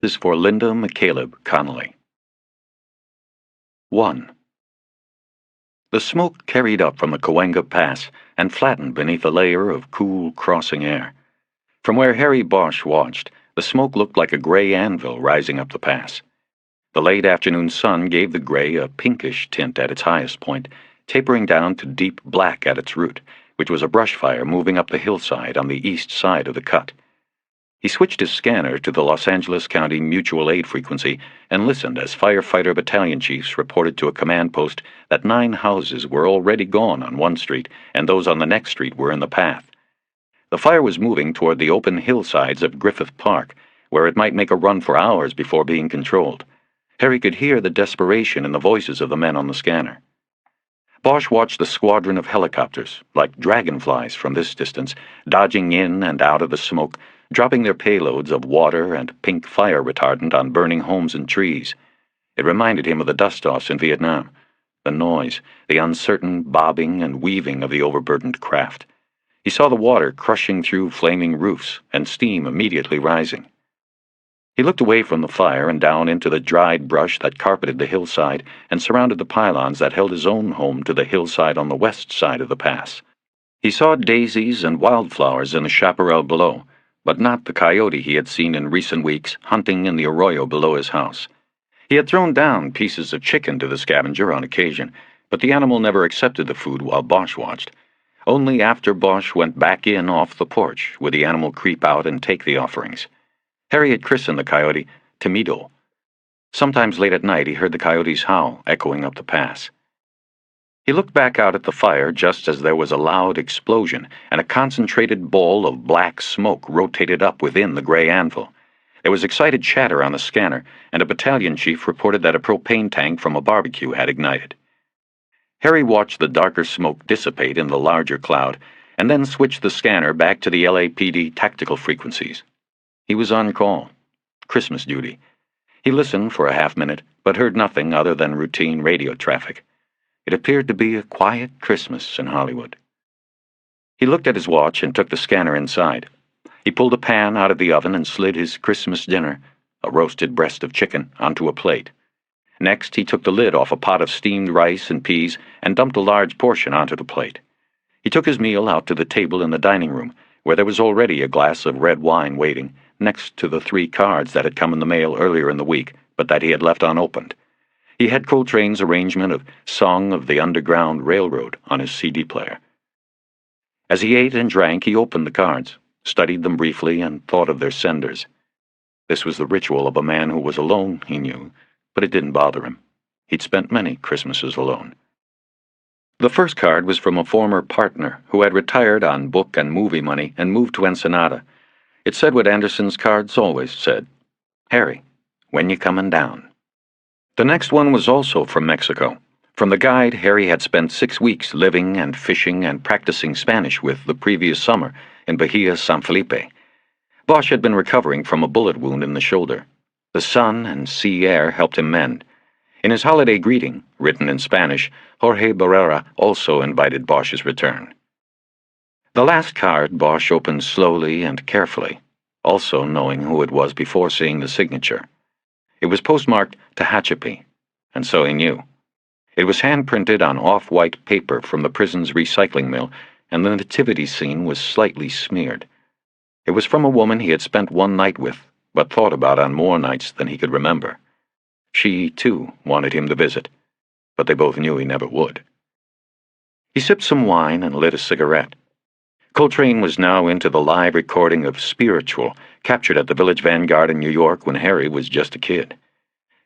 This is for Linda McCaleb Connelly. 1. The smoke carried up from the Cahuenga Pass and flattened beneath a layer of cool, crossing air. From where Harry Bosch watched, the smoke looked like a gray anvil rising up the pass. The late afternoon sun gave the gray a pinkish tint at its highest point, tapering down to deep black at its root, which was a brush fire moving up the hillside on the east side of the cut. He switched his scanner to the Los Angeles County Mutual Aid frequency and listened as firefighter battalion chiefs reported to a command post that 9 houses were already gone on one street and those on the next street were in the path. The fire was moving toward the open hillsides of Griffith Park, where it might make a run for hours before being controlled. Harry could hear the desperation in the voices of the men on the scanner. Bosch watched the squadron of helicopters, like dragonflies from this distance, dodging in and out of the smoke, dropping their payloads of water and pink fire retardant on burning homes and trees. It reminded him of the dust-offs in Vietnam, the noise, the uncertain bobbing and weaving of the overburdened craft. He saw the water crushing through flaming roofs and steam immediately rising. He looked away from the fire and down into the dried brush that carpeted the hillside and surrounded the pylons that held his own home to the hillside on the west side of the pass. He saw daisies and wildflowers in the chaparral below, but not the coyote he had seen in recent weeks hunting in the arroyo below his house. He had thrown down pieces of chicken to the scavenger on occasion, but the animal never accepted the food while Bosch watched. Only after Bosch went back in off the porch would the animal creep out and take the offerings. Harry had christened the coyote Timido. Sometimes late at night he heard the coyote's howl echoing up the pass. He looked back out at the fire just as there was a loud explosion and a concentrated ball of black smoke rotated up within the gray anvil. There was excited chatter on the scanner, and a battalion chief reported that a propane tank from a barbecue had ignited. Harry watched the darker smoke dissipate in the larger cloud, and then switched the scanner back to the LAPD tactical frequencies. He was on call. Christmas duty. He listened for a half-minute, but heard nothing other than routine radio traffic. It appeared to be a quiet Christmas in Hollywood. He looked at his watch and took the scanner inside. He pulled a pan out of the oven and slid his Christmas dinner, a roasted breast of chicken, onto a plate. Next, he took the lid off a pot of steamed rice and peas and dumped a large portion onto the plate. He took his meal out to the table in the dining room, where there was already a glass of red wine waiting, next to the 3 cards that had come in the mail earlier in the week, but that he had left unopened. He had Coltrane's arrangement of Song of the Underground Railroad on his CD player. As he ate and drank, he opened the cards, studied them briefly, and thought of their senders. This was the ritual of a man who was alone, he knew, but it didn't bother him. He'd spent many Christmases alone. The first card was from a former partner who had retired on book and movie money and moved to Ensenada. It said what Anderson's cards always said: Harry, when you comin' down? The next one was also from Mexico, from the guide Harry had spent 6 weeks living and fishing and practicing Spanish with the previous summer in Bahia San Felipe. Bosch had been recovering from a bullet wound in the shoulder. The sun and sea air helped him mend. In his holiday greeting, written in Spanish, Jorge Barrera also invited Bosch's return. The last card Bosch opened slowly and carefully, also knowing who it was before seeing the signature. It was postmarked Tehachapi, and so he knew. It was hand-printed on off-white paper from the prison's recycling mill, and the nativity scene was slightly smeared. It was from a woman he had spent one night with, but thought about on more nights than he could remember. She, too, wanted him to visit, but they both knew he never would. He sipped some wine and lit a cigarette. Coltrane was now into the live recording of Spiritual, captured at the Village Vanguard in New York when Harry was just a kid.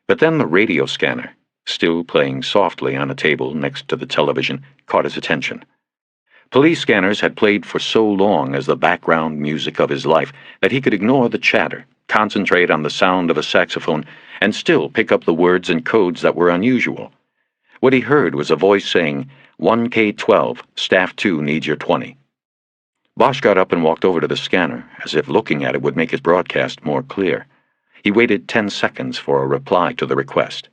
But then the radio scanner, still playing softly on a table next to the television, caught his attention. Police scanners had played for so long as the background music of his life that he could ignore the chatter, concentrate on the sound of a saxophone, and still pick up the words and codes that were unusual. What he heard was a voice saying, 1K12, Staff 2 needs your 20. Bosch got up and walked over to the scanner, as if looking at it would make his broadcast more clear. He waited 10 seconds for a reply to the request.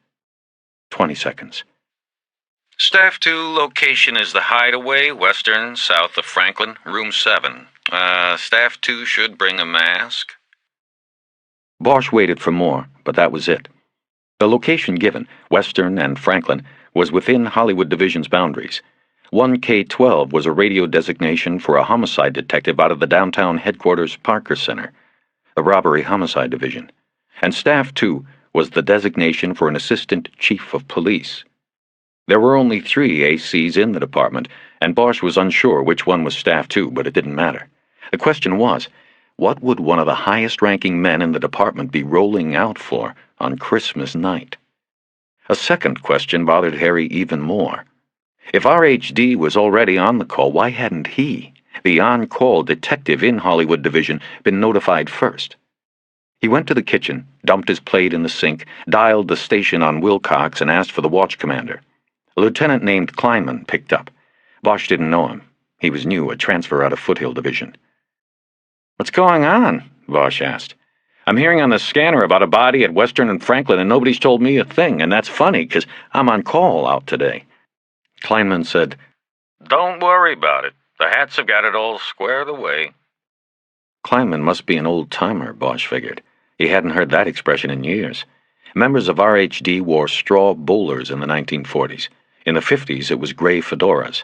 20 seconds. Staff 2, location is the Hideaway, western, south of Franklin, room 7. Staff 2 should bring a mask. Bosch waited for more, but that was it. The location given, Western and Franklin, was within Hollywood Division's boundaries. 1K12 was a radio designation for a homicide detective out of the downtown headquarters Parker Center, the Robbery Homicide Division. And Staff 2 was the designation for an assistant chief of police. There were only 3 ACs in the department, and Bosch was unsure which one was Staff 2, but it didn't matter. The question was, what would one of the highest-ranking men in the department be rolling out for on Christmas night? A second question bothered Harry even more. If RHD was already on the call, why hadn't he, the on-call detective in Hollywood Division, been notified first? He went to the kitchen, dumped his plate in the sink, dialed the station on Wilcox, and asked for the watch commander. A lieutenant named Kleinman picked up. Bosch didn't know him. He was new, a transfer out of Foothill Division. "What's going on?" Bosch asked. "I'm hearing on the scanner about a body at Western and Franklin, and nobody's told me a thing, and that's funny, 'cause I'm on call out today." Kleinman said, "Don't worry about it. The Hats have got it all squared away." Kleinman must be an old-timer, Bosch figured. He hadn't heard that expression in years. Members of RHD wore straw bowlers in the 1940s. In the 50s, it was gray fedoras.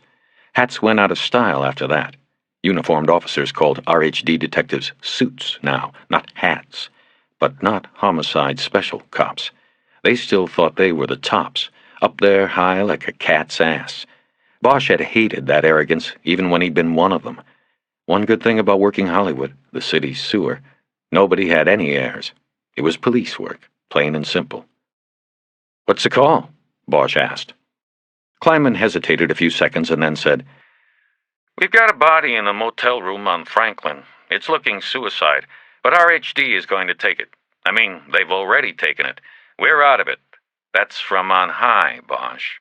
Hats went out of style after that. Uniformed officers called RHD detectives suits now, not hats, but not homicide special cops. They still thought they were the tops, up there high like a cat's ass. Bosch had hated that arrogance even when he'd been one of them. One good thing about working Hollywood, the city's sewer, nobody had any airs. It was police work, plain and simple. "What's the call?" Bosch asked. Kleinman hesitated a few seconds and then said, "We've got a body in the motel room on Franklin. It's looking suicide, but RHD is going to take it. I mean, they've already taken it. We're out of it. That's from on high, Bosch."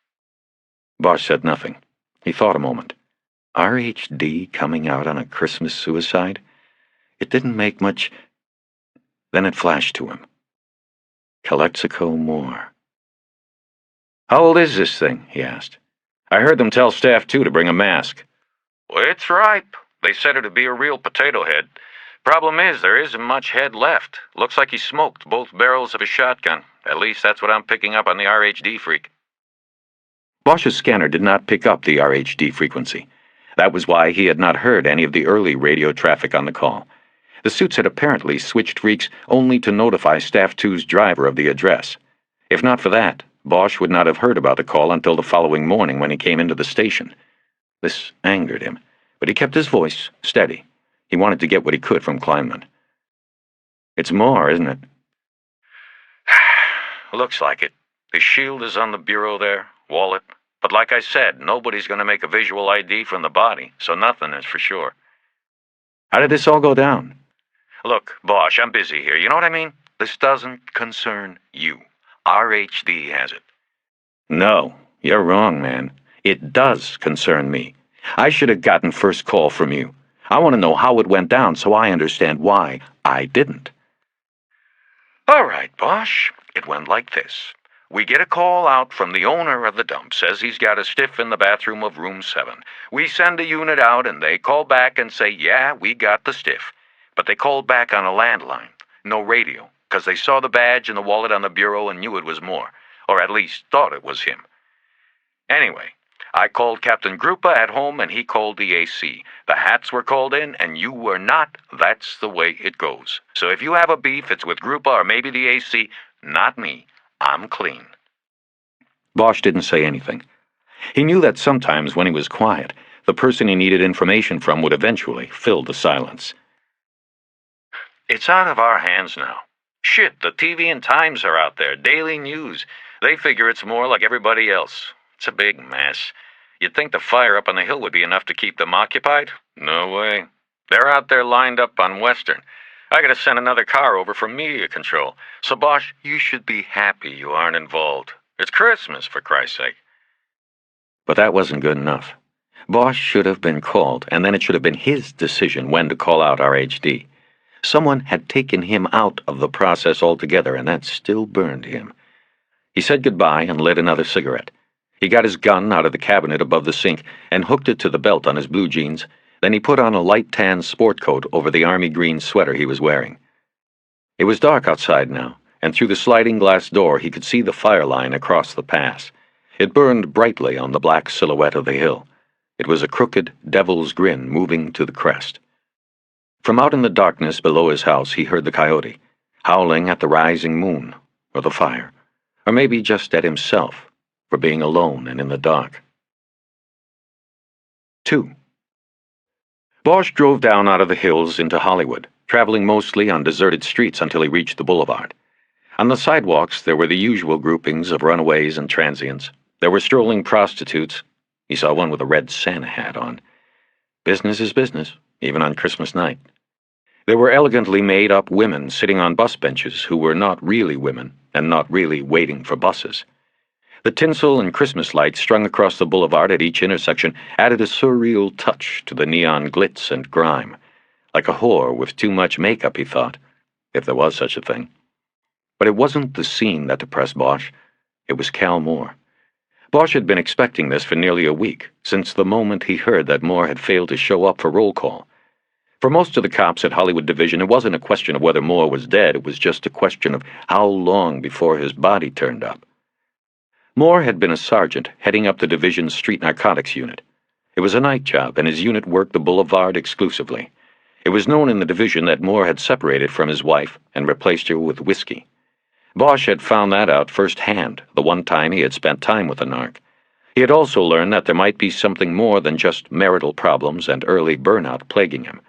Bosch said nothing. He thought a moment. RHD coming out on a Christmas suicide? It didn't make much. Then it flashed to him. Calexico Moore. "How old is this thing?" he asked. "I heard them tell Staff 2 to bring a mask." "Well, it's ripe. They said it'd be a real potato head. Problem is, there isn't much head left. Looks like he smoked both barrels of a shotgun. At least that's what I'm picking up on the RHD freak." Bosch's scanner did not pick up the RHD frequency. That was why he had not heard any of the early radio traffic on the call. The suits had apparently switched freaks only to notify Staff 2's driver of the address. If not for that, Bosch would not have heard about the call until the following morning when he came into the station. This angered him, but he kept his voice steady. He wanted to get what he could from Kleinman. "It's Moore, isn't it?" "Looks like it. His shield is on the bureau there, wallet. But like I said, nobody's going to make a visual ID from the body, so nothing is for sure." "How did this all go down?" "Look, Bosch, I'm busy here. You know what I mean? This doesn't concern you. RHD has it." "No, you're wrong, man. It does concern me. I should have gotten first call from you. I want to know how it went down so I understand why I didn't." "All right, Bosch. It went like this. We get a call out from the owner of the dump, says he's got a stiff in the bathroom of room 7. We send a unit out and they call back and say, yeah, we got the stiff. But they called back on a landline, no radio, 'cause they saw the badge and the wallet on the bureau and knew it was Moore, or at least thought it was him. Anyway, I called Captain Grupa at home and he called the AC. The Hats were called in and you were not. That's the way it goes. So if you have a beef, it's with Grupa or maybe the AC, not me. I'm clean." Bosch didn't say anything. He knew that sometimes when he was quiet, the person he needed information from would eventually fill the silence. "It's out of our hands now. Shit, the TV and Times are out there, daily news. They figure it's more like everybody else. It's a big mess. You'd think the fire up on the hill would be enough to keep them occupied? No way. They're out there lined up on Western. I gotta send another car over for media control. So, Bosch, you should be happy you aren't involved. It's Christmas, for Christ's sake." But that wasn't good enough. Bosch should have been called, and then it should have been his decision when to call out RHD. Someone had taken him out of the process altogether, and that still burned him. He said goodbye and lit another cigarette. He got his gun out of the cabinet above the sink and hooked it to the belt on his blue jeans. Then he put on a light tan sport coat over the army green sweater he was wearing. It was dark outside now, and through the sliding glass door he could see the fire line across the pass. It burned brightly on the black silhouette of the hill. It was a crooked devil's grin moving to the crest. From out in the darkness below his house he heard the coyote, howling at the rising moon, or the fire, or maybe just at himself, for being alone and in the dark. 2. Bosch drove down out of the hills into Hollywood, traveling mostly on deserted streets until he reached the boulevard. On the sidewalks there were the usual groupings of runaways and transients. There were strolling prostitutes. He saw one with a red Santa hat on. Business is business, even on Christmas night. There were elegantly made-up women sitting on bus benches who were not really women and not really waiting for buses. The tinsel and Christmas lights strung across the boulevard at each intersection added a surreal touch to the neon glitz and grime. Like a whore with too much makeup, he thought, if there was such a thing. But it wasn't the scene that depressed Bosch. It was Cal Moore. Bosch had been expecting this for nearly a week, since the moment he heard that Moore had failed to show up for roll call. For most of the cops at Hollywood Division, it wasn't a question of whether Moore was dead, it was just a question of how long before his body turned up. Moore had been a sergeant heading up the division's street narcotics unit. It was a night job, and his unit worked the boulevard exclusively. It was known in the division that Moore had separated from his wife and replaced her with whiskey. Bosch had found that out firsthand the one time he had spent time with a narc. He had also learned that there might be something more than just marital problems and early burnout plaguing him.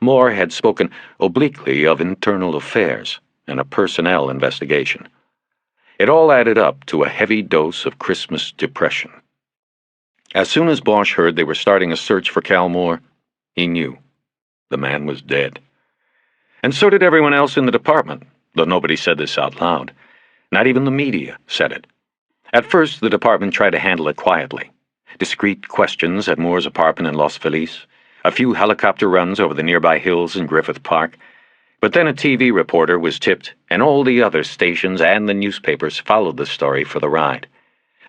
Moore had spoken obliquely of internal affairs and a personnel investigation. It all added up to a heavy dose of Christmas depression. As soon as Bosch heard they were starting a search for Cal Moore, he knew. The man was dead. And so did everyone else in the department, though nobody said this out loud. Not even the media said it. At first, the department tried to handle it quietly. Discreet questions at Moore's apartment in Los Feliz, a few helicopter runs over the nearby hills in Griffith Park. But then a TV reporter was tipped, and all the other stations and the newspapers followed the story for the ride.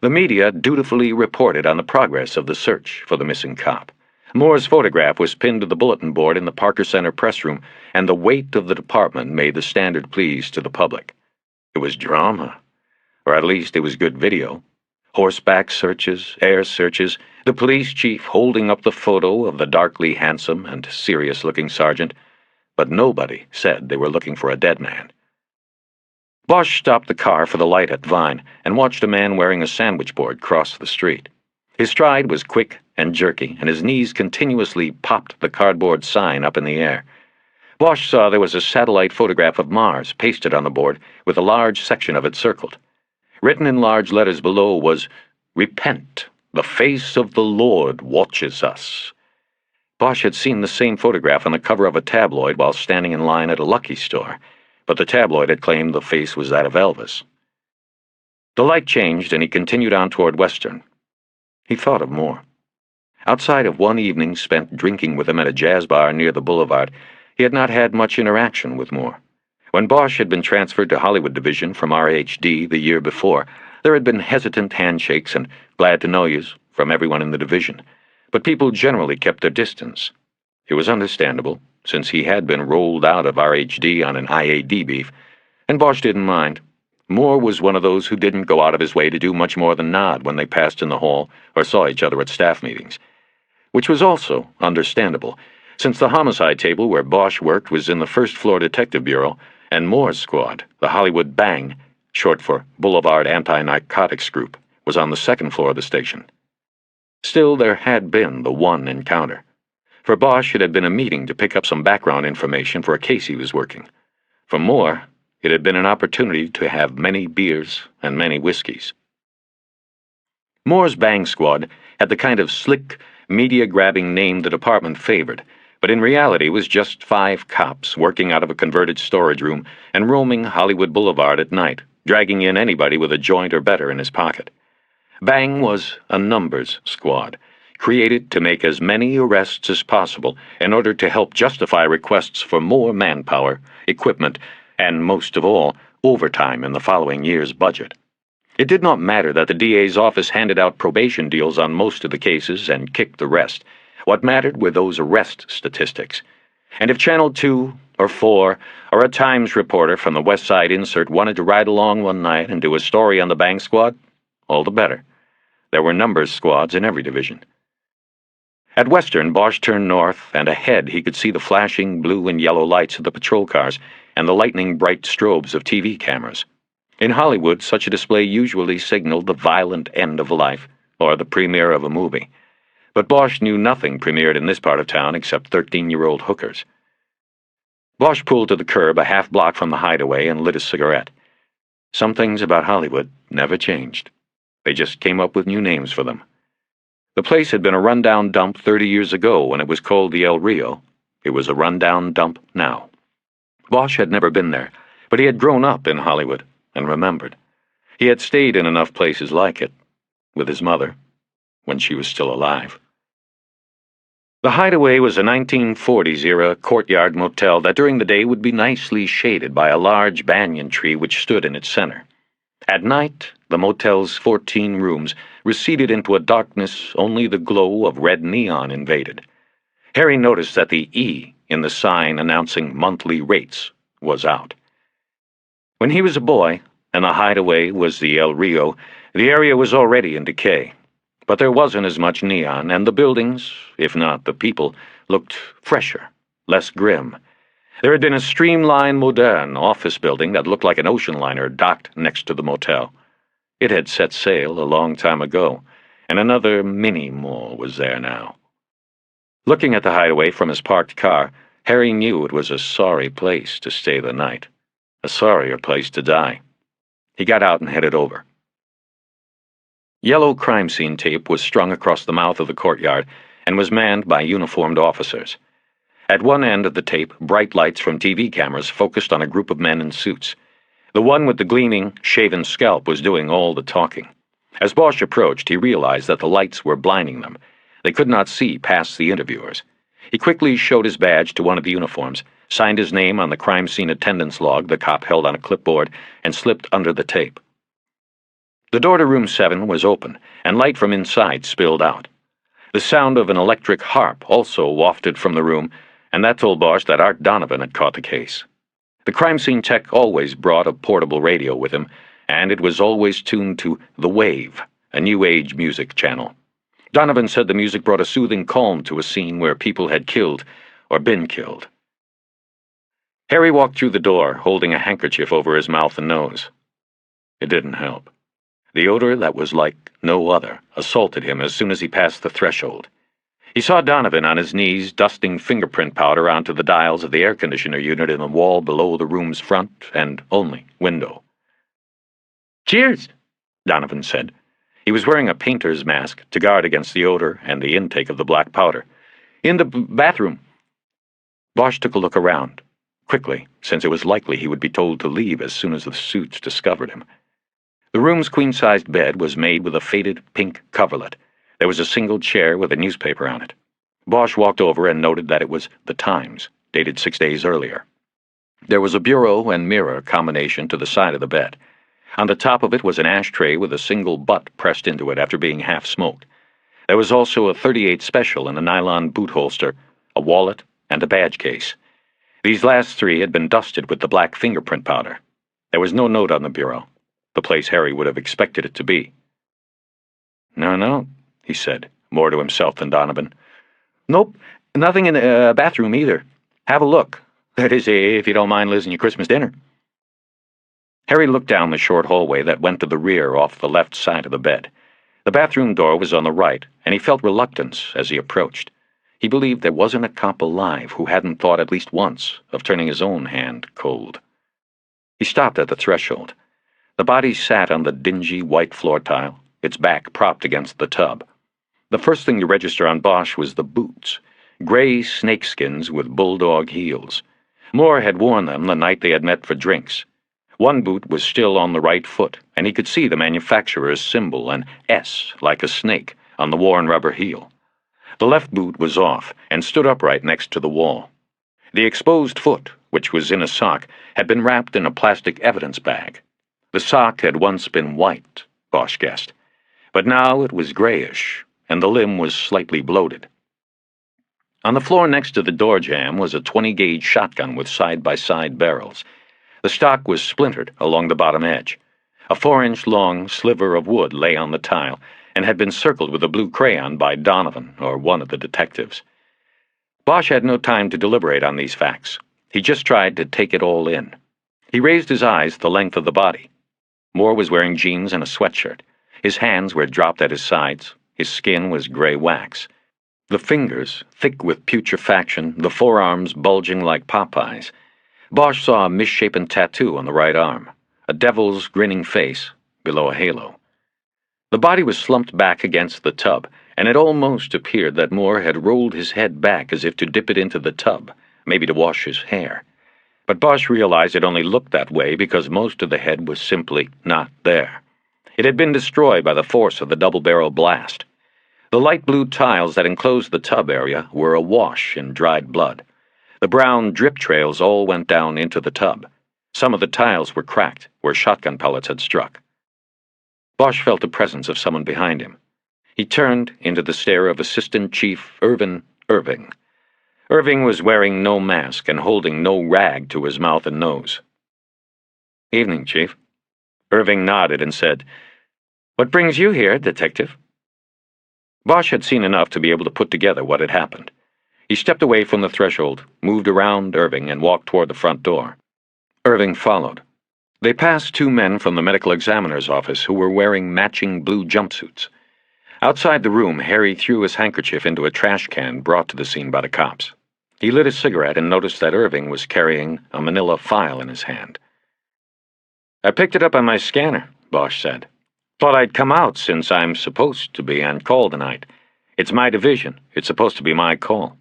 The media dutifully reported on the progress of the search for the missing cop. Moore's photograph was pinned to the bulletin board in the Parker Center press room, and the weight of the department made the standard pleas to the public. It was drama, or at least it was good video. Horseback searches, air searches, the police chief holding up the photo of the darkly handsome and serious-looking sergeant, but nobody said they were looking for a dead man. Bosch stopped the car for the light at Vine and watched a man wearing a sandwich board cross the street. His stride was quick and jerky, and his knees continuously popped the cardboard sign up in the air. Bosch saw there was a satellite photograph of Mars pasted on the board with a large section of it circled. Written in large letters below was, "Repent, the face of the Lord watches us." Bosch had seen the same photograph on the cover of a tabloid while standing in line at a Lucky store, but the tabloid had claimed the face was that of Elvis. The light changed, and he continued on toward Western. He thought of Moore. Outside of one evening spent drinking with him at a jazz bar near the boulevard, he had not had much interaction with Moore. When Bosch had been transferred to Hollywood Division from RHD the year before, there had been hesitant handshakes and glad to know yous from everyone in the division, but people generally kept their distance. It was understandable, since he had been rolled out of RHD on an IAD beef, and Bosch didn't mind. Moore was one of those who didn't go out of his way to do much more than nod when they passed in the hall or saw each other at staff meetings. Which was also understandable, since the homicide table where Bosch worked was in the first-floor detective bureau, and Moore's squad, the Hollywood Bang, short for Boulevard Anti-Narcotics Group, was on the second floor of the station. Still, there had been the one encounter. For Bosch, it had been a meeting to pick up some background information for a case he was working. For Moore, it had been an opportunity to have many beers and many whiskeys. Moore's Bang Squad had the kind of slick, media-grabbing name the department favored, but in reality was just 5 cops working out of a converted storage room and roaming Hollywood Boulevard at night, dragging in anybody with a joint or better in his pocket. Bang was a numbers squad, created to make as many arrests as possible in order to help justify requests for more manpower, equipment, and, most of all, overtime in the following year's budget. It did not matter that the DA's office handed out probation deals on most of the cases and kicked the rest. What mattered were those arrest statistics. And if Channel 2 or 4 or a Times reporter from the West Side insert wanted to ride along one night and do a story on the bank squad, all the better. There were numbers squads in every division. At Western, Bosch turned north, and ahead he could see the flashing blue and yellow lights of the patrol cars and the lightning-bright strobes of TV cameras. In Hollywood, such a display usually signaled the violent end of life or the premiere of a movie. But Bosch knew nothing premiered in this part of town except 13-year-old hookers. Bosch pulled to the curb a half-block from the hideaway and lit a cigarette. Some things about Hollywood never changed. They just came up with new names for them. The place had been a rundown dump 30 years ago when it was called the El Rio. It was a rundown dump now. Bosch had never been there, but he had grown up in Hollywood and remembered. He had stayed in enough places like it, with his mother, when she was still alive. The Hideaway was a 1940s-era courtyard motel that during the day would be nicely shaded by a large banyan tree which stood in its center. At night, the motel's 14 rooms receded into a darkness only the glow of red neon invaded. Harry noticed that the E in the sign announcing monthly rates was out. When he was a boy, and the Hideaway was the El Rio, the area was already in decay. But there wasn't as much neon, and the buildings, if not the people, looked fresher, less grim. There had been a streamlined, modern office building that looked like an ocean liner docked next to the motel. It had set sail a long time ago, and another mini-mall was there now. Looking at the Hideaway from his parked car, Harry knew it was a sorry place to stay the night, a sorrier place to die. He got out and headed over. Yellow crime scene tape was strung across the mouth of the courtyard and was manned by uniformed officers. At one end of the tape, bright lights from TV cameras focused on a group of men in suits. The one with the gleaming, shaven scalp was doing all the talking. As Bosch approached, he realized that the lights were blinding them. They could not see past the interviewers. He quickly showed his badge to one of the uniforms, signed his name on the crime scene attendance log the cop held on a clipboard, and slipped under the tape. The door to room 7 was open, and light from inside spilled out. The sound of an electric harp also wafted from the room, and that told Bosch that Art Donovan had caught the case. The crime scene tech always brought a portable radio with him, and it was always tuned to The Wave, a new age music channel. Donovan said the music brought a soothing calm to a scene where people had killed or been killed. Harry walked through the door, holding a handkerchief over his mouth and nose. It didn't help. The odor that was like no other assaulted him as soon as he passed the threshold. He saw Donovan on his knees dusting fingerprint powder onto the dials of the air conditioner unit in the wall below the room's front and only window. "Cheers," Donovan said. He was wearing a painter's mask to guard against the odor and the intake of the black powder. "In the bathroom." Bosch took a look around, quickly, since it was likely he would be told to leave as soon as the suits discovered him. The room's queen-sized bed was made with a faded pink coverlet. There was a single chair with a newspaper on it. Bosch walked over and noted that it was The Times, dated 6 days earlier. There was a bureau and mirror combination to the side of the bed. On the top of it was an ashtray with a single butt pressed into it after being half smoked. There was also a .38 special in a nylon boot holster, a wallet, and a badge case. These last three had been dusted with the black fingerprint powder. There was no note on the bureau, the place Harry would have expected it to be. No, he said, more to himself than Donovan. "Nope, nothing in the bathroom either. Have a look. That is, if you don't mind losing your Christmas dinner." Harry looked down the short hallway that went to the rear off the left side of the bed. The bathroom door was on the right, and he felt reluctance as he approached. He believed there wasn't a cop alive who hadn't thought at least once of turning his own hand cold. He stopped at the threshold. The body sat on the dingy white floor tile, its back propped against the tub. The first thing to register on Bosch was the boots, gray snakeskins with bulldog heels. Moore had worn them the night they had met for drinks. One boot was still on the right foot, and he could see the manufacturer's symbol, an S like a snake, on the worn rubber heel. The left boot was off and stood upright next to the wall. The exposed foot, which was in a sock, had been wrapped in a plastic evidence bag. The sock had once been white, Bosch guessed, but now it was grayish, and the limb was slightly bloated. On the floor next to the door jamb was a 20-gauge shotgun with side-by-side barrels. The stock was splintered along the bottom edge. A 4-inch-long sliver of wood lay on the tile and had been circled with a blue crayon by Donovan, or one of the detectives. Bosch had no time to deliberate on these facts. He just tried to take it all in. He raised his eyes the length of the body. Moore was wearing jeans and a sweatshirt. His hands were dropped at his sides. His skin was gray wax. The fingers, thick with putrefaction, the forearms bulging like Popeyes. Bosch saw a misshapen tattoo on the right arm, a devil's grinning face below a halo. The body was slumped back against the tub, and it almost appeared that Moore had rolled his head back as if to dip it into the tub, maybe to wash his hair. But Bosch realized it only looked that way because most of the head was simply not there. It had been destroyed by the force of the double-barrel blast. The light blue tiles that enclosed the tub area were awash in dried blood. The brown drip trails all went down into the tub. Some of the tiles were cracked where shotgun pellets had struck. Bosch felt the presence of someone behind him. He turned into the stare of Assistant Chief Irvin Irving. Irving was wearing no mask and holding no rag to his mouth and nose. "Evening, Chief." Irving nodded and said, "What brings you here, Detective?" Bosch had seen enough to be able to put together what had happened. He stepped away from the threshold, moved around Irving, and walked toward the front door. Irving followed. They passed 2 men from the medical examiner's office who were wearing matching blue jumpsuits. Outside the room, Harry threw his handkerchief into a trash can brought to the scene by the cops. He lit a cigarette and noticed that Irving was carrying a manila file in his hand. "I picked it up on my scanner," Bosch said. "Thought I'd come out since I'm supposed to be on call tonight. It's my division. It's supposed to be my call."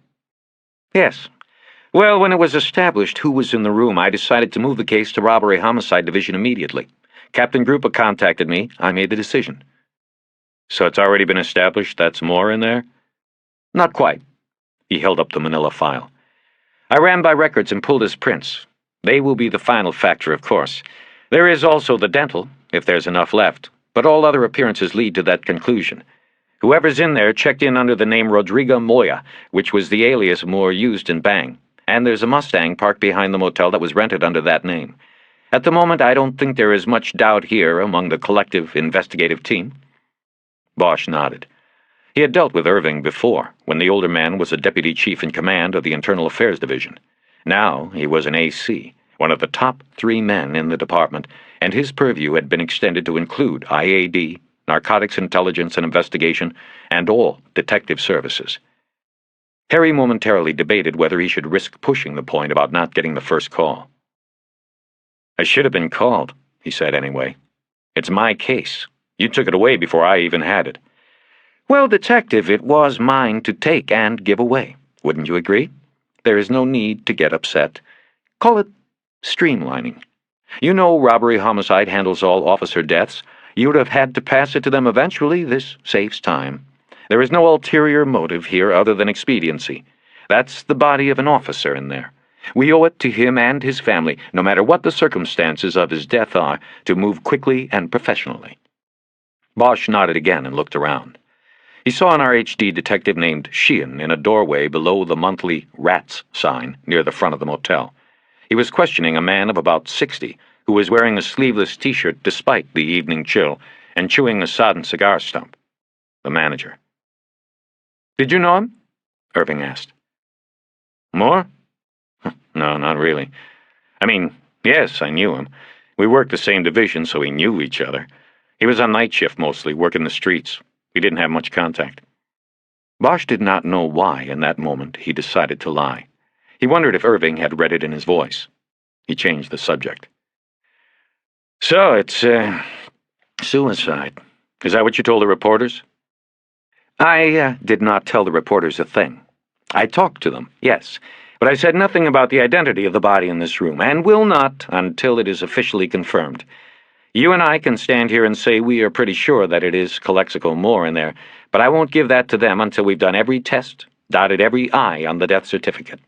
"Yes. Well, when it was established who was in the room, I decided to move the case to Robbery Homicide Division immediately. Captain Grupa contacted me. I made the decision." "So it's already been established that's Moore in there?" "Not quite." He held up the manila file. "I ran by records and pulled his prints. They will be the final factor, of course. There is also the dental, if there's enough left, but all other appearances lead to that conclusion. Whoever's in there checked in under the name Rodrigo Moya, which was the alias Moore used in Bang, and there's a Mustang parked behind the motel that was rented under that name. At the moment, I don't think there is much doubt here among the collective investigative team." Bosch nodded. He had dealt with Irving before, when the older man was a deputy chief in command of the Internal Affairs Division. Now he was an AC, one of the top 3 men in the department, and his purview had been extended to include IAD, Narcotics Intelligence and Investigation, and all detective services. Harry momentarily debated whether he should risk pushing the point about not getting the first call. "I should have been called," he said anyway. "It's my case. You took it away before I even had it." "Well, Detective, it was mine to take and give away. Wouldn't you agree? There is no need to get upset. Call it streamlining. You know robbery homicide handles all officer deaths. You would have had to pass it to them eventually. This saves time. There is no ulterior motive here other than expediency. That's the body of an officer in there. We owe it to him and his family, no matter what the circumstances of his death are, to move quickly and professionally." Bosch nodded again and looked around. He saw an RHD detective named Sheehan in a doorway below the monthly Rats sign near the front of the motel. He was questioning a man of about 60 who was wearing a sleeveless T-shirt despite the evening chill and chewing a sodden cigar stump. The manager. "Did you know him?" Irving asked. "Moore? No, not really. I mean, yes, I knew him. We worked the same division, so we knew each other. He was on night shift mostly, working the streets. We didn't have much contact." Bosch did not know why, in that moment, he decided to lie. He wondered if Irving had read it in his voice. He changed the subject. "So, it's, suicide. Is that what you told the reporters?" "I did not tell the reporters a thing. I talked to them, yes, but I said nothing about the identity of the body in this room, and will not until it is officially confirmed. You and I can stand here and say we are pretty sure that it is Calexico Moore in there, but I won't give that to them until we've done every test, dotted every I on the death certificate."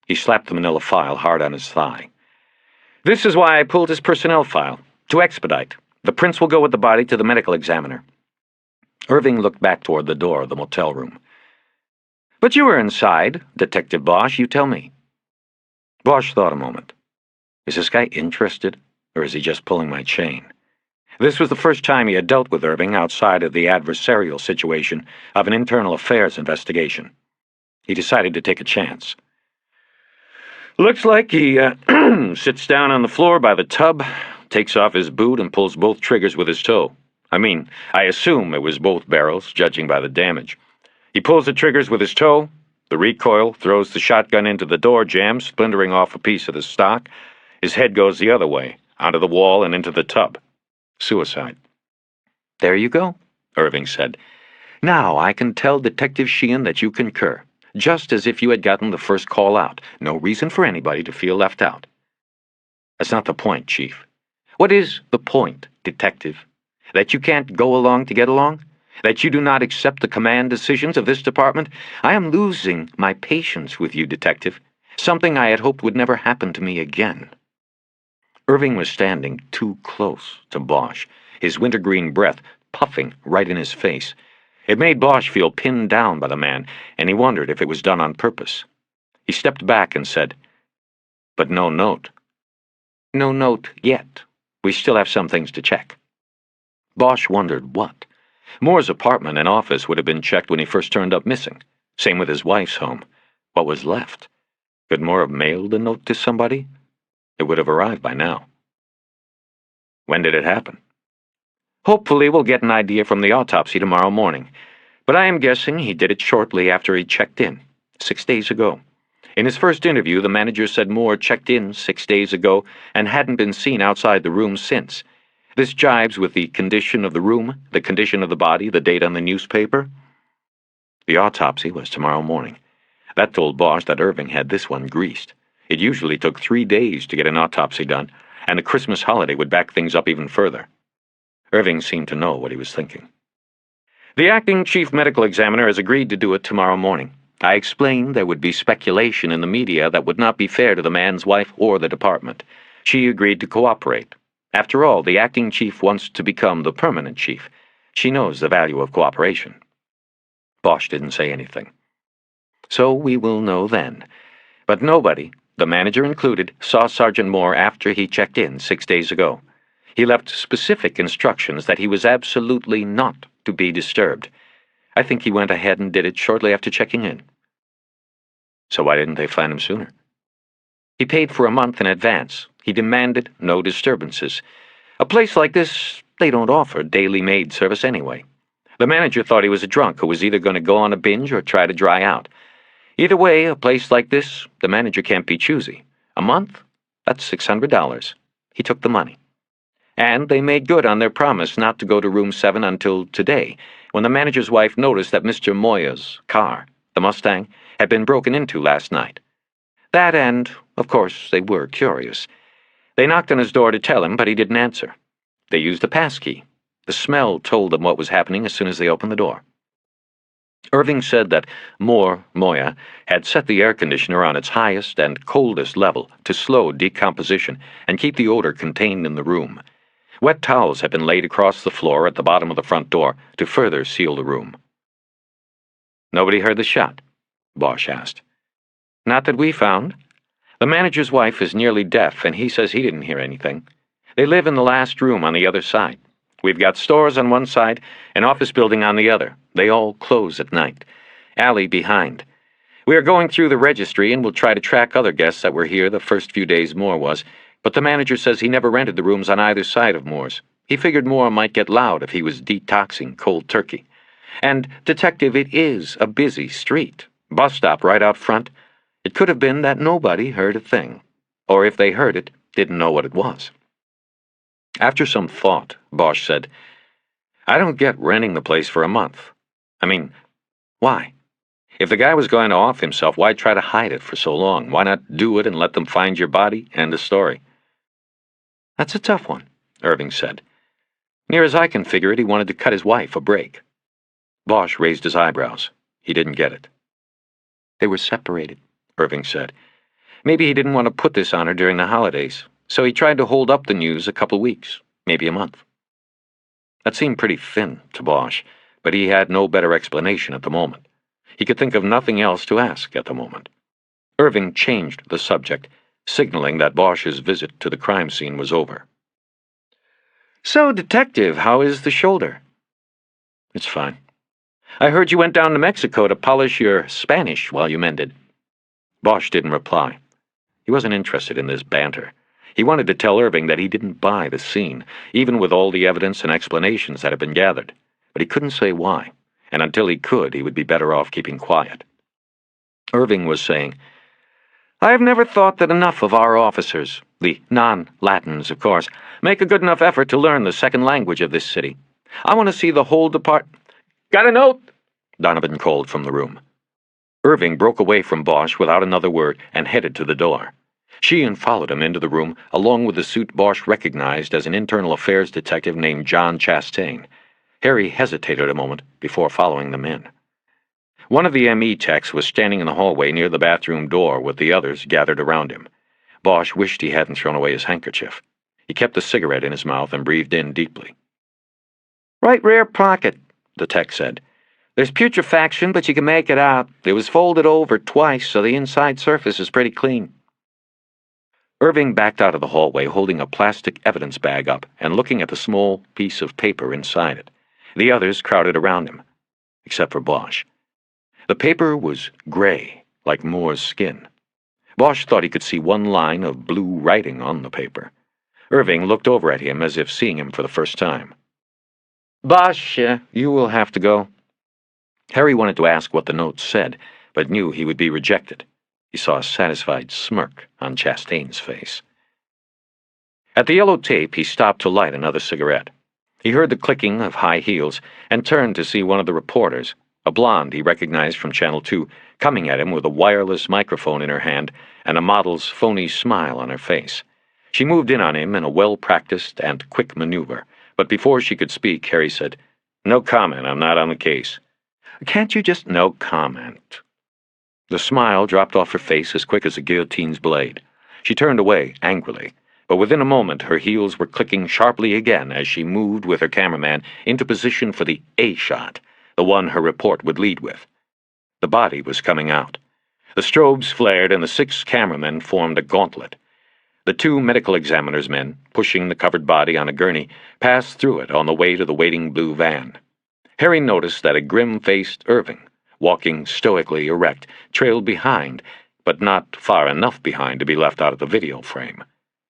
He slapped the manila file hard on his thigh. "This is why I pulled his personnel file, to expedite. The prints will go with the body to the medical examiner." Irving looked back toward the door of the motel room. But you were inside, Detective Bosch, you tell me. Bosch thought a moment. Is this guy interested, or is he just pulling my chain? This was the first time he had dealt with Irving outside of the adversarial situation of an internal affairs investigation. He decided to take a chance. Looks like he sits down on the floor by the tub, takes off his boot, and pulls both triggers with his toe. I assume it was both barrels, judging by the damage. He pulls the triggers with his toe, the recoil, throws the shotgun into the door jamb, splintering off a piece of the stock. His head goes the other way, onto the wall and into the tub. Suicide. There you go, Irving said. Now I can tell Detective Sheehan that you concur, just as if you had gotten the first call out. No reason for anybody to feel left out. That's not the point, Chief. What is the point, Detective? That you can't go along to get along? That you do not accept the command decisions of this department? I am losing my patience with you, Detective. Something I had hoped would never happen to me again. Irving was standing too close to Bosch, his wintergreen breath puffing right in his face. It made Bosch feel pinned down by the man, and he wondered if it was done on purpose. He stepped back and said, "But no note." "No note yet. We still have some things to check." Bosch wondered what. Moore's apartment and office would have been checked when he first turned up missing. Same with his wife's home. What was left? Could Moore have mailed a note to somebody? It would have arrived by now. When did it happen? Hopefully we'll get an idea from the autopsy tomorrow morning, but I am guessing he did it shortly after he checked in, 6 days ago. In his first interview, the manager said Moore checked in 6 days ago and hadn't been seen outside the room since. This jibes with the condition of the room, the condition of the body, the date on the newspaper. The autopsy was tomorrow morning. That told Bosch that Irving had this one greased. It usually took 3 days to get an autopsy done, and the Christmas holiday would back things up even further. Irving seemed to know what he was thinking. The acting chief medical examiner has agreed to do it tomorrow morning. I explained there would be speculation in the media that would not be fair to the man's wife or the department. She agreed to cooperate. After all, the acting chief wants to become the permanent chief. She knows the value of cooperation. Bosch didn't say anything. So we will know then. But nobody, the manager included, saw Sergeant Moore after he checked in 6 days ago. He left specific instructions that he was absolutely not to be disturbed. I think he went ahead and did it shortly after checking in. So why didn't they find him sooner? He paid for a month in advance. He demanded no disturbances. A place like this, they don't offer daily maid service anyway. The manager thought he was a drunk who was either going to go on a binge or try to dry out. Either way, a place like this, the manager can't be choosy. A month? That's $600. He took the money. And they made good on their promise not to go to room 7 until today, when the manager's wife noticed that Mr. Moya's car, the Mustang, had been broken into last night. That and, of course, they were curious. They knocked on his door to tell him, but he didn't answer. They used a passkey. The smell told them what was happening as soon as they opened the door. Irving said that Moya had set the air conditioner on its highest and coldest level to slow decomposition and keep the odor contained in the room. Wet towels had been laid across the floor at the bottom of the front door to further seal the room. Nobody heard the shot? Bosch asked. Not that we found. The manager's wife is nearly deaf, and he says he didn't hear anything. They live in the last room on the other side. We've got stores on one side, an office building on the other. They all close at night. Alley behind. We are going through the registry, and we'll try to track other guests that were here the first few days Moore was, but the manager says he never rented the rooms on either side of Moore's. He figured Moore might get loud if he was detoxing cold turkey. And, Detective, it is a busy street. Bus stop right out front. It could have been that nobody heard a thing, or if they heard it, didn't know what it was. After some thought, Bosch said, I don't get renting the place for a month. Why? If the guy was going to off himself, why try to hide it for so long? Why not do it and let them find your body? End of story. That's a tough one, Irving said. Near as I can figure it, he wanted to cut his wife a break. Bosch raised his eyebrows. He didn't get it. They were separated, Irving said. Maybe he didn't want to put this on her during the holidays, so he tried to hold up the news a couple weeks, maybe a month. That seemed pretty thin to Bosch, but he had no better explanation at the moment. He could think of nothing else to ask at the moment. Irving changed the subject, signaling that Bosch's visit to the crime scene was over. "So, Detective, how is the shoulder?" "It's fine. I heard you went down to Mexico to polish your Spanish while you mended." Bosch didn't reply. He wasn't interested in this banter. He wanted to tell Irving that he didn't buy the scene, even with all the evidence and explanations that had been gathered. But he couldn't say why, and until he could, he would be better off keeping quiet. Irving was saying, "I've never thought that enough of our officers, the non-Latins, of course, make a good enough effort to learn the second language of this city. I want to see the whole "Got a note?" Donovan called from the room. Irving broke away from Bosch without another word and headed to the door. Sheehan followed him into the room, along with the suit Bosch recognized as an internal affairs detective named John Chastain. Harry hesitated a moment before following them in. One of the ME techs was standing in the hallway near the bathroom door with the others gathered around him. Bosch wished he hadn't thrown away his handkerchief. He kept the cigarette in his mouth and breathed in deeply. "Right rear pocket," the tech said. "There's putrefaction, but you can make it out. It was folded over twice, so the inside surface is pretty clean." Irving backed out of the hallway holding a plastic evidence bag up and looking at the small piece of paper inside it. The others crowded around him, except for Bosch. The paper was gray, like Moore's skin. Bosch thought he could see one line of blue writing on the paper. Irving looked over at him as if seeing him for the first time. "Bosch, you will have to go." Harry wanted to ask what the note said, but knew he would be rejected. He saw a satisfied smirk on Chastain's face. At the yellow tape, he stopped to light another cigarette. He heard the clicking of high heels and turned to see one of the reporters, a blonde he recognized from Channel 2, coming at him with a wireless microphone in her hand and a model's phony smile on her face. She moved in on him in a well-practiced and quick maneuver, but before she could speak, Harry said, "No comment, I'm not on the case." "Can't you just no comment?" The smile dropped off her face as quick as a guillotine's blade. She turned away angrily, but within a moment her heels were clicking sharply again as she moved with her cameraman into position for the A shot, the one her report would lead with. The body was coming out. The strobes flared and the 6 cameramen formed a gauntlet. The 2 medical examiner's men, pushing the covered body on a gurney, passed through it on the way to the waiting blue van. Harry noticed that a grim-faced Irving, walking stoically erect, trailed behind, but not far enough behind to be left out of the video frame.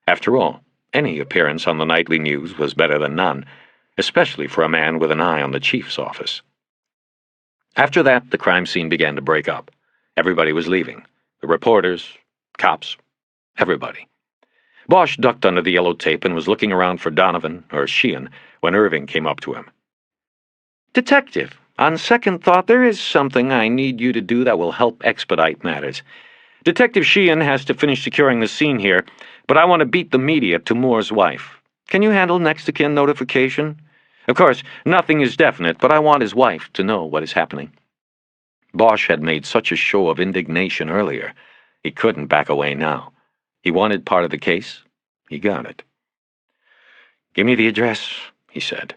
After all, any appearance on the nightly news was better than none, especially for a man with an eye on the chief's office. After that, the crime scene began to break up. Everybody was leaving. The reporters, cops, everybody. Bosch ducked under the yellow tape and was looking around for Donovan or Sheehan when Irving came up to him. "Detective, on second thought, there is something I need you to do that will help expedite matters. Detective Sheehan has to finish securing the scene here, but I want to beat the media to Moore's wife. Can you handle next-of-kin notification? Of course, nothing is definite, but I want his wife to know what is happening." Bosch had made such a show of indignation earlier. He couldn't back away now. He wanted part of the case. He got it. "Give me the address," he said.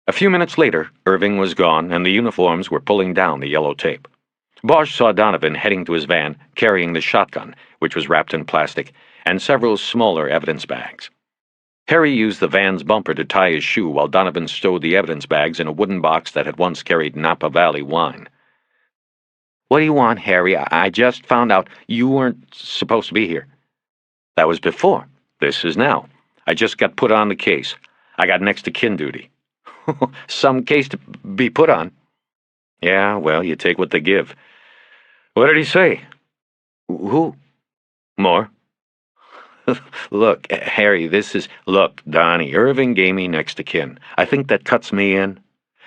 A few minutes later, Irving was gone, and the uniforms were pulling down the yellow tape. Bosch saw Donovan heading to his van, carrying the shotgun, which was wrapped in plastic, and several smaller evidence bags. Harry used the van's bumper to tie his shoe while Donovan stowed the evidence bags in a wooden box that had once carried Napa Valley wine. "What do you want, Harry? I just found out you weren't supposed to be here." "That was before. This is now. I just got put on the case. I got next-of-kin duty." "Some case to be put on." "Yeah, well, you take what they give." "What did he say?" "Who?" "Moore." "Look, Harry, Look, Donnie, Irving gave me next-of-kin. I think that cuts me in.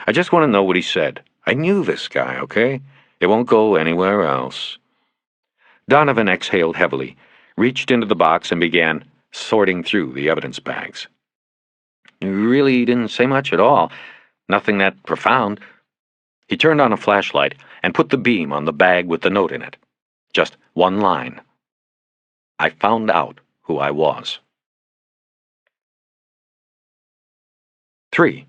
I just want to know what he said. I knew this guy, okay? It won't go anywhere else." Donovan exhaled heavily, reached into the box, and began sorting through the evidence bags. "You really didn't say much at all. Nothing that profound." He turned on a flashlight and put the beam on the bag with the note in it. Just one line. "I found out who I was." 3.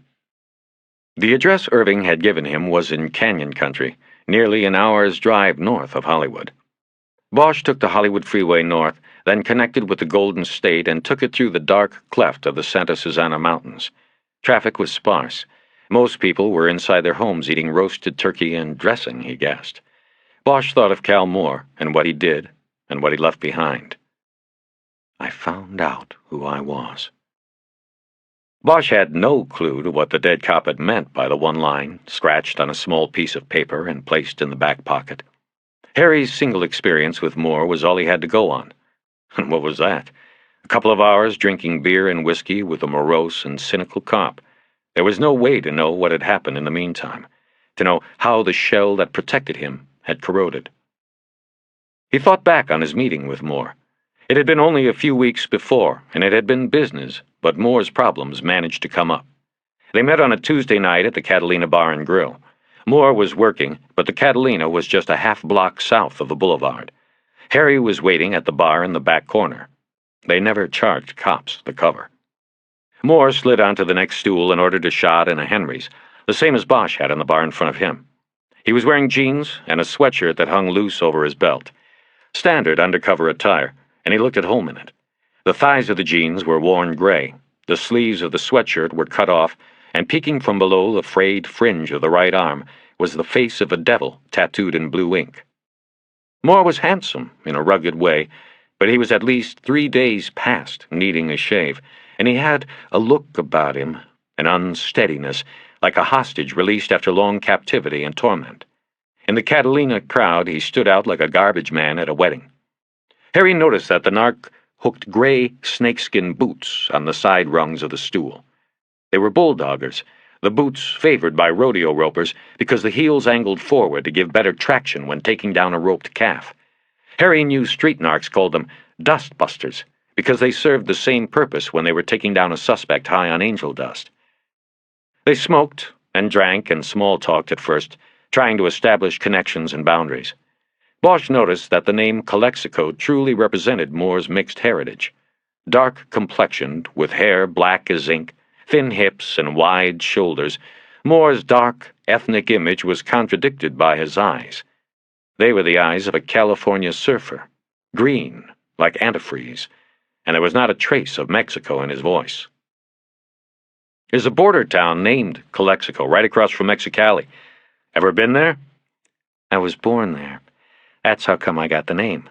The address Irving had given him was in Canyon Country, nearly an hour's drive north of Hollywood. Bosch took the Hollywood freeway north, then connected with the Golden State and took it through the dark cleft of the Santa Susana Mountains. Traffic was sparse. Most people were inside their homes eating roasted turkey and dressing, he guessed. Bosch thought of Cal Moore and what he did and what he left behind. I found out who I was. Bosch had no clue to what the dead cop had meant by the one line, scratched on a small piece of paper and placed in the back pocket. Harry's single experience with Moore was all he had to go on. And what was that? A couple of hours drinking beer and whiskey with a morose and cynical cop. There was no way to know what had happened in the meantime, to know how the shell that protected him had corroded. He thought back on his meeting with Moore. It had been only a few weeks before, and it had been business, but Moore's problems managed to come up. They met on a Tuesday night at the Catalina Bar and Grill. Moore was working, but the Catalina was just a half-block south of the boulevard. Harry was waiting at the bar in the back corner. They never charged cops the cover. Moore slid onto the next stool and ordered a shot and a Henry's, the same as Bosch had in the bar in front of him. He was wearing jeans and a sweatshirt that hung loose over his belt. Standard undercover attire, and he looked at home in it. The thighs of the jeans were worn gray, the sleeves of the sweatshirt were cut off, and peeking from below the frayed fringe of the right arm was the face of a devil tattooed in blue ink. Moore was handsome in a rugged way, but he was at least 3 days past needing a shave, and he had a look about him, an unsteadiness, like a hostage released after long captivity and torment. In the Catalina crowd, he stood out like a garbage man at a wedding. Harry noticed that the narc hooked gray snakeskin boots on the side rungs of the stool. They were bulldoggers, the boots favored by rodeo ropers because the heels angled forward to give better traction when taking down a roped calf. Harry knew street narcs called them dustbusters because they served the same purpose when they were taking down a suspect high on angel dust. They smoked and drank and small-talked at first, trying to establish connections and boundaries. Bosch noticed that the name Calexico truly represented Moore's mixed heritage. Dark-complexioned, with hair black as ink, thin hips and wide shoulders, Moore's dark, ethnic image was contradicted by his eyes. They were the eyes of a California surfer, green, like antifreeze, and there was not a trace of Mexico in his voice. There's a border town named Calexico, right across from Mexicali. Ever been there? I was born there. That's how come I got the name.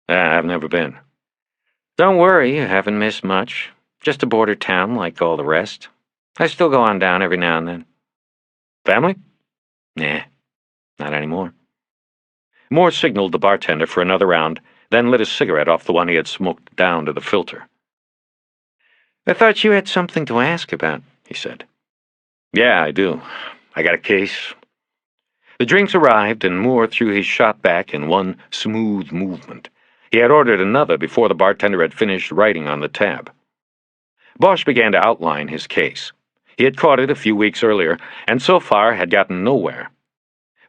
I've never been. Don't worry, you haven't missed much. Just a border town like all the rest. I still go on down every now and then. Family? Nah, not anymore. Moore signaled the bartender for another round, then lit a cigarette off the one he had smoked down to the filter. I thought you had something to ask about, he said. Yeah, I do. I got a case. The drinks arrived, and Moore threw his shot back in one smooth movement. He had ordered another before the bartender had finished writing on the tab. Bosch began to outline his case. He had caught it a few weeks earlier, and so far had gotten nowhere.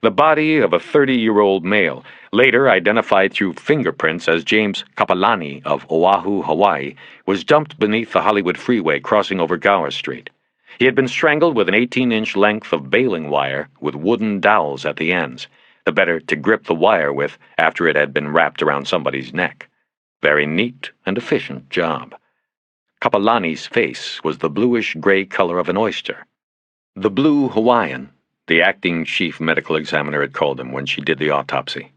The body of a 30-year-old male, later identified through fingerprints as James Kapalani of Oahu, Hawaii, was dumped beneath the Hollywood freeway crossing over Gower Street. He had been strangled with an 18-inch length of baling wire with wooden dowels at the ends, the better to grip the wire with after it had been wrapped around somebody's neck. Very neat and efficient job. Kapalani's face was the bluish-gray color of an oyster. The Blue Hawaiian, the acting chief medical examiner had called him when she did the autopsy.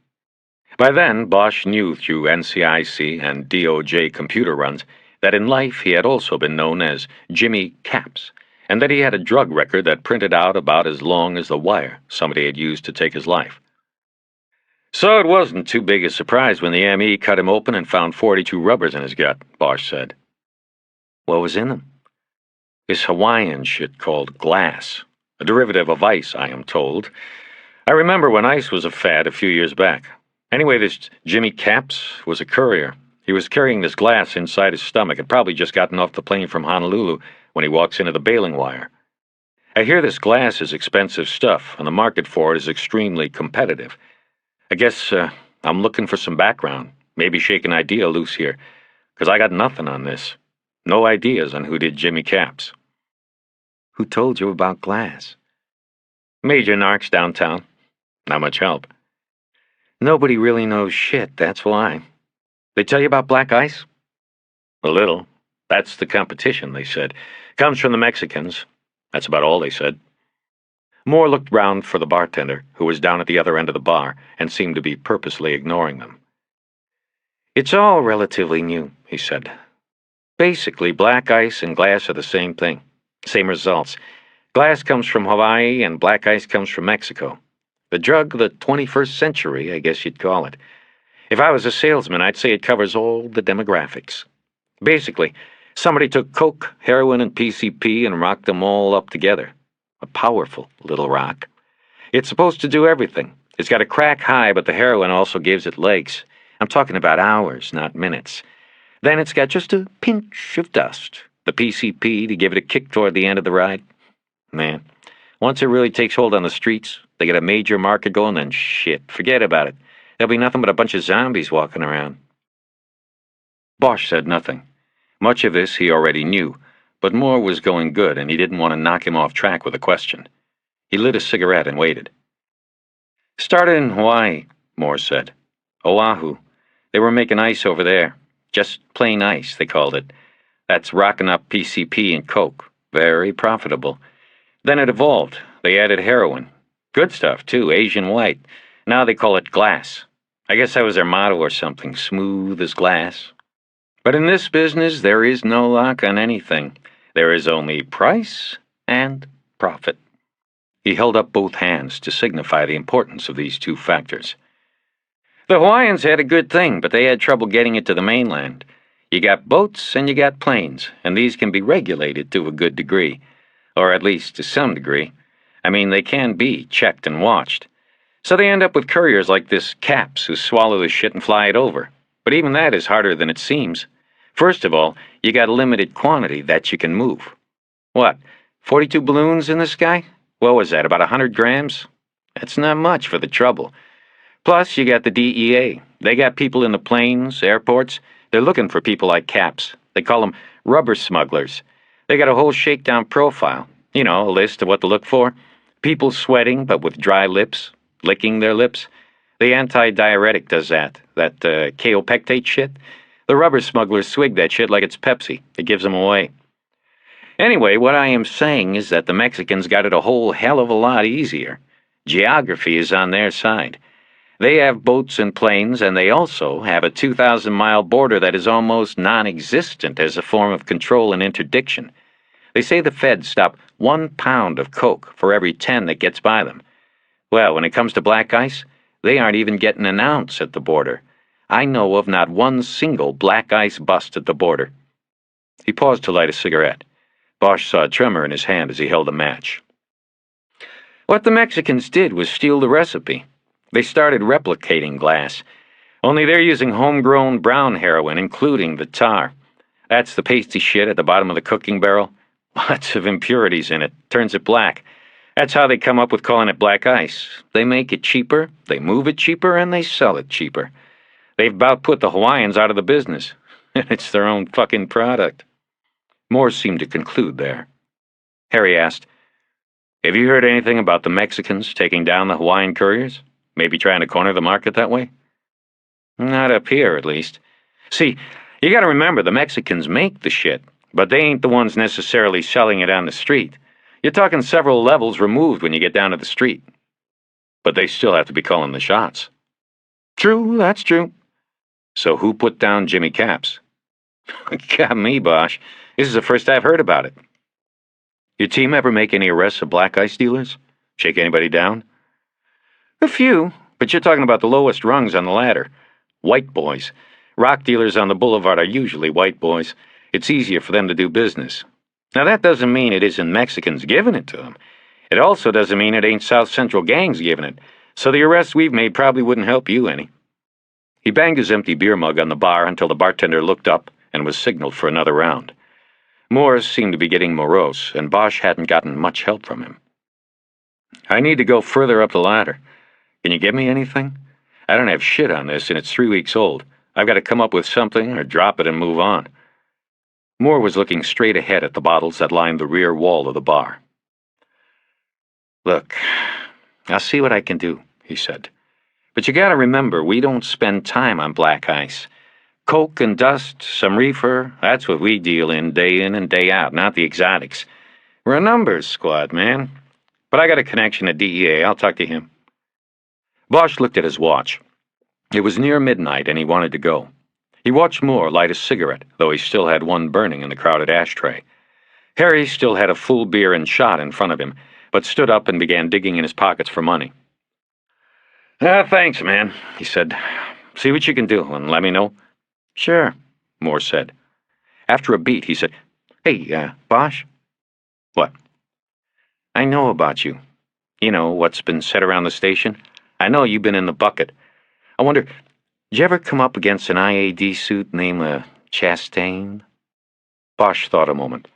By then, Bosch knew through NCIC and DOJ computer runs that in life he had also been known as Jimmy Caps, and that he had a drug record that printed out about as long as the wire somebody had used to take his life. So it wasn't too big a surprise when the ME cut him open and found 42 rubbers in his gut, Bosch said. What was in them? This Hawaiian shit called glass, a derivative of ice, I am told. I remember when ice was a fad a few years back. Anyway, this Jimmy Caps was a courier. He was carrying this glass inside his stomach, had probably just gotten off the plane from Honolulu when he walks into the baling wire. I hear this glass is expensive stuff, and the market for it is extremely competitive. I guess I'm looking for some background, maybe shake an idea loose here, because I got nothing on this. No ideas on who did Jimmy Caps. Who told you about glass? Major narcs downtown. Not much help. Nobody really knows shit, that's why. They tell you about black ice? A little. That's the competition, they said. Comes from the Mexicans. That's about all they said. Moore looked round for the bartender, who was down at the other end of the bar, and seemed to be purposely ignoring them. It's all relatively new, he said. Basically, black ice and glass are the same thing. Same results. Glass comes from Hawaii and black ice comes from Mexico. The drug of the 21st century, I guess you'd call it. If I was a salesman, I'd say it covers all the demographics. Basically, somebody took coke, heroin, and PCP and rocked them all up together. A powerful little rock. It's supposed to do everything. It's got a crack high, but the heroin also gives it legs. I'm talking about hours, not minutes. Then it's got just a pinch of dust. The PCP to give it a kick toward the end of the ride. Man, once it really takes hold on the streets, they get a major market going, then shit, forget about it. There'll be nothing but a bunch of zombies walking around. Bosch said nothing. Much of this he already knew, but Moore was going good and he didn't want to knock him off track with a question. He lit a cigarette and waited. Started in Hawaii, Moore said. Oahu. They were making ice over there. Just plain ice, they called it. That's rocking up PCP and coke. Very profitable. Then it evolved. They added heroin. Good stuff, too, Asian white. Now they call it glass. I guess that was their motto or something, smooth as glass. But in this business, there is no lock on anything. There is only price and profit. He held up both hands to signify the importance of these two factors. The Hawaiians had a good thing, but they had trouble getting it to the mainland. You got boats and you got planes, and these can be regulated to a good degree, or at least to some degree. I mean, they can be checked and watched. So they end up with couriers like this Caps who swallow the shit and fly it over. But even that is harder than it seems. First of all, you got a limited quantity that you can move. What, 42 balloons in the sky? What was that, about 100 grams? That's not much for the trouble. Plus, you got the DEA. They got people in the planes, airports. They're looking for people like Caps. They call them rubber smugglers. They got a whole shakedown profile. You know, a list of what to look for. People sweating, but with dry lips, licking their lips. The anti-diuretic does that. That kaopectate shit. The rubber smugglers swig that shit like it's Pepsi. It gives them away. Anyway, what I am saying is that the Mexicans got it a whole hell of a lot easier. Geography is on their side. They have boats and planes, and they also have a 2,000-mile border that is almost non-existent as a form of control and interdiction. They say the feds stop 1 pound of coke for every 10 that gets by them. Well, when it comes to black ice, they aren't even getting an ounce at the border. I know of not one single black ice bust at the border. He paused to light a cigarette. Bosch saw a tremor in his hand as he held a match. What the Mexicans did was steal the recipe. They started replicating glass. Only they're using homegrown brown heroin, including the tar. That's the pasty shit at the bottom of the cooking barrel. Lots of impurities in it. Turns it black. That's how they come up with calling it black ice. They make it cheaper, they move it cheaper, and they sell it cheaper. They've about put the Hawaiians out of the business. It's their own fucking product. Moore seemed to conclude there. Harry asked, Have you heard anything about the Mexicans taking down the Hawaiian couriers? Maybe trying to corner the market that way? Not up here, at least. See, you gotta remember the Mexicans make the shit, but they ain't the ones necessarily selling it on the street. You're talking several levels removed when you get down to the street. But they still have to be calling the shots. True, that's true. So who put down Jimmy Caps? Got me, Bosch. This is the first I've heard about it. Your team ever make any arrests of black ice dealers? Shake anybody down? A few, but you're talking about the lowest rungs on the ladder. White boys. Rock dealers on the boulevard are usually white boys. It's easier for them to do business. Now that doesn't mean it isn't Mexicans giving it to them. It also doesn't mean it ain't South Central gangs giving it, so the arrests we've made probably wouldn't help you any. He banged his empty beer mug on the bar until the bartender looked up and was signaled for another round. Morris seemed to be getting morose, and Bosch hadn't gotten much help from him. I need to go further up the ladder. Can you give me anything? I don't have shit on this, and it's 3 weeks old. I've got to come up with something or drop it and move on. Moore was looking straight ahead at the bottles that lined the rear wall of the bar. Look, I'll see what I can do, he said. "But you gotta remember, we don't spend time on black ice. Coke and dust, some reefer, that's what we deal in and day out, not the exotics. We're a numbers squad, man. But I got a connection at DEA. I'll talk to him." Bosch looked at his watch. It was near midnight, and he wanted to go. He watched Moore light a cigarette, though he still had one burning in the crowded ashtray. Harry still had a full beer and shot in front of him, but stood up and began digging in his pockets for money. Thanks, man," he said. "See what you can do, and let me know." "Sure," Moore said. After a beat, he said, "Hey, Bosch?" "What?" "I know about you. You know, what's been said around the station? I know you've been in the bucket. I wonder, did you ever come up against an IAD suit named, Chastain?" Bosch thought a moment.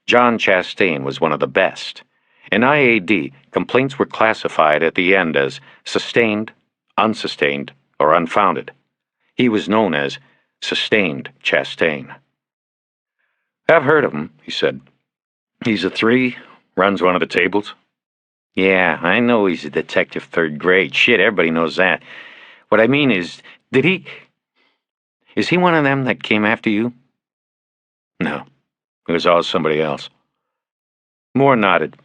John Chastain was one of the best. In IAD, complaints were classified at the end as sustained, unsustained, or unfounded. He was known as Sustained Chastain. "I've heard of him," he said. "He's a 3, runs one of the tables." "Yeah, I know he's a detective 3rd grade. Shit, everybody knows that. What I mean is, is he one of them that came after you?" "No, it was all somebody else." Moore nodded.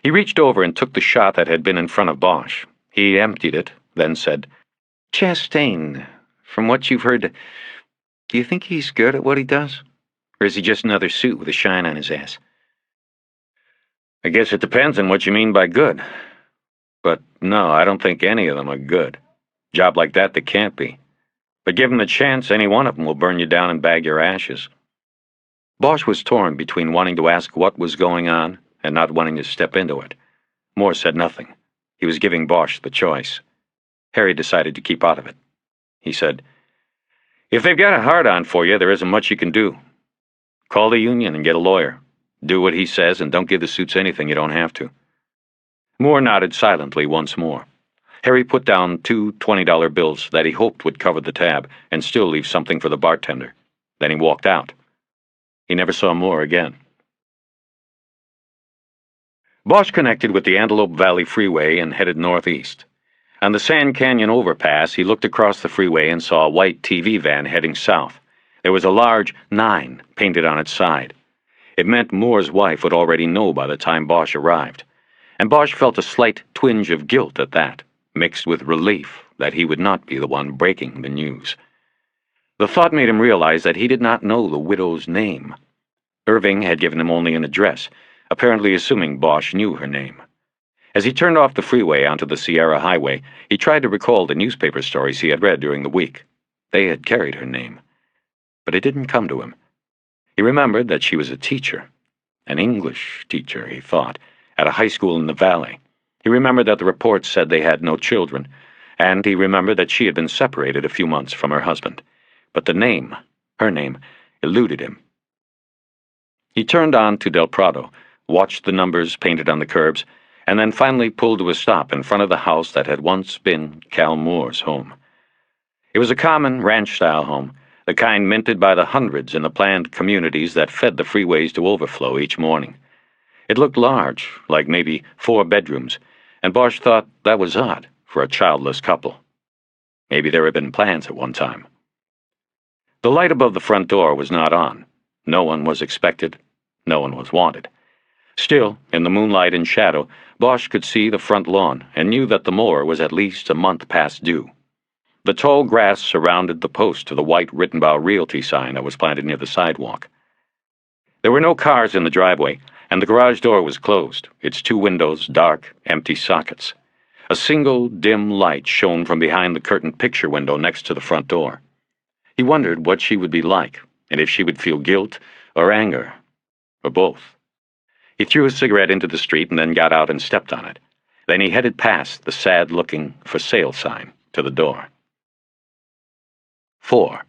He reached over and took the shot that had been in front of Bosch. He emptied it, then said, "Chastain, from what you've heard, do you think he's good at what he does? Or is he just another suit with a shine on his ass?" "I guess it depends on what you mean by good. But no, I don't think any of them are good. Job like that, they can't be. But given the chance, any one of them will burn you down and bag your ashes." Bosch was torn between wanting to ask what was going on and not wanting to step into it. Moore said nothing. He was giving Bosch the choice. Harry decided to keep out of it. He said, "If they've got a hard-on for you, there isn't much you can do. Call the union and get a lawyer. Do what he says and don't give the suits anything you don't have to." Moore nodded silently once more. Harry put down 2 $20 bills that he hoped would cover the tab and still leave something for the bartender. Then he walked out. He never saw Moore again. Bosch connected with the Antelope Valley Freeway and headed northeast. On the Sand Canyon overpass, he looked across the freeway and saw a white TV van heading south. There was a large 9 painted on its side. It meant Moore's wife would already know by the time Bosch arrived. And Bosch felt a slight twinge of guilt at that, mixed with relief that he would not be the one breaking the news. The thought made him realize that he did not know the widow's name. Irving had given him only an address, apparently assuming Bosch knew her name. As he turned off the freeway onto the Sierra Highway, he tried to recall the newspaper stories he had read during the week. They had carried her name. But it didn't come to him. He remembered that she was a teacher. An English teacher, he thought, at a high school in the valley. He remembered that the reports said they had no children, and he remembered that she had been separated a few months from her husband. But the name, her name, eluded him. He turned on to Del Prado, watched the numbers painted on the curbs, and then finally pulled to a stop in front of the house that had once been Cal Moore's home. It was a common ranch-style home, the kind minted by the hundreds in the planned communities that fed the freeways to overflow each morning. It looked large, like maybe 4 bedrooms, and Bosch thought that was odd for a childless couple. Maybe there had been plans at one time. The light above the front door was not on. No one was expected. No one was wanted. Still, in the moonlight and shadow, Bosch could see the front lawn and knew that the mower was at least a month past due. The tall grass surrounded the post to the white Rittenbaugh Realty sign that was planted near the sidewalk. There were no cars in the driveway, and the garage door was closed, its 2 windows dark, empty sockets. A single dim light shone from behind the curtained picture window next to the front door. He wondered what she would be like, and if she would feel guilt or anger, or both. He threw his cigarette into the street and then got out and stepped on it. Then he headed past the sad-looking "For Sale" sign to the door. 4.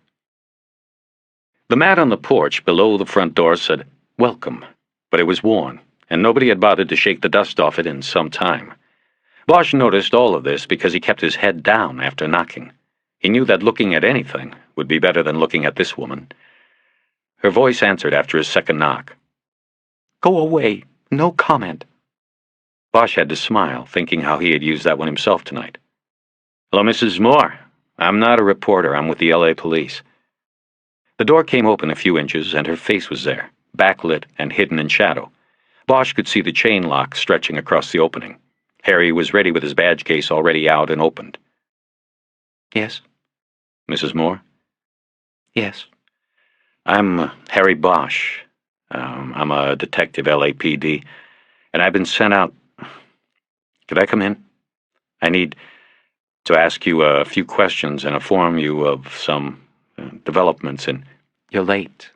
The mat on the porch below the front door said, "Welcome," but it was worn, and nobody had bothered to shake the dust off it in some time. Bosch noticed all of this because he kept his head down after knocking. He knew that looking at anything would be better than looking at this woman. Her voice answered after his second knock. "Go away. No comment." Bosch had to smile, thinking how he had used that one himself tonight. Hello, Mrs. Moore. I'm not a reporter. I'm with the L.A. police. The door came open a few inches, and her face was there, backlit and hidden in shadow. Bosch could see the chain lock stretching across the opening. Harry was ready with his badge case already out and opened. Yes? Mrs. Moore? Yes. I'm Harry Bosch. I'm a detective, LAPD, and I've been sent out. Could I come in? I need to ask you a few questions and inform you of some developments in... You're late.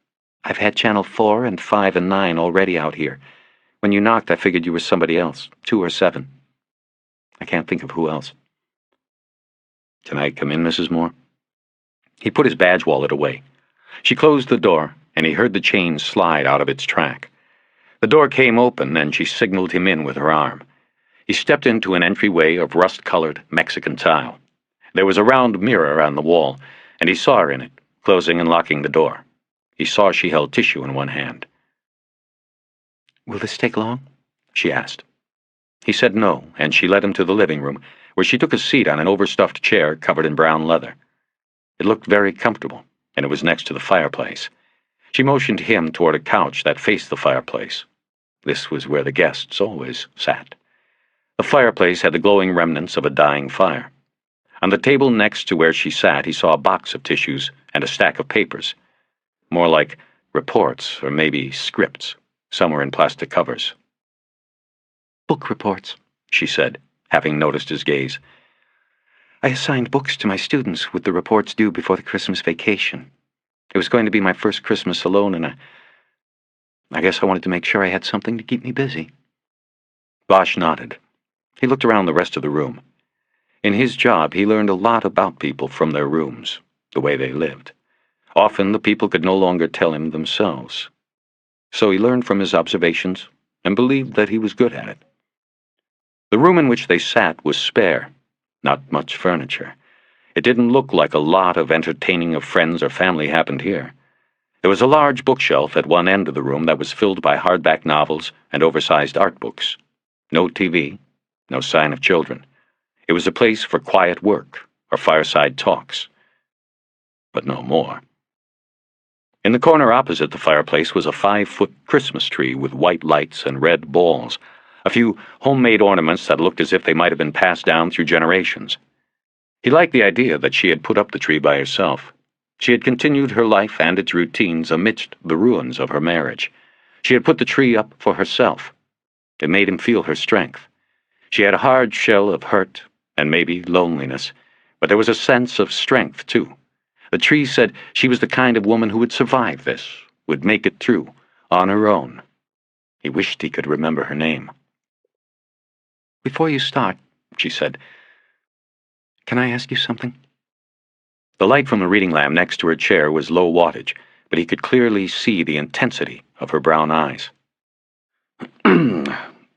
I've had Channel 4 and 5 and 9 already out here. When you knocked, I figured you were somebody else, 2 or 7. I can't think of who else. Can I come in, Mrs. Moore? He put his badge wallet away. She closed the door, and he heard the chain slide out of its track. The door came open, and she signaled him in with her arm. He stepped into an entryway of rust-colored Mexican tile. There was a round mirror on the wall, and he saw her in it, closing and locking the door. He saw she held tissue in one hand. Will this take long? She asked. He said no, and she led him to the living room, where she took a seat on an overstuffed chair covered in brown leather. It looked very comfortable, and it was next to the fireplace. She motioned him toward a couch that faced the fireplace. This was where the guests always sat. The fireplace had the glowing remnants of a dying fire. On the table next to where she sat, he saw a box of tissues and a stack of papers. More like reports, or maybe scripts. Some were in plastic covers. Book reports, she said, having noticed his gaze. I assigned books to my students with the reports due before the Christmas vacation. It was going to be my first Christmas alone, and I guess I wanted to make sure I had something to keep me busy. Bosch nodded. He looked around the rest of the room. In his job, he learned a lot about people from their rooms, the way they lived. Often the people could no longer tell him themselves. So he learned from his observations and believed that he was good at it. The room in which they sat was spare, not much furniture. It didn't look like a lot of entertaining of friends or family happened here. There was a large bookshelf at one end of the room that was filled by hardback novels and oversized art books. No TV, no sign of children. It was a place for quiet work or fireside talks. But no more. In the corner opposite the fireplace was a 5-foot Christmas tree with white lights and red balls, a few homemade ornaments that looked as if they might have been passed down through generations. He liked the idea that she had put up the tree by herself. She had continued her life and its routines amidst the ruins of her marriage. She had put the tree up for herself. It made him feel her strength. She had a hard shell of hurt and maybe loneliness, but there was a sense of strength, too. The tree said she was the kind of woman who would survive this, would make it through, on her own. He wished he could remember her name. Before you start, she said, can I ask you something? The light from the reading lamp next to her chair was low wattage, but he could clearly see the intensity of her brown eyes.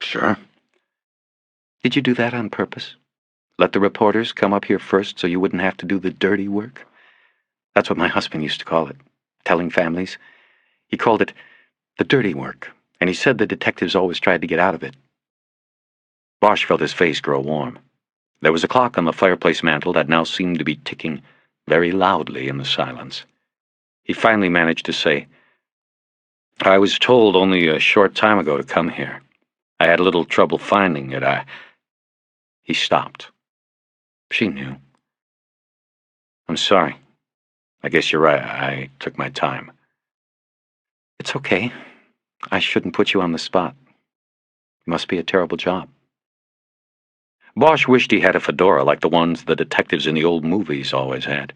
Sure. Did you do that on purpose? Let the reporters come up here first so you wouldn't have to do the dirty work? That's what my husband used to call it, telling families. He called it the dirty work, and he said the detectives always tried to get out of it. Bosch felt his face grow warm. There was a clock on the fireplace mantel that now seemed to be ticking very loudly in the silence. He finally managed to say, I was told only a short time ago to come here. I had a little trouble finding it. He stopped. She knew. I'm sorry. I guess you're right. I took my time. It's okay. I shouldn't put you on the spot. It must be a terrible job. Bosch wished he had a fedora like the ones the detectives in the old movies always had.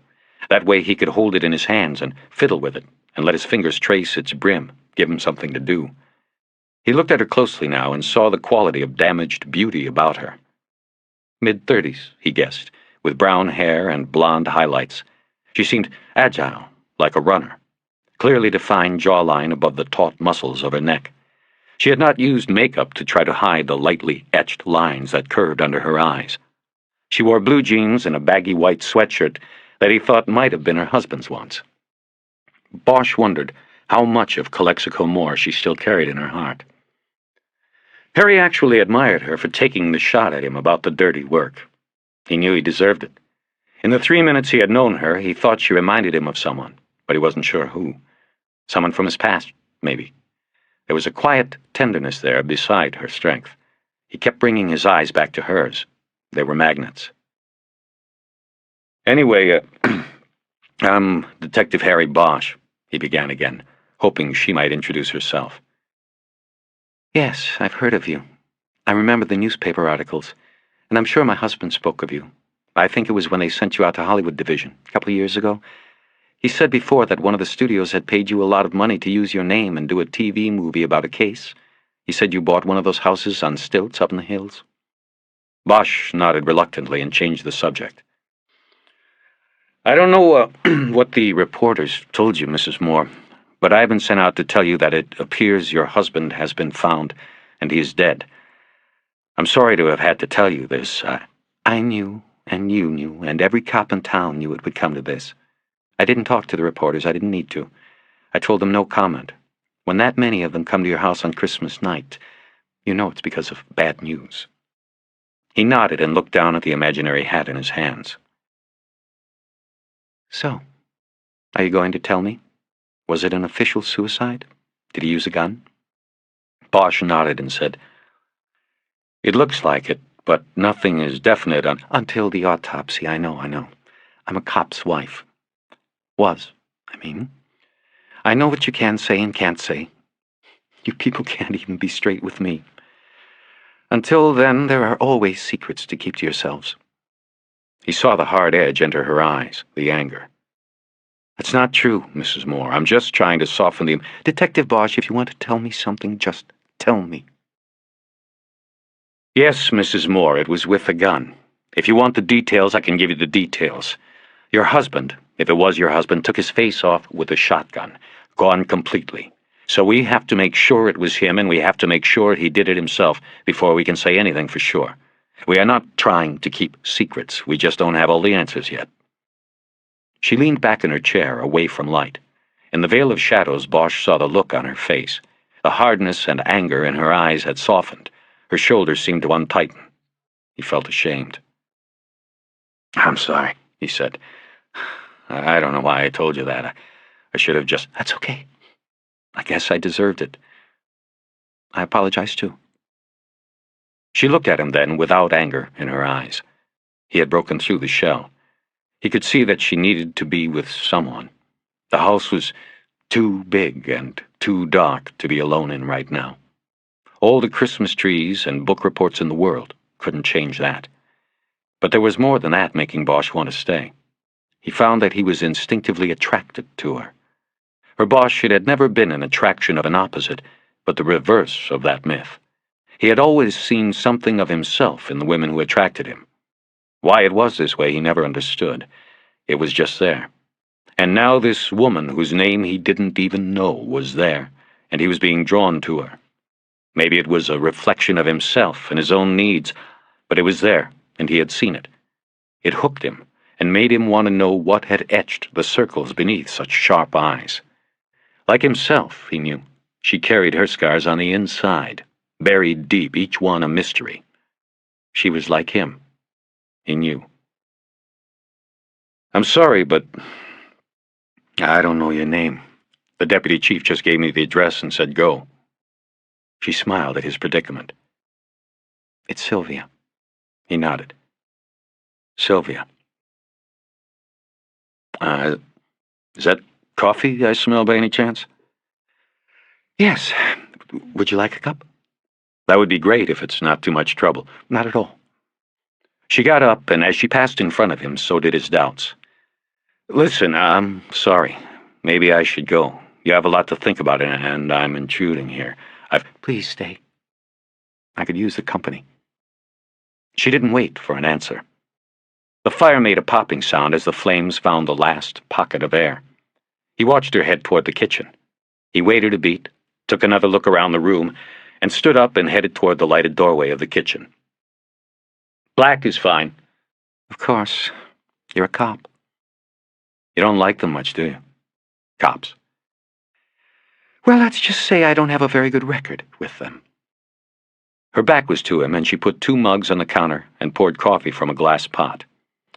That way he could hold it in his hands and fiddle with it and let his fingers trace its brim, give him something to do. He looked at her closely now and saw the quality of damaged beauty about her. Mid-30s, he guessed, with brown hair and blonde highlights. She seemed agile, like a runner, clearly defined jawline above the taut muscles of her neck. She had not used makeup to try to hide the lightly etched lines that curved under her eyes. She wore blue jeans and a baggy white sweatshirt that he thought might have been her husband's once. Bosch wondered how much of Calexico Moore she still carried in her heart. Harry actually admired her for taking the shot at him about the dirty work. He knew he deserved it. In the 3 minutes he had known her, he thought she reminded him of someone, but he wasn't sure who. Someone from his past, maybe. There was a quiet tenderness there beside her strength. He kept bringing his eyes back to hers. They were magnets. Anyway, I'm Detective Harry Bosch, he began again, hoping she might introduce herself. Yes, I've heard of you. I remember the newspaper articles, and I'm sure my husband spoke of you. I think it was when they sent you out to Hollywood Division, a couple of years ago. He said before that one of the studios had paid you a lot of money to use your name and do a TV movie about a case. He said you bought one of those houses on stilts up in the hills. Bosch nodded reluctantly and changed the subject. I don't know what the reporters told you, Mrs. Moore, but I've been sent out to tell you that it appears your husband has been found, and he is dead. I'm sorry to have had to tell you this. I knew, and you knew, and every cop in town knew it would come to this. I didn't talk to the reporters. I didn't need to. I told them no comment. When that many of them come to your house on Christmas night, you know it's because of bad news. He nodded and looked down at the imaginary hat in his hands. So, are you going to tell me? Was it an official suicide? Did he use a gun? Bosch nodded and said, It looks like it, but nothing is definite until the autopsy. I know. I'm a cop's wife. Was, I mean. I know what you can say and can't say. You people can't even be straight with me. Until then, there are always secrets to keep to yourselves. He saw the hard edge enter her eyes, the anger. That's not true, Mrs. Moore. I'm just trying to soften the... Detective Bosch, if you want to tell me something, just tell me. Yes, Mrs. Moore, it was with a gun. If you want the details, I can give you the details. Your husband, if it was your husband, took his face off with a shotgun, gone completely. So we have to make sure it was him, and we have to make sure he did it himself before we can say anything for sure. We are not trying to keep secrets. We just don't have all the answers yet. She leaned back in her chair, away from light. In the veil of shadows, Bosch saw the look on her face. The hardness and anger in her eyes had softened. Her shoulders seemed to untighten. He felt ashamed. I'm sorry, he said. I don't know why I told you that. I should have just... That's okay. I guess I deserved it. I apologize, too. She looked at him then, without anger in her eyes. He had broken through the shell. He could see that she needed to be with someone. The house was too big and too dark to be alone in right now. All the Christmas trees and book reports in the world couldn't change that. But there was more than that making Bosch want to stay. He found that he was instinctively attracted to her. For Bosch, it had never been an attraction of an opposite, but the reverse of that myth. He had always seen something of himself in the women who attracted him. Why it was this way he never understood. It was just there. And now this woman whose name he didn't even know was there, and he was being drawn to her. Maybe it was a reflection of himself and his own needs, but it was there, and he had seen it. It hooked him, and made him want to know what had etched the circles beneath such sharp eyes. Like himself, he knew, she carried her scars on the inside, buried deep, each one a mystery. She was like him. He knew. I'm sorry, but I don't know your name. The deputy chief just gave me the address and said go. She smiled at his predicament. It's Sylvia. He nodded. Sylvia. Is that coffee I smell by any chance? Yes. Would you like a cup? That would be great if it's not too much trouble. Not at all. She got up, and as she passed in front of him, so did his doubts. Listen, I'm sorry. Maybe I should go. You have a lot to think about, and I'm intruding here. Please stay. I could use the company. She didn't wait for an answer. The fire made a popping sound as the flames found the last pocket of air. He watched her head toward the kitchen. He waited a beat, took another look around the room, and stood up and headed toward the lighted doorway of the kitchen. Black is fine. Of course. You're a cop. You don't like them much, do you? Cops. Well, let's just say I don't have a very good record with them. Her back was to him, and she put 2 mugs on the counter and poured coffee from a glass pot.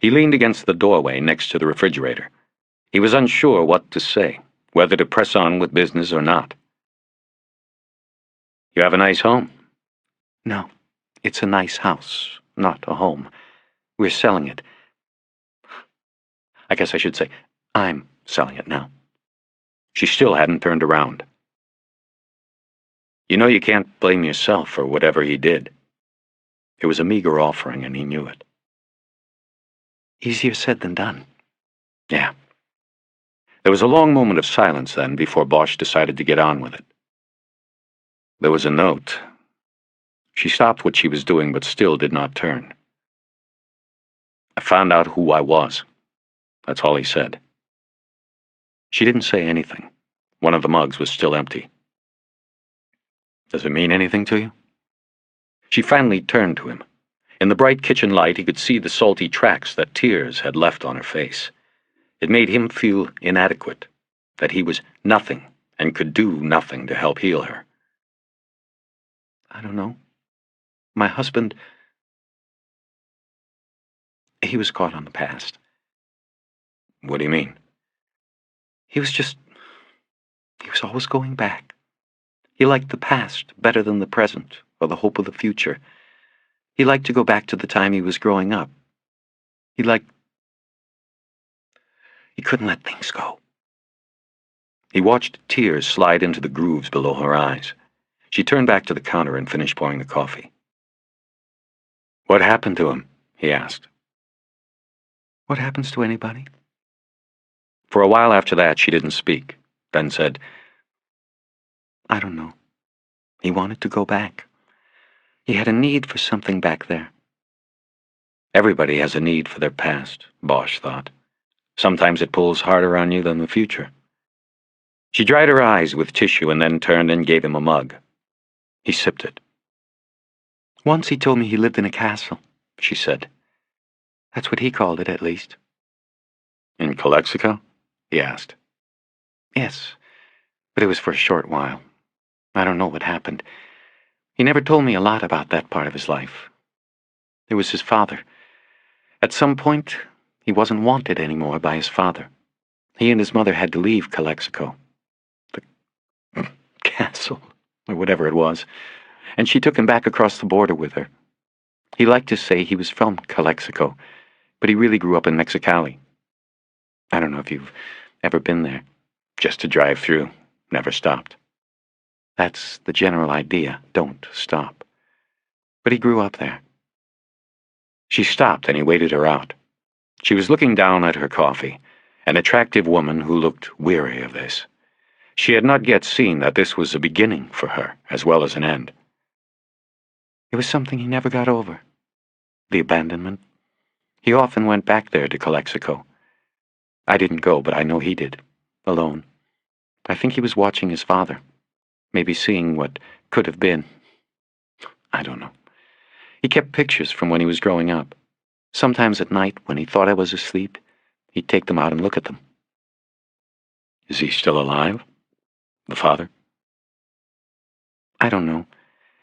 He leaned against the doorway next to the refrigerator. He was unsure what to say, whether to press on with business or not. You have a nice home? No, it's a nice house, not a home. We're selling it. I guess I should say, I'm selling it now. She still hadn't turned around. You know you can't blame yourself for whatever he did. It was a meager offering, and he knew it. Easier said than done. Yeah. There was a long moment of silence then before Bosch decided to get on with it. There was a note. She stopped what she was doing but still did not turn. I found out who I was. That's all he said. She didn't say anything. One of the mugs was still empty. Does it mean anything to you? She finally turned to him. In the bright kitchen light, he could see the salty tracks that tears had left on her face. It made him feel inadequate, that he was nothing and could do nothing to help heal her. I don't know. My husband, he was caught on the past. What do you mean? He was always going back. He liked the past better than the present or the hope of the future. He liked to go back to the time he was growing up. He couldn't let things go. He watched tears slide into the grooves below her eyes. She turned back to the counter and finished pouring the coffee. What happened to him? He asked. What happens to anybody? For a while after that, she didn't speak, then said, I don't know. He wanted to go back. He had a need for something back there. Everybody has a need for their past, Bosch thought. Sometimes it pulls harder on you than the future. She dried her eyes with tissue and then turned and gave him a mug. He sipped it. Once he told me he lived in a castle, she said. That's what he called it, at least. In Calexico? He asked. Yes, but it was for a short while. I don't know what happened. He never told me a lot about that part of his life. There was his father. At some point, he wasn't wanted anymore by his father. He and his mother had to leave Calexico. The castle, or whatever it was. And she took him back across the border with her. He liked to say he was from Calexico, but he really grew up in Mexicali. I don't know if you've ever been there. Just to drive through, never stopped. That's the general idea, don't stop. But he grew up there. She stopped and he waited her out. She was looking down at her coffee, an attractive woman who looked weary of this. She had not yet seen that this was a beginning for her as well as an end. It was something he never got over. The abandonment. He often went back there to Calexico. I didn't go, but I know he did. Alone. I think he was watching his father. Maybe seeing what could have been. I don't know. He kept pictures from when he was growing up. Sometimes at night, when he thought I was asleep, he'd take them out and look at them. Is he still alive? The father? I don't know.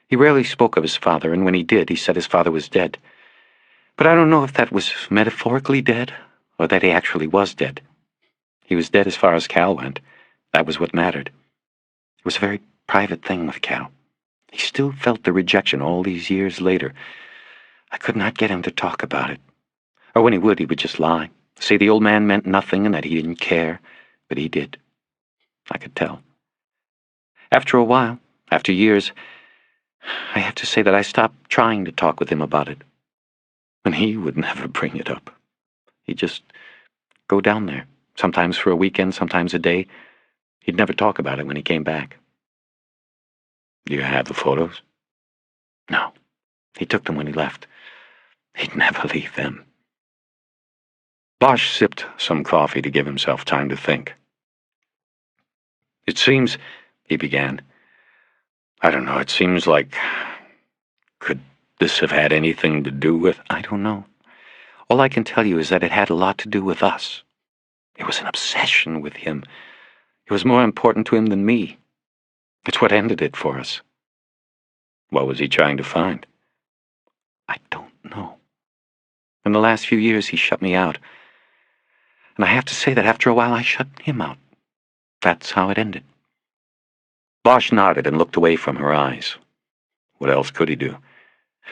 He rarely spoke of his father, and when he did, he said his father was dead. But I don't know if that was metaphorically dead, or that he actually was dead. He was dead as far as Cal went. That was what mattered. It was a very private thing with Cal. He still felt the rejection all these years later. I could not get him to talk about it. Or when he would just lie, say the old man meant nothing and that he didn't care, but he did. I could tell. After a while, after years, I have to say that I stopped trying to talk with him about it. And he would never bring it up. He'd just go down there, sometimes for a weekend, sometimes a day. He'd never talk about it when he came back. Do you have the photos? No. He took them when he left. He'd never leave them. Bosch sipped some coffee to give himself time to think. It seems, he began. I don't know, it seems like... Could this have had anything to do with... I don't know. All I can tell you is that it had a lot to do with us. It was an obsession with him. It was more important to him than me. It's what ended it for us. What was he trying to find? I don't know. In the last few years, he shut me out. And I have to say that after a while, I shut him out. That's how it ended. Bosch nodded and looked away from her eyes. What else could he do?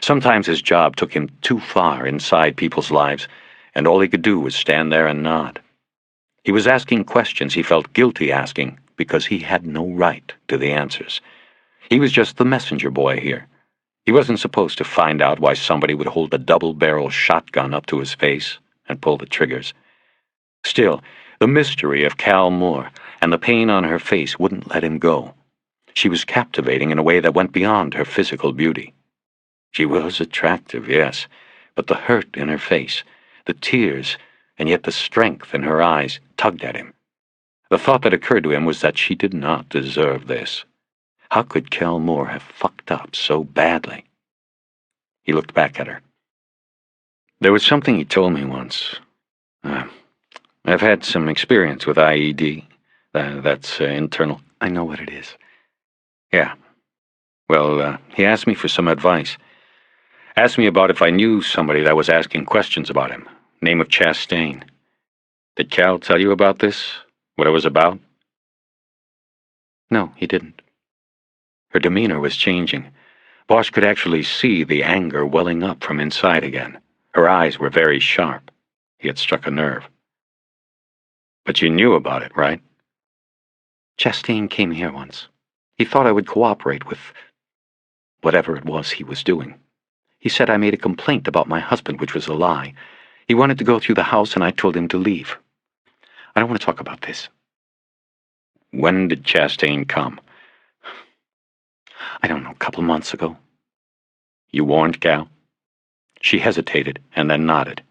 Sometimes his job took him too far inside people's lives, and all he could do was stand there and nod. He was asking questions he felt guilty asking because he had no right to the answers. He was just the messenger boy here. He wasn't supposed to find out why somebody would hold a double-barrel shotgun up to his face and pull the triggers. Still, the mystery of Cal Moore and the pain on her face wouldn't let him go. She was captivating in a way that went beyond her physical beauty. She was attractive, yes, but the hurt in her face, the tears, and yet the strength in her eyes tugged at him. The thought that occurred to him was that she did not deserve this. How could Cal Moore have fucked up so badly? He looked back at her. There was something he told me once. I've had some experience with IED. That's internal. I know what it is. Yeah. Well, he asked me for some advice. Asked me about if I knew somebody that was asking questions about him. Name of Chastain. Did Cal tell you about this? What it was about? No, he didn't. Her demeanor was changing. Bosch could actually see the anger welling up from inside again. Her eyes were very sharp. He had struck a nerve. But you knew about it, right? Chastain came here once. He thought I would cooperate with whatever it was he was doing. He said I made a complaint about my husband, which was a lie. He wanted to go through the house, and I told him to leave. I don't want to talk about this. When did Chastain come? I don't know, a couple months ago. You warned Cal? She hesitated and then nodded.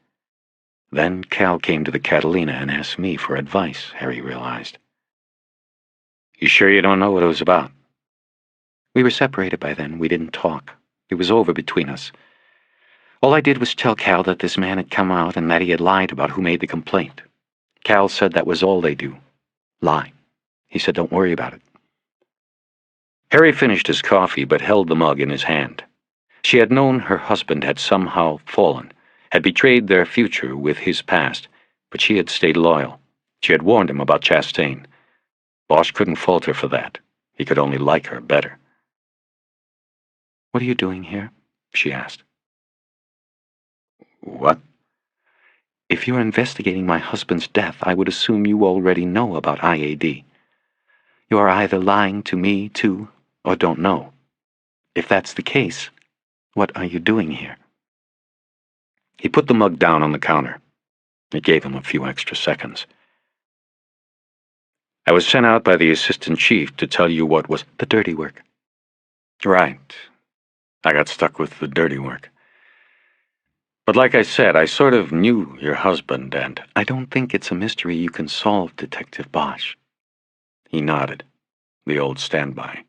Then Cal came to the Catalina and asked me for advice, Harry realized. You sure you don't know what it was about? We were separated by then. We didn't talk. It was over between us. All I did was tell Cal that this man had come out and that he had lied about who made the complaint. Cal said that was all they do. Lie. He said, don't worry about it. Harry finished his coffee but held the mug in his hand. She had known her husband had somehow fallen, had betrayed their future with his past, but she had stayed loyal. She had warned him about Chastain. Bosch couldn't fault her for that. He could only like her better. What are you doing here? She asked. What? If you're investigating my husband's death, I would assume you already know about IAD. You are either lying to me, too, or don't know. If that's the case, what are you doing here? He put the mug down on the counter. It gave him a few extra seconds. I was sent out by the assistant chief to tell you what was the dirty work. Right. I got stuck with the dirty work. But like I said, I sort of knew your husband, and I don't think it's a mystery you can solve, Detective Bosch. He nodded. The old standby.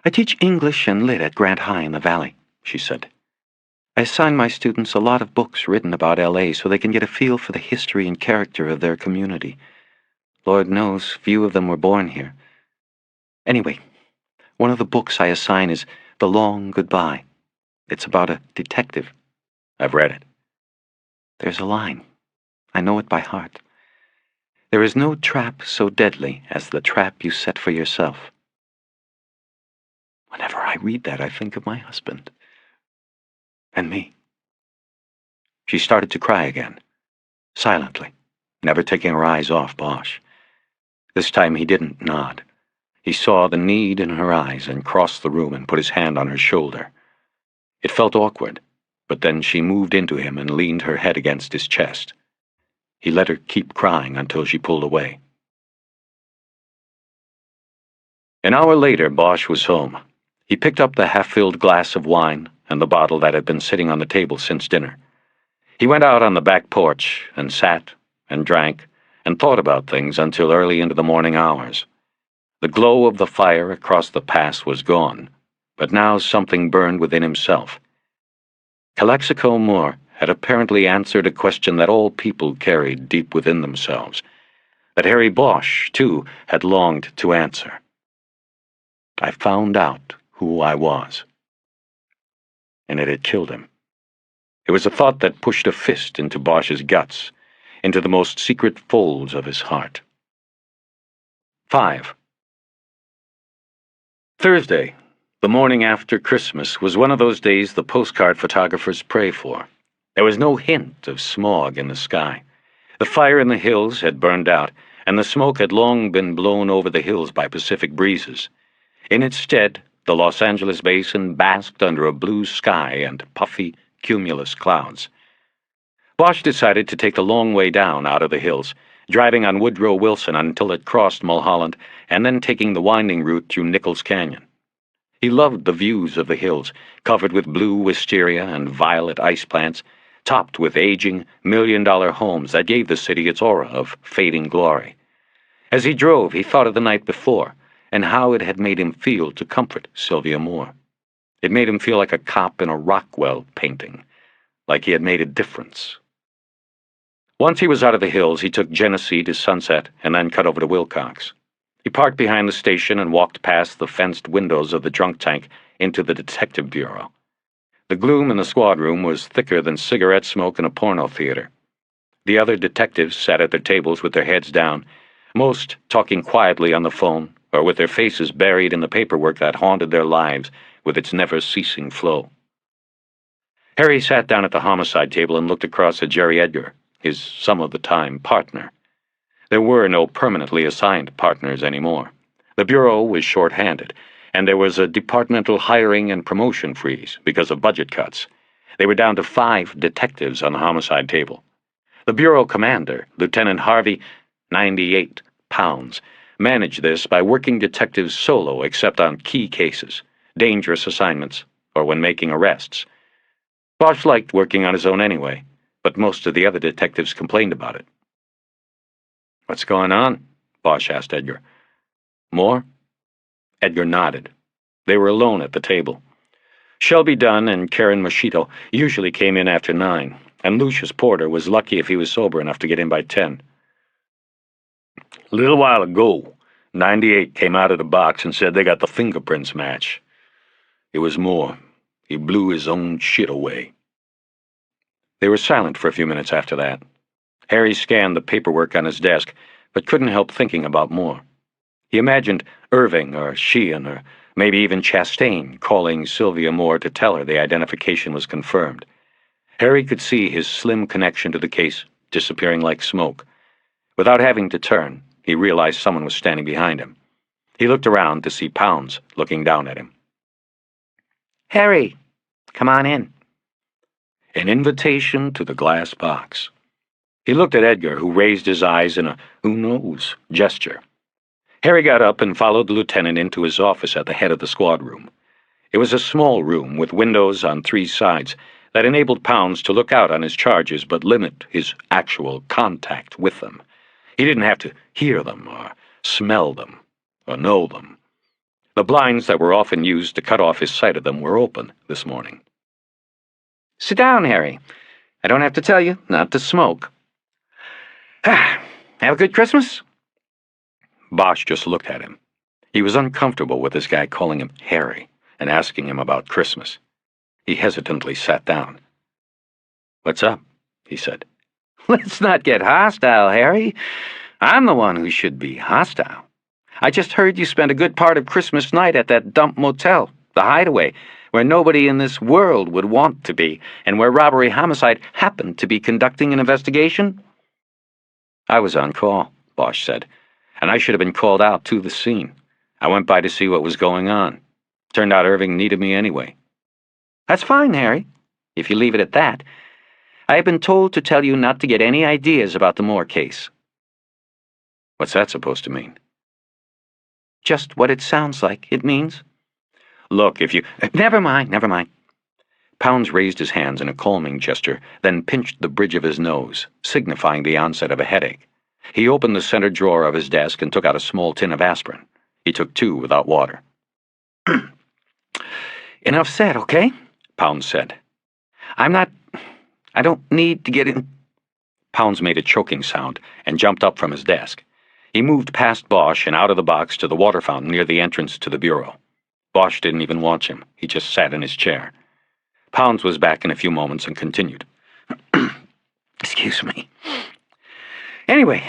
I teach English and Lit at Grant High in the Valley, she said. I assign my students a lot of books written about L.A. so they can get a feel for the history and character of their community. Lord knows, few of them were born here. Anyway, one of the books I assign is The Long Goodbye. It's about a detective. I've read it. There's a line. I know it by heart. There is no trap so deadly as the trap you set for yourself. Whenever I read that, I think of my husband. And me. She started to cry again. Silently, never taking her eyes off Bosch. This time he didn't nod. He saw the need in her eyes and crossed the room and put his hand on her shoulder. It felt awkward, but then she moved into him and leaned her head against his chest. He let her keep crying until she pulled away. An hour later, Bosch was home. He picked up the half-filled glass of wine and the bottle that had been sitting on the table since dinner. He went out on the back porch and sat and drank and thought about things until early into the morning hours. The glow of the fire across the pass was gone, but now something burned within himself. Calexico Moore had apparently answered a question that all people carried deep within themselves, that Harry Bosch, too, had longed to answer. I found out who I was. And it had killed him. It was a thought that pushed a fist into Bosch's guts, into the most secret folds of his heart. 5. Thursday, the morning after Christmas, was one of those days the postcard photographers pray for. There was no hint of smog in the sky. The fire in the hills had burned out, and the smoke had long been blown over the hills by Pacific breezes. In its stead, the Los Angeles basin basked under a blue sky and puffy, cumulus clouds. Bosch decided to take the long way down out of the hills, driving on Woodrow Wilson until it crossed Mulholland, and then taking the winding route through Nichols Canyon. He loved the views of the hills, covered with blue wisteria and violet ice plants, topped with aging, million-dollar homes that gave the city its aura of fading glory. As he drove, he thought of the night before, and how it had made him feel to comfort Sylvia Moore. It made him feel like a cop in a Rockwell painting, like he had made a difference. Once he was out of the hills, he took Genesee to Sunset and then cut over to Wilcox. He parked behind the station and walked past the fenced windows of the drunk tank into the detective bureau. The gloom in the squad room was thicker than cigarette smoke in a porno theater. The other detectives sat at their tables with their heads down, most talking quietly on the phone or with their faces buried in the paperwork that haunted their lives with its never-ceasing flow. Harry sat down at the homicide table and looked across at Jerry Edgar, his some-of-the-time partner. There were no permanently assigned partners anymore. The Bureau was short-handed, and there was a departmental hiring and promotion freeze because of budget cuts. They were down to 5 detectives on the homicide table. The Bureau commander, Lieutenant Harvey, 98 pounds, managed this by working detectives solo except on key cases, dangerous assignments, or when making arrests. Bosch liked working on his own anyway, but most of the other detectives complained about it. "What's going on?" Bosch asked Edgar. "More?" Edgar nodded. They were alone at the table. Shelby Dunn and Karen Moschito usually came in after 9, and Lucius Porter was lucky if he was sober enough to get in by 10. "A little while ago, 98 came out of the box and said they got the fingerprints match. It was Moore. He blew his own shit away." They were silent for a few minutes after that. Harry scanned the paperwork on his desk, but couldn't help thinking about Moore. He imagined Irving or Sheehan or maybe even Chastain calling Sylvia Moore to tell her the identification was confirmed. Harry could see his slim connection to the case disappearing like smoke. Without having to turn, he realized someone was standing behind him. He looked around to see Pounds looking down at him. "Harry, come on in." An invitation to the glass box. He looked at Edgar, who raised his eyes in a "who knows" gesture. Harry got up and followed the lieutenant into his office at the head of the squad room. It was a small room with windows on 3 sides that enabled Pounds to look out on his charges but limit his actual contact with them. He didn't have to hear them or smell them or know them. The blinds that were often used to cut off his sight of them were open this morning. "Sit down, Harry. I don't have to tell you not to smoke." "Have a good Christmas?" Bosch just looked at him. He was uncomfortable with this guy calling him Harry and asking him about Christmas. He hesitantly sat down. "What's up?" he said. "Let's not get hostile, Harry. I'm the one who should be hostile. I just heard you spent a good part of Christmas night at that dump motel, the Hideaway, where nobody in this world would want to be, and where Robbery Homicide happened to be conducting an investigation." "I was on call," Bosch said, "and I should have been called out to the scene. I went by to see what was going on. Turned out Irving needed me anyway." "That's fine, Harry, if you leave it at that. I have been told to tell you not to get any ideas about the Moore case." "What's that supposed to mean?" "Just what it sounds like it means." "Look, if you—" Never mind. Pounds raised his hands in a calming gesture, then pinched the bridge of his nose, signifying the onset of a headache. He opened the center drawer of his desk and took out a small tin of aspirin. He took 2 without water. "Enough said, okay?" Pounds said. I don't need to get in." Pounds made a choking sound and jumped up from his desk. He moved past Bosch and out of the box to the water fountain near the entrance to the bureau. Bosch didn't even watch him. He just sat in his chair. Pounds was back in a few moments and continued. Excuse me. Anyway,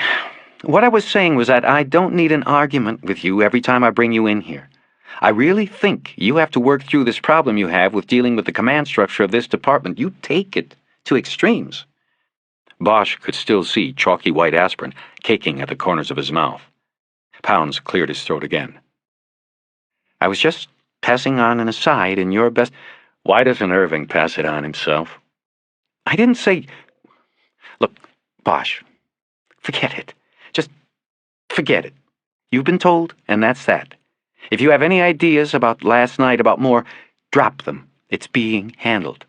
what I was saying was that I don't need an argument with you every time I bring you in here. I really think you have to work through this problem you have with dealing with the command structure of this department. You take it to extremes. Bosch could still see chalky white aspirin caking at the corners of his mouth. Pounds cleared his throat again. I was just passing on an aside in your best... Why doesn't Irving pass it on himself? I didn't say... Look, Bosch, forget it. Just forget it. You've been told, and that's that. If you have any ideas about last night, about more, drop them. It's being handled.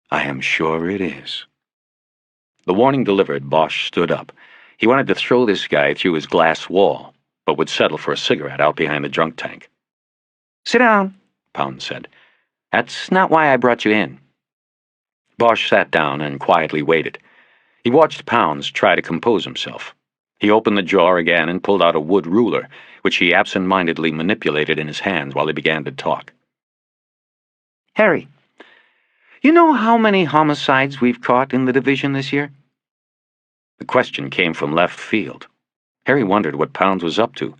I am sure it is. The warning delivered, Bosch stood up. He wanted to throw this guy through his glass wall, but would settle for a cigarette out behind the drunk tank. Sit down, Pounds said. That's not why I brought you in. Bosch sat down and quietly waited. He watched Pounds try to compose himself. He opened the drawer again and pulled out a wood ruler, which he absent-mindedly manipulated in his hands while he began to talk. Harry, you know how many homicides we've caught in the division this year? The question came from left field. Harry wondered what Pounds was up to.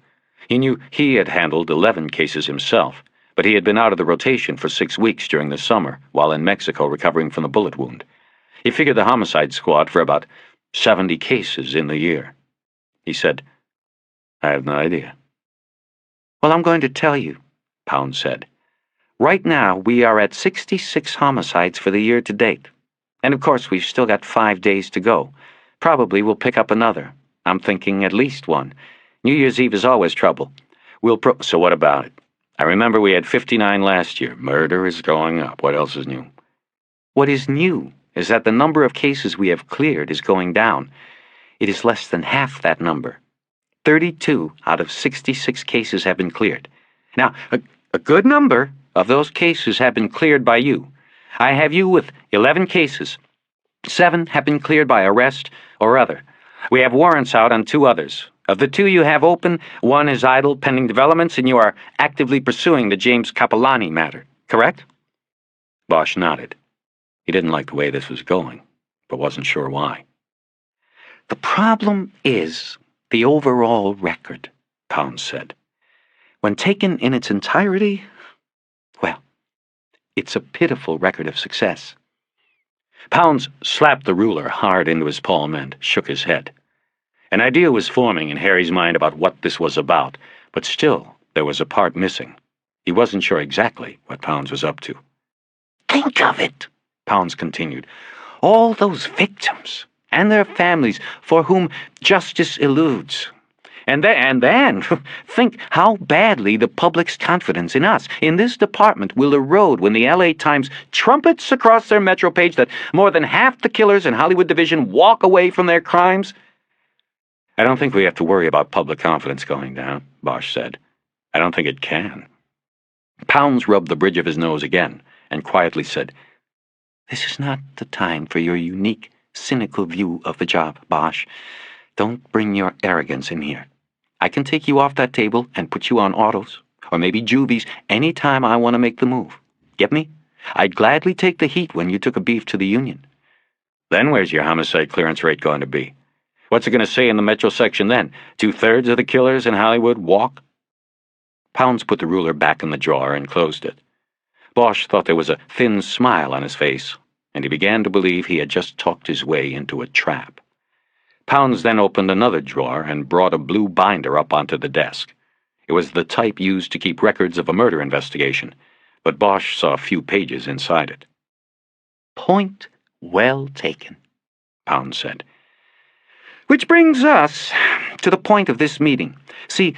He knew he had handled 11 cases himself, but he had been out of the rotation for 6 weeks during the summer while in Mexico recovering from the bullet wound. He figured the homicide squad for about 70 cases in the year. He said, I have no idea. Well, I'm going to tell you, Pounds said. Right now, we are at 66 homicides for the year to date. And of course, we've still got 5 days to go. Probably we'll pick up another. I'm thinking at least one. New Year's Eve is always trouble. So what about it? I remember we had 59 last year. Murder is going up. What else is new? What is new is that the number of cases we have cleared is going down. It is less than half that number. 32 out of 66 cases have been cleared. Now, a good number of those cases have been cleared by you. I have you with 11 cases. 7 have been cleared by arrest or other. We have warrants out on 2 others. Of the 2 you have open, 1 is idle pending developments, and you are actively pursuing the James Capellani matter, correct? Bosch nodded. He didn't like the way this was going, but wasn't sure why. The problem is the overall record, Pounds said. When taken in its entirety, well, it's a pitiful record of success. Pounds slapped the ruler hard into his palm and shook his head. An idea was forming in Harry's mind about what this was about, but still there was a part missing. He wasn't sure exactly what Pounds was up to. Think of it, Pounds continued. All those victims and their families for whom justice eludes. And then, think how badly the public's confidence in us, in this department, will erode when the LA Times trumpets across their metro page that more than half the killers in Hollywood Division walk away from their crimes. I don't think we have to worry about public confidence going down, Bosch said. I don't think it can. Pounds rubbed the bridge of his nose again and quietly said, This is not the time for your unique, cynical view of the job, Bosch. Don't bring your arrogance in here. I can take you off that table and put you on autos, or maybe juvies, any time I want to make the move. Get me? I'd gladly take the heat when you took a beef to the union. Then where's your homicide clearance rate going to be? What's it going to say in the metro section then? 2/3 of the killers in Hollywood walk? Pounds put the ruler back in the drawer and closed it. Bosch thought there was a thin smile on his face, and he began to believe he had just talked his way into a trap. Pounds then opened another drawer and brought a blue binder up onto the desk. It was the type used to keep records of a murder investigation, but Bosch saw a few pages inside it. Point well taken, Pounds said. Which brings us to the point of this meeting. See,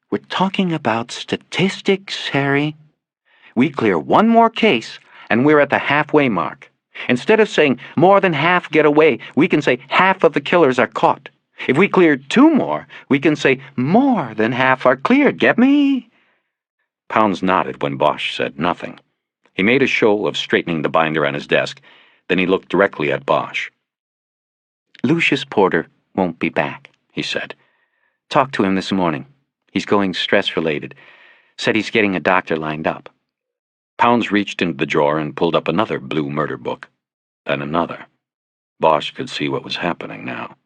we're talking about statistics, Harry. We clear 1 more case, and we're at the halfway mark. Instead of saying more than half get away, we can say half of the killers are caught. If we clear 2 more, we can say more than half are cleared. Get me? Pounds nodded when Bosch said nothing. He made a show of straightening the binder on his desk. Then he looked directly at Bosch. Lucius Porter won't be back, he said. Talked to him this morning. He's going stress-related. Said he's getting a doctor lined up. Pounds reached into the drawer and pulled up another blue murder book. Then another. Bosch could see what was happening now.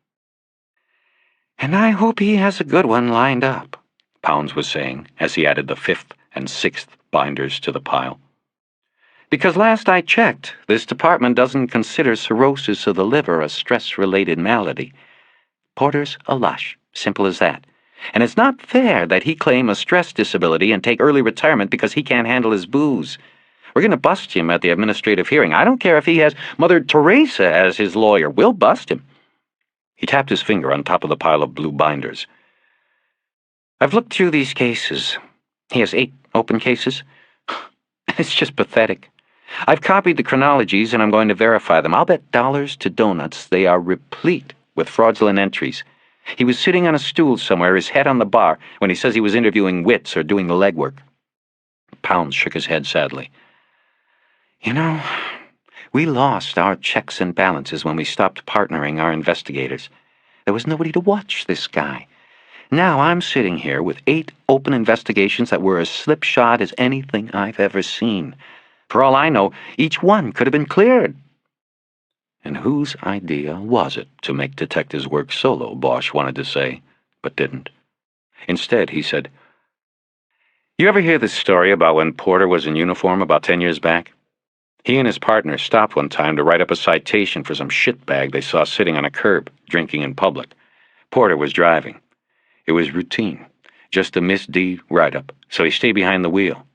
"And I hope he has a good one lined up," Pounds was saying as he added the 5th and 6th binders to the pile. "Because last I checked, this department doesn't consider cirrhosis of the liver a stress-related malady. Porter's a lush, simple as that. And it's not fair that he claim a stress disability and take early retirement because he can't handle his booze. We're going to bust him at the administrative hearing. I don't care if he has Mother Teresa as his lawyer. We'll bust him." He tapped his finger on top of the pile of blue binders. "I've looked through these cases. He has 8 open cases. It's just pathetic. I've copied the chronologies and I'm going to verify them. I'll bet dollars to donuts they are replete with fraudulent entries. He was sitting on a stool somewhere, his head on the bar, when he says he was interviewing wits or doing the legwork." Pounds shook his head sadly. "You know, we lost our checks and balances when we stopped partnering our investigators. There was nobody to watch this guy. Now I'm sitting here with 8 open investigations that were as slipshod as anything I've ever seen. For all I know, each one could have been cleared." And whose idea was it to make detectives work solo, Bosch wanted to say, but didn't. Instead, he said, "You ever hear this story about when Porter was in uniform about 10 years back? He and his partner stopped one time to write up a citation for some shitbag they saw sitting on a curb, drinking in public. Porter was driving. It was routine, just a Miss D write-up, so he stayed behind the wheel.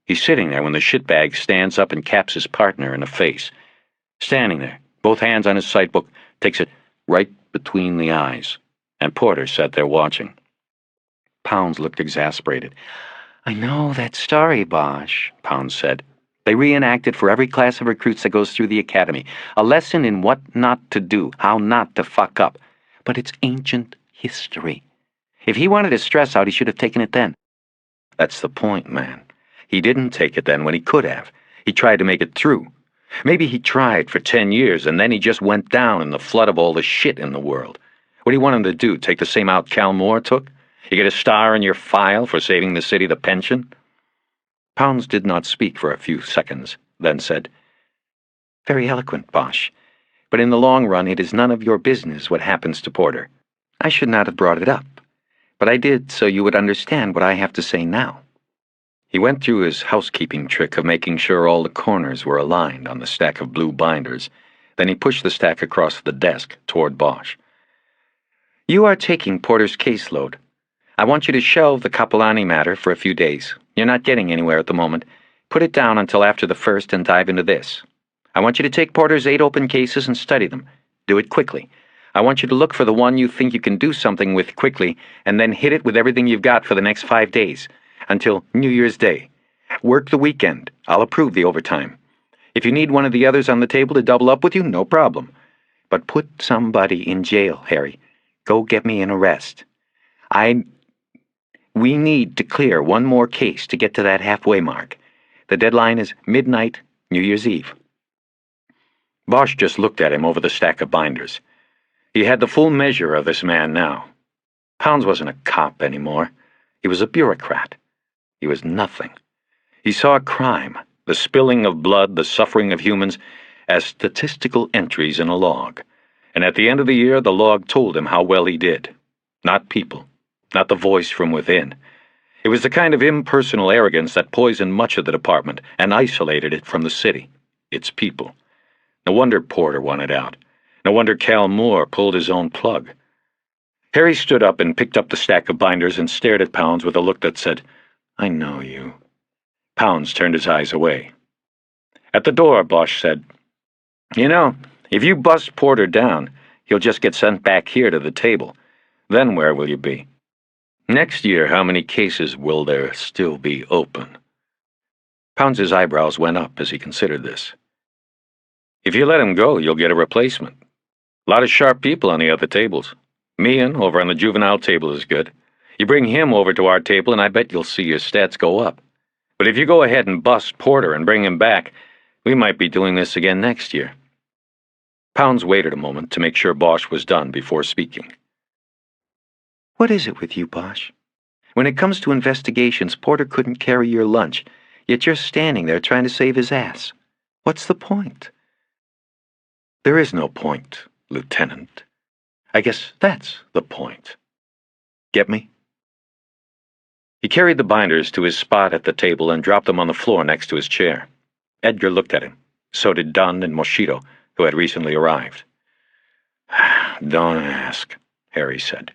He's sitting there when the shitbag stands up and caps his partner in the face. Standing there, both hands on his citebook, takes it right between the eyes, and Porter sat there watching." Pounds looked exasperated. "I know that story, Bosch," Pounds said. "They reenact it for every class of recruits that goes through the academy. A lesson in what not to do, how not to fuck up. But it's ancient history. If he wanted his stress out, he should have taken it then." "That's the point, man. He didn't take it then when he could have. He tried to make it through. Maybe he tried for 10 years and then he just went down in the flood of all the shit in the world. What do you want him to do, take the same out Cal Moore took? You get a star in your file for saving the city the pension?" Pounds did not speak for a few seconds, then said, "Very eloquent, Bosch. But in the long run, it is none of your business what happens to Porter. I should not have brought it up, but I did so you would understand what I have to say now." He went through his housekeeping trick of making sure all the corners were aligned on the stack of blue binders. Then he pushed the stack across the desk toward Bosch. "You are taking Porter's caseload. I want you to shelve the Capellani matter for a few days. You're not getting anywhere at the moment. Put it down until after the 1st and dive into this. I want you to take Porter's 8 open cases and study them. Do it quickly. I want you to look for the one you think you can do something with quickly and then hit it with everything you've got for the next 5 days. Until New Year's Day. Work the weekend. I'll approve the overtime. If you need one of the others on the table to double up with you, no problem. But put somebody in jail, Harry. Go get me an arrest. We need to clear one more case to get to that halfway mark. The deadline is midnight, New Year's Eve." Bosch just looked at him over the stack of binders. He had the full measure of this man now. Pounds wasn't a cop anymore. He was a bureaucrat. He was nothing. He saw crime, the spilling of blood, the suffering of humans, as statistical entries in a log. And at the end of the year, the log told him how well he did. Not people, not the voice from within. It was the kind of impersonal arrogance that poisoned much of the department and isolated it from the city, its people. No wonder Porter wanted out. No wonder Cal Moore pulled his own plug. Harry stood up and picked up the stack of binders and stared at Pounds with a look that said, "I know you." Pounds turned his eyes away. At the door, Bosch said, "You know, if you bust Porter down, he'll just get sent back here to the table. Then where will you be? Next year, how many cases will there still be open?" Pounds's eyebrows went up as he considered this. "If you let him go, you'll get a replacement. A lot of sharp people on the other tables. Meehan over on the juvenile table is good. You bring him over to our table and I bet you'll see your stats go up. But if you go ahead and bust Porter and bring him back, we might be doing this again next year." Pounds waited a moment to make sure Bosch was done before speaking. "What is it with you, Bosch? When it comes to investigations, Porter couldn't carry your lunch. yet you're standing there trying to save his ass. What's the point? There is no point, Lieutenant. I guess that's the point. Get me? He carried the binders to his spot at the table and dropped them on the floor next to his chair. Edgar looked at him. So did Dunn and Moschito, who had recently arrived. Don't ask, Harry said.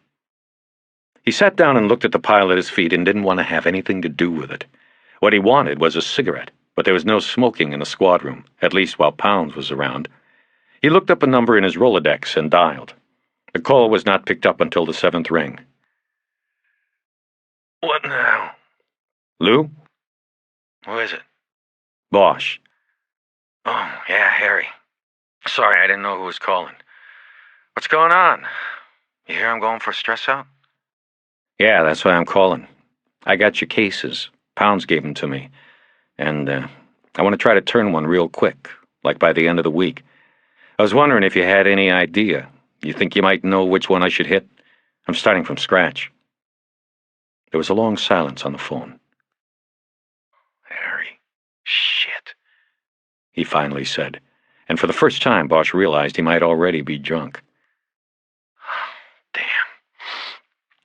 He sat down and looked at the pile at his feet and didn't want to have anything to do with it. What he wanted was a cigarette, but there was no smoking in the squad room, at least while Pounds was around. He looked up a number in his Rolodex and dialed. The call was not picked up until the 7th ring. What now? Lou? Who is it? Bosch. Oh, yeah, Harry. Sorry, I didn't know who was calling. What's going on? You hear I'm going for a stress out? Yeah, that's why I'm calling. I got your cases. Pounds gave them to me. And, I want to try to turn one real quick, like by the end of the week. I was wondering if you had any idea. You think you might know which one I should hit? I'm starting from scratch. There was a long silence on the phone. Harry. Shit. He finally said, and for the first time Bosch realized he might already be drunk. Damn.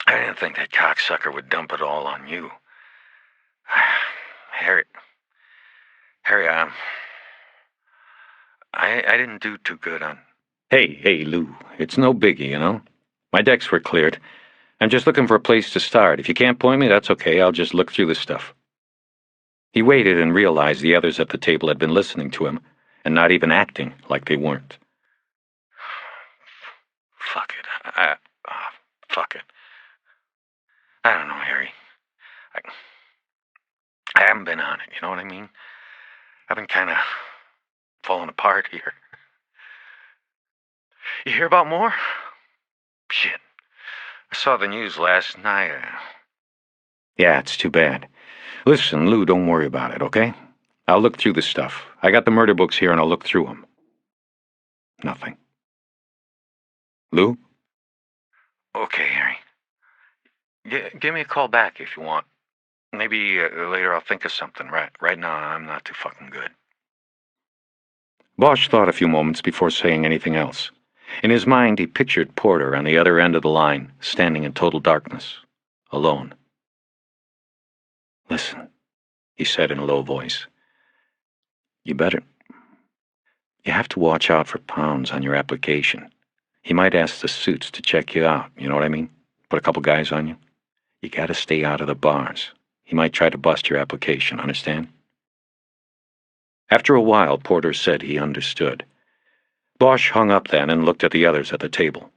I didn't think that cocksucker would dump it all on you. Harry, I didn't do too good on... Hey, Lou, it's no biggie, you know? My decks were cleared. I'm just looking for a place to start. If you can't point me, that's okay. I'll just look through the stuff. He waited and realized the others at the table had been listening to him and not even acting like they weren't. Fuck it. Fuck it. I don't know, Harry. I haven't been on it, you know what I mean? I've been kind of falling apart here. You hear about more? Shit. I saw the news last night. Yeah, it's too bad. Listen, Lou, don't worry about it, okay? I'll look through the stuff. I got the murder books here and I'll look through them. Nothing. Lou? Okay, Harry. Give me a call back if you want. Maybe later I'll think of something. Right now, I'm not too fucking good. Bosch thought a few moments before saying anything else. In his mind, he pictured Porter on the other end of the line, standing in total darkness, alone. Listen, he said in a low voice. You have to watch out for Pounds on your application. He might ask the suits to check you out, you know what I mean? Put a couple guys on you. You gotta stay out of the bars. He might try to bust your application, understand? After a while, Porter said he understood. Bosch hung up then and looked at the others at the table.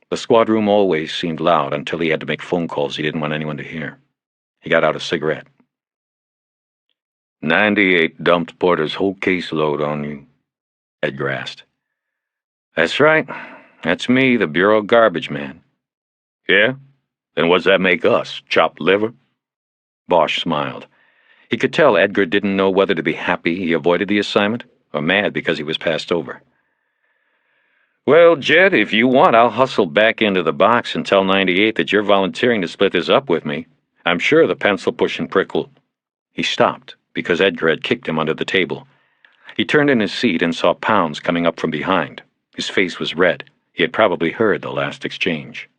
The squad room always seemed loud until he had to make phone calls he didn't want anyone to hear. He got out a cigarette. 98 dumped Porter's whole caseload on you, Edgar asked. That's right. That's me, the Bureau garbage man. Yeah? Then what's that make us, chopped liver? Bosch smiled. He could tell Edgar didn't know whether to be happy he avoided the assignment or mad because he was passed over. Well, Jed, if you want, I'll hustle back into the box and tell 98 that you're volunteering to split this up with me. I'm sure the pencil-pushing prick will... He stopped because Edgar had kicked him under the table. He turned in his seat and saw Pounds coming up from behind. His face was red. He had probably heard the last exchange.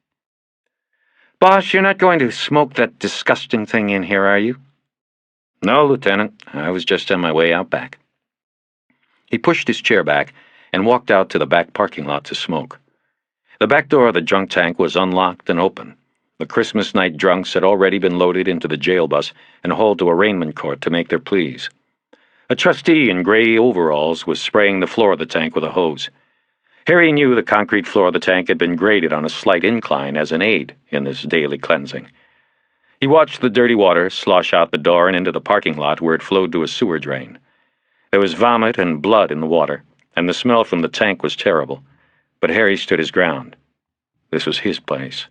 Boss, you're not going to smoke that disgusting thing in here, are you? No, Lieutenant. I was just on my way out back. He pushed his chair back and walked out to the back parking lot to smoke. The back door of the drunk tank was unlocked and open. The Christmas night drunks had already been loaded into the jail bus and hauled to arraignment court to make their pleas. A trustee in gray overalls was spraying the floor of the tank with a hose. Harry knew the concrete floor of the tank had been graded on a slight incline as an aid in this daily cleansing. He watched the dirty water slosh out the door and into the parking lot where it flowed to a sewer drain. There was vomit and blood in the water, and the smell from the tank was terrible. But Harry stood his ground. This was his place.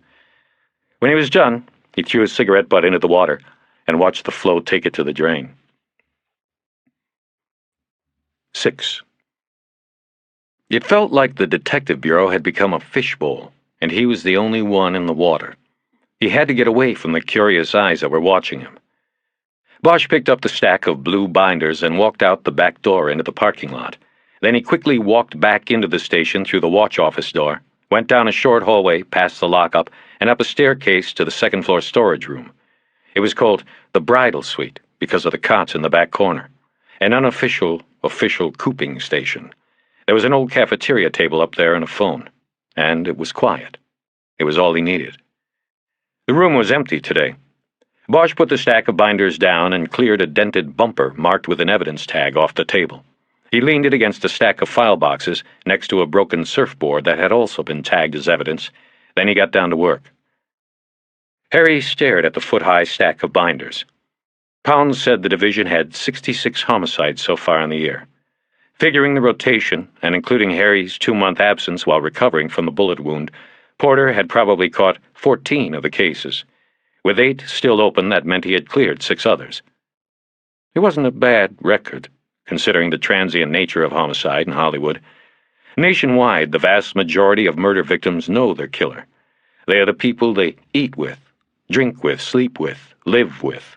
When he was done, he threw his cigarette butt into the water and watched the flow take it to the drain. 6. It felt like the detective bureau had become a fishbowl, and he was the only one in the water. He had to get away from the curious eyes that were watching him. Bosch picked up the stack of blue binders and walked out the back door into the parking lot. Then he quickly walked back into the station through the watch office door, went down a short hallway past the lockup, and up a staircase to the second-floor storage room. It was called the bridal suite because of the cots in the back corner, an unofficial, official cooping station. There was an old cafeteria table up there and a phone, and it was quiet. It was all he needed. The room was empty today. Bosch put the stack of binders down and cleared a dented bumper marked with an evidence tag off the table. He leaned it against a stack of file boxes next to a broken surfboard that had also been tagged as evidence. Then he got down to work. Harry stared at the foot-high stack of binders. Pounds said the division had 66 homicides so far in the year. Figuring the rotation, and including Harry's 2-month absence while recovering from the bullet wound, Porter had probably caught 14 of the cases. With 8 still open, that meant he had cleared 6 others. It wasn't a bad record, considering the transient nature of homicide in Hollywood. Nationwide, the vast majority of murder victims know their killer. They are the people they eat with, drink with, sleep with, live with.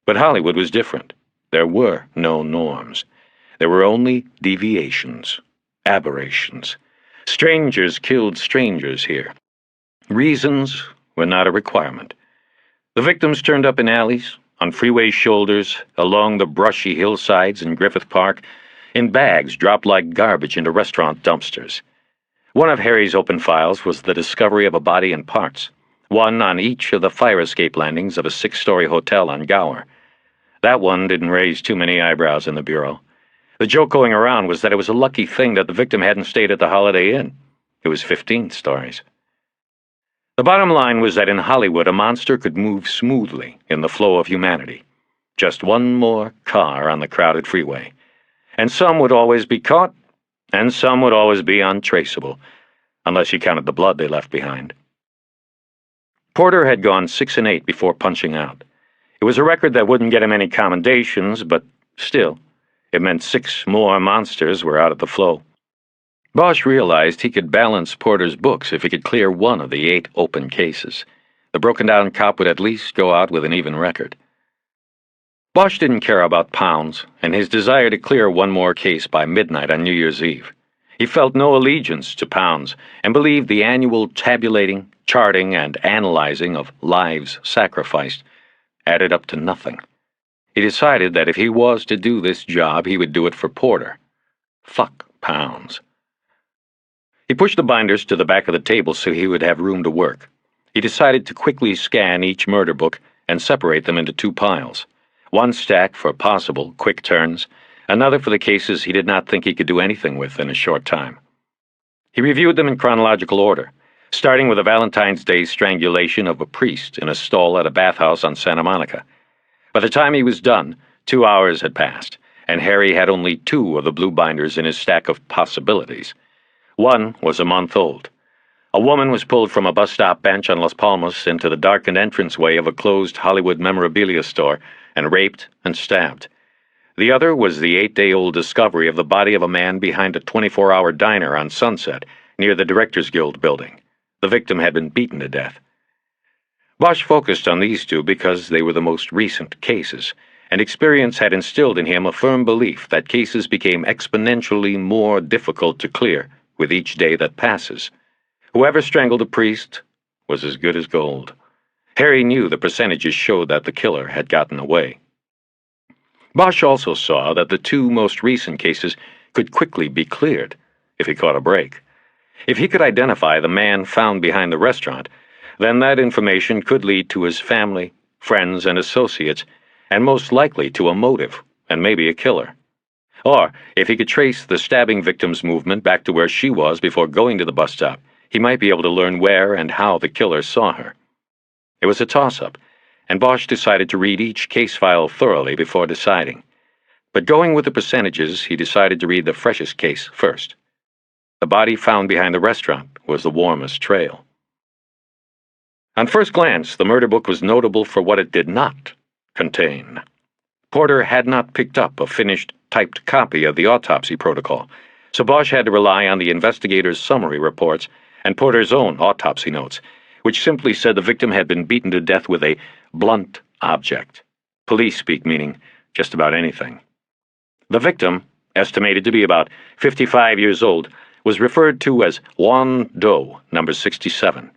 But Hollywood was different. There were no norms. There were only deviations, aberrations. Strangers killed strangers here. Reasons were not a requirement. The victims turned up in alleys, on freeway shoulders, along the brushy hillsides in Griffith Park, in bags dropped like garbage into restaurant dumpsters. One of Harry's open files was the discovery of a body in parts, one on each of the fire escape landings of a 6-story hotel on Gower. That one didn't raise too many eyebrows in the Bureau. The joke going around was that it was a lucky thing that the victim hadn't stayed at the Holiday Inn. It was 15 stories. The bottom line was that in Hollywood, a monster could move smoothly in the flow of humanity. Just one more car on the crowded freeway. And some would always be caught, and some would always be untraceable, unless you counted the blood they left behind. Porter had gone 6-8 before punching out. It was a record that wouldn't get him any commendations, but still, it meant 6 more monsters were out of the flow. Bosch realized he could balance Porter's books if he could clear one of the 8 open cases. The broken-down cop would at least go out with an even record. Bosch didn't care about Pounds and his desire to clear one more case by midnight on New Year's Eve. He felt no allegiance to Pounds and believed the annual tabulating, charting, and analyzing of lives sacrificed added up to nothing. He decided that if he was to do this job, he would do it for Porter. Fuck Pounds. He pushed the binders to the back of the table so he would have room to work. He decided to quickly scan each murder book and separate them into 2 piles. One stack for possible quick turns, another for the cases he did not think he could do anything with in a short time. He reviewed them in chronological order, starting with a Valentine's Day strangulation of a priest in a stall at a bathhouse on Santa Monica. By the time he was done, 2 hours had passed, and Harry had only 2 of the blue binders in his stack of possibilities. One was a month old. A woman was pulled from a bus stop bench on Las Palmas into the darkened entranceway of a closed Hollywood memorabilia store and raped and stabbed. The other was the 8-day-old discovery of the body of a man behind a 24-hour diner on Sunset near the Directors Guild building. The victim had been beaten to death. Bosch focused on these 2 because they were the most recent cases, and experience had instilled in him a firm belief that cases became exponentially more difficult to clear with each day that passes. Whoever strangled a priest was as good as gold. Harry knew the percentages showed that the killer had gotten away. Bosch also saw that the 2 most recent cases could quickly be cleared if he caught a break. If he could identify the man found behind the restaurant, then that information could lead to his family, friends, and associates, and most likely to a motive, and maybe a killer. Or, if he could trace the stabbing victim's movement back to where she was before going to the bus stop, he might be able to learn where and how the killer saw her. It was a toss-up, and Bosch decided to read each case file thoroughly before deciding. But going with the percentages, he decided to read the freshest case first. The body found behind the restaurant was the warmest trail. On first glance, the murder book was notable for what it did not contain. Porter had not picked up a finished, typed copy of the autopsy protocol, so Bosch had to rely on the investigator's summary reports and Porter's own autopsy notes, which simply said the victim had been beaten to death with a blunt object. Police speak meaning just about anything. The victim, estimated to be about 55 years old, was referred to as Juan Doe, number 67.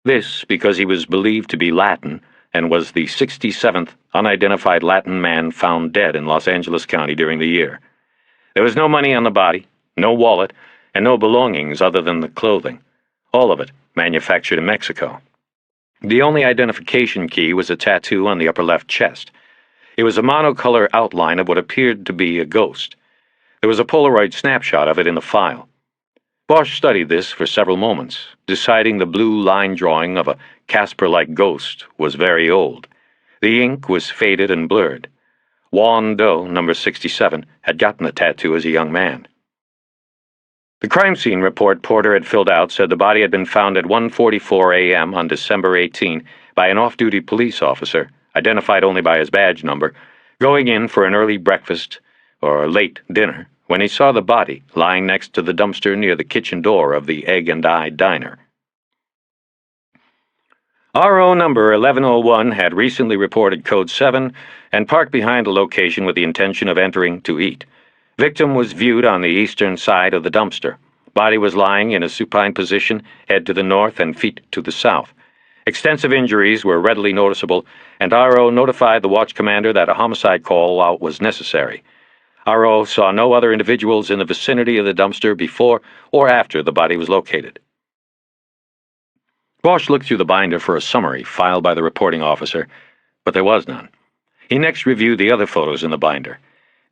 This because he was believed to be Latin and was the 67th unidentified Latin man found dead in Los Angeles County during the year. There was no money on the body, no wallet, and no belongings other than the clothing, all of it manufactured in Mexico. The only identification key was a tattoo on the upper left chest. It was a monocolor outline of what appeared to be a ghost. There was a Polaroid snapshot of it in the file. Bosch studied this for several moments, deciding the blue line drawing of a Casper-like ghost was very old. The ink was faded and blurred. Juan Doe, number 67, had gotten the tattoo as a young man. The crime scene report Porter had filled out said the body had been found at 1:44 a.m. on December 18 by an off-duty police officer, identified only by his badge number, going in for an early breakfast or late dinner when he saw the body lying next to the dumpster near the kitchen door of the Egg and I diner. RO number 1101 had recently reported Code 7 and parked behind the location with the intention of entering to eat. Victim was viewed on the eastern side of the dumpster. Body was lying in a supine position, head to the north and feet to the south. Extensive injuries were readily noticeable, and RO notified the watch commander that a homicide call-out was necessary. RO saw no other individuals in the vicinity of the dumpster before or after the body was located. Bosch looked through the binder for a summary filed by the reporting officer, but there was none. He next reviewed the other photos in the binder.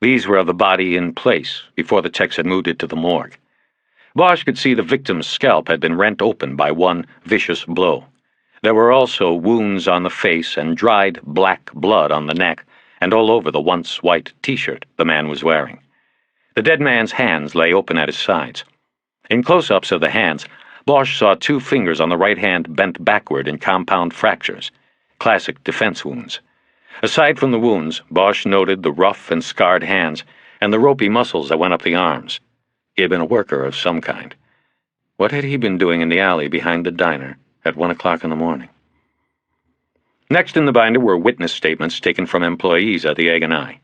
These were of the body in place, before the techs had moved it to the morgue. Bosch could see the victim's scalp had been rent open by one vicious blow. There were also wounds on the face and dried black blood on the neck and all over the once white T-shirt the man was wearing. The dead man's hands lay open at his sides. In close-ups of the hands, Bosch saw two fingers on the right hand bent backward in compound fractures, classic defense wounds. Aside from the wounds, Bosch noted the rough and scarred hands and the ropey muscles that went up the arms. He had been a worker of some kind. What had he been doing in the alley behind the diner at 1 o'clock in the morning? Next in the binder were witness statements taken from employees at the Egg and I.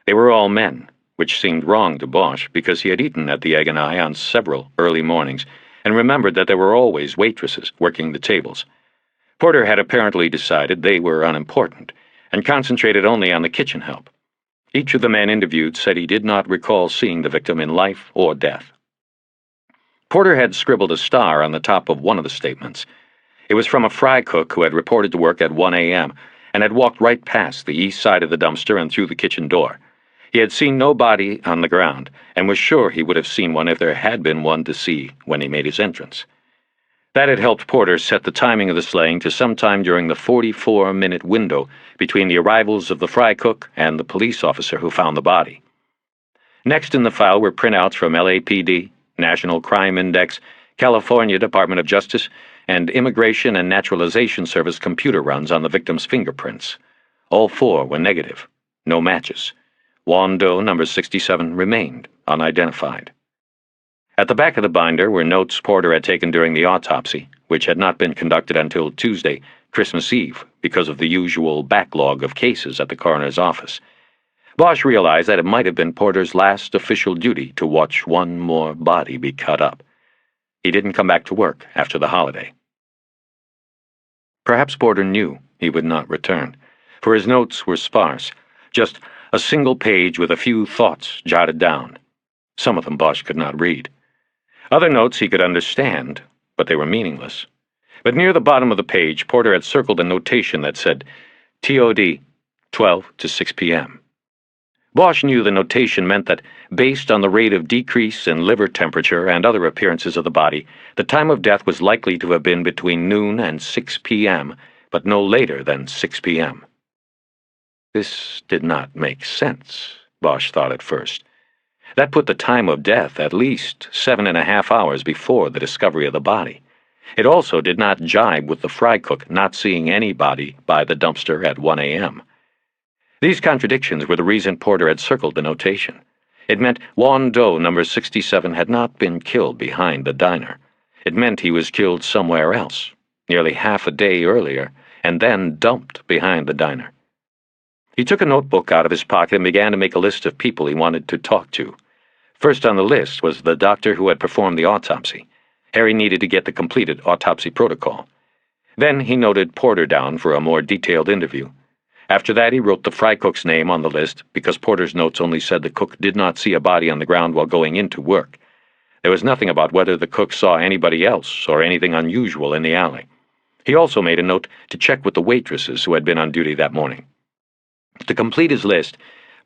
They were all men, which seemed wrong to Bosch because he had eaten at the Egg and I on several early mornings and remembered that there were always waitresses working the tables. Porter had apparently decided they were unimportant and concentrated only on the kitchen help. Each of the men interviewed said he did not recall seeing the victim in life or death. Porter had scribbled a star on the top of one of the statements. It was from a fry cook who had reported to work at 1 a.m. and had walked right past the east side of the dumpster and through the kitchen door. He had seen no body on the ground and was sure he would have seen one if there had been one to see when he made his entrance. That had helped Porter set the timing of the slaying to sometime during the 44-minute window between the arrivals of the fry cook and the police officer who found the body. Next in the file were printouts from LAPD, National Crime Index, California Department of Justice, and Immigration and Naturalization Service computer runs on the victim's fingerprints. All four were negative. No matches. Juan Doe, number 67, remained unidentified. At the back of the binder were notes Porter had taken during the autopsy, which had not been conducted until Tuesday, Christmas Eve, because of the usual backlog of cases at the coroner's office. Bosch realized that it might have been Porter's last official duty to watch one more body be cut up. He didn't come back to work after the holiday. Perhaps Porter knew he would not return, for his notes were sparse, just a single page with a few thoughts jotted down. Some of them Bosch could not read. Other notes he could understand, but they were meaningless. But near the bottom of the page, Porter had circled a notation that said, TOD, 12 to 6 p.m. Bosch knew the notation meant that, based on the rate of decrease in liver temperature and other appearances of the body, the time of death was likely to have been between noon and 6 p.m., but no later than 6 p.m. This did not make sense, Bosch thought at first. That put the time of death at least 7.5 hours before the discovery of the body. It also did not jibe with the fry cook not seeing any body by the dumpster at 1 a.m. These contradictions were the reason Porter had circled the notation. It meant Juan Doe, number 67, had not been killed behind the diner. It meant he was killed somewhere else, nearly half a day earlier, and then dumped behind the diner. He took a notebook out of his pocket and began to make a list of people he wanted to talk to. First on the list was the doctor who had performed the autopsy. Harry needed to get the completed autopsy protocol. Then he noted Porter down for a more detailed interview. After that, he wrote the fry cook's name on the list because Porter's notes only said the cook did not see a body on the ground while going into work. There was nothing about whether the cook saw anybody else or anything unusual in the alley. He also made a note to check with the waitresses who had been on duty that morning. To complete his list,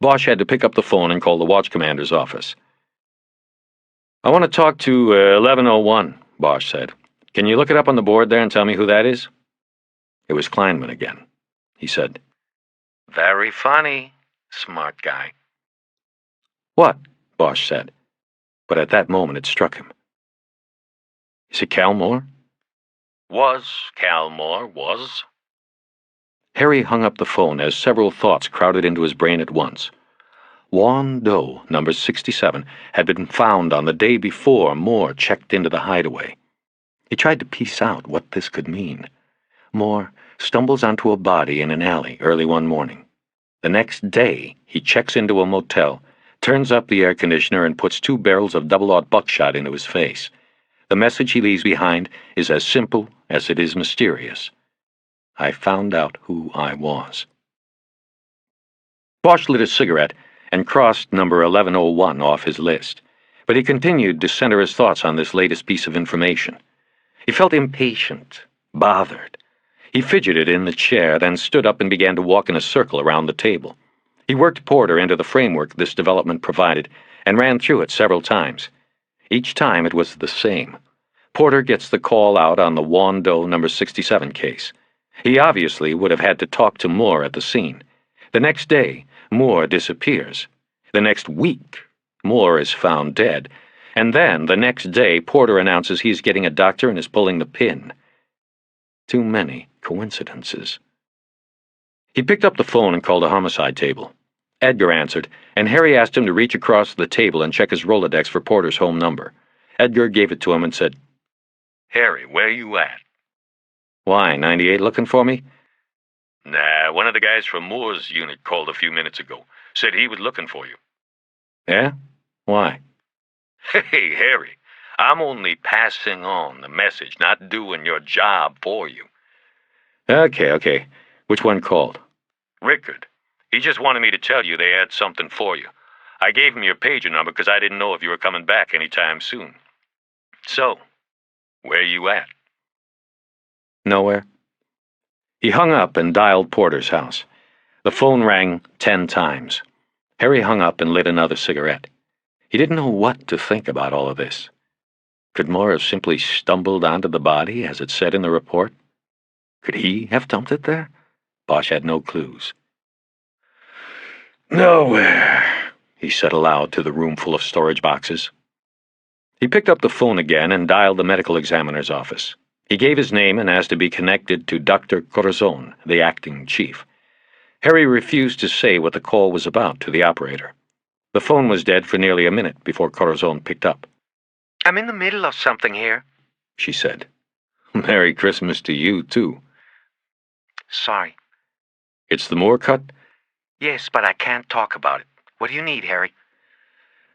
Bosch had to pick up the phone and call the watch commander's office. "I want to talk to 1101, Bosch said. "Can you look it up on the board there and tell me who that is?" It was Kleinman again. He said, Very funny. Smart guy. "What?" Bosch said. But at that moment it struck him. "Is it Cal Moore?" Was. Cal Moore was. Harry hung up the phone as several thoughts crowded into his brain at once. Juan Doe, number 67, had been found on the day before Moore checked into the hideaway. He tried to piece out what this could mean. Moore stumbles onto a body in an alley early one morning. The next day, he checks into a motel, turns up the air conditioner, and puts 2 barrels of double-aught buckshot into his face. The message he leaves behind is as simple as it is mysterious. I found out who I was. Bosch lit a cigarette and crossed number 1101 off his list, but he continued to center his thoughts on this latest piece of information. He felt impatient, bothered. He fidgeted in the chair, then stood up and began to walk in a circle around the table. He worked Porter into the framework this development provided and ran through it several times. Each time it was the same. Porter gets the call out on the Juan Doe number 67 case. He obviously would have had to talk to Moore at the scene. The next day, Moore disappears. The next week, Moore is found dead. And then, the next day, Porter announces he's getting a doctor and is pulling the pin. Too many coincidences. He picked up the phone and called a homicide table. Edgar answered, and Harry asked him to reach across the table and check his Rolodex for Porter's home number. Edgar gave it to him and said, Harry, where you at? "Why, 98 looking for me?" Nah, one of the guys from Moore's unit called a few minutes ago. Said he was looking for you. "Yeah? Why?" Hey, Harry, I'm only passing on the message, not doing your job for you. Okay. Which one called? Rickard. He just wanted me to tell you they had something for you. I gave him your pager number because I didn't know if you were coming back anytime soon. So, where you at? Nowhere. He hung up and dialed Porter's house. The phone rang 10 times. Harry hung up and lit another cigarette. He didn't know what to think about all of this. Could Moore have simply stumbled onto the body, as it said in the report? Could he have dumped it there? Bosch had no clues. "Nowhere," he said aloud to the room full of storage boxes. He picked up the phone again and dialed the medical examiner's office. He gave his name and asked to be connected to Dr. Corazon, the acting chief. Harry refused to say what the call was about to the operator. The phone was dead for nearly a minute before Corazon picked up. "I'm in the middle of something here," she said. "Merry Christmas to you, too." "Sorry." "It's the Moore cut?" "Yes, but I can't talk about it. What do you need, Harry?"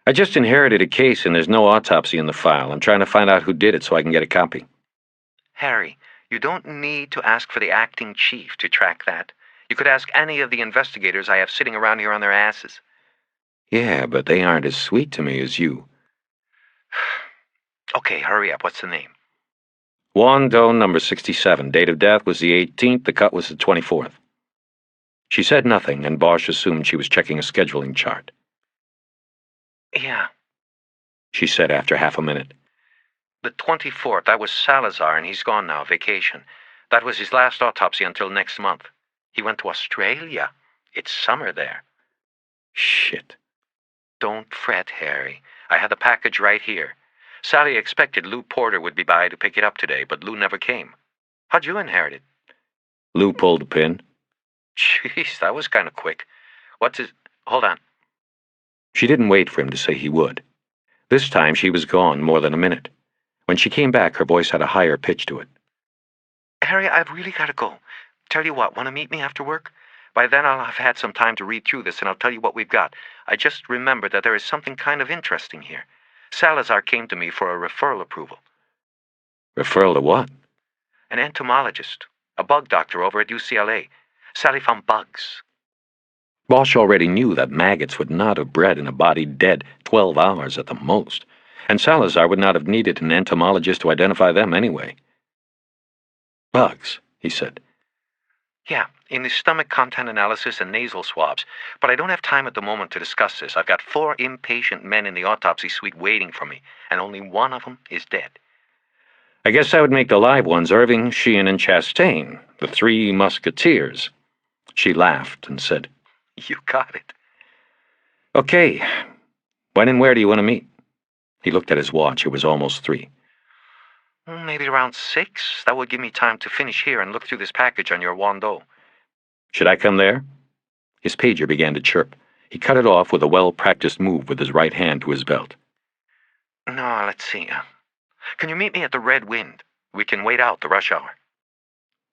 "I just inherited a case and there's no autopsy in the file. I'm trying to find out who did it so I can get a copy." "Harry, you don't need to ask for the acting chief to track that. You could ask any of the investigators I have sitting around here on their asses." "Yeah, but they aren't as sweet to me as you." Okay, hurry up. What's the name? Juan Doe, number 67. Date of death was the 18th. The cut was the 24th. She said nothing, and Bosch assumed she was checking a scheduling chart. "Yeah, She said after half a minute. the 24th. That was Salazar, and he's gone now, vacation. That was his last autopsy until next month. He went to Australia. It's summer there." Shit. "Don't fret, Harry. I had the package right here. Sally expected Lou Porter would be by to pick it up today, but Lou never came. How'd you inherit it?" Lou pulled the pin. "Jeez, that was kind of quick. What's his... Hold on." She didn't wait for him to say he would. This time she was gone more than a minute. When she came back, her voice had a higher pitch to it. "Harry, I've really got to go. Tell you what, want to meet me after work? By then I'll have had some time to read through this, and I'll tell you what we've got. I just remembered that there is something kind of interesting here. Salazar came to me for a referral approval. Referral to what? An entomologist, a bug doctor over at UCLA. Sally found bugs. Bosch already knew that maggots would not have bred in a body dead 12 hours at the most, and Salazar would not have needed an entomologist to identify them anyway. Bugs, he said. Yeah, in the stomach content analysis and nasal swabs. But I don't have time at the moment to discuss this. I've got 4 impatient men in the autopsy suite waiting for me, and only one of them is dead. I guess that would make the live ones Irving, Sheehan, and Chastain, the 3 musketeers. She laughed and said, You got it. Okay, when and where do you want to meet? He looked at his watch. It was almost 3. Maybe around 6. That would give me time to finish here and look through this package on your Wando. Should I come there? His pager began to chirp. He cut it off with a well-practiced move with his right hand to his belt. No, let's see. Can you meet me at the Red Wind? We can wait out the rush hour.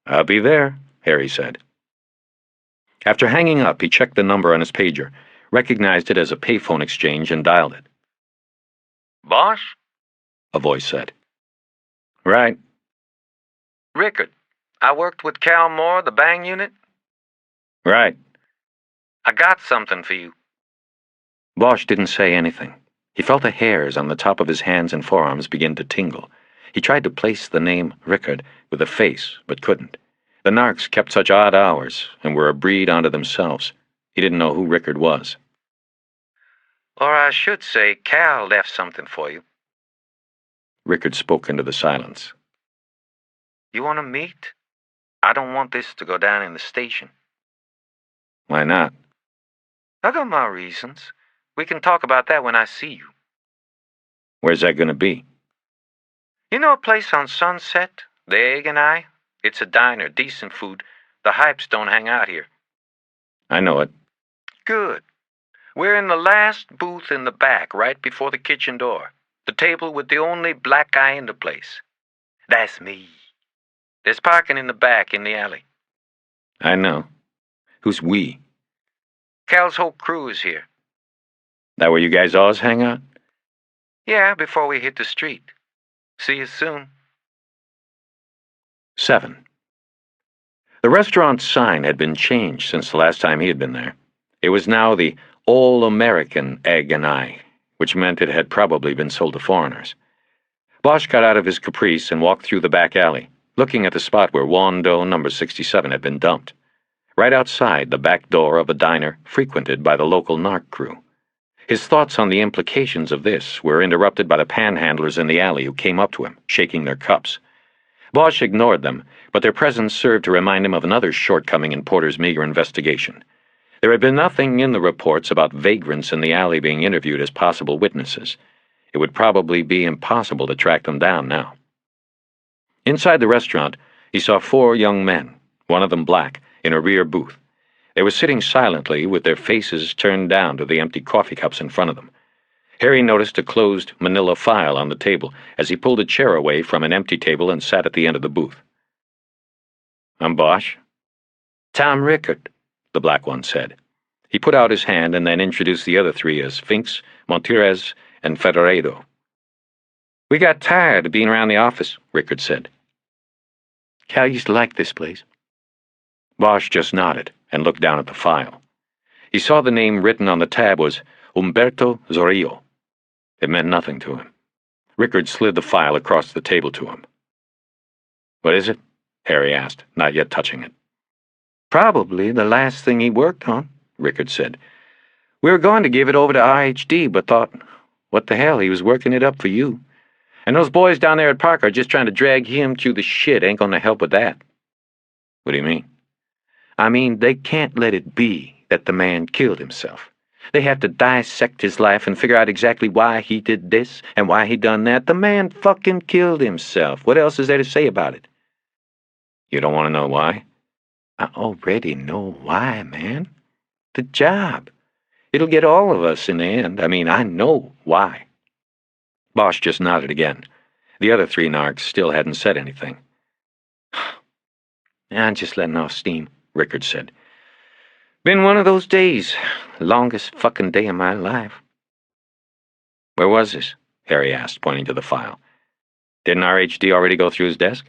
I'll be there, Harry said. After hanging up, he checked the number on his pager, recognized it as a payphone exchange, and dialed it. Bosch? A voice said. Right. Rickard, I worked with Cal Moore, the bang unit. Right. I got something for you. Bosch didn't say anything. He felt the hairs on the top of his hands and forearms begin to tingle. He tried to place the name Rickard with a face, but couldn't. The narcs kept such odd hours and were a breed unto themselves. He didn't know who Rickard was. Or I should say, Cal left something for you. Rickard spoke into the silence. You want to meet? I don't want this to go down in the station. Why not? I got my reasons. We can talk about that when I see you. Where's that going to be? You know a place on Sunset? The Egg and I? It's a diner, decent food. The hypes don't hang out here. I know it. Good. We're in the last booth in the back, right before the kitchen door. The table with the only black guy in the place. That's me. There's parking in the back in the alley. I know. Who's we? Cal's whole crew is here. That where you guys always hang out? Yeah, before we hit the street. See you soon. 7. The restaurant's sign had been changed since the last time he had been there. It was now the All-American Egg and I, which meant it had probably been sold to foreigners. Bosch got out of his caprice and walked through the back alley, looking at the spot where Wando number 67 had been dumped. Right outside the back door of a diner frequented by the local narc crew. His thoughts on the implications of this were interrupted by the panhandlers in the alley who came up to him, shaking their cups. Bosch ignored them, but their presence served to remind him of another shortcoming in Porter's meager investigation. There had been nothing in the reports about vagrants in the alley being interviewed as possible witnesses. It would probably be impossible to track them down now. Inside the restaurant, he saw 4 young men, one of them black, in a rear booth. They were sitting silently with their faces turned down to the empty coffee cups in front of them. Harry noticed a closed manila file on the table as he pulled a chair away from an empty table and sat at the end of the booth. I'm Bosch. Tom Rickard, the black one said. He put out his hand and then introduced the other 3 as Finks, Montirez, and Federedo. We got tired of being around the office, Rickard said. Cal used to like this place. Bosch just nodded and looked down at the file. He saw the name written on the tab was Humberto Zorillo. It meant nothing to him. Rickard slid the file across the table to him. What is it? Harry asked, not yet touching it. Probably the last thing he worked on, Rickard said. We were going to give it over to RHD, but thought, what the hell, he was working it up for you. And those boys down there at Park are just trying to drag him through the shit. Ain't gonna help with that. What do you mean? I mean, they can't let it be that the man killed himself. They have to dissect his life and figure out exactly why he did this and why he done that. The man fucking killed himself. What else is there to say about it? You don't want to know why? I already know why, man. The job. It'll get all of us in the end. I mean, I know why. Bosch just nodded again. The other 3 narcs still hadn't said anything. I'm just letting off steam, Rickard said. Been one of those days. Longest fucking day of my life. Where was this? Harry asked, pointing to the file. Didn't RHD already go through his desk?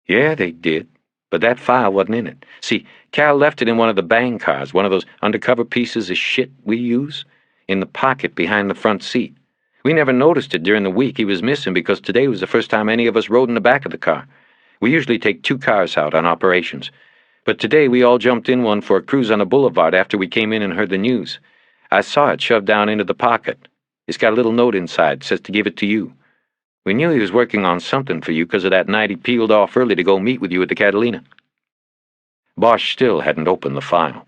Yeah, they did. But that file wasn't in it. See, Cal left it in one of the bang cars, one of those undercover pieces of shit we use, in the pocket behind the front seat. We never noticed it during the week he was missing because today was the first time any of us rode in the back of the car. We usually take 2 cars out on operations. But today we all jumped in one for a cruise on the boulevard after we came in and heard the news. I saw it shoved down into the pocket. It's got a little note inside, says to give it to you. We knew he was working on something for you because of that night he peeled off early to go meet with you at the Catalina. Bosch still hadn't opened the file.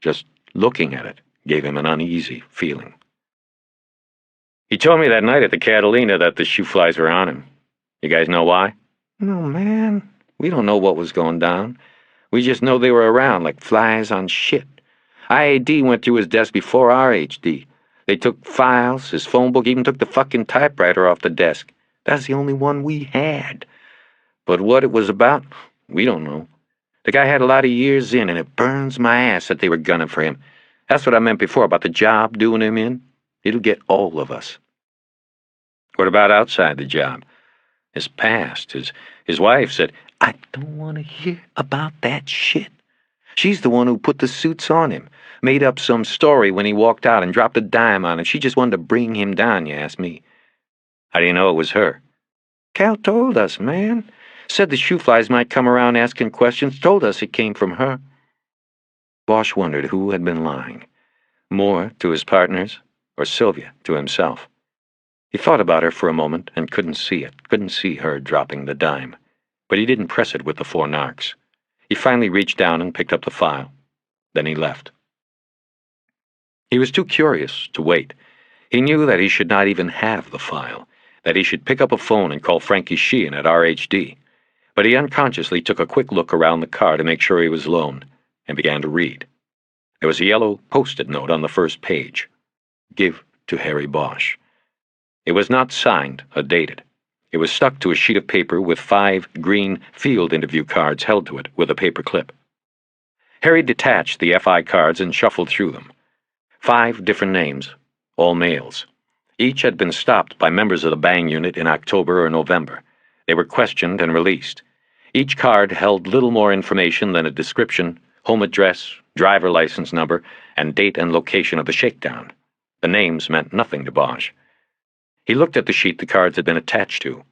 Just looking at it gave him an uneasy feeling. He told me that night at the Catalina that the shoe flies were on him. You guys know why? No, man. We don't know what was going down. We just know they were around like flies on shit. IAD went through his desk before RHD. They took files, his phone book, even took the fucking typewriter off the desk. That's the only one we had. But what it was about, we don't know. The guy had a lot of years in, and it burns my ass that they were gunning for him. That's what I meant before about the job doing him in. It'll get all of us. What about outside the job? His past, his wife said, I don't want to hear about that shit. She's the one who put the suits on him, made up some story when he walked out and dropped a dime on him. She just wanted to bring him down, you ask me. How do you know it was her? Cal told us, man. Said the shoe flies might come around asking questions. Told us it came from her. Bosch wondered who had been lying. Moore to his partners, or Sylvia to himself. He thought about her for a moment and couldn't see it, couldn't see her dropping the dime. But he didn't press it with the 4 narcs. He finally reached down and picked up the file. Then he left. He was too curious to wait. He knew that he should not even have the file, that he should pick up a phone and call Frankie Sheehan at RHD. But he unconsciously took a quick look around the car to make sure he was alone, and began to read. There was a yellow post-it note on the first page. Give to Harry Bosch. It was not signed or dated. It was stuck to a sheet of paper with 5 green field interview cards held to it with a paper clip. Harry detached the FI cards and shuffled through them. 5 different names, all males. Each had been stopped by members of the Bang unit in October or November. They were questioned and released. Each card held little more information than a description, home address, driver license number, and date and location of the shakedown. The names meant nothing to Bosch. He looked at the sheet the cards had been attached to.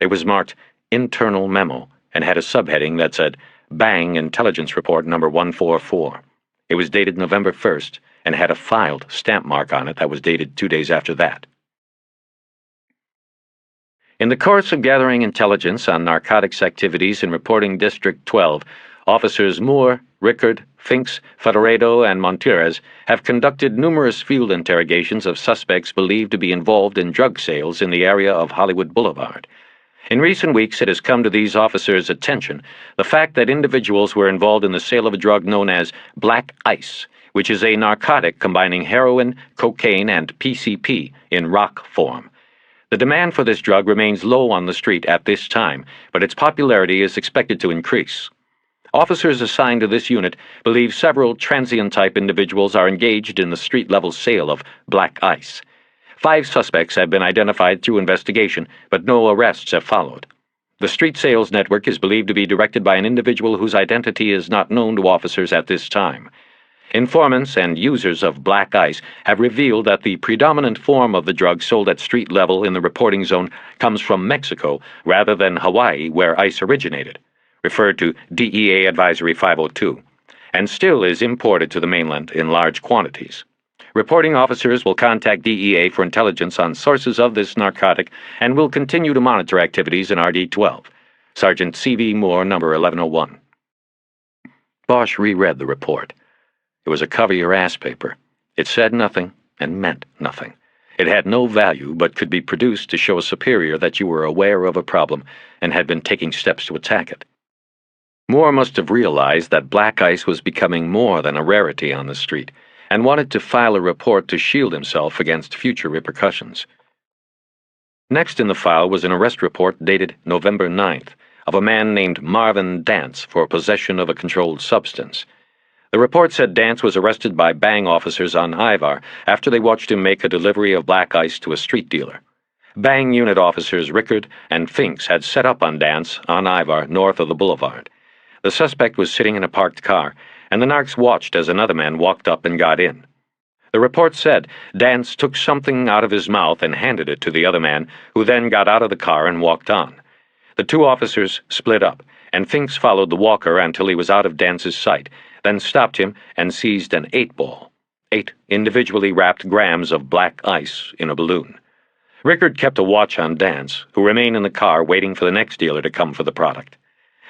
It was marked Internal Memo and had a subheading that said Bang Intelligence Report Number 144. It was dated November 1st and had a filed stamp mark on it that was dated 2 days after that. In the course of gathering intelligence on narcotics activities in reporting District 12, Officers Moore, Rickard, Finks, Federato, and Monterez have conducted numerous field interrogations of suspects believed to be involved in drug sales in the area of Hollywood Boulevard. In recent weeks, it has come to these officers' attention the fact that individuals were involved in the sale of a drug known as black ice, which is a narcotic combining heroin, cocaine, and PCP in rock form. The demand for this drug remains low on the street at this time, but its popularity is expected to increase. Officers assigned to this unit believe several transient-type individuals are engaged in the street-level sale of black ice. 5 suspects have been identified through investigation, but no arrests have followed. The street sales network is believed to be directed by an individual whose identity is not known to officers at this time. Informants and users of black ice have revealed that the predominant form of the drug sold at street level in the reporting zone comes from Mexico rather than Hawaii, where ice originated, referred to DEA Advisory 502, and still is imported to the mainland in large quantities. Reporting officers will contact DEA for intelligence on sources of this narcotic and will continue to monitor activities in RD-12. Sergeant C.V. Moore, number 1101. Bosch reread the report. It was a cover-your-ass paper. It said nothing and meant nothing. It had no value but could be produced to show a superior that you were aware of a problem and had been taking steps to attack it. Moore must have realized that black ice was becoming more than a rarity on the street and wanted to file a report to shield himself against future repercussions. Next in the file was an arrest report dated November 9th of a man named Marvin Dance for possession of a controlled substance. The report said Dance was arrested by Bang officers on Ivar after they watched him make a delivery of black ice to a street dealer. Bang unit officers Rickard and Finks had set up on Dance on Ivar north of the boulevard. The suspect was sitting in a parked car, and the narcs watched as another man walked up and got in. The report said Dance took something out of his mouth and handed it to the other man, who then got out of the car and walked on. The two officers split up, and Finks followed the walker until he was out of Dance's sight, then stopped him and seized an 8-ball, 8 individually wrapped grams of black ice in a balloon. Rickard kept a watch on Dance, who remained in the car waiting for the next dealer to come for the product.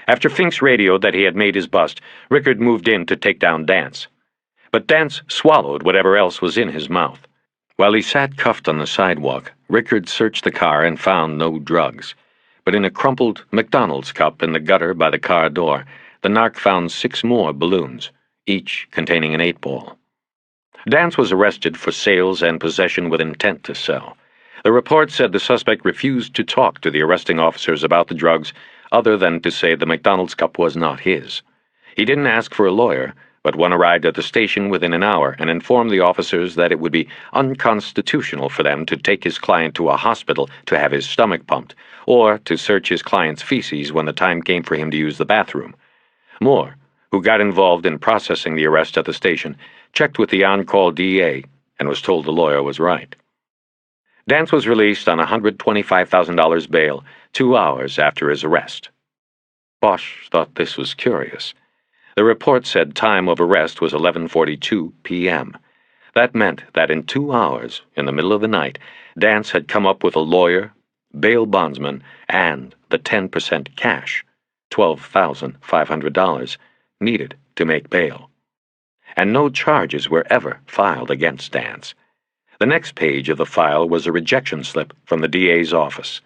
After Finks radioed that he had made his bust, Rickard moved in to take down Dance. But Dance swallowed whatever else was in his mouth. While he sat cuffed on the sidewalk, Rickard searched the car and found no drugs. But in a crumpled McDonald's cup in the gutter by the car door, the narc found 6 more balloons, each containing an 8-ball. Dance was arrested for sales and possession with intent to sell. The report said the suspect refused to talk to the arresting officers about the drugs, other than to say the McDonald's cup was not his. He didn't ask for a lawyer, but one arrived at the station within an hour and informed the officers that it would be unconstitutional for them to take his client to a hospital to have his stomach pumped, or to search his client's feces when the time came for him to use the bathroom. Moore, who got involved in processing the arrest at the station, checked with the on-call DA and was told the lawyer was right. Dance was released on $125,000 bail 2 hours after his arrest. Bosch thought this was curious. The report said time of arrest was 11:42 p.m. That meant that in 2 hours, in the middle of the night, Dance had come up with a lawyer, bail bondsman, and the 10% cash, $12,500, needed to make bail. And no charges were ever filed against Dance. The next page of the file was a rejection slip from the DA's office.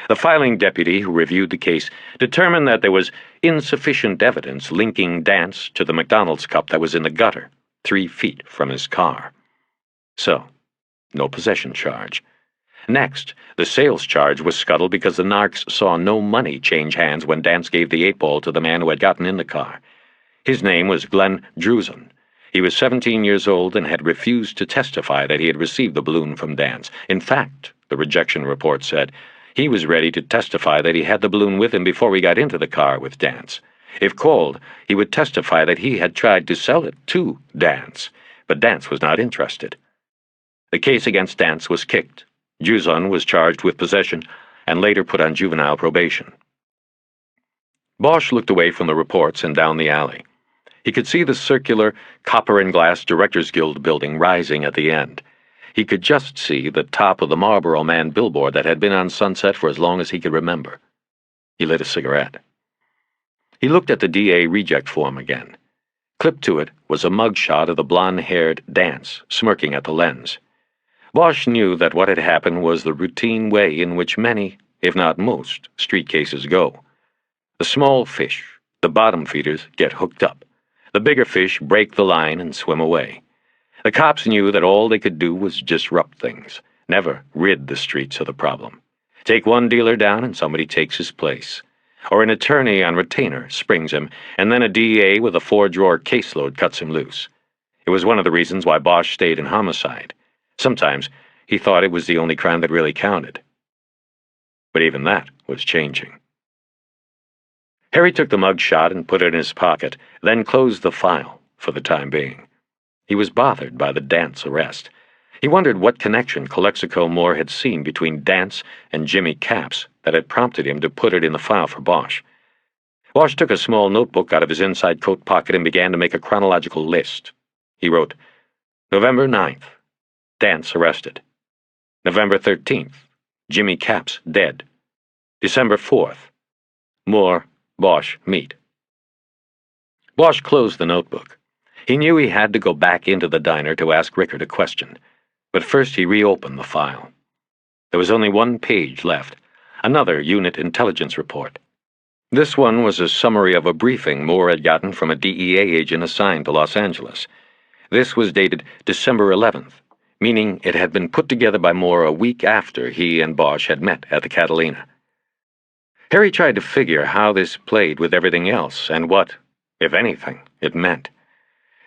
The filing deputy who reviewed the case determined that there was insufficient evidence linking Dance to the McDonald's cup that was in the gutter, 3 feet from his car. So, no possession charge. Next, the sales charge was scuttled because the narcs saw no money change hands when Dance gave the 8-ball to the man who had gotten in the car. His name was Glenn Drusen. He was 17 years old and had refused to testify that he had received the balloon from Dance. In fact, the rejection report said, he was ready to testify that he had the balloon with him before he got into the car with Dance. If called, he would testify that he had tried to sell it to Dance, but Dance was not interested. The case against Dance was kicked. Juzon was charged with possession and later put on juvenile probation. Bosch looked away from the reports and down the alley. He could see the circular, copper-and-glass Directors Guild building rising at the end. He could just see the top of the Marlboro Man billboard that had been on Sunset for as long as he could remember. He lit a cigarette. He looked at the DA reject form again. Clipped to it was a mugshot of the blonde-haired Dance, smirking at the lens. Bosch knew that what had happened was the routine way in which many, if not most, street cases go. The small fish, the bottom feeders, get hooked up. The bigger fish break the line and swim away. The cops knew that all they could do was disrupt things, never rid the streets of the problem. Take one dealer down and somebody takes his place. Or an attorney on retainer springs him, and then a DA with a 4-drawer caseload cuts him loose. It was one of the reasons why Bosch stayed in homicide. Sometimes he thought it was the only crime that really counted. But even that was changing. Harry took the mug shot and put it in his pocket, then closed the file for the time being. He was bothered by the Dance arrest. He wondered what connection Calexico Moore had seen between Dance and Jimmy Capps that had prompted him to put it in the file for Bosch. Bosch took a small notebook out of his inside coat pocket and began to make a chronological list. He wrote, November 9th, Dance arrested. November 13th, Jimmy Capps dead. December 4th, Moore, Bosch meet. Bosch closed the notebook. He knew he had to go back into the diner to ask Rickard a question, but first he reopened the file. There was only one page left, another unit intelligence report. This one was a summary of a briefing Moore had gotten from a DEA agent assigned to Los Angeles. This was dated December 11th, meaning it had been put together by Moore a week after he and Bosch had met at the Catalina. Harry tried to figure how this played with everything else and what, if anything, it meant.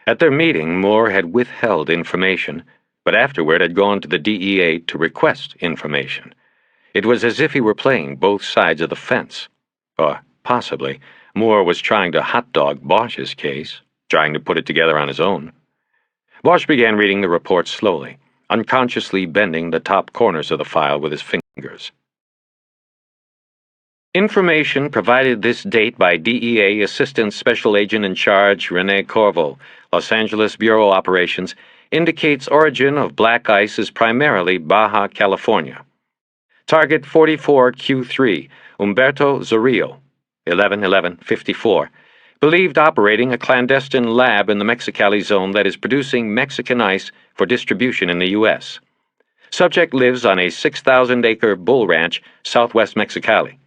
At their meeting, Moore had withheld information, but afterward had gone to the DEA to request information. It was as if he were playing both sides of the fence. Or, possibly, Moore was trying to hot-dog Bosch's case, trying to put it together on his own. Bosch began reading the report slowly, unconsciously bending the top corners of the file with his fingers. Information provided this date by DEA Assistant Special Agent in Charge Rene Corvo, Los Angeles Bureau Operations, indicates origin of black ice is primarily Baja California. Target 44Q3, Humberto Zorrillo, 11-11-54, believed operating a clandestine lab in the Mexicali zone that is producing Mexican ice for distribution in the U.S. Subject lives on a 6,000-acre bull ranch southwest Mexicali.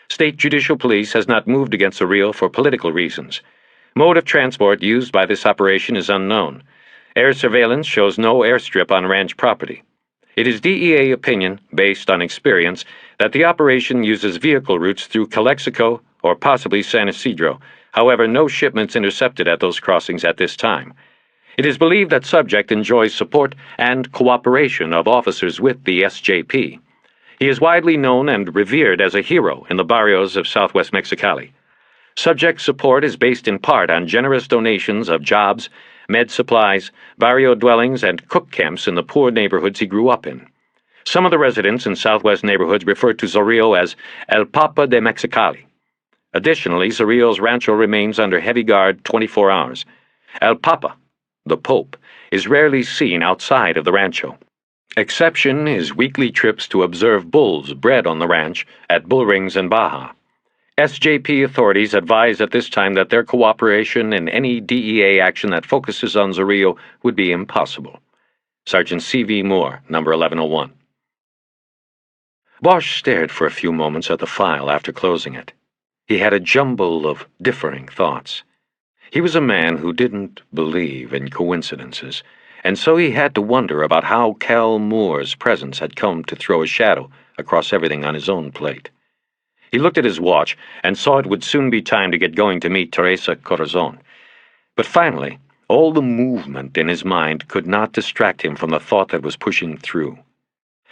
State Judicial Police has not moved against Zorrillo for political reasons. Mode of transport used by this operation is unknown. Air surveillance shows no airstrip on ranch property. It is DEA opinion, based on experience, that the operation uses vehicle routes through Calexico or possibly San Isidro. However, no shipments intercepted at those crossings at this time. It is believed that subject enjoys support and cooperation of officers with the SJP. He is widely known and revered as a hero in the barrios of southwest Mexicali. Subject support is based in part on generous donations of jobs, med supplies, barrio dwellings, and cook camps in the poor neighborhoods he grew up in. Some of the residents in southwest neighborhoods refer to Zorrillo as El Papa de Mexicali. Additionally, Zorrillo's rancho remains under heavy guard 24 hours. El Papa, the Pope, is rarely seen outside of the rancho. Exception is weekly trips to observe bulls bred on the ranch at bull rings in Baja. SJP authorities advise at this time that their cooperation in any DEA action that focuses on Zorrillo would be impossible. Sergeant C.V. Moore, number 1101. Bosch stared for a few moments at the file after closing it. He had a jumble of differing thoughts. He was a man who didn't believe in coincidences, and so he had to wonder about how Cal Moore's presence had come to throw a shadow across everything on his own plate. He looked at his watch and saw it would soon be time to get going to meet Teresa Corazon. But finally, all the movement in his mind could not distract him from the thought that was pushing through.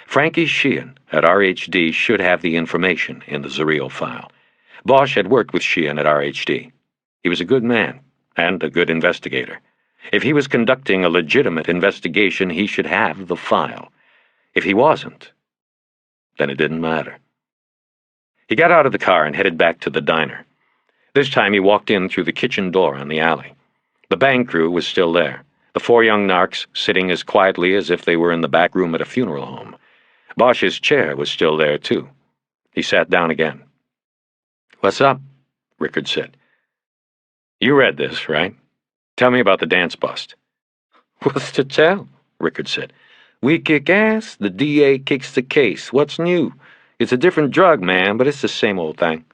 Frankie Sheehan at RHD should have the information in the Zorrillo file. Bosch had worked with Sheehan at RHD. He was a good man and a good investigator. If he was conducting a legitimate investigation, he should have the file. If he wasn't, then it didn't matter. He got out of the car and headed back to the diner. This time he walked in through the kitchen door on the alley. The bang crew was still there, the four young narcs sitting as quietly as if they were in the back room at a funeral home. Bosch's chair was still there, too. He sat down again. "What's up?" Rickard said. "You read this, right? Tell me about the dance bust." "What's to tell?" Rickard said. "We kick ass, the DA kicks the case. What's new? It's a different drug, man, but it's the same old thing."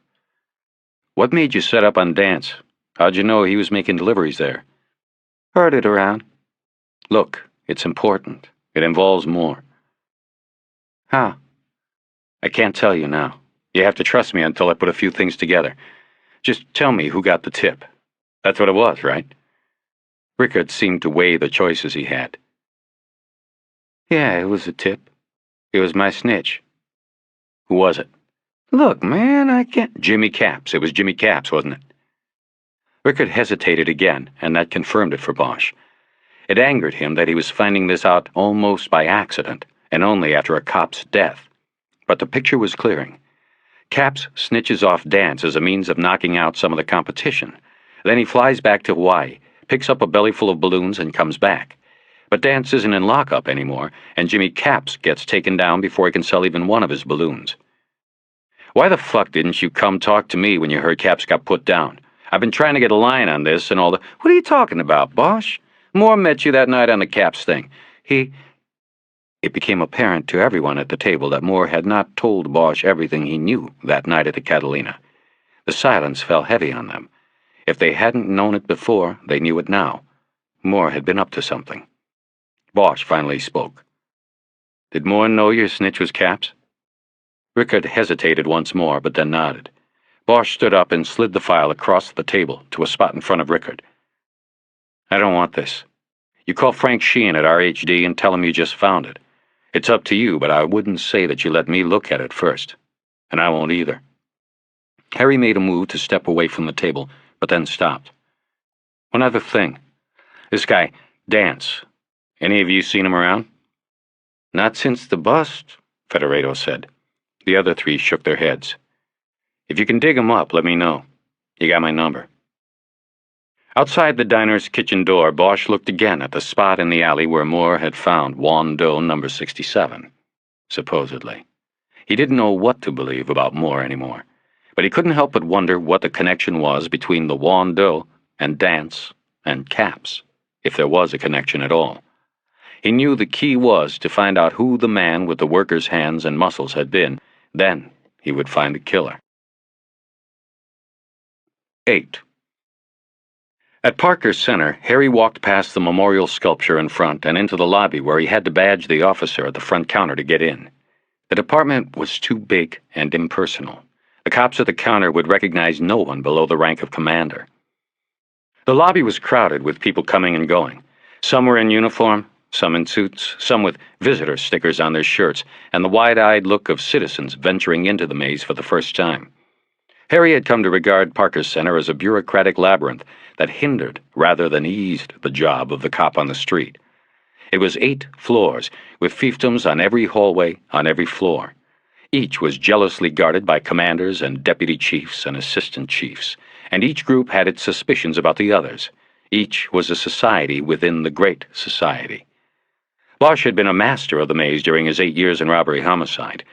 "What made you set up on Dance? How'd you know he was making deliveries there?" "Heard it around." "Look, it's important. It involves more." "How?" "I can't tell you now. You have to trust me until I put a few things together. Just tell me who got the tip. That's what it was, right?" Rickard seemed to weigh the choices he had. "Yeah, it was a tip. It was my snitch." "Who was it?" "Look, man, I can't—" "Jimmy Capps. It was Jimmy Capps, wasn't it?" Rickard hesitated again, and that confirmed it for Bosch. It angered him that he was finding this out almost by accident, and only after a cop's death. But the picture was clearing. Capps snitches off Dance as a means of knocking out some of the competition. Then he flies back to Hawaii, picks up a bellyful of balloons, and comes back. But Dance isn't in lockup anymore, and Jimmy Capps gets taken down before he can sell even one of his balloons. "Why the fuck didn't you come talk to me when you heard Capps got put down? I've been trying to get a line on this and all the—" "What are you talking about, Bosch? Moore met you that night on the Capps thing. It became apparent to everyone at the table that Moore had not told Bosch everything he knew that night at the Catalina. The silence fell heavy on them. If they hadn't known it before, they knew it now. Moore had been up to something. Bosch finally spoke. "Did Moore know your snitch was Capps?" Rickard hesitated once more, but then nodded. Bosch stood up and slid the file across the table to a spot in front of Rickard. I don't want this. You call Frank Sheehan at RHD and tell him you just found it. It's up to you, but I wouldn't say that you let me look at it first. And I won't either." Harry made a move to step away from the table, but then stopped. "One other thing. This guy, Dance. Any of you seen him around?" "Not since the bust," Federato said. The other three shook their heads. "If you can dig him up, let me know. You got my number." Outside the diner's kitchen door, Bosch looked again at the spot in the alley where Moore had found Juan Doe number 67, supposedly. He didn't know what to believe about Moore anymore, but he couldn't help but wonder what the connection was between the Juan Doe and Dance and Caps, if there was a connection at all. He knew the key was to find out who the man with the worker's hands and muscles had been. Then he would find the killer. 8. At Parker Center, Harry walked past the memorial sculpture in front and into the lobby where he had to badge the officer at the front counter to get in. The department was too big and impersonal. The cops at the counter would recognize no one below the rank of commander. The lobby was crowded with people coming and going. Some were in uniform, some in suits, some with visitor stickers on their shirts, and the wide-eyed look of citizens venturing into the maze for the first time. Harry had come to regard Parker Center as a bureaucratic labyrinth that hindered rather than eased the job of the cop on the street. It was 8 floors, with fiefdoms on every hallway, on every floor. Each was jealously guarded by commanders and deputy chiefs and assistant chiefs, and each group had its suspicions about the others. Each was a society within the great society. Bosch had been a master of the maze during his 8 years in robbery homicide,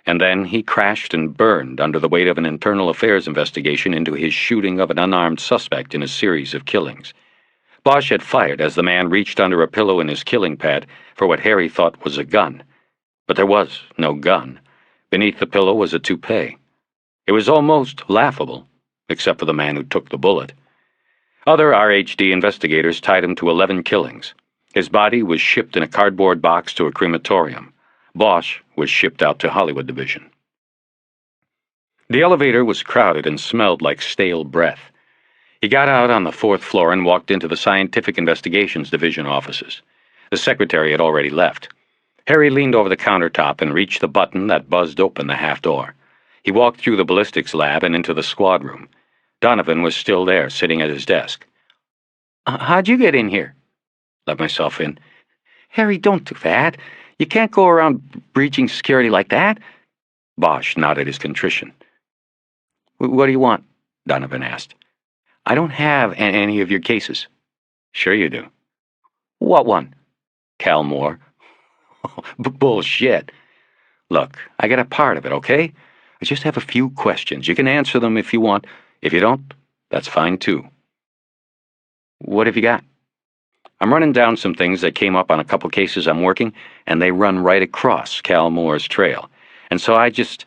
and then he crashed and burned under the weight of an internal affairs investigation into his shooting of an unarmed suspect in a series of killings. Bosch had fired as the man reached under a pillow in his killing pad for what Harry thought was a gun. But there was no gun. Beneath the pillow was a toupee. It was almost laughable, except for the man who took the bullet. Other RHD investigators tied him to 11 killings. His body was shipped in a cardboard box to a crematorium. Bosch was shipped out to Hollywood Division. The elevator was crowded and smelled like stale breath. He got out on the 4th floor and walked into the Scientific Investigations Division offices. The secretary had already left. Harry leaned over the countertop and reached the button that buzzed open the half door. He walked through the ballistics lab and into the squad room. Donovan was still there, sitting at his desk. How'd you get in here?" "Let myself in." "Harry, don't do that. You can't go around breaching security like that." Bosch nodded his contrition. "What do you want?" Donovan asked. "I don't have any of your cases." "Sure you do." "What one?" "Cal Moore." Bullshit. "Look, I got a part of it, okay? I just have a few questions. You can answer them if you want. If you don't, that's fine too." "What have you got?" "I'm running down some things that came up on a couple cases I'm working, and they run right across Cal Moore's trail. And so I just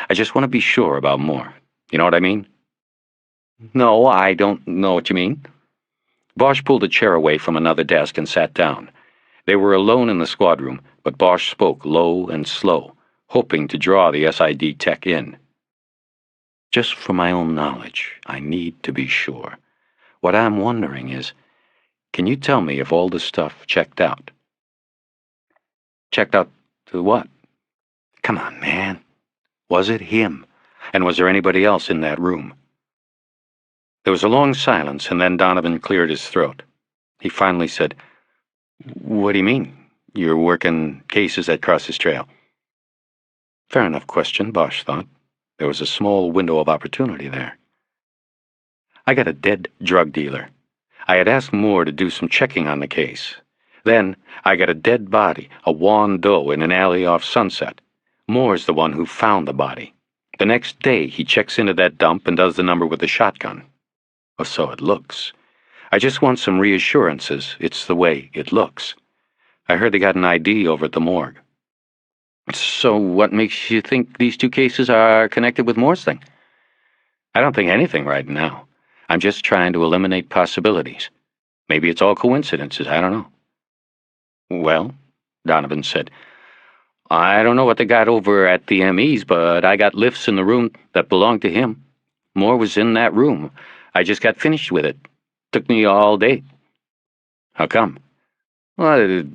want to be sure about Moore. You know what I mean?" "No, I don't know what you mean." Bosch pulled a chair away from another desk and sat down. They were alone in the squad room, but Bosch spoke low and slow, hoping to draw the SID tech in. "Just for my own knowledge, I need to be sure. What I'm wondering is, can you tell me if all the stuff checked out?" "Checked out to what?" "Come on, man. Was it him? And was there anybody else in that room?" There was a long silence, and then Donovan cleared his throat. He finally said, "What do you mean? You're working cases that cross his trail?" Fair enough question, Bosch thought. There was a small window of opportunity there. "I got a dead drug dealer. I had asked Moore to do some checking on the case. Then I got a dead body, a Juan Doe, in an alley off Sunset. Moore's the one who found the body. The next day he checks into that dump and does the number with the shotgun. Or so it looks. I just want some reassurances it's the way it looks. I heard they got an ID over at the morgue." "So what makes you think these 2 cases are connected with Moore's thing?" "I don't think anything right now. I'm just trying to eliminate possibilities. Maybe it's all coincidences, I don't know." "Well," Donovan said, "I don't know what they got over at the ME's, but I got lifts in the room that belonged to him. Moore was in that room. I just got finished with it. Took me all day." How come? Well, the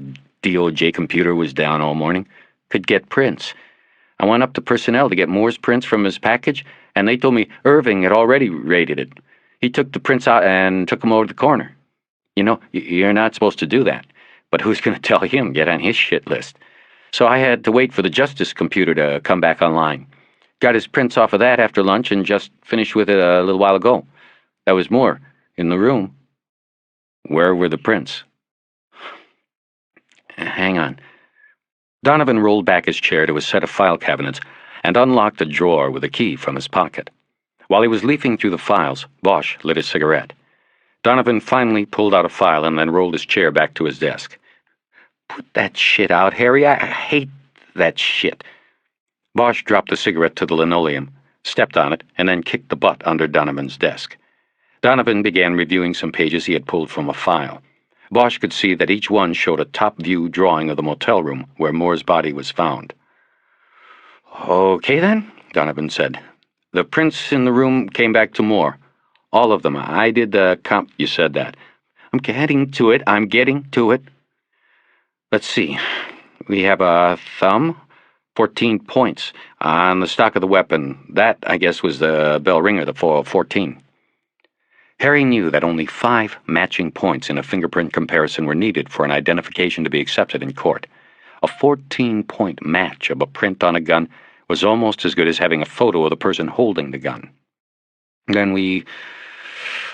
DOJ computer was down all morning. Could get prints. I went up to personnel to get Moore's prints from his package, and they told me Irving had already raided it. He took the prints out and took them over to the corner. You know, you're not supposed to do that. But who's going to tell him get on his shit list? So I had to wait for the Justice computer to come back online. Got his prints off of that after lunch and just finished with it a little while ago. That was Moore, in the room. Where were the prints? Hang on. Donovan rolled back his chair to a set of file cabinets and unlocked a drawer with a key from his pocket. While he was leafing through the files, Bosch lit a cigarette. Donovan finally pulled out a file and then rolled his chair back to his desk. Put that shit out, Harry. I hate that shit. Bosch dropped the cigarette to the linoleum, stepped on it, and then kicked the butt under Donovan's desk. Donovan began reviewing some pages he had pulled from a file. Bosch could see that each one showed a top-view drawing of the motel room where Moore's body was found. Okay, then, Donovan said. The prints in the room came back to Moore. All of them. I did the comp... You said that. I'm getting to it. Let's see. We have a thumb, 14 points. On the stock of the weapon, that, I guess, was the bell ringer, the 414. Harry knew that only 5 matching points in a fingerprint comparison were needed for an identification to be accepted in court. A 14-point match of a print on a gun was almost as good as having a photo of the person holding the gun. Then we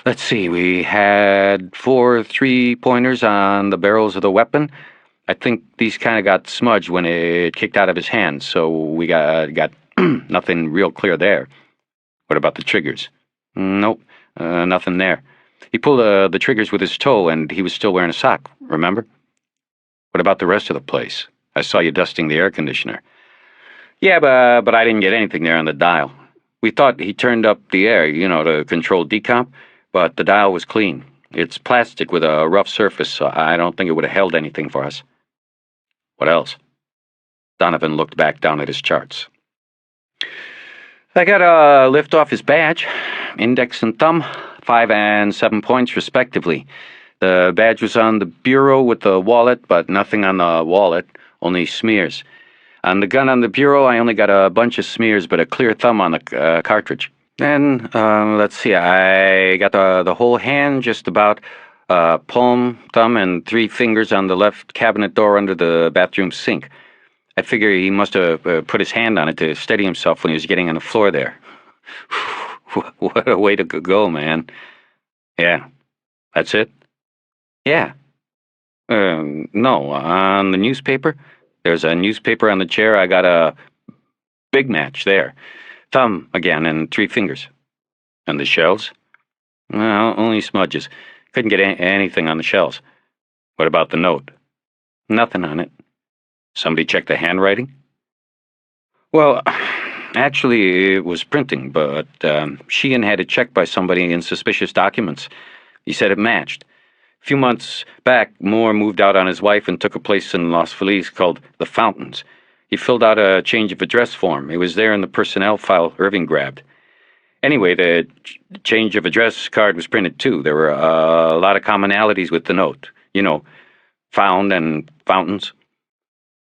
had 4 3-pointers on the barrels of the weapon. I think these kind of got smudged when it kicked out of his hand, so we got nothing real clear there. What about the triggers? Nope. Nothing there. He pulled the triggers with his toe, and he was still wearing a sock, remember? What about the rest of the place? I saw you dusting the air conditioner. Yeah, but I didn't get anything there on the dial. We thought he turned up the air, to control decomp, but the dial was clean. It's plastic with a rough surface, so I don't think it would have held anything for us. What else? Donovan looked back down at his charts. I got a lift off his badge. Index and thumb, 5 and 7 points respectively. The badge was on the bureau with the wallet, but nothing on the wallet, only smears. On the gun on the bureau, I only got a bunch of smears, but a clear thumb on the cartridge. Then, let's see, I got the whole hand, just about palm, thumb, and 3 fingers on the left cabinet door under the bathroom sink. I figure he must have put his hand on it to steady himself when he was getting on the floor there. What a way to go, man. Yeah. That's it? Yeah. No, on the newspaper. There's a newspaper on the chair. I got a big match there. Thumb again and 3 fingers. And the shells? Well, only smudges. Couldn't get anything on the shells. What about the note? Nothing on it. Somebody checked the handwriting? Well, actually, it was printing, but Sheehan had it checked by somebody in suspicious documents. He said it matched. A few months back, Moore moved out on his wife and took a place in Los Feliz called The Fountains. He filled out a change of address form. It was there in the personnel file Irving grabbed. Anyway, the change of address card was printed too. There were a lot of commonalities with the note. Found and fountains.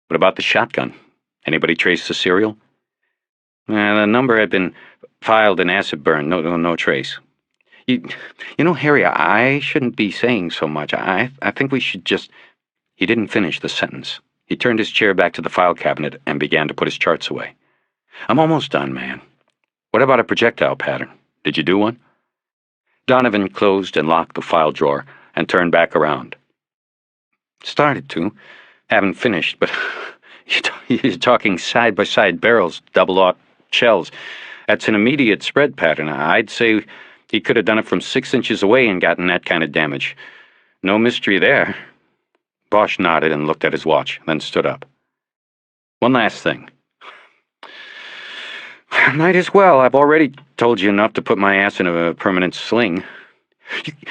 What about the shotgun? Anybody trace the serial? The number had been filed in acid burn. No trace. Harry, I shouldn't be saying so much. I think we should just... He didn't finish the sentence. He turned his chair back to the file cabinet and began to put his charts away. I'm almost done, man. What about a projectile pattern? Did you do one? Donovan closed and locked the file drawer and turned back around. Started to. Haven't finished, but you're talking side-by-side barrels, double-aught shells. That's an immediate spread pattern. I'd say he could have done it from 6 inches away and gotten that kind of damage. No mystery there. Bosch nodded and looked at his watch, then stood up. One last thing. Might as well. I've already told you enough to put my ass in a permanent sling.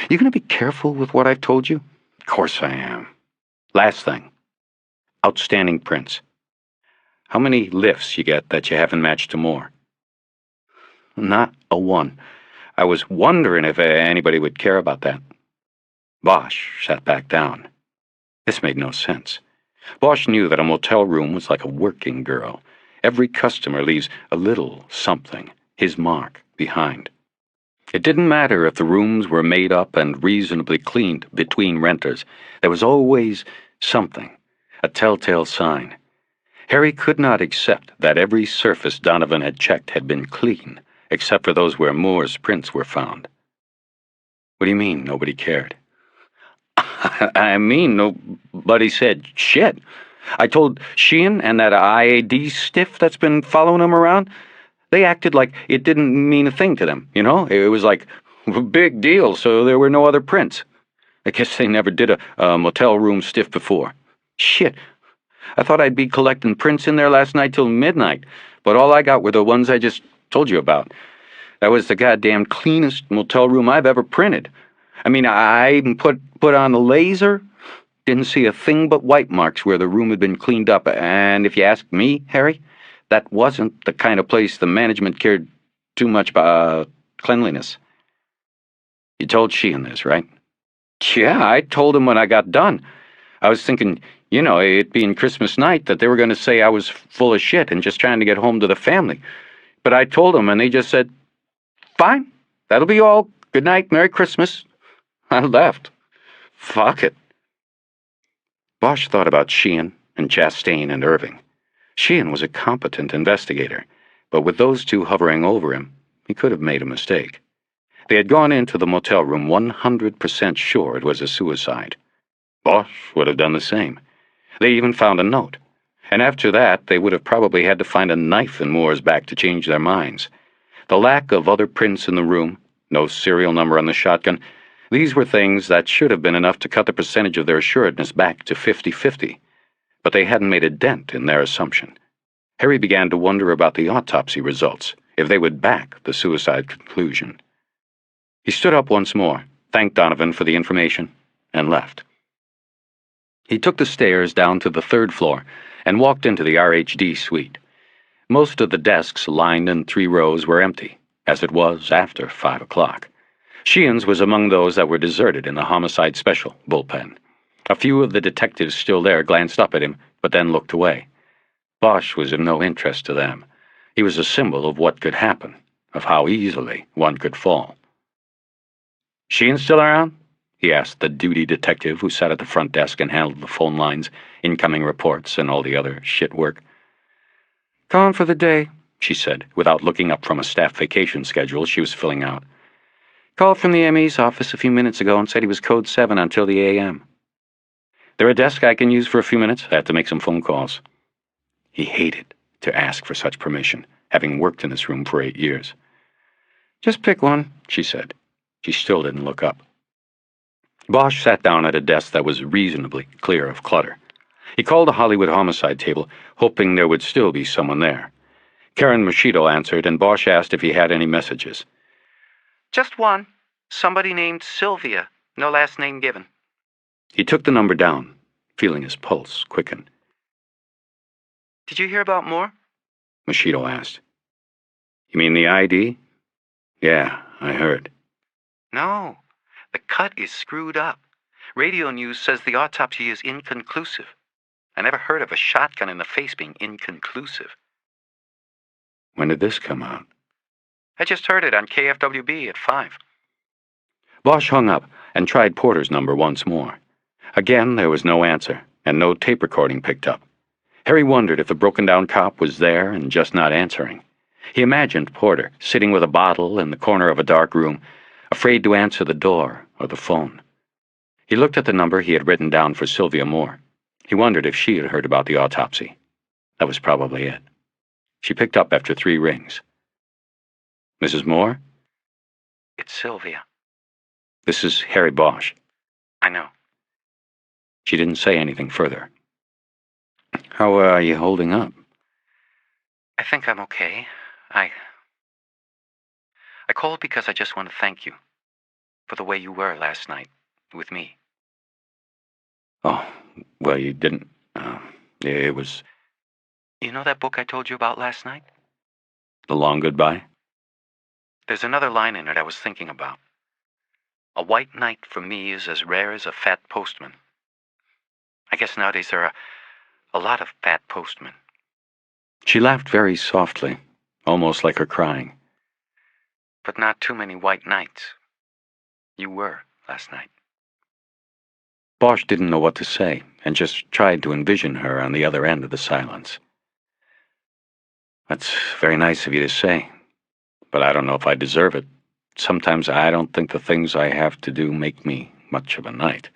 You gonna be careful with what I've told you? Of course I am. Last thing. Outstanding prints. How many lifts you get that you haven't matched to Moore? Not a one. I was wondering if anybody would care about that. Bosch sat back down. This made no sense. Bosch knew that a motel room was like a working girl. Every customer leaves a little something, his mark, behind. It didn't matter if the rooms were made up and reasonably cleaned between renters. There was always something, a telltale sign. Harry could not accept that every surface Donovan had checked had been clean, except for those where Moore's prints were found. What do you mean, nobody cared? I mean, nobody said shit. I told Sheehan and that IAD stiff that's been following him around. They acted like it didn't mean a thing to them, you know? It was like a big deal, so there were no other prints. I guess they never did a motel room stiff before. Shit. I thought I'd be collecting prints in there last night till midnight, but all I got were the ones I just told you about. That was the goddamn cleanest motel room I've ever printed. I mean, I even put on the laser. Didn't see a thing but white marks where the room had been cleaned up, and if you ask me, Harry, that wasn't the kind of place the management cared too much about cleanliness. You told Sheehan this, right? Yeah, I told him when I got done. I was thinking, you know, it being Christmas night, that they were going to say I was full of shit and just trying to get home to the family. But I told them, and they just said, fine, that'll be all. Good night, Merry Christmas. I left. Fuck it. Bosch thought about Sheehan and Chastain and Irving. Sheehan was a competent investigator, but with those two hovering over him, he could have made a mistake. They had gone into the motel room 100% sure it was a suicide. Bosch would have done the same. They even found a note. And after that, they would have probably had to find a knife in Moore's back to change their minds. The lack of other prints in the room, no serial number on the shotgun, these were things that should have been enough to cut the percentage of their assuredness back to 50-50. But they hadn't made a dent in their assumption. Harry began to wonder about the autopsy results, if they would back the suicide conclusion. He stood up once more, thanked Donovan for the information, and left. He took the stairs down to the third floor and walked into the RHD suite. Most of the desks lined in 3 rows were empty, as it was after 5 o'clock. Sheehan's was among those that were deserted in the homicide special bullpen. A few of the detectives still there glanced up at him, but then looked away. Bosch was of no interest to them. He was a symbol of what could happen, of how easily one could fall. Sheehan still around? He asked the duty detective who sat at the front desk and handled the phone lines, incoming reports, and all the other shit work. Gone for the day, she said, without looking up from a staff vacation schedule she was filling out. Called from the ME's office a few minutes ago and said he was code 7 until the AM. There a desk I can use for a few minutes? I have to make some phone calls. He hated to ask for such permission, having worked in this room for 8 years. Just pick one, she said. She still didn't look up. Bosch sat down at a desk that was reasonably clear of clutter. He called the Hollywood homicide table, hoping there would still be someone there. Karen Machito answered, and Bosch asked if he had any messages. Just one. Somebody named Sylvia. No last name given. He took the number down, feeling his pulse quicken. Did you hear about Moore? Machito asked. You mean the ID? Yeah, I heard. No, the cut is screwed up. Radio news says the autopsy is inconclusive. I never heard of a shotgun in the face being inconclusive. When did this come out? I just heard it on KFWB at 5. Bosch hung up and tried Porter's number once more. Again, there was no answer, and no tape recording picked up. Harry wondered if the broken-down cop was there and just not answering. He imagined Porter sitting with a bottle in the corner of a dark room, afraid to answer the door or the phone. He looked at the number he had written down for Sylvia Moore. He wondered if she had heard about the autopsy. That was probably it. She picked up after 3 rings. Mrs. Moore? It's Sylvia. This is Harry Bosch. I know. She didn't say anything further. How are you holding up? I think I'm okay. I called because I just want to thank you for the way you were last night with me. Oh, well, you didn't. It was... You know that book I told you about last night? The Long Goodbye? There's another line in it I was thinking about. A white knight for me is as rare as a fat postman. I guess nowadays there are a lot of fat postmen. She laughed very softly, almost like her crying. But not too many white knights. You were last night. Bosch didn't know what to say, and just tried to envision her on the other end of the silence. That's very nice of you to say, but I don't know if I deserve it. Sometimes I don't think the things I have to do make me much of a knight.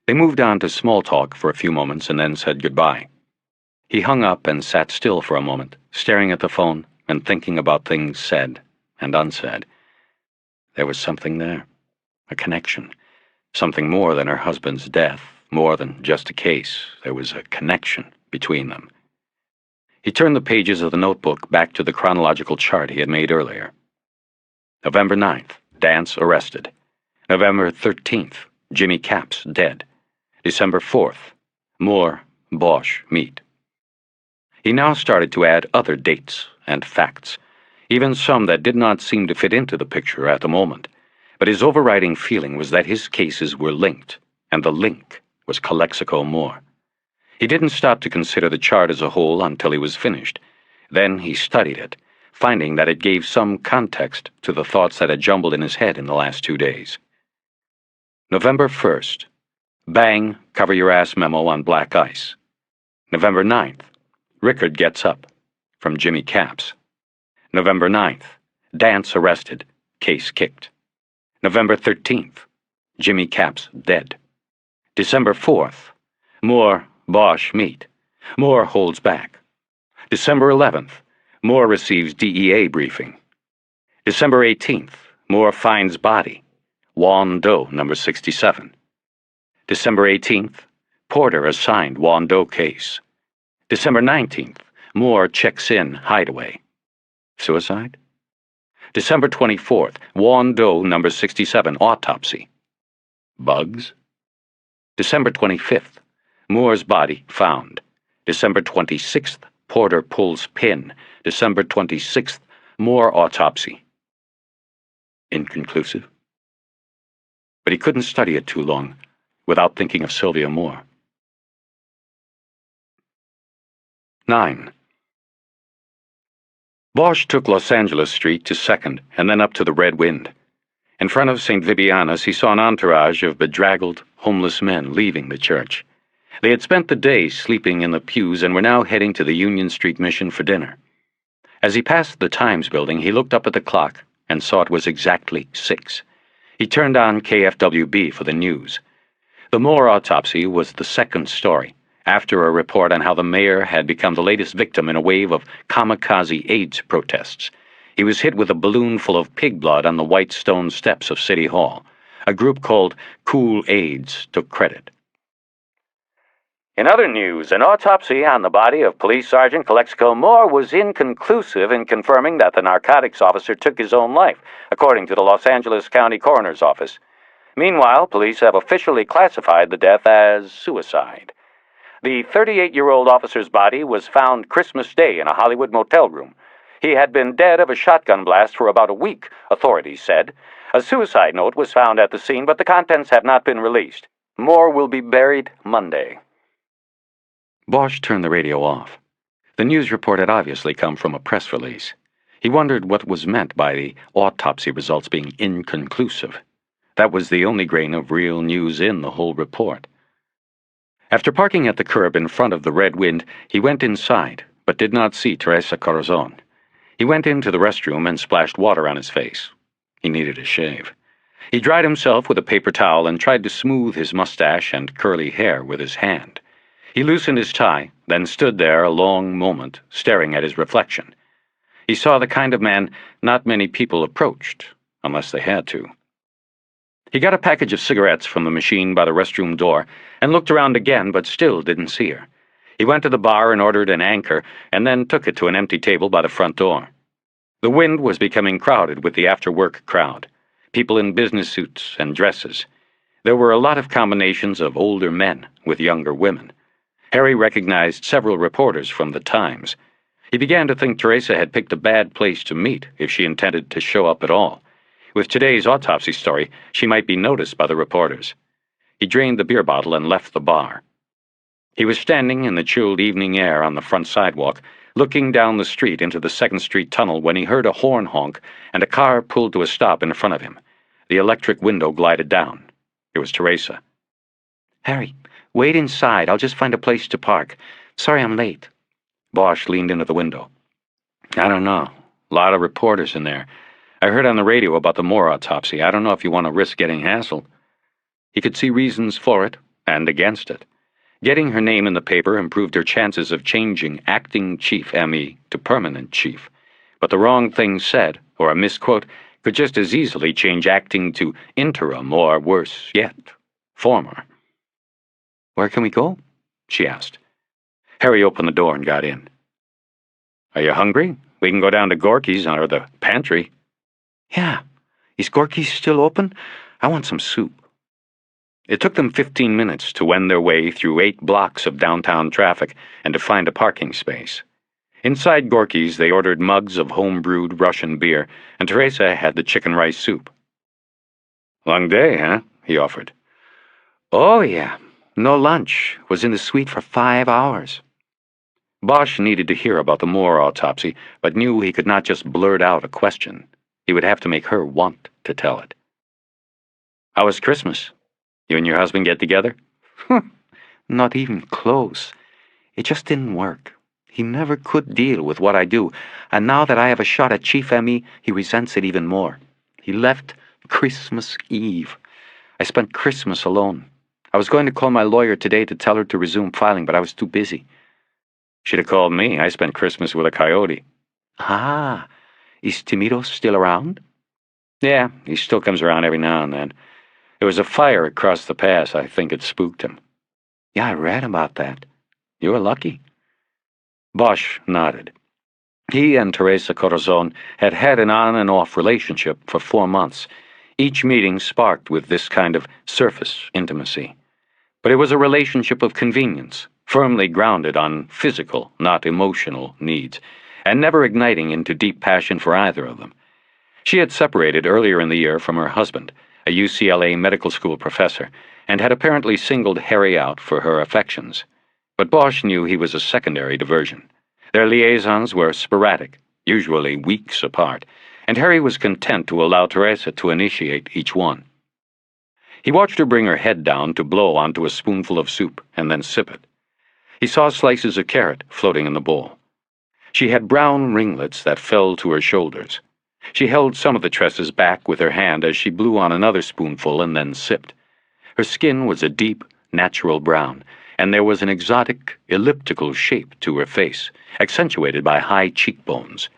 They moved on to small talk for a few moments and then said goodbye. He hung up and sat still for a moment, staring at the phone and thinking about things said and unsaid. There was something there, a connection, something more than her husband's death, more than just a case. There was a connection between them. He turned the pages of the notebook back to the chronological chart he had made earlier. November 9th, Dance arrested. November 13th, Jimmy Capps dead. December 4th, Moore, Bosch meet. He now started to add other dates and facts, even some that did not seem to fit into the picture at the moment, but his overriding feeling was that his cases were linked, and the link was Calexico Moore. He didn't stop to consider the chart as a whole until he was finished. Then he studied it, finding that it gave some context to the thoughts that had jumbled in his head in the last 2 days. November 1st, bang, cover your ass memo on black ice. November 9th, Rickard gets up, from Jimmy Capps. November 9th, Dance arrested, case kicked. November 13th, Jimmy Capps dead. December 4th, Moore, Bosch meet. Moore holds back. December 11th, Moore receives DEA briefing. December 18th, Moore finds body. Juan Doe, number 67. December 18th, Porter assigned Juan Doe case. December 19th, Moore checks in hideaway. Suicide? December 24th, Juan Doe, number 67, autopsy. Bugs? December 25th, Moore's body found. December 26th, Porter pulls pin. December 26th, Moore autopsy. Inconclusive. But he couldn't study it too long without thinking of Sylvia Moore. 9. Bosch took Los Angeles Street to 2nd and then up to the Red Wind. In front of St. Vibiana's, he saw an entourage of bedraggled, homeless men leaving the church. They had spent the day sleeping in the pews and were now heading to the Union Street Mission for dinner. As he passed the Times building, he looked up at the clock and saw it was exactly 6. He turned on KFWB for the news. The Moore autopsy was the second story, after a report on how the mayor had become the latest victim in a wave of kamikaze AIDS protests. He was hit with a balloon full of pig blood on the white stone steps of City Hall. A group called Cool AIDS took credit. In other news, an autopsy on the body of Police Sergeant Calexico Moore was inconclusive in confirming that the narcotics officer took his own life, according to the Los Angeles County Coroner's Office. Meanwhile, police have officially classified the death as suicide. The 38-year-old officer's body was found Christmas Day in a Hollywood motel room. He had been dead of a shotgun blast for about a week, authorities said. A suicide note was found at the scene, but the contents have not been released. Moore will be buried Monday. Bosch turned the radio off. The news report had obviously come from a press release. He wondered what was meant by the autopsy results being inconclusive. That was the only grain of real news in the whole report. After parking at the curb in front of the Red Wind, he went inside, but did not see Teresa Corazon. He went into the restroom and splashed water on his face. He needed a shave. He dried himself with a paper towel and tried to smooth his mustache and curly hair with his hand. He loosened his tie, then stood there a long moment, staring at his reflection. He saw the kind of man not many people approached, unless they had to. He got a package of cigarettes from the machine by the restroom door and looked around again, but still didn't see her. He went to the bar and ordered an anchor, and then took it to an empty table by the front door. The Wind was becoming crowded with the after-work crowd, people in business suits and dresses. There were a lot of combinations of older men with younger women. Harry recognized several reporters from the Times. He began to think Teresa had picked a bad place to meet if she intended to show up at all. With today's autopsy story, she might be noticed by the reporters. He drained the beer bottle and left the bar. He was standing in the chilled evening air on the front sidewalk, looking down the street into the 2nd Street tunnel when he heard a horn honk and a car pulled to a stop in front of him. The electric window glided down. It was Teresa. Harry, wait inside. I'll just find a place to park. Sorry I'm late. Bosch leaned into the window. I don't know. A lot of reporters in there. I heard on the radio about the Moore autopsy. I don't know if you want to risk getting hassled. He could see reasons for it and against it. Getting her name in the paper improved her chances of changing acting chief M.E. to permanent chief. But the wrong thing said, or a misquote, could just as easily change acting to interim, or worse yet, former. Where can we go? She asked. Harry opened the door and got in. Are you hungry? We can go down to Gorky's or the pantry. Yeah. Is Gorky's still open? I want some soup. It took them 15 minutes to wend their way through 8 blocks of downtown traffic and to find a parking space. Inside Gorky's, they ordered mugs of home-brewed Russian beer, and Teresa had the chicken rice soup. Long day, huh? He offered. Oh, yeah. No lunch. Was in the suite for 5 hours. Bosch needed to hear about the Moore autopsy, but knew he could not just blurt out a question. He would have to make her want to tell it. How was Christmas? You and your husband get together? Not even close. It just didn't work. He never could deal with what I do, and now that I have a shot at Chief M.E., he resents it even more. He left Christmas Eve. I spent Christmas alone. I was going to call my lawyer today to tell her to resume filing, but I was too busy. Should have called me. I spent Christmas with a coyote. Ah, is Timido still around? Yeah, he still comes around every now and then. There was a fire across the pass. I think it spooked him. Yeah, I read about that. You were lucky. Bosch nodded. He and Teresa Corazon had had an on-and-off relationship for 4 months, each meeting sparked with this kind of surface intimacy. But it was a relationship of convenience, firmly grounded on physical, not emotional, needs, and never igniting into deep passion for either of them. She had separated earlier in the year from her husband, a UCLA medical school professor, and had apparently singled Harry out for her affections. But Bosch knew he was a secondary diversion. Their liaisons were sporadic, usually weeks apart, and Harry was content to allow Teresa to initiate each one. He watched her bring her head down to blow onto a spoonful of soup and then sip it. He saw slices of carrot floating in the bowl. She had brown ringlets that fell to her shoulders. She held some of the tresses back with her hand as she blew on another spoonful and then sipped. Her skin was a deep, natural brown, and there was an exotic, elliptical shape to her face, accentuated by high cheekbones.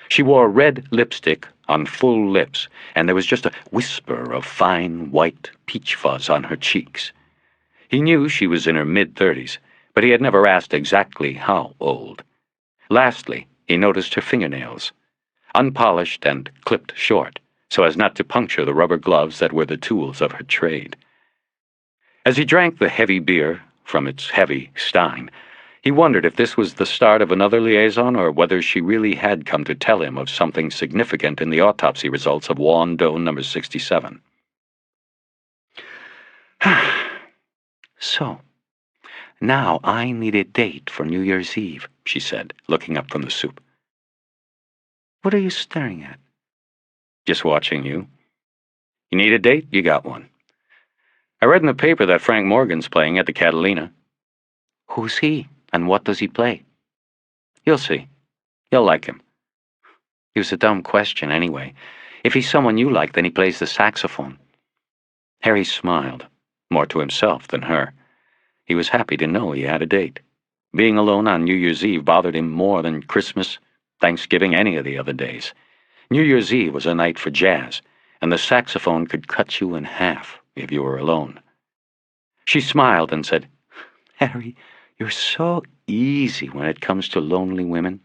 She wore red lipstick on full lips, and there was just a whisper of fine, white peach fuzz on her cheeks. He knew she was in her mid-30s, but he had never asked exactly how old. Lastly, he noticed her fingernails, unpolished and clipped short, so as not to puncture the rubber gloves that were the tools of her trade. As he drank the heavy beer from its heavy stein, he wondered if this was the start of another liaison or whether she really had come to tell him of something significant in the autopsy results of Juan Doe number 67. So, now I need a date for New Year's Eve, she said, looking up from the soup. What are you staring at? Just watching you. You need a date? You got one. I read in the paper that Frank Morgan's playing at the Catalina. Who's he, and what does he play? You'll see. You'll like him. It was a dumb question, anyway. If he's someone you like, then he plays the saxophone. Harry smiled, more to himself than her. He was happy to know he had a date. Being alone on New Year's Eve bothered him more than Christmas, Thanksgiving, any of the other days. New Year's Eve was a night for jazz, and the saxophone could cut you in half if you were alone. She smiled and said, Harry, you're so easy when it comes to lonely women.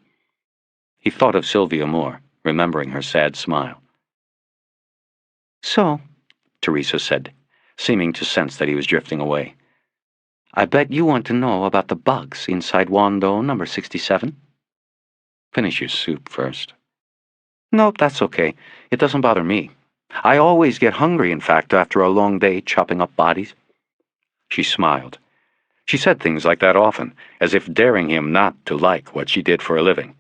He thought of Sylvia Moore, remembering her sad smile. So, Teresa said, seeming to sense that he was drifting away. I bet you want to know about the bugs inside Juan Doe number 67? Finish your soup first. Nope, that's okay. It doesn't bother me. I always get hungry, in fact, after a long day chopping up bodies." She smiled. She said things like that often, as if daring him not to like what she did for a living.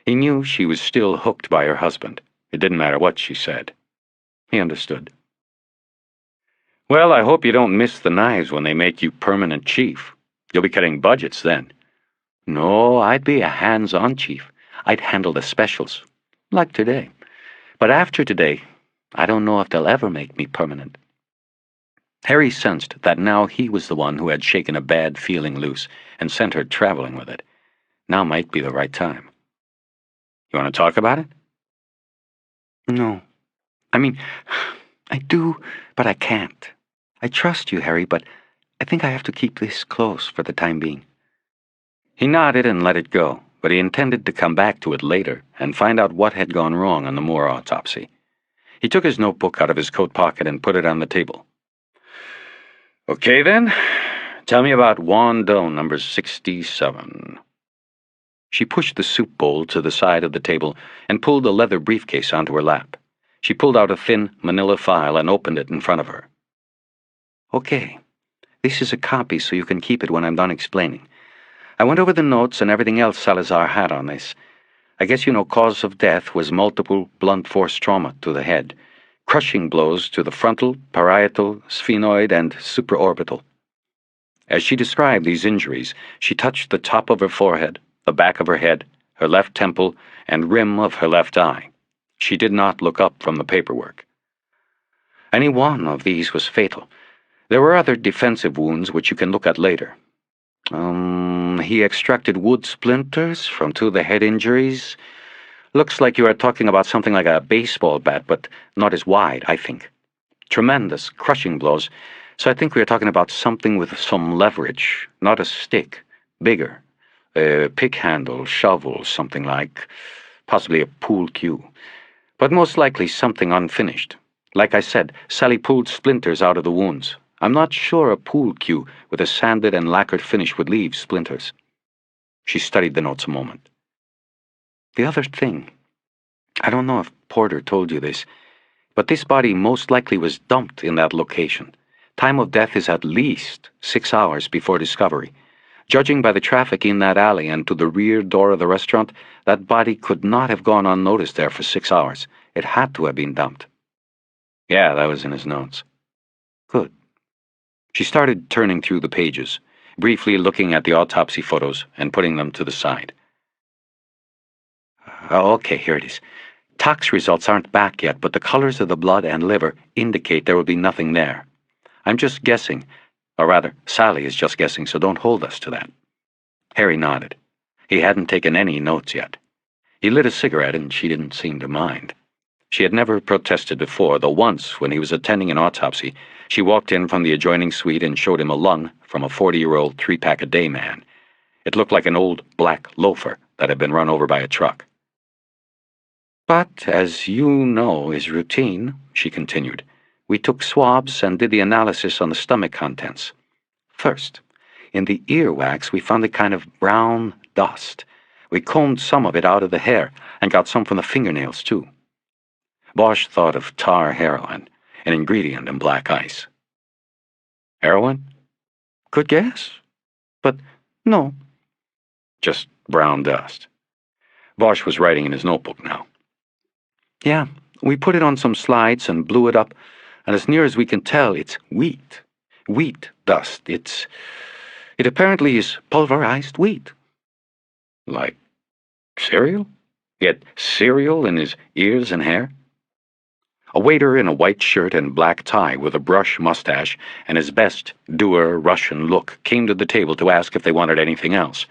He knew she was still hooked by her husband. It didn't matter what she said. He understood. "Well, I hope you don't miss the knives when they make you permanent chief. You'll be cutting budgets then." "No, I'd be a hands-on chief. I'd handle the specials, like today. But after today, I don't know if they'll ever make me permanent." Harry sensed that now he was the one who had shaken a bad feeling loose and sent her traveling with it. Now might be the right time. "You want to talk about it?" "No. I mean, I do, but I can't. I trust you, Harry, but I think I have to keep this close for the time being." He nodded and let it go, but he intended to come back to it later and find out what had gone wrong on the Moore autopsy. He took his notebook out of his coat pocket and put it on the table. "Okay, then. Tell me about Juan Doe, number 67. She pushed the soup bowl to the side of the table and pulled a leather briefcase onto her lap. She pulled out a thin manila file and opened it in front of her. "Okay. This is a copy so you can keep it when I'm done explaining. I went over the notes and everything else Salazar had on this. I guess you know cause of death was multiple blunt force trauma to the head. Crushing blows to the frontal, parietal, sphenoid, and supraorbital." As she described these injuries, she touched the top of her forehead, the back of her head, her left temple, and rim of her left eye. She did not look up from the paperwork. Any one of these was fatal. There were other defensive wounds which you can look at later. He extracted wood splinters from two of the head injuries. Looks like you are talking about something like a baseball bat, but not as wide, I think. Tremendous crushing blows, so I think we are talking about something with some leverage, not a stick, bigger. A pick handle, shovel, something like, possibly a pool cue. But most likely something unfinished. Like I said, Sally pulled splinters out of the wounds. I'm not sure a pool cue with a sanded and lacquered finish would leave splinters. She studied the notes a moment. The other thing, I don't know if Porter told you this, but this body most likely was dumped in that location. Time of death is at least 6 hours before discovery. Judging by the traffic in that alley and to the rear door of the restaurant, that body could not have gone unnoticed there for 6 hours. It had to have been dumped. Yeah, that was in his notes. Good. She started turning through the pages, briefly looking at the autopsy photos and putting them to the side. Okay, here it is. Tox results aren't back yet, but the colors of the blood and liver indicate there will be nothing there. I'm just guessing, or rather, Sally is just guessing, so don't hold us to that. Harry nodded. He hadn't taken any notes yet. He lit a cigarette, and she didn't seem to mind. She had never protested before, though once, when he was attending an autopsy, she walked in from the adjoining suite and showed him a lung from a 40-year-old 3-pack-a-day man. It looked like an old black loafer that had been run over by a truck. "But, as you know is routine," she continued, "we took swabs and did the analysis on the stomach contents. First, in the earwax we found a kind of brown dust. We combed some of it out of the hair and got some from the fingernails, too." Bosch thought of tar heroin, an ingredient in black ice. "Heroin?" "Good guess. But no." "Just brown dust." Bosch was writing in his notebook now. "Yeah, we put it on some slides and blew it up, and as near as we can tell, it's wheat. Wheat dust. It apparently is pulverized wheat." "Like cereal? He had cereal in his ears and hair?" A waiter in a white shirt and black tie with a brush mustache and his best dour Russian look came to the table to ask if they wanted anything else.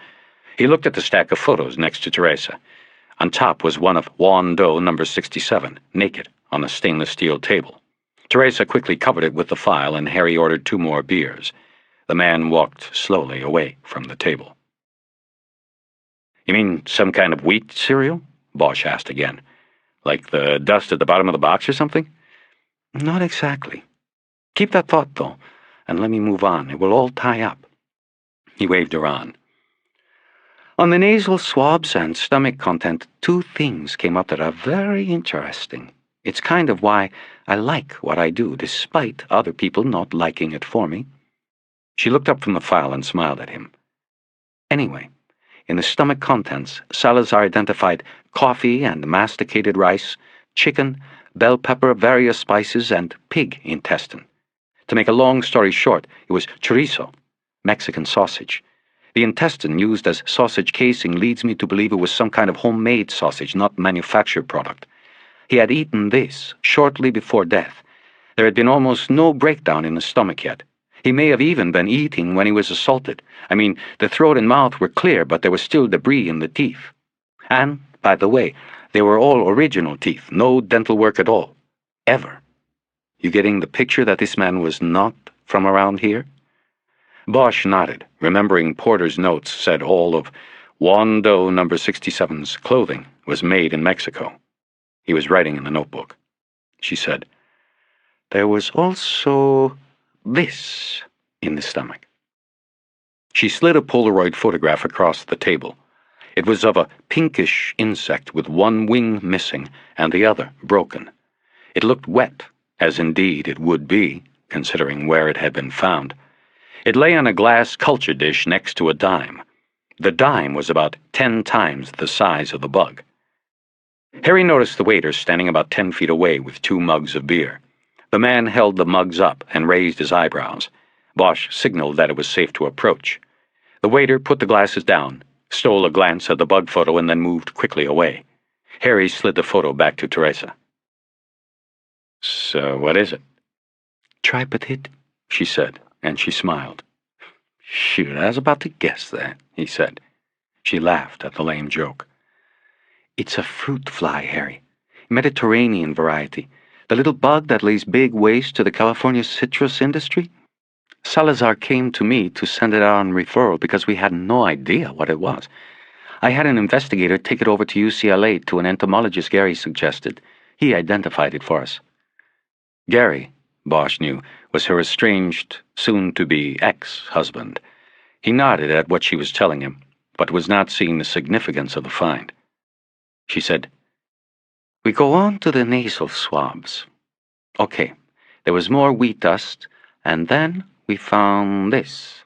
He looked at the stack of photos next to Teresa. On top was one of Juan Doe, number 67, naked, on a stainless steel table. Teresa quickly covered it with the file, and Harry ordered 2 more beers. The man walked slowly away from the table. "You mean some kind of wheat cereal?" Bosch asked again. "Like the dust at the bottom of the box or something?" "Not exactly. Keep that thought, though, and let me move on. It will all tie up." He waved her on. "On the nasal swabs and stomach content, 2 things came up that are very interesting. It's kind of why I like what I do, despite other people not liking it for me." She looked up from the file and smiled at him. "Anyway, in the stomach contents, Salazar identified coffee and masticated rice, chicken, bell pepper, various spices, and pig intestine. To make a long story short, it was chorizo, Mexican sausage. The intestine used as sausage casing leads me to believe it was some kind of homemade sausage, not manufactured product. He had eaten this shortly before death. There had been almost no breakdown in the stomach yet. He may have even been eating when he was assaulted. I mean, the throat and mouth were clear, but there was still debris in the teeth. And, by the way, they were all original teeth, no dental work at all. Ever. You getting the picture that this man was not from around here?" Bosch nodded, remembering Porter's notes said all of Juan Doe No. 67's clothing was made in Mexico. He was writing in the notebook. She said, "There was also this in the stomach." She slid a Polaroid photograph across the table. It was of a pinkish insect with one wing missing and the other broken. It looked wet, as indeed it would be, considering where it had been found. It lay on a glass culture dish next to a dime. The dime was about 10 times the size of the bug. Harry noticed the waiter standing about 10 feet away with 2 mugs of beer. The man held the mugs up and raised his eyebrows. Bosch signaled that it was safe to approach. The waiter put the glasses down, stole a glance at the bug photo, and then moved quickly away. Harry slid the photo back to Teresa. "So what is it?" "Try petit," she said, and she smiled. "Shoot, I was about to guess that," he said. She laughed at the lame joke. "It's a fruit fly, Harry. Mediterranean variety. The little bug that lays big waste to the California citrus industry. Salazar came to me to send it out on referral because we had no idea what it was. I had an investigator take it over to UCLA to an entomologist Gary suggested. He identified it for us." Gary, Bosch knew, was her estranged, soon-to-be ex-husband. He nodded at what she was telling him, but was not seeing the significance of the find. She said, "We go on to the nasal swabs. Okay, there was more wheat dust, and then we found this."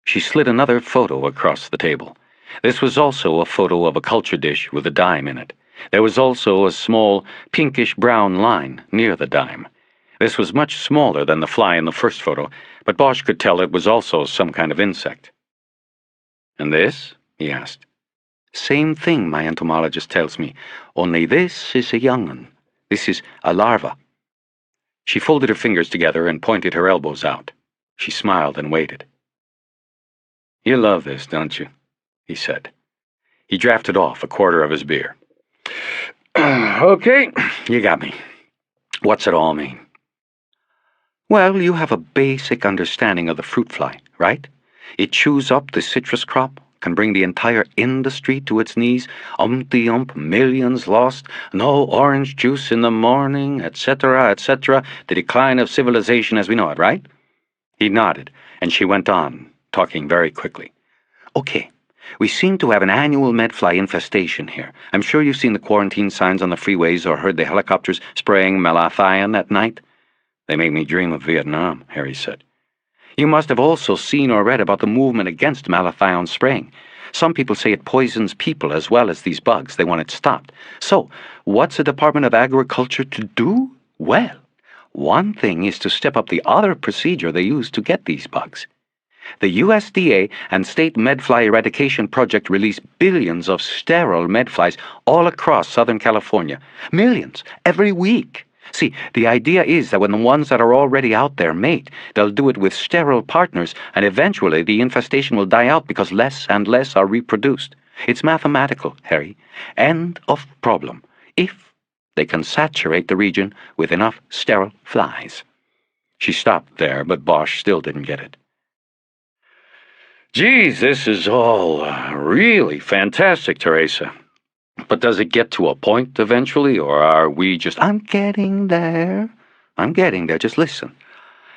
She slid another photo across the table. This was also a photo of a culture dish with a dime in it. There was also a small, pinkish-brown line near the dime. This was much smaller than the fly in the first photo, but Bosch could tell it was also some kind of insect. "And this?" he asked. "Same thing, my entomologist tells me, only this is a young one. This is a larva." She folded her fingers together and pointed her elbows out. She smiled and waited. "You love this, don't you?" he said. He drafted off a quarter of his beer. "Okay, you got me. What's it all mean?" "Well, you have a basic understanding of the fruit fly, right? It chews up the citrus crop, can bring the entire industry to its knees, umpty-ump, millions lost, no orange juice in the morning, etc., etc., the decline of civilization as we know it, right?" He nodded, and she went on, talking very quickly. "Okay, we seem to have an annual medfly infestation here. I'm sure you've seen the quarantine signs on the freeways or heard the helicopters spraying malathion at night." "They make me dream of Vietnam," Harry said. "You must have also seen or read about the movement against malathion spraying. Some people say it poisons people as well as these bugs. They want it stopped. So, what's the Department of Agriculture to do? Well, one thing is to step up the other procedure they use to get these bugs. The USDA and State Medfly Eradication Project release billions of sterile medflies all across Southern California. Millions, every week. See, the idea is that when the ones that are already out there mate, they'll do it with sterile partners, and eventually the infestation will die out because less and less are reproduced. It's mathematical, Harry. End of problem. If they can saturate the region with enough sterile flies." She stopped there, but Bosch still didn't get it. "Geez, this is all really fantastic, Teresa. But does it get to a point eventually, or are we just—" "I'm getting there. Just listen.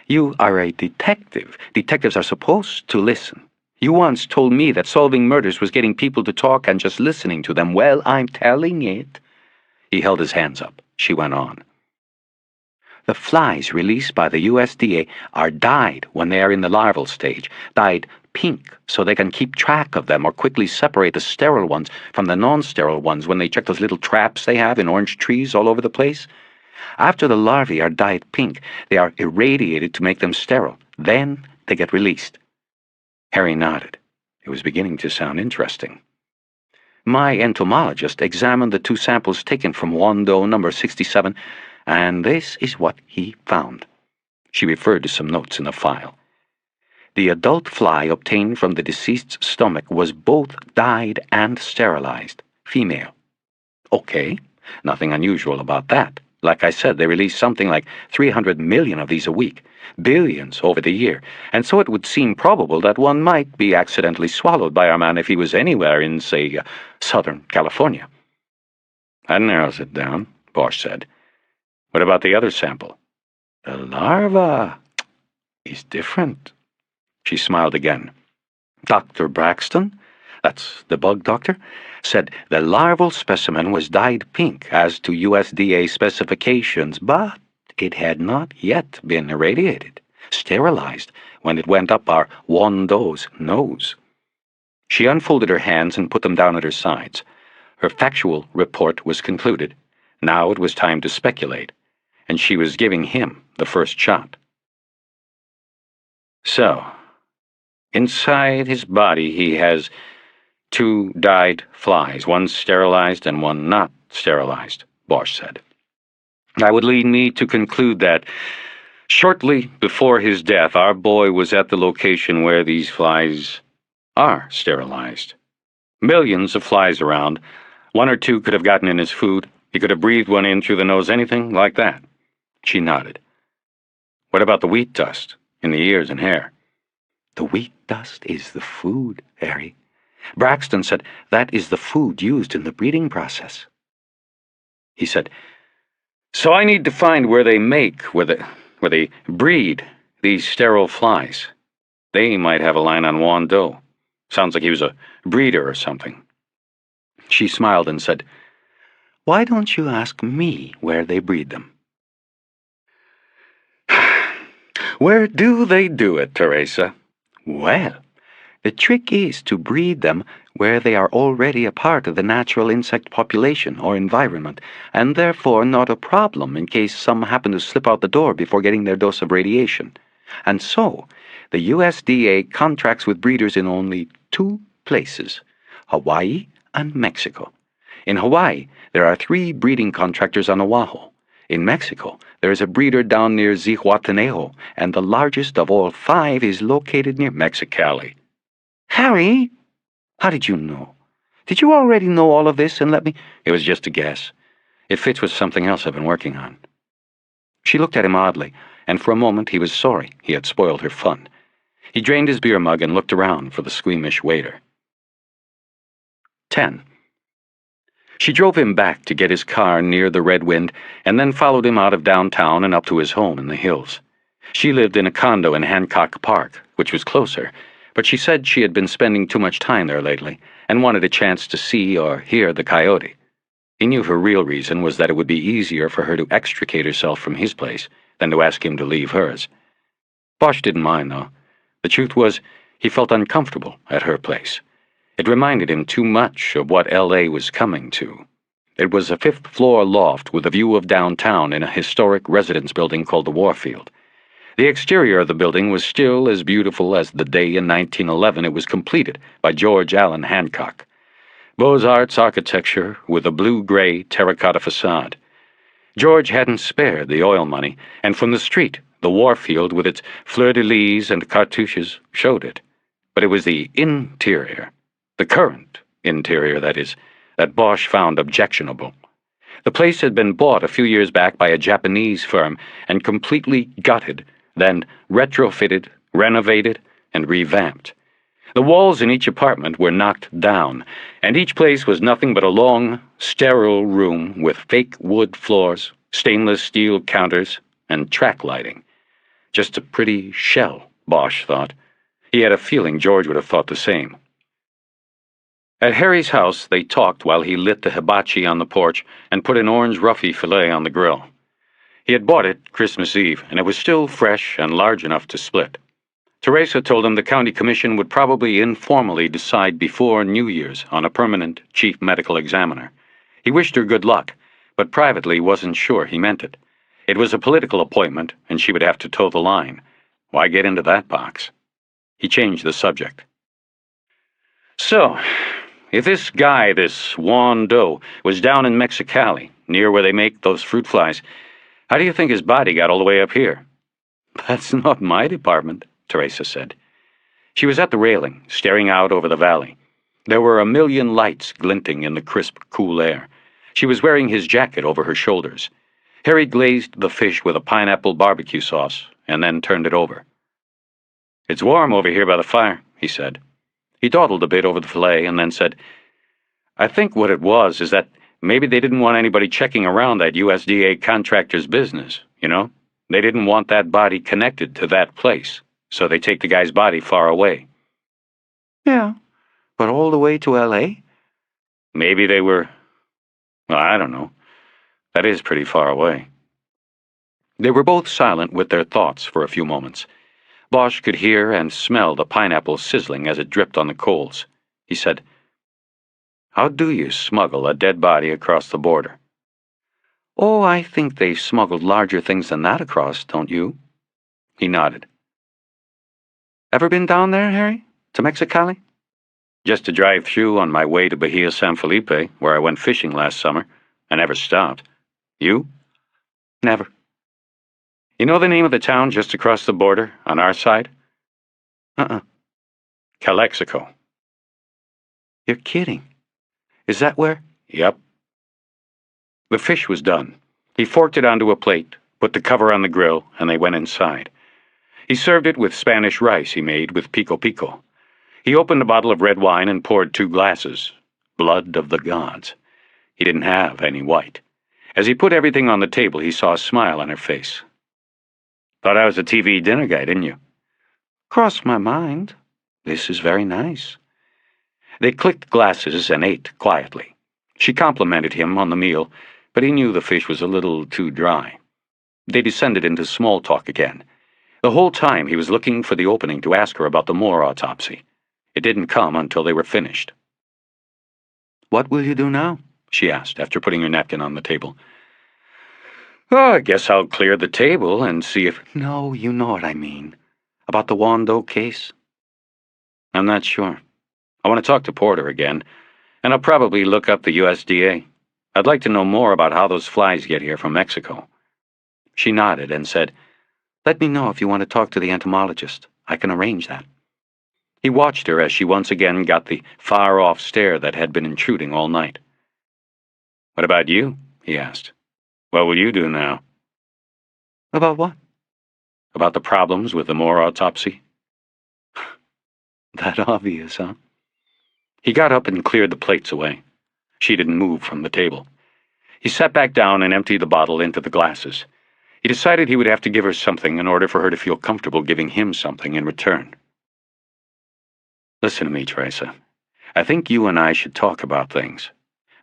You are a detective. Detectives are supposed to listen. You once told me that solving murders was getting people to talk and just listening to them. Well, I'm telling it." He held his hands up. She went on. The flies released by the USDA are dyed when they are in the larval stage, dyed pink so they can keep track of them or quickly separate the sterile ones from the non-sterile ones when they check those little traps they have in orange trees all over the place. After the larvae are dyed pink, they are irradiated to make them sterile. Then they get released. Harry nodded. It was beginning to sound interesting. My entomologist examined the 2 samples taken from Wando number 67, and this is what he found. She referred to some notes in the file. The adult fly obtained from the deceased's stomach was both dyed and sterilized, female. Okay, nothing unusual about that. Like I said, they release something like 300 million of these a week, billions over the year, and so it would seem probable that one might be accidentally swallowed by our man if he was anywhere in, say, Southern California. That narrows it down, Bosch said. What about the other sample? The larva is different. She smiled again. Dr. Braxton, that's the bug doctor, said the larval specimen was dyed pink as to USDA specifications, but it had not yet been irradiated, sterilized, when it went up our Wando's nose. She unfolded her hands and put them down at her sides. Her factual report was concluded. Now it was time to speculate, and she was giving him the first shot. So, inside his body he has 2 dyed flies, one sterilized and one not sterilized, Bosch said. That would lead me to conclude that shortly before his death, our boy was at the location where these flies are sterilized. Millions of flies around. 1 or 2 could have gotten in his food. He could have breathed one in through the nose, anything like that. She nodded. What about the wheat dust in the ears and hair? The wheat dust is the food, Harry. Braxton said that is the food used in the breeding process. He said, so I need to find where they breed these sterile flies. They might have a line on Wando. Sounds like he was a breeder or something. She smiled and said, why don't you ask me where they breed them? Where do they do it, Teresa? Well, the trick is to breed them where they are already a part of the natural insect population or environment, and therefore not a problem in case some happen to slip out the door before getting their dose of radiation. And so, the USDA contracts with breeders in only 2 places, Hawaii and Mexico. In Hawaii, there are 3 breeding contractors on Oahu. In Mexico, there is a breeder down near Zihuatanejo, and the largest of all 5 is located near Mexicali. Harry, how did you know? Did you already know all of this and let me? It was just a guess. It fits with something else I've been working on. She looked at him oddly, and for a moment he was sorry he had spoiled her fun. He drained his beer mug and looked around for the squeamish waiter. 10. She drove him back to get his car near the Red Wind and then followed him out of downtown and up to his home in the hills. She lived in a condo in Hancock Park, which was closer, but she said she had been spending too much time there lately and wanted a chance to see or hear the coyote. He knew her real reason was that it would be easier for her to extricate herself from his place than to ask him to leave hers. Bosch didn't mind, though. The truth was, he felt uncomfortable at her place. It reminded him too much of what L.A. was coming to. It was a 5th-floor loft with a view of downtown in a historic residence building called the Warfield. The exterior of the building was still as beautiful as the day in 1911 it was completed by George Allen Hancock. Beaux-Arts architecture with a blue-gray terracotta facade. George hadn't spared the oil money, and from the street, the Warfield with its fleur-de-lis and cartouches showed it. But it was the interior, the current interior, that is, that Bosch found objectionable. The place had been bought a few years back by a Japanese firm and completely gutted, then retrofitted, renovated, and revamped. The walls in each apartment were knocked down, and each place was nothing but a long, sterile room with fake wood floors, stainless steel counters, and track lighting. Just a pretty shell, Bosch thought. He had a feeling George would have thought the same. At Harry's house, they talked while he lit the hibachi on the porch and put an orange roughy fillet on the grill. He had bought it Christmas Eve, and it was still fresh and large enough to split. Teresa told him the county commission would probably informally decide before New Year's on a permanent chief medical examiner. He wished her good luck, but privately wasn't sure he meant it. It was a political appointment, and she would have to toe the line. Why get into that box? He changed the subject. So, if this guy, this Juan Doe, was down in Mexicali, near where they make those fruit flies, how do you think his body got all the way up here? That's not my department, Teresa said. She was at the railing, staring out over the valley. There were a million lights glinting in the crisp, cool air. She was wearing his jacket over her shoulders. Harry glazed the fish with a pineapple barbecue sauce and then turned it over. It's warm over here by the fire, he said. He dawdled a bit over the fillet and then said, I think what it was is that maybe they didn't want anybody checking around that USDA contractor's business, you know? They didn't want that body connected to that place, so they take the guy's body far away. Yeah, but all the way to L.A.? Maybe they were... Well, I don't know. That is pretty far away. They were both silent with their thoughts for a few moments. Bosch could hear and smell the pineapple sizzling as it dripped on the coals. He said, How do you smuggle a dead body across the border? Oh, I think they smuggled larger things than that across, don't you? He nodded. Ever been down there, Harry? To Mexicali? Just to drive through on my way to Bahia San Felipe, where I went fishing last summer. I never stopped. You? Never. You know the name of the town just across the border, on our side? Calexico. You're kidding. Is that where? Yep. The fish was done. He forked it onto a plate, put the cover on the grill, and they went inside. He served it with Spanish rice he made with pico pico. He opened a bottle of red wine and poured 2 glasses. Blood of the gods. He didn't have any white. As he put everything on the table, he saw a smile on her face. Thought I was a TV dinner guy, didn't you? Crossed my mind. This is very nice. They clicked glasses and ate quietly. She complimented him on the meal, but he knew the fish was a little too dry. They descended into small talk again. The whole time he was looking for the opening to ask her about the Moore autopsy. It didn't come until they were finished. What will you do now? She asked, after putting her napkin on the table. Oh, I guess I'll clear the table and see if... No, you know what I mean. About the Juan Doe case? I'm not sure. I want to talk to Porter again, and I'll probably look up the USDA. I'd like to know more about how those flies get here from Mexico. She nodded and said, Let me know if you want to talk to the entomologist. I can arrange that. He watched her as she once again got the far-off stare that had been intruding all night. What about you? He asked. What will you do now? About what? About the problems with the Moore autopsy? That obvious, huh? He got up and cleared the plates away. She didn't move from the table. He sat back down and emptied the bottle into the glasses. He decided he would have to give her something in order for her to feel comfortable giving him something in return. Listen to me, Teresa. I think you and I should talk about things.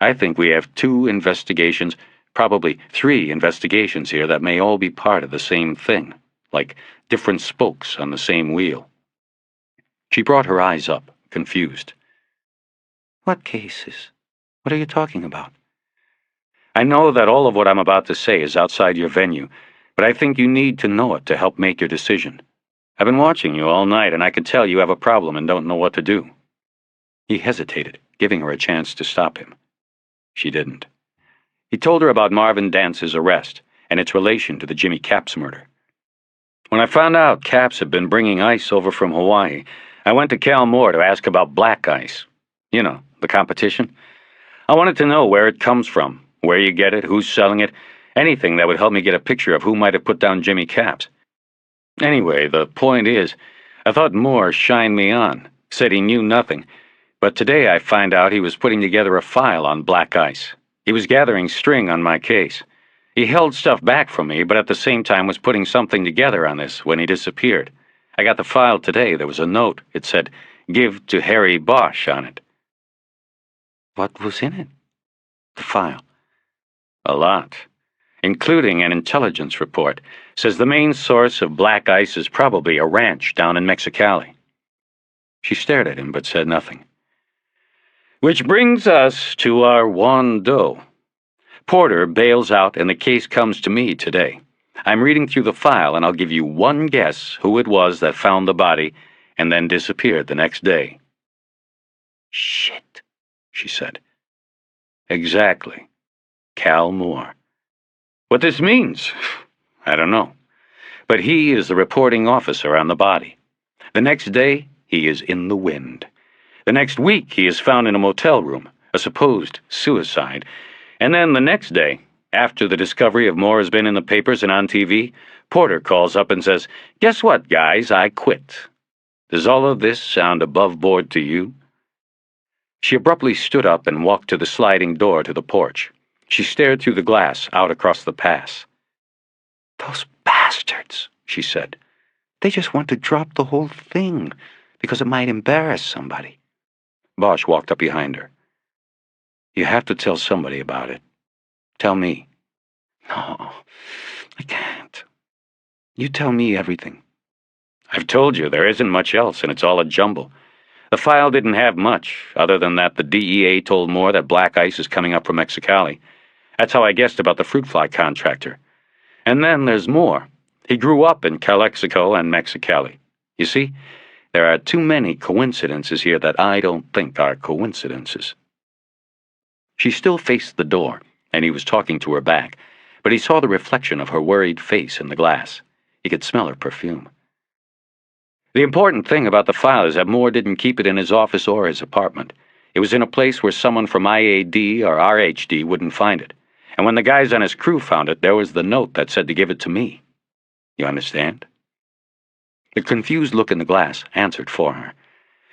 I think we have 2 investigations, probably 3 investigations here that may all be part of the same thing, like different spokes on the same wheel. She brought her eyes up, confused. What cases? What are you talking about? I know that all of what I'm about to say is outside your venue, but I think you need to know it to help make your decision. I've been watching you all night, and I can tell you have a problem and don't know what to do. He hesitated, giving her a chance to stop him. She didn't. He told her about Marvin Dance's arrest and its relation to the Jimmy Capps murder. When I found out Capps had been bringing ice over from Hawaii, I went to Cal Moore to ask about black ice. You know, the competition. I wanted to know where it comes from, where you get it, who's selling it, anything that would help me get a picture of who might have put down Jimmy Capps. Anyway, the point is, I thought Moore shined me on, said he knew nothing, but today I find out he was putting together a file on black ice. He was gathering string on my case. He held stuff back from me, but at the same time was putting something together on this when he disappeared. I got the file today. There was a note. It said, "Give to Harry Bosch" on it. What was in it? The file. A lot. including an intelligence report, says the main source of black ice is probably a ranch down in Mexicali. She stared at him but said nothing. Which brings us to our Juan Doe. Porter bails out and the case comes to me today. I'm reading through the file and I'll give you one guess who it was that found the body and then disappeared the next day. Shit, she said. Exactly. Cal Moore. What this means, I don't know. But he is the reporting officer on the body. The next day, he is in the wind. The next week, he is found in a motel room, a supposed suicide. And then the next day, after the discovery of Moore has been in the papers and on TV, Porter calls up and says, "Guess what, guys? I quit." Does all of this sound above board to you? She abruptly stood up and walked to the sliding door to the porch. She stared through the glass out across the pass. "Those bastards," she said. "They just want to drop the whole thing because it might embarrass somebody." Bosch walked up behind her. "You have to tell somebody about it. Tell me." "No, I can't. You tell me everything." "I've told you there isn't much else, and it's all a jumble. The file didn't have much, other than that the DEA told Moore that black ice is coming up from Mexicali. That's how I guessed about the fruit fly contractor. And then there's more. He grew up in Calexico and Mexicali. You see, there are too many coincidences here that I don't think are coincidences." She still faced the door, and he was talking to her back, but he saw the reflection of her worried face in the glass. He could smell her perfume. "The important thing about the file is that Moore didn't keep it in his office or his apartment. It was in a place where someone from IAD or RHD wouldn't find it. And when the guys on his crew found it, there was the note that said to give it to me. You understand?" The confused look in the glass answered for her.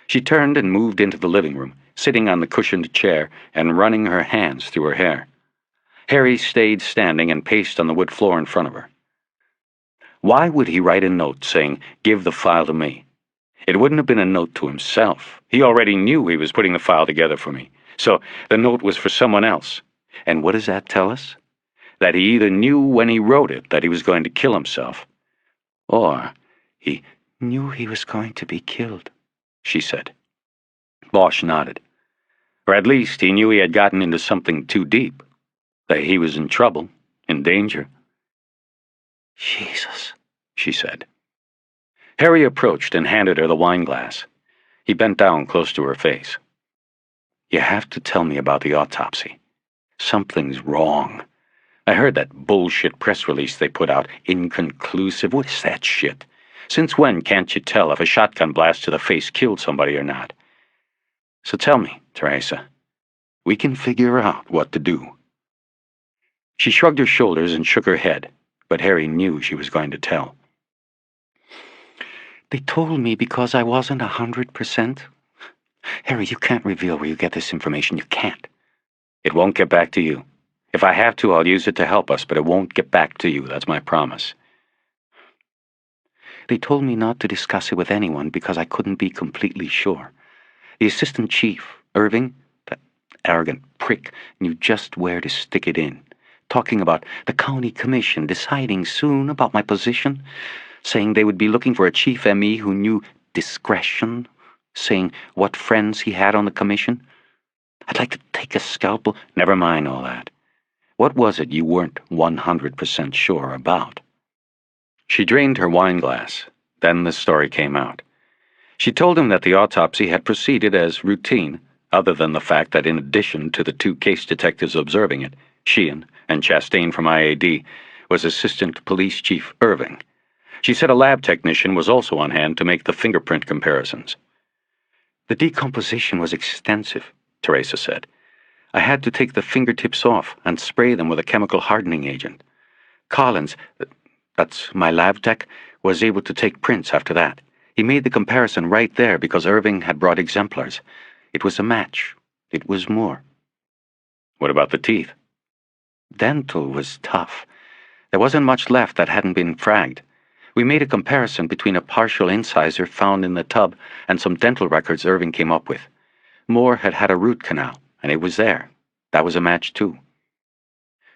She turned and moved into the living room, sitting on the cushioned chair and running her hands through her hair. Harry stayed standing and paced on the wood floor in front of her. Why would he write a note saying, "Give the file to me"? It wouldn't have been a note to himself. He already knew he was putting the file together for me. So the note was for someone else. And what does that tell us? That he either knew when he wrote it that he was going to kill himself, or he "Knew he was going to be killed," she said. Bosch nodded. Or at least he knew he had gotten into something too deep. That he was in trouble, in danger. "Jesus," she said. Harry approached and handed her the wine glass. He bent down close to her face. "You have to tell me about the autopsy. Something's wrong. I heard that bullshit press release they put out, inconclusive. What is that shit? Since when can't you tell if a shotgun blast to the face killed somebody or not? So tell me, Teresa. We can figure out what to do." She shrugged her shoulders and shook her head, but Harry knew she was going to tell. "They told me because I wasn't 100%. Harry, you can't reveal where you get this information. You can't." "It won't get back to you. If I have to, I'll use it to help us, but it won't get back to you. That's my promise." "They told me not to discuss it with anyone because I couldn't be completely sure. The assistant chief, Irving, that arrogant prick, knew just where to stick it in. Talking about the county commission deciding soon about my position, saying they would be looking for a chief ME who knew discretion, saying what friends he had on the commission. I'd like to take a scalpel." "Never mind all that. What was it you weren't 100% sure about?" She drained her wine glass. Then the story came out. She told him that the autopsy had proceeded as routine, other than the fact that in addition to the 2 case detectives observing it, Sheehan and Chastain from IAD, was Assistant Police Chief Irving. She said a lab technician was also on hand to make the fingerprint comparisons. "The decomposition was extensive," Teresa said. "I had to take the fingertips off and spray them with a chemical hardening agent. Collins, that's my lab tech, was able to take prints after that. He made the comparison right there because Irving had brought exemplars. It was a match. It was Moore." "What about the teeth?" "Dental was tough. There wasn't much left that hadn't been fragged. We made a comparison between a partial incisor found in the tub and some dental records Irving came up with. Moore had had a root canal, and it was there. That was a match, too."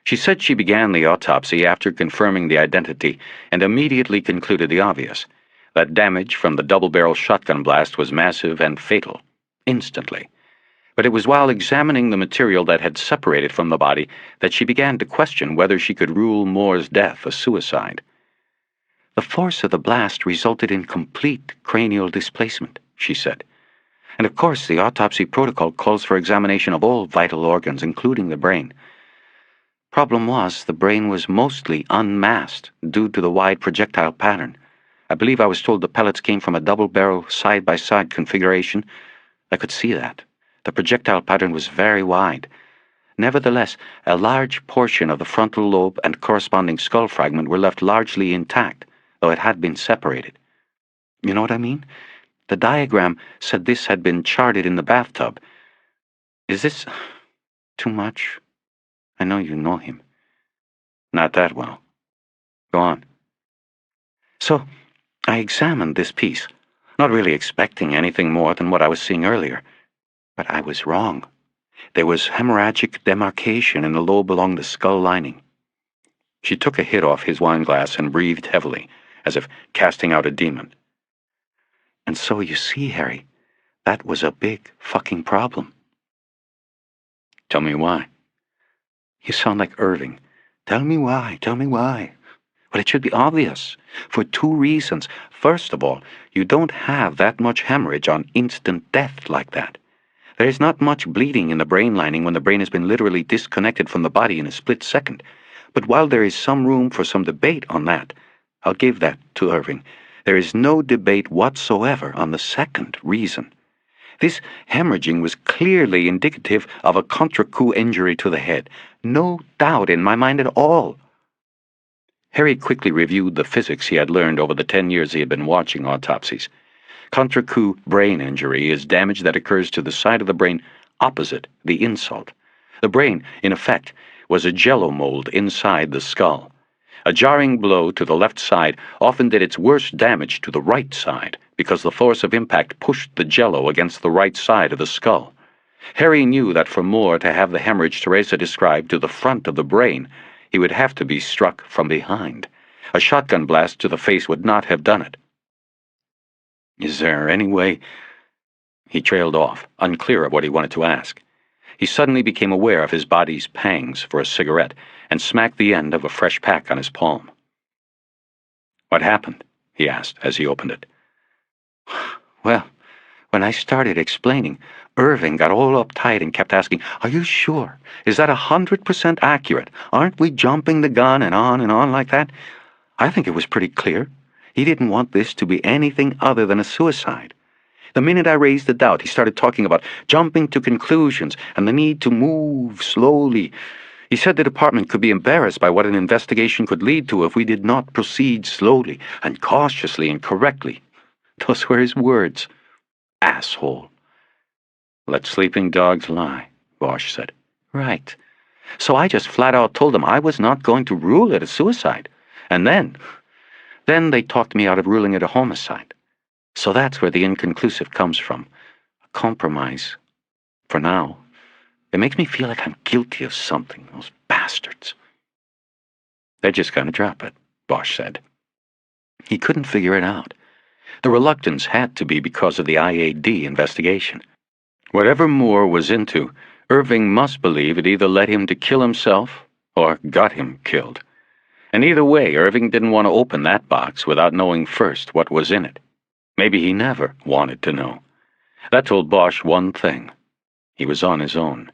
She said she began the autopsy after confirming the identity and immediately concluded the obvious, that damage from the double-barrel shotgun blast was massive and fatal, instantly. But it was while examining the material that had separated from the body that she began to question whether she could rule Moore's death a suicide. The force of the blast resulted in complete cranial displacement, she said. And of course, the autopsy protocol calls for examination of all vital organs, including the brain. Problem was, the brain was mostly unmasked due to the wide projectile pattern. I believe I was told the pellets came from a double-barrel side-by-side configuration. I could see that. The projectile pattern was very wide. Nevertheless, a large portion of the frontal lobe and corresponding skull fragment were left largely intact, though it had been separated. You know what I mean? The diagram said this had been charted in the bathtub. Is this too much? I know you know him. Not that well. Go on. So, I examined this piece, not really expecting anything more than what I was seeing earlier. But I was wrong. There was hemorrhagic demarcation in the lobe along the skull lining. She took a hit off his wineglass and breathed heavily, as if casting out a demon. And so you see, Harry, that was a big fucking problem. Tell me why. You sound like Irving. Tell me why, tell me why. Well, it should be obvious, for two reasons. First of all, you don't have that much hemorrhage on instant death like that. There is not much bleeding in the brain lining when the brain has been literally disconnected from the body in a split second. But while there is some room for some debate on that, I'll give that to Irving, there is no debate whatsoever on the second reason. This hemorrhaging was clearly indicative of a contre-coup injury to the head. No doubt in my mind at all. Harry quickly reviewed the physics he had learned over the 10 years he had been watching autopsies. Contre-coup brain injury is damage that occurs to the side of the brain opposite the insult. The brain, in effect, was a jello mold inside the skull. A jarring blow to the left side often did its worst damage to the right side because the force of impact pushed the jello against the right side of the skull. Harry knew that for Moore to have the hemorrhage Teresa described to the front of the brain, he would have to be struck from behind. A shotgun blast to the face would not have done it. Is there any way? He trailed off, unclear of what he wanted to ask. He suddenly became aware of his body's pangs for a cigarette and smacked the end of a fresh pack on his palm. What happened? He asked as he opened it. Well, when I started explaining, Irving got all uptight and kept asking, "Are you sure? Is that 100% accurate? Aren't we jumping the gun and on like that?" I think it was pretty clear. He didn't want this to be anything other than a suicide. The minute I raised a doubt, he started talking about jumping to conclusions and the need to move slowly. He said the department could be embarrassed by what an investigation could lead to if we did not proceed slowly and cautiously and correctly. Those were his words. Asshole. Let sleeping dogs lie, Bosch said. Right. So I just flat out told him I was not going to rule it a suicide. And then they talked me out of ruling it a homicide. So that's where the inconclusive comes from. A compromise. For now. It makes me feel like I'm guilty of something, those bastards. They're just going to drop it, Bosch said. He couldn't figure it out. The reluctance had to be because of the IAD investigation. Whatever Moore was into, Irving must believe it either led him to kill himself or got him killed. And either way, Irving didn't want to open that box without knowing first what was in it. Maybe he never wanted to know. That told Bosch one thing. He was on his own.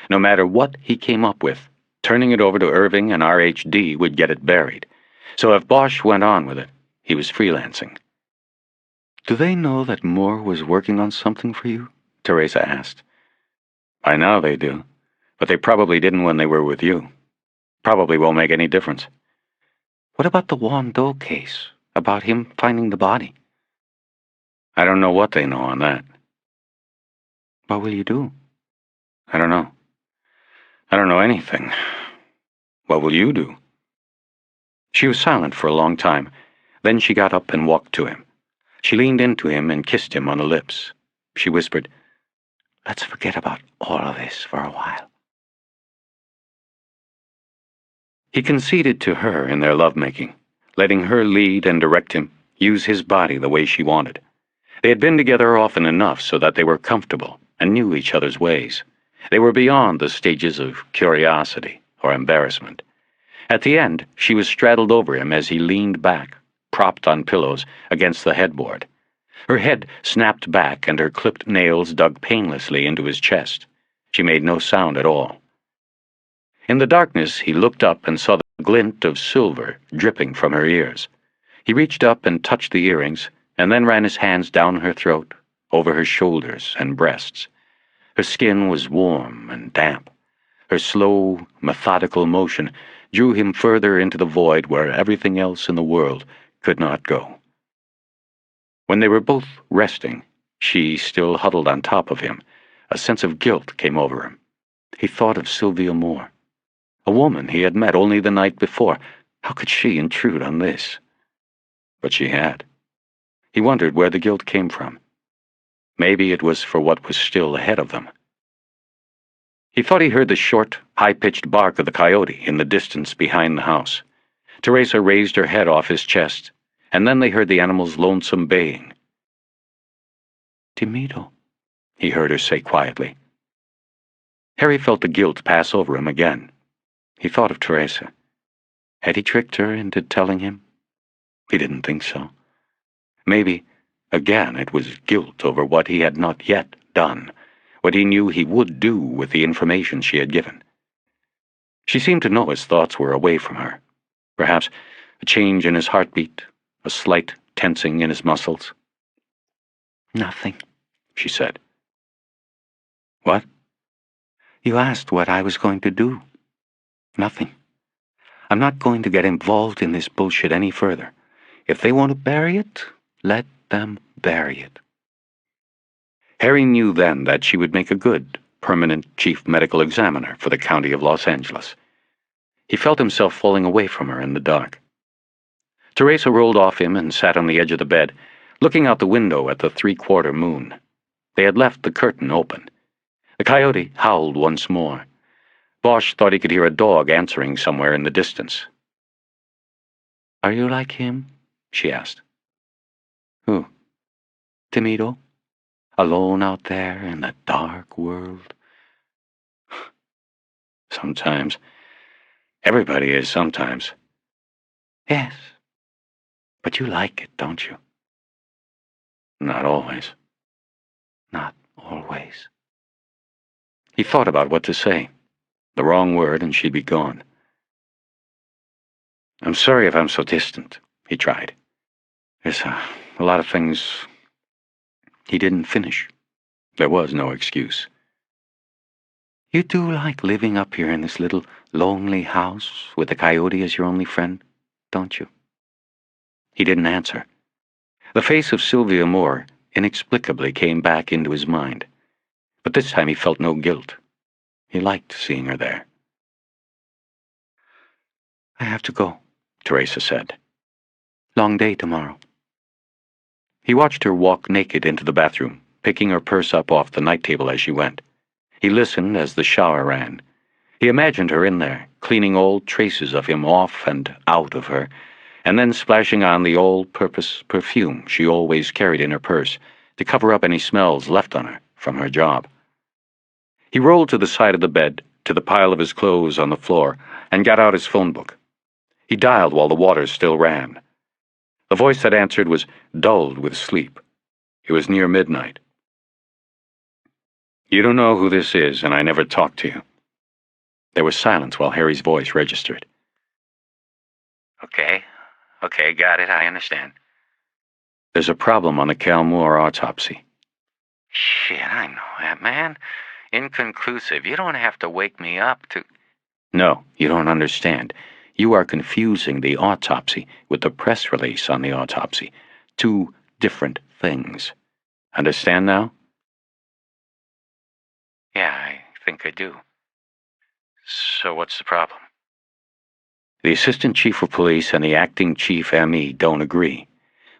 No matter what he came up with, turning it over to Irving and RHD would get it buried. So if Bosch went on with it, he was freelancing. Do they know that Moore was working on something for you? Teresa asked. By now they do, but they probably didn't when they were with you. Probably won't make any difference. What about the Wando case? About him finding the body? I don't know what they know on that. What will you do? I don't know. I don't know anything. What will you do? She was silent for a long time. Then she got up and walked to him. She leaned into him and kissed him on the lips. She whispered, "Let's forget about all of this for a while." He conceded to her in their lovemaking, letting her lead and direct him, use his body the way she wanted. They had been together often enough so that they were comfortable and knew each other's ways. They were beyond the stages of curiosity or embarrassment. At the end, she was straddled over him as he leaned back, propped on pillows, against the headboard. Her head snapped back and her clipped nails dug painlessly into his chest. She made no sound at all. In the darkness, he looked up and saw the glint of silver dripping from her ears. He reached up and touched the earrings, and then ran his hands down her throat, over her shoulders and breasts. Her skin was warm and damp. Her slow, methodical motion drew him further into the void where everything else in the world could not go. When they were both resting, she still huddled on top of him, a sense of guilt came over him. He thought of Sylvia Moore, a woman he had met only the night before. How could she intrude on this? But she had. He wondered where the guilt came from. Maybe it was for what was still ahead of them. He thought he heard the short, high-pitched bark of the coyote in the distance behind the house. Teresa raised her head off his chest, and then they heard the animal's lonesome baying. "Timito," he heard her say quietly. Harry felt the guilt pass over him again. He thought of Teresa. Had he tricked her into telling him? He didn't think so. Maybe, again, it was guilt over what he had not yet done, what he knew he would do with the information she had given. She seemed to know his thoughts were away from her. Perhaps a change in his heartbeat, a slight tensing in his muscles. "Nothing," she said. "What?" "You asked what I was going to do. Nothing. I'm not going to get involved in this bullshit any further. If they want to bury it, let them bury it." Harry knew then that she would make a good, permanent chief medical examiner for the county of Los Angeles. He felt himself falling away from her in the dark. Teresa rolled off him and sat on the edge of the bed, looking out the window at the three-quarter moon. They had left the curtain open. The coyote howled once more. Bosch thought he could hear a dog answering somewhere in the distance. "Are you like him?" she asked. "Who?" "Timito? Alone out there in the dark world?" "Sometimes. Everybody is sometimes." "Yes. But you like it, don't you?" "Not always." "Not always." He thought about what to say. The wrong word and she'd be gone. "I'm sorry if I'm so distant," he tried. "There's a lot of things—" He didn't finish. There was no excuse. "You do like living up here in this little lonely house with the coyote as your only friend, don't you?" He didn't answer. The face of Sylvia Moore inexplicably came back into his mind. But this time he felt no guilt. He liked seeing her there. "I have to go," Teresa said. "Long day tomorrow." He watched her walk naked into the bathroom, picking her purse up off the night table as she went. He listened as the shower ran. He imagined her in there, cleaning old traces of him off and out of her, and then splashing on the all-purpose perfume she always carried in her purse to cover up any smells left on her from her job. He rolled to the side of the bed, to the pile of his clothes on the floor, and got out his phone book. He dialed while the water still ran. The voice that answered was dulled with sleep. It was near midnight. "You don't know who this is, and I never talked to you." There was silence while Harry's voice registered. Okay, got it, I understand." "There's a problem on the Cal Moore autopsy." "Shit, I know that, man. Inconclusive. You don't have to wake me up to—" "No, you don't understand. You are confusing the autopsy with the press release on the autopsy. Two different things. Understand now?" "Yeah, I think I do. So what's the problem?" "The assistant chief of police and the acting chief ME don't agree.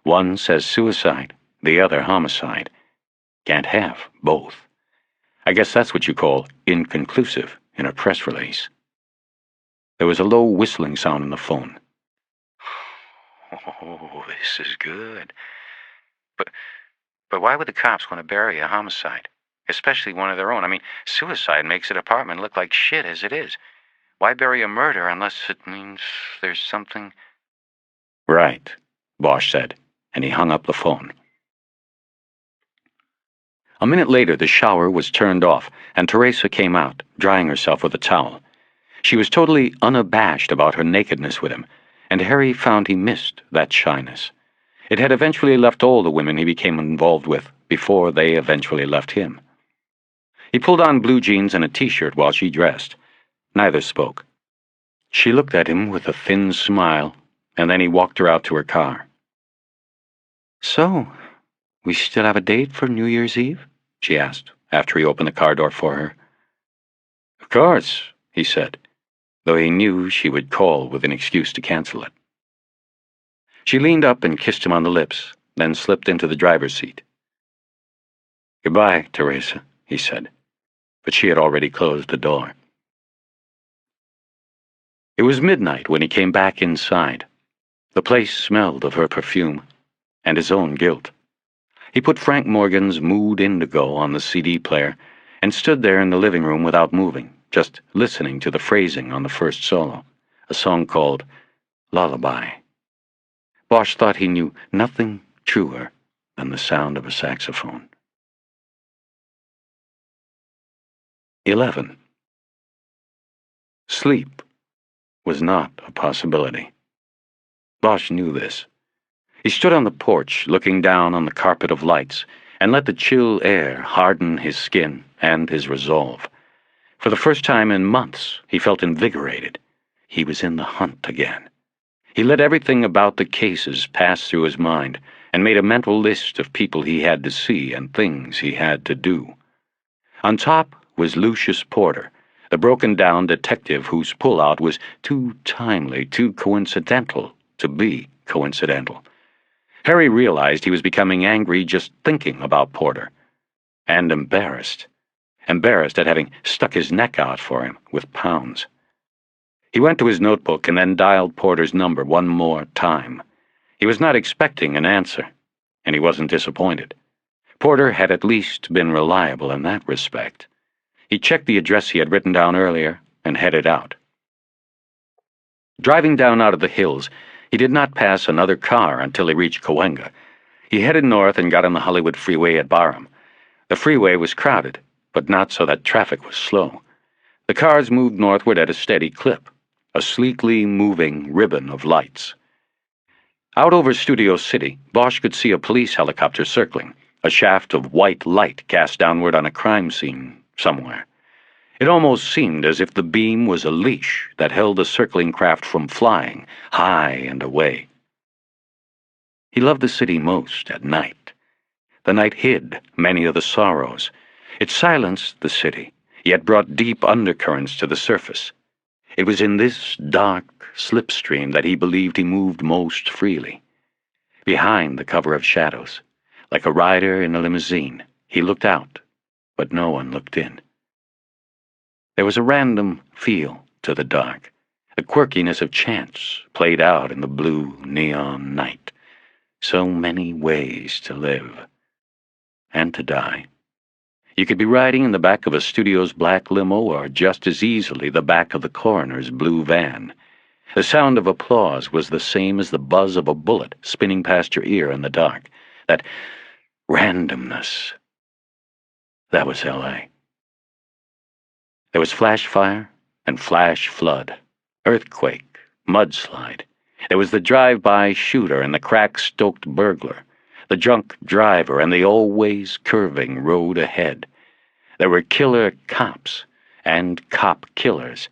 One says suicide, the other homicide. Can't have both. I guess that's what you call inconclusive in a press release." There was a low whistling sound in the phone. Oh, this is good. But why would the cops want to bury a homicide? Especially one of their own. I mean, suicide makes an apartment look like shit as it is. Why bury a murder unless it means there's something... Right, Bosch said, and he hung up the phone. A minute later, the shower was turned off, and Teresa came out, drying herself with a towel. She was totally unabashed about her nakedness with him, and Harry found he missed that shyness. It had eventually left all the women he became involved with before they eventually left him. He pulled on blue jeans and a t-shirt while she dressed. Neither spoke. She looked at him with a thin smile, and then he walked her out to her car. "So, we still have a date for New Year's Eve?" she asked, after he opened the car door for her. "Of course," he said, though he knew she would call with an excuse to cancel it. She leaned up and kissed him on the lips, then slipped into the driver's seat. "Goodbye, Teresa," he said, but she had already closed the door. It was midnight when he came back inside. The place smelled of her perfume, and his own guilt. He put Frank Morgan's Mood Indigo on the CD player and stood there in the living room without moving, just listening to the phrasing on the first solo, a song called Lullaby. Bosch thought he knew nothing truer than the sound of a saxophone. 11. Sleep was not a possibility. Bosch knew this. He stood on the porch, looking down on the carpet of lights, and let the chill air harden his skin and his resolve. For the first time in months, he felt invigorated. He was in the hunt again. He let everything about the cases pass through his mind, and made a mental list of people he had to see and things he had to do. On top was Lucius Porter, the broken-down detective whose pullout was too timely, too coincidental to be coincidental. Harry realized he was becoming angry just thinking about Porter, and embarrassed at having stuck his neck out for him with pounds. He went to his notebook and then dialed Porter's number one more time. He was not expecting an answer, and he wasn't disappointed. Porter had at least been reliable in that respect. He checked the address he had written down earlier and headed out. Driving down out of the hills, he did not pass another car until he reached Cahuenga. He headed north and got on the Hollywood freeway at Barham. The freeway was crowded, but not so that traffic was slow. The cars moved northward at a steady clip, a sleekly moving ribbon of lights. Out over Studio City, Bosch could see a police helicopter circling, a shaft of white light cast downward on a crime scene somewhere. It almost seemed as if the beam was a leash that held the circling craft from flying high and away. He loved the city most at night. The night hid many of the sorrows. It silenced the city, yet brought deep undercurrents to the surface. It was in this dark slipstream that he believed he moved most freely. Behind the cover of shadows, like a rider in a limousine, he looked out, but no one looked in. There was a random feel to the dark, a quirkiness of chance played out in the blue neon night. So many ways to live and to die. You could be riding in the back of a studio's black limo or just as easily the back of the coroner's blue van. The sound of applause was the same as the buzz of a bullet spinning past your ear in the dark. That randomness. That was L.A. There was flash fire and flash flood, earthquake, mudslide. There was the drive-by shooter and the crack-stoked burglar, the drunk driver and the always curving road ahead. There were killer cops and cop killers.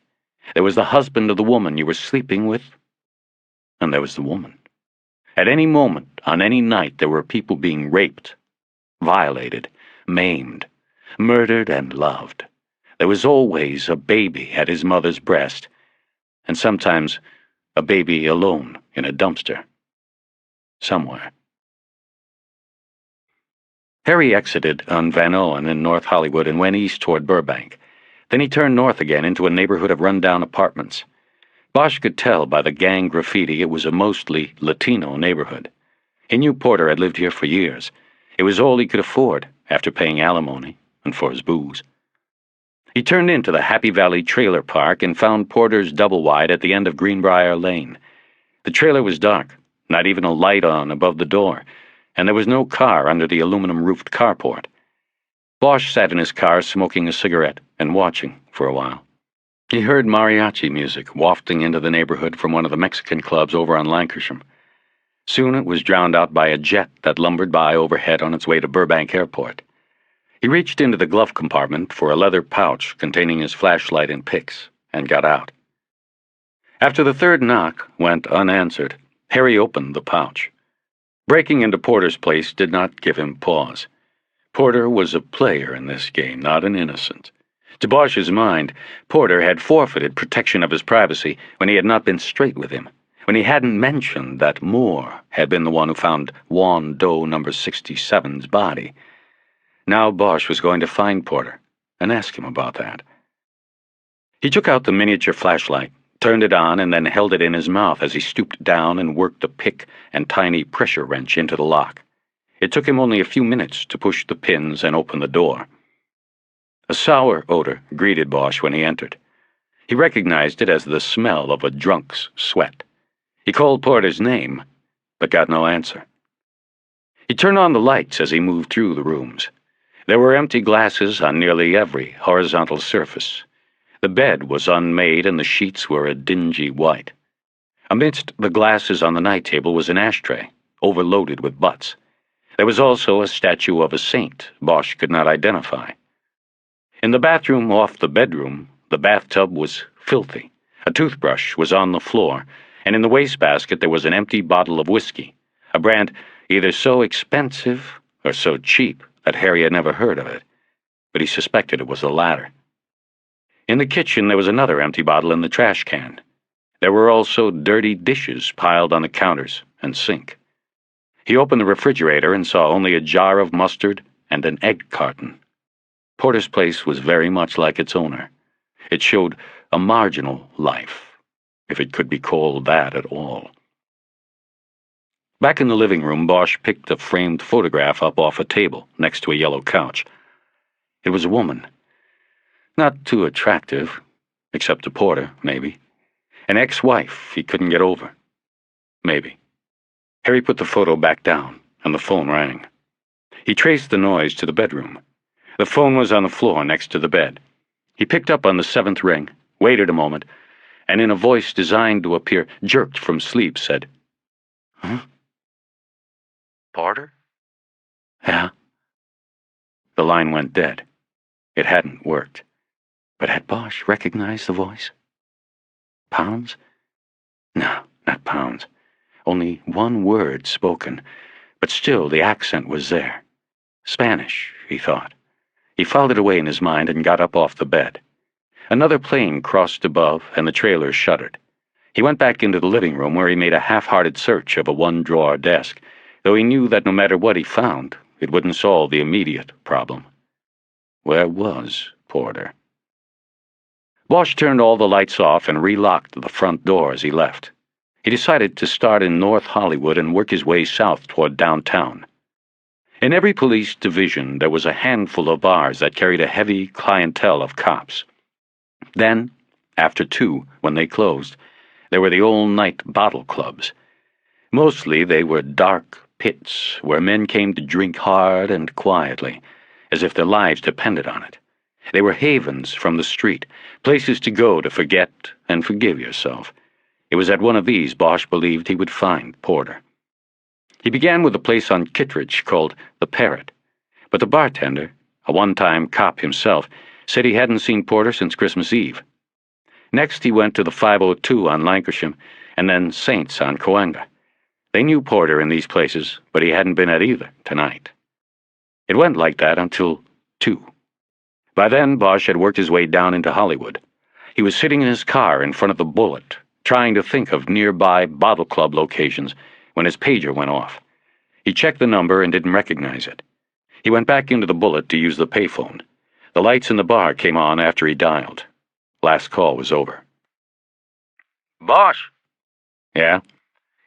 There was the husband of the woman you were sleeping with, and there was the woman. At any moment, on any night, there were people being raped, violated, maimed, murdered, and loved. There was always a baby at his mother's breast, and sometimes a baby alone in a dumpster. Somewhere. Harry exited on Van Owen in North Hollywood and went east toward Burbank. Then he turned north again into a neighborhood of run-down apartments. Bosch could tell by the gang graffiti it was a mostly Latino neighborhood. He knew Porter had lived here for years. It was all he could afford after paying alimony and for his booze. He turned into the Happy Valley Trailer Park and found Porter's double-wide at the end of Greenbrier Lane. The trailer was dark, not even a light on above the door, and there was no car under the aluminum-roofed carport. Bosch sat in his car smoking a cigarette and watching for a while. He heard mariachi music wafting into the neighborhood from one of the Mexican clubs over on Lancashire. Soon it was drowned out by a jet that lumbered by overhead on its way to Burbank Airport. He reached into the glove compartment for a leather pouch containing his flashlight and picks, and got out. After the third knock went unanswered, Harry opened the pouch. Breaking into Porter's place did not give him pause. Porter was a player in this game, not an innocent. To Bosch's mind, Porter had forfeited protection of his privacy when he had not been straight with him, when he hadn't mentioned that Moore had been the one who found Juan Doe No. 67's body. Now Bosch was going to find Porter and ask him about that. He took out the miniature flashlight, turned it on, and then held it in his mouth as he stooped down and worked a pick and tiny pressure wrench into the lock. It took him only a few minutes to push the pins and open the door. A sour odor greeted Bosch when he entered. He recognized it as the smell of a drunk's sweat. He called Porter's name, but got no answer. He turned on the lights as he moved through the rooms. There were empty glasses on nearly every horizontal surface. The bed was unmade and the sheets were a dingy white. Amidst the glasses on the night table was an ashtray, overloaded with butts. There was also a statue of a saint Bosch could not identify. In the bathroom off the bedroom, the bathtub was filthy. A toothbrush was on the floor, and in the wastebasket there was an empty bottle of whiskey, a brand either so expensive or so cheap that Harry had never heard of it, but he suspected it was the latter. In the kitchen there was another empty bottle in the trash can. There were also dirty dishes piled on the counters and sink. He opened the refrigerator and saw only a jar of mustard and an egg carton. Porter's place was very much like its owner. It showed a marginal life, if it could be called that at all. Back in the living room, Bosch picked a framed photograph up off a table next to a yellow couch. It was a woman. Not too attractive, except to Porter, maybe. An ex-wife he couldn't get over. Maybe. Harry put the photo back down, and the phone rang. He traced the noise to the bedroom. The phone was on the floor next to the bed. He picked up on the seventh ring, waited a moment, and in a voice designed to appear jerked from sleep said, "Huh? Porter? Yeah." The line went dead. It hadn't worked. But had Bosch recognized the voice? Pounds? No, not Pounds. Only one word spoken, but still the accent was there. Spanish, he thought. He filed it away in his mind and got up off the bed. Another plane crossed above, and the trailer shuddered. He went back into the living room where he made a half-hearted search of a one-drawer desk, though he knew that no matter what he found, it wouldn't solve the immediate problem. Where was Porter? Bosch turned all the lights off and relocked the front door as he left. He decided to start in North Hollywood and work his way south toward downtown. In every police division, there was a handful of bars that carried a heavy clientele of cops. Then, after 2, when they closed, there were the all-night bottle clubs. Mostly they were dark pits where men came to drink hard and quietly, as if their lives depended on it. They were havens from the street, places to go to forget and forgive yourself. It was at one of these Bosch believed he would find Porter. He began with a place on Kittredge called the Parrot, but the bartender, a one-time cop himself, said he hadn't seen Porter since Christmas Eve. Next he went to the 502 on Lancashire, and then Saints on Cahuenga. They knew Porter in these places, but he hadn't been at either tonight. It went like that until 2. By then, Bosch had worked his way down into Hollywood. He was sitting in his car in front of the Bullet, trying to think of nearby bottle club locations, when his pager went off. He checked the number and didn't recognize it. He went back into the Bullet to use the payphone. The lights in the bar came on after he dialed. Last call was over. Bosch, Yeah?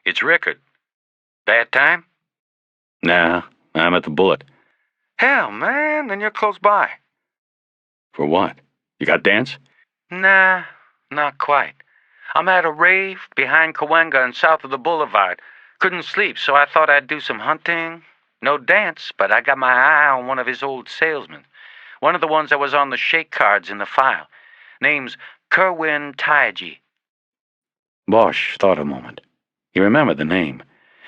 it's Rickard. Bad time? Nah, I'm at the Bullet. Hell, man, then you're close by. For what? You got dance? Nah, not quite. I'm at a rave behind Cahuenga and south of the Boulevard. Couldn't sleep, so I thought I'd do some hunting. No dance, but I got my eye on one of his old salesmen. One of the ones that was on the shake cards in the file. Name's Kerwin Taiji. Bosch thought a moment. He remembered the name.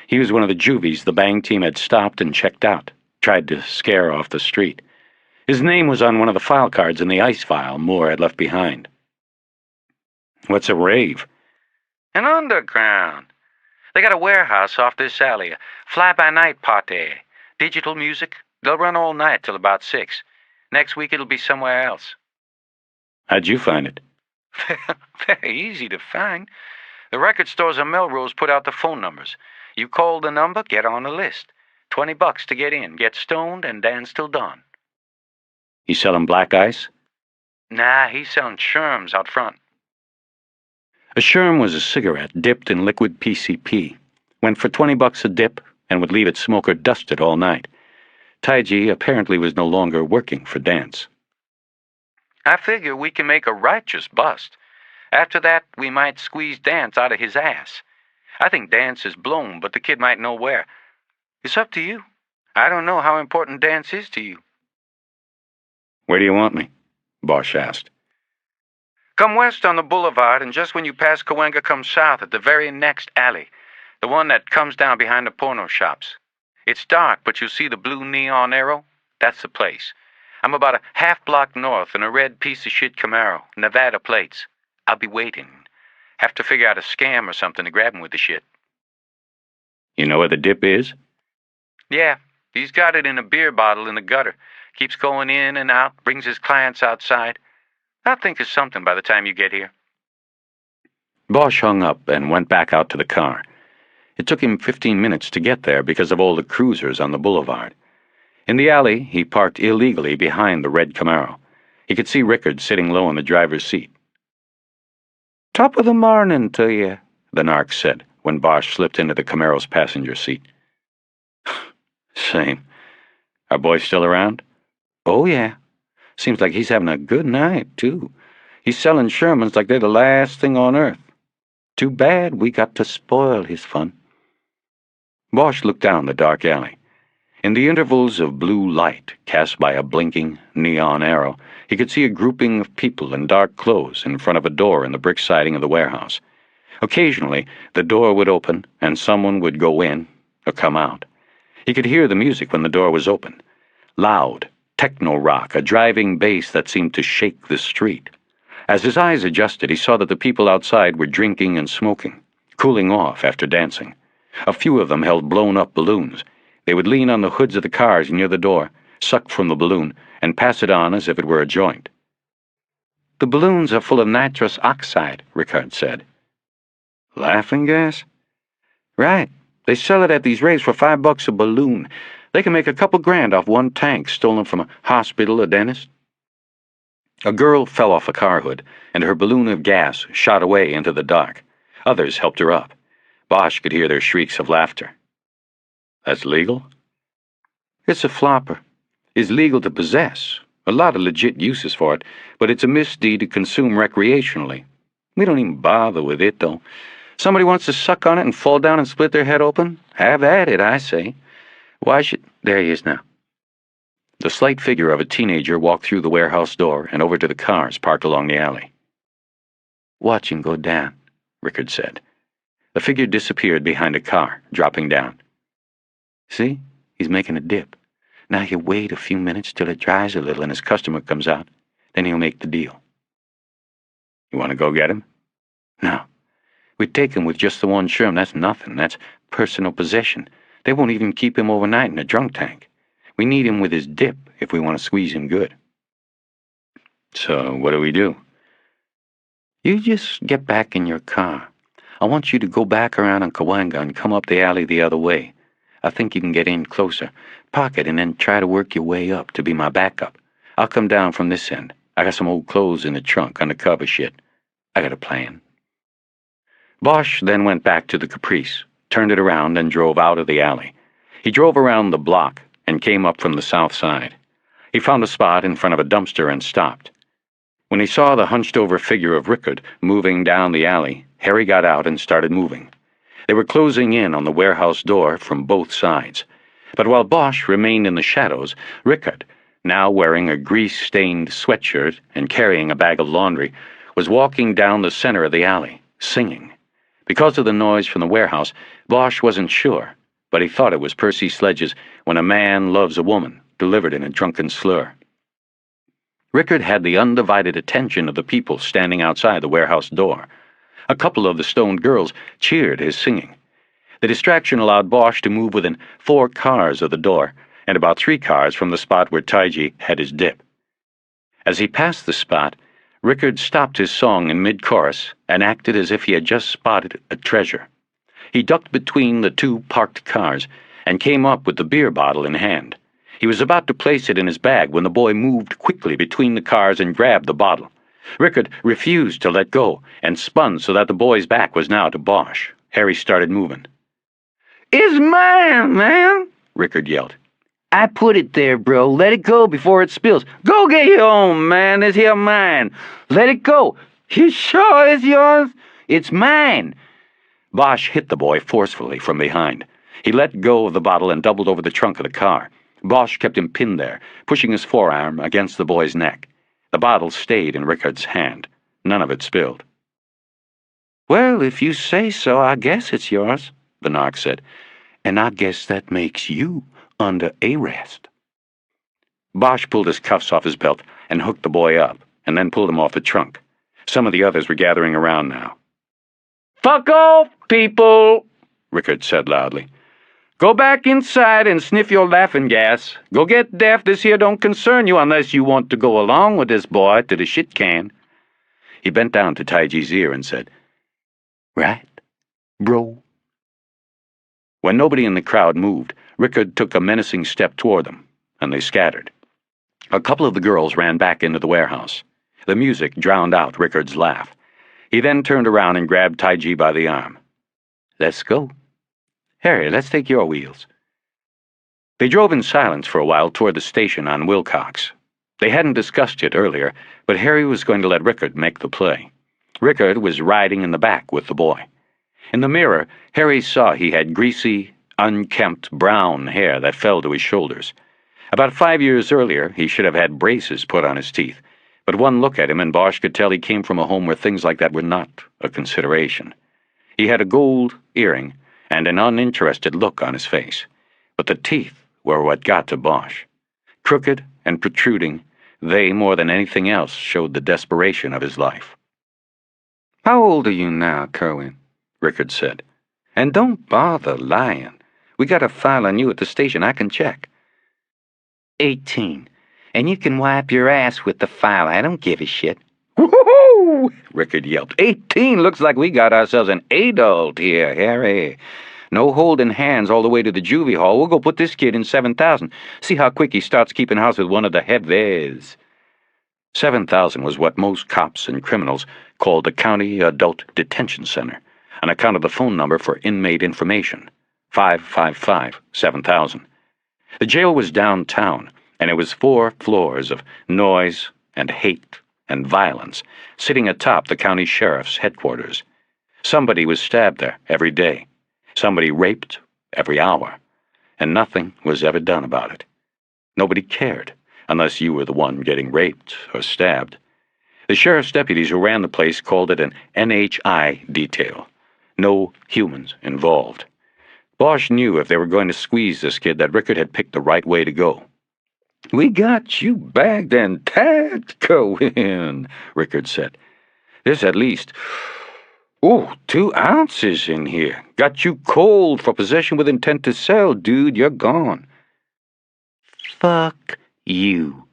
He was one of the juvies the bang team had stopped and checked out, tried to scare off the street. His name was on one of the file cards in the ice file Moore had left behind. What's a rave? An underground. They got a warehouse off this alley, a fly-by-night party. Digital music. They'll run all night till about 6. Next week it'll be somewhere else. How'd you find it? Very easy to find. The record stores in Melrose put out the phone numbers. You call the number, get on the list. $20 to get in, get stoned, and dance till dawn. You selling black ice? Nah, he's selling sherms out front. A sherm was a cigarette dipped in liquid PCP. Went for $20 a dip and would leave its smoker dusted all night. Taiji apparently was no longer working for Dance. I figure we can make a righteous bust. After that, we might squeeze Dance out of his ass. I think Dance is blown, but the kid might know where. It's up to you. I don't know how important Dance is to you. Where do you want me? Bosch asked. Come west on the boulevard, and just when you pass Cahuenga, come south at the very next alley. The one that comes down behind the porno shops. It's dark, but you'll see the blue neon arrow. That's the place. I'm about a half block north in a red piece of shit Camaro, Nevada plates. I'll be waiting. Have to figure out a scam or something to grab him with the shit. You know where the dip is? Yeah, he's got it in a beer bottle in the gutter. Keeps going in and out, brings his clients outside. I'll think of something by the time you get here. Bosch hung up and went back out to the car. It took him 15 minutes to get there because of all the cruisers on the boulevard. In the alley, he parked illegally behind the red Camaro. He could see Rickard sitting low in the driver's seat. "Top of the morning to you," the narc said when Bosch slipped into the Camaro's passenger seat. Same. Our boy still around? Oh, yeah. Seems like he's having a good night, too. He's selling Shermans like they're the last thing on earth. Too bad we got to spoil his fun. Bosch looked down the dark alley. In the intervals of blue light cast by a blinking neon arrow, he could see a grouping of people in dark clothes in front of a door in the brick siding of the warehouse. Occasionally, the door would open and someone would go in or come out. He could hear the music when the door was open. Loud, techno-rock, a driving bass that seemed to shake the street. As his eyes adjusted, he saw that the people outside were drinking and smoking, cooling off after dancing. A few of them held blown-up balloons. They would lean on the hoods of the cars near the door, suck from the balloon, and pass it on as if it were a joint. "The balloons are full of nitrous oxide," Rickard said. "Laughing gas?" "Right. They sell it at these raves for $5 a balloon. They can make a couple grand off one tank stolen from a hospital or dentist." A girl fell off a car hood, and her balloon of gas shot away into the dark. Others helped her up. Bosch could hear their shrieks of laughter. "That's legal?" "It's a flopper. It's legal to possess. A lot of legit uses for it, but it's a misdeed to consume recreationally. We don't even bother with it, though. Somebody wants to suck on it and fall down and split their head open? Have at it, I say. Why should—" There he is now. The slight figure of a teenager walked through the warehouse door and over to the cars parked along the alley. "Watch him go down," Rickard said. The figure disappeared behind a car, dropping down. "See? He's making a dip. Now he'll wait a few minutes till it dries a little and his customer comes out. Then he'll make the deal." "You want to go get him?" "No. We'd take him with just the one sherm. That's nothing. That's personal possession. They won't even keep him overnight in a drunk tank. We need him with his dip if we want to squeeze him good." "So what do we do?" "You just get back in your car. I want you to go back around on Cahuenga and come up the alley the other way. I think you can get in closer. Park it and then try to work your way up to be my backup. I'll come down from this end. I got some old clothes in the trunk, undercover shit. I got a plan." Bosch then went back to the Caprice, turned it around, and drove out of the alley. He drove around the block and came up from the south side. He found a spot in front of a dumpster and stopped. When he saw the hunched-over figure of Rickard moving down the alley, Harry got out and started moving. They were closing in on the warehouse door from both sides. But while Bosch remained in the shadows, Rickard, now wearing a grease-stained sweatshirt and carrying a bag of laundry, was walking down the center of the alley, singing. Because of the noise from the warehouse, Bosch wasn't sure, but he thought it was Percy Sledge's "When a Man Loves a Woman," delivered in a drunken slur. Rickard had the undivided attention of the people standing outside the warehouse door. A couple of the stoned girls cheered his singing. The distraction allowed Bosch to move within 4 cars of the door, and about 3 cars from the spot where Taiji had his dip. As he passed the spot, Rickard stopped his song in mid-chorus and acted as if he had just spotted a treasure. He ducked between the 2 parked cars and came up with the beer bottle in hand. He was about to place it in his bag when the boy moved quickly between the cars and grabbed the bottle. Rickard refused to let go and spun so that the boy's back was now to Bosch. Harry started moving. "It's mine, man!" Rickard yelled. "I put it there, bro. Let it go before it spills. Go get your own, man. This here mine. Let it go. You sure it's yours? It's mine." Bosch hit the boy forcefully from behind. He let go of the bottle and doubled over the trunk of the car. Bosch kept him pinned there, pushing his forearm against the boy's neck. The bottle stayed in Rickard's hand. None of it spilled. "Well, if you say so, I guess it's yours," the narc said. "And I guess that makes you under arrest." Bosch pulled his cuffs off his belt and hooked the boy up, and then pulled him off the trunk. Some of the others were gathering around now. "Fuck off, people," Rickard said loudly. "Go back inside and sniff your laughing gas. Go get deaf. This here don't concern you unless you want to go along with this boy to the shit can." He bent down to Taiji's ear and said, "Right, bro?" When nobody in the crowd moved, Rickard took a menacing step toward them, and they scattered. A couple of the girls ran back into the warehouse. The music drowned out Rickard's laugh. He then turned around and grabbed Taiji by the arm. "Let's go. Harry, let's take your wheels." They drove in silence for a while toward the station on Wilcox. They hadn't discussed it earlier, but Harry was going to let Rickard make the play. Rickard was riding in the back with the boy. In the mirror, Harry saw he had greasy, unkempt brown hair that fell to his shoulders. About 5 years earlier, he should have had braces put on his teeth, but one look at him and Bosch could tell he came from a home where things like that were not a consideration. He had a gold earring and an uninterested look on his face, but the teeth were what got to Bosch. Crooked and protruding, they, more than anything else, showed the desperation of his life. "How old are you now, Kerwin?" Rickard said. "And don't bother lying. We got a file on you at the station. I can check." 18. And you can wipe your ass with the file. I don't give a shit." "Woo-hoo-hoo!" Rickard yelped. 18! Looks like we got ourselves an adult here, Harry. No holding hands all the way to the juvie hall. We'll go put this kid in 7,000. See how quick he starts keeping house with one of the heavies. 7,000 was what most cops and criminals called the County Adult Detention Center, on account of the phone number for inmate information, 555-7000. The jail was downtown, and it was 4 floors of noise and hate and violence, sitting atop the county sheriff's headquarters. Somebody was stabbed there every day. Somebody raped every hour, and nothing was ever done about it. Nobody cared, unless you were the one getting raped or stabbed. The sheriff's deputies who ran the place called it an NHI detail. No humans involved. Bosch knew if they were going to squeeze this kid that Rickard had picked the right way to go. "We got you bagged and tagged, Cohen," Rickard said. "There's at least 2 ounces in here. Got you cold for possession with intent to sell, dude. You're gone." "Fuck you."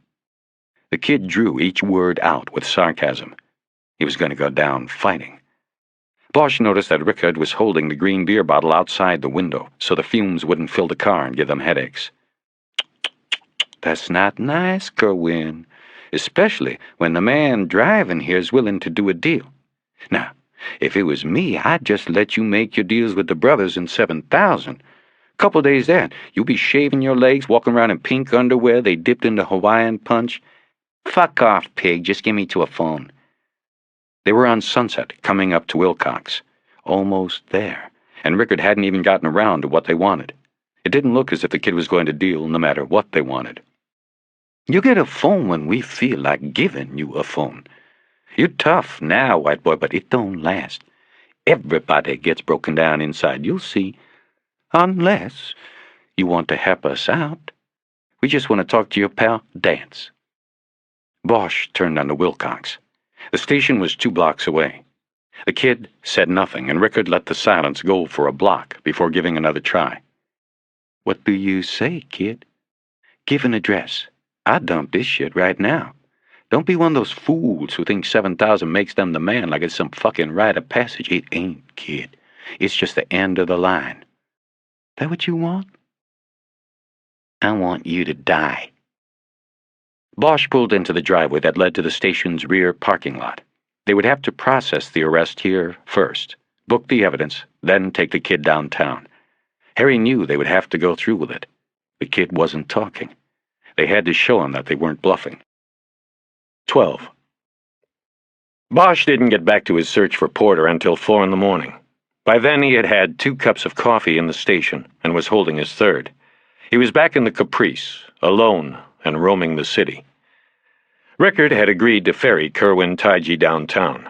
The kid drew each word out with sarcasm. He was going to go down fighting. Bosch noticed that Rickard was holding the green beer bottle outside the window so the fumes wouldn't fill the car and give them headaches. "That's not nice, Kerwin, especially when the man driving here is willing to do a deal. Now, If it was me, I'd just let you make your deals with the brothers in 7,000. Couple days there, you'll be shaving your legs, walking around in pink underwear they dipped into Hawaiian punch. Fuck off, pig. Just give me to a phone. They were on Sunset, coming up to Wilcox. Almost there, and Rickard hadn't even gotten around to what they wanted. It didn't look as if the kid was going to deal no matter what they wanted. You get a phone when we feel like giving you a phone. You're tough now, white boy, but it don't last. Everybody gets broken down inside, you'll see. Unless you want to help us out. We just want to talk to your pal, Dance. Bosch turned on to Wilcox. The station was 2 blocks away. The kid said nothing, and Rickard let the silence go for a block before giving another try. What do you say, kid? Give an address. I'd dump this shit right now. Don't be one of those fools who think 7,000 makes them the man like it's some fucking rite of passage. It ain't, kid. It's just the end of the line. That what you want? I want you to die. Bosch pulled into the driveway that led to the station's rear parking lot. They would have to process the arrest here first, book the evidence, then take the kid downtown. Harry knew they would have to go through with it. The kid wasn't talking. They had to show him that they weren't bluffing. 12. Bosch didn't get back to his search for Porter until 4 in the morning. By then he had had 2 cups of coffee in the station and was holding his third. He was back in the Caprice, alone and roaming the city. Rickard had agreed to ferry Kerwin Taiji downtown.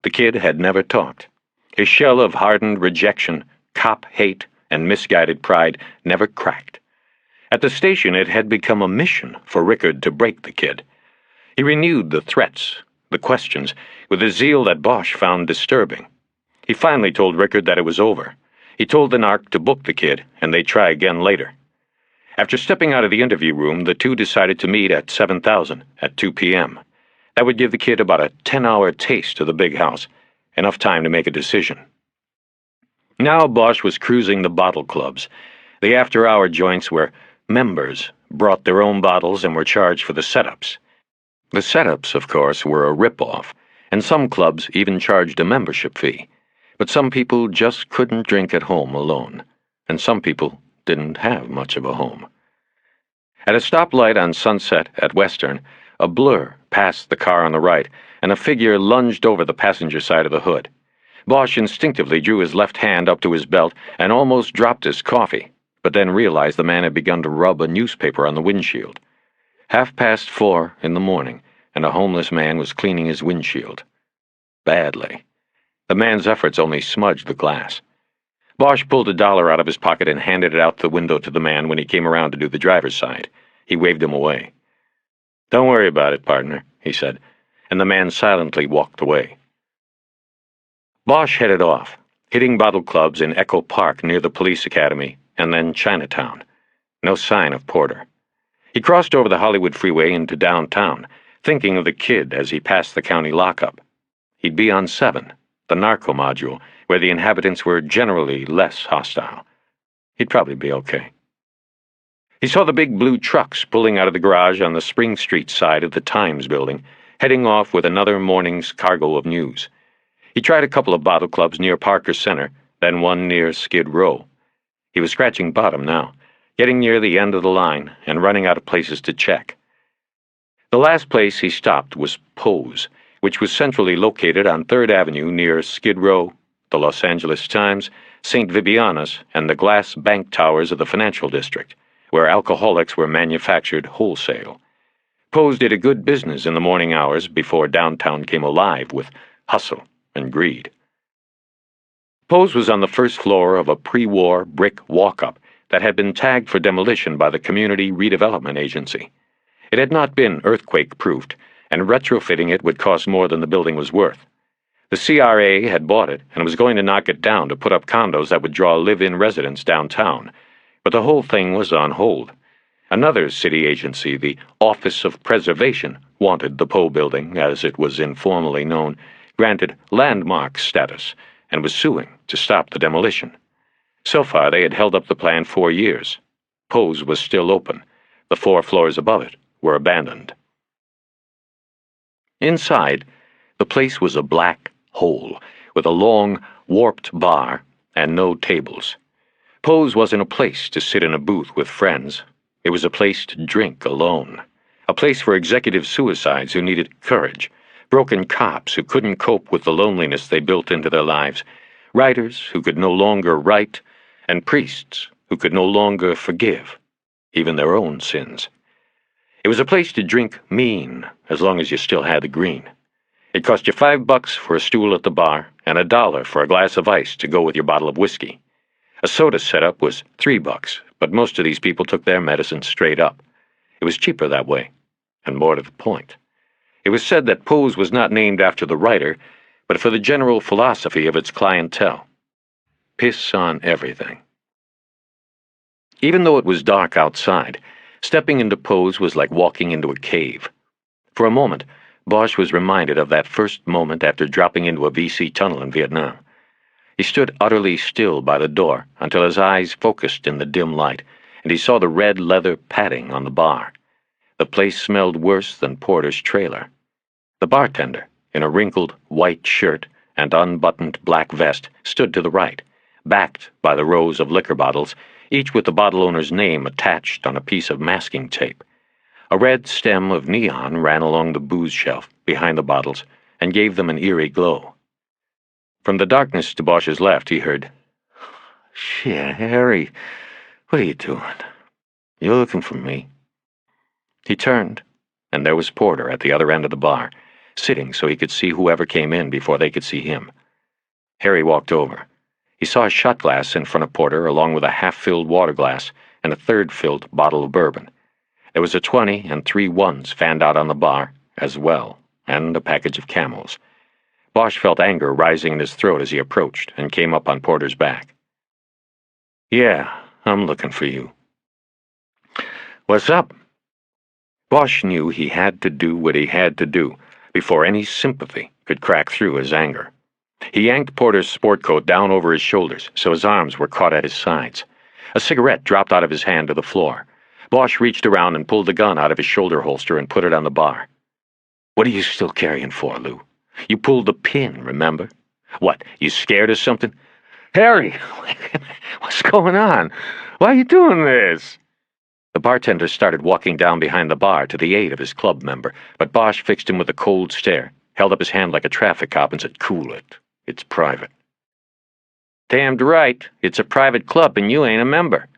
The kid had never talked. His shell of hardened rejection, cop hate, and misguided pride never cracked. At the station it had become a mission for Rickard to break the kid. He renewed the threats, the questions, with a zeal that Bosch found disturbing. He finally told Rickard that it was over. He told the narc to book the kid, and they'd try again later. After stepping out of the interview room, the two decided to meet at 7,000 at 2 p.m. That would give the kid about a 10-hour taste of the big house, enough time to make a decision. Now Bosch was cruising the bottle clubs, the after-hour joints where members brought their own bottles and were charged for the setups. The setups, of course, were a rip-off, and some clubs even charged a membership fee. But some people just couldn't drink at home alone, and some people didn't have much of a home. At a stoplight on Sunset at Western, a blur passed the car on the right, and a figure lunged over the passenger side of the hood. Bosch instinctively drew his left hand up to his belt and almost dropped his coffee, but then realized the man had begun to rub a newspaper on the windshield. 4:30 in the morning, and a homeless man was cleaning his windshield. Badly. The man's efforts only smudged the glass. Bosch pulled $1 out of his pocket and handed it out the window to the man when he came around to do the driver's side. He waved him away. "Don't worry about it, partner," he said, and the man silently walked away. Bosch headed off, hitting bottle clubs in Echo Park near the police academy, and then Chinatown. No sign of Porter. He crossed over the Hollywood freeway into downtown, thinking of the kid as he passed the county lockup. He'd be on 7, the narco module, where the inhabitants were generally less hostile. He'd probably be okay. He saw the big blue trucks pulling out of the garage on the Spring Street side of the Times building, heading off with another morning's cargo of news. He tried a couple of bottle clubs near Parker Center, then one near Skid Row. He was scratching bottom now, getting near the end of the line and running out of places to check. The last place he stopped was Poe's, which was centrally located on 3rd Avenue near Skid Row, the Los Angeles Times, St. Vibiana's, and the glass bank towers of the financial district, where alcoholics were manufactured wholesale. Poe's did a good business in the morning hours before downtown came alive with hustle and greed. Poe's was on the first floor of a pre-war brick walk-up that had been tagged for demolition by the Community Redevelopment Agency. It had not been earthquake-proofed, and retrofitting it would cost more than the building was worth. The CRA had bought it and was going to knock it down to put up condos that would draw live-in residents downtown, but the whole thing was on hold. Another city agency, the Office of Preservation, wanted the Poe building, as it was informally known, granted landmark status, and was suing to stop the demolition. So far they had held up the plan 4 years. Poe's was still open. The 4 floors above it were abandoned. Inside, the place was a black hole, with a long, warped bar and no tables. Poe's wasn't a place to sit in a booth with friends. It was a place to drink alone. A place for executive suicides who needed courage, broken cops who couldn't cope with the loneliness they built into their lives, writers who could no longer write, and priests who could no longer forgive, even their own sins. It was a place to drink mean, as long as you still had the green. It cost you $5 for a stool at the bar, and $1 for a glass of ice to go with your bottle of whiskey. A soda setup was $3, but most of these people took their medicine straight up. It was cheaper that way, and more to the point. It was said that Poe's was not named after the writer, but for the general philosophy of its clientele. Piss on everything. Even though it was dark outside, stepping into Poe's was like walking into a cave. For a moment, Bosch was reminded of that first moment after dropping into a VC tunnel in Vietnam. He stood utterly still by the door until his eyes focused in the dim light, and he saw the red leather padding on the bar. The place smelled worse than Porter's trailer. The bartender, in a wrinkled white shirt and unbuttoned black vest, stood to the right, backed by the rows of liquor bottles, each with the bottle owner's name attached on a piece of masking tape. A red stem of neon ran along the booze shelf behind the bottles and gave them an eerie glow. From the darkness to Bosch's left, he heard, "Shit, Harry, what are you doing? You're looking for me." He turned, and there was Porter at the other end of the bar, sitting so he could see whoever came in before they could see him. Harry walked over. He saw a shot glass in front of Porter, along with a half-filled water glass and a third-filled bottle of bourbon. There was a 20 and 3 ones fanned out on the bar, as well, and a package of Camels. Bosch felt anger rising in his throat as he approached and came up on Porter's back. "Yeah, I'm looking for you." "What's up?" Bosch knew he had to do what he had to do before any sympathy could crack through his anger. He yanked Porter's sport coat down over his shoulders so his arms were caught at his sides. A cigarette dropped out of his hand to the floor. Bosch reached around and pulled the gun out of his shoulder holster and put it on the bar. "What are you still carrying for, Lou? You pulled the pin, remember? What, you scared or something?" "Harry, what's going on? Why are you doing this?" The bartender started walking down behind the bar to the aid of his club member, but Bosch fixed him with a cold stare, held up his hand like a traffic cop and said, "Cool it. It's private." "Damned right. It's a private club and you ain't a member."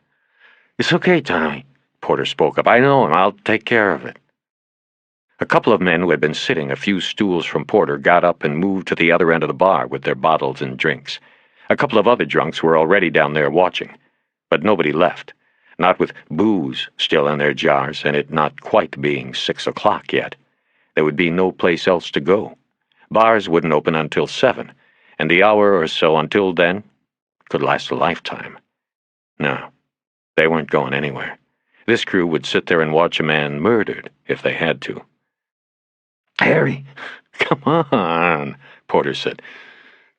"It's okay, Tommy," Porter spoke up. "I know him. I'll take care of it." A couple of men who had been sitting a few stools from Porter got up and moved to the other end of the bar with their bottles and drinks. A couple of other drunks were already down there watching, but nobody left. Not with booze still in their jars and it not quite being 6 o'clock yet. There would be no place else to go. Bars wouldn't open until 7, and the hour or so until then could last a lifetime. No, they weren't going anywhere. This crew would sit there and watch a man murdered if they had to. "Harry, come on," Porter said.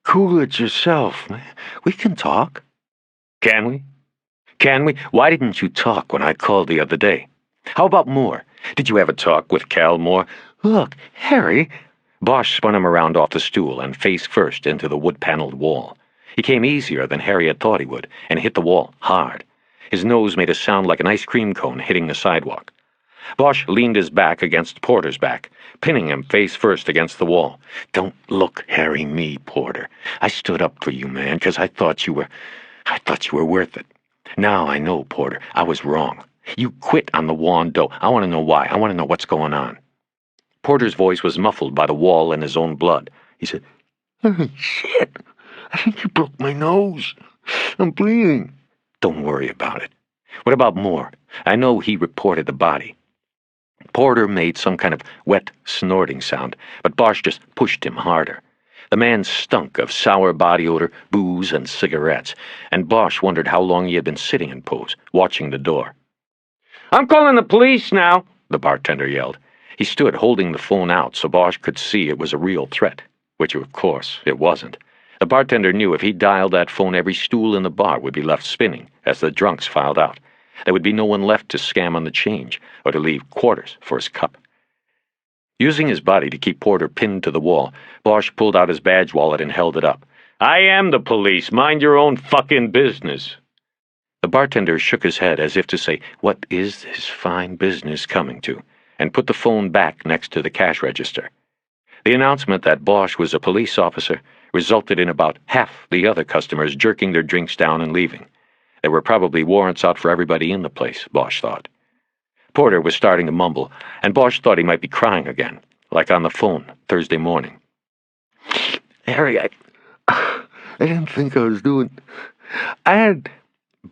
"Cool it yourself, man. We can talk." "Can we? Can we? Why didn't you talk when I called the other day? How about Moore? Did you ever talk with Cal Moore?" "Look, Harry." Bosch spun him around off the stool and face first into the wood-paneled wall. He came easier than Harry had thought he would, and hit the wall hard. His nose made a sound like an ice cream cone hitting the sidewalk. Bosch leaned his back against Porter's back, pinning him face first against the wall. "Don't look, Harry, me, Porter. I stood up for you, man, because I thought you were worth it. Now I know, Porter, I was wrong. You quit on the Wando. I want to know why. I want to know what's going on." Porter's voice was muffled by the wall and his own blood. He said, "Oh, shit. I think you broke my nose. I'm bleeding." "Don't worry about it. What about Moore? I know he reported the body." Porter made some kind of wet, snorting sound, but Bosch just pushed him harder. The man stunk of sour body odor, booze, and cigarettes, and Bosch wondered how long he had been sitting in pose, watching the door. "I'm calling the police now," the bartender yelled. He stood holding the phone out so Bosch could see it was a real threat, which of course it wasn't. The bartender knew if he dialed that phone, every stool in the bar would be left spinning as the drunks filed out. There would be no one left to scam on the change or to leave quarters for his cup. Using his body to keep Porter pinned to the wall, Bosch pulled out his badge wallet and held it up. "I am the police. Mind your own fucking business." The bartender shook his head as if to say, "What is this fine business coming to?" and put the phone back next to the cash register. The announcement that Bosch was a police officer resulted in about half the other customers jerking their drinks down and leaving. There were probably warrants out for everybody in the place, Bosch thought. Porter was starting to mumble, and Bosch thought he might be crying again, like on the phone Thursday morning. "Harry, I didn't think I was doing... I had..."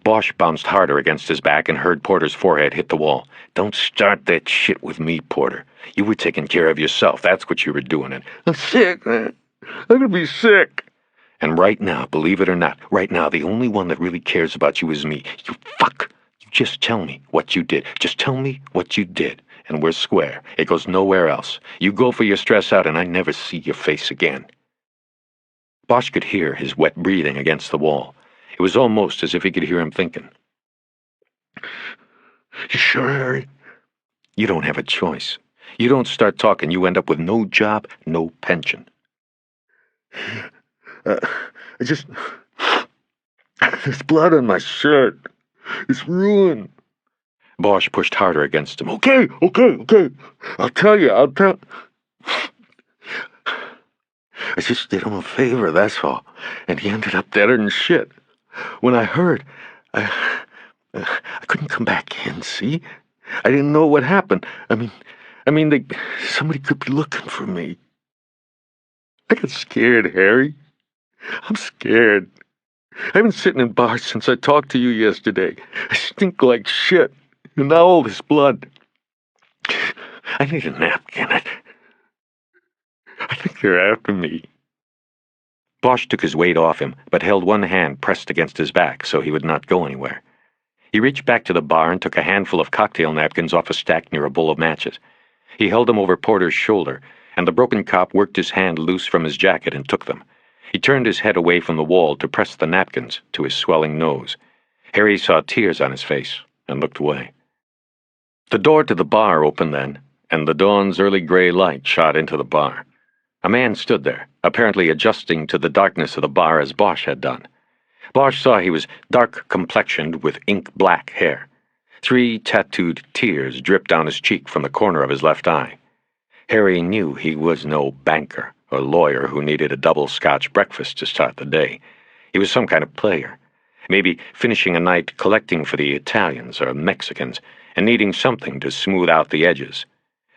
Bosch bounced harder against his back and heard Porter's forehead hit the wall. "Don't start that shit with me, Porter. You were taking care of yourself. That's what you were doing. And I'm sick, man. I'm gonna be sick. And right now, believe it or not, right now, the only one that really cares about you is me. You fuck! You just tell me what you did. Just tell me what you did, and we're square. It goes nowhere else. You go for your stress out, and I never see your face again." Bosch could hear his wet breathing against the wall. It was almost as if he could hear him thinking. "You sure, Harry?" "You don't have a choice. You don't start talking, you end up with no job, no pension." I just... There's blood on my shirt. It's ruined. Bosch pushed harder against him. Okay. I'll tell you. I just did him a favor, that's all. And he ended up deader than shit. When I heard, I couldn't come back in, see? I didn't know what happened. I mean, somebody could be looking for me. I got scared, Harry. I'm scared. I've been sitting in bars since I talked to you yesterday. I stink like shit. And now all this blood. I need a napkin. I think they're after me." Bosch took his weight off him, but held one hand pressed against his back so he would not go anywhere. He reached back to the bar and took a handful of cocktail napkins off a stack near a bowl of matches. He held them over Porter's shoulder, and the broken cop worked his hand loose from his jacket and took them. He turned his head away from the wall to press the napkins to his swelling nose. Harry saw tears on his face and looked away. The door to the bar opened then, and the dawn's early gray light shot into the bar. A man stood there, apparently adjusting to the darkness of the bar as Bosch had done. Bosch saw he was dark-complexioned with ink-black hair. 3 tattooed tears dripped down his cheek from the corner of his left eye. Harry knew he was no banker or lawyer who needed a double Scotch breakfast to start the day. He was some kind of player, maybe finishing a night collecting for the Italians or Mexicans and needing something to smooth out the edges.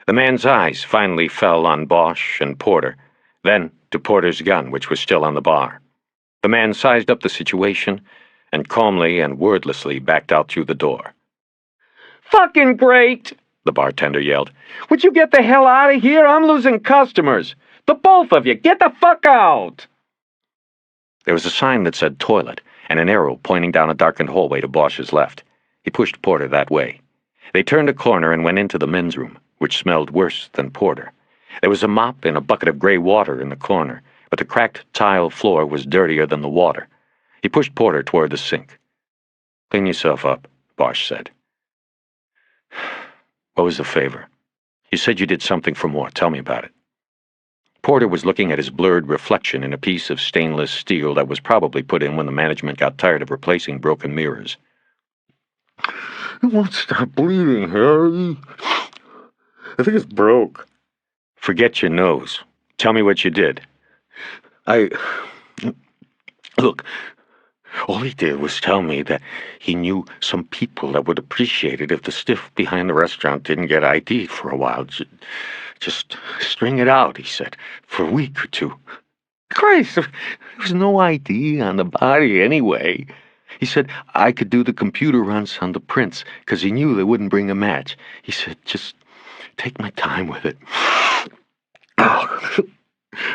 The man's eyes finally fell on Bosch and Porter, then to Porter's gun, which was still on the bar. The man sized up the situation and calmly and wordlessly backed out through the door. Fucking great! The bartender yelled. Would you get the hell out of here? I'm losing customers. The both of you, get the fuck out! There was a sign that said toilet and an arrow pointing down a darkened hallway to Bosch's left. He pushed Porter that way. They turned a corner and went into the men's room, which smelled worse than Porter. There was a mop and a bucket of gray water in the corner, but the cracked tile floor was dirtier than the water. He pushed Porter toward the sink. "Clean yourself up," Bosch said. "What was the favor? You said you did something for more. Tell me about it." Porter was looking at his blurred reflection in a piece of stainless steel that was probably put in when the management got tired of replacing broken mirrors. "It won't stop bleeding, Harry. I think it's broke." "Forget your nose. Tell me what you did." Look, all he did was tell me that he knew some people that would appreciate it if the stiff behind the restaurant didn't get ID'd for a while. Just string it out, he said, for a week or 2. Christ, there was no ID on the body anyway. He said I could do the computer runs on the prints because he knew they wouldn't bring a match. He said, just take my time with it.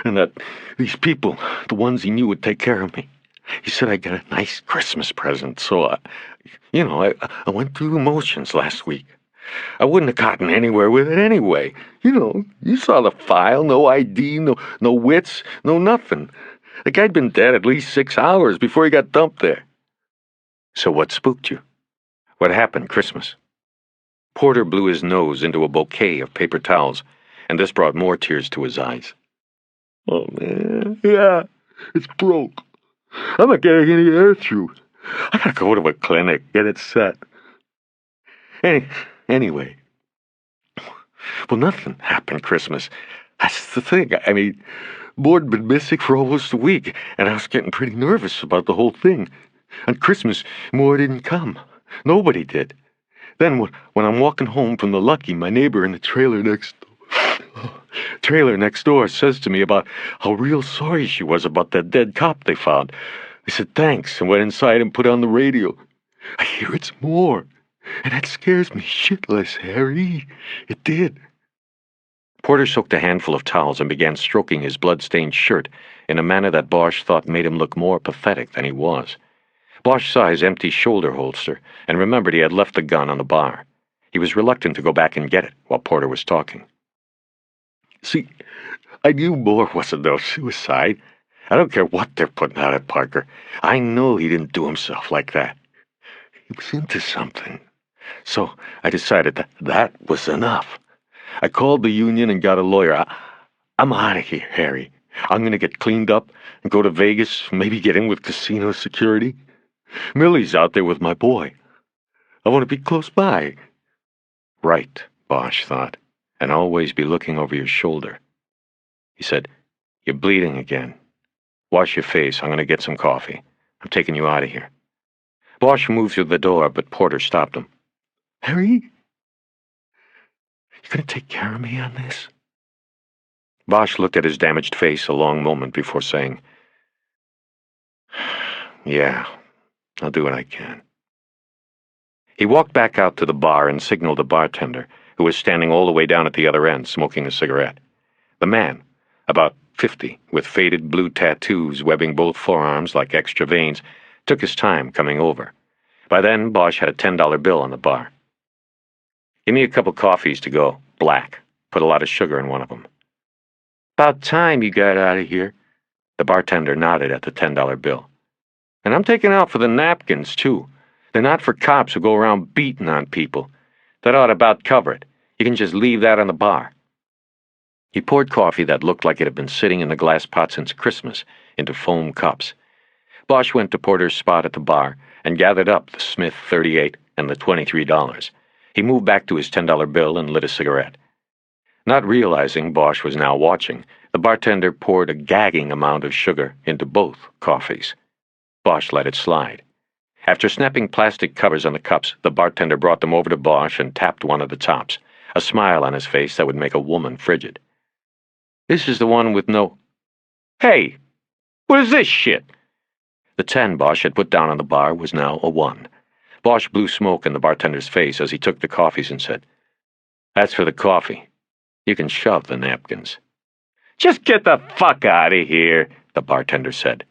And that these people, the ones he knew, would take care of me. He said I got a nice Christmas present, so I went through the motions last week. I wouldn't have gotten anywhere with it anyway. You saw the file, no ID, no wits, no nothing. The guy'd been dead at least 6 hours before he got dumped there. So what spooked you? What happened Christmas? Porter blew his nose into a bouquet of paper towels and this brought more tears to his eyes. Oh, man. Yeah, it's broke. I'm not getting any air through. I gotta go to a clinic, get it set. Anyway. Well, nothing happened Christmas. That's the thing. I mean, Board had been missing for almost a week, and I was getting pretty nervous about the whole thing. On Christmas, Moore didn't come. Nobody did. Then, when I'm walking home from the Lucky, my neighbor in the trailer next door says to me about how real sorry she was about that dead cop they found. I said thanks and went inside and put on the radio. I hear it's Moore, and that scares me shitless, Harry. It did. Porter soaked a handful of towels and began stroking his blood-stained shirt in a manner that Bosch thought made him look more pathetic than he was. Bosch saw his empty shoulder holster and remembered he had left the gun on the bar. He was reluctant to go back and get it while Porter was talking. See, I knew Moore wasn't no suicide. I don't care what they're putting out at Parker. I know he didn't do himself like that. He was into something. So I decided that was enough. I called the union and got a lawyer. I'm out of here, Harry. I'm going to get cleaned up and go to Vegas, maybe get in with casino security. Millie's out there with my boy. I want to be close by. Right, Bosch thought, and always be looking over your shoulder. He said, "You're bleeding again. Wash your face. I'm going to get some coffee. I'm taking you out of here." Bosch moved through the door, but Porter stopped him. Harry? You going to take care of me on this? Bosch looked at his damaged face a long moment before saying, "Yeah, I'll do what I can." He walked back out to the bar and signaled the bartender, who was standing all the way down at the other end, smoking a cigarette. The man, about 50, with faded blue tattoos webbing both forearms like extra veins, took his time coming over. By then, Bosch had a $10 bill on the bar. "Give me a couple coffees to go, black. Put a lot of sugar in one of them." About time you got out of here. The bartender nodded at the $10 bill. "And I'm taking out for the napkins, too. They're not for cops who go around beating on people. That ought to about cover it. You can just leave that on the bar." He poured coffee that looked like it had been sitting in the glass pot since Christmas into foam cups. Bosch went to Porter's spot at the bar and gathered up the Smith 38 and the $23. He moved back to his $10 bill and lit a cigarette. Not realizing Bosch was now watching, the bartender poured a gagging amount of sugar into both coffees. Bosch let it slide. After snapping plastic covers on the cups, the bartender brought them over to Bosch and tapped one of the tops, a smile on his face that would make a woman frigid. This is the one with no... "Hey, what is this shit?" The 10 Bosch had put down on the bar was now a 1. Bosch blew smoke in the bartender's face as he took the coffees and said, "That's for the coffee. You can shove the napkins." Just get the fuck out of here, the bartender said.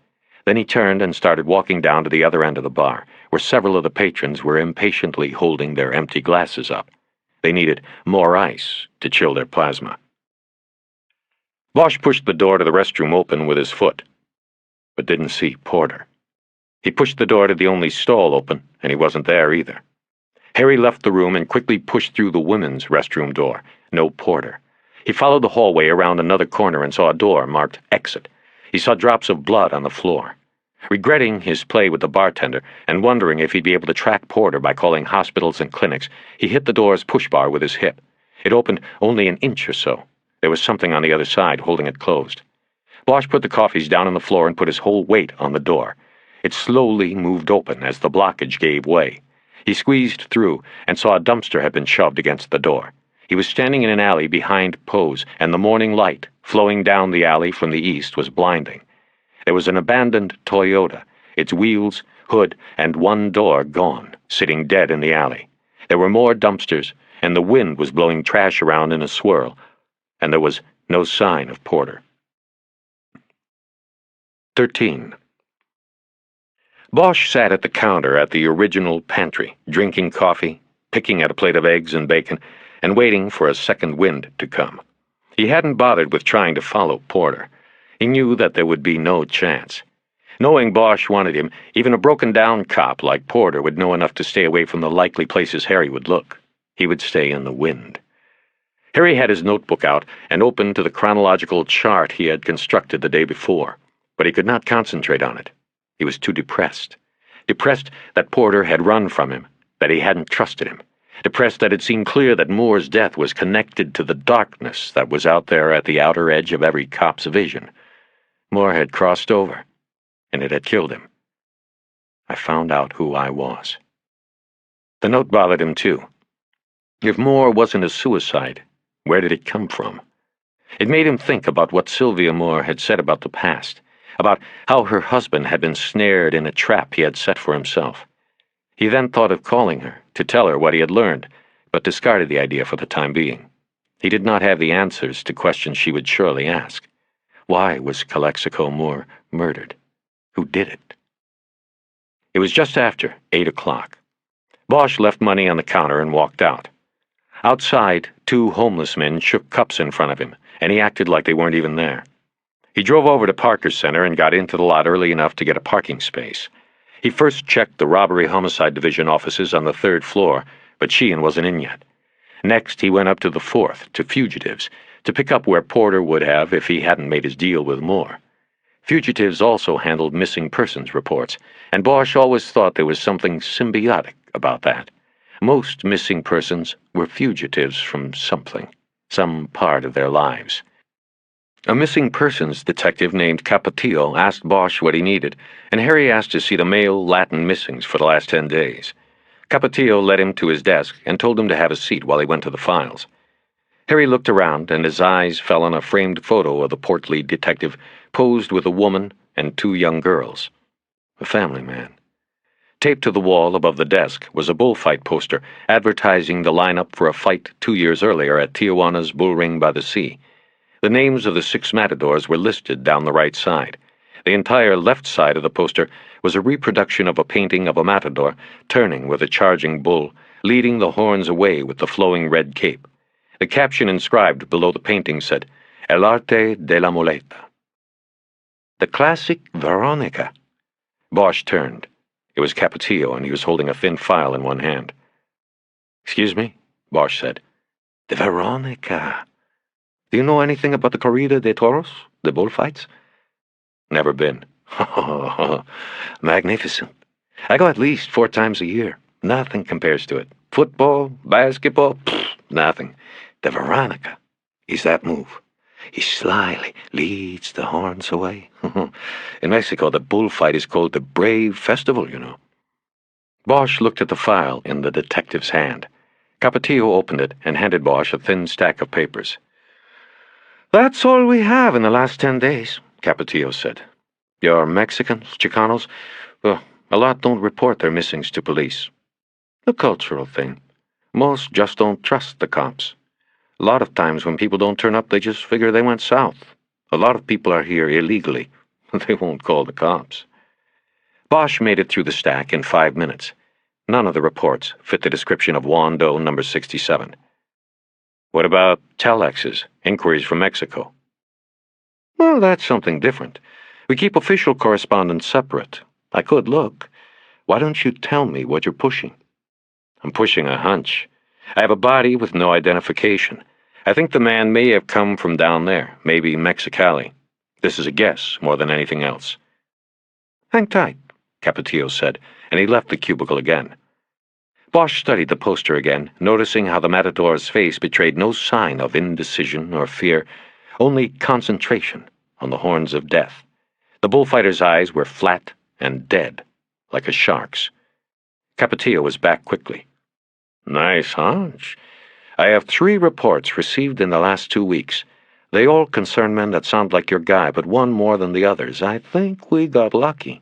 Then he turned and started walking down to the other end of the bar, where several of the patrons were impatiently holding their empty glasses up. They needed more ice to chill their plasma. Bosch pushed the door to the restroom open with his foot, but didn't see Porter. He pushed the door to the only stall open, and he wasn't there either. Harry left the room and quickly pushed through the women's restroom door. No Porter. He followed the hallway around another corner and saw a door marked Exit. He saw drops of blood on the floor. Regretting his play with the bartender and wondering if he'd be able to track Porter by calling hospitals and clinics, he hit the door's push bar with his hip. It opened only an inch or so. There was something on the other side holding it closed. Bosch put the coffees down on the floor and put his whole weight on the door. It slowly moved open as the blockage gave way. He squeezed through and saw a dumpster had been shoved against the door. He was standing in an alley behind Poe's, and the morning light, flowing down the alley from the east, was blinding. There was an abandoned Toyota, its wheels, hood, and one door gone, sitting dead in the alley. There were more dumpsters, and the wind was blowing trash around in a swirl, and there was no sign of Porter. 13. Bosch sat at the counter at the original pantry, drinking coffee, picking at a plate of eggs and bacon, and waiting for a second wind to come. He hadn't bothered with trying to follow Porter. He knew that there would be no chance. Knowing Bosch wanted him, even a broken-down cop like Porter would know enough to stay away from the likely places Harry would look. He would stay in the wind. Harry had his notebook out and opened to the chronological chart he had constructed the day before, but he could not concentrate on it. He was too depressed. Depressed that Porter had run from him, that he hadn't trusted him. Depressed that it seemed clear that Moore's death was connected to the darkness that was out there at the outer edge of every cop's vision. Moore had crossed over, and it had killed him. I found out who I was. The note bothered him, too. If Moore wasn't a suicide, where did it come from? It made him think about what Sylvia Moore had said about the past, about how her husband had been snared in a trap he had set for himself. He then thought of calling her to tell her what he had learned, but discarded the idea for the time being. He did not have the answers to questions she would surely ask. Why was Calexico Moore murdered? Who did it? It was just after 8 o'clock. Bosch left money on the counter and walked out. Outside, 2 homeless men shook cups in front of him, and he acted like they weren't even there. He drove over to Parker's Center and got into the lot early enough to get a parking space. He first checked the Robbery-Homicide Division offices on the 3rd floor, but Sheehan wasn't in yet. Next, he went up to the 4th, to Fugitives, to pick up where Porter would have if he hadn't made his deal with Moore. Fugitives also handled missing persons reports, and Bosch always thought there was something symbiotic about that. Most missing persons were fugitives from something, some part of their lives. A missing persons detective named Capetillo asked Bosch what he needed, and Harry asked to see the male Latin missings for the last 10 days. Capetillo led him to his desk and told him to have a seat while he went to the files. Harry looked around, and his eyes fell on a framed photo of the portly detective posed with a woman and 2 young girls. A family man. Taped to the wall above the desk was a bullfight poster advertising the lineup for a fight 2 years earlier at Tijuana's Bull Ring by the Sea. The names of the 6 matadors were listed down the right side. The entire left side of the poster was a reproduction of a painting of a matador turning with a charging bull, leading the horns away with the flowing red cape. The caption inscribed below the painting said, El arte de la muleta. The classic Veronica. Bosch turned. It was Capetillo, and he was holding a thin file in one hand. "Excuse me," Bosch said. "The Veronica. Do you know anything about the Corrida de Toros, the bullfights?" "Never been." "Magnificent. I go at least 4 times a year. Nothing compares to it. Football, basketball, nothing. The Veronica is that move. He slyly leads the horns away. In Mexico, the bullfight is called the Brave Festival, you know." Bosch looked at the file in the detective's hand. Capetillo opened it and handed Bosch a thin stack of papers. "That's all we have in the last 10 days, Capetillo said. "Your Mexicans, Chicanos, well, a lot don't report their missings to police. A cultural thing. Most just don't trust the cops. A lot of times when people don't turn up, they just figure they went south. A lot of people are here illegally. They won't call the cops." Bosch made it through the stack in 5 minutes. None of the reports fit the description of Juan Doe number 67. "What about telexes, inquiries from Mexico?" "Well, that's something different. We keep official correspondence separate. I could look. Why don't you tell me what you're pushing?" "I'm pushing a hunch. I have a body with no identification. I think the man may have come from down there, maybe Mexicali. This is a guess more than anything else." "Hang tight," Capetillo said, and he left the cubicle again. Bosch studied the poster again, noticing how the matador's face betrayed no sign of indecision or fear, only concentration on the horns of death. The bullfighter's eyes were flat and dead, like a shark's. Capetillo was back quickly. "Nice hunch. I have 3 reports received in the last 2 weeks. They all concern men that sound like your guy, but one more than the others. I think we got lucky."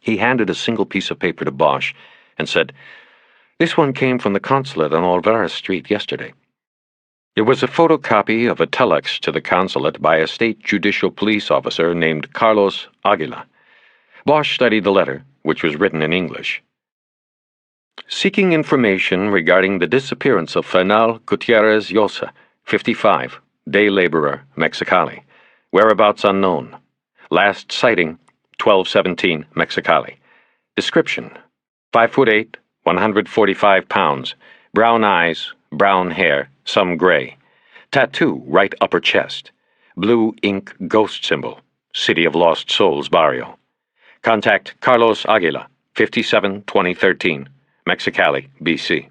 He handed a single piece of paper to Bosch and said, "This one came from the consulate on Olvera Street yesterday." It was a photocopy of a telex to the consulate by a state judicial police officer named Carlos Aguila. Bosch studied the letter, which was written in English. "Seeking information regarding the disappearance of Fernal Gutierrez Llosa, 55, day laborer, Mexicali. Whereabouts unknown. Last sighting, 12/17, Mexicali. Description, 5'8", 145 pounds, brown eyes, brown hair, some gray, Tattoo, right upper chest. Blue ink ghost symbol. City of Lost Souls Barrio. Contact Carlos Aguila, 57-2013, Mexicali, BC.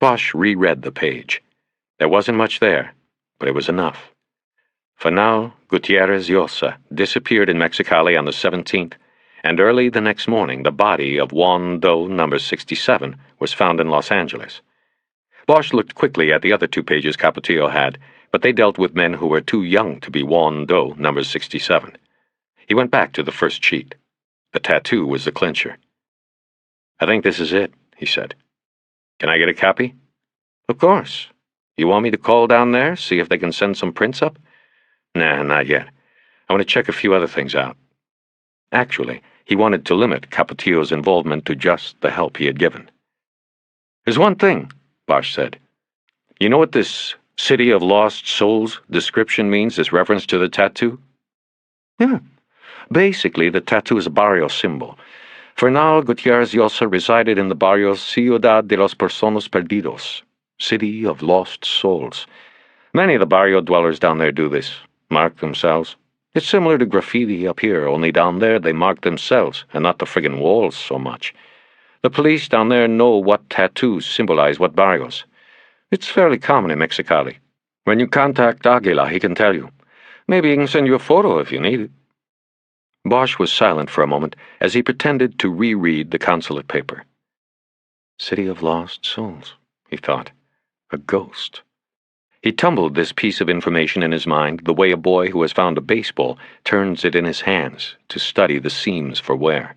Bosch reread the page. There wasn't much there, but it was enough. Fanal Gutierrez Llosa disappeared in Mexicali on the 17th, and early the next morning the body of Juan Doe number 67 was found in Los Angeles. Bosch looked quickly at the other 2 pages Capetillo had, but they dealt with men who were too young to be Juan Doe number 67. He went back to the first sheet. The tattoo was the clincher. "I think this is it," he said. "Can I get a copy?" "Of course. You want me to call down there, see if they can send some prints up?" "Nah, not yet. I want to check a few other things out." Actually, he wanted to limit Capetillo's involvement to just the help he had given. "There's one thing," Bosch said. "You know what this City of Lost Souls description means, this reference to the tattoo?" "Yeah. Basically, the tattoo is a barrio symbol. Fernal Gutierrez Llosa resided in the barrio Ciudad de los Personas Perdidos, City of Lost Souls. Many of the barrio dwellers down there do this, mark themselves. It's similar to graffiti up here, only down there they mark themselves and not the friggin' walls so much. The police down there know what tattoos symbolize what barrios. It's fairly common in Mexicali. When you contact Aguila, he can tell you. Maybe he can send you a photo if you need it." Bosch was silent for a moment as he pretended to reread the consulate paper. City of Lost Souls, he thought. A ghost. He tumbled this piece of information in his mind the way a boy who has found a baseball turns it in his hands to study the seams for wear.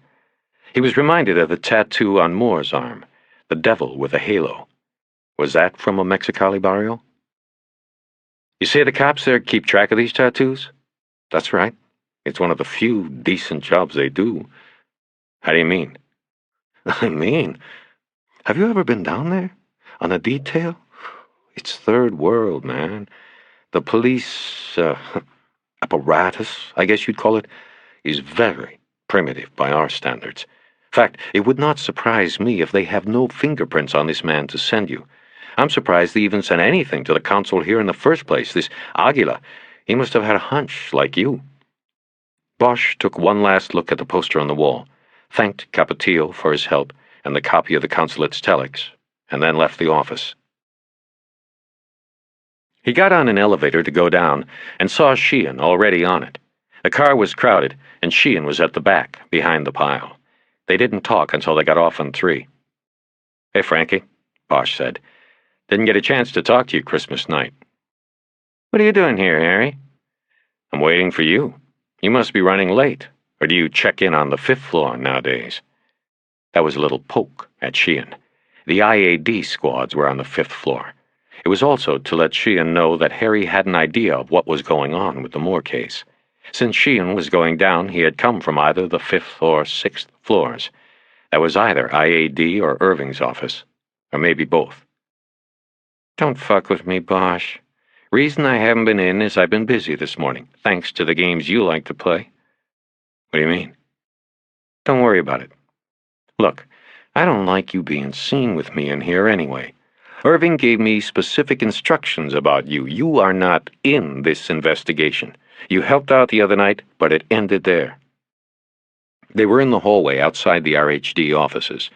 He was reminded of the tattoo on Moore's arm, the devil with a halo. Was that from a Mexicali barrio? "You say the cops there keep track of these tattoos?" "That's right. It's one of the few decent jobs they do." "How do you mean?" "I mean, have you ever been down there? On a detail? It's third world, man. The police, apparatus, I guess you'd call it, is very primitive by our standards. In fact, it would not surprise me if they have no fingerprints on this man to send you. I'm surprised they even sent anything to the consul here in the first place. This Aguila, he must have had a hunch like you." Bosch took one last look at the poster on the wall, thanked Capetillo for his help and the copy of the consulate's telex, and then left the office. He got on an elevator to go down and saw Sheehan already on it. The car was crowded, and Sheehan was at the back, behind the pile. They didn't talk until they got off on 3. "Hey, Frankie," Bosch said. "Didn't get a chance to talk to you Christmas night." "What are you doing here, Harry?" "I'm waiting for you. You must be running late, or do you check in on the 5th floor nowadays?" That was a little poke at Sheehan. The IAD squads were on the 5th floor. It was also to let Sheehan know that Harry had an idea of what was going on with the Moore case. Since Sheehan was going down, he had come from either the 5th or 6th floors. That was either IAD or Irving's office, or maybe both. "Don't fuck with me, Bosch. Reason I haven't been in is I've been busy this morning, thanks to the games you like to play." "What do you mean?" "Don't worry about it. Look, I don't like you being seen with me in here anyway. Irving gave me specific instructions about you. You are not in this investigation. You helped out the other night, but it ended there." They were in the hallway outside the RHD offices.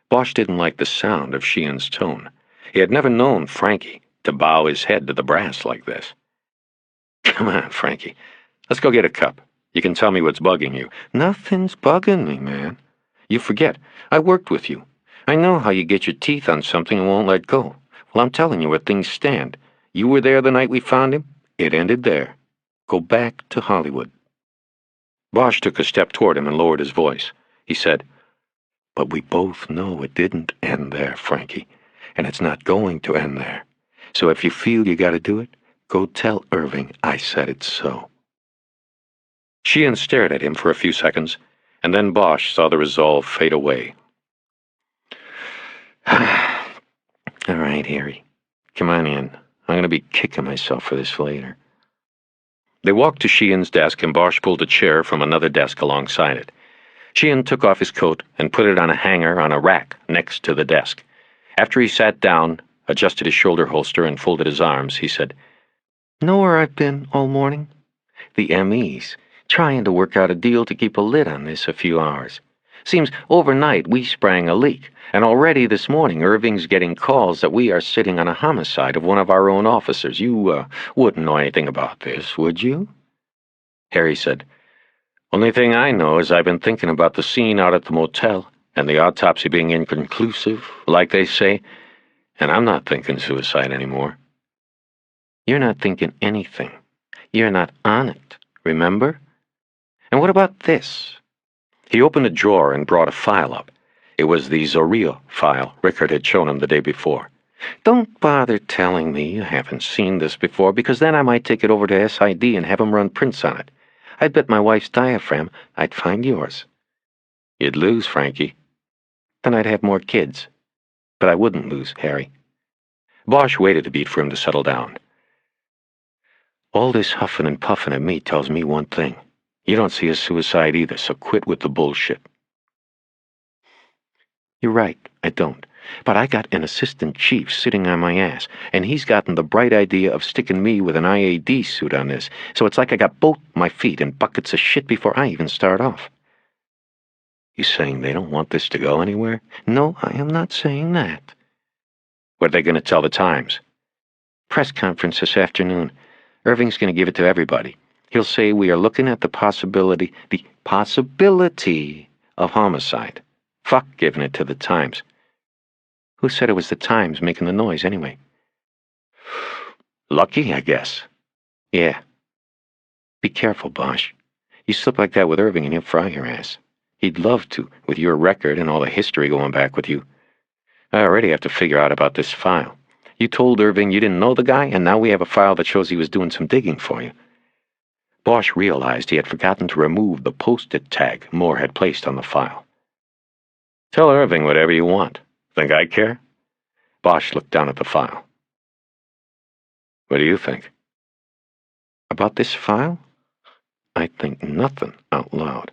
Bosch didn't like the sound of Sheehan's tone. He had never known Frankie to bow his head to the brass like this. "Come on, Frankie. Let's go get a cup. You can tell me what's bugging you." "Nothing's bugging me, man. You forget. I worked with you. I know how you get your teeth on something and won't let go. Well, I'm telling you where things stand. You were there the night we found him. It ended there. Go back to Hollywood." Bosch took a step toward him and lowered his voice. He said, "But we both know it didn't end there, Frankie, and it's not going to end there. So if you feel you gotta do it, go tell Irving I said it so." Sheehan stared at him for a few seconds, and then Bosch saw the resolve fade away. "All right, Harry. Come on in. I'm going to be kicking myself for this later." They walked to Sheehan's desk, and Bosch pulled a chair from another desk alongside it. Sheehan took off his coat and put it on a hanger on a rack next to the desk. After he sat down, adjusted his shoulder holster, and folded his arms, he said, "Know where I've been all morning? The ME's, trying to work out a deal to keep a lid on this a few hours. Seems overnight we sprang a leak, and already this morning Irving's getting calls that we are sitting on a homicide of one of our own officers. You, wouldn't know anything about this, would you?" Harry said, "Only thing I know is I've been thinking about the scene out at the motel, and the autopsy being inconclusive, like they say, and I'm not thinking suicide anymore." "You're not thinking anything. You're not on it, remember? And what about this?" He opened a drawer and brought a file up. It was the Zorio file Rickard had shown him the day before. "Don't bother telling me you haven't seen this before, because then I might take it over to SID and have 'em run prints on it. I'd bet my wife's diaphragm I'd find yours." "You'd lose, Frankie." "Then I'd have more kids. But I wouldn't lose, Harry." Bosch waited a beat for him to settle down. "All this huffing and puffing at me tells me one thing. You don't see a suicide either, so quit with the bullshit." "You're right, I don't. But I got an assistant chief sitting on my ass, and he's gotten the bright idea of sticking me with an IAD suit on this, so it's like I got both my feet in buckets of shit before I even start off." "You saying they don't want this to go anywhere?" "No, I am not saying that." "What are they going to tell the Times?" "Press conference this afternoon. Irving's going to give it to everybody. He'll say we are looking at the possibility of homicide. Fuck giving it to the Times. Who said it was the Times making the noise, anyway?" "Lucky, I guess." "Yeah. Be careful, Bosch. You slip like that with Irving and he'll fry your ass. He'd love to, with your record and all the history going back with you. I already have to figure out about this file. You told Irving you didn't know the guy, and now we have a file that shows he was doing some digging for you." Bosch realized he had forgotten to remove the post-it tag Moore had placed on the file. "Tell Irving whatever you want. Think I care?" Bosch looked down at the file. "What do you think?" "About this file? I think nothing out loud.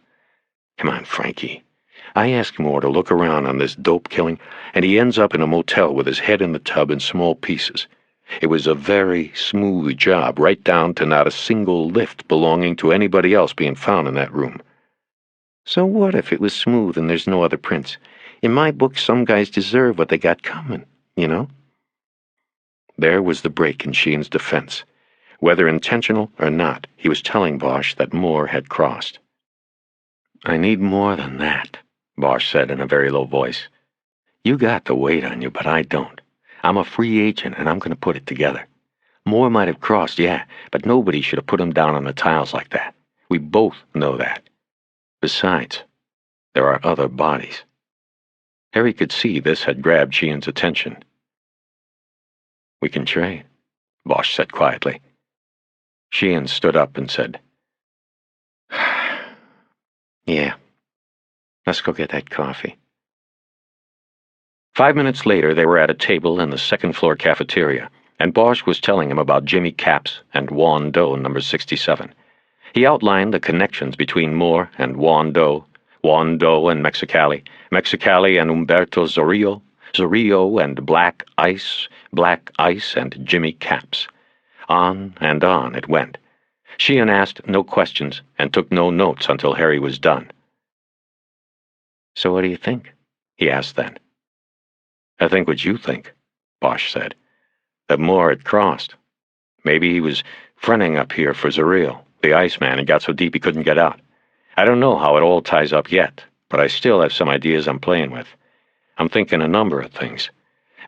Come on, Frankie. I ask Moore to look around on this dope killing, and he ends up in a motel with his head in the tub in small pieces. It was a very smooth job, right down to not a single lift belonging to anybody else being found in that room." "So what if it was smooth and there's no other prints? In my book, some guys deserve what they got coming, you know?" There was the break in Sheehan's defense. Whether intentional or not, he was telling Bosch that Moore had crossed. "I need more than that," Bosch said in a very low voice. "You got the weight on you, but I don't. I'm a free agent, and I'm going to put it together. Moore might have crossed, yeah, but nobody should have put him down on the tiles like that. We both know that. Besides, there are other bodies." Harry could see this had grabbed Sheehan's attention. "We can trade," Bosch said quietly. Sheehan stood up and said, "Yeah, let's go get that coffee." 5 minutes later, they were at a table in the second-floor cafeteria, and Bosch was telling him about Jimmy Capps and Juan Doe, number 67. He outlined the connections between Moore and Juan Doe and Mexicali, Mexicali and Humberto Zorio, Zorio and Black Ice and Jimmy Capps. On it went. Sheehan asked no questions and took no notes until Harry was done. "So what do you think?" he asked then. "I think what you think," Bosch said. "That Moore had crossed. Maybe he was fronting up here for Zorio, the Iceman, and got so deep he couldn't get out. I don't know how it all ties up yet, but I still have some ideas I'm playing with. I'm thinking a number of things.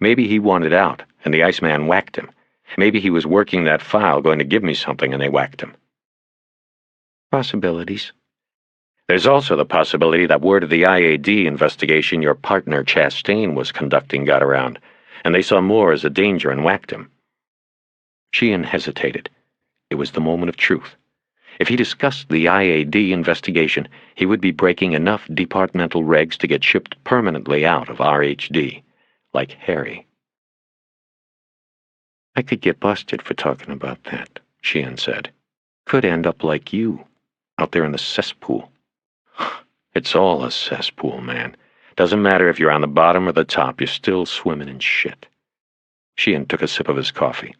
Maybe he wanted out, and the Iceman whacked him. Maybe he was working that file, going to give me something, and they whacked him." "Possibilities." "There's also the possibility that word of the IAD investigation your partner Chastain was conducting got around, and they saw Moore as a danger and whacked him." Sheehan hesitated. It was the moment of truth. If he discussed the IAD investigation, he would be breaking enough departmental regs to get shipped permanently out of RHD, like Harry. "I could get busted for talking about that," Sheehan said. "Could end up like you, out there in the cesspool." "It's all a cesspool, man. Doesn't matter if you're on the bottom or the top, you're still swimming in shit." Sheehan took a sip of his coffee.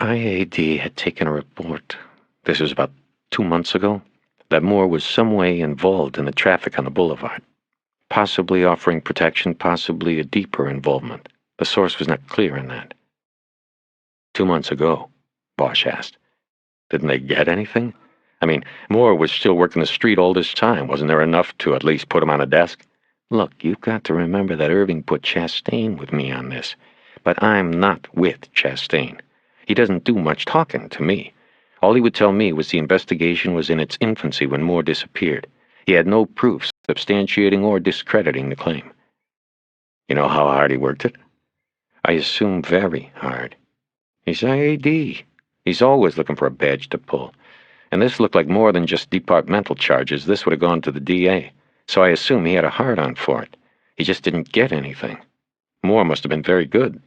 IAD had taken a report, this was about 2 months ago, that Moore was some way involved in the traffic on the boulevard. Possibly offering protection, possibly a deeper involvement. The source was not clear in that. 2 months ago, Bosch asked. Didn't they get anything? I mean, Moore was still working the street all this time. Wasn't there enough to at least put him on a desk? Look, you've got to remember that Irving put Chastain with me on this. But I'm not with Chastain. He doesn't do much talking to me. All he would tell me was the investigation was in its infancy when Moore disappeared. He had no proof substantiating or discrediting the claim. You know how hard he worked it? I assume very hard. He's IAD. He's always looking for a badge to pull. And this looked like more than just departmental charges. This would have gone to the DA. So I assume he had a hard-on for it. He just didn't get anything. Moore must have been very good.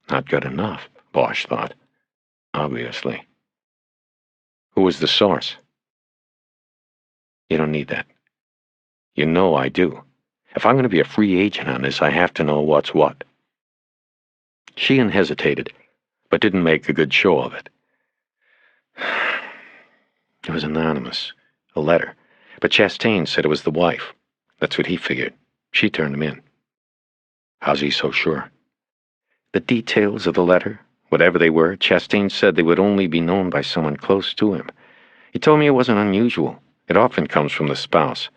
Not good enough, Bosch thought. Obviously. Who was the source? You don't need that. You know I do. If I'm going to be a free agent on this, I have to know what's what. Sheehan hesitated, but didn't make a good show of it. It was anonymous, a letter, but Chastain said it was the wife. That's what he figured. She turned him in. How's he so sure? The details of the letter, whatever they were, Chastain said they would only be known by someone close to him. He told me it wasn't unusual. It often comes from the spouse.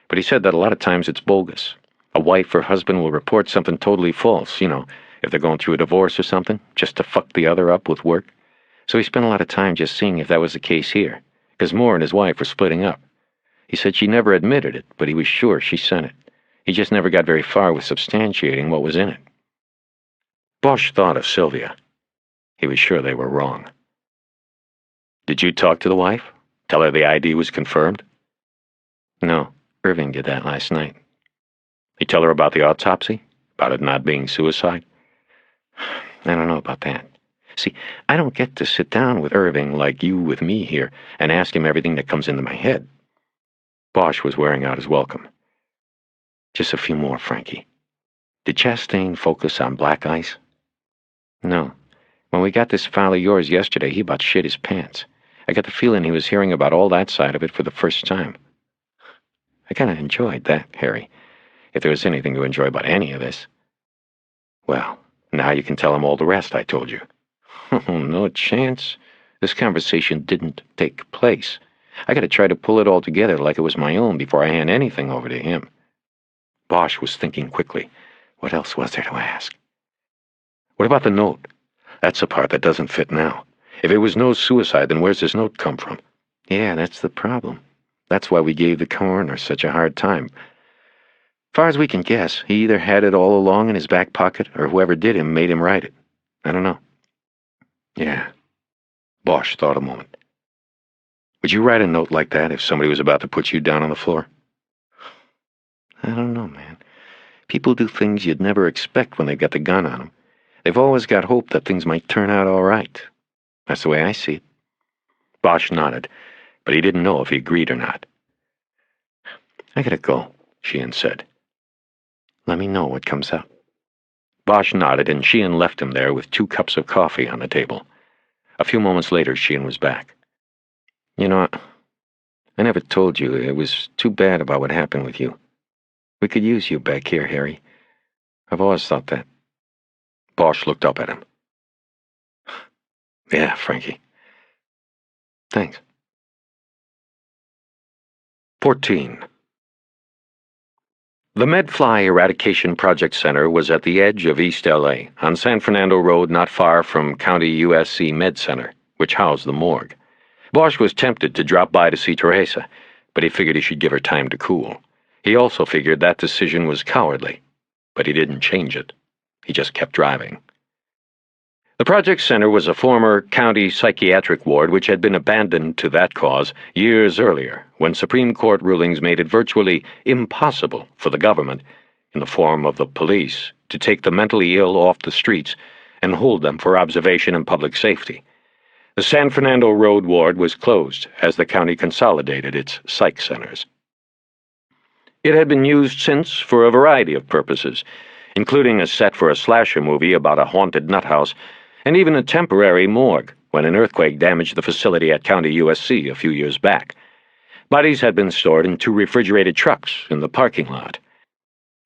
But he said that a lot of times it's bogus. A wife or husband will report something totally false, if they're going through a divorce or something, just to fuck the other up with work. So he spent a lot of time just seeing if that was the case here, because Moore and his wife were splitting up. He said she never admitted it, but he was sure she sent it. He just never got very far with substantiating what was in it. Bosch thought of Sylvia. He was sure they were wrong. Did you talk to the wife? Tell her the ID was confirmed? No, Irving did that last night. You tell her about the autopsy? About it not being suicide? I don't know about that. See, I don't get to sit down with Irving like you with me here and ask him everything that comes into my head. Bosch was wearing out his welcome. Just a few more, Frankie. Did Chastain focus on black ice? No. When we got this file of yours yesterday, he about shit his pants. I got the feeling he was hearing about all that side of it for the first time. I kind of enjoyed that, Harry, if there was anything to enjoy about any of this. Well, now you can tell him all the rest I told you. Oh, no chance. This conversation didn't take place. I got to try to pull it all together like it was my own before I hand anything over to him. Bosch was thinking quickly. What else was there to ask? What about the note? That's the part that doesn't fit now. If it was no suicide, then where's this note come from? Yeah, that's the problem. That's why we gave the coroner such a hard time. Far as we can guess, he either had it all along in his back pocket, or whoever did him made him write it. I don't know. Yeah. Bosch thought a moment. Would you write a note like that if somebody was about to put you down on the floor? I don't know, man. People do things you'd never expect when they've got the gun on them. They've always got hope that things might turn out all right. That's the way I see it. Bosch nodded, but he didn't know if he agreed or not. I gotta go, Sheehan said. Let me know what comes up. Bosch nodded, and Sheehan left him there with 2 cups of coffee on the table. A few moments later, Sheehan was back. You know, I never told you. It was too bad about what happened with you. We could use you back here, Harry. I've always thought that. Bosch looked up at him. Yeah, Frankie. Thanks. 14. The MedFly Eradication Project Center was at the edge of East L.A., on San Fernando Road not far from County USC Med Center, which housed the morgue. Bosch was tempted to drop by to see Teresa, but he figured he should give her time to cool. He also figured that decision was cowardly, but he didn't change it. He just kept driving. The Project Center was a former county psychiatric ward which had been abandoned to that cause years earlier, when Supreme Court rulings made it virtually impossible for the government, in the form of the police, to take the mentally ill off the streets and hold them for observation and public safety. The San Fernando Road ward was closed as the county consolidated its psych centers. It had been used since for a variety of purposes, including a set for a slasher movie about a haunted nut house, and even a temporary morgue when an earthquake damaged the facility at County USC a few years back. Bodies had been stored in 2 refrigerated trucks in the parking lot.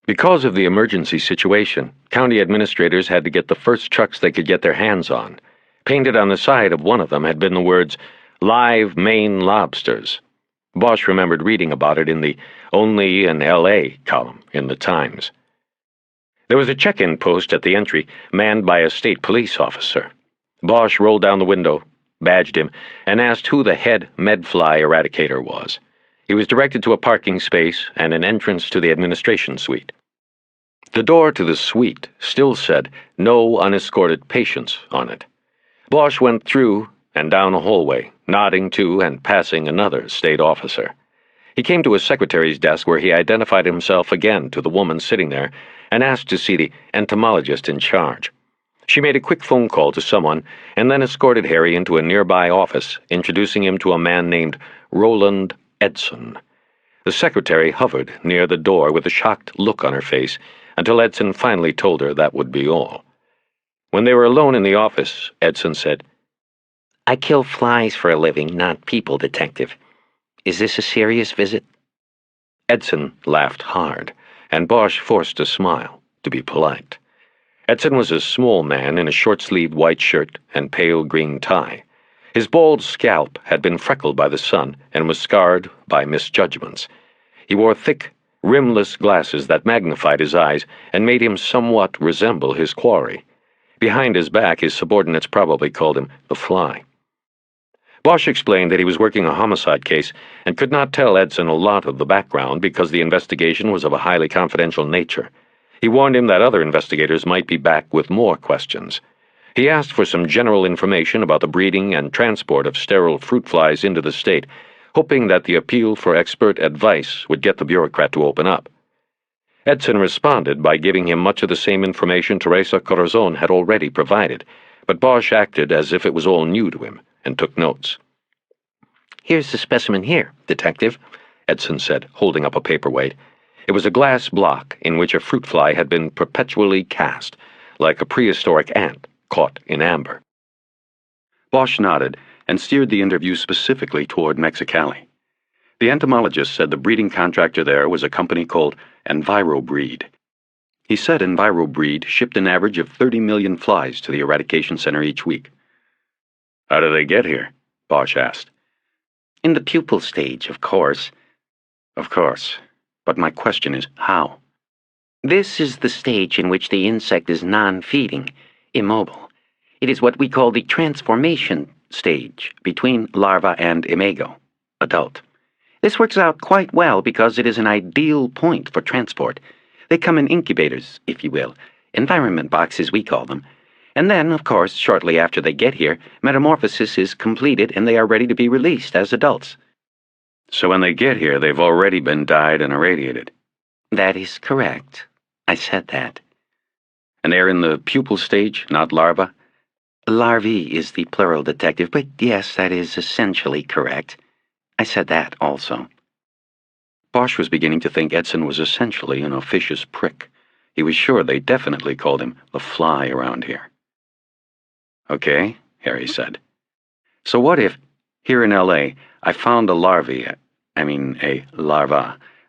Because of the emergency situation, county administrators had to get the first trucks they could get their hands on. Painted on the side of one of them had been the words, "Live Maine Lobsters." Bosch remembered reading about it in the "Only in L.A." column in the Times. There was a check-in post at the entry, manned by a state police officer. Bosch rolled down the window, badged him, and asked who the head medfly eradicator was. He was directed to a parking space and an entrance to the administration suite. The door to the suite still said, "No unescorted patients" on it. Bosch went through and down a hallway, nodding to and passing another state officer. He came to a secretary's desk where he identified himself again to the woman sitting there and asked to see the entomologist in charge. She made a quick phone call to someone and then escorted Harry into a nearby office, introducing him to a man named Roland Edson. The secretary hovered near the door with a shocked look on her face until Edson finally told her that would be all. When they were alone in the office, Edson said, "I kill flies for a living, not people, Detective. Is this a serious visit?" Edson laughed hard, and Bosch forced a smile to be polite. Edson was a small man in a short-sleeved white shirt and pale green tie. His bald scalp had been freckled by the sun and was scarred by misjudgments. He wore thick, rimless glasses that magnified his eyes and made him somewhat resemble his quarry. Behind his back, his subordinates probably called him the Fly. Bosch explained that he was working a homicide case and could not tell Edson a lot of the background because the investigation was of a highly confidential nature. He warned him that other investigators might be back with more questions. He asked for some general information about the breeding and transport of sterile fruit flies into the state, hoping that the appeal for expert advice would get the bureaucrat to open up. Edson responded by giving him much of the same information Teresa Corazon had already provided, but Bosch acted as if it was all new to him and took notes. "Here's the specimen here, Detective," Edson said, holding up a paperweight. It was a glass block in which a fruit fly had been perpetually cast, like a prehistoric ant caught in amber. Bosch nodded and steered the interview specifically toward Mexicali. The entomologist said the breeding contractor there was a company called EnviroBreed. He said EnviroBreed shipped an average of 30 million flies to the eradication center each week. "How do they get here?" Bosch asked. "In the pupal stage, of course." "Of course. But my question is, how?" "This is the stage in which the insect is non-feeding, immobile. It is what we call the transformation stage between larva and imago, adult. This works out quite well because it is an ideal point for transport. They come in incubators, if you will, environment boxes we call them. And then, of course, shortly after they get here, metamorphosis is completed and they are ready to be released as adults." "So when they get here, they've already been dyed and irradiated?" "That is correct. I said that." "And they're in the pupal stage, not larva?" "Larvae is the plural, Detective, but yes, that is essentially correct. I said that also." Bosch was beginning to think Edson was essentially an officious prick. He was sure they definitely called him the Fly around here. "Okay," Harry said. "So what if, here in L.A., I found a larva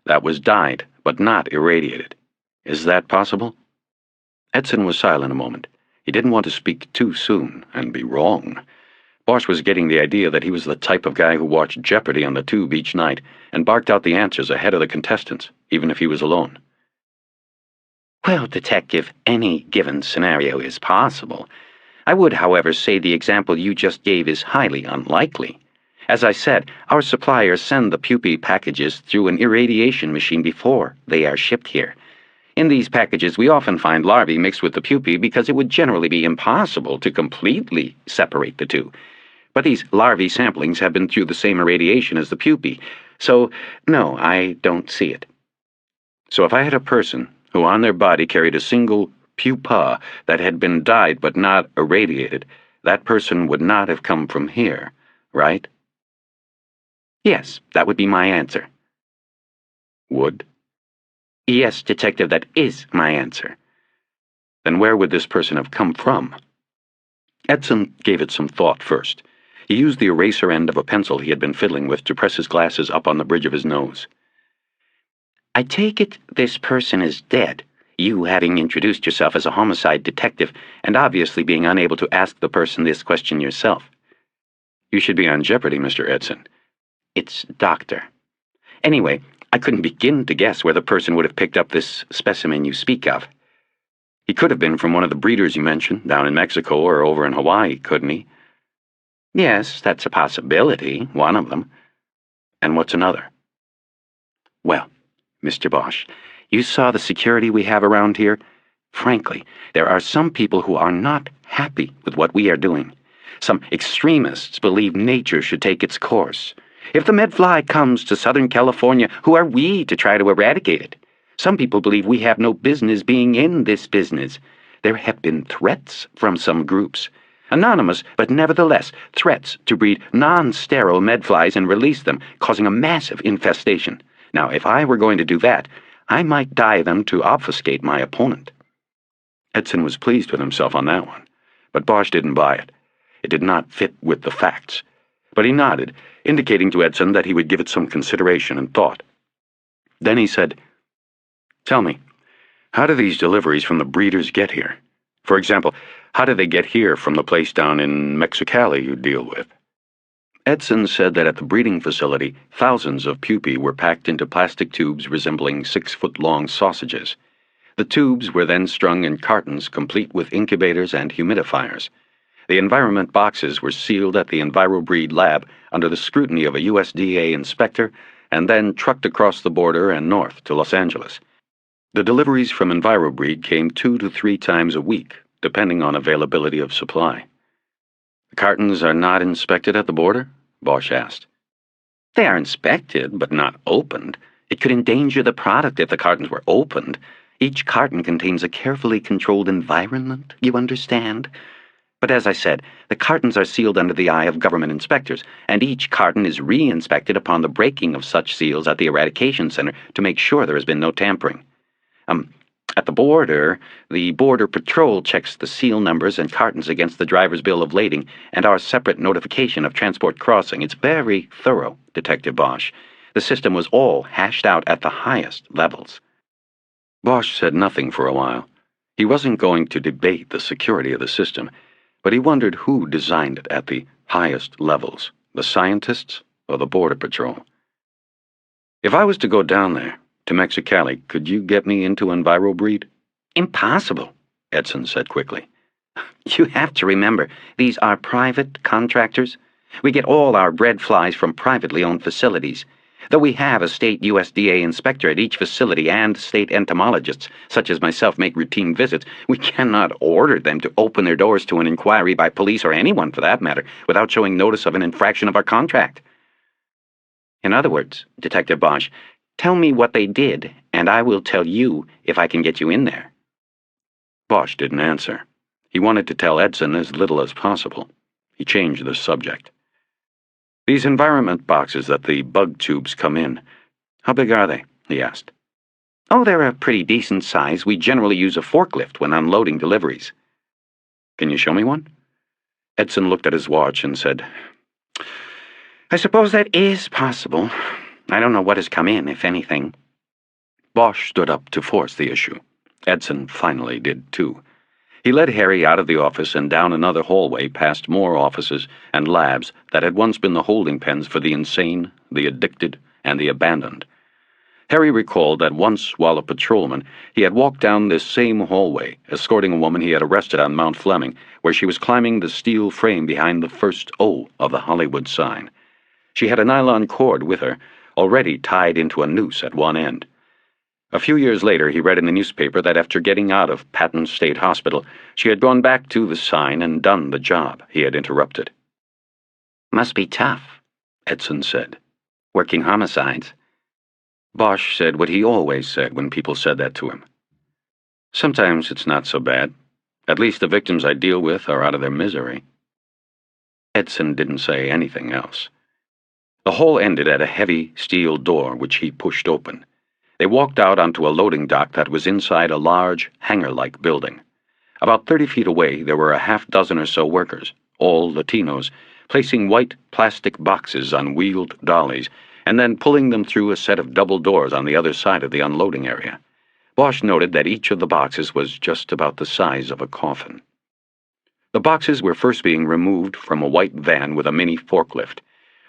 that was dyed but not irradiated? Is that possible?" Edson was silent a moment. He didn't want to speak too soon and be wrong. Bosch was getting the idea that he was the type of guy who watched Jeopardy on the tube each night and barked out the answers ahead of the contestants, even if he was alone. "Well, Detective, any given scenario is possible. I would, however, say the example you just gave is highly unlikely. As I said, our suppliers send the pupae packages through an irradiation machine before they are shipped here. In these packages, we often find larvae mixed with the pupae because it would generally be impossible to completely separate the two. But these larvae samplings have been through the same irradiation as the pupae, so no, I don't see it." So if I had a person who on their body carried a single pupa that had been dyed but not irradiated, that person would not have come from here, right? "Yes, that would be my answer." Would? "Yes, Detective, that is my answer. Then where would this person have come from? Edson gave it some thought first. He used the eraser end of a pencil he had been fiddling with to press his glasses up on the bridge of his nose. I take it this person is dead, you having introduced yourself as a homicide detective and obviously being unable to ask the person this question yourself. You should be on jeopardy, Mr. Edson. It's Doctor. Anyway, I couldn't begin to guess where the person would have picked up this specimen you speak of. He could have been from one of the breeders you mentioned, down in Mexico or over in Hawaii, couldn't he? Yes, that's a possibility, one of them. And what's another? Well, Mr. Bosch, you saw the security we have around here? Frankly, there are some people who are not happy with what we are doing. Some extremists believe nature should take its course. If the medfly comes to Southern California, who are we to try to eradicate it? Some people believe we have no business being in this business. There have been threats from some groups. Anonymous, but nevertheless, threats to breed non-sterile medflies and release them, causing a massive infestation. Now, if I were going to do that, I might dye them to obfuscate my opponent. Edson was pleased with himself on that one, but Bosch didn't buy it. It did not fit with the facts. But he nodded, indicating to Edson that he would give it some consideration and thought. Then he said, Tell me, how do these deliveries from the breeders get here? For example, how do they get here from the place down in Mexicali you deal with? Edson said that at the breeding facility, thousands of pupae were packed into plastic tubes resembling 6-foot-long sausages. The tubes were then strung in cartons complete with incubators and humidifiers. The environment boxes were sealed at the EnviroBreed lab under the scrutiny of a USDA inspector and then trucked across the border and north to Los Angeles. The deliveries from EnviroBreed came 2 to 3 times a week, depending on availability of supply. The cartons are not inspected at the border? Bosch asked. They are inspected, but not opened. It could endanger the product if the cartons were opened. Each carton contains a carefully controlled environment, you understand? But as I said, the cartons are sealed under the eye of government inspectors, and each carton is re-inspected upon the breaking of such seals at the eradication center to make sure there has been no tampering. At the border patrol checks the seal numbers and cartons against the driver's bill of lading and our separate notification of transport crossing. It's very thorough, Detective Bosch. The system was all hashed out at the highest levels. Bosch said nothing for a while. He wasn't going to debate the security of the system, but he wondered who designed it at the highest levels, the scientists or the border patrol. If I was to go down there, to Mexicali, could you get me into EnviroBreed? Impossible, Edson said quickly. You have to remember, these are private contractors. We get all our bred flies from privately owned facilities. Though we have a state USDA inspector at each facility and state entomologists, such as myself, make routine visits, we cannot order them to open their doors to an inquiry by police or anyone for that matter, without showing notice of an infraction of our contract. In other words, Detective Bosch, tell me what they did, and I will tell you if I can get you in there. Bosch didn't answer. He wanted to tell Edson as little as possible. He changed the subject. These environment boxes that the bug tubes come in, how big are they? He asked. Oh, they're a pretty decent size. We generally use a forklift when unloading deliveries. Can you show me one? Edson looked at his watch and said, I suppose that is possible. I don't know what has come in, if anything. Bosch stood up to force the issue. Edson finally did too. He led Harry out of the office and down another hallway past more offices and labs that had once been the holding pens for the insane, the addicted, and the abandoned. Harry recalled that once, while a patrolman, he had walked down this same hallway, escorting a woman he had arrested on Mount Fleming, where she was climbing the steel frame behind the first O of the Hollywood sign. She had a nylon cord with her, already tied into a noose at one end. A few years later, he read in the newspaper that after getting out of Patton State Hospital, she had gone back to the sign and done the job he had interrupted. Must be tough, Edson said. Working homicides. Bosch said what he always said when people said that to him. Sometimes it's not so bad. At least the victims I deal with are out of their misery. Edson didn't say anything else. The hall ended at a heavy steel door which he pushed open. They walked out onto a loading dock that was inside a large, hangar-like building. About 30 feet away, there were a half-dozen or so workers, all Latinos, placing white plastic boxes on wheeled dollies and then pulling them through a set of double doors on the other side of the unloading area. Bosch noted that each of the boxes was just about the size of a coffin. The boxes were first being removed from a white van with a mini forklift.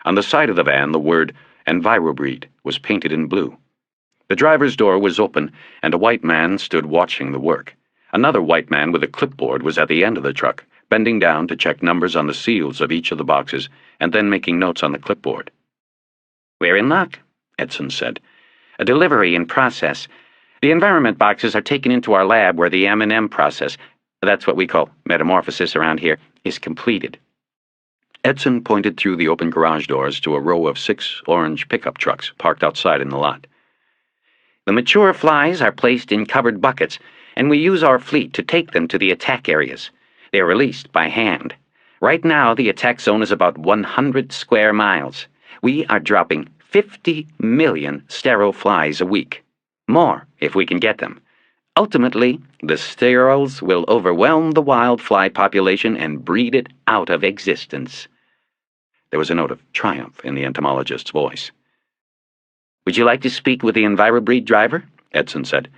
On the side of the van, the word EnviroBreed was painted in blue. The driver's door was open, and a white man stood watching the work. Another white man with a clipboard was at the end of the truck, bending down to check numbers on the seals of each of the boxes and then making notes on the clipboard. "We're in luck," Edson said. "A delivery in process. The environment boxes are taken into our lab where the M&M process, that's what we call metamorphosis around here, is completed." Edson pointed through the open garage doors to a row of 6 orange pickup trucks parked outside in the lot. "The mature flies are placed in covered buckets, and we use our fleet to take them to the attack areas. They are released by hand. Right now, the attack zone is about 100 square miles. We are dropping 50 million sterile flies a week. More, if we can get them. Ultimately, the steriles will overwhelm the wild fly population and breed it out of existence." There was a note of triumph in the entomologist's voice. "Would you like to speak with the EnviroBreed driver?" Edson said.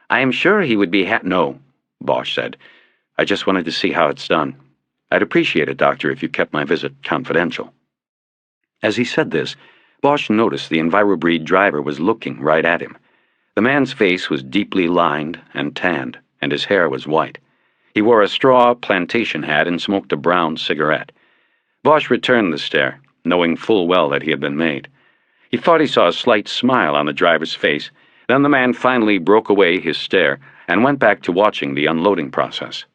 "I am sure he would be No, Bosch said. I just wanted to see how it's done. I'd appreciate it, Doctor, if you kept my visit confidential." As he said this, Bosch noticed the EnviroBreed driver was looking right at him. The man's face was deeply lined and tanned, and his hair was white. He wore a straw plantation hat and smoked a brown cigarette. Bosch returned the stare, knowing full well that he had been made. He thought he saw a slight smile on the driver's face. Then the man finally broke away his stare and went back to watching the unloading process.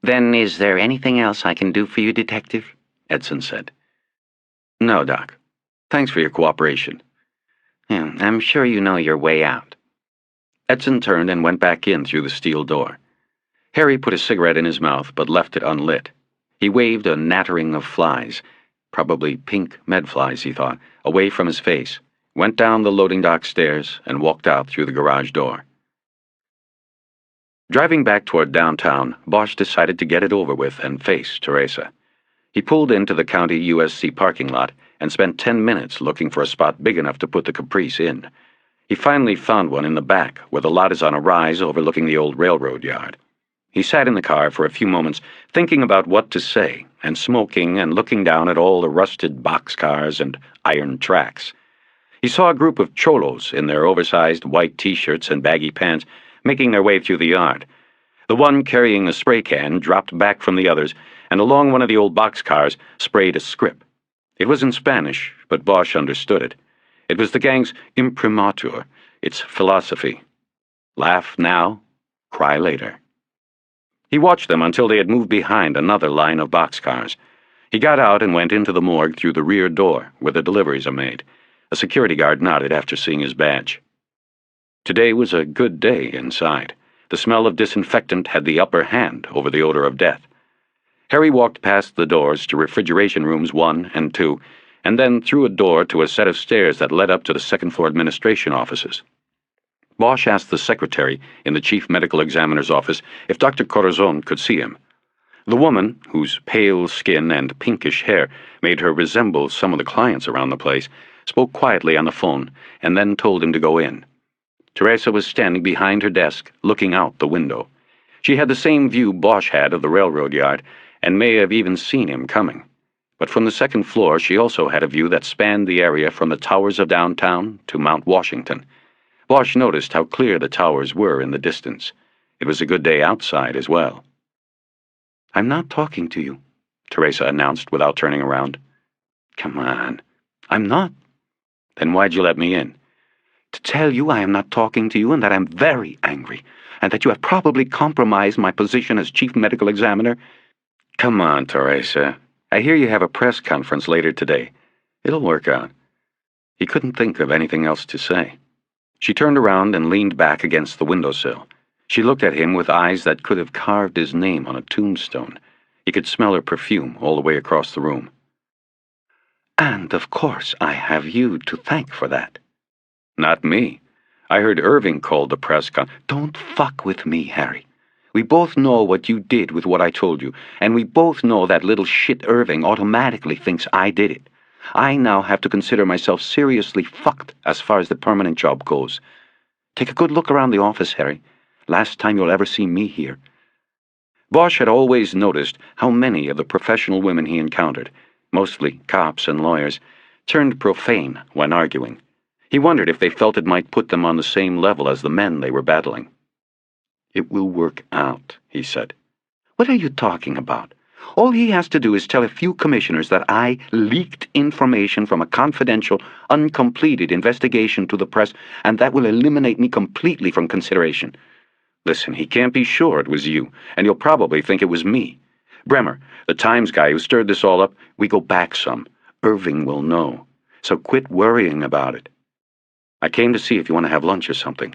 "Then is there anything else I can do for you, Detective?" Edson said. "No, Doc. Thanks for your cooperation." Yeah, I'm sure you know your way out." Edson turned and went back in through the steel door. Harry put a cigarette in his mouth but left it unlit. He waved a nattering of flies, probably pink medflies, he thought, away from his face, went down the loading dock stairs, and walked out through the garage door. Driving back toward downtown, Bosch decided to get it over with and face Teresa. He pulled into the county USC parking lot and spent 10 minutes looking for a spot big enough to put the Caprice in. He finally found one in the back, where the lot is on a rise overlooking the old railroad yard. He sat in the car for a few moments, thinking about what to say, and smoking and looking down at all the rusted boxcars and iron tracks. He saw a group of cholos in their oversized white T-shirts and baggy pants making their way through the yard. The one carrying a spray can dropped back from the others, and along one of the old boxcars sprayed a script. It was in Spanish, but Bosch understood it. It was the gang's imprimatur, its philosophy. Laugh now, cry later. He watched them until they had moved behind another line of boxcars. He got out and went into the morgue through the rear door, where the deliveries are made. A security guard nodded after seeing his badge. Today was a good day inside. The smell of disinfectant had the upper hand over the odor of death. Harry walked past the doors to refrigeration rooms 1 and 2, and then through a door to a set of stairs that led up to the second-floor administration offices. Bosch asked the secretary in the chief medical examiner's office if Dr. Corazon could see him. The woman, whose pale skin and pinkish hair made her resemble some of the clients around the place, spoke quietly on the phone and then told him to go in. Teresa was standing behind her desk, looking out the window. She had the same view Bosch had of the railroad yard, and may have even seen him coming. But from the second floor she also had a view that spanned the area from the towers of downtown to Mount Washington. Bosch noticed how clear the towers were in the distance. It was a good day outside as well. "I'm not talking to you," Teresa announced without turning around. "Come on." "I'm not." "Then why'd you let me in?" "To tell you I am not talking to you and that I'm very angry, and that you have probably compromised my position as chief medical examiner." "Come on, Teresa. I hear you have a press conference later today. It'll work out." He couldn't think of anything else to say. She turned around and leaned back against the windowsill. She looked at him with eyes that could have carved his name on a tombstone. He could smell her perfume all the way across the room. "And, of course, I have you to thank for that." "Not me. I heard Irving called the press con—" "Don't fuck with me, Harry. We both know what you did with what I told you, and we both know that little shit Irving automatically thinks I did it. I now have to consider myself seriously fucked as far as the permanent job goes. Take a good look around the office, Harry. Last time you'll ever see me here." Bosch had always noticed how many of the professional women he encountered, mostly cops and lawyers, turned profane when arguing. He wondered if they felt it might put them on the same level as the men they were battling. "It will work out," he said. "What are you talking about? All he has to do is tell a few commissioners that I leaked information from a confidential, uncompleted investigation to the press, and that will eliminate me completely from consideration. Listen, he can't be sure it was you, and you'll probably think it was me. Bremer, the Times guy who stirred this all up, we go back some. Irving will know. So quit worrying about it. I came to see if you want to have lunch or something."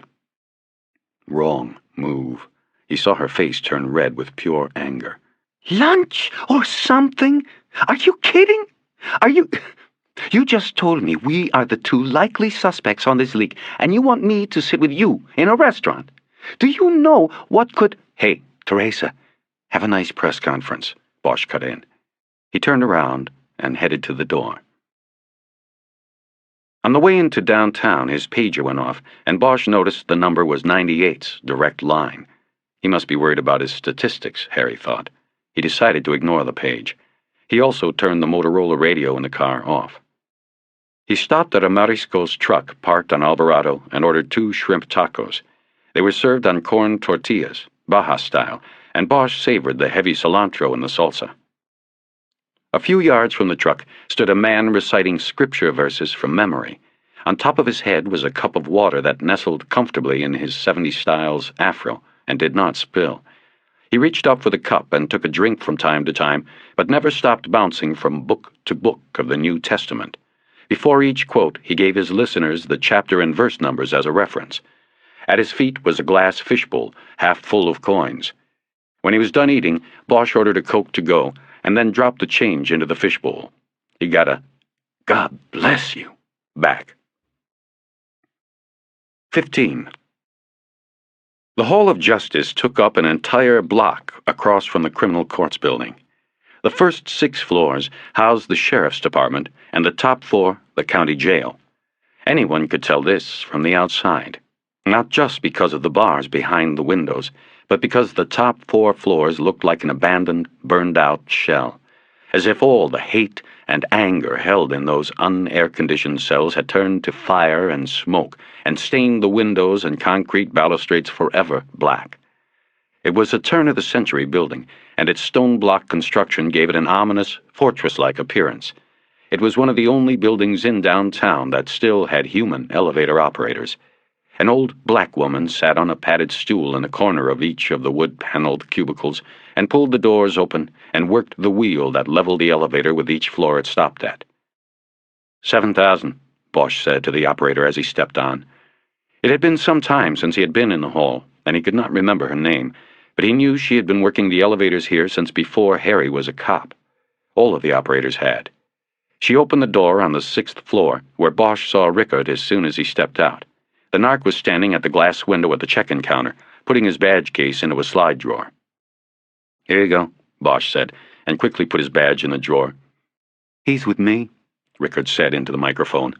Wrong move. He saw her face turn red with pure anger. "Lunch or something? Are you kidding? Are you... You just told me we are the two likely suspects on this leak, and you want me to sit with you in a restaurant? Do you know what could—" "Hey, Teresa, have a nice press conference," Bosch cut in. He turned around and headed to the door. On the way into downtown, his pager went off, and Bosch noticed the number was 98's direct line. He must be worried about his statistics, Harry thought. He decided to ignore the page. He also turned the Motorola radio in the car off. He stopped at a Marisco's truck parked on Alvarado and ordered 2 shrimp tacos. They were served on corn tortillas, Baja style, and Bosch savored the heavy cilantro in the salsa. A few yards from the truck stood a man reciting scripture verses from memory. On top of his head was a cup of water that nestled comfortably in his 70s styles afro and did not spill. He reached up for the cup and took a drink from time to time, but never stopped bouncing from book to book of the New Testament. Before each quote, he gave his listeners the chapter and verse numbers as a reference. At his feet was a glass fishbowl, half full of coins. When he was done eating, Bosch ordered a Coke to go, and then dropped the change into the fishbowl. He got a "God bless you" back. 15. The Hall of Justice took up an entire block across from the Criminal Courts building. The first 6 floors housed the Sheriff's Department, and the top 4 the county jail. Anyone could tell this from the outside, not just because of the bars behind the windows, but because the top 4 floors looked like an abandoned, burned-out shell, as if all the hate and anger held in those un-air-conditioned cells had turned to fire and smoke and stained the windows and concrete balustrades forever black. It was a turn-of-the-century building, and its stone-block construction gave it an ominous, fortress-like appearance. It was one of the only buildings in downtown that still had human elevator operators. An old black woman sat on a padded stool in a corner of each of the wood-paneled cubicles and pulled the doors open and worked the wheel that leveled the elevator with each floor it stopped at. 7,000, Bosch said to the operator as he stepped on. It had been some time since he had been in the hall, and he could not remember her name, but he knew she had been working the elevators here since before Harry was a cop. All of the operators had. She opened the door on the 6th floor, where Bosch saw Rickard as soon as he stepped out. The narc was standing at the glass window at the check-in counter, putting his badge case into a slide drawer. "Here you go," Bosch said, and quickly put his badge in the drawer. "He's with me," Rickard said into the microphone.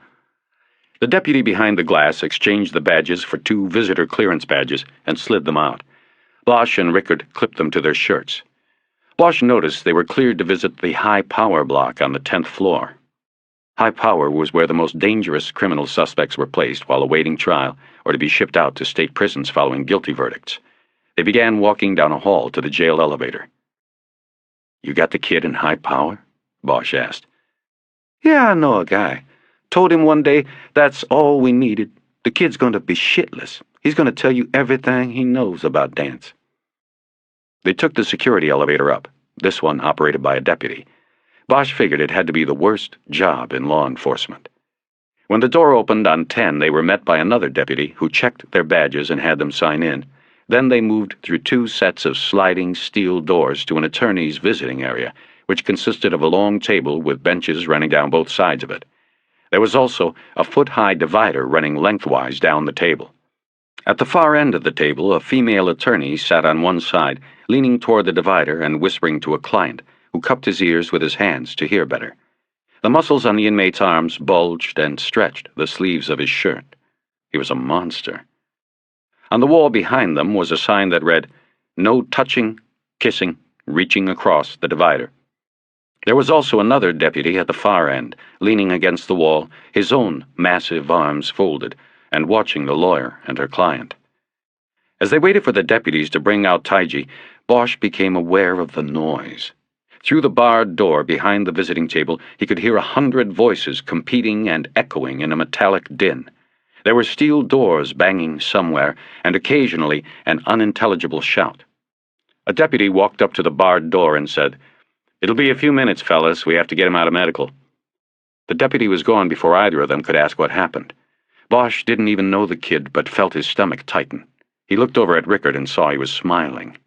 The deputy behind the glass exchanged the badges for 2 visitor clearance badges and slid them out. Bosch and Rickard clipped them to their shirts. Bosch noticed they were cleared to visit the high-power block on the 10th floor. High power was where the most dangerous criminal suspects were placed while awaiting trial or to be shipped out to state prisons following guilty verdicts. They began walking down a hall to the jail elevator. "You got the kid in high power?" Bosch asked. "Yeah, I know a guy. Told him one day that's all we needed. The kid's going to be shitless. He's going to tell you everything he knows about dance." They took the security elevator up, this one operated by a deputy. Bosch figured it had to be the worst job in law enforcement. When the door opened on 10, they were met by another deputy who checked their badges and had them sign in. Then they moved through 2 sets of sliding steel doors to an attorney's visiting area, which consisted of a long table with benches running down both sides of it. There was also a foot-high divider running lengthwise down the table. At the far end of the table, a female attorney sat on one side, leaning toward the divider and whispering to a client, who cupped his ears with his hands to hear better. The muscles on the inmate's arms bulged and stretched the sleeves of his shirt. He was a monster. On the wall behind them was a sign that read, "No touching, kissing, reaching across the divider." There was also another deputy at the far end, leaning against the wall, his own massive arms folded, and watching the lawyer and her client. As they waited for the deputies to bring out Taiji, Bosch became aware of the noise. Through the barred door behind the visiting table, he could hear 100 voices competing and echoing in a metallic din. There were steel doors banging somewhere, and occasionally an unintelligible shout. A deputy walked up to the barred door and said, "It'll be a few minutes, fellas. We have to get him out of medical." The deputy was gone before either of them could ask what happened. Bosch didn't even know the kid, but felt his stomach tighten. He looked over at Rickard and saw he was smiling.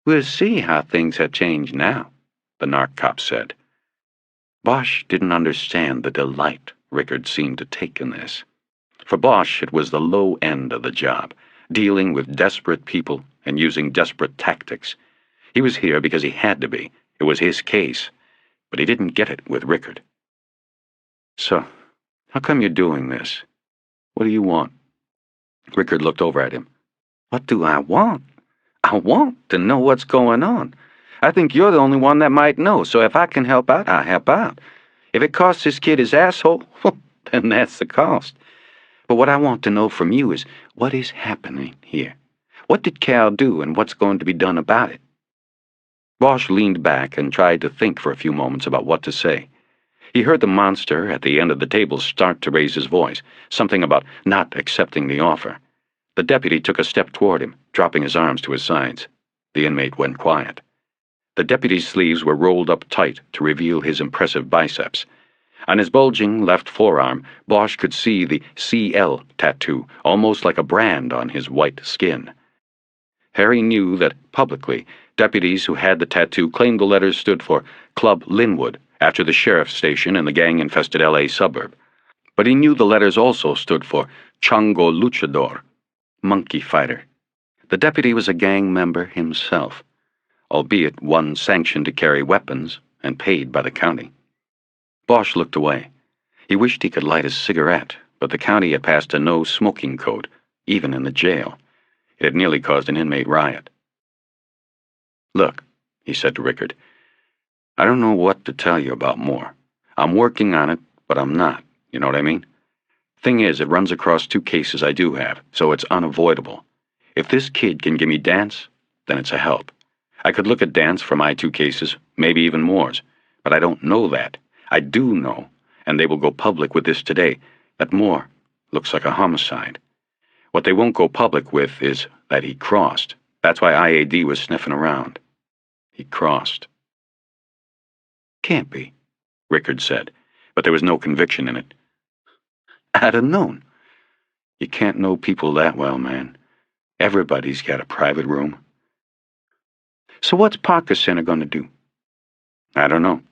"We'll see how things have changed now," the narc cop said. Bosch didn't understand the delight Rickard seemed to take in this. For Bosch, it was the low end of the job, dealing with desperate people and using desperate tactics. He was here because he had to be. It was his case. But he didn't get it with Rickard. "So, how come you're doing this? What do you want?" Rickard looked over at him. "What do I want? I want to know what's going on. I think you're the only one that might know, so if I can help out, I'll help out. If it costs this kid his asshole, then that's the cost. But what I want to know from you is what is happening here. What did Cal do, and what's going to be done about it?" Bosch leaned back and tried to think for a few moments about what to say. He heard the monster at the end of the table start to raise his voice, something about not accepting the offer. The deputy took a step toward him, dropping his arms to his sides. The inmate went quiet. The deputy's sleeves were rolled up tight to reveal his impressive biceps. On his bulging left forearm, Bosch could see the CL tattoo, almost like a brand on his white skin. Harry knew that, publicly, deputies who had the tattoo claimed the letters stood for Club Linwood, after the sheriff's station in the gang-infested L.A. suburb. But he knew the letters also stood for Chongo Luchador, monkey fighter. The deputy was a gang member himself, albeit one sanctioned to carry weapons and paid by the county. Bosch looked away. He wished he could light a cigarette, but the county had passed a no-smoking code, even in the jail. It had nearly caused an inmate riot. "Look," he said to Rickard, "I don't know what to tell you about more. I'm working on it, but I'm not, you know what I mean? Thing is, it runs across 2 cases I do have, so it's unavoidable. If this kid can give me Dance, then it's a help. I could look at Dance for my 2 cases, maybe even more's, but I don't know that. I do know, and they will go public with this today, that Moore looks like a homicide. What they won't go public with is that he crossed. That's why IAD was sniffing around. He crossed." "Can't be," Rickard said, but there was no conviction in it. "I'd have known. You can't know people that well, man. Everybody's got a private room." "So what's Parker Center going to do?" "I don't know.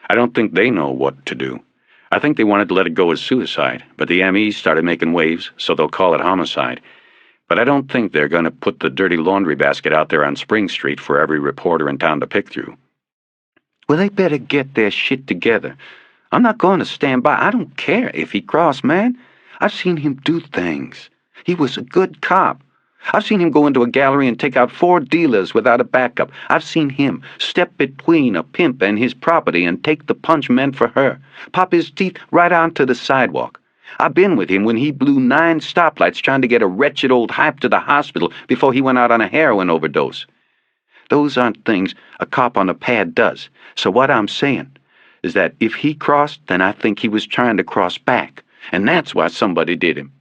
I don't think they know what to do. I think they wanted to let it go as suicide, but the MEs started making waves, so they'll call it homicide. But I don't think they're going to put the dirty laundry basket out there on Spring Street for every reporter in town to pick through." "Well, they better get their shit together. I'm not going to stand by. I don't care if he crossed, man. I've seen him do things. He was a good cop. I've seen him go into a gallery and take out 4 dealers without a backup. I've seen him step between a pimp and his property and take the punch meant for her, pop his teeth right onto the sidewalk. I've been with him when he blew 9 stoplights trying to get a wretched old hype to the hospital before he went out on a heroin overdose. Those aren't things a cop on a pad does. So what I'm saying is that if he crossed, then I think he was trying to cross back, and that's why somebody did him."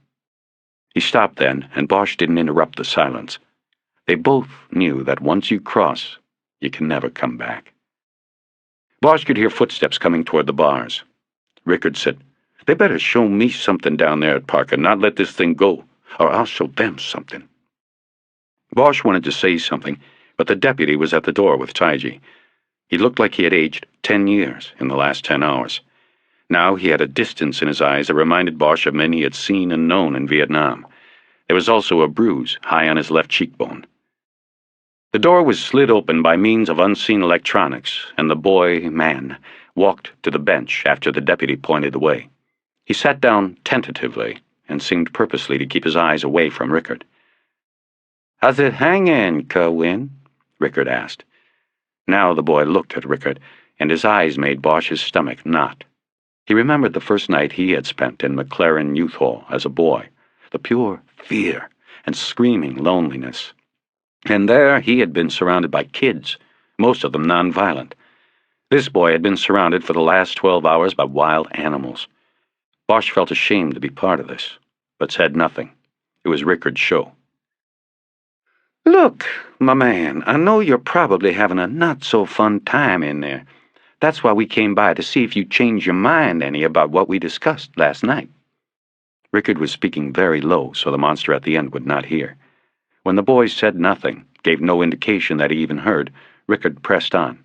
He stopped then, and Bosch didn't interrupt the silence. They both knew that once you cross, you can never come back. Bosch could hear footsteps coming toward the bars. Rickard said, "They better show me something down there at Parker, not let this thing go, or I'll show them something." Bosch wanted to say something, but the deputy was at the door with Taiji. He looked like he had aged 10 years in the last 10 hours. Now he had a distance in his eyes that reminded Bosch of men he had seen and known in Vietnam. There was also a bruise high on his left cheekbone. The door was slid open by means of unseen electronics, and the man, walked to the bench after the deputy pointed the way. He sat down tentatively and seemed purposely to keep his eyes away from Rickard. "How's it hanging, Kerwin?" Rickard asked. Now the boy looked at Rickard, and his eyes made Bosch's stomach knot. He remembered the first night he had spent in McLaren Youth Hall as a boy, the pure fear and screaming loneliness. And there he had been surrounded by kids, most of them nonviolent. This boy had been surrounded for the last 12 hours by wild animals. Bosch felt ashamed to be part of this, but said nothing. It was Rickard's show. "Look, my man, I know you're probably having a not-so-fun time in there. That's why we came by to see if you changed your mind any about what we discussed last night." Rickard was speaking very low so the monster at the end would not hear. When the boy said nothing, gave no indication that he even heard, Rickard pressed on.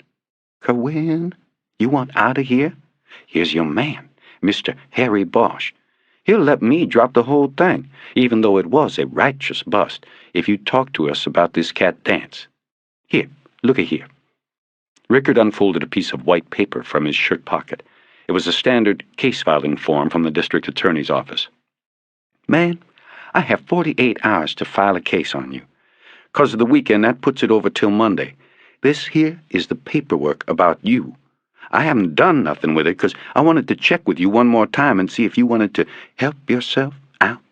"Kerwin, you want out of here? Here's your man, Mr. Harry Bosch. He'll let me drop the whole thing, even though it was a righteous bust, if you talk to us about this cat dance. Here, look here." Rickard unfolded a piece of white paper from his shirt pocket. It was a standard case filing form from the district attorney's office. "Man, I have 48 hours to file a case on you. 'Cause of the weekend, that puts it over till Monday. This here is the paperwork about you. I haven't done nothing with it 'cause I wanted to check with you one more time and see if you wanted to help yourself out.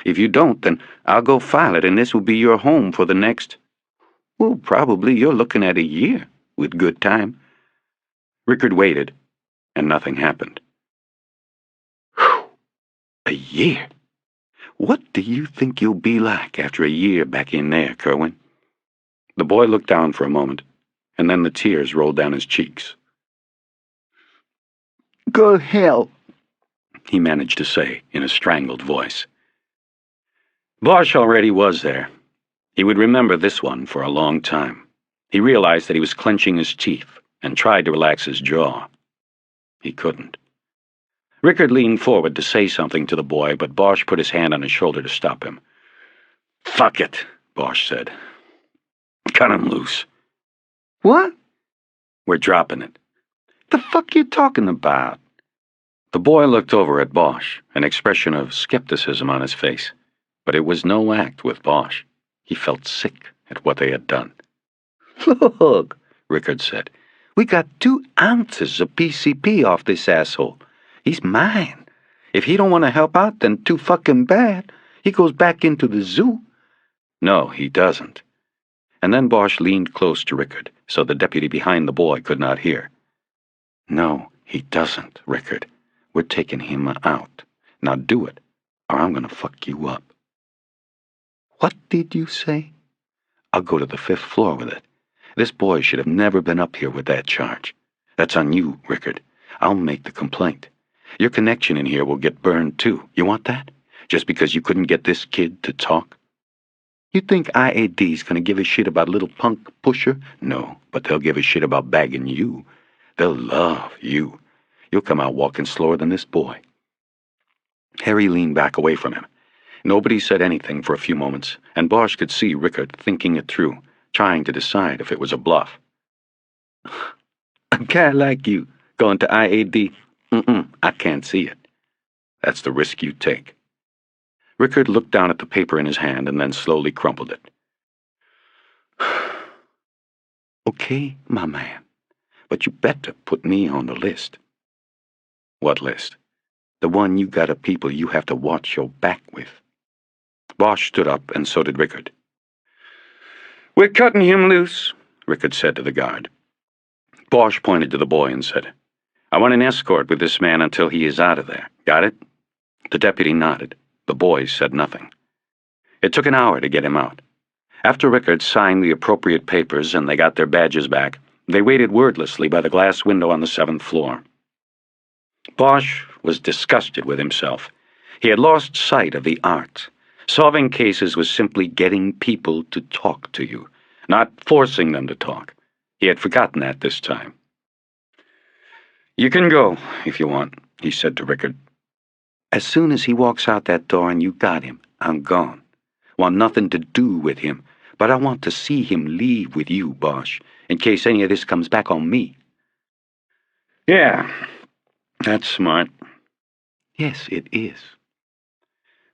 If you don't, then I'll go file it, and this will be your home for the next, well, probably you're looking at a year, with good time." Rickard waited, and nothing happened. Whew! A year? What do you think you'll be like after a year back in there, Kerwin? The boy looked down for a moment, and then the tears rolled down his cheeks. "Go to hell," he managed to say in a strangled voice. Bosch already was there. He would remember this one for a long time. He realized that he was clenching his teeth and tried to relax his jaw. He couldn't. Rickard leaned forward to say something to the boy, but Bosch put his hand on his shoulder to stop him. "Fuck it," Bosch said. "Cut him loose." "What?" "We're dropping it." "The fuck you talking about?" The boy looked over at Bosch, an expression of skepticism on his face. But it was no act with Bosch. He felt sick at what they had done. "Look," Rickard said, "we got 2 ounces of PCP off this asshole. He's mine. If he don't want to help out, then too fucking bad. He goes back into the zoo." "No, he doesn't." And then Bosch leaned close to Rickard, so the deputy behind the boy could not hear. "No, he doesn't, Rickard. We're taking him out. Now do it, or I'm gonna fuck you up." "What did you say?" "I'll go to the 5th floor with it. This boy should have never been up here with that charge. That's on you, Rickard. I'll make the complaint. Your connection in here will get burned too. You want that? Just because you couldn't get this kid to talk? You think IAD's gonna give a shit about little punk pusher? No, but they'll give a shit about bagging you. They'll love you. You'll come out walking slower than this boy." Harry leaned back away from him. Nobody said anything for a few moments, and Bosch could see Rickard thinking it through, trying to decide if it was a bluff. "A guy like you going to IAD? I can't see it." "That's the risk you take." Rickard looked down at the paper in his hand and then slowly crumpled it. "Okay, my man, but you better put me on the list." "What list?" "The one you got of people you have to watch your back with." Bosch stood up, and so did Rickard. "We're cutting him loose," Rickard said to the guard. Bosch pointed to the boy and said, "I want an escort with this man until he is out of there. Got it?" The deputy nodded. The boys said nothing. It took an hour to get him out. After Rickard signed the appropriate papers and they got their badges back, they waited wordlessly by the glass window on the 7th floor. Bosch was disgusted with himself. He had lost sight of the art. Solving cases was simply getting people to talk to you, not forcing them to talk. He had forgotten that this time. "You can go, if you want," he said to Rickard. "As soon as he walks out that door and you got him, I'm gone. Want nothing to do with him, but I want to see him leave with you, Bosch, in case any of this comes back on me. Yeah, that's smart. Yes, it is.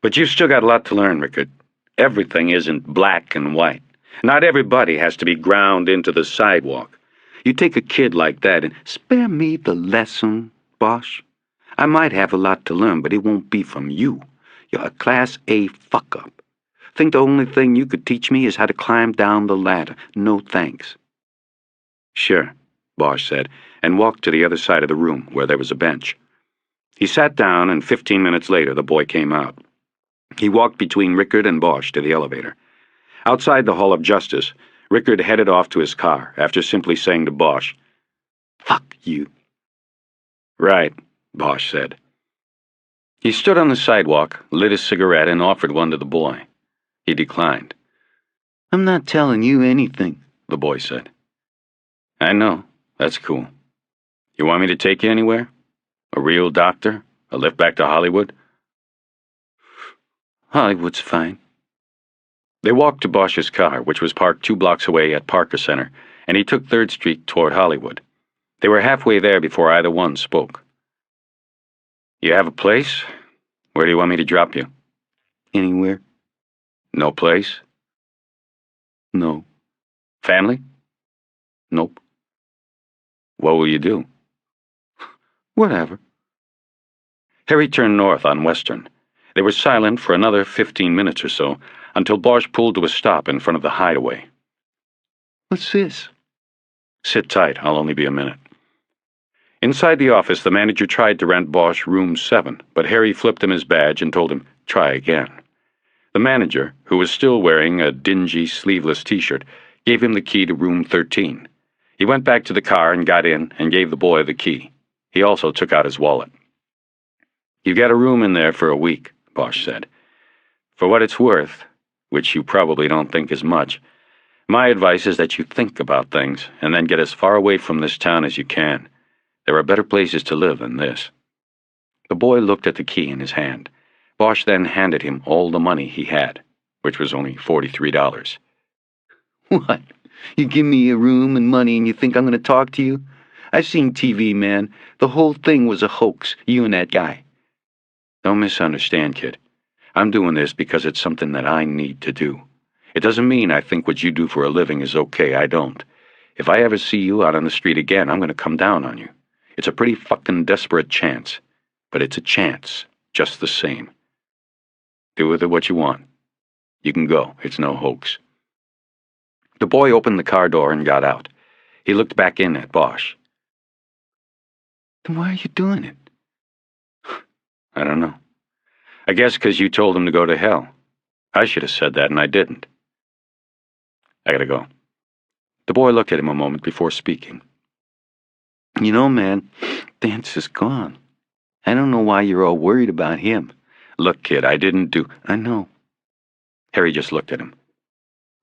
But you've still got a lot to learn, Rickard. Everything isn't black and white. Not everybody has to be ground into the sidewalk. You take a kid like that and spare me the lesson, Bosch. I might have a lot to learn, but it won't be from you. You're a Class A fuck-up. Think the only thing you could teach me is how to climb down the ladder. No thanks. Sure, Bosch said, and walked to the other side of the room where there was a bench. He sat down, and 15 minutes later the boy came out. He walked between Rickard and Bosch to the elevator. Outside the Hall of Justice, Rickard headed off to his car after simply saying to Bosch, Fuck you. Right, Bosch said. He stood on the sidewalk, lit a cigarette, and offered one to the boy. He declined. I'm not telling you anything, the boy said. I know. That's cool. You want me to take you anywhere? A real doctor? A lift back to Hollywood? Hollywood's fine. They walked to Bosch's car, which was parked 2 blocks away at Parker Center, and he took 3rd Street toward Hollywood. They were halfway there before either one spoke. You have a place? Where do you want me to drop you? Anywhere. No place? No. Family? Nope. What will you do? Whatever. Harry turned north on Western. They were silent for another 15 minutes or so, until Bosch pulled to a stop in front of the hideaway. What's this? Sit tight, I'll only be a minute. Inside the office, the manager tried to rent Bosch room 7, but Harry flipped him his badge and told him, try again. The manager, who was still wearing a dingy, sleeveless t-shirt, gave him the key to room 13. He went back to the car and got in and gave the boy the key. He also took out his wallet. You got a room in there for a week, Bosch said. For what it's worth, which you probably don't think is much, my advice is that you think about things and then get as far away from this town as you can. There are better places to live than this. The boy looked at the key in his hand. Bosch then handed him all the money he had, which was only $43. What? You give me a room and money and you think I'm going to talk to you? I've seen TV, man. The whole thing was a hoax, you and that guy. Don't misunderstand, kid. I'm doing this because it's something that I need to do. It doesn't mean I think what you do for a living is okay. I don't. If I ever see you out on the street again, I'm going to come down on you. It's a pretty fucking desperate chance. But it's a chance, just the same. Do with it what you want. You can go. It's no hoax. The boy opened the car door and got out. He looked back in at Bosch. Then why are you doing it? I don't know. I guess because you told him to go to hell. I should have said that, and I didn't. I gotta go. The boy looked at him a moment before speaking. You know, man, Dance is gone. I don't know why you're all worried about him. Look, kid, I didn't do... I know. Harry just looked at him.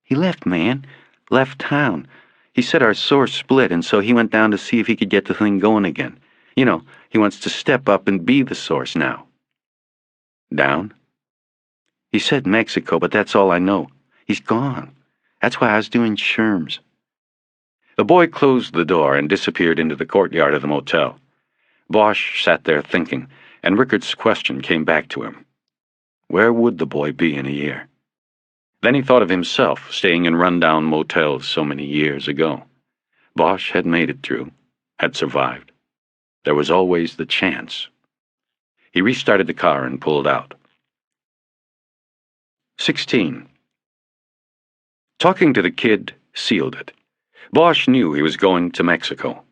He left, man. Left town. He said our source split, and so he went down to see if he could get the thing going again. You know, he wants to step up and be the source now. Down? He said Mexico, but that's all I know. He's gone. That's why I was doing Sherm's. The boy closed the door and disappeared into the courtyard of the motel. Bosch sat there thinking, and Rickard's question came back to him. Where would the boy be in a year? Then he thought of himself staying in rundown motels so many years ago. Bosch had made it through, had survived. There was always the chance. He restarted the car and pulled out. 16. Talking to the kid sealed it. Bosch knew he was going to Mexico.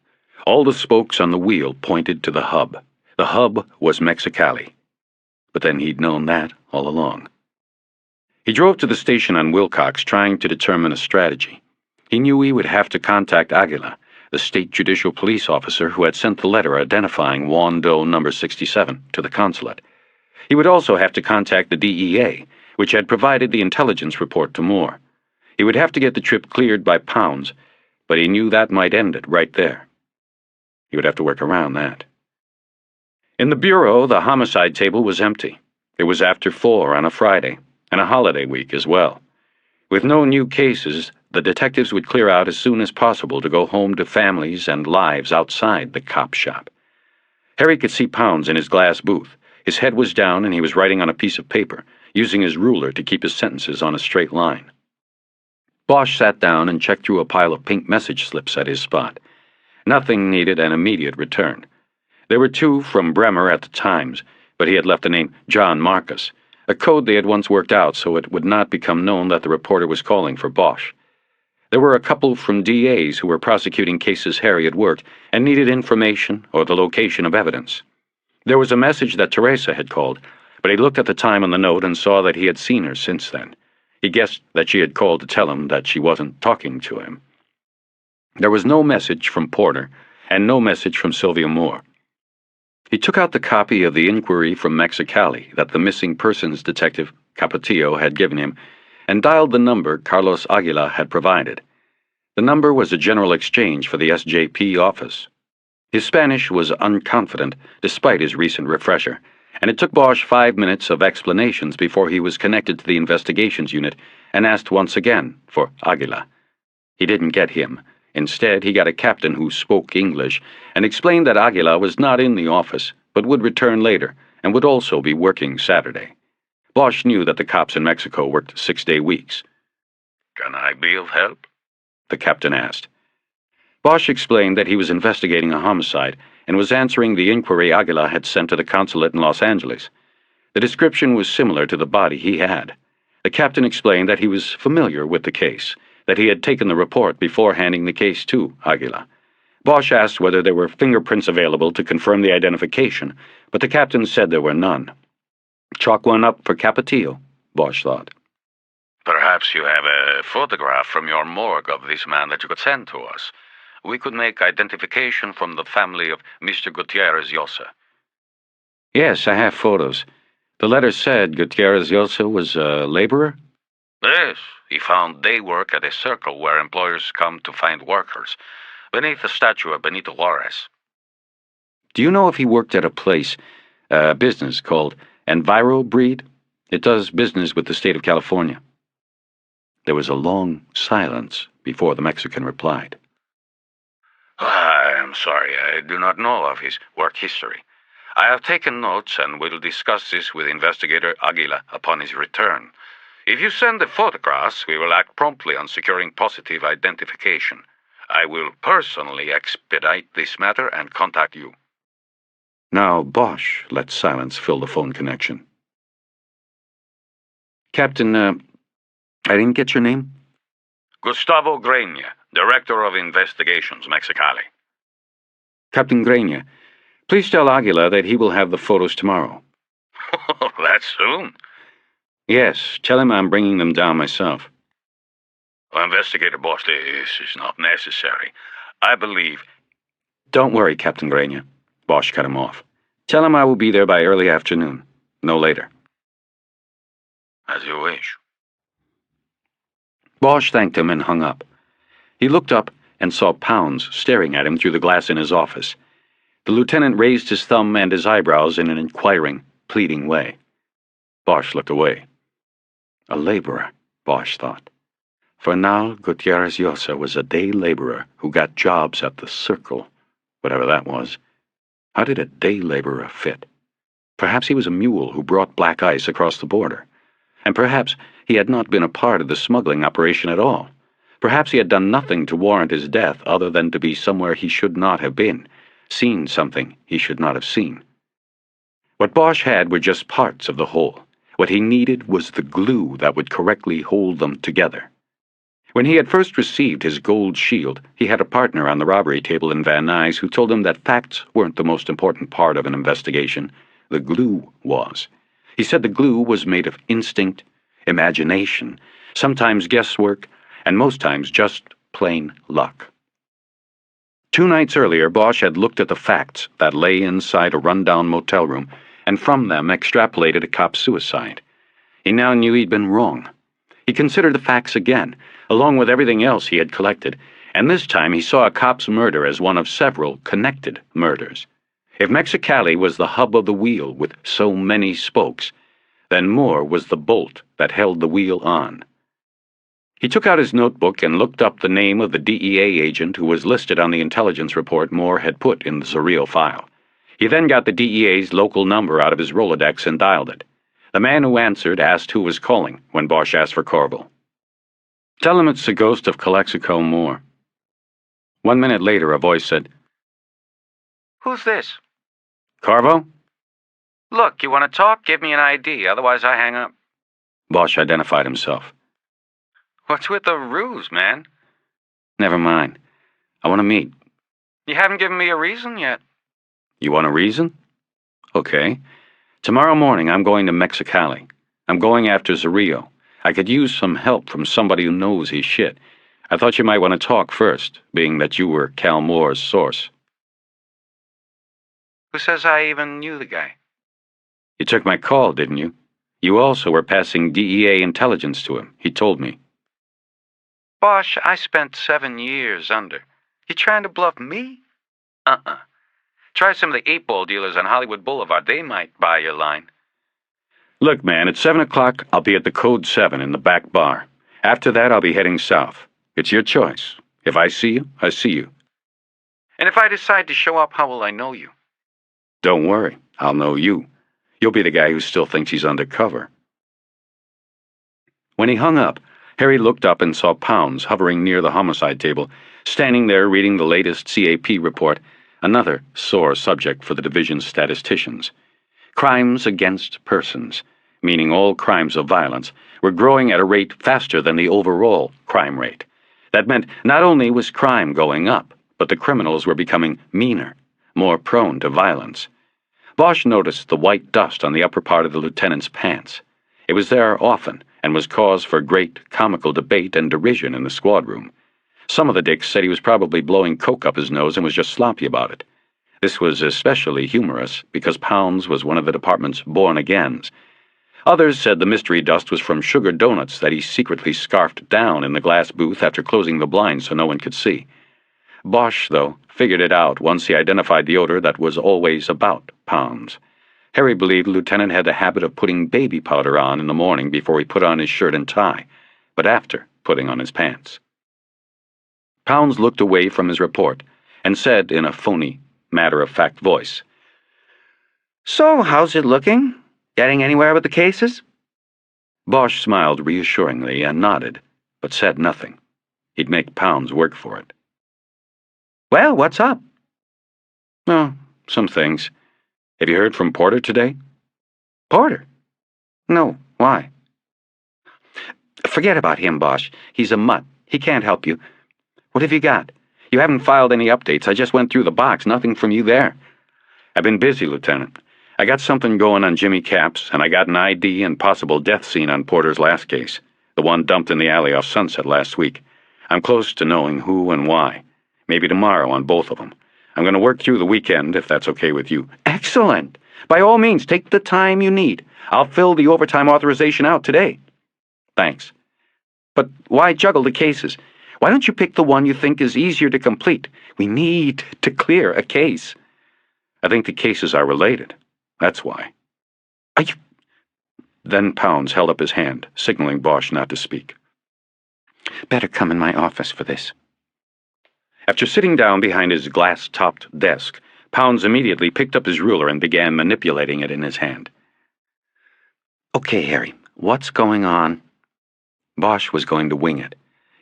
All the spokes on the wheel pointed to the hub. The hub was Mexicali. But then he'd known that all along. He drove to the station on Wilcox, trying to determine a strategy. He knew he would have to contact Aguila, the state judicial police officer who had sent the letter identifying Juan Doe number 67 to the consulate. He would also have to contact the DEA, which had provided the intelligence report to Moore. He would have to get the trip cleared by Pounds, but he knew that might end it right there. He would have to work around that. In the bureau, the homicide table was empty. It was after 4 on a Friday. and a holiday week as well. With no new cases, the detectives would clear out as soon as possible to go home to families and lives outside the cop shop. Harry could see Pounds in his glass booth. His head was down and he was writing on a piece of paper, using his ruler to keep his sentences on a straight line. Bosch sat down and checked through a pile of pink message slips at his spot. Nothing needed an immediate return. There were 2 from Bremer at the Times, but he had left the name John Marcus, a code they had once worked out so it would not become known that the reporter was calling for Bosch. There were a couple from DAs who were prosecuting cases Harry had worked and needed information or the location of evidence. There was a message that Teresa had called, but he looked at the time on the note and saw that he had seen her since then. He guessed that she had called to tell him that she wasn't talking to him. There was no message from Porter and no message from Sylvia Moore. He took out the copy of the inquiry from Mexicali that the missing persons detective, Capetillo, had given him and dialed the number Carlos Aguila had provided. The number was a general exchange for the SJP office. His Spanish was unconfident, despite his recent refresher, and it took Bosch 5 minutes of explanations before he was connected to the investigations unit and asked once again for Aguila. He didn't get him. Instead, he got a captain who spoke English and explained that Aguila was not in the office, but would return later and would also be working Saturday. Bosch knew that the cops in Mexico worked 6-day weeks. Can I be of help? The captain asked. Bosch explained that he was investigating a homicide and was answering the inquiry Aguila had sent to the consulate in Los Angeles. The description was similar to the body he had. The captain explained that he was familiar with the case, that he had taken the report before handing the case to Aguila. Bosch asked whether there were fingerprints available to confirm the identification, but the captain said there were none. Chalk one up for Capetillo, Bosch thought. Perhaps you have a photograph from your morgue of this man that you could send to us. We could make identification from the family of Mr. Gutierrez Llosa. Yes, I have photos. The letter said Gutierrez Llosa was a laborer? Yes, he found day work at a circle where employers come to find workers, beneath the statue of Benito Juarez. Do you know if he worked at a place, a business called EnviroBreed? It does business with the state of California. There was a long silence before the Mexican replied. I am sorry, I do not know of his work history. I have taken notes and will discuss this with Investigator Aguila upon his return. If you send the photographs, we will act promptly on securing positive identification. I will personally expedite this matter and contact you. Now Bosch let silence fill the phone connection. Captain, I didn't get your name? Gustavo Grena, Director of Investigations, Mexicali. Captain Grena, please tell Aguila that he will have the photos tomorrow. That soon? Yes, tell him I'm bringing them down myself. Investigator Bosch, this is not necessary. I believe... Don't worry, Captain Grena. Bosch cut him off. Tell him I will be there by early afternoon, no later. As you wish. Bosch thanked him and hung up. He looked up and saw Pounds staring at him through the glass in his office. The lieutenant raised his thumb and his eyebrows in an inquiring, pleading way. Bosch looked away. A laborer, Bosch thought. For now, Gutierrez Llosa was a day laborer who got jobs at the Circle, whatever that was. How did a day laborer fit? Perhaps he was a mule who brought black ice across the border. And perhaps he had not been a part of the smuggling operation at all. Perhaps he had done nothing to warrant his death other than to be somewhere he should not have been, seen something he should not have seen. What Bosch had were just parts of the whole. What he needed was the glue that would correctly hold them together. When he had first received his gold shield, he had a partner on the robbery table in Van Nuys who told him that facts weren't the most important part of an investigation. The glue was. He said the glue was made of instinct, imagination, sometimes guesswork, and most times just plain luck. 2 nights earlier, Bosch had looked at the facts that lay inside a rundown motel room and from them extrapolated a cop's suicide. He now knew he'd been wrong. He considered the facts again, along with everything else he had collected, and this time he saw a cop's murder as one of several connected murders. If Mexicali was the hub of the wheel with so many spokes, then Moore was the bolt that held the wheel on. He took out his notebook and looked up the name of the DEA agent who was listed on the intelligence report Moore had put in the surreal file. He then got the DEA's local number out of his Rolodex and dialed it. The man who answered asked who was calling when Bosch asked for Corvo. "Tell him it's the ghost of Calexico Moore." 1 minute later, a voice said, "Who's this?" "Corvo?" "Look, you want to talk? Give me an ID, otherwise I hang up." Bosch identified himself. "What's with the ruse, man?" "Never mind. I want to meet." "You haven't given me a reason yet." "You want a reason? Okay. Tomorrow morning I'm going to Mexicali. I'm going after Zorrillo. I could use some help from somebody who knows his shit. I thought you might want to talk first, being that you were Cal Moore's source." "Who says I even knew the guy?" "You took my call, didn't you? You also were passing DEA intelligence to him, he told me." "Bosch, I spent 7 years under. You trying to bluff me?" Try some of the 8-ball dealers on Hollywood Boulevard. They might buy your line." "Look, man, at 7 o'clock, I'll be at the Code 7 in the back bar. After that, I'll be heading south. It's your choice. If I see you, I see you." "And if I decide to show up, how will I know you?" "Don't worry, I'll know you. You'll be the guy who still thinks he's undercover." When he hung up, Harry looked up and saw Pounds hovering near the homicide table, standing there reading the latest CAP report, another sore subject for the division's statisticians. Crimes against persons, meaning all crimes of violence, were growing at a rate faster than the overall crime rate. That meant not only was crime going up, but the criminals were becoming meaner, more prone to violence. Bosch noticed the white dust on the upper part of the lieutenant's pants. It was there often, and was cause for great comical debate and derision in the squad room. Some of the dicks said he was probably blowing coke up his nose and was just sloppy about it. This was especially humorous because Pounds was one of the department's born-agains. Others said the mystery dust was from sugar donuts that he secretly scarfed down in the glass booth after closing the blinds so no one could see. Bosch, though, figured it out once he identified the odor that was always about Pounds. Harry believed the lieutenant had the habit of putting baby powder on in the morning before he put on his shirt and tie, but after putting on his pants. Pounds looked away from his report and said in a phony, matter-of-fact voice, "So, how's it looking? Getting anywhere with the cases?" Bosch smiled reassuringly and nodded, but said nothing. He'd make Pounds work for it. "Well, what's up?" "Oh, some things. Have you heard from Porter today?" "Porter? No, why?" "Forget about him, Bosch. He's a mutt. He can't help you. What have you got? You haven't filed any updates. I just went through the box. Nothing from you there." "I've been busy, Lieutenant. I got something going on Jimmy Capps, and I got an ID and possible death scene on Porter's last case, the one dumped in the alley off Sunset last week. I'm close to knowing who and why. Maybe tomorrow on both of them. I'm going to work through the weekend, if that's okay with you." "Excellent. By all means, take the time you need. I'll fill the overtime authorization out today." "Thanks. But why juggle the cases? Why don't you pick the one you think is easier to complete? We need to clear a case." "I think the cases are related. That's why." "Are you—" Then Pounds held up his hand, signaling Bosch not to speak. "Better come in my office for this." After sitting down behind his glass-topped desk, Pounds immediately picked up his ruler and began manipulating it in his hand. "Okay, Harry, what's going on?" Bosch was going to wing it.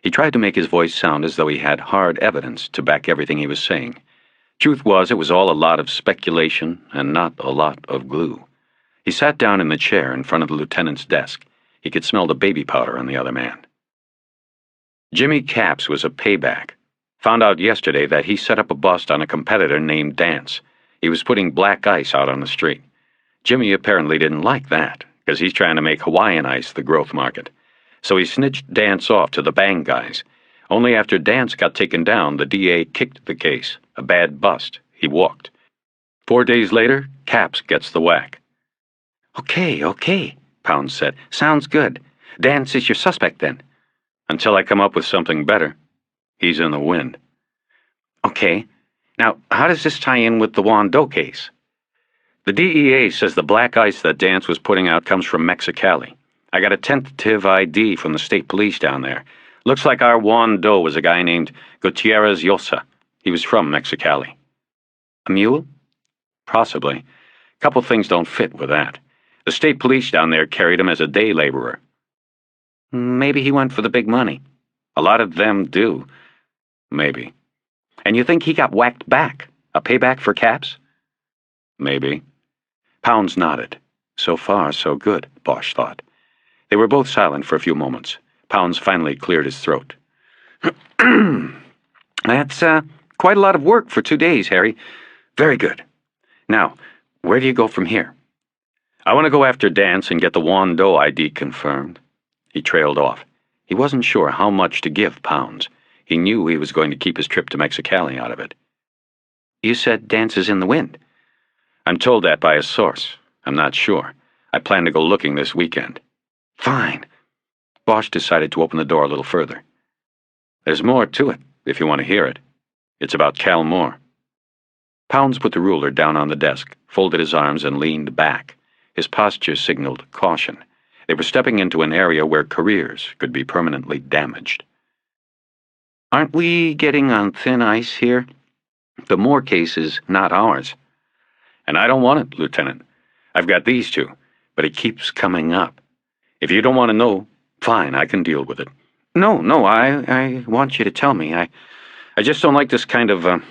He tried to make his voice sound as though he had hard evidence to back everything he was saying. Truth was, it was all a lot of speculation and not a lot of glue. He sat down in the chair in front of the lieutenant's desk. He could smell the baby powder on the other man. Jimmy Capps was a payback. Found out yesterday that he set up a bust on a competitor named Dance. He was putting black ice out on the street. Jimmy apparently didn't like that, because he's trying to make Hawaiian ice the growth market. So he snitched Dance off to the Bang guys. Only after Dance got taken down, the DA kicked the case. A bad bust. He walked. 4 days later, Capps gets the whack. Okay, Pounds said. "Sounds good. Dance is your suspect, then." "Until I come up with something better. He's in the wind." "Okay. Now, how does this tie in with the Wando case?" "The DEA says the black ice that Dance was putting out comes from Mexicali. I got a tentative ID from the state police down there. Looks like our Juan Doe was a guy named Gutierrez Llosa. He was from Mexicali. A mule? Possibly. Couple things don't fit with that. The state police down there carried him as a day laborer. Maybe he went for the big money. A lot of them do. Maybe. And you think he got whacked back? A payback for caps? Maybe. Pounds nodded. So far, so good, Bosch thought. They were both silent for a few moments. Pounds finally cleared his throat. That's quite a lot of work for 2 days, Harry. Very good. Now, where do you go from here? I want to go after Dance and get the Juan Doe ID confirmed. He trailed off. He wasn't sure how much to give Pounds. He knew he was going to keep his trip to Mexicali out of it. You said Dance is in the wind. I'm told that by a source. I'm not sure. I plan to go looking this weekend. Fine. Bosch decided to open the door a little further. There's more to it, if you want to hear it. It's about Cal Moore. Pounds put the ruler down on the desk, folded his arms, and leaned back. His posture signaled caution. They were stepping into an area where careers could be permanently damaged. Aren't we getting on thin ice here? The Moore case is not ours. And I don't want it, Lieutenant. I've got these two, but it keeps coming up. If you don't want to know, fine, I can deal with it. No, I want you to tell me. I just don't like this kind of,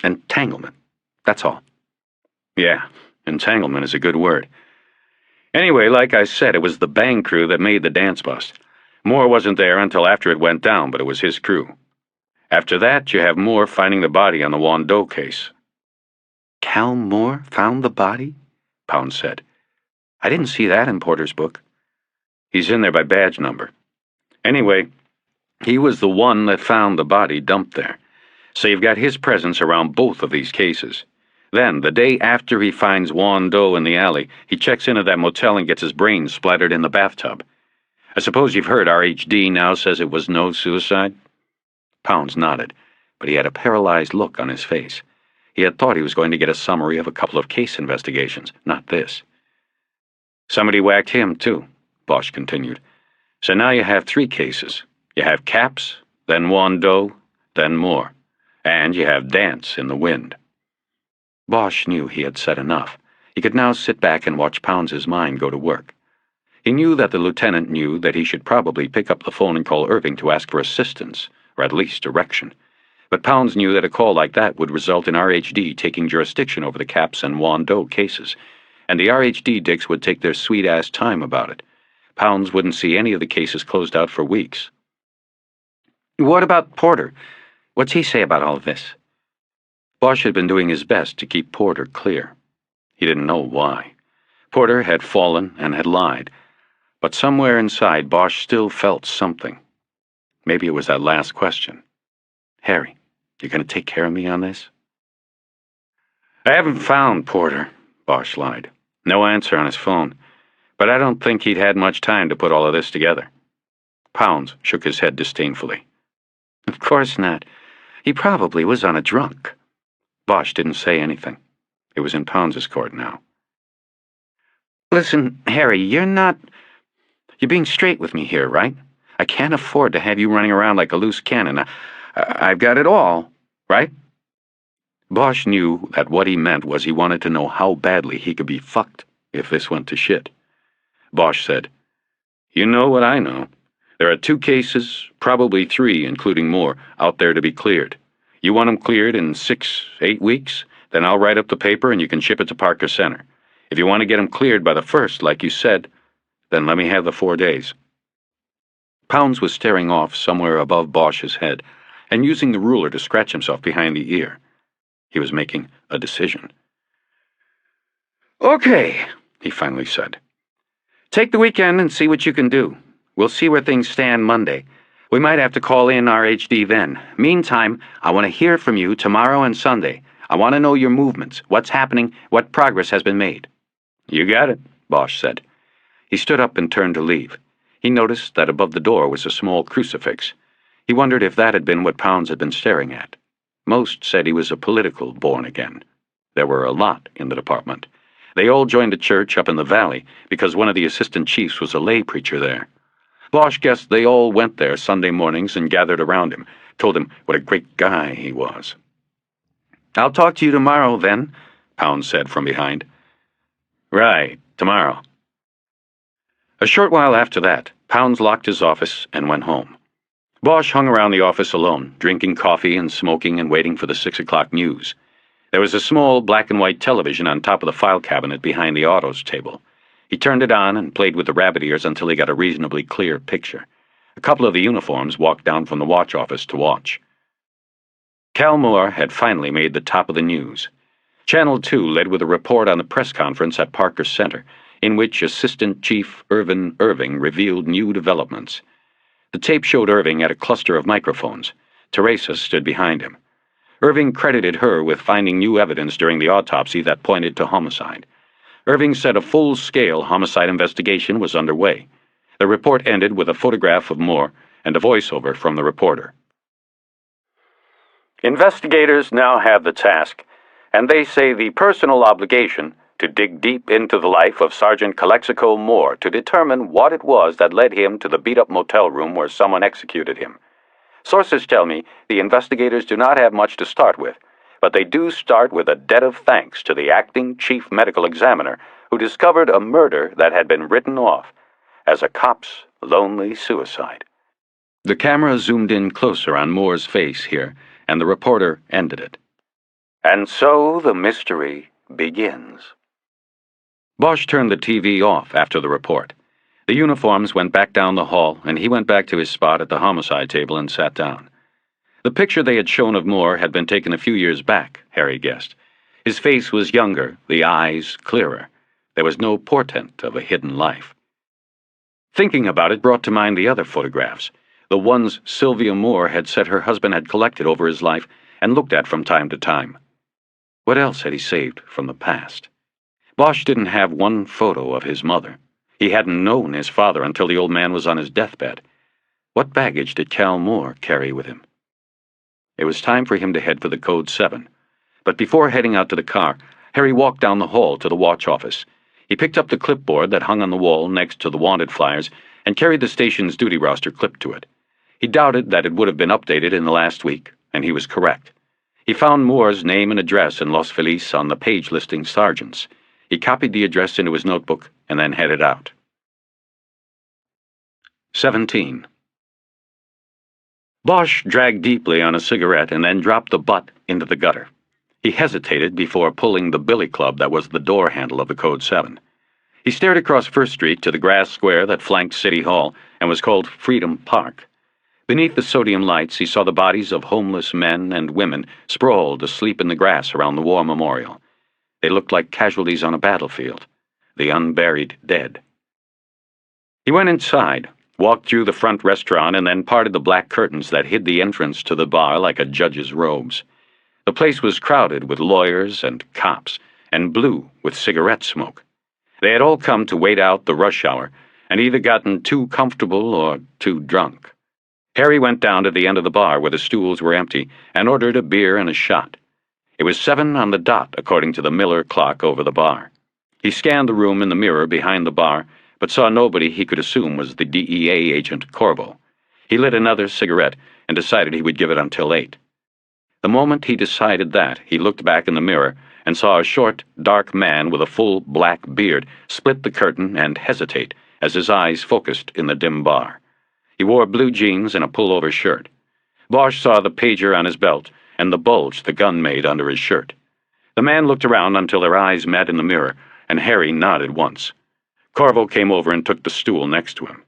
entanglement. That's all. Yeah, entanglement is a good word. Anyway, like I said, it was the Bang crew that made the dance bust. Moore wasn't there until after it went down, but it was his crew. After that, you have Moore finding the body on the Juan Doe case. Cal Moore found the body? Pounds said. I didn't see that in Porter's book. He's in there by badge number. Anyway, he was the one that found the body dumped there. So you've got his presence around both of these cases. Then, the day after he finds Juan Doe in the alley, he checks into that motel and gets his brains splattered in the bathtub. I suppose you've heard RHD now says it was no suicide? Pounds nodded, but he had a paralyzed look on his face. He had thought he was going to get a summary of a couple of case investigations, not this. Somebody whacked him, too, Bosch continued. So now you have 3 cases. You have Caps, then Juan Doe, then Moore. And you have Dance in the wind. Bosch knew he had said enough. He could now sit back and watch Pounds' mind go to work. He knew that the lieutenant knew that he should probably pick up the phone and call Irving to ask for assistance, or at least direction. But Pounds knew that a call like that would result in RHD taking jurisdiction over the Caps and Juan Doe cases, and the RHD dicks would take their sweet-ass time about it. Pounds wouldn't see any of the cases closed out for weeks. What about Porter? What's he say about all of this? Bosch had been doing his best to keep Porter clear. He didn't know why. Porter had fallen and had lied, but somewhere inside Bosch still felt something. Maybe it was that last question. Harry, you going to take care of me on this? I haven't found Porter, Bosch lied. No answer on his phone, but I don't think he'd had much time to put all of this together. Pounds shook his head disdainfully. Of course not. He probably was on a drunk. Bosch didn't say anything. It was in Pounds' court now. Listen, Harry, you're being straight with me here, right? I can't afford to have you running around like a loose cannon. I've got it all, right? Bosch knew that what he meant was he wanted to know how badly he could be fucked if this went to shit. Bosch said, You know what I know. There are 2 cases, probably 3, including more, out there to be cleared. You want them cleared in 6, 8 weeks? Then I'll write up the paper and you can ship it to Parker Center. If you want to get them cleared by the 1st, like you said, then let me have the 4 days. Pounds was staring off somewhere above Bosch's head and using the ruler to scratch himself behind the ear. He was making a decision. Okay, he finally said. Take the weekend and see what you can do. We'll see where things stand Monday. We might have to call in RHD then. Meantime, I want to hear from you tomorrow and Sunday. I want to know your movements, what's happening, what progress has been made. You got it, Bosch said. He stood up and turned to leave. He noticed that above the door was a small crucifix. He wondered if that had been what Pounds had been staring at. Most said he was a political born-again. There were a lot in the department. They all joined a church up in the valley because one of the assistant chiefs was a lay preacher there. Bosch guessed they all went there Sunday mornings and gathered around him, told him what a great guy he was. "I'll talk to you tomorrow, then," Pound said from behind. "Right, tomorrow." A short while after that, Pounds locked his office and went home. Bosch hung around the office alone, drinking coffee and smoking and waiting for the 6 o'clock news. There was a small black-and-white television on top of the file cabinet behind the autos table. He turned it on and played with the rabbit ears until he got a reasonably clear picture. A couple of the uniforms walked down from the watch office to watch. Cal Moore had finally made the top of the news. Channel 2 led with a report on the press conference at Parker Center, in which Assistant Chief Irvin Irving revealed new developments. The tape showed Irving at a cluster of microphones. Teresa stood behind him. Irving credited her with finding new evidence during the autopsy that pointed to homicide. Irving said a full-scale homicide investigation was underway. The report ended with a photograph of Moore and a voiceover from the reporter. "Investigators now have the task, and they say the personal obligation, to dig deep into the life of Sergeant Calexico Moore to determine what it was that led him to the beat-up motel room where someone executed him. Sources tell me the investigators do not have much to start with, but they do start with a debt of thanks to the acting chief medical examiner who discovered a murder that had been written off as a cop's lonely suicide." The camera zoomed in closer on Moore's face here, and the reporter ended it. "And so the mystery begins." Bosch turned the TV off after the report. The uniforms went back down the hall, and he went back to his spot at the homicide table and sat down. The picture they had shown of Moore had been taken a few years back, Harry guessed. His face was younger, the eyes clearer. There was no portent of a hidden life. Thinking about it brought to mind the other photographs, the ones Sylvia Moore had said her husband had collected over his life and looked at from time to time. What else had he saved from the past? Bosch didn't have one photo of his mother. He hadn't known his father until the old man was on his deathbed. What baggage did Cal Moore carry with him? It was time for him to head for the Code 7. But before heading out to the car, Harry walked down the hall to the watch office. He picked up the clipboard that hung on the wall next to the wanted flyers and carried the station's duty roster clipped to it. He doubted that it would have been updated in the last week, and he was correct. He found Moore's name and address in Los Feliz on the page listing sergeants. He copied the address into his notebook and then headed out. 17. Bosch dragged deeply on a cigarette and then dropped the butt into the gutter. He hesitated before pulling the billy club that was the door handle of the Code 7. He stared across First Street to the grass square that flanked City Hall and was called Freedom Park. Beneath the sodium lights, he saw the bodies of homeless men and women sprawled asleep in the grass around the war memorial. They looked like casualties on a battlefield, the unburied dead. He went inside, walked through the front restaurant, and then parted the black curtains that hid the entrance to the bar like a judge's robes. The place was crowded with lawyers and cops, and blue with cigarette smoke. They had all come to wait out the rush hour, and either gotten too comfortable or too drunk. Harry went down to the end of the bar where the stools were empty and ordered a beer and a shot. It was 7 on the dot, according to the Miller clock over the bar. He scanned the room in the mirror behind the bar, but saw nobody he could assume was the DEA agent Corvo. He lit another cigarette and decided he would give it until 8. The moment he decided that, he looked back in the mirror and saw a short, dark man with a full black beard split the curtain and hesitate as his eyes focused in the dim bar. He wore blue jeans and a pullover shirt. Bosch saw the pager on his belt and the bulge the gun made under his shirt. The man looked around until their eyes met in the mirror, and Harry nodded once. Corvo came over and took the stool next to him.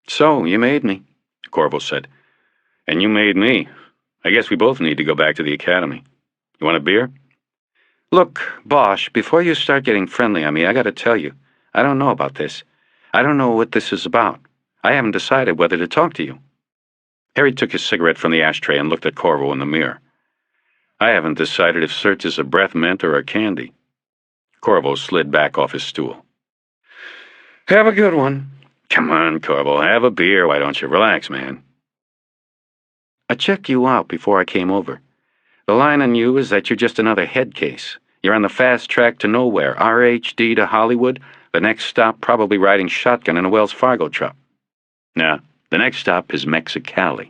"So, you made me," Corvo said. "And you made me. I guess we both need to go back to the academy. You want a beer?" "Look, Bosch, before you start getting friendly on me, I gotta tell you, I don't know about this. I don't know what this is about. I haven't decided whether to talk to you." Harry took his cigarette from the ashtray and looked at Corvo in the mirror. "I haven't decided if search is a breath mint or a candy." Corvo slid back off his stool. "Have a good one." "Come on, Corvo, have a beer, why don't you? Relax, man." "I checked you out before I came over. The line on you is that you're just another head case, You're on the fast track to nowhere, RHD to Hollywood, the next stop probably riding shotgun in a Wells Fargo truck. Now, the next stop is Mexicali,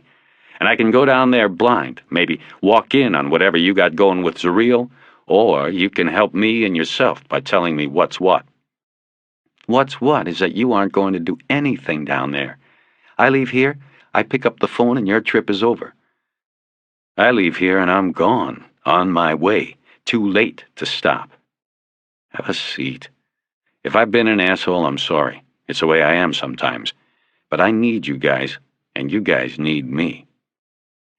and I can go down there blind, maybe walk in on whatever you got going with Zareel, or you can help me and yourself by telling me what's what. What's what is that you aren't going to do anything down there. I leave here, I pick up the phone, and your trip is over. I leave here and I'm gone, on my way, too late to stop. Have a seat. If I've been an asshole, I'm sorry. It's the way I am sometimes. But I need you guys, and you guys need me.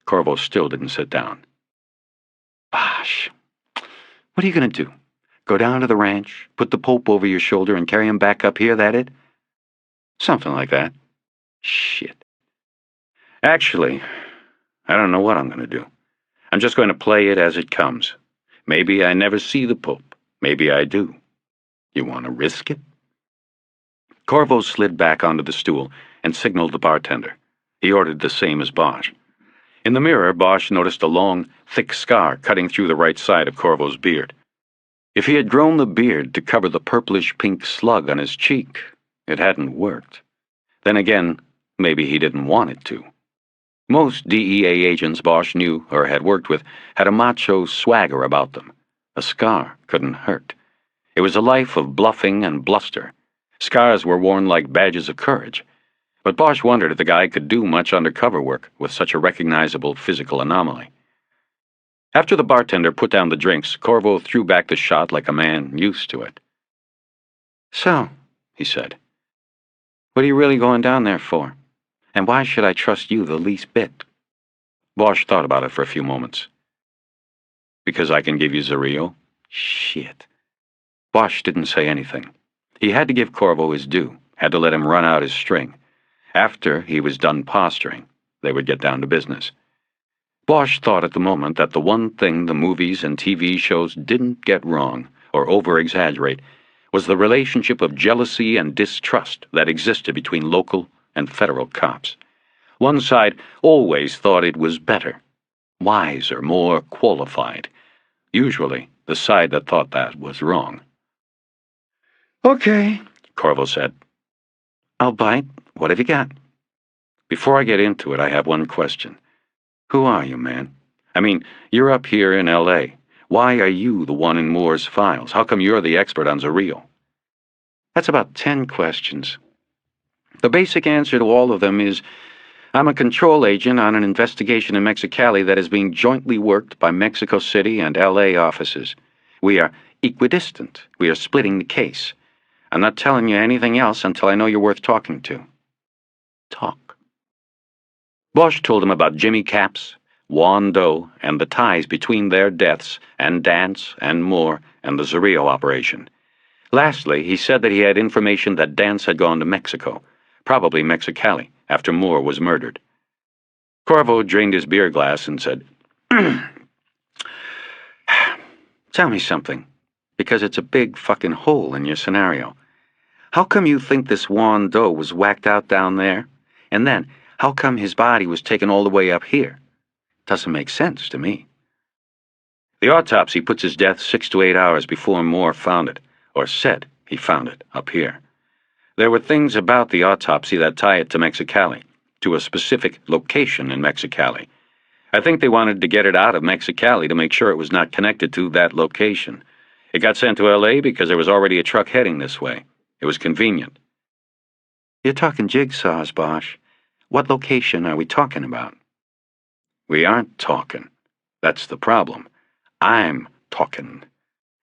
Corvo still didn't sit down. Bosh. What are you going to do? Go down to the ranch, put the Pope over your shoulder, and carry him back up here, that it? Something like that. Shit. Actually, I don't know what I'm going to do. I'm just going to play it as it comes. Maybe I never see the Pope. Maybe I do. You want to risk it? Corvo slid back onto the stool and signaled the bartender. He ordered the same as Bosch. In the mirror, Bosch noticed a long, thick scar cutting through the right side of Corvo's beard. If he had grown the beard to cover the purplish-pink slug on his cheek, it hadn't worked. Then again, maybe he didn't want it to. Most DEA agents Bosch knew or had worked with had a macho swagger about them. A scar couldn't hurt. It was a life of bluffing and bluster. Scars were worn like badges of courage. But Bosch wondered if the guy could do much undercover work with such a recognizable physical anomaly. After the bartender put down the drinks, Corvo threw back the shot like a man used to it. So, he said, what are you really going down there for? And why should I trust you the least bit? Bosch thought about it for a few moments. Because I can give you Zareel? Shit. Bosch didn't say anything. He had to give Corvo his due, had to let him run out his string. After he was done posturing, they would get down to business. Bosch thought at the moment that the one thing the movies and TV shows didn't get wrong, or over-exaggerate, was the relationship of jealousy and distrust that existed between local and federal cops. One side always thought it was better, wiser, more qualified. Usually, the side that thought that was wrong. Okay, Corvo said. I'll bite. What have you got? Before I get into it, I have one question. Who are you, man? I mean, you're up here in L.A. Why are you the one in Moore's files? How come you're the expert on Zareel? That's about 10 questions. The basic answer to all of them is, I'm a control agent on an investigation in Mexicali that is being jointly worked by Mexico City and L.A. offices. We are equidistant. We are splitting the case. I'm not telling you anything else until I know you're worth talking to. Talk. Bosch told him about Jimmy Capps, Juan Doe, and the ties between their deaths, and Dance, and Moore, and the Zareel operation. Lastly, he said that he had information that Dance had gone to Mexico, probably Mexicali, after Moore was murdered. Corvo drained his beer glass and said, Tell me something, because it's a big fucking hole in your scenario. How come you think this Juan Doe was whacked out down there? And then, how come his body was taken all the way up here? Doesn't make sense to me. The autopsy puts his death 6 to 8 hours before Moore found it, or said he found it, up here. There were things about the autopsy that tie it to Mexicali, to a specific location in Mexicali. I think they wanted to get it out of Mexicali to make sure it was not connected to that location. It got sent to L.A. because there was already a truck heading this way. It was convenient. You're talking jigsaws, Bosch. What location are we talking about? We aren't talking. That's the problem. I'm talking.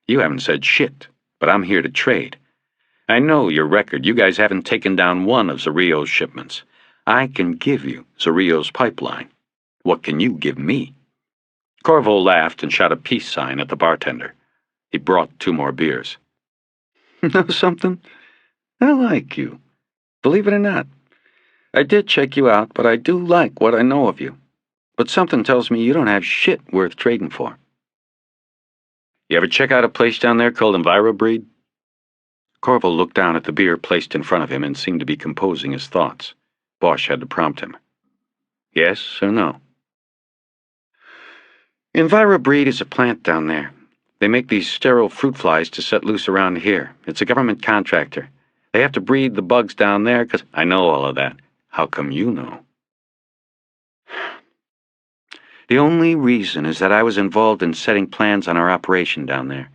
You haven't said shit, but I'm here to trade. I know your record. You guys haven't taken down one of Zareel's shipments. I can give you Zareel's pipeline. What can you give me? Corvo laughed and shot a peace sign at the bartender. He brought 2 more beers. Know something? I like you. Believe it or not. I did check you out, but I do like what I know of you. But something tells me you don't have shit worth trading for. You ever check out a place down there called EnviroBreed? Corvo looked down at the beer placed in front of him and seemed to be composing his thoughts. Bosch had to prompt him. Yes or no? EnviroBreed is a plant down there. They make these sterile fruit flies to set loose around here. It's a government contractor. They have to breed the bugs down there because I know all of that. How come you know? The only reason is that I was involved in setting plans on our operation down there.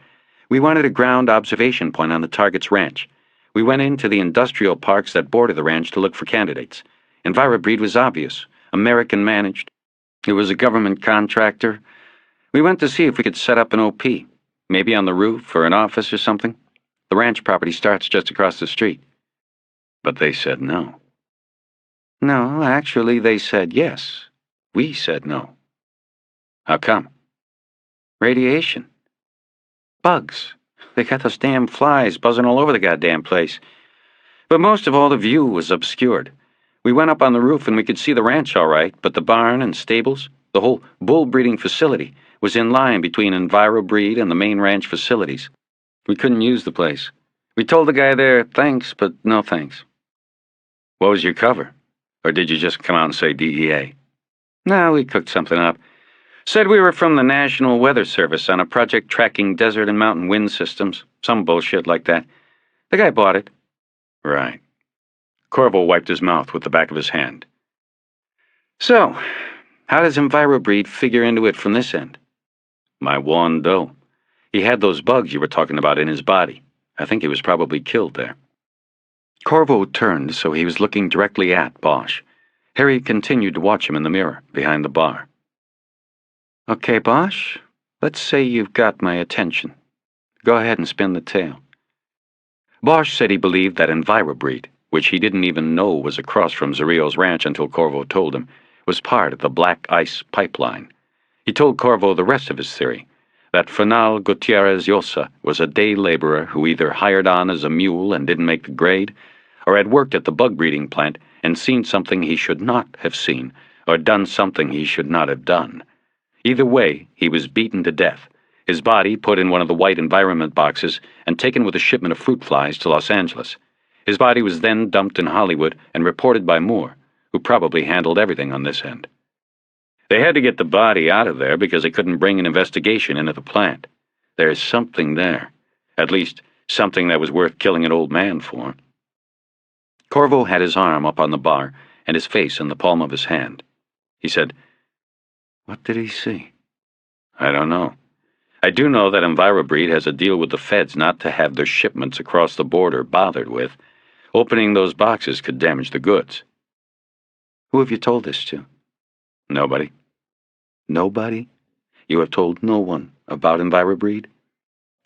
We wanted a ground observation point on the target's ranch. We went into the industrial parks that border the ranch to look for candidates. EnviroBreed was obvious. American managed. It was a government contractor. We went to see if we could set up an OP. Maybe on the roof or an office or something. The ranch property starts just across the street. But they said no. No, actually they said yes. We said no. How come? Radiation. Bugs. They got those damn flies buzzing all over the goddamn place. But most of all, the view was obscured. We went up on the roof and we could see the ranch all right, but the barn and stables, the whole bull breeding facility, was in line between EnviroBreed and the main ranch facilities. We couldn't use the place. We told the guy there, thanks, but no thanks. What was your cover? Or did you just come out and say DEA? No, we cooked something up. Said we were from the National Weather Service on a project tracking desert and mountain wind systems. Some bullshit like that. The guy bought it. Right. Corvo wiped his mouth with the back of his hand. So, how does EnviroBreed figure into it from this end? My Juan Doe. He had those bugs you were talking about in his body. I think he was probably killed there. Corvo turned so he was looking directly at Bosch. Harry continued to watch him in the mirror behind the bar. Okay, Bosch, let's say you've got my attention. Go ahead and spin the tale. Bosch said he believed that EnviroBreed, which he didn't even know was across from Zarrillo's ranch until Corvo told him, was part of the Black Ice Pipeline. He told Corvo the rest of his theory, that Fernal Gutierrez Llosa was a day laborer who either hired on as a mule and didn't make the grade, or had worked at the bug breeding plant and seen something he should not have seen, or done something he should not have done. Either way, he was beaten to death, his body put in one of the white environment boxes and taken with a shipment of fruit flies to Los Angeles. His body was then dumped in Hollywood and reported by Moore, who probably handled everything on this end. They had to get the body out of there because they couldn't bring an investigation into the plant. There's something there. At least, something that was worth killing an old man for. Corvo had his arm up on the bar and his face in the palm of his hand. He said, What did he see? I don't know. I do know that EnviroBreed has a deal with the feds not to have their shipments across the border bothered with. Opening those boxes could damage the goods. Who have you told this to? Nobody. Nobody? You have told no one about EnviroBreed?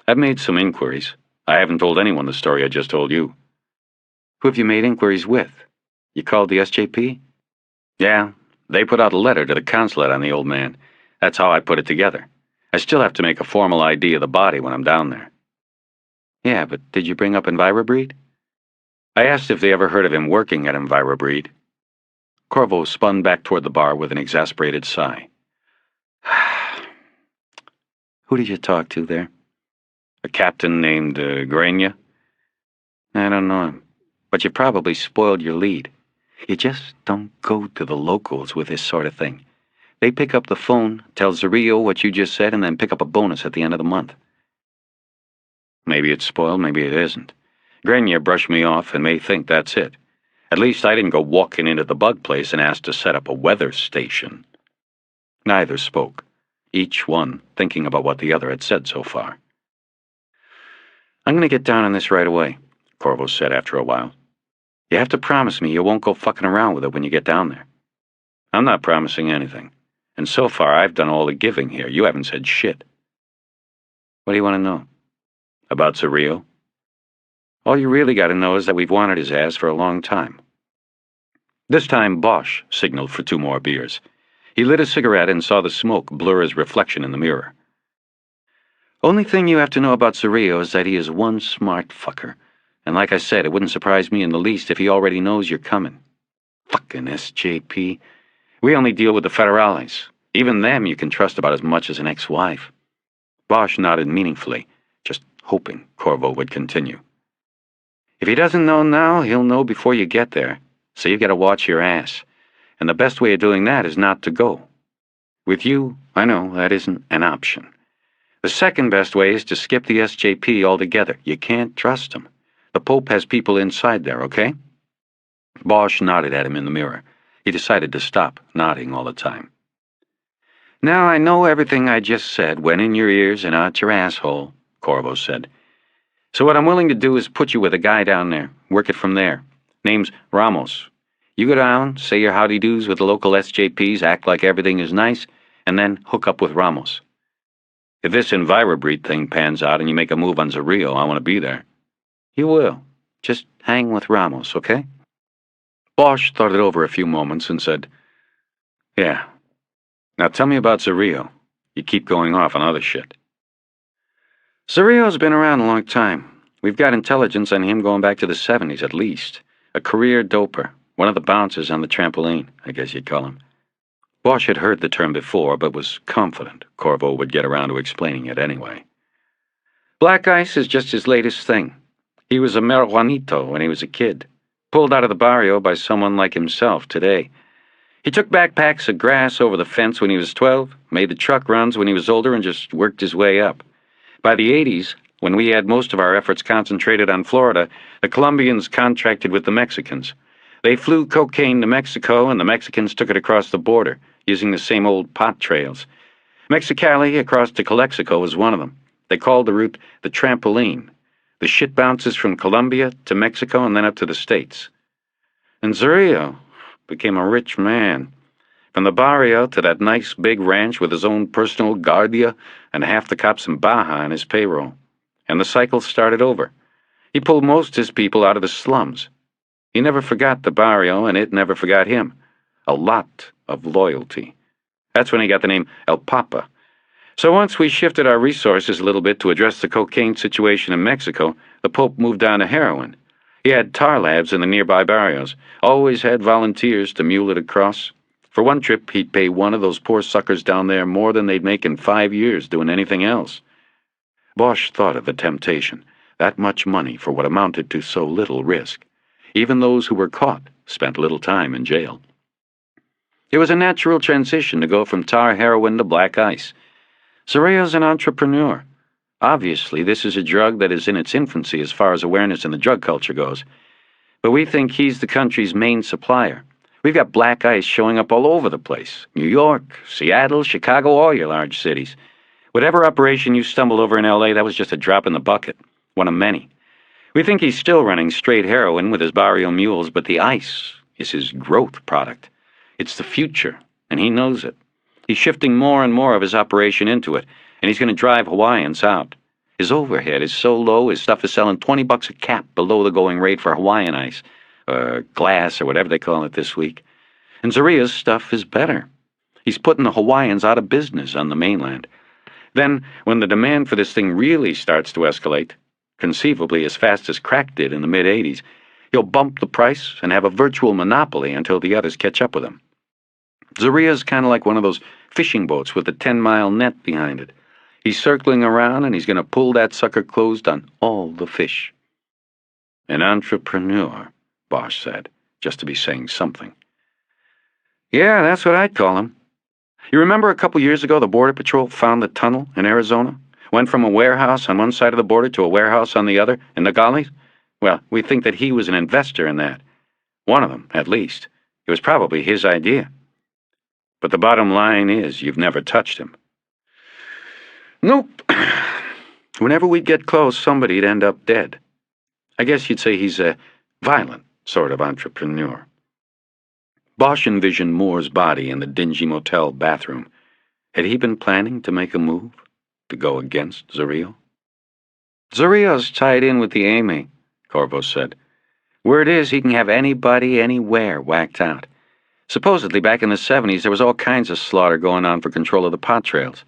I've made some inquiries. I haven't told anyone the story I just told you. Who have you made inquiries with? You called the SJP? Yeah, they put out a letter to the consulate on the old man. That's how I put it together. I still have to make a formal ID of the body when I'm down there. Yeah, but did you bring up EnviroBreed? I asked if they ever heard of him working at EnviroBreed. Corvo spun back toward the bar with an exasperated sigh. Who did you talk to there? A captain named Grania. I don't know him, but you probably spoiled your lead. You just don't go to the locals with this sort of thing. They pick up the phone, tell Zarillo what you just said, and then pick up a bonus at the end of the month. Maybe it's spoiled, maybe it isn't. Grania brushed me off and may think that's it. At least I didn't go walking into the bug place and ask to set up a weather station. Neither spoke, each one thinking about what the other had said so far. I'm going to get down on this right away, Corvo said after a while. You have to promise me you won't go fucking around with it when you get down there. I'm not promising anything. And so far I've done all the giving here. You haven't said shit. What do you want to know? About Zarillo? All you really got to know is that we've wanted his ass for a long time. This time Bosch signaled for 2 more beers. He lit a cigarette and saw the smoke blur his reflection in the mirror. Only thing you have to know about Zarillo is that he is one smart fucker. And like I said, it wouldn't surprise me in the least if he already knows you're coming. Fucking SJP. We only deal with the federales. Even them you can trust about as much as an ex-wife. Bosch nodded meaningfully, just hoping Corvo would continue. If he doesn't know now, he'll know before you get there. So you've got to watch your ass. And the best way of doing that is not to go. With you, I know that isn't an option. The second best way is to skip the SJP altogether. You can't trust them. The Pope has people inside there, okay? Bosch nodded at him in the mirror. He decided to stop nodding all the time. Now I know everything I just said went in your ears and out your asshole, Corvo said. So what I'm willing to do is put you with a guy down there. Work it from there. Name's Ramos. You go down, say your howdy-doos with the local SJPs, act like everything is nice, and then hook up with Ramos. If this EnviroBreed thing pans out and you make a move on Zarrillo, I want to be there. You will. Just hang with Ramos, okay? Bosch thought it over a few moments and said, Yeah. Now tell me about Zarrillo. You keep going off on other shit. Zarrillo's been around a long time. We've got intelligence on him going back to the 70s at least. A career doper. One of the bouncers on the trampoline, I guess you'd call him. Bosch had heard the term before, but was confident Corvo would get around to explaining it anyway. Black ice is just his latest thing. He was a marijuanito when he was a kid. Pulled out of the barrio by someone like himself today. He took backpacks of grass over the fence when he was 12, made the truck runs when he was older, and just worked his way up. By the 80s, when we had most of our efforts concentrated on Florida, the Colombians contracted with the Mexicans. They flew cocaine to Mexico, and the Mexicans took it across the border, using the same old pot trails. Mexicali across to Calexico was one of them. They called the route the trampoline. The shit bounces from Colombia to Mexico and then up to the States. And Zarrillo became a rich man. From the barrio to that nice big ranch with his own personal guardia and half the cops in Baja on his payroll. And the cycle started over. He pulled most of his people out of the slums. He never forgot the barrio, and it never forgot him. A lot of loyalty. That's when he got the name El Papa. So once we shifted our resources a little bit to address the cocaine situation in Mexico, the Pope moved down to heroin. He had tar labs in the nearby barrios, always had volunteers to mule it across. For one trip, he'd pay one of those poor suckers down there more than they'd make in 5 years doing anything else. Bosch thought of the temptation, that much money for what amounted to so little risk. Even those who were caught spent little time in jail. It was a natural transition to go from tar heroin to black ice. Zarrillo's an entrepreneur. Obviously, this is a drug that is in its infancy as far as awareness in the drug culture goes. But we think he's the country's main supplier. We've got black ice showing up all over the place. New York, Seattle, Chicago, all your large cities. Whatever operation you stumbled over in L.A., that was just a drop in the bucket. One of many. We think he's still running straight heroin with his barrio mules, but the ice is his growth product. It's the future, and he knows it. He's shifting more and more of his operation into it, and he's going to drive Hawaiians out. His overhead is so low, his stuff is selling $20 a cap below the going rate for Hawaiian ice, or glass, or whatever they call it this week. And Zarrillo's stuff is better. He's putting the Hawaiians out of business on the mainland. Then, when the demand for this thing really starts to escalate, conceivably as fast as crack did in the mid-'80s, he'll bump the price and have a virtual monopoly until the others catch up with him. Zarrillo's kind of like one of those fishing boats with a 10-mile net behind it. He's circling around, and he's going to pull that sucker closed on all the fish. An entrepreneur, Bosch said, just to be saying something. Yeah, that's what I'd call him. You remember a couple years ago the Border Patrol found the tunnel in Arizona? Went from a warehouse on one side of the border to a warehouse on the other in Nogales? Well, we think that he was an investor in that. One of them, at least. It was probably his idea. But the bottom line is you've never touched him. Nope. Whenever we'd get close, somebody'd end up dead. I guess you'd say he's a violent sort of entrepreneur. Bosch envisioned Moore's body in the dingy motel bathroom. Had he been planning to make a move? To go against Zarrillo? Zarrillo's tied in with the Amy, Corvo said. Word is he can have anybody anywhere whacked out. Supposedly, back in the 70s, there was all kinds of slaughter going on for control of the pot trails.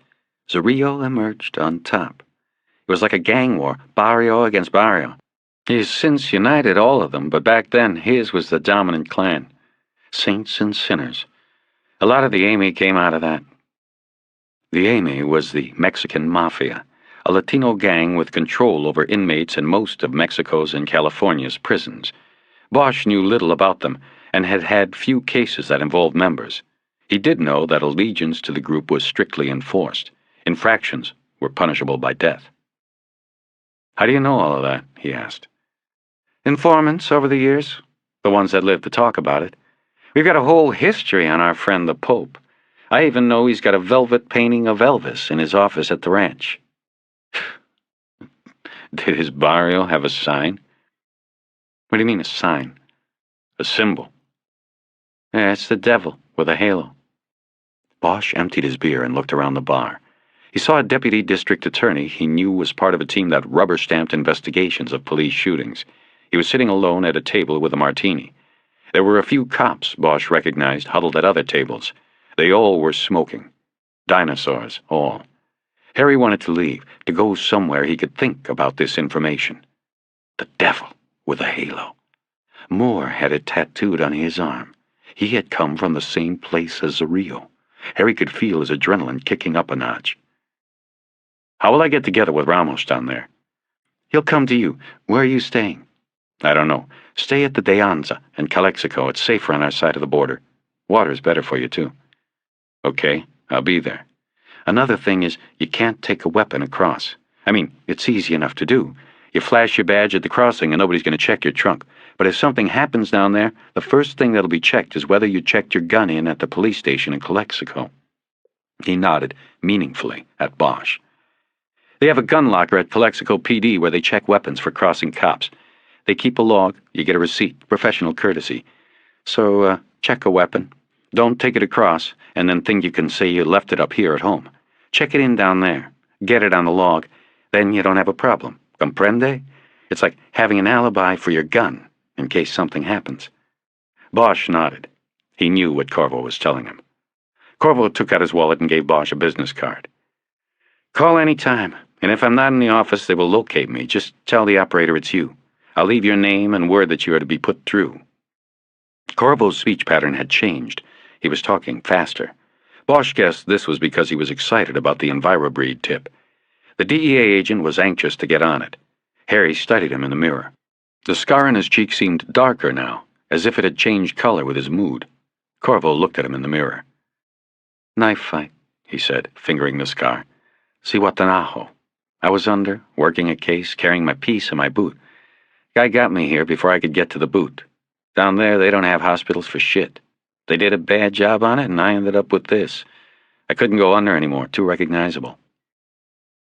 Zarrillo emerged on top. It was like a gang war, barrio against barrio. He's since united all of them, but back then his was the dominant clan. Saints and sinners. A lot of the Amy came out of that. The Amy was the Mexican Mafia, a Latino gang with control over inmates in most of Mexico's and California's prisons. Bosch knew little about them, and had had few cases that involved members. He did know that allegiance to the group was strictly enforced. Infractions were punishable by death. "How do you know all of that?" he asked. "Informants over the years, the ones that live to talk about it. We've got a whole history on our friend the Pope. I even know he's got a velvet painting of Elvis in his office at the ranch." "Did his barrio have a sign?" "What do you mean, a sign?" "A symbol." "Yeah, it's the devil with a halo." Bosch emptied his beer and looked around the bar. He saw a deputy district attorney he knew was part of a team that rubber-stamped investigations of police shootings. He was sitting alone at a table with a martini. There were a few cops Bosch recognized huddled at other tables. They all were smoking. Dinosaurs, all. Harry wanted to leave, to go somewhere he could think about this information. The devil with a halo. Moore had it tattooed on his arm. He had come from the same place as Zarrillo. Harry could feel his adrenaline kicking up a notch. "How will I get together with Ramos down there?" "He'll come to you. Where are you staying?" "I don't know. Stay at the De Anza in Calexico. It's safer on our side of the border. Water's better for you, too." "Okay, I'll be there. Another thing is, you can't take a weapon across. I mean, it's easy enough to do. You flash your badge at the crossing and nobody's going to check your trunk. But if something happens down there, the first thing that'll be checked is whether you checked your gun in at the police station in Calexico." He nodded meaningfully at Bosch. "They have a gun locker at Calexico PD where they check weapons for crossing cops. They keep a log, you get a receipt, professional courtesy. So, check a weapon. Don't take it across, and then think you can say you left it up here at home. Check it in down there. Get it on the log. Then you don't have a problem. Comprende? It's like having an alibi for your gun, in case something happens." Bosch nodded. He knew what Corvo was telling him. Corvo took out his wallet and gave Bosch a business card. "Call any time, and if I'm not in the office, they will locate me. Just tell the operator it's you. I'll leave your name and word that you are to be put through." Corvo's speech pattern had changed. He was talking faster. Bosch guessed this was because he was excited about the EnviroBreed tip. The DEA agent was anxious to get on it. Harry studied him in the mirror. The scar on his cheek seemed darker now, as if it had changed color with his mood. Corvo looked at him in the mirror. "Knife fight," he said, fingering the scar. "Zihuatanejo. I was under, working a case, carrying my piece in my boot. Guy got me here before I could get to the boot. Down there, they don't have hospitals for shit. They did a bad job on it, and I ended up with this. I couldn't go under anymore, too recognizable."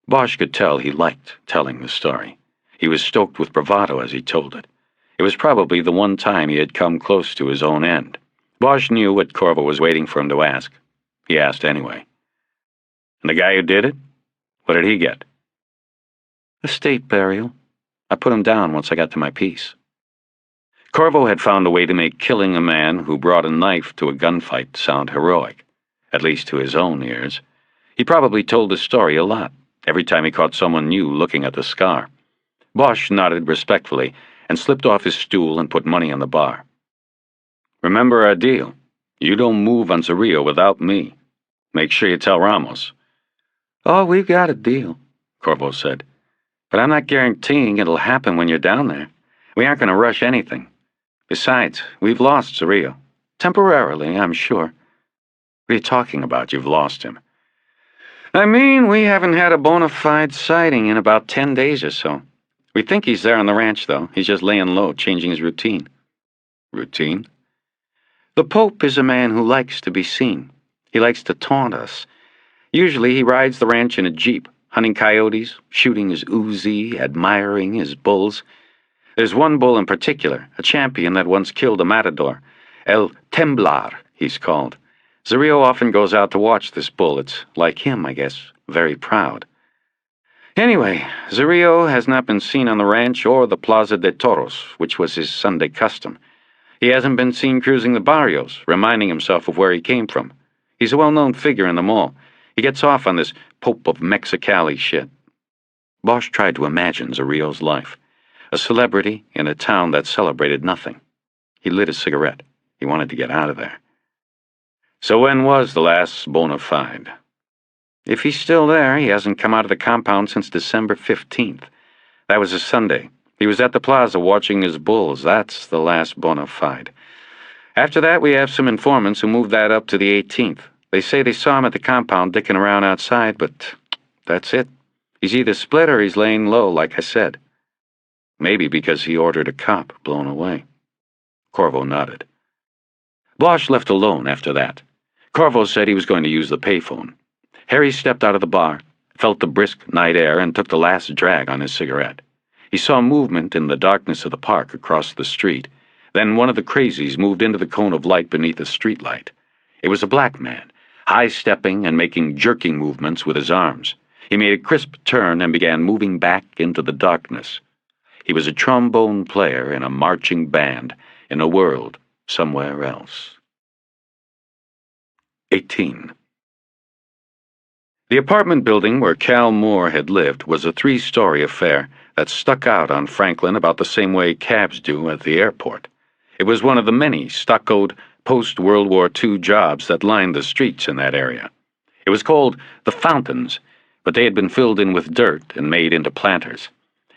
Bosch could tell he liked telling the story. He was stoked with bravado as he told it. It was probably the one time he had come close to his own end. Bosch knew what Corvo was waiting for him to ask. He asked anyway. "And the guy who did it? What did he get?" "A state burial. I put him down once I got to my piece." Corvo had found a way to make killing a man who brought a knife to a gunfight sound heroic, at least to his own ears. He probably told the story a lot, every time he caught someone new looking at the scar. Bosch nodded respectfully and slipped off his stool and put money on the bar. "Remember our deal. You don't move on Zarrillo without me. Make sure you tell Ramos." "Oh, we've got a deal," Corvo said. "But I'm not guaranteeing it'll happen when you're down there. We aren't going to rush anything. Besides, we've lost Zarrillo. Temporarily, I'm sure." "What are you talking about, you've lost him?" "I mean, we haven't had a bona fide sighting in about 10 days or so. We think he's there on the ranch, though. He's just laying low, changing his routine." "Routine?" "The Pope is a man who likes to be seen. He likes to taunt us. Usually he rides the ranch in a jeep, hunting coyotes, shooting his Uzi, admiring his bulls. There's one bull in particular, a champion that once killed a matador. El Temblar, he's called. Zarrillo often goes out to watch this bull. It's like him, I guess, very proud. Anyway, Zarrillo has not been seen on the ranch or the Plaza de Toros, which was his Sunday custom. He hasn't been seen cruising the barrios, reminding himself of where he came from. He's a well-known figure in the mall. He gets off on this Pope of Mexicali shit." Bosch tried to imagine Zarrillo's life. A celebrity in a town that celebrated nothing. He lit a cigarette. He wanted to get out of there. "So when was the last bona fide?" "If he's still there, he hasn't come out of the compound since December 15th. That was a Sunday. He was at the plaza watching his bulls. That's the last bona fide. After that, we have some informants who moved that up to the 18th. They say they saw him at the compound dicking around outside, but That's it. He's either split or he's laying low, like I said. Maybe because he ordered a cop blown away. Corvo nodded. Bosch left alone after that. Corvo said he was going to use the payphone. Harry stepped out of the bar, felt the brisk night air, and took the last drag on his cigarette. He saw movement in the darkness of the park across the street. Then one of the crazies moved into the cone of light beneath a streetlight. It was a black man, high-stepping and making jerking movements with his arms. He made a crisp turn and began moving back into the darkness. He was a trombone player in a marching band in a world somewhere else. 18. The apartment building where Cal Moore had lived was a 3-story affair that stuck out on Franklin about the same way cabs do at the airport. It was one of the many stuccoed post-World War II jobs that lined the streets in that area. It was called the Fountains, but they had been filled in with dirt and made into planters.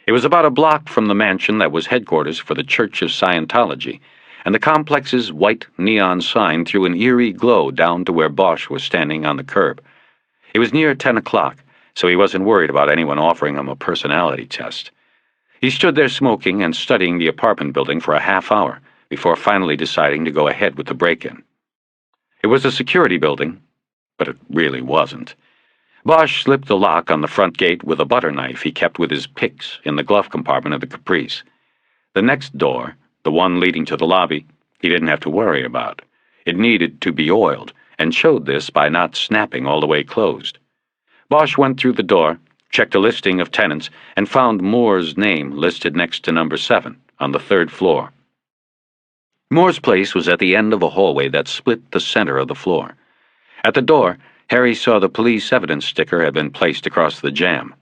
It was about a block from the mansion that was headquarters for the Church of Scientology, and the complex's white neon sign threw an eerie glow down to where Bosch was standing on the curb. It was near 10 o'clock, so he wasn't worried about anyone offering him a personality test. He stood there smoking and studying the apartment building for a half hour before finally deciding to go ahead with the break-in. It was a security building, but it really wasn't. Bosch slipped the lock on the front gate with a butter knife he kept with his picks in the glove compartment of the Caprice. The next door, the one leading to the lobby, he didn't have to worry about. It needed to be oiled, and showed this by not snapping all the way closed. Bosch went through the door, checked a listing of tenants, and found Moore's name listed next to number 7 on the 3rd floor. Moore's place was at the end of a hallway that split the center of the floor. At the door, Harry saw the police evidence sticker had been placed across the jamb.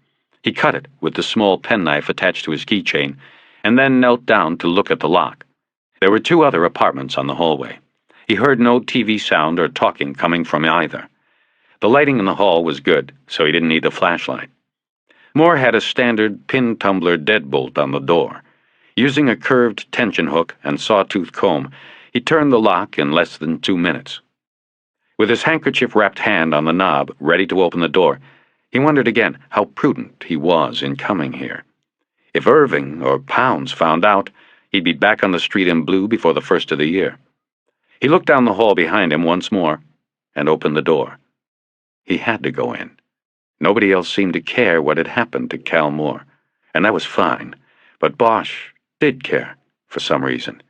He cut it with the small penknife attached to his keychain, and then knelt down to look at the lock. There were 2 other apartments on the hallway. He heard no TV sound or talking coming from either. The lighting in the hall was good, so he didn't need a flashlight. Moore had a standard pin-tumbler deadbolt on the door. Using a curved tension hook and sawtooth comb, he turned the lock in less than 2 minutes. With his handkerchief-wrapped hand on the knob, ready to open the door, he wondered again how prudent he was in coming here. If Irving or Pounds found out, he'd be back on the street in blue before the first of the year. He looked down the hall behind him once more and opened the door. He had to go in. Nobody else seemed to care what had happened to Cal Moore, and that was fine, but Bosch did care for some reason.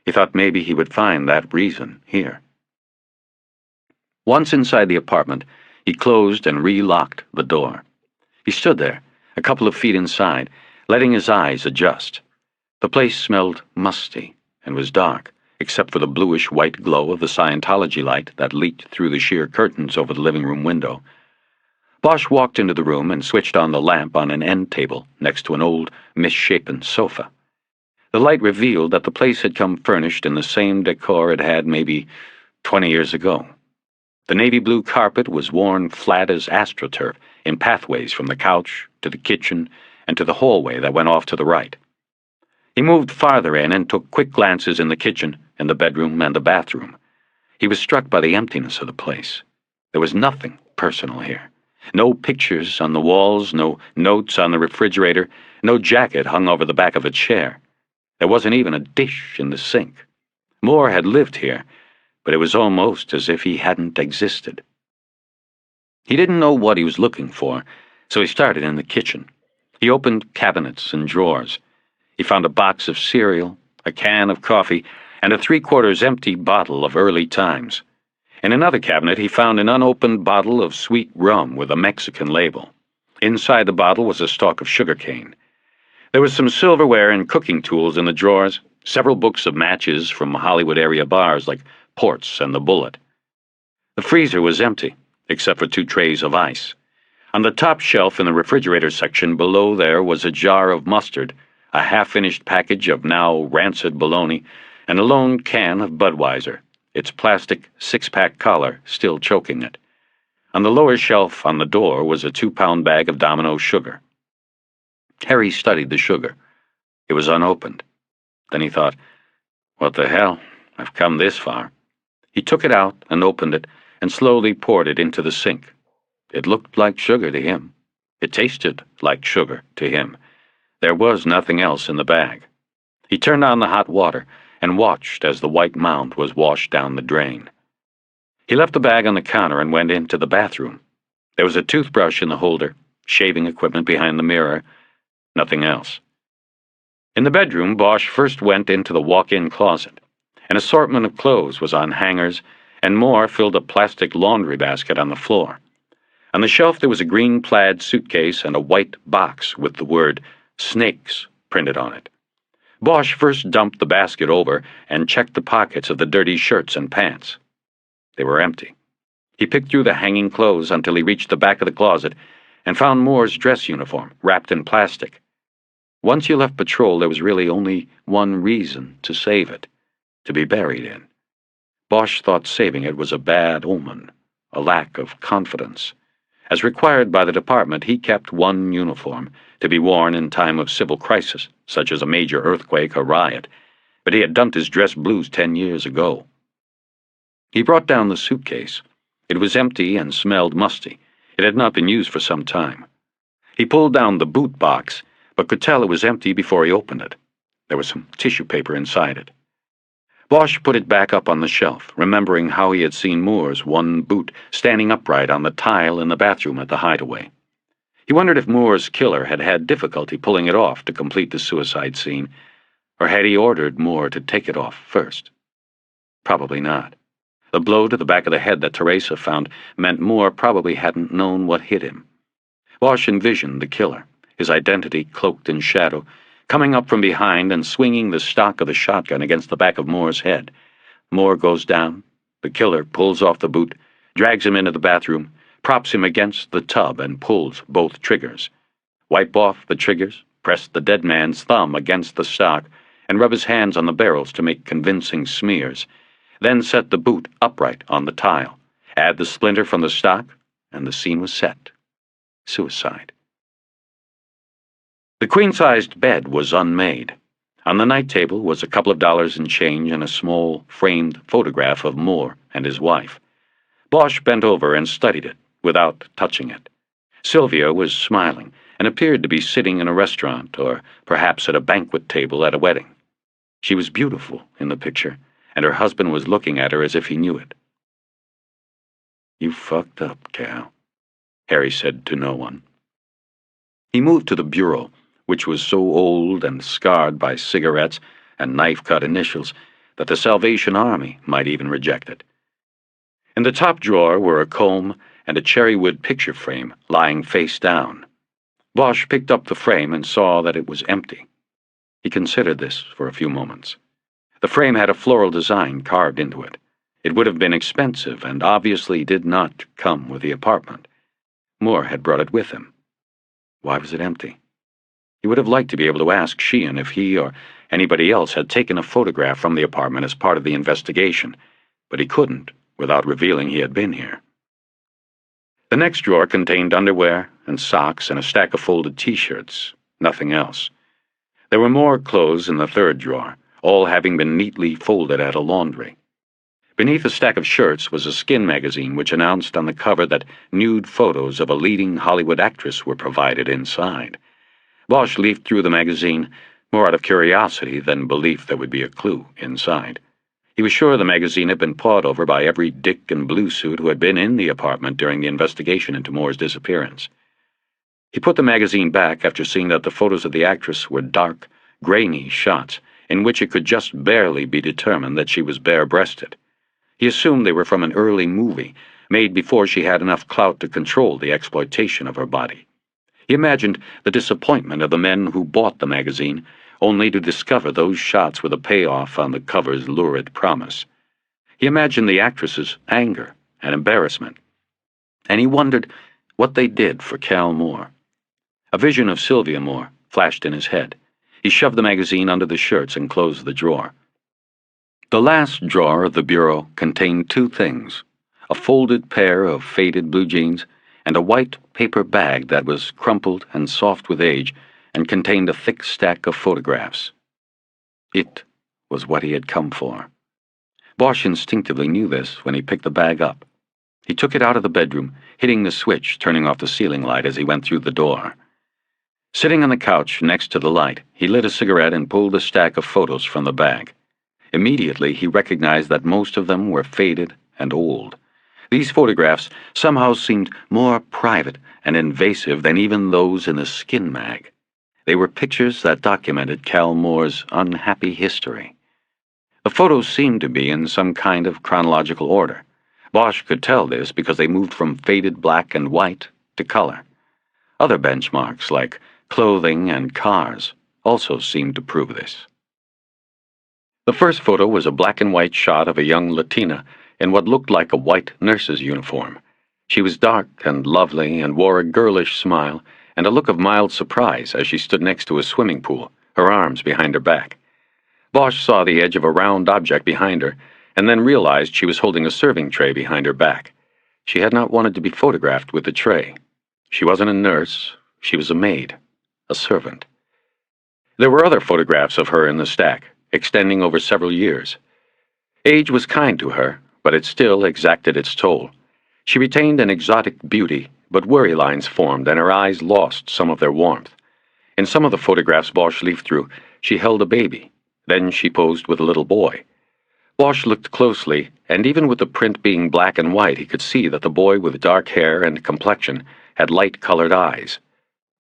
He thought maybe he would find that reason here. Once inside the apartment, he closed and re-locked the door. He stood there, a couple of feet inside, letting his eyes adjust. The place smelled musty and was dark, except for the bluish-white glow of the Scientology light that leaked through the sheer curtains over the living room window. Bosch walked into the room and switched on the lamp on an end table next to an old, misshapen sofa. The light revealed that the place had come furnished in the same decor it had maybe 20 years ago. The navy blue carpet was worn flat as astroturf in pathways from the couch to the kitchen and to the hallway that went off to the right. He moved farther in and took quick glances in the kitchen, in the bedroom, and the bathroom. He was struck by the emptiness of the place. There was nothing personal here. No pictures on the walls, no notes on the refrigerator, no jacket hung over the back of a chair. There wasn't even a dish in the sink. Moore had lived here, but it was almost as if he hadn't existed. He didn't know what he was looking for, so he started in the kitchen. He opened cabinets and drawers. He found a box of cereal, a can of coffee, and a 3/4 empty bottle of Early Times. In another cabinet, he found an unopened bottle of sweet rum with a Mexican label. Inside the bottle was a stalk of sugarcane. There was some silverware and cooking tools in the drawers, several books of matches from Hollywood area bars like Ports and the Bullet. The freezer was empty, except for 2 trays of ice. On the top shelf in the refrigerator section below there was a jar of mustard, a half-finished package of now rancid bologna, and a lone can of Budweiser, its plastic 6-pack collar still choking it. On the lower shelf on the door was a 2-pound bag of Domino sugar. Harry studied the sugar. It was unopened. Then he thought, "What the hell? I've come this far." He took it out and opened it and slowly poured it into the sink. It looked like sugar to him, It tasted like sugar to him. There was nothing else in the bag. He turned on the hot water and watched as the white mound was washed down the drain. He left the bag on the counter and went into the bathroom. There was a toothbrush in the holder, shaving equipment behind the mirror, nothing else. In the bedroom, Bosch first went into the walk-in closet. An assortment of clothes was on hangers, and Moore filled a plastic laundry basket on the floor. On the shelf there was a green plaid suitcase and a white box with the word "Snakes" printed on it. Bosch first dumped the basket over and checked the pockets of the dirty shirts and pants. They were empty. He picked through the hanging clothes until he reached the back of the closet and found Moore's dress uniform, wrapped in plastic. Once you left patrol, there was really only one reason to save it: to be buried in. Bosch thought saving it was a bad omen, a lack of confidence. As required by the department, he kept one uniform, to be worn in time of civil crisis, such as a major earthquake or riot, but he had dumped his dress blues 10 years ago. He brought down the suitcase. It was empty and smelled musty. It had not been used for some time. He pulled down the boot box, but could tell it was empty before he opened it. There was some tissue paper inside it. Bosch put it back up on the shelf, remembering how he had seen Moore's one boot standing upright on the tile in the bathroom at the hideaway. He wondered if Moore's killer had had difficulty pulling it off to complete the suicide scene, or had he ordered Moore to take it off first? Probably not. The blow to the back of the head that Teresa found meant Moore probably hadn't known what hit him. Bosch envisioned the killer, his identity cloaked in shadow, coming up from behind and swinging the stock of the shotgun against the back of Moore's head. Moore goes down. The killer pulls off the boot, drags him into the bathroom, props him against the tub, and pulls both triggers. Wipe off the triggers, press the dead man's thumb against the stock, and rub his hands on the barrels to make convincing smears. Then set the boot upright on the tile. Add the splinter from the stock, and the scene was set. Suicide. The queen-sized bed was unmade. On the night table was a couple of dollars in change and a small, framed photograph of Moore and his wife. Bosch bent over and studied it, without touching it. Sylvia was smiling, and appeared to be sitting in a restaurant, or perhaps at a banquet table at a wedding. She was beautiful in the picture, and her husband was looking at her as if he knew it. "You fucked up, Cal," Harry said to no one. He moved to the bureau, which was so old and scarred by cigarettes and knife-cut initials that the Salvation Army might even reject it. In the top drawer were a comb and a cherrywood picture frame lying face down. Bosch picked up the frame and saw that it was empty. He considered this for a few moments. The frame had a floral design carved into it. It would have been expensive and obviously did not come with the apartment. Moore had brought it with him. Why was it empty? He would have liked to be able to ask Sheehan if he or anybody else had taken a photograph from the apartment as part of the investigation, but he couldn't without revealing he had been here. The next drawer contained underwear and socks and a stack of folded T-shirts, nothing else. There were more clothes in the third drawer, all having been neatly folded at a laundry. Beneath a stack of shirts was a skin magazine which announced on the cover that nude photos of a leading Hollywood actress were provided inside. Bosch leafed through the magazine, more out of curiosity than belief there would be a clue inside. He was sure the magazine had been pawed over by every dick in blue suit who had been in the apartment during the investigation into Moore's disappearance. He put the magazine back after seeing that the photos of the actress were dark, grainy shots, in which it could just barely be determined that she was bare-breasted. He assumed they were from an early movie, made before she had enough clout to control the exploitation of her body. He imagined the disappointment of the men who bought the magazine, only to discover those shots were the payoff on the cover's lurid promise. He imagined the actress's anger and embarrassment, and he wondered what they did for Cal Moore. A vision of Sylvia Moore flashed in his head. He shoved the magazine under the shirts and closed the drawer. The last drawer of the bureau contained two things: a folded pair of faded blue jeans and a white paper bag that was crumpled and soft with age and contained a thick stack of photographs. It was what he had come for. Bosch instinctively knew this when he picked the bag up. He took it out of the bedroom, hitting the switch, turning off the ceiling light as he went through the door. Sitting on the couch next to the light, he lit a cigarette and pulled a stack of photos from the bag. Immediately, he recognized that most of them were faded and old. These photographs somehow seemed more private and invasive than even those in the skin mag. They were pictures that documented Cal Moore's unhappy history. The photos seemed to be in some kind of chronological order. Bosch could tell this because they moved from faded black and white to color. Other benchmarks, like clothing and cars, also seemed to prove this. The first photo was a black and white shot of a young Latina in what looked like a white nurse's uniform. She was dark and lovely and wore a girlish smile and a look of mild surprise as she stood next to a swimming pool, her arms behind her back. Bosch saw the edge of a round object behind her and then realized she was holding a serving tray behind her back. She had not wanted to be photographed with the tray. She wasn't a nurse, she was a maid, a servant. There were other photographs of her in the stack, extending over several years. Age was kind to her, but it still exacted its toll. She retained an exotic beauty, but worry lines formed and her eyes lost some of their warmth. In some of the photographs Bosch leafed through, she held a baby. Then she posed with a little boy. Bosch looked closely, and even with the print being black and white, he could see that the boy with dark hair and complexion had light-colored eyes.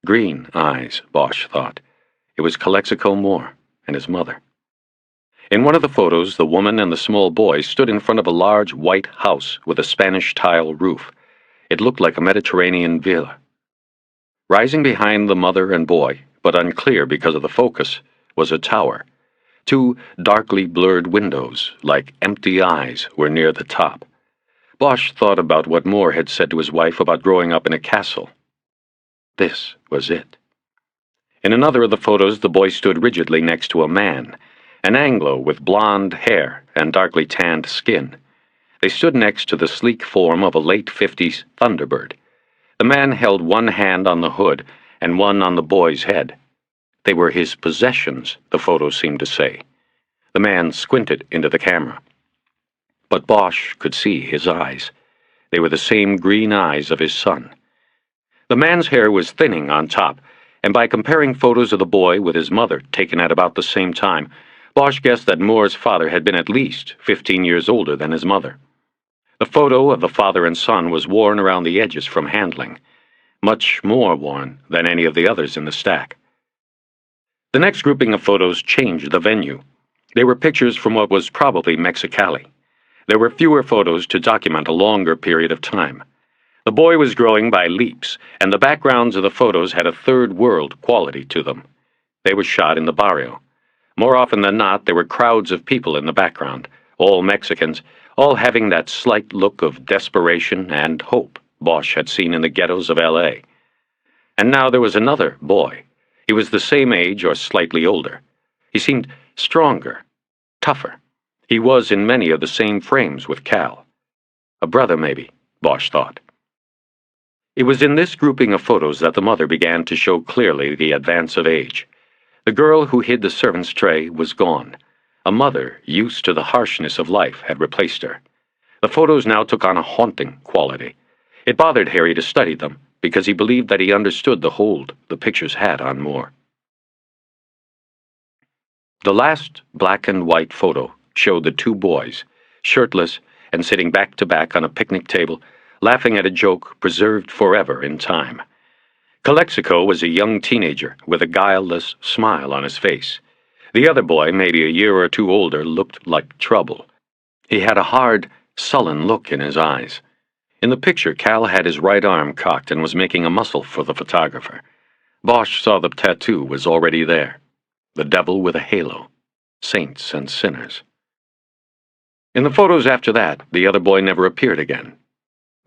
Green eyes, Bosch thought. It was Calexico Moore and his mother. In one of the photos, the woman and the small boy stood in front of a large white house with a Spanish tile roof. It looked like a Mediterranean villa. Rising behind the mother and boy, but unclear because of the focus, was a tower. Two darkly blurred windows, like empty eyes, were near the top. Bosch thought about what Moore had said to his wife about growing up in a castle. This was it. In another of the photos, the boy stood rigidly next to a man, an Anglo with blonde hair and darkly tanned skin. They stood next to the sleek form of a late-50s Thunderbird. The man held one hand on the hood and one on the boy's head. They were his possessions, the photo seemed to say. The man squinted into the camera. But Bosch could see his eyes. They were the same green eyes of his son. The man's hair was thinning on top, and by comparing photos of the boy with his mother taken at about the same time, Bosch guessed that Moore's father had been at least 15 years older than his mother. The photo of the father and son was worn around the edges from handling, much more worn than any of the others in the stack. The next grouping of photos changed the venue. They were pictures from what was probably Mexicali. There were fewer photos to document a longer period of time. The boy was growing by leaps, and the backgrounds of the photos had a third-world quality to them. They were shot in the barrio. More often than not, there were crowds of people in the background, all Mexicans, all having that slight look of desperation and hope Bosch had seen in the ghettos of L.A. And now there was another boy. He was the same age or slightly older. He seemed stronger, tougher. He was in many of the same frames with Cal. A brother, maybe, Bosch thought. It was in this grouping of photos that the mother began to show clearly the advance of age. The girl who hid the servant's tray was gone. A mother, used to the harshness of life, had replaced her. The photos now took on a haunting quality. It bothered Harry to study them, because he believed that he understood the hold the pictures had on Moore. The last black and white photo showed the two boys, shirtless and sitting back to back on a picnic table, laughing at a joke preserved forever in time. Calexico was a young teenager with a guileless smile on his face. The other boy, maybe a year or two older, looked like trouble. He had a hard, sullen look in his eyes. In the picture, Cal had his right arm cocked and was making a muscle for the photographer. Bosch saw the tattoo was already there. The devil with a halo. Saints and sinners. In the photos after that, the other boy never appeared again.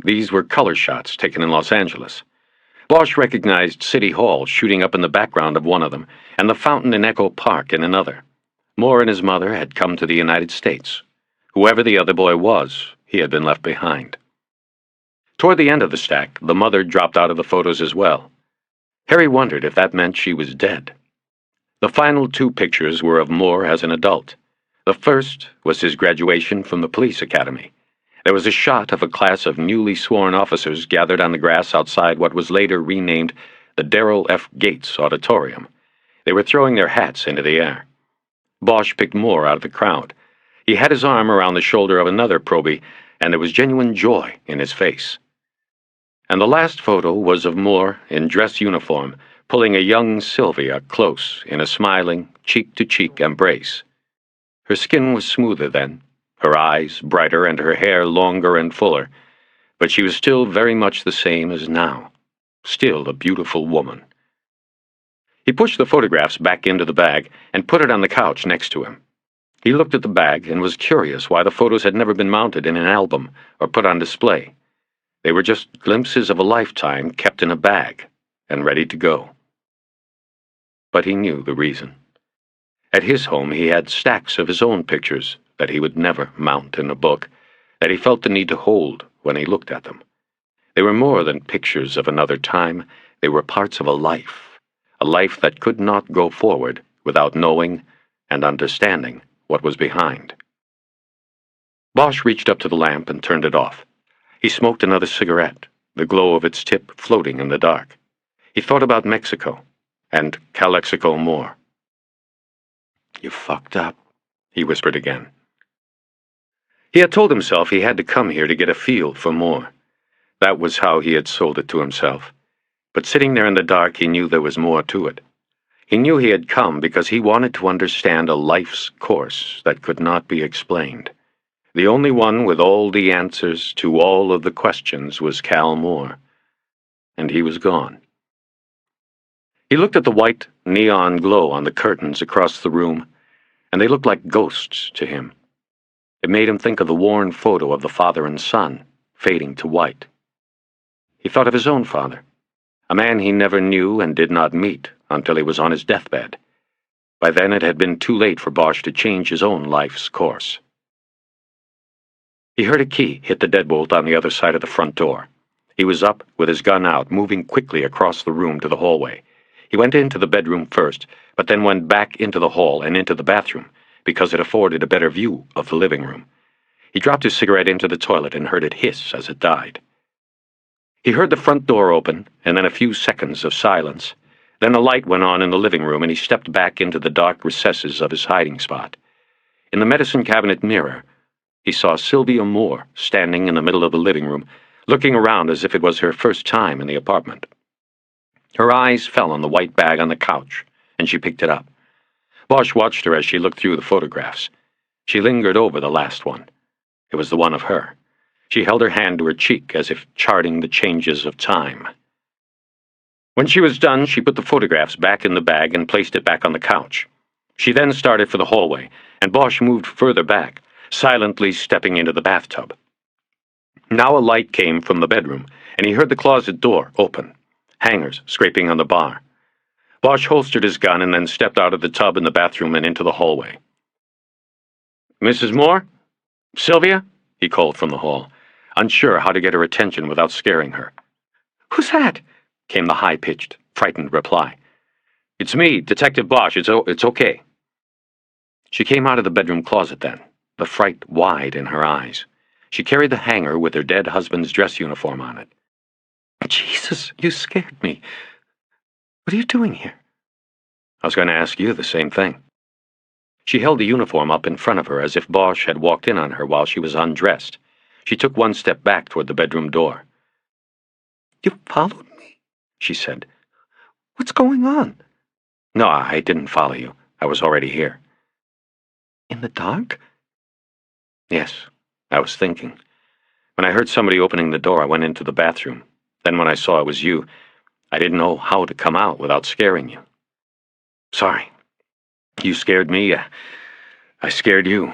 These were color shots taken in Los Angeles. Bosch recognized City Hall shooting up in the background of one of them, and the fountain in Echo Park in another. Moore and his mother had come to the United States. Whoever the other boy was, he had been left behind. Toward the end of the stack, the mother dropped out of the photos as well. Harry wondered if that meant she was dead. The final two pictures were of Moore as an adult. The first was his graduation from the police academy. There was a shot of a class of newly sworn officers gathered on the grass outside what was later renamed the Darrell F. Gates Auditorium. They were throwing their hats into the air. Bosch picked Moore out of the crowd. He had his arm around the shoulder of another probie, and there was genuine joy in his face. And the last photo was of Moore in dress uniform, pulling a young Sylvia close in a smiling, cheek-to-cheek embrace. Her skin was smoother then, her eyes brighter and her hair longer and fuller, but she was still very much the same as now, still a beautiful woman. He pushed the photographs back into the bag and put it on the couch next to him. He looked at the bag and was curious why the photos had never been mounted in an album or put on display. They were just glimpses of a lifetime kept in a bag and ready to go. But he knew the reason. At his home he had stacks of his own pictures that he would never mount in a book, that he felt the need to hold when he looked at them. They were more than pictures of another time. They were parts of a life that could not go forward without knowing and understanding what was behind. Bosch reached up to the lamp and turned it off. He smoked another cigarette, the glow of its tip floating in the dark. He thought about Mexico and Calexico more. "You fucked up," he whispered again. He had told himself he had to come here to get a feel for more. That was how he had sold it to himself. But sitting there in the dark, he knew there was more to it. He knew he had come because he wanted to understand a life's course that could not be explained. The only one with all the answers to all of the questions was Cal Moore. And he was gone. He looked at the white neon glow on the curtains across the room, and they looked like ghosts to him. It made him think of the worn photo of the father and son, fading to white. He thought of his own father, a man he never knew and did not meet until he was on his deathbed. By then it had been too late for Bosch to change his own life's course. He heard a key hit the deadbolt on the other side of the front door. He was up, with his gun out, moving quickly across the room to the hallway. He went into the bedroom first, but then went back into the hall and into the bathroom, because it afforded a better view of the living room. He dropped his cigarette into the toilet and heard it hiss as it died. He heard the front door open, and then a few seconds of silence. Then a light went on in the living room, and he stepped back into the dark recesses of his hiding spot. In the medicine cabinet mirror, he saw Sylvia Moore standing in the middle of the living room, looking around as if it was her first time in the apartment. Her eyes fell on the white bag on the couch, and she picked it up. Bosch watched her as she looked through the photographs. She lingered over the last one. It was the one of her. She held her hand to her cheek as if charting the changes of time. When she was done, she put the photographs back in the bag and placed it back on the couch. She then started for the hallway, and Bosch moved further back, silently stepping into the bathtub. Now a light came from the bedroom, and he heard the closet door open, hangers scraping on the bar. Bosch holstered his gun and then stepped out of the tub in the bathroom and into the hallway. "Mrs. Moore? Sylvia?" he called from the hall, unsure how to get her attention without scaring her. "Who's that?" came the high-pitched, frightened reply. "It's me, Detective Bosch. It's okay." She came out of the bedroom closet then, the fright wide in her eyes. She carried the hanger with her dead husband's dress uniform on it. "Jesus, you scared me. What are you doing here?" "I was going to ask you the same thing." She held the uniform up in front of her as if Bosch had walked in on her while she was undressed. She took one step back toward the bedroom door. "You followed me?" she said. "What's going on?" "No, I didn't follow you. I was already here." "In the dark?" "Yes, I was thinking. When I heard somebody opening the door, I went into the bathroom. Then when I saw it was you, I didn't know how to come out without scaring you. Sorry. You scared me. I scared you."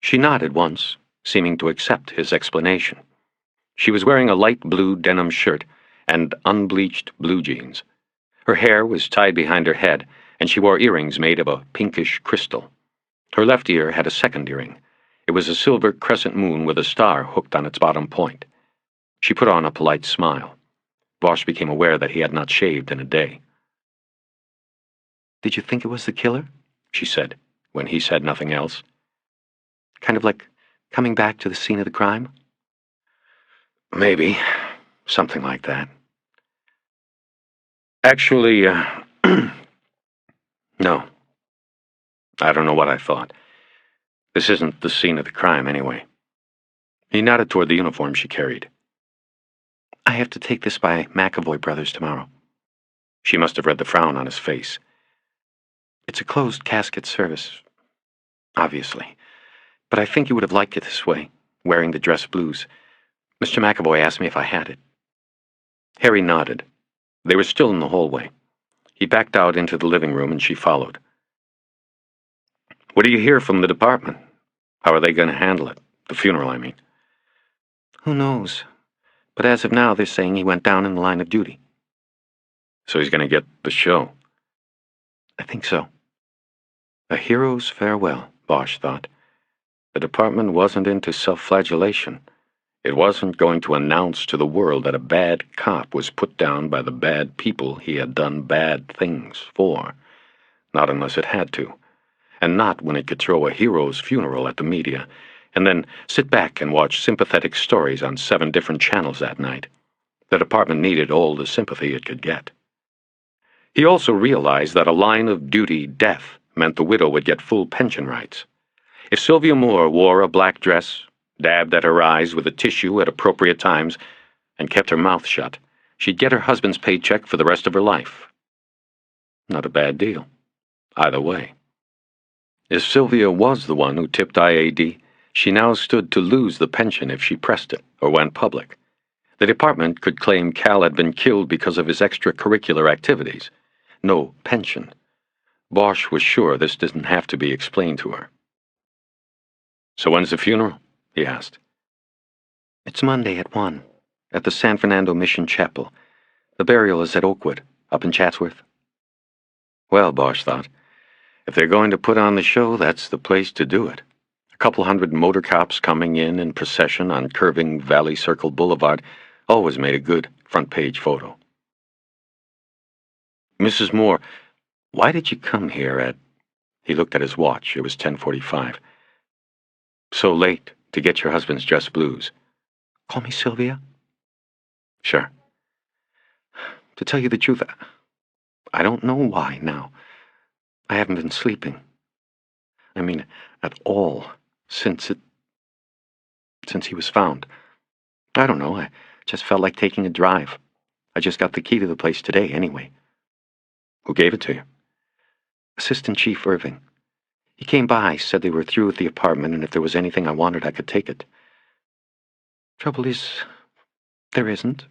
She nodded once, seeming to accept his explanation. She was wearing a light blue denim shirt and unbleached blue jeans. Her hair was tied behind her head, and she wore earrings made of a pinkish crystal. Her left ear had a second earring. It was a silver crescent moon with a star hooked on its bottom point. She put on a polite smile. Bosch became aware that he had not shaved in a day. "Did you think it was the killer?" she said, when he said nothing else. "Kind of like Coming back to the scene of the crime? Maybe. Something like that. Actually, no. I don't know what I thought. This isn't the scene of the crime, anyway. He nodded toward the uniform she carried. I have to take this by McAvoy Brothers tomorrow. She must have read the frown on his face. It's a closed casket service, obviously. But I think you would have liked it this way, wearing the dress blues. Mr. McAvoy asked me if I had it. Harry nodded. They were still in the hallway. He backed out into the living room and she followed. What do you hear from the department? How are they going to handle it? The funeral, I mean. Who knows? But as of now, they're saying he went down in the line of duty. So he's going to get the show. I think so. A hero's farewell, Bosch thought. The department wasn't into self-flagellation. It wasn't going to announce to the world that a bad cop was put down by the bad people he had done bad things for. Not unless it had to. And not when it could throw a hero's funeral at the media, and then sit back and watch sympathetic stories on 7 different channels that night. The department needed all the sympathy it could get. He also realized that a line-of-duty death meant the widow would get full pension rights. If Sylvia Moore wore a black dress, dabbed at her eyes with a tissue at appropriate times, and kept her mouth shut, she'd get her husband's paycheck for the rest of her life. Not a bad deal, either way. If Sylvia was the one who tipped IAD, she now stood to lose the pension if she pressed it or went public. The department could claim Cal had been killed because of his extracurricular activities. No pension. Bosch was sure this didn't have to be explained to her. So when's the funeral? He asked. It's Monday at 1, at the San Fernando Mission Chapel. The burial is at Oakwood, up in Chatsworth. Well, Bosch thought, if they're going to put on the show, that's the place to do it. A couple hundred motor cops coming in procession on curving Valley Circle Boulevard always made a good front-page photo. Mrs. Moore, why did you come here at... He looked at his watch. It was 10:45. So late to get your husband's dress blues. Call me Sylvia? Sure. To tell you the truth, I don't know why now. I haven't been sleeping. I mean, at all, since he was found. I don't know, I just felt like taking a drive. I just got the key to the place today, anyway. Who gave it to you? Assistant Chief Irving. He came by, said they were through with the apartment, and if there was anything I wanted, I could take it. Trouble is, there isn't.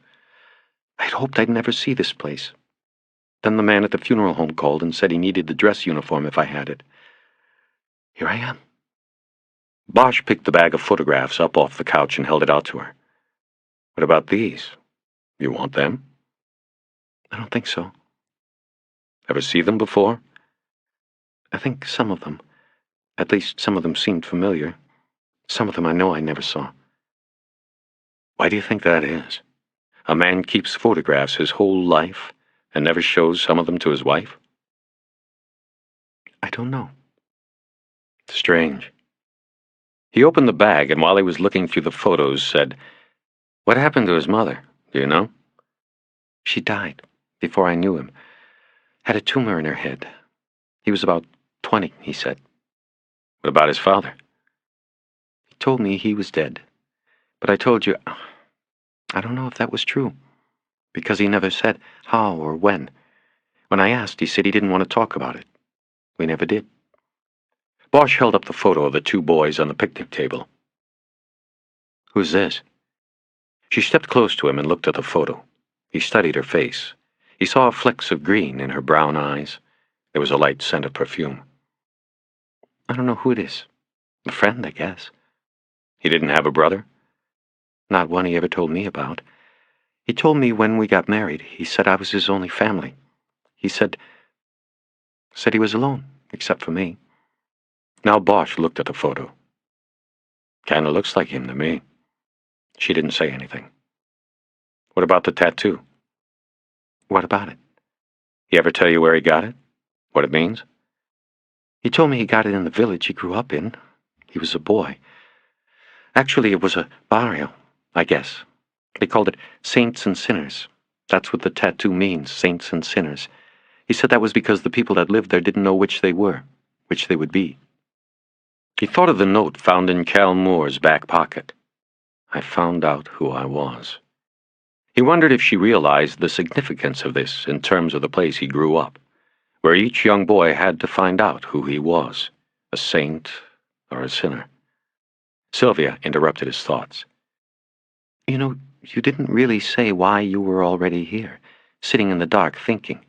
I'd hoped I'd never see this place. Then the man at the funeral home called and said he needed the dress uniform if I had it. Here I am. Bosch picked the bag of photographs up off the couch and held it out to her. What about these? You want them? I don't think so. Ever see them before? I think some of them. At least some of them seemed familiar. Some of them I know I never saw. Why do you think that is? A man keeps photographs his whole life and never shows some of them to his wife? I don't know. Strange. He opened the bag and while he was looking through the photos said, What happened to his mother? Do you know? She died before I knew him. Had a tumor in her head. He was about 20, he said. What about his father? He told me he was dead. But I told you, I don't know if that was true. Because he never said how or when. When I asked, he said he didn't want to talk about it. We never did. Bosch held up the photo of the 2 boys on the picnic table. Who's this? She stepped close to him and looked at the photo. He studied her face. He saw flecks of green in her brown eyes. There was a light scent of perfume. I don't know who it is. A friend, I guess. He didn't have a brother? Not one he ever told me about. He told me when we got married, he said I was his only family. He said he was alone, except for me. Now Bosch looked at the photo. Kinda looks like him to me. She didn't say anything. What about the tattoo? What about it? He ever tell you where he got it? What it means? He told me he got it in the village he grew up in. He was a boy. Actually, it was a barrio, I guess. They called it Saints and Sinners. That's what the tattoo means, saints and sinners. He said that was because the people that lived there didn't know which they were, which they would be. He thought of the note found in Cal Moore's back pocket. I found out who I was. He wondered if she realized the significance of this in terms of the place he grew up, where each young boy had to find out who he was, a saint or a sinner. Sylvia interrupted his thoughts. You know, you didn't really say why you were already here, sitting in the dark thinking.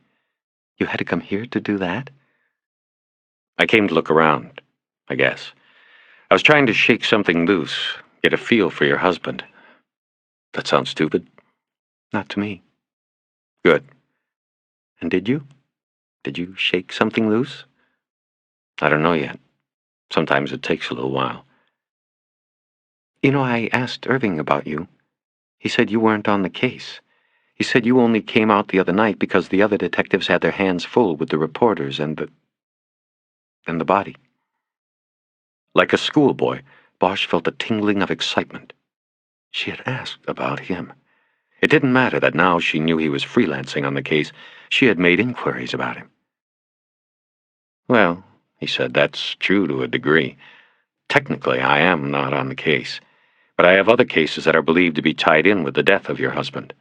You had to come here to do that? I came to look around, I guess. I was trying to shake something loose, get a feel for your husband. That sounds stupid? Not to me. Good. And did you? Did you shake something loose? I don't know yet. Sometimes it takes a little while. You know, I asked Irving about you. He said you weren't on the case. He said you only came out the other night because the other detectives had their hands full with the reporters and the body. Like a schoolboy, Bosch felt a tingling of excitement. She had asked about him. It didn't matter that now she knew he was freelancing on the case. She had made inquiries about him. Well, he said, that's true to a degree. Technically, I am not on the case, but I have other cases that are believed to be tied in with the death of your husband.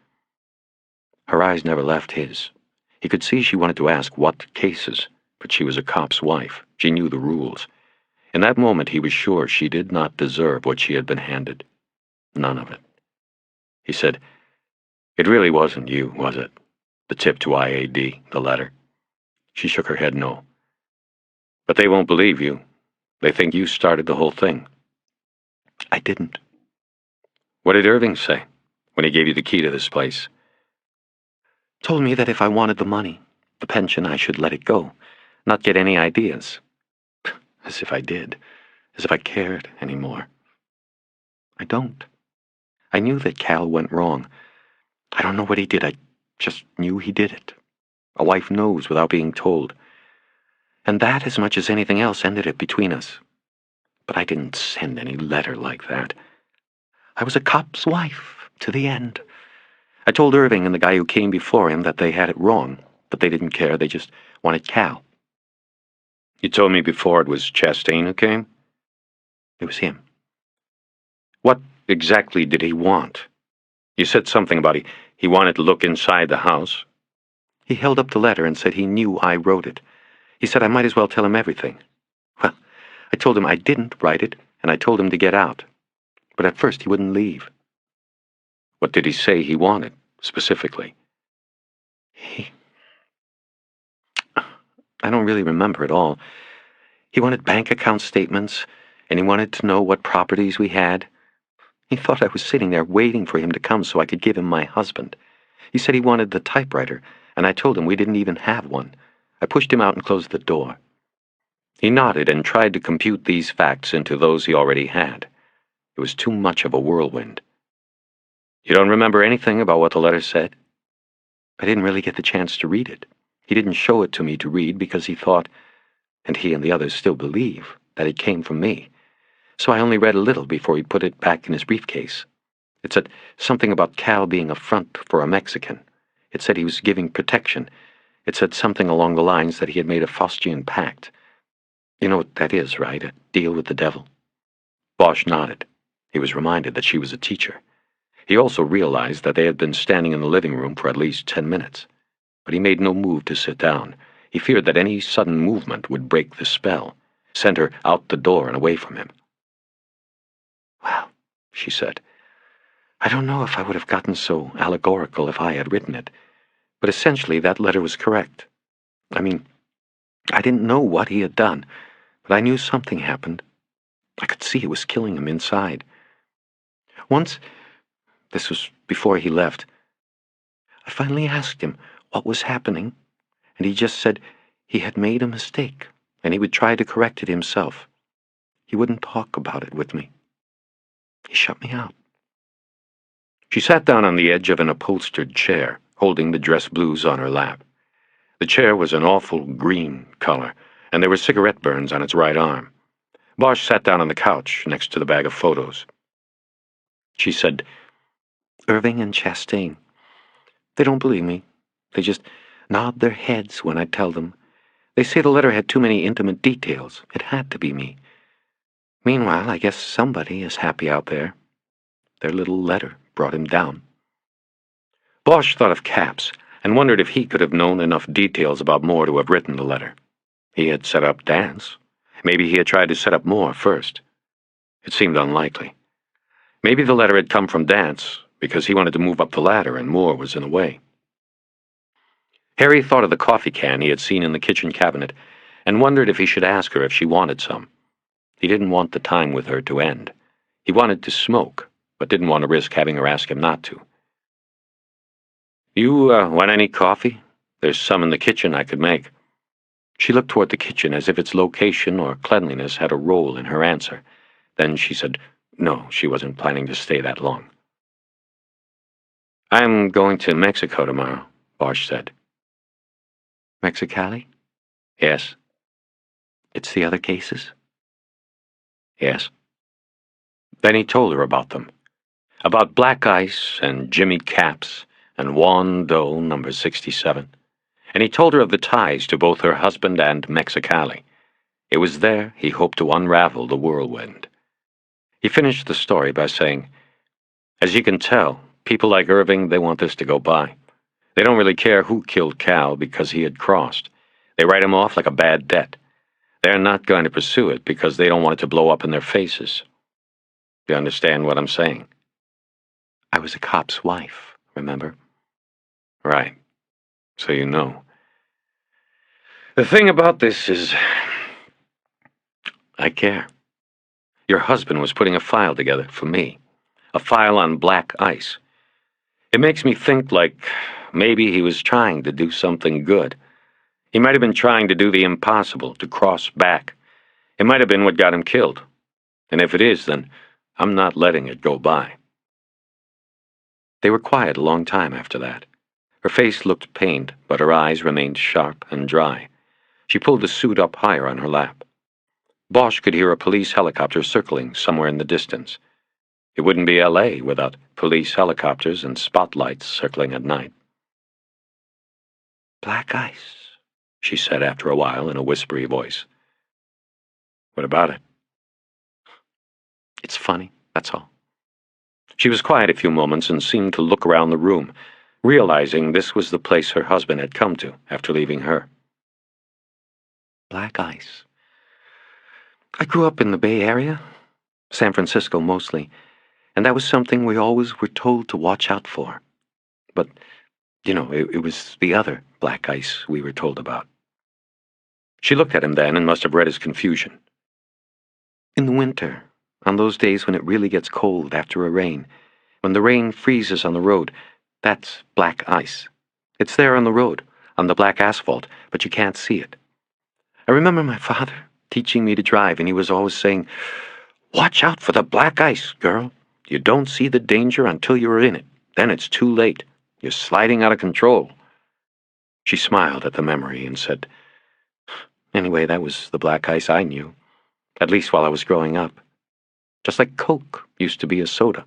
Her eyes never left his. He could see she wanted to ask what cases, but she was a cop's wife. She knew the rules. In that moment, he was sure she did not deserve what she had been handed. None of it. He said, "It really wasn't you, was it? The tip to IAD, the letter?" She shook her head no. "But they won't believe you. They think you started the whole thing." I didn't. "What did Irving say when he gave you the key to this place?" Told me that if I wanted the money, the pension, I should let it go, not get any ideas. As if I did. As if I cared anymore. I don't. I knew that Cal went wrong. I don't know what he did. I just knew he did it. A wife knows without being told. And that, as much as anything else, ended it between us. But I didn't send any letter like that. I was a cop's wife, to the end. I told Irving and the guy who came before him that they had it wrong, but they didn't care. They just wanted Cal. You told me before it was Chastain who came? It was him. What exactly did he want? You said something about he wanted to look inside the house. He held up the letter and said he knew I wrote it. He said I might as well tell him everything. Well, I told him I didn't write it, and I told him to get out. But at first he wouldn't leave. What did he say he wanted, specifically? I don't really remember it all. He wanted bank account statements, and he wanted to know what properties we had. He thought I was sitting there waiting for him to come so I could give him my husband. He said he wanted the typewriter, and I told him we didn't even have one. I pushed him out and closed the door. He nodded and tried to compute these facts into those he already had. It was too much of a whirlwind. You don't remember anything about what the letter said? I didn't really get the chance to read it. He didn't show it to me to read because he thought, and he and the others still believe, that it came from me. So I only read a little before he put it back in his briefcase. It said something about Cal being a front for a Mexican. It said he was giving protection. It said something along the lines that he had made a Faustian pact. You know what that is, right? A deal with the devil? Bosch nodded. He was reminded that she was a teacher. He also realized that they had been standing in the living room for at least 10 minutes. But he made no move to sit down. He feared that any sudden movement would break the spell, send her out the door and away from him. "Well," she said, "I don't know if I would have gotten so allegorical if I had written it, but essentially that letter was correct. I mean, I didn't know what he had done, but I knew something happened. I could see it was killing him inside. Once, this was before he left, I finally asked him what was happening, and he just said he had made a mistake, and he would try to correct it himself. He wouldn't talk about it with me. He shut me out." She sat down on the edge of an upholstered chair, holding the dress blues on her lap. The chair was an awful green color, and there were cigarette burns on its right arm. Bosch sat down on the couch next to the bag of photos. She said, Irving and Chastain. They don't believe me. They just nod their heads when I tell them. They say the letter had too many intimate details. It had to be me. Meanwhile, I guess somebody is happy out there. Their little letter brought him down. Bosch thought of Capps and wondered if he could have known enough details about Moore to have written the letter. He had set up Dance. Maybe he had tried to set up Moore first. It seemed unlikely. Maybe the letter had come from Dance because he wanted to move up the ladder and Moore was in the way. Harry thought of the coffee can he had seen in the kitchen cabinet and wondered if he should ask her if she wanted some. He didn't want the time with her to end. He wanted to smoke, but didn't want to risk having her ask him not to. You want any coffee? There's some in the kitchen I could make. She looked toward the kitchen as if its location or cleanliness had a role in her answer. Then she said no, she wasn't planning to stay that long. I'm going to Mexico tomorrow, Bosch said. Mexicali? Yes. It's the other cases? Yes. Then he told her about them. About Black Ice and Jimmy Capps and Juan Doe, number 67. And he told her of the ties to both her husband and Mexicali. It was there he hoped to unravel the whirlwind. He finished the story by saying, as you can tell, people like Irving, they want this to go by. They don't really care who killed Cal because he had crossed. They write him off like a bad debt. They're not going to pursue it because they don't want it to blow up in their faces. Do you understand what I'm saying? I was a cop's wife, remember? Right. So you know. The thing about this is, I care. Your husband was putting a file together for me. A file on Black Ice. It makes me think like maybe he was trying to do something good. He might have been trying to do the impossible, to cross back. It might have been what got him killed. And if it is, then I'm not letting it go by. They were quiet a long time after that. Her face looked pained, but her eyes remained sharp and dry. She pulled the suit up higher on her lap. Bosch could hear a police helicopter circling somewhere in the distance. It wouldn't be L.A. without police helicopters and spotlights circling at night. Black Ice, she said after a while in a whispery voice. What about it? It's funny, that's all. She was quiet a few moments and seemed to look around the room, realizing this was the place her husband had come to after leaving her. Black Ice. I grew up in the Bay Area, San Francisco mostly, and that was something we always were told to watch out for. But, it was the other Black Ice we were told about. She looked at him then and must have read his confusion. In the winter, on those days when it really gets cold after a rain, when the rain freezes on the road, that's Black Ice. It's there on the road, on the black asphalt, but you can't see it. I remember my father teaching me to drive, and he was always saying, "Watch out for the black ice, girl. You don't see the danger until you're in it. Then it's too late. You're sliding out of control." She smiled at the memory and said, "Anyway, that was the black ice I knew, at least while I was growing up. Just like Coke used to be a soda.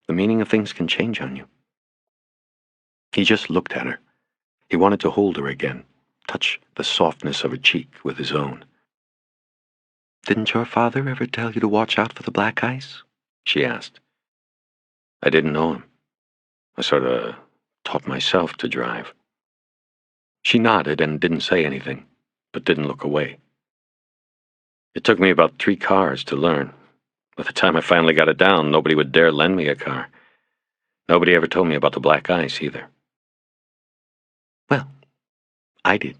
The meaning of things can change on you." He just looked at her. He wanted to hold her again, touch the softness of her cheek with his own. "Didn't your father ever tell you to watch out for the black ice?" she asked. I didn't know him. I sort of taught myself to drive. She nodded and didn't say anything, but didn't look away. It took me about 3 cars to learn. By the time I finally got it down, nobody would dare lend me a car. Nobody ever told me about the black ice either. Well, I did.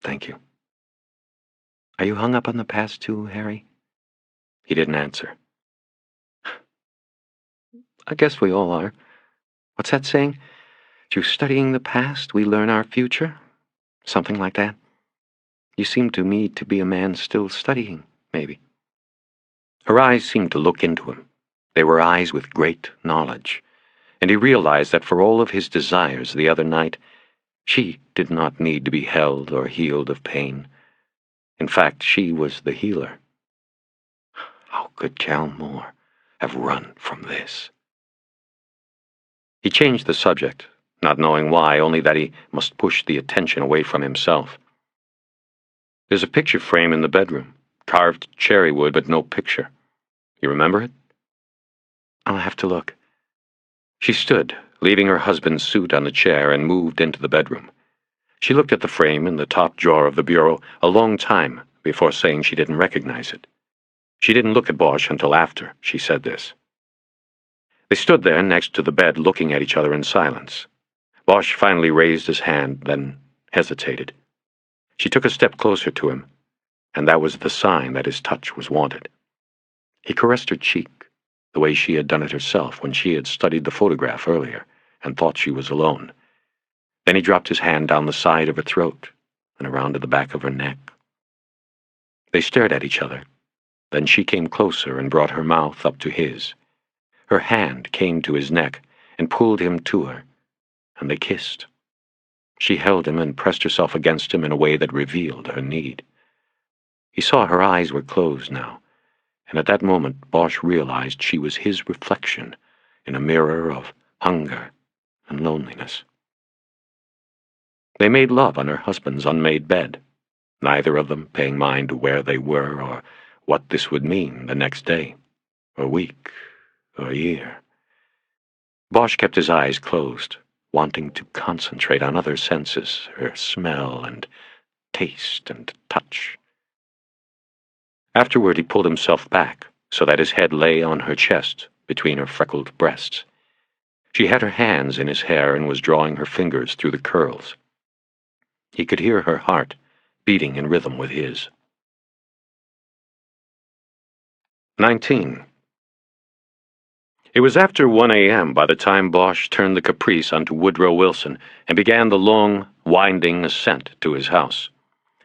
Thank you. Are you hung up on the past too, Harry? He didn't answer. I guess we all are. What's that saying? Through studying the past, we learn our future? Something like that. You seem to me to be a man still studying, maybe. Her eyes seemed to look into him. They were eyes with great knowledge, and he realized that for all of his desires the other night, she did not need to be held or healed of pain. In fact, she was the healer. How could Cal Moore, have run from this. He changed the subject, not knowing why, only that he must push the attention away from himself. There's a picture frame in the bedroom, carved cherry wood, but no picture. You remember it? I'll have to look. She stood, leaving her husband's suit on the chair, and moved into the bedroom. She looked at the frame in the top drawer of the bureau a long time before saying she didn't recognize it. She didn't look at Bosch until after she said this. They stood there next to the bed looking at each other in silence. Bosch finally raised his hand, then hesitated. She took a step closer to him, and that was the sign that his touch was wanted. He caressed her cheek, the way she had done it herself when she had studied the photograph earlier and thought she was alone. Then he dropped his hand down the side of her throat and around to the back of her neck. They stared at each other. Then she came closer and brought her mouth up to his. Her hand came to his neck and pulled him to her, and they kissed. She held him and pressed herself against him in a way that revealed her need. He saw her eyes were closed now, and at that moment Bosch realized she was his reflection in a mirror of hunger and loneliness. They made love on her husband's unmade bed, neither of them paying mind to where they were or what this would mean the next day, or week, or year. Bosch kept his eyes closed, wanting to concentrate on other senses, her smell and taste and touch. Afterward he pulled himself back so that his head lay on her chest between her freckled breasts. She had her hands in his hair and was drawing her fingers through the curls. He could hear her heart beating in rhythm with his. 19. It was after 1 a.m. by the time Bosch turned the Caprice onto Woodrow Wilson and began the long, winding ascent to his house.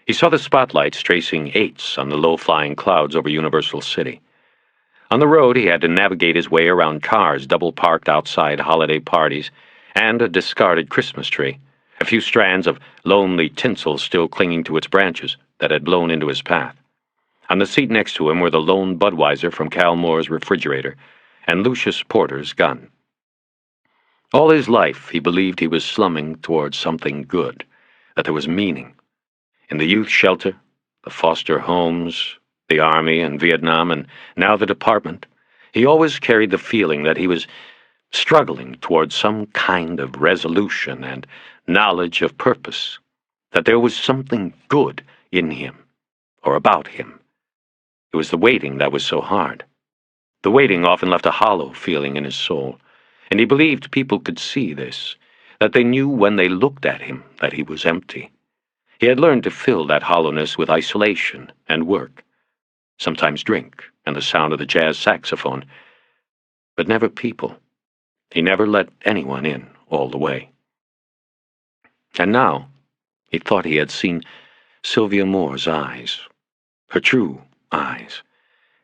He saw the spotlights tracing 8s on the low-flying clouds over Universal City. On the road, he had to navigate his way around cars double-parked outside holiday parties and a discarded Christmas tree, a few strands of lonely tinsel still clinging to its branches that had blown into his path. On the seat next to him were the lone Budweiser from Cal Moore's refrigerator and Lucius Porter's gun. All his life, he believed he was slumming towards something good, that there was meaning. In the youth shelter, the foster homes, the Army and Vietnam, and now the department, he always carried the feeling that he was struggling towards some kind of resolution and knowledge of purpose, that there was something good in him, or about him. It was the waiting that was so hard. The waiting often left a hollow feeling in his soul, and he believed people could see this, that they knew when they looked at him that he was empty. He had learned to fill that hollowness with isolation and work, sometimes drink and the sound of the jazz saxophone, but never people. He never let anyone in all the way. And now, he thought he had seen Sylvia Moore's eyes, her true eyes,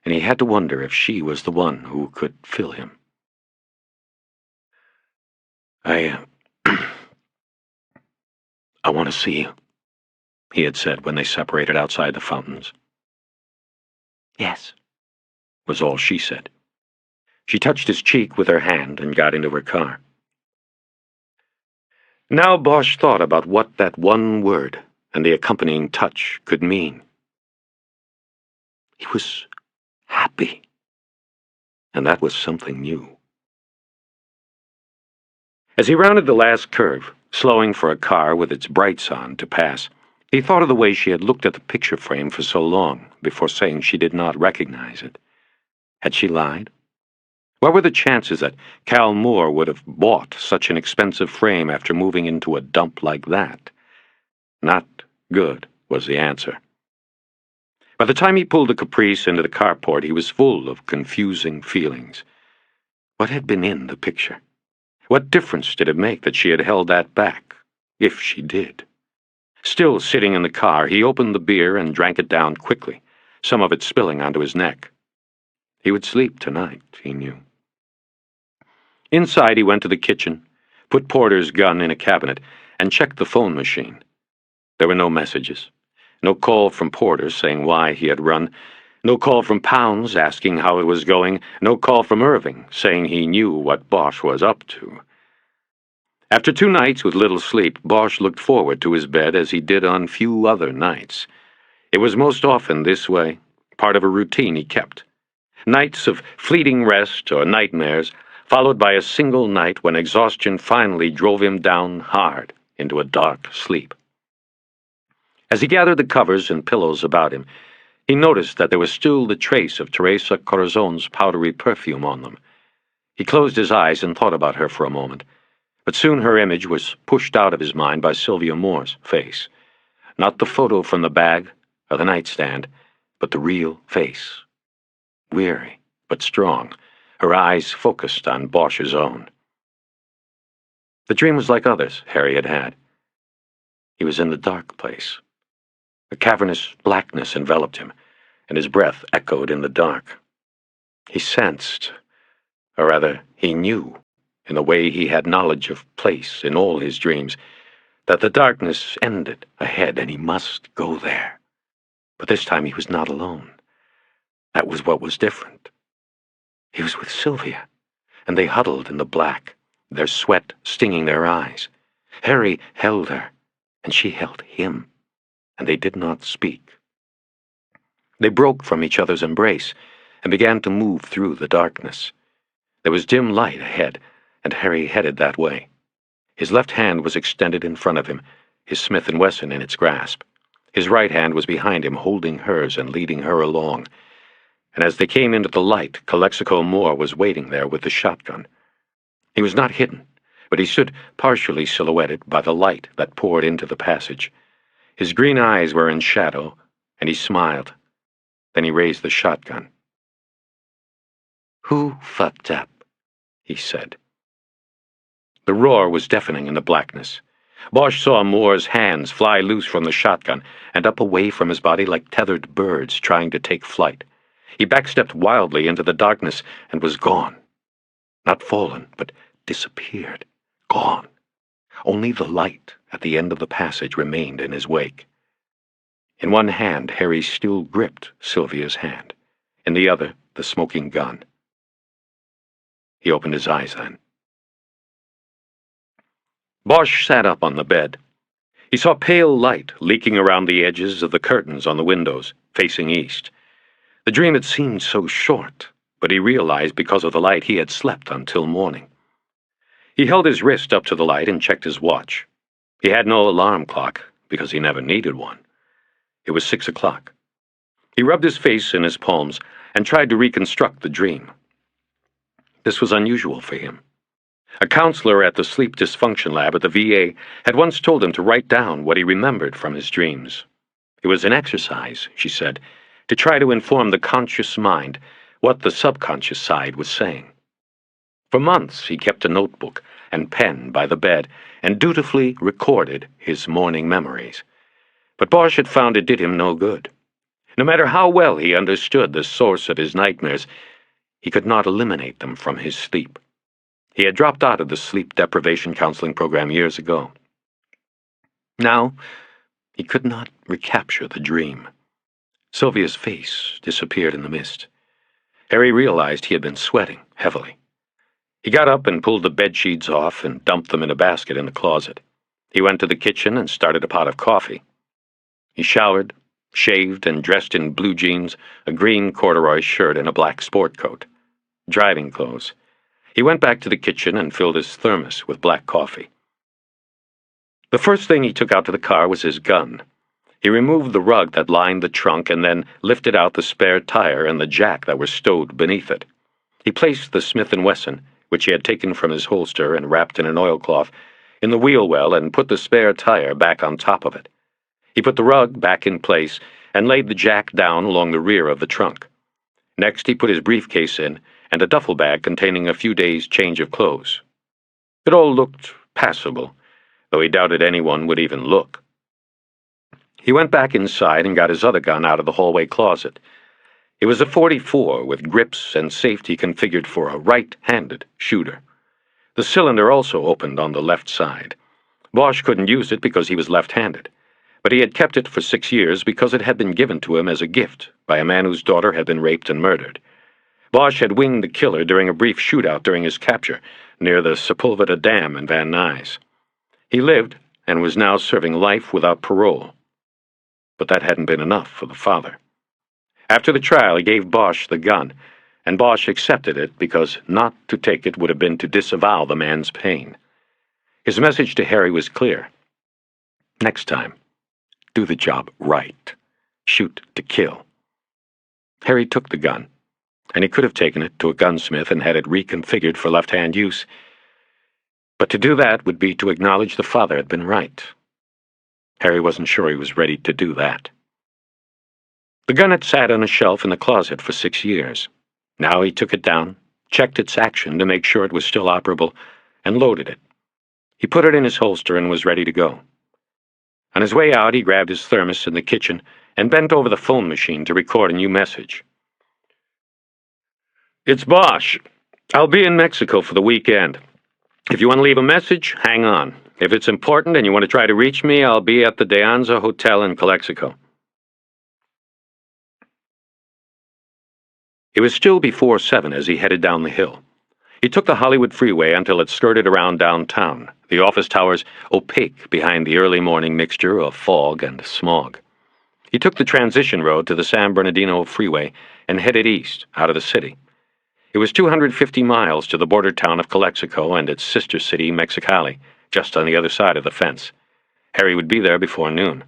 and he had to wonder if she was the one who could fill him. I want to see you, he had said when they separated outside the fountains. Yes, was all she said. She touched his cheek with her hand and got into her car. Now Bosch thought about what that one word and the accompanying touch could mean. He was happy, and that was something new. As he rounded the last curve, slowing for a car with its brights on to pass, he thought of the way she had looked at the picture frame for so long before saying she did not recognize it. Had she lied? What were the chances that Cal Moore would have bought such an expensive frame after moving into a dump like that? Not good, was the answer. By the time he pulled the Caprice into the carport, he was full of confusing feelings. What had been in the picture? What difference did it make that she had held that back, if she did? Still sitting in the car, he opened the beer and drank it down quickly, some of it spilling onto his neck. He would sleep tonight, he knew. Inside, he went to the kitchen, put Porter's gun in a cabinet, and checked the phone machine. There were no messages, no call from Porter saying why he had run, No call from Pounds asking how it was going. No call from Irving saying he knew what Bosch was up to. After 2 nights with little sleep, Bosch looked forward to his bed as he did on few other nights. It was most often this way, part of a routine he kept. Nights of fleeting rest or nightmares, followed by a single night when exhaustion finally drove him down hard into a dark sleep. As he gathered the covers and pillows about him, he noticed that there was still the trace of Teresa Corazon's powdery perfume on them. He closed his eyes and thought about her for a moment, but soon her image was pushed out of his mind by Sylvia Moore's face. Not the photo from the bag or the nightstand, but the real face. Weary, but strong, her eyes focused on Bosch's own. The dream was like others Harry had had. He was in the dark place. A cavernous blackness enveloped him, and his breath echoed in the dark. He sensed, or rather, he knew, in the way he had knowledge of place in all his dreams, that the darkness ended ahead and he must go there. But this time he was not alone. That was what was different. He was with Sylvia, and they huddled in the black, their sweat stinging their eyes. Harry held her, and she held him, and they did not speak. They broke from each other's embrace and began to move through the darkness. There was dim light ahead, and Harry headed that way. His left hand was extended in front of him, his Smith & Wesson in its grasp. His right hand was behind him, holding hers and leading her along. And as they came into the light, Calexico Moore was waiting there with the shotgun. He was not hidden, but he stood partially silhouetted by the light that poured into the passage. His green eyes were in shadow, and he smiled. Then he raised the shotgun. "Who fucked up?" he said. The roar was deafening in the blackness. Bosch saw Moore's hands fly loose from the shotgun and up away from his body like tethered birds trying to take flight. He backstepped wildly into the darkness and was gone. Not fallen, but disappeared. Gone. Only the light at the end of the passage remained in his wake. In one hand, Harry still gripped Sylvia's hand. In the other, the smoking gun. He opened his eyes then. Bosch sat up on the bed. He saw pale light leaking around the edges of the curtains on the windows, facing east. The dream had seemed so short, but he realized because of the light he had slept until morning. He held his wrist up to the light and checked his watch. He had no alarm clock, because he never needed one. It was 6 o'clock. He rubbed his face in his palms and tried to reconstruct the dream. This was unusual for him. A counselor at the sleep dysfunction lab at the VA had once told him to write down what he remembered from his dreams. It was an exercise, she said, to try to inform the conscious mind what the subconscious side was saying. For months he kept a notebook and pen by the bed and dutifully recorded his morning memories. But Bosch had found it did him no good. No matter how well he understood the source of his nightmares, he could not eliminate them from his sleep. He had dropped out of the sleep deprivation counseling program years ago. Now, he could not recapture the dream. Sylvia's face disappeared in the mist. Harry realized he had been sweating heavily. He got up and pulled the bedsheets off and dumped them in a basket in the closet. He went to the kitchen and started a pot of coffee. He showered, shaved, and dressed in blue jeans, a green corduroy shirt, and a black sport coat. Driving clothes. He went back to the kitchen and filled his thermos with black coffee. The first thing he took out to the car was his gun. He removed the rug that lined the trunk and then lifted out the spare tire and the jack that were stowed beneath it. He placed the Smith & Wesson, which he had taken from his holster and wrapped in an oilcloth, in the wheel well and put the spare tire back on top of it. He put the rug back in place and laid the jack down along the rear of the trunk. Next, he put his briefcase in and a duffel bag containing a few days' change of clothes. It all looked passable, though he doubted anyone would even look. He went back inside and got his other gun out of the hallway closet. It was a .44 with grips and safety configured for a right-handed shooter. The cylinder also opened on the left side. Bosch couldn't use it because he was left-handed. but he had kept it for 6 years because it had been given to him as a gift by a man whose daughter had been raped and murdered. Bosch had winged the killer during a brief shootout during his capture near the Sepulveda Dam in Van Nuys. He lived and was now serving life without parole. But that hadn't been enough for the father. After the trial, he gave Bosch the gun, and Bosch accepted it because not to take it would have been to disavow the man's pain. His message to Harry was clear. Next time, do the job right. Shoot to kill. Harry took the gun, and he could have taken it to a gunsmith and had it reconfigured for left-hand use. But to do that would be to acknowledge the father had been right. Harry wasn't sure he was ready to do that. The gun had sat on a shelf in the closet for 6 years. Now he took it down, checked its action to make sure it was still operable, and loaded it. He put it in his holster and was ready to go. On his way out, he grabbed his thermos in the kitchen and bent over the phone machine to record a new message. "It's Bosch. I'll be in Mexico for the weekend. If you want to leave a message, hang on. If it's important and you want to try to reach me, I'll be at the De Anza Hotel in Calexico." It was still before 7 as he headed down the hill. He took the Hollywood freeway until it skirted around downtown, the office towers opaque behind the early morning mixture of fog and smog. He took the transition road to the San Bernardino freeway and headed east, out of the city. It was 250 miles to the border town of Calexico and its sister city, Mexicali, just on the other side of the fence. Harry would be there before noon.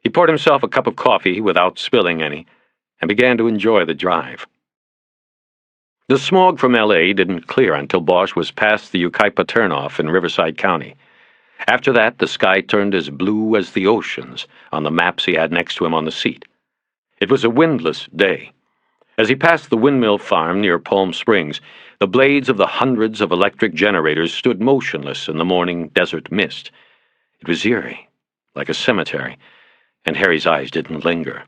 He poured himself a cup of coffee without spilling any and began to enjoy the drive. The smog from L.A. didn't clear until Bosch was past the Yucaipa turnoff in Riverside County. After that, the sky turned as blue as the oceans on the maps he had next to him on the seat. It was a windless day. As he passed the windmill farm near Palm Springs, the blades of the hundreds of electric generators stood motionless in the morning desert mist. It was eerie, like a cemetery, and Harry's eyes didn't linger.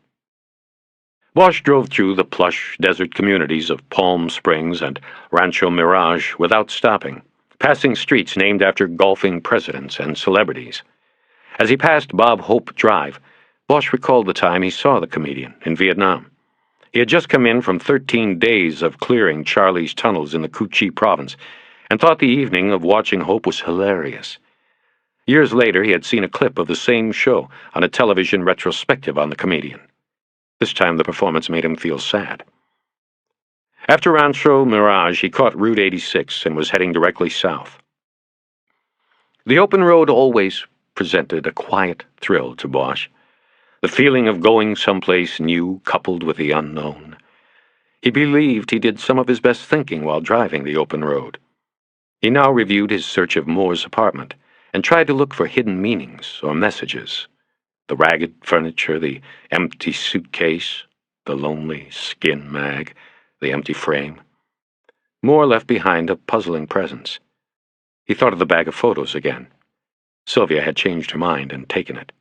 Bosch drove through the plush desert communities of Palm Springs and Rancho Mirage without stopping, passing streets named after golfing presidents and celebrities. As he passed Bob Hope Drive, Bosch recalled the time he saw the comedian in Vietnam. He had just come in from 13 days of clearing Charlie's tunnels in the Cu Chi province and thought the evening of watching Hope was hilarious. Years later, he had seen a clip of the same show on a television retrospective on the comedian. This time the performance made him feel sad. After Rancho Mirage, he caught Route 86 and was heading directly south. The open road always presented a quiet thrill to Bosch, the feeling of going someplace new coupled with the unknown. He believed he did some of his best thinking while driving the open road. He now reviewed his search of Moore's apartment and tried to look for hidden meanings or messages. The ragged furniture, the empty suitcase, the lonely skin mag, the empty frame. Moore left behind a puzzling presence. He thought of the bag of photos again. Sylvia had changed her mind and taken it.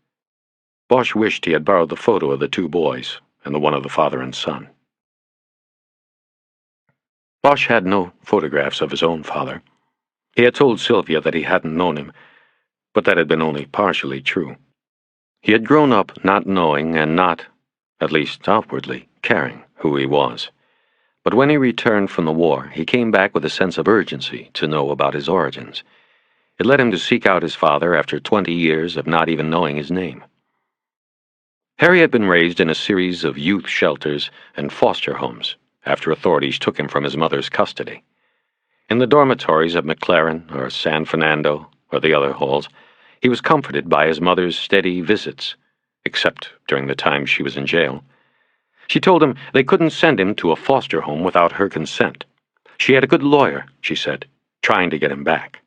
Bosch wished he had borrowed the photo of the 2 boys and the one of the father and son. Bosch had no photographs of his own father. He had told Sylvia that he hadn't known him, but that had been only partially true. He had grown up not knowing and not, at least outwardly, caring who he was. But when he returned from the war, he came back with a sense of urgency to know about his origins. It led him to seek out his father after 20 years of not even knowing his name. Harry had been raised in a series of youth shelters and foster homes after authorities took him from his mother's custody. In the dormitories at McLaren or San Fernando or the other halls, he was comforted by his mother's steady visits, except during the time she was in jail. She told him they couldn't send him to a foster home without her consent. She had a good lawyer, she said, trying to get him back.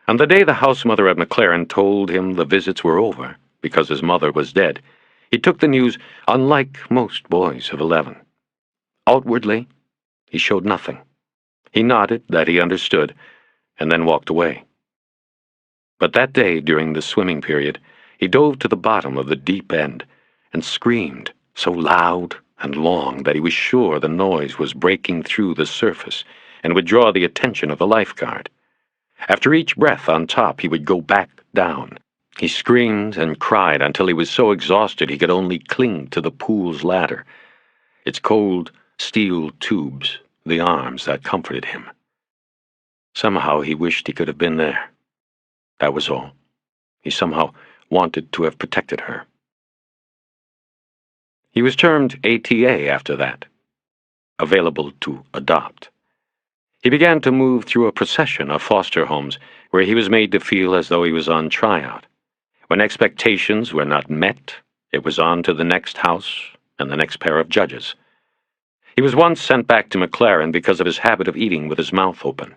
On the day the house mother at McLaren told him the visits were over because his mother was dead, he took the news unlike most boys of 11. Outwardly, he showed nothing. He nodded that he understood, and then walked away. But that day, during the swimming period, he dove to the bottom of the deep end and screamed so loud and long that he was sure the noise was breaking through the surface and would draw the attention of the lifeguard. After each breath on top, he would go back down, He screamed and cried until he was so exhausted he could only cling to the pool's ladder, its cold steel tubes, the arms that comforted him. Somehow he wished he could have been there. That was all. He somehow wanted to have protected her. He was termed ATA after that, available to adopt. He began to move through a procession of foster homes where he was made to feel as though he was on tryout. When expectations were not met, it was on to the next house and the next pair of judges. He was once sent back to McLaren because of his habit of eating with his mouth open.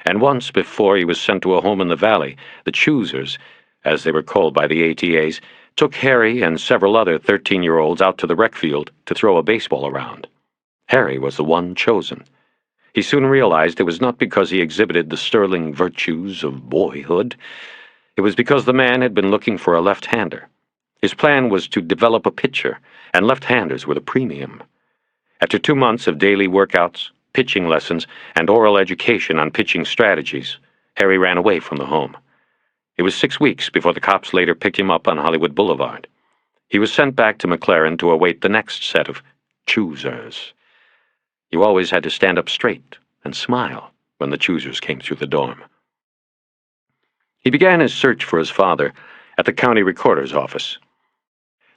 And once before he was sent to a home in the valley, the choosers, as they were called by the ATAs, took Harry and several other 13-year-olds out to the rec field to throw a baseball around. Harry was the one chosen. He soon realized it was not because he exhibited the sterling virtues of boyhood. It was because the man had been looking for a left-hander. His plan was to develop a pitcher, and left-handers were the premium. After 2 months of daily workouts, pitching lessons, and oral education on pitching strategies, Harry ran away from the home. It was 6 weeks before the cops later picked him up on Hollywood Boulevard. He was sent back to McLaren to await the next set of choosers. You always had to stand up straight and smile when the choosers came through the dorm. He began his search for his father at the county recorder's office.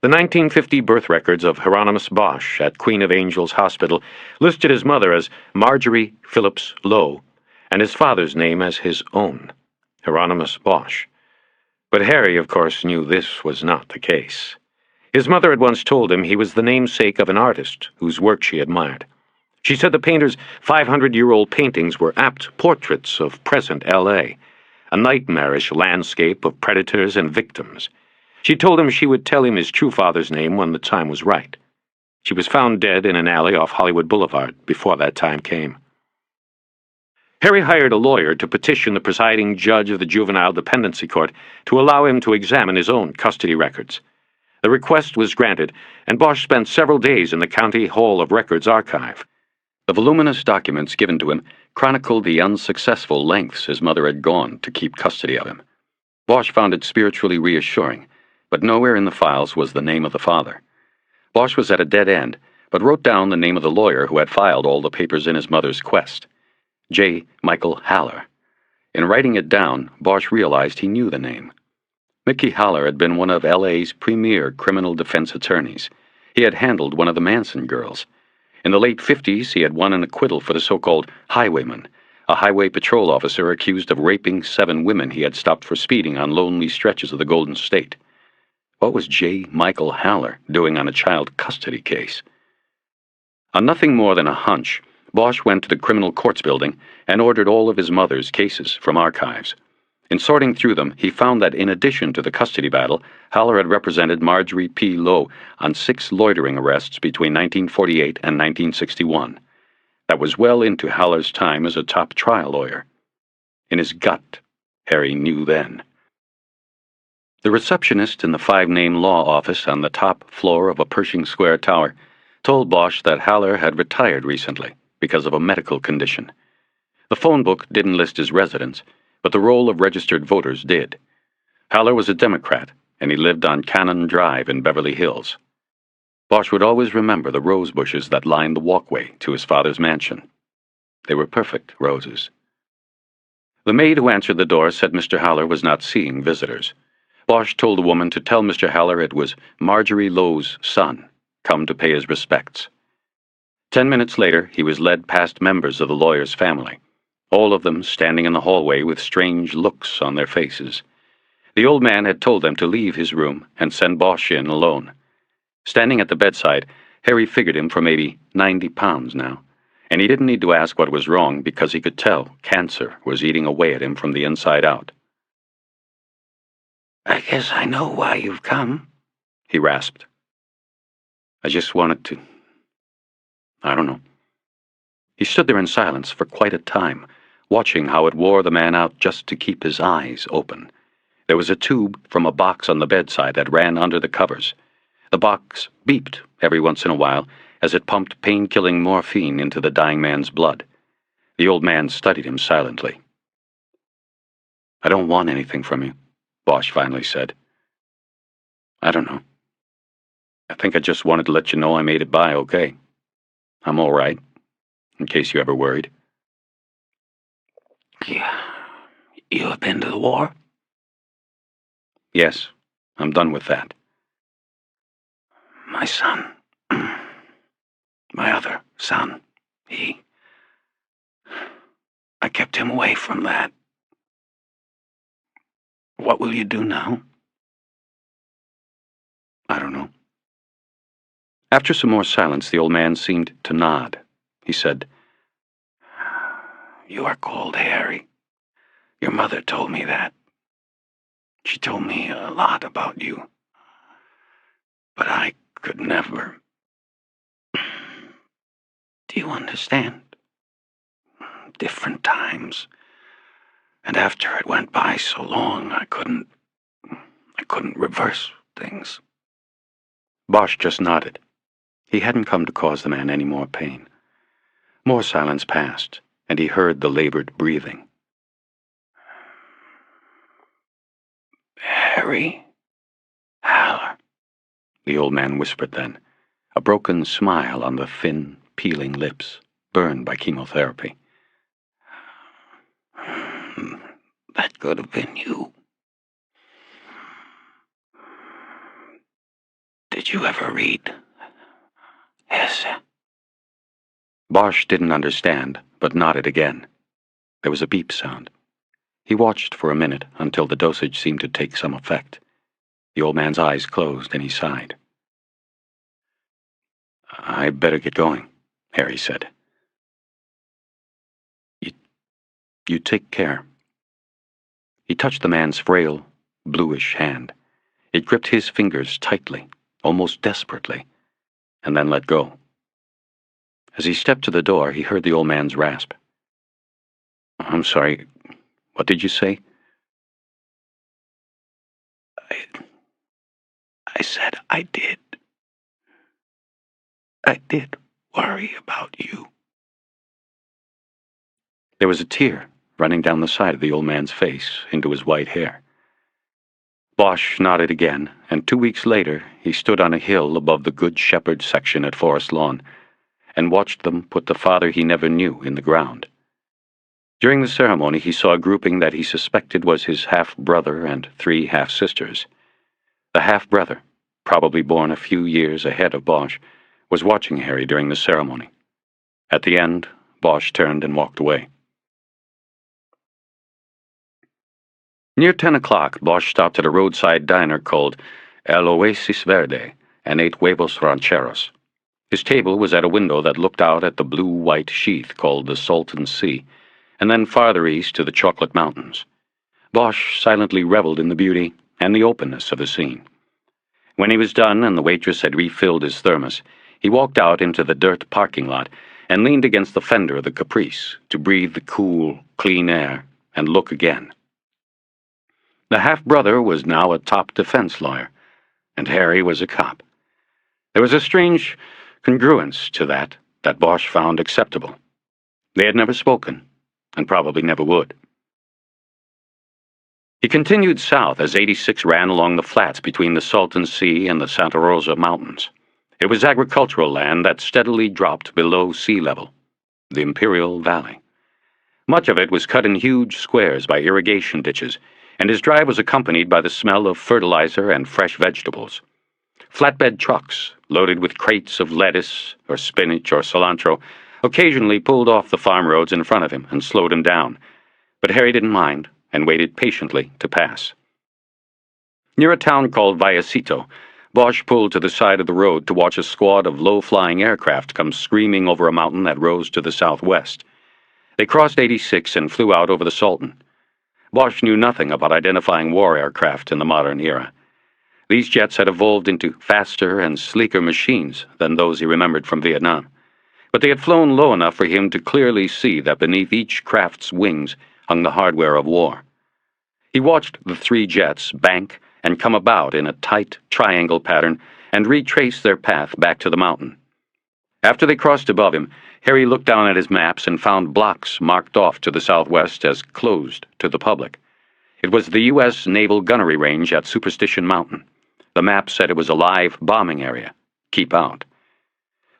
The 1950 birth records of Harry Bosch at Queen of Angels Hospital listed his mother as Marjorie Phillips Lowe and his father's name as his own, Harry Bosch. But Harry, of course, knew this was not the case. His mother had once told him he was the namesake of an artist whose work she admired. She said the painter's 500-year-old paintings were apt portraits of present L.A., a nightmarish landscape of predators and victims. She told him she would tell him his true father's name when the time was right. She was found dead in an alley off Hollywood Boulevard before that time came. Harry hired a lawyer to petition the presiding judge of the Juvenile Dependency Court to allow him to examine his own custody records. The request was granted, and Bosch spent several days in the County Hall of Records archive. The voluminous documents given to him chronicled the unsuccessful lengths his mother had gone to keep custody of him. Bosch found it spiritually reassuring, but nowhere in the files was the name of the father. Bosch was at a dead end, but wrote down the name of the lawyer who had filed all the papers in his mother's quest, J. Michael Haller. In writing it down, Bosch realized he knew the name. Mickey Haller had been one of L.A.'s premier criminal defense attorneys. He had handled one of the Manson girls. In the late 50s, he had won an acquittal for the so-called highwayman, a highway patrol officer accused of raping 7 women he had stopped for speeding on lonely stretches of the Golden State. What was J. Michael Haller doing on a child custody case? On nothing more than a hunch, Bosch went to the criminal courts building and ordered all of his mother's cases from archives. In sorting through them, he found that in addition to the custody battle, Haller had represented Marjorie P. Lowe on 6 loitering arrests between 1948 and 1961. That was well into Haller's time as a top trial lawyer. In his gut, Harry knew then. The receptionist in the 5-name law office on the top floor of a Pershing Square tower told Bosch that Haller had retired recently because of a medical condition. The phone book didn't list his residence, but the roll of registered voters did. Haller was a Democrat, and he lived on Cannon Drive in Beverly Hills. Bosch would always remember the rose bushes that lined the walkway to his father's mansion. They were perfect roses. The maid who answered the door said Mr. Haller was not seeing visitors. Bosch told the woman to tell Mr. Haller it was Marjorie Lowe's son, come to pay his respects. 10 minutes later, he was led past members of the lawyer's family, all of them standing in the hallway with strange looks on their faces. The old man had told them to leave his room and send Bosch in alone. Standing at the bedside, Harry figured him for maybe 90 pounds now, and he didn't need to ask what was wrong because he could tell cancer was eating away at him from the inside out. "I guess I know why you've come," he rasped. "I just wanted to... I don't know." He stood there in silence for quite a time, watching how it wore the man out just to keep his eyes open. There was a tube from a box on the bedside that ran under the covers. The box beeped every once in a while as it pumped pain-killing morphine into the dying man's blood. The old man studied him silently. "I don't want anything from you," Bosch finally said. I don't know. I think I just wanted to let you know I made it by okay. I'm all right, in case you ever worried. Yeah. You have been to the war? Yes, I'm done with that. My son, my other son, I kept him away from that. What will you do now? I don't know. After some more silence, the old man seemed to nod. He said, You are called Harry. Your mother told me that. She told me a lot about you. But I could never. Do you understand? Different times. And after it went by so long, I couldn't reverse things. Bosch just nodded. He hadn't come to cause the man any more pain. More silence passed, and he heard the labored breathing. Harry Haller, the old man whispered then, a broken smile on the thin, peeling lips, burned by chemotherapy. That could have been you. Did you ever read Hesse? Bosch didn't understand, but nodded again. There was a beep sound. He watched for a minute until the dosage seemed to take some effect. The old man's eyes closed and he sighed. "I'd better get going," Harry said. You take care." He touched the man's frail, bluish hand. It gripped his fingers tightly, almost desperately, and then let go. As he stepped to the door, he heard the old man's rasp. "I'm sorry, what did you say?" I said I did. I did worry about you. There was a tear running down the side of the old man's face into his white hair. Bosch nodded again, and 2 weeks later he stood on a hill above the Good Shepherd section at Forest Lawn and watched them put the father he never knew in the ground. During the ceremony he saw a grouping that he suspected was his half-brother and 3 half-sisters. The half-brother, probably born a few years ahead of Bosch, was watching Harry during the ceremony. At the end, Bosch turned and walked away. Near 10 o'clock, Bosch stopped at a roadside diner called El Oasis Verde and ate huevos rancheros. His table was at a window that looked out at the blue-white sheath called the Salton Sea, and then farther east to the Chocolate Mountains. Bosch silently reveled in the beauty and the openness of the scene. When he was done and the waitress had refilled his thermos, he walked out into the dirt parking lot and leaned against the fender of the Caprice to breathe the cool, clean air and look again. The half-brother was now a top defense lawyer, and Harry was a cop. There was a strange congruence to that Bosch found acceptable. They had never spoken, and probably never would. He continued south as 86 ran along the flats between the Salton Sea and the Santa Rosa Mountains. It was agricultural land that steadily dropped below sea level, the Imperial Valley. Much of it was cut in huge squares by irrigation ditches, and his drive was accompanied by the smell of fertilizer and fresh vegetables. Flatbed trucks, loaded with crates of lettuce or spinach or cilantro, occasionally pulled off the farm roads in front of him and slowed him down, but Harry didn't mind and waited patiently to pass. Near a town called Vallecito, Bosch pulled to the side of the road to watch a squad of low-flying aircraft come screaming over a mountain that rose to the southwest. They crossed 86 and flew out over the Salton. Bosch knew nothing about identifying war aircraft in the modern era. These jets had evolved into faster and sleeker machines than those he remembered from Vietnam, but they had flown low enough for him to clearly see that beneath each craft's wings hung the hardware of war. He watched the 3 jets bank and come about in a tight triangle pattern and retrace their path back to the mountain. After they crossed above him, Harry looked down at his maps and found blocks marked off to the southwest as closed to the public. It was the U.S. Naval Gunnery Range at Superstition Mountain. The map said it was a live bombing area. Keep out.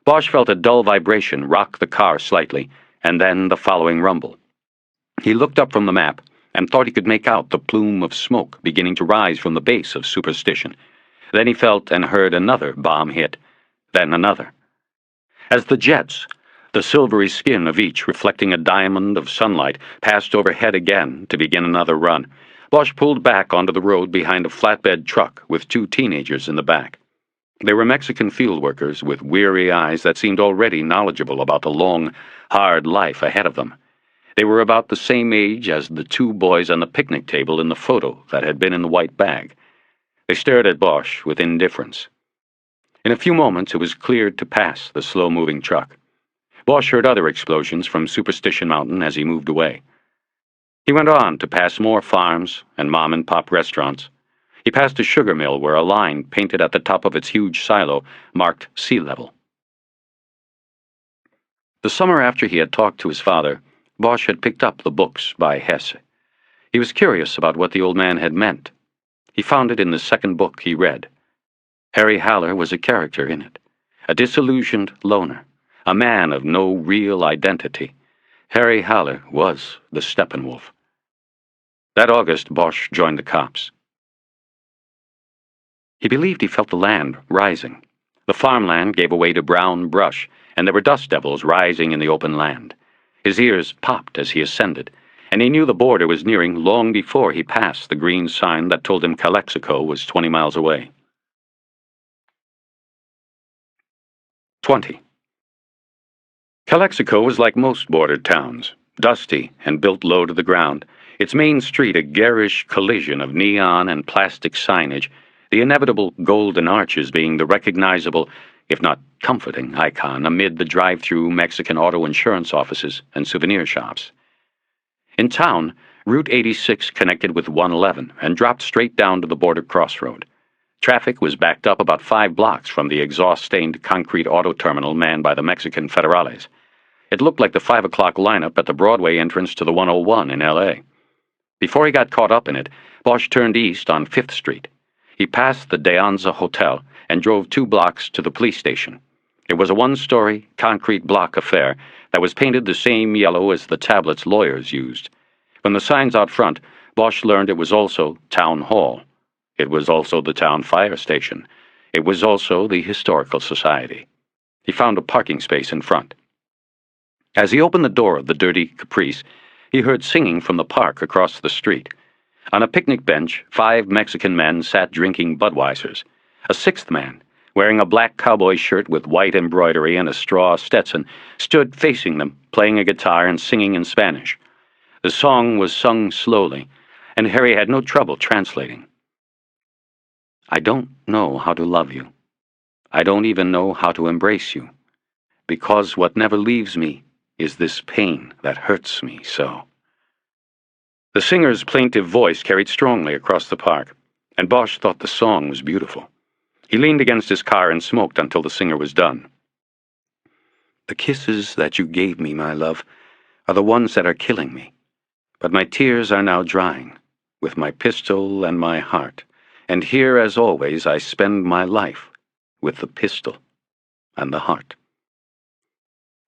Bosch felt a dull vibration rock the car slightly, and then the following rumble. He looked up from the map and thought he could make out the plume of smoke beginning to rise from the base of Superstition. Then he felt and heard another bomb hit, then another. As the jets, the silvery skin of each reflecting a diamond of sunlight, passed overhead again to begin another run, Bosch pulled back onto the road behind a flatbed truck with 2 teenagers in the back. They were Mexican field workers with weary eyes that seemed already knowledgeable about the long, hard life ahead of them. They were about the same age as the 2 boys on the picnic table in the photo that had been in the white bag. They stared at Bosch with indifference. In a few moments it was cleared to pass the slow-moving truck. Bosch heard other explosions from Superstition Mountain as he moved away. He went on to pass more farms and mom-and-pop restaurants. He passed a sugar mill where a line painted at the top of its huge silo marked sea level. The summer after he had talked to his father, Bosch had picked up the books by Hesse. He was curious about what the old man had meant. He found it in the second book he read. Harry Haller was a character in it, a disillusioned loner, a man of no real identity. Harry Haller was the Steppenwolf. That August, Bosch joined the cops. He believed he felt the land rising. The farmland gave way to brown brush, and there were dust devils rising in the open land. His ears popped as he ascended, and he knew the border was nearing long before he passed the green sign that told him Calexico was 20 miles away. 20. Calexico was like most bordered towns, dusty and built low to the ground, its main street a garish collision of neon and plastic signage, the inevitable golden arches being the recognizable, if not comforting, icon amid the drive-through Mexican auto insurance offices and souvenir shops. In town, Route 86 connected with 111 and dropped straight down to the border crossroad. Traffic was backed up about 5 blocks from the exhaust-stained concrete auto terminal manned by the Mexican federales. It looked like the 5 o'clock lineup at the Broadway entrance to the 101 in L.A. Before he got caught up in it, Bosch turned east on 5th Street. He passed the De Anza Hotel and drove 2 blocks to the police station. It was a 1-story, concrete block affair that was painted the same yellow as the tablets lawyers used. From the signs out front, Bosch learned it was also Town Hall. It was also the town fire station. It was also the Historical Society. He found a parking space in front. As he opened the door of the dirty Caprice, he heard singing from the park across the street. On a picnic bench, 5 Mexican men sat drinking Budweisers. A 6th man, wearing a black cowboy shirt with white embroidery and a straw Stetson, stood facing them, playing a guitar and singing in Spanish. The song was sung slowly, and Harry had no trouble translating. I don't know how to love you. I don't even know how to embrace you, because what never leaves me is this pain that hurts me so. The singer's plaintive voice carried strongly across the park, and Bosch thought the song was beautiful. He leaned against his car and smoked until the singer was done. The kisses that you gave me, my love, are the ones that are killing me, but my tears are now drying, with my pistol and my heart, and here, as always, I spend my life with the pistol and the heart.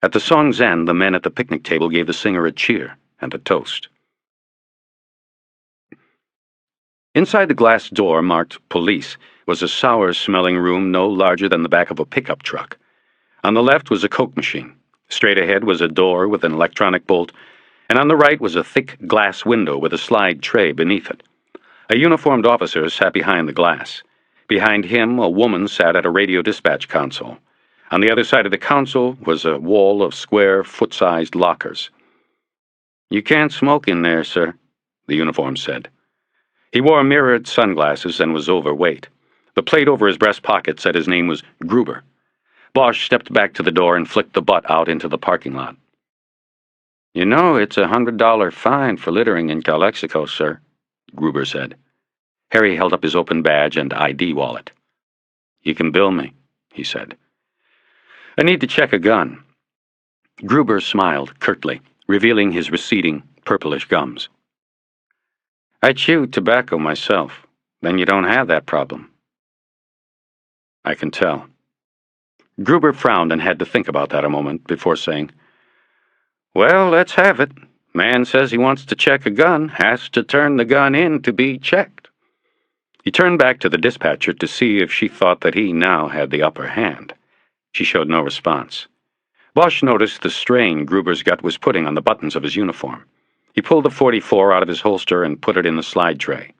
At the song's end, the men at the picnic table gave the singer a cheer and a toast. Inside the glass door marked Police was a sour-smelling room no larger than the back of a pickup truck. On the left was a Coke machine. Straight ahead was a door with an electronic bolt, and on the right was a thick glass window with a slide tray beneath it. A uniformed officer sat behind the glass. Behind him, a woman sat at a radio dispatch console. On the other side of the console was a wall of square, foot-sized lockers. "You can't smoke in there, sir," the uniform said. He wore mirrored sunglasses and was overweight. The plate over his breast pocket said his name was Gruber. Bosch stepped back to the door and flicked the butt out into the parking lot. "You know it's a $100 fine for littering in Calexico, sir," Gruber said. Harry held up his open badge and ID wallet. "You can bill me," he said. "I need to check a gun." Gruber smiled curtly, revealing his receding, purplish gums. "I chew tobacco myself. Then you don't have that problem." I can tell. Gruber frowned and had to think about that a moment before saying, "Well, let's have it. Man says he wants to check a gun, has to turn the gun in to be checked." He turned back to the dispatcher to see if she thought that he now had the upper hand. She showed no response. Bosch noticed the strain Gruber's gut was putting on the buttons of his uniform. He pulled the .44 out of his holster and put it in the slide tray.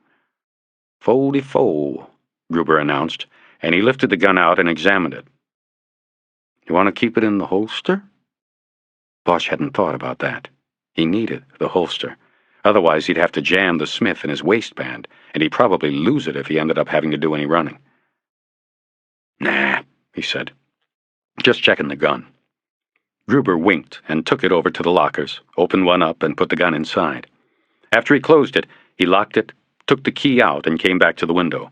"44," Gruber announced, and he lifted the gun out and examined it. "You want to keep it in the holster?" Bosch hadn't thought about that. He needed the holster. Otherwise, he'd have to jam the Smith in his waistband, and he'd probably lose it if he ended up having to do any running. "Nah," he said. "Just checking the gun." Gruber winked and took it over to the lockers, opened one up, and put the gun inside. After he closed it, he locked it, took the key out, and came back to the window.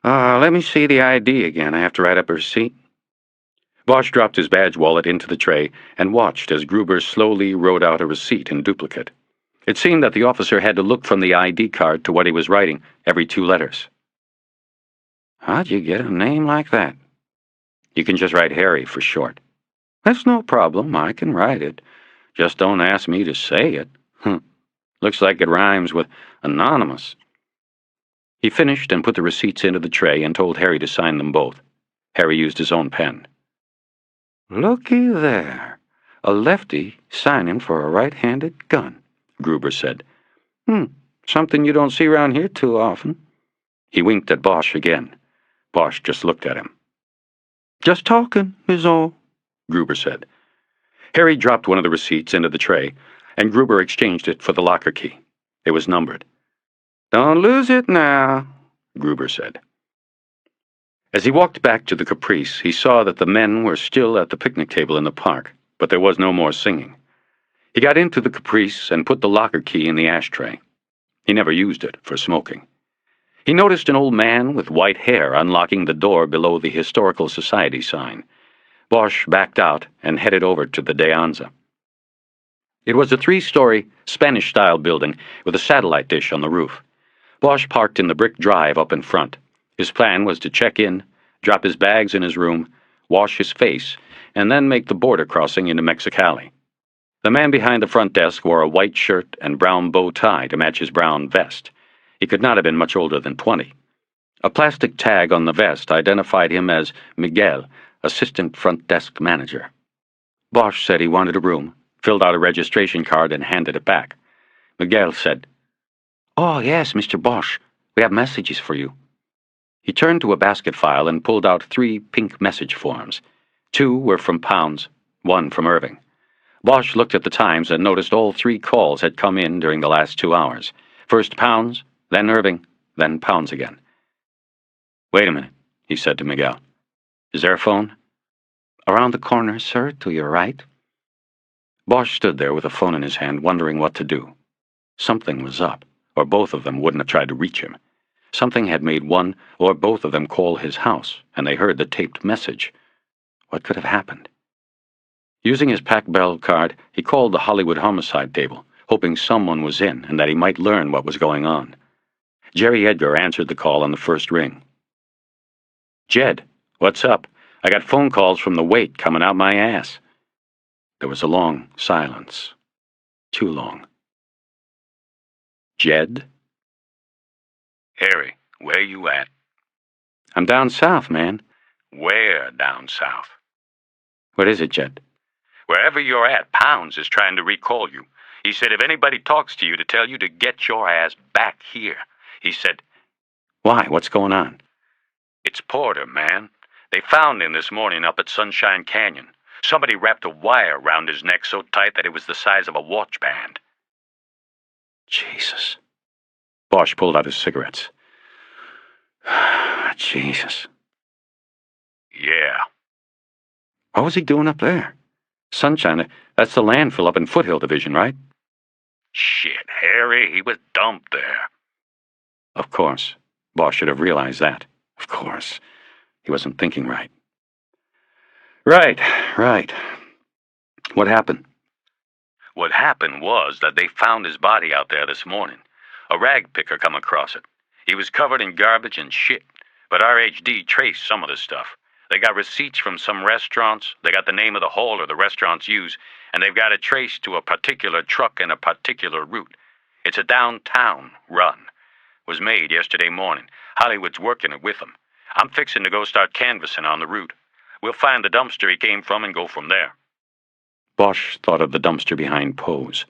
Let me see the ID again. I have to write up a receipt." Bosch dropped his badge wallet into the tray and watched as Gruber slowly wrote out a receipt in duplicate. It seemed that the officer had to look from the ID card to what he was writing every 2 letters. "How'd you get a name like that?" "You can just write Harry for short." "That's no problem. I can write it. Just don't ask me to say it. Looks like it rhymes with anonymous." He finished and put the receipts into the tray and told Harry to sign them both. Harry used his own pen. "Looky there. A lefty signing for a right-handed gun," Gruber said. Something you don't see around here too often." He winked at Bosch again. Bosch just looked at him. "Just talking, is all," Gruber said. Harry dropped one of the receipts into the tray, and Gruber exchanged it for the locker key. It was numbered. "Don't lose it now," Gruber said. As he walked back to the Caprice, he saw that the men were still at the picnic table in the park, but there was no more singing. He got into the Caprice and put the locker key in the ashtray. He never used it for smoking. He noticed an old man with white hair unlocking the door below the Historical Society sign. Bosch backed out and headed over to the De Anza. It was a 3-story, Spanish-style building with a satellite dish on the roof. Bosch parked in the brick drive up in front. His plan was to check in, drop his bags in his room, wash his face, and then make the border crossing into Mexicali. The man behind the front desk wore a white shirt and brown bow tie to match his brown vest. He could not have been much older than 20. A plastic tag on the vest identified him as Miguel, assistant front desk manager. Bosch said he wanted a room, filled out a registration card, and handed it back. Miguel said, "Oh, yes, Mr. Bosch. We have messages for you." He turned to a basket file and pulled out 3 pink message forms. 2 were from Pounds, 1 from Irving. Bosch looked at the times and noticed all 3 calls had come in during the last 2 hours. First Pounds, then Irving, then Pounds again. "Wait a minute," he said to Miguel. "Is there a phone?" "Around the corner, sir, to your right." Bosch stood there with a phone in his hand, wondering what to do. Something was up, or both of them wouldn't have tried to reach him. Something had made one or both of them call his house, and they heard the taped message. What could have happened? Using his Pac Bell card, he called the Hollywood homicide table, hoping someone was in and that he might learn what was going on. Jerry Edgar answered the call on the first ring. "Jed, what's up? I got phone calls from the wait coming out my ass." There was a long silence. Too long. "Jed?" "Harry, where you at?" "I'm down south, man." "Where down south?" "What is it, Jed?" "Wherever you're at, Pounds is trying to recall you. He said if anybody talks to you to tell you to get your ass back here. He said..." "Why? What's going on?" "It's Porter, man. They found him this morning up at Sunshine Canyon. Somebody wrapped a wire around his neck so tight that it was the size of a watch band." Jesus. Bosch pulled out his cigarettes. Jesus. "Yeah." What was he doing up there? Sunshine, that's the landfill up in Foothill Division, right? "Shit, Harry, he was dumped there." Of course. Bosch should have realized that. Of course. He wasn't thinking right. Right. What happened? "What happened was that they found his body out there this morning. A rag picker come across it. He was covered in garbage and shit. But RHD traced some of the stuff. They got receipts from some restaurants, they got the name of the hauler the restaurants use, and they've got it traced to a particular truck and a particular route. It's a downtown run. Was made yesterday morning. Hollywood's working it with them. I'm fixing to go start canvassing on the route. We'll find the dumpster he came from and go from there. Bosch thought of the dumpster behind Poe's.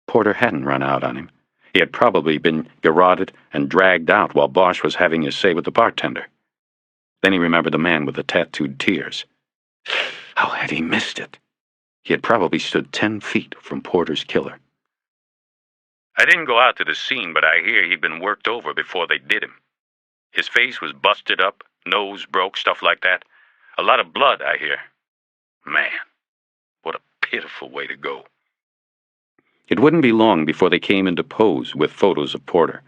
Porter hadn't run out on him. He had probably been garroted and dragged out while Bosch was having his say with the bartender. Then he remembered the man with the tattooed tears. How had he missed it? He had probably stood 10 feet from Porter's killer. I didn't go out to the scene, but I hear he'd been worked over before they did him. His face was busted up, nose broke, stuff like that. A lot of blood, I hear. Man, what a pitiful way to go. It wouldn't be long before they came into Poe's with photos of Porter.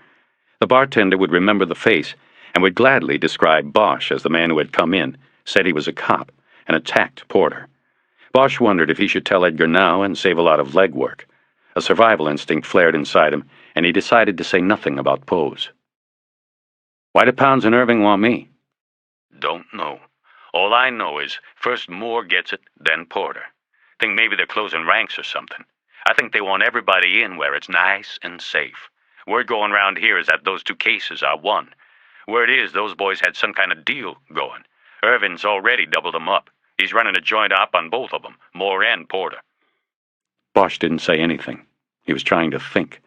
The bartender would remember the face and would gladly describe Bosch as the man who had come in, said he was a cop, and attacked Porter. Bosch wondered if he should tell Edgar now and save a lot of legwork. A survival instinct flared inside him, and he decided to say nothing about Poe's. Why do Pounds and Irving want me? Don't know. All I know is first Moore gets it, then Porter. Think maybe they're closing ranks or something. I think they want everybody in where it's nice and safe. Word going round here is that those two cases are one. Word is those boys had some kind of deal going. Irvin's already doubled them up. He's running a joint op on both of them, Moore and Porter. Bosch didn't say anything. He was trying to think.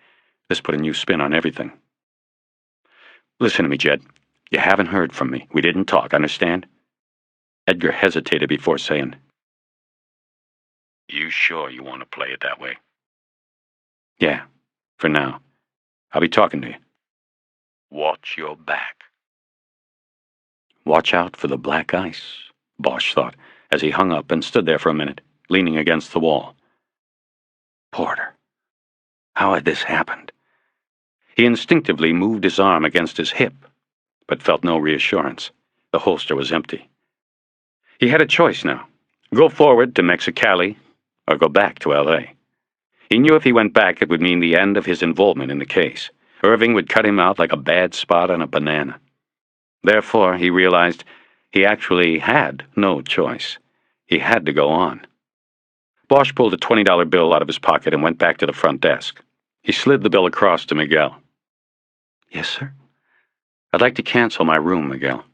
This put a new spin on everything. Listen to me, Jed. You haven't heard from me. We didn't talk, understand? Edgar hesitated before saying, You sure you want to play it that way? Yeah, for now. I'll be talking to you. Watch your back. Watch out for the black ice, Bosch thought, as he hung up and stood there for a minute, leaning against the wall. Porter. How had this happened? He instinctively moved his arm against his hip, but felt no reassurance. The holster was empty. He had a choice now. Go forward to Mexicali or go back to L.A. He knew if he went back it would mean the end of his involvement in the case. Irving would cut him out like a bad spot on a banana. Therefore, he realized he actually had no choice. He had to go on. Bosch pulled a $20 bill out of his pocket and went back to the front desk. He slid the bill across to Miguel. Yes, sir? I'd like to cancel my room, Miguel.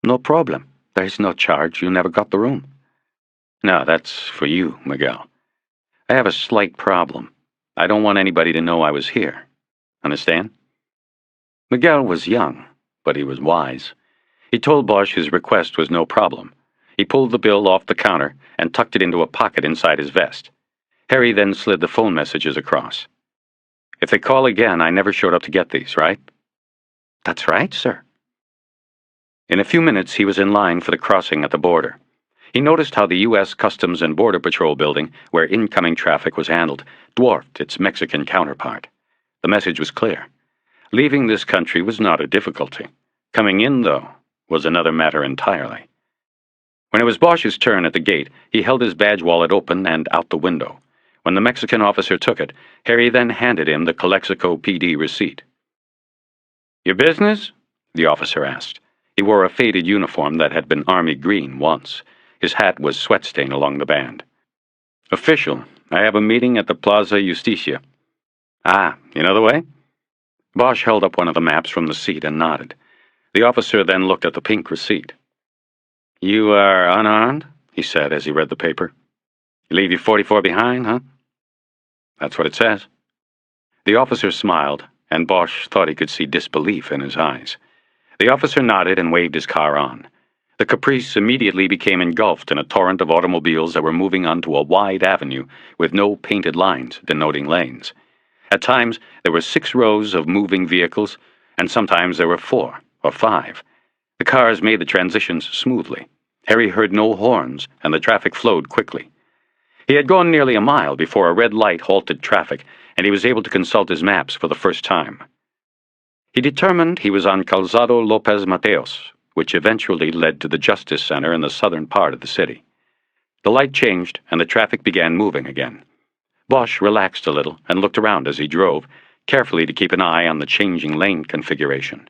No problem. There's no charge. You never got the room. No, that's for you, Miguel. I have a slight problem. I don't want anybody to know I was here. Understand? Miguel was young, but he was wise. He told Bosch his request was no problem. He pulled the bill off the counter and tucked it into a pocket inside his vest. Harry then slid the phone messages across. If they call again, I never showed up to get these, right? That's right, sir. In a few minutes, he was in line for the crossing at the border. He noticed how the U.S. Customs and Border Patrol building, where incoming traffic was handled, dwarfed its Mexican counterpart. The message was clear. Leaving this country was not a difficulty. Coming in, though, was another matter entirely. When it was Bosch's turn at the gate, he held his badge wallet open and out the window. When the Mexican officer took it, Harry then handed him the Calexico PD receipt. Your business? The officer asked. He wore a faded uniform that had been army green once. His hat was sweat-stained along the band. Official, I have a meeting at the Plaza Justicia. Ah, you know the way? Bosch held up one of the maps from the seat and nodded. The officer then looked at the pink receipt. You are unarmed? He said as he read the paper. You leave your .44 behind, huh? That's what it says. The officer smiled, and Bosch thought he could see disbelief in his eyes. The officer nodded and waved his car on. The Caprice immediately became engulfed in a torrent of automobiles that were moving onto a wide avenue with no painted lines denoting lanes. At times, there were 6 rows of moving vehicles, and sometimes there were 4 or 5. The cars made the transitions smoothly. Harry heard no horns, and the traffic flowed quickly. He had gone nearly a mile before a red light halted traffic, and he was able to consult his maps for the first time. He determined he was on Calzado Lopez Mateos, which eventually led to the Justice Center in the southern part of the city. The light changed, and the traffic began moving again. Bosch relaxed a little and looked around as he drove, carefully to keep an eye on the changing lane configuration.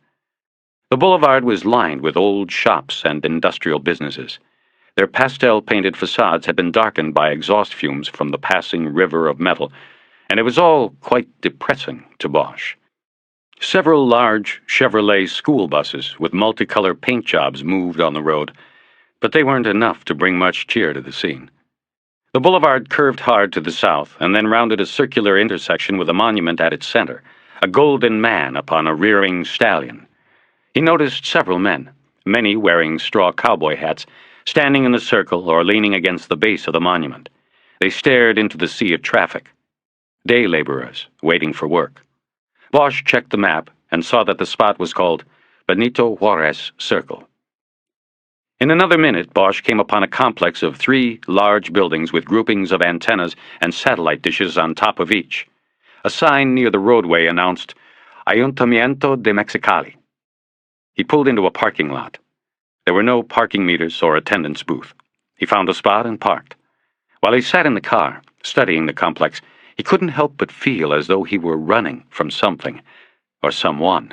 The boulevard was lined with old shops and industrial businesses. Their pastel-painted facades had been darkened by exhaust fumes from the passing river of metal, and it was all quite depressing to Bosch. Several large Chevrolet school buses with multicolored paint jobs moved on the road, but they weren't enough to bring much cheer to the scene. The boulevard curved hard to the south and then rounded a circular intersection with a monument at its center, a golden man upon a rearing stallion. He noticed several men, many wearing straw cowboy hats, standing in the circle or leaning against the base of the monument. They stared into the sea of traffic. Day laborers waiting for work. Bosch checked the map and saw that the spot was called Benito Juarez Circle. In another minute, Bosch came upon a complex of 3 large buildings with groupings of antennas and satellite dishes on top of each. A sign near the roadway announced, Ayuntamiento de Mexicali. He pulled into a parking lot. There were no parking meters or attendance booth. He found a spot and parked. While he sat in the car, studying the complex, he couldn't help but feel as though he were running from something or someone.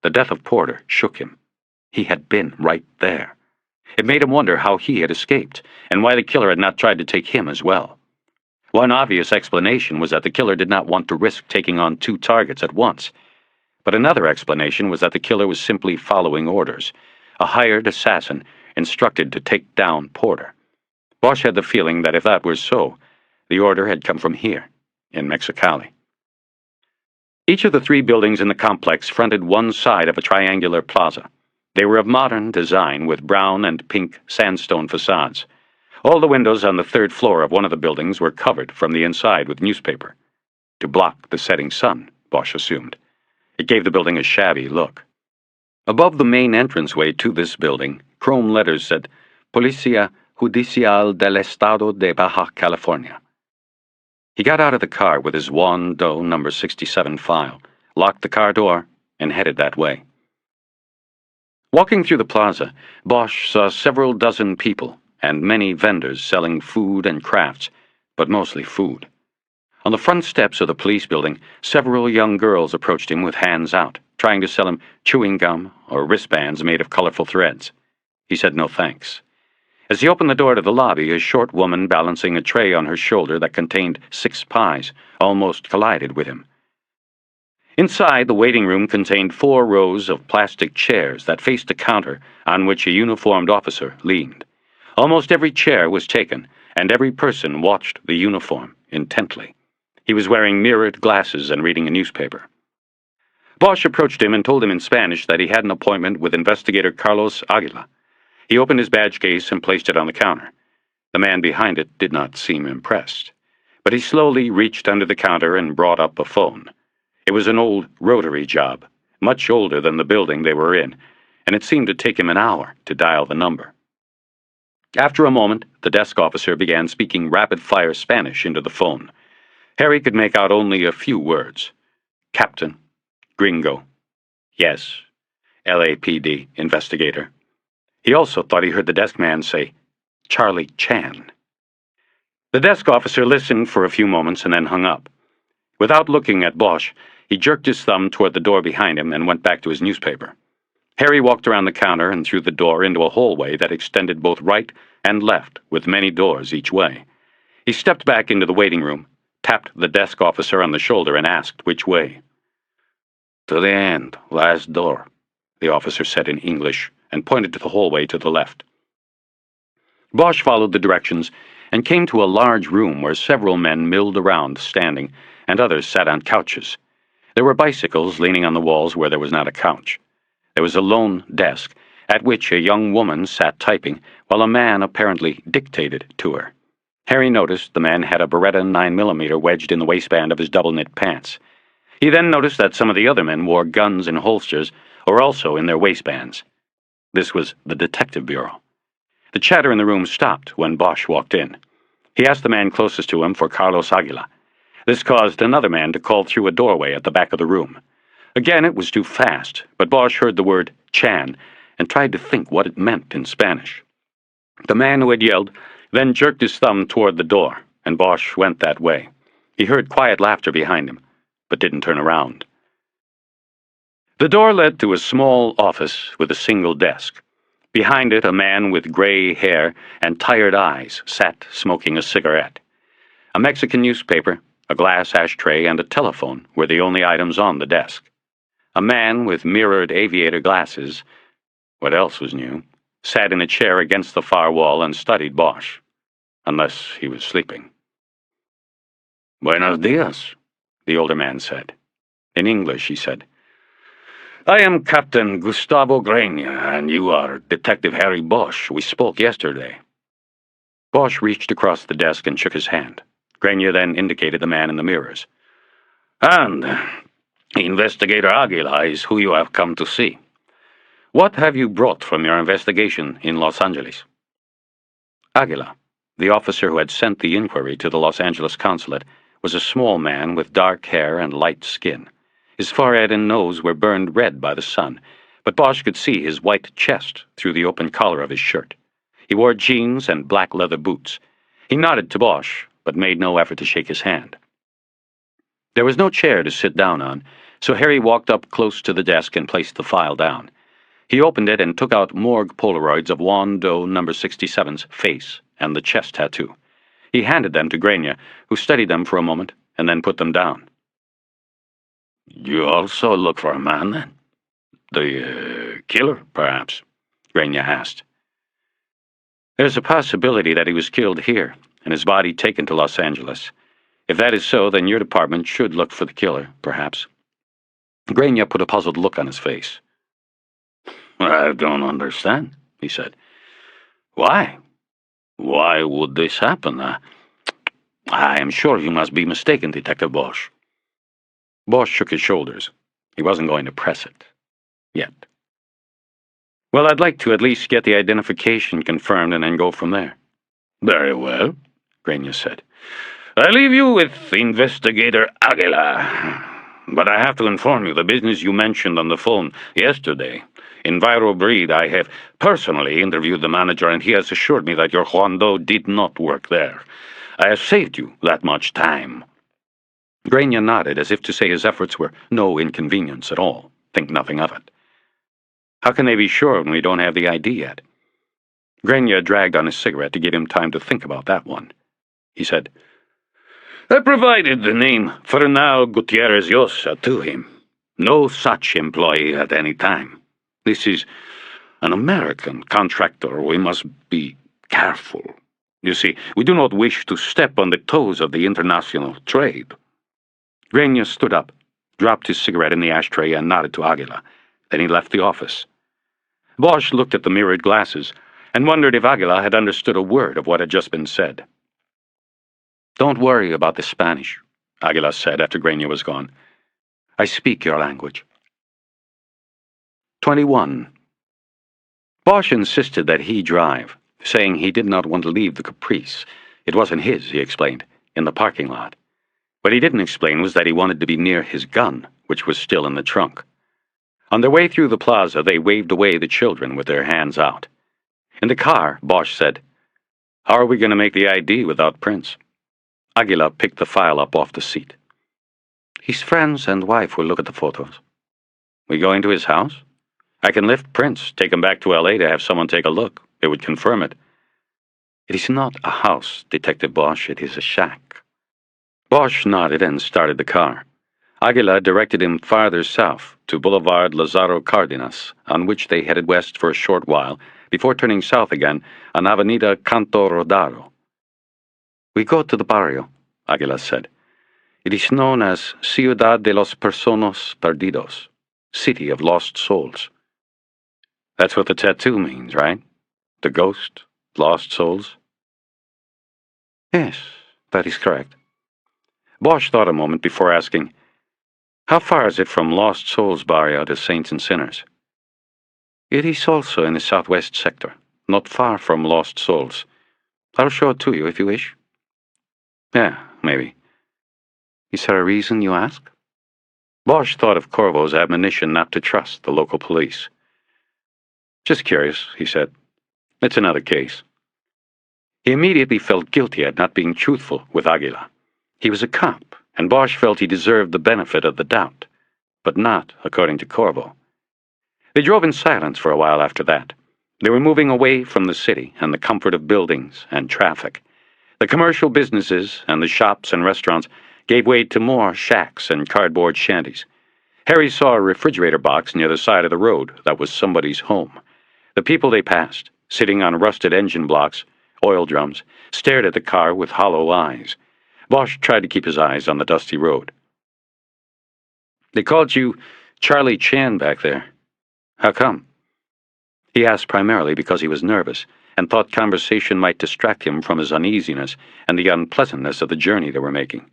The death of Porter shook him. He had been right there. It made him wonder how he had escaped, and why the killer had not tried to take him as well. One obvious explanation was that the killer did not want to risk taking on 2 targets at once. But another explanation was that the killer was simply following orders, a hired assassin instructed to take down Porter. Bosch had the feeling that if that were so, the order had come from here, in Mexicali. Each of the 3 buildings in the complex fronted one side of a triangular plaza. They were of modern design with brown and pink sandstone facades. All the windows on the 3rd floor of one of the buildings were covered from the inside with newspaper. To block the setting sun, Bosch assumed. It gave the building a shabby look. Above the main entranceway to this building, chrome letters said, Policía Judicial del Estado de Baja California. He got out of the car with his Juan Doe No. 67 file, locked the car door, and headed that way. Walking through the plaza, Bosch saw several dozen people and many vendors selling food and crafts, but mostly food. On the front steps of the police building, several young girls approached him with hands out, trying to sell him chewing gum or wristbands made of colorful threads. He said no thanks. As he opened the door to the lobby, a short woman balancing a tray on her shoulder that contained 6 pies almost collided with him. Inside, the waiting room contained 4 rows of plastic chairs that faced a counter on which a uniformed officer leaned. Almost every chair was taken, and every person watched the uniform intently. He was wearing mirrored glasses and reading a newspaper. Bosch approached him and told him in Spanish that he had an appointment with investigator Carlos Aguila. He opened his badge case and placed it on the counter. The man behind it did not seem impressed, but he slowly reached under the counter and brought up a phone. It was an old rotary job, much older than the building they were in, and it seemed to take him an hour to dial the number. After a moment, the desk officer began speaking rapid-fire Spanish into the phone. Harry could make out only a few words. Captain, Gringo, yes, LAPD, investigator. He also thought he heard the desk man say, Charlie Chan. The desk officer listened for a few moments and then hung up. Without looking at Bosch, he jerked his thumb toward the door behind him and went back to his newspaper. Harry walked around the counter and through the door into a hallway that extended both right and left, with many doors each way. He stepped back into the waiting room, tapped the desk officer on the shoulder, and asked which way. To the end, last door, the officer said in English, and pointed to the hallway to the left. Bosch followed the directions and came to a large room where several men milled around, standing, and others sat on couches. There were bicycles leaning on the walls where there was not a couch. There was a lone desk, at which a young woman sat typing, while a man apparently dictated to her. Harry noticed the man had a Beretta 9mm wedged in the waistband of his double-knit pants. He then noticed that some of the other men wore guns in holsters or also in their waistbands. This was the detective bureau. The chatter in the room stopped when Bosch walked in. He asked the man closest to him for Carlos Aguila. This caused another man to call through a doorway at the back of the room. Again, it was too fast, but Bosch heard the word Chan and tried to think what it meant in Spanish. The man who had yelled then jerked his thumb toward the door, and Bosch went that way. He heard quiet laughter behind him, but didn't turn around. The door led to a small office with a single desk. Behind it, a man with gray hair and tired eyes sat smoking a cigarette. A Mexican newspaper, a glass ashtray, and a telephone were the only items on the desk. A man with mirrored aviator glasses, what else was new, sat in a chair against the far wall and studied Bosch, unless he was sleeping. "Buenos dias," the older man said. In English, he said, "I am Captain Gustavo Grania, and you are Detective Harry Bosch. We spoke yesterday." Bosch reached across the desk and shook his hand. Grania then indicated the man in the mirrors. "And Investigator Aguila is who you have come to see. What have you brought from your investigation in Los Angeles?" Aguila, the officer who had sent the inquiry to the Los Angeles consulate, was a small man with dark hair and light skin. His forehead and nose were burned red by the sun, but Bosch could see his white chest through the open collar of his shirt. He wore jeans and black leather boots. He nodded to Bosch, but made no effort to shake his hand. There was no chair to sit down on, so Harry walked up close to the desk and placed the file down. He opened it and took out morgue Polaroids of Juan Doe No. 67's face and the chest tattoo. He handed them to Grania, who studied them for a moment and then put them down. "You also look for a man, then? The killer, perhaps?" Grania asked. "There's a possibility that he was killed here, and his body taken to Los Angeles. If that is so, then your department should look for the killer, perhaps." Grania put a puzzled look on his face. "I don't understand," he said. "Why? Why would this happen? I am sure you must be mistaken, Detective Bosch." Bosch shook his shoulders. He wasn't going to press it. Yet. "Well, I'd like to at least get the identification confirmed and then go from there." "Very well," Grania said. "I leave you with Investigator Aguila. But I have to inform you, the business you mentioned on the phone yesterday, Enviro Breed, I have personally interviewed the manager, and he has assured me that your Juan Doe did not work there. I have saved you that much time." Grania nodded, as if to say his efforts were no inconvenience at all. Think nothing of it. "How can they be sure when we don't have the ID yet?" Grania dragged on his cigarette to give him time to think about that one. He said, "I provided the name Fernal Gutierrez Llosa to him. No such employee at any time. This is an American contractor. We must be careful. You see, we do not wish to step on the toes of the international trade." Grania stood up, dropped his cigarette in the ashtray, and nodded to Aguila. Then he left the office. Bosch looked at the mirrored glasses and wondered if Aguila had understood a word of what had just been said. "Don't worry about the Spanish," Aguila said after Grania was gone. "I speak your language." 21. Bosch insisted that he drive, saying he did not want to leave the Caprice. It wasn't his, he explained, in the parking lot. What he didn't explain was that he wanted to be near his gun, which was still in the trunk. On their way through the plaza, they waved away the children with their hands out. In the car, Bosch said, "How are we going to make the ID without Prince?" Aguila picked the file up off the seat. "His friends and wife will look at the photos." "We going to his house? I can lift Prince, take him back to L.A. to have someone take a look. They would confirm it." "It is not a house, Detective Bosch. It is a shack." Bosch nodded and started the car. Aguila directed him farther south to Boulevard Lazaro Cardenas, on which they headed west for a short while before turning south again on Avenida Canto Rodaro. "We go to the barrio," Aguila said. "It is known as Ciudad de los Personas Perdidos, City of Lost Souls." "That's what the tattoo means, right? The ghost, lost souls?" "Yes, that is correct." Bosch thought a moment before asking, "How far is it from Lost Souls barrio to Saints and Sinners?" "It is also in the southwest sector, not far from Lost Souls. I'll show it to you if you wish." "Yeah, maybe." "Is there a reason you ask?" Bosch thought of Corvo's admonition not to trust the local police. "Just curious," he said. "It's another case." He immediately felt guilty at not being truthful with Aguila. He was a cop, and Bosch felt he deserved the benefit of the doubt. but not according to Corvo. They drove in silence for a while after that. They were moving away from the city and the comfort of buildings and traffic. The commercial businesses and the shops and restaurants gave way to more shacks and cardboard shanties. Harry saw a refrigerator box near the side of the road that was somebody's home. The people they passed, sitting on rusted engine blocks, oil drums, stared at the car with hollow eyes. Bosch tried to keep his eyes on the dusty road. "They called you Charlie Chan back there. How come?" He asked primarily because he was nervous and thought conversation might distract him from his uneasiness and the unpleasantness of the journey they were making.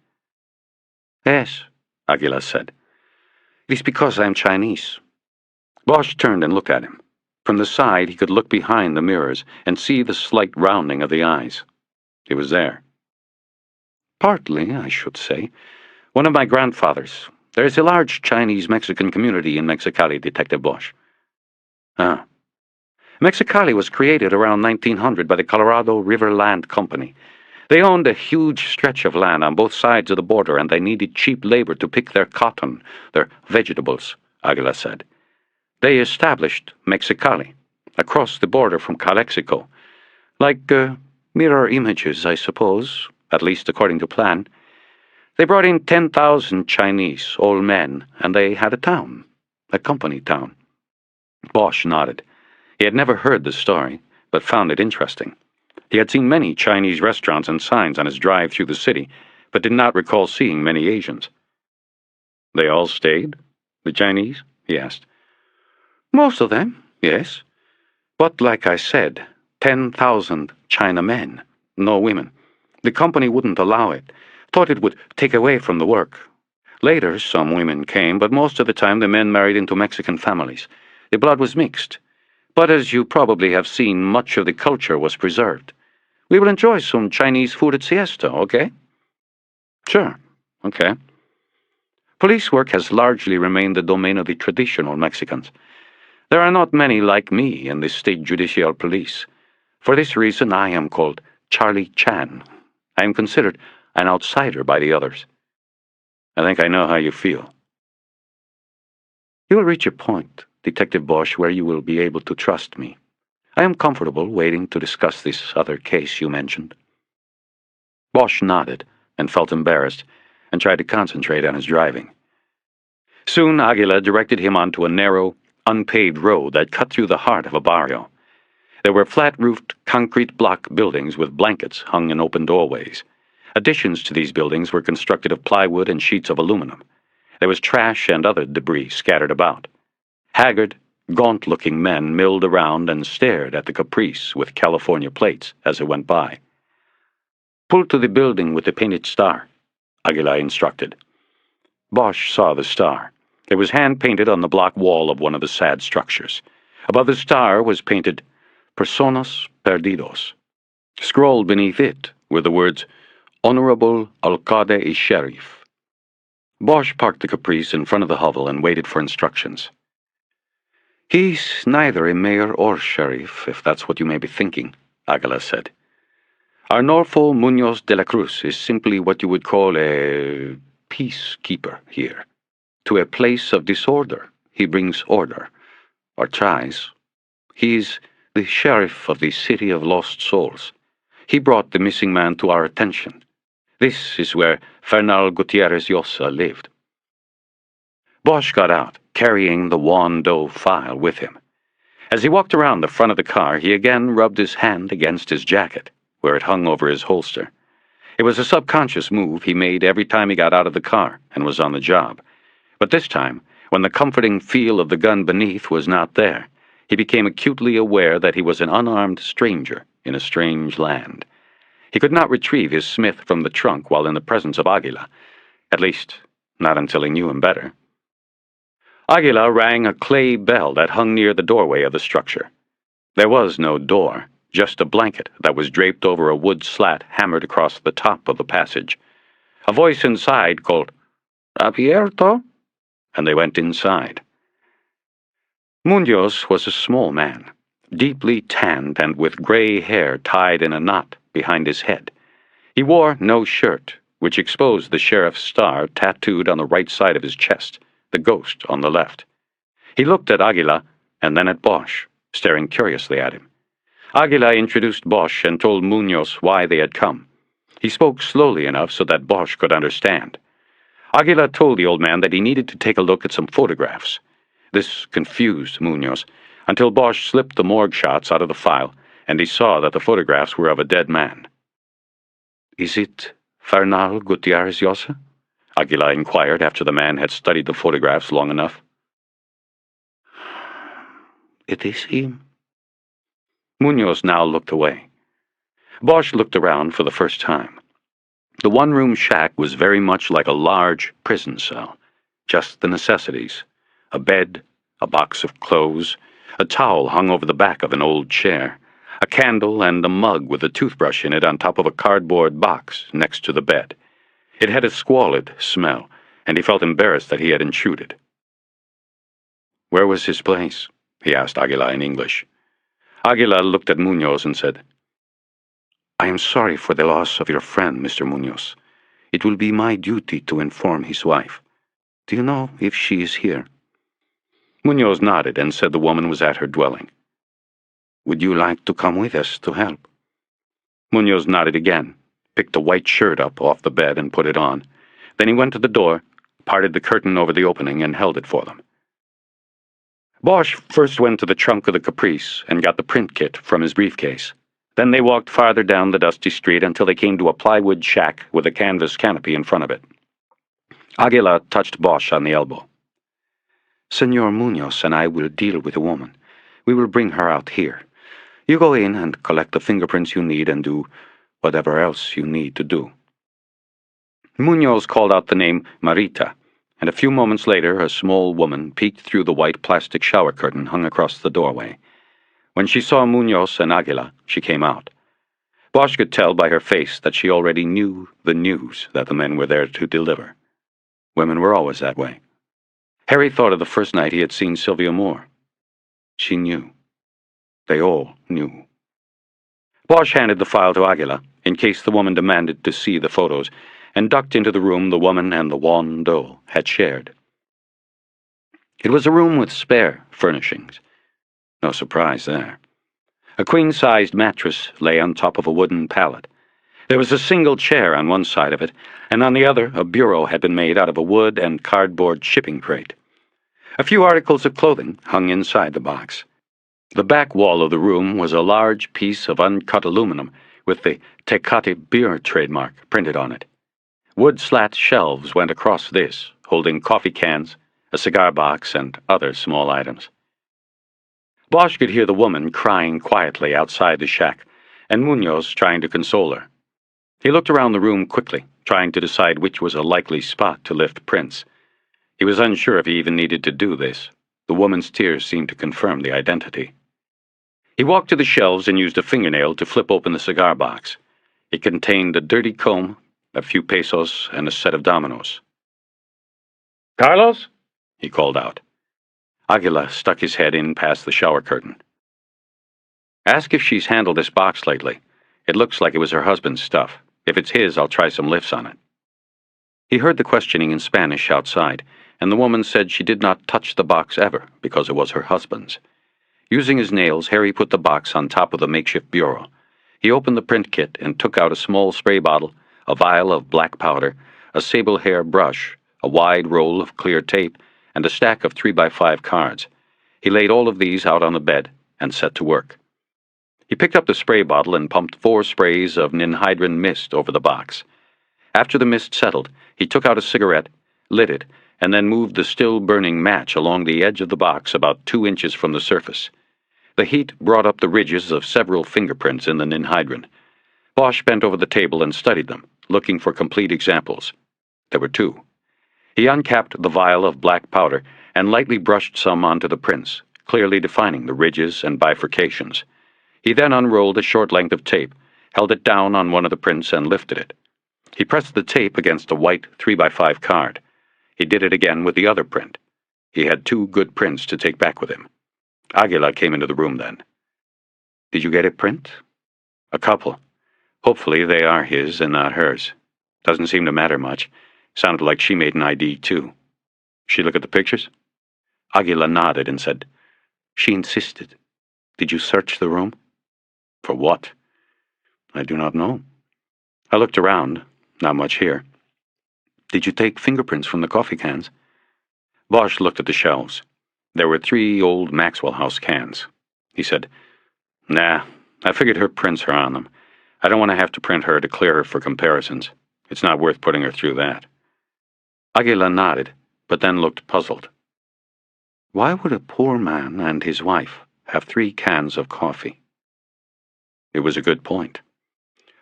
"Yes," Aguila said. "It is because I am Chinese." Bosch turned and looked at him. From the side, he could look behind the mirrors and see the slight rounding of the eyes. It was there. "Partly, I should say. One of my grandfathers. There is a large Chinese-Mexican community in Mexicali, Detective Bosch." "Ah. Mexicali was created around 1900 by the Colorado River Land Company. They owned a huge stretch of land on both sides of the border, and they needed cheap labor to pick their cotton, their vegetables," Aguila said. "They established Mexicali, across the border from Calexico. Like mirror images, I suppose, at least according to plan. They brought in 10,000 Chinese, all men, and they had a town, a company town." Bosch nodded. He had never heard the story, but found it interesting. He had seen many Chinese restaurants and signs on his drive through the city, but did not recall seeing many Asians. "They all stayed? The Chinese?" he asked. "Most of them, yes. But like I said, 10,000 Chinamen, no women. The company wouldn't allow it, thought it would take away from the work. Later, some women came, but most of the time the men married into Mexican families. The blood was mixed. But as you probably have seen, much of the culture was preserved. We will enjoy some Chinese food at siesta, okay?" "Sure, okay." Police work has largely remained the domain of the traditional Mexicans. There are not many like me in the state judicial police. For this reason, I am called Charlie Chan. I am considered an outsider by the others. I think I know how you feel. You will reach a point, Detective Bosch, where you will be able to trust me. I am comfortable waiting to discuss this other case you mentioned. Bosch nodded and felt embarrassed and tried to concentrate on his driving. Soon Aguila directed him onto a narrow, unpaved road that cut through the heart of a barrio. There were flat-roofed, concrete block buildings with blankets hung in open doorways. Additions to these buildings were constructed of plywood and sheets of aluminum. There was trash and other debris scattered about. Haggard, gaunt-looking men milled around and stared at the caprice with California plates as it went by. "Pull to the building with the painted star," Aguila instructed. Bosch saw the star. It was hand-painted on the block wall of one of the sad structures. Above the star was painted Personas Perdidos. Scrawled beneath it were the words Honorable Alcalde y Sheriff. Bosch parked the caprice in front of the hovel and waited for instructions. "He's neither a mayor or sheriff, if that's what you may be thinking," Aguila said. "Arnolfo Muñoz de la Cruz is simply what you would call a peacekeeper here. To a place of disorder, he brings order, or tries. He's the sheriff of the City of Lost Souls. He brought the missing man to our attention. This is where Fernal Gutierrez Llosa lived." Bosch got out, carrying the Juan Doe file with him. As he walked around the front of the car, he again rubbed his hand against his jacket, where it hung over his holster. It was a subconscious move he made every time he got out of the car and was on the job. But this time, when the comforting feel of the gun beneath was not there, he became acutely aware that he was an unarmed stranger in a strange land. He could not retrieve his Smith from the trunk while in the presence of Aguila, at least not until he knew him better. Aguila rang a clay bell that hung near the doorway of the structure. There was no door, just a blanket that was draped over a wood slat hammered across the top of the passage. A voice inside called, "Abierto?" and they went inside. Muñoz was a small man, deeply tanned and with gray hair tied in a knot behind his head. He wore no shirt, which exposed the sheriff's star tattooed on the right side of his chest, the ghost on the left. He looked at Aguila and then at Bosch, staring curiously at him. Aguila introduced Bosch and told Munoz why they had come. He spoke slowly enough so that Bosch could understand. Aguila told the old man that he needed to take a look at some photographs. This confused Munoz, until Bosch slipped the morgue shots out of the file, and he saw that the photographs were of a dead man. "Is it Fernal Gutierrez Llosa?" Aguila inquired after the man had studied the photographs long enough. "It is him." Munoz now looked away. Bosch looked around for the first time. The one-room shack was very much like a large prison cell. Just the necessities: a bed, a box of clothes, a towel hung over the back of an old chair, a candle, and a mug with a toothbrush in it on top of a cardboard box next to the bed. It had a squalid smell, and he felt embarrassed that he had intruded. "Where was his place?" he asked Aguila in English. Aguila looked at Munoz and said, "I am sorry for the loss of your friend, Mr. Munoz. It will be my duty to inform his wife. Do you know if she is here?" Munoz nodded and said the woman was at her dwelling. "Would you like to come with us to help?" Munoz nodded again, picked a white shirt up off the bed and put it on. Then he went to the door, parted the curtain over the opening, and held it for them. Bosch first went to the trunk of the Caprice and got the print kit from his briefcase. Then they walked farther down the dusty street until they came to a plywood shack with a canvas canopy in front of it. Aguila touched Bosch on the elbow. "Senor Munoz and I will deal with the woman. We will bring her out here. You go in and collect the fingerprints you need and do whatever else you need to do." Munoz called out the name Marita, and a few moments later a small woman peeked through the white plastic shower curtain hung across the doorway. When she saw Munoz and Aguila, she came out. Bosch could tell by her face that she already knew the news that the men were there to deliver. Women were always that way. Harry thought of the first night he had seen Sylvia Moore. She knew. They all knew. Bosch handed the file to Aguila, in case the woman demanded to see the photos, and ducked into the room the woman and the wan doll had shared. It was a room with spare furnishings. No surprise there. A queen-sized mattress lay on top of a wooden pallet. There was a single chair on one side of it, and on the other a bureau had been made out of a wood and cardboard shipping crate. A few articles of clothing hung inside the box. The back wall of the room was a large piece of uncut aluminum with the Tecate beer trademark printed on it. Wood slat shelves went across this, holding coffee cans, a cigar box, and other small items. Bosch could hear the woman crying quietly outside the shack, and Munoz trying to console her. He looked around the room quickly, trying to decide which was a likely spot to lift prints. He was unsure if he even needed to do this. The woman's tears seemed to confirm the identity. He walked to the shelves and used a fingernail to flip open the cigar box. It contained a dirty comb, a few pesos, and a set of dominoes. "Carlos?" he called out. Aguila stuck his head in past the shower curtain. "Ask if she's handled this box lately. It looks like it was her husband's stuff. If it's his, I'll try some lifts on it." He heard the questioning in Spanish outside, and the woman said she did not touch the box ever because it was her husband's. Using his nails, Harry put the box on top of the makeshift bureau. He opened the print kit and took out a small spray bottle, a vial of black powder, a sable hair brush, a wide roll of clear tape, and a stack of 3x5 cards. He laid all of these out on the bed and set to work. He picked up the spray bottle and pumped 4 sprays of ninhydrin mist over the box. After the mist settled, he took out a cigarette, lit it, and then moved the still-burning match along the edge of the box about 2 inches from the surface. The heat brought up the ridges of several fingerprints in the ninhydrin. Bosch bent over the table and studied them, looking for complete examples. There were 2. He uncapped the vial of black powder and lightly brushed some onto the prints, clearly defining the ridges and bifurcations. He then unrolled a short length of tape, held it down on one of the prints, and lifted it. He pressed the tape against a white 3x5 card. He did it again with the other print. He had 2 good prints to take back with him. Aguila came into the room then. "Did you get a print?" "A couple. Hopefully they are his and not hers. Doesn't seem to matter much. Sounded like she made an ID, too." She look at the pictures? Aguila nodded and said, She insisted. Did you search the room? For what? I do not know. I looked around. Not much here. Did you take fingerprints from the coffee cans? Bosch looked at the shelves. There were 3 old Maxwell House cans. He said, Nah, I figured her prints are on them. I don't want to have to print her to clear her for comparisons. It's not worth putting her through that. Aguila nodded, but then looked puzzled. Why would a poor man and his wife have 3 cans of coffee? It was a good point.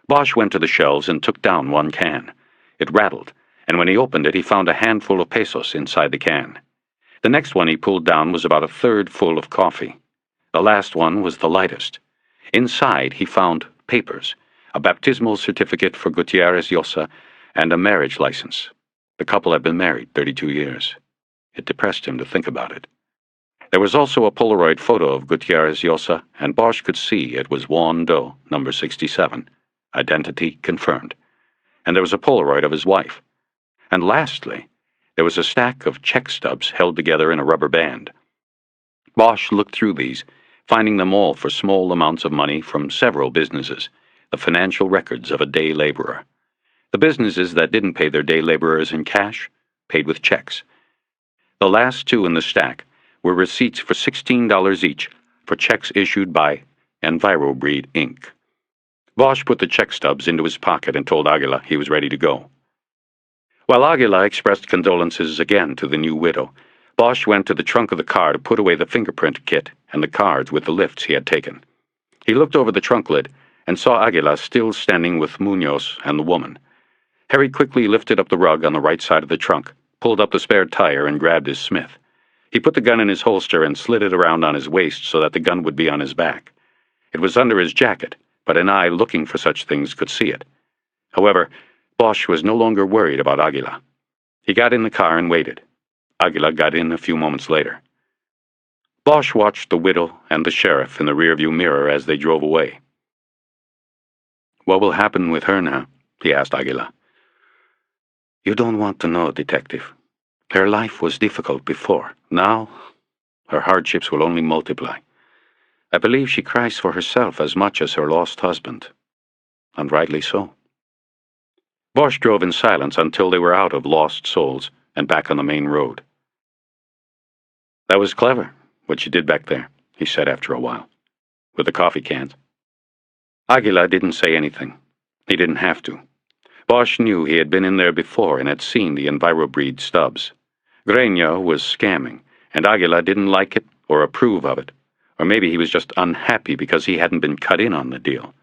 Bosch went to the shelves and took down 1 can. It rattled, and when he opened it, he found a handful of pesos inside the can. The next one he pulled down was about 1/3 full of coffee. The last one was the lightest. Inside, he found papers, a baptismal certificate for Gutierrez Llosa, and a marriage license. The couple had been married 32 years. It depressed him to think about it. There was also a Polaroid photo of Gutierrez Llosa, and Bosch could see it was Juan Doe, number 67. Identity confirmed. And there was a Polaroid of his wife. And lastly, there was a stack of check stubs held together in a rubber band. Bosch looked through these, finding them all for small amounts of money from several businesses, the financial records of a day laborer. The businesses that didn't pay their day laborers in cash paid with checks. The last 2 in the stack were receipts for $16 each for checks issued by EnviroBreed, Inc. Bosch put the check stubs into his pocket and told Aguila he was ready to go. While Aguila expressed condolences again to the new widow, Bosch went to the trunk of the car to put away the fingerprint kit and the cards with the lifts he had taken. He looked over the trunk lid and saw Aguila still standing with Munoz and the woman. Harry quickly lifted up the rug on the right side of the trunk, pulled up the spare tire, and grabbed his Smith. He put the gun in his holster and slid it around on his waist so that the gun would be on his back. It was under his jacket, but an eye looking for such things could see it. However, Bosch was no longer worried about Aguila. He got in the car and waited. Aguila got in a few moments later. Bosch watched the widow and the sheriff in the rearview mirror as they drove away. What will happen with her now? He asked Aguila. You don't want to know, Detective. Her life was difficult before. Now, her hardships will only multiply. I believe she cries for herself as much as her lost husband. And rightly so. Bosch drove in silence until they were out of Lost Souls and back on the main road. That was clever, what you did back there, he said after a while, with the coffee cans. Aguila didn't say anything. He didn't have to. Bosch knew he had been in there before and had seen the EnviroBreed stubs. Grena was scamming, and Aguila didn't like it or approve of it. Or maybe he was just unhappy because he hadn't been cut in on the deal.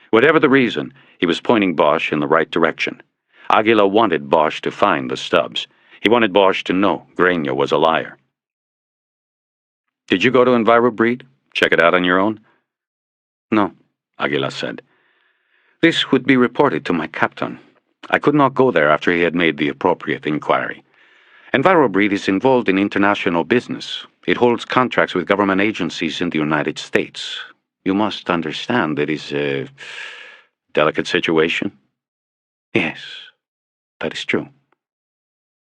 Whatever the reason, he was pointing Bosch in the right direction. Aguila wanted Bosch to find the stubs. He wanted Bosch to know Grena was a liar. Did you go to EnviroBreed? Check it out on your own? No, Aguila said. This would be reported to my captain. I could not go there after he had made the appropriate inquiry. EnviroBreed is involved in international business. It holds contracts with government agencies in the United States. You must understand it is a delicate situation. Yes, that is true.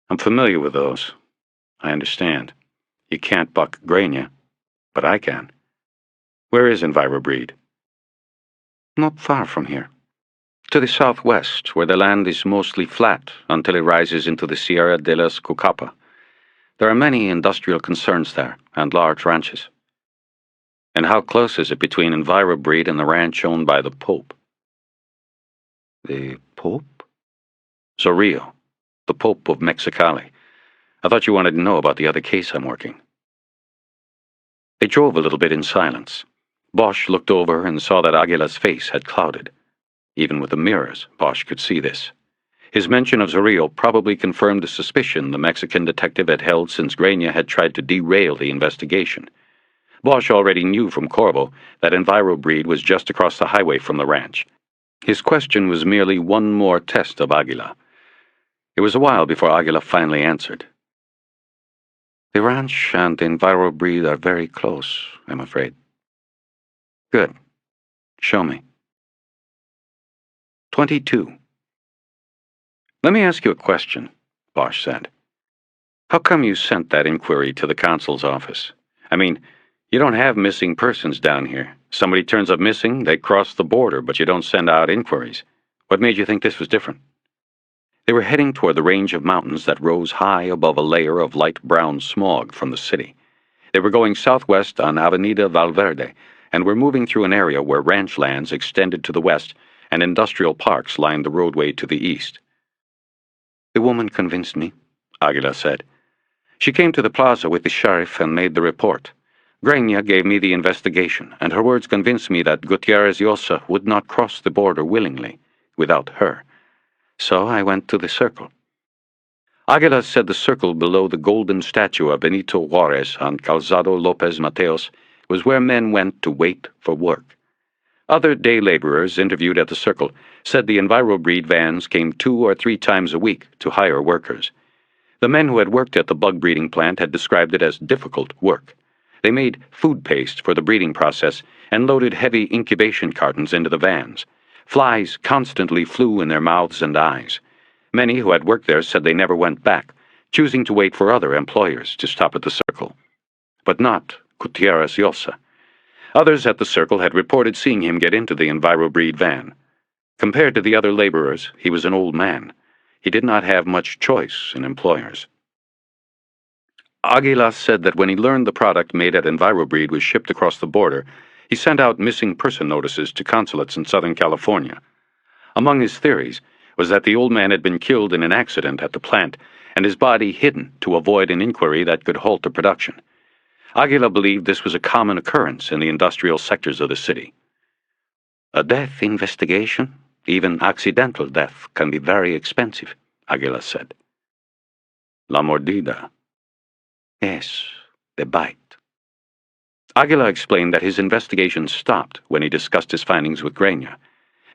I'm familiar with those. I understand. You can't buck Grena, but I can. Where is EnviroBreed? Not far from here. To the southwest, where the land is mostly flat until it rises into the Sierra de las Cucapa. There are many industrial concerns there, and large ranches. And how close is it between EnviroBreed and the ranch owned by the Pope? The Pope? Zorrillo, the Pope of Mexicali. I thought you wanted to know about the other case I'm working. They drove a little bit in silence. Bosch looked over and saw that Aguila's face had clouded. Even with the mirrors, Bosch could see this. His mention of Zorrillo probably confirmed the suspicion the Mexican detective had held since Grena had tried to derail the investigation. Bosch already knew from Corvo that EnviroBreed was just across the highway from the ranch. His question was merely one more test of Aguila. It was a while before Aguila finally answered. The ranch and EnviroBreed are very close, I'm afraid. Good. Show me. 22. Let me ask you a question, Bosch said. How come you sent that inquiry to the consul's office? I mean, you don't have missing persons down here. Somebody turns up missing, they cross the border, but you don't send out inquiries. What made you think this was different? They were heading toward the range of mountains that rose high above a layer of light brown smog from the city. They were going southwest on Avenida Valverde and were moving through an area where ranch lands extended to the west and industrial parks lined the roadway to the east. The woman convinced me, Aguila said. She came to the plaza with the sheriff and made the report. Grania gave me the investigation, and her words convinced me that Gutierrez Llosa would not cross the border willingly, without her. So I went to the circle. Aguila said the circle below the golden statue of Benito Juarez on Calzado Lopez Mateos was where men went to wait for work. Other day laborers interviewed at the circle said the EnviroBreed vans came 2 or 3 times a week to hire workers. The men who had worked at the bug breeding plant had described it as difficult work. They made food paste for the breeding process and loaded heavy incubation cartons into the vans. Flies constantly flew in their mouths and eyes. Many who had worked there said they never went back, choosing to wait for other employers to stop at the circle. But not Gutierrez Llosa. Others at the circle had reported seeing him get into the EnviroBreed van. Compared to the other laborers, he was an old man. He did not have much choice in employers. Aguila said that when he learned the product made at EnviroBreed was shipped across the border, he sent out missing person notices to consulates in Southern California. Among his theories was that the old man had been killed in an accident at the plant and his body hidden to avoid an inquiry that could halt the production. Aguila believed this was a common occurrence in the industrial sectors of the city. A death investigation, even accidental death, can be very expensive, Aguila said. La mordida. Yes, the bite. Aguila explained that his investigation stopped when he discussed his findings with Grania.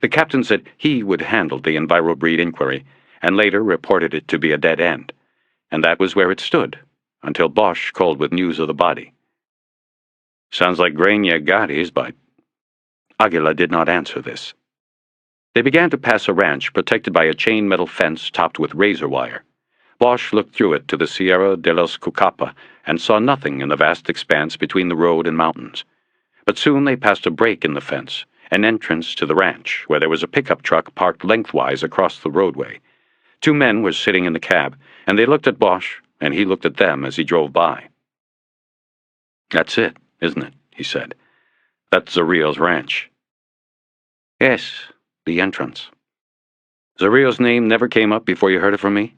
The captain said he would handle the EnviroBreed inquiry and later reported it to be a dead end, and that was where it stood until Bosch called with news of the body. Sounds like Grania got his bite. Aguila did not answer this. They began to pass a ranch protected by a chain metal fence topped with razor wire. Bosch looked through it to the Sierra de los Cucapa and saw nothing in the vast expanse between the road and mountains. But soon they passed a break in the fence, an entrance to the ranch, where there was a pickup truck parked lengthwise across the roadway. 2 men were sitting in the cab, and they looked at Bosch, and he looked at them as he drove by. That's it, isn't it? He said. That's Zarrillo's ranch. Yes, the entrance. Zarrillo's name never came up before you heard it from me?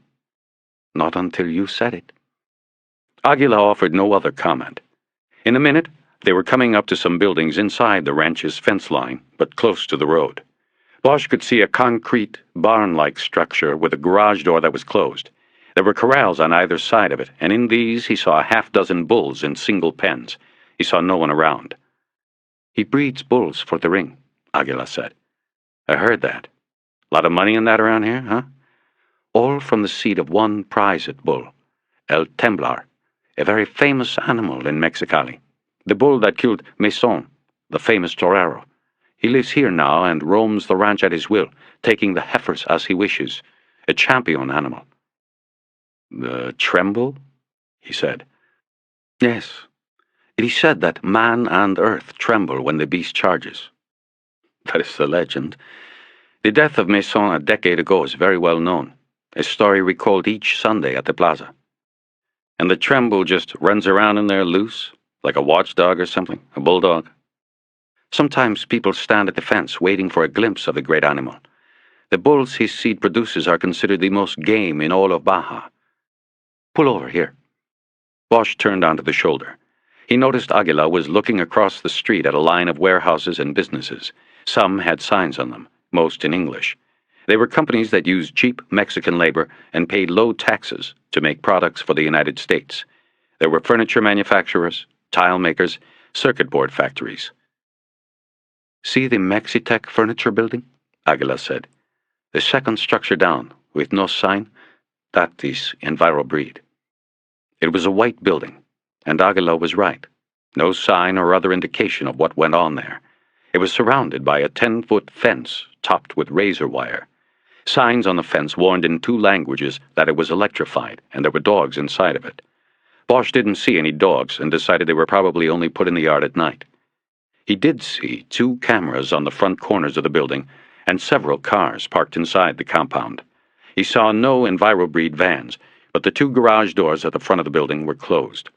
Not until you said it. Aguila offered no other comment. In a minute, they were coming up to some buildings inside the ranch's fence line, but close to the road. Bosch could see a concrete, barn-like structure with a garage door that was closed. There were corrals on either side of it, and in these he saw a half-dozen bulls in single pens. He saw no one around. He breeds bulls for the ring, Aguila said. I heard that. Lot of money in that around here, huh? All from the seed of one prized bull, El Temblar, a very famous animal in Mexicali. The bull that killed Mason, the famous torero. He lives here now and roams the ranch at his will, taking the heifers as he wishes. A champion animal. The tremble? He said. Yes. It is said that man and earth tremble when the beast charges. That is the legend. The death of Mason a decade ago is very well known. A story recalled each Sunday at the plaza. And the tremble just runs around in there loose, like a watchdog or something, a bulldog. Sometimes people stand at the fence waiting for a glimpse of the great animal. The bulls his seed produces are considered the most game in all of Baja. Pull over here. Bosch turned onto the shoulder. He noticed Aguila was looking across the street at a line of warehouses and businesses. Some had signs on them, most in English. They were companies that used cheap Mexican labor and paid low taxes to make products for the United States. There were furniture manufacturers, tile makers, circuit board factories. See the Mexitec furniture building? Aguila said. The second structure down, with no sign, that is EnviroBreed. It was a white building, and Aguila was right. No sign or other indication of what went on there. It was surrounded by a 10-foot fence topped with razor wire. Signs on the fence warned in 2 languages that it was electrified, and there were dogs inside of it. Bosch didn't see any dogs and decided they were probably only put in the yard at night. He did see 2 cameras on the front corners of the building and several cars parked inside the compound. He saw no EnviroBreed vans, but the 2 garage doors at the front of the building were closed.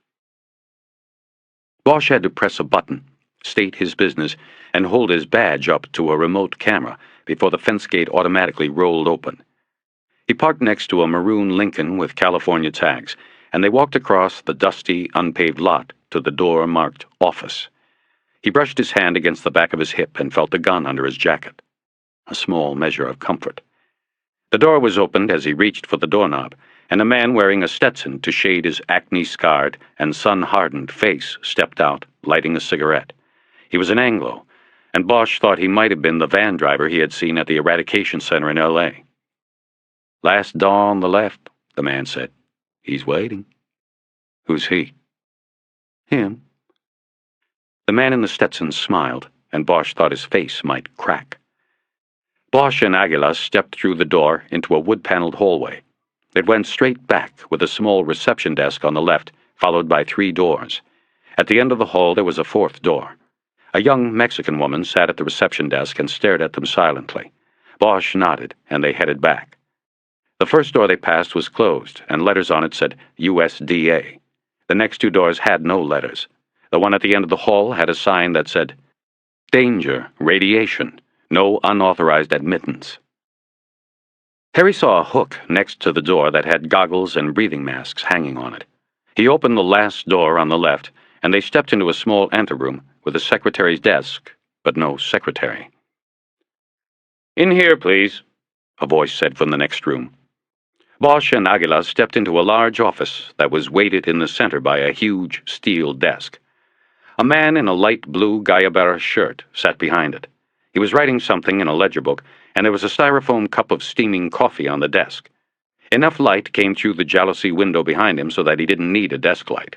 Bosch had to press a button, state his business, and hold his badge up to a remote camera before the fence gate automatically rolled open. He parked next to a maroon Lincoln with California tags, and they walked across the dusty, unpaved lot to the door marked Office. He brushed his hand against the back of his hip and felt the gun under his jacket. A small measure of comfort. The door was opened as he reached for the doorknob, and a man wearing a Stetson to shade his acne-scarred and sun-hardened face stepped out, lighting a cigarette. He was an Anglo, and Bosch thought he might have been the van driver he had seen at the eradication center in L.A. "Last door on the left," the man said. "He's waiting." "Who's he?" "Him." The man in the Stetson smiled, and Bosch thought his face might crack. Bosch and Aguilar stepped through the door into a wood-paneled hallway. It went straight back with a small reception desk on the left, followed by 3 doors. At the end of the hall there was a 4th door. A young Mexican woman sat at the reception desk and stared at them silently. Bosch nodded, and they headed back. The first door they passed was closed, and letters on it said USDA. The next 2 doors had no letters. The one at the end of the hall had a sign that said, "Danger, radiation, no unauthorized admittance." Harry saw a hook next to the door that had goggles and breathing masks hanging on it. He opened the last door on the left, and they stepped into a small anteroom with a secretary's desk, but no secretary. "In here, please," a voice said from the next room. Bosch and Aguilar stepped into a large office that was weighted in the center by a huge steel desk. A man in a light blue Gayabara shirt sat behind it. He was writing something in a ledger book, and there was a styrofoam cup of steaming coffee on the desk. Enough light came through the jalousie window behind him so that he didn't need a desk light.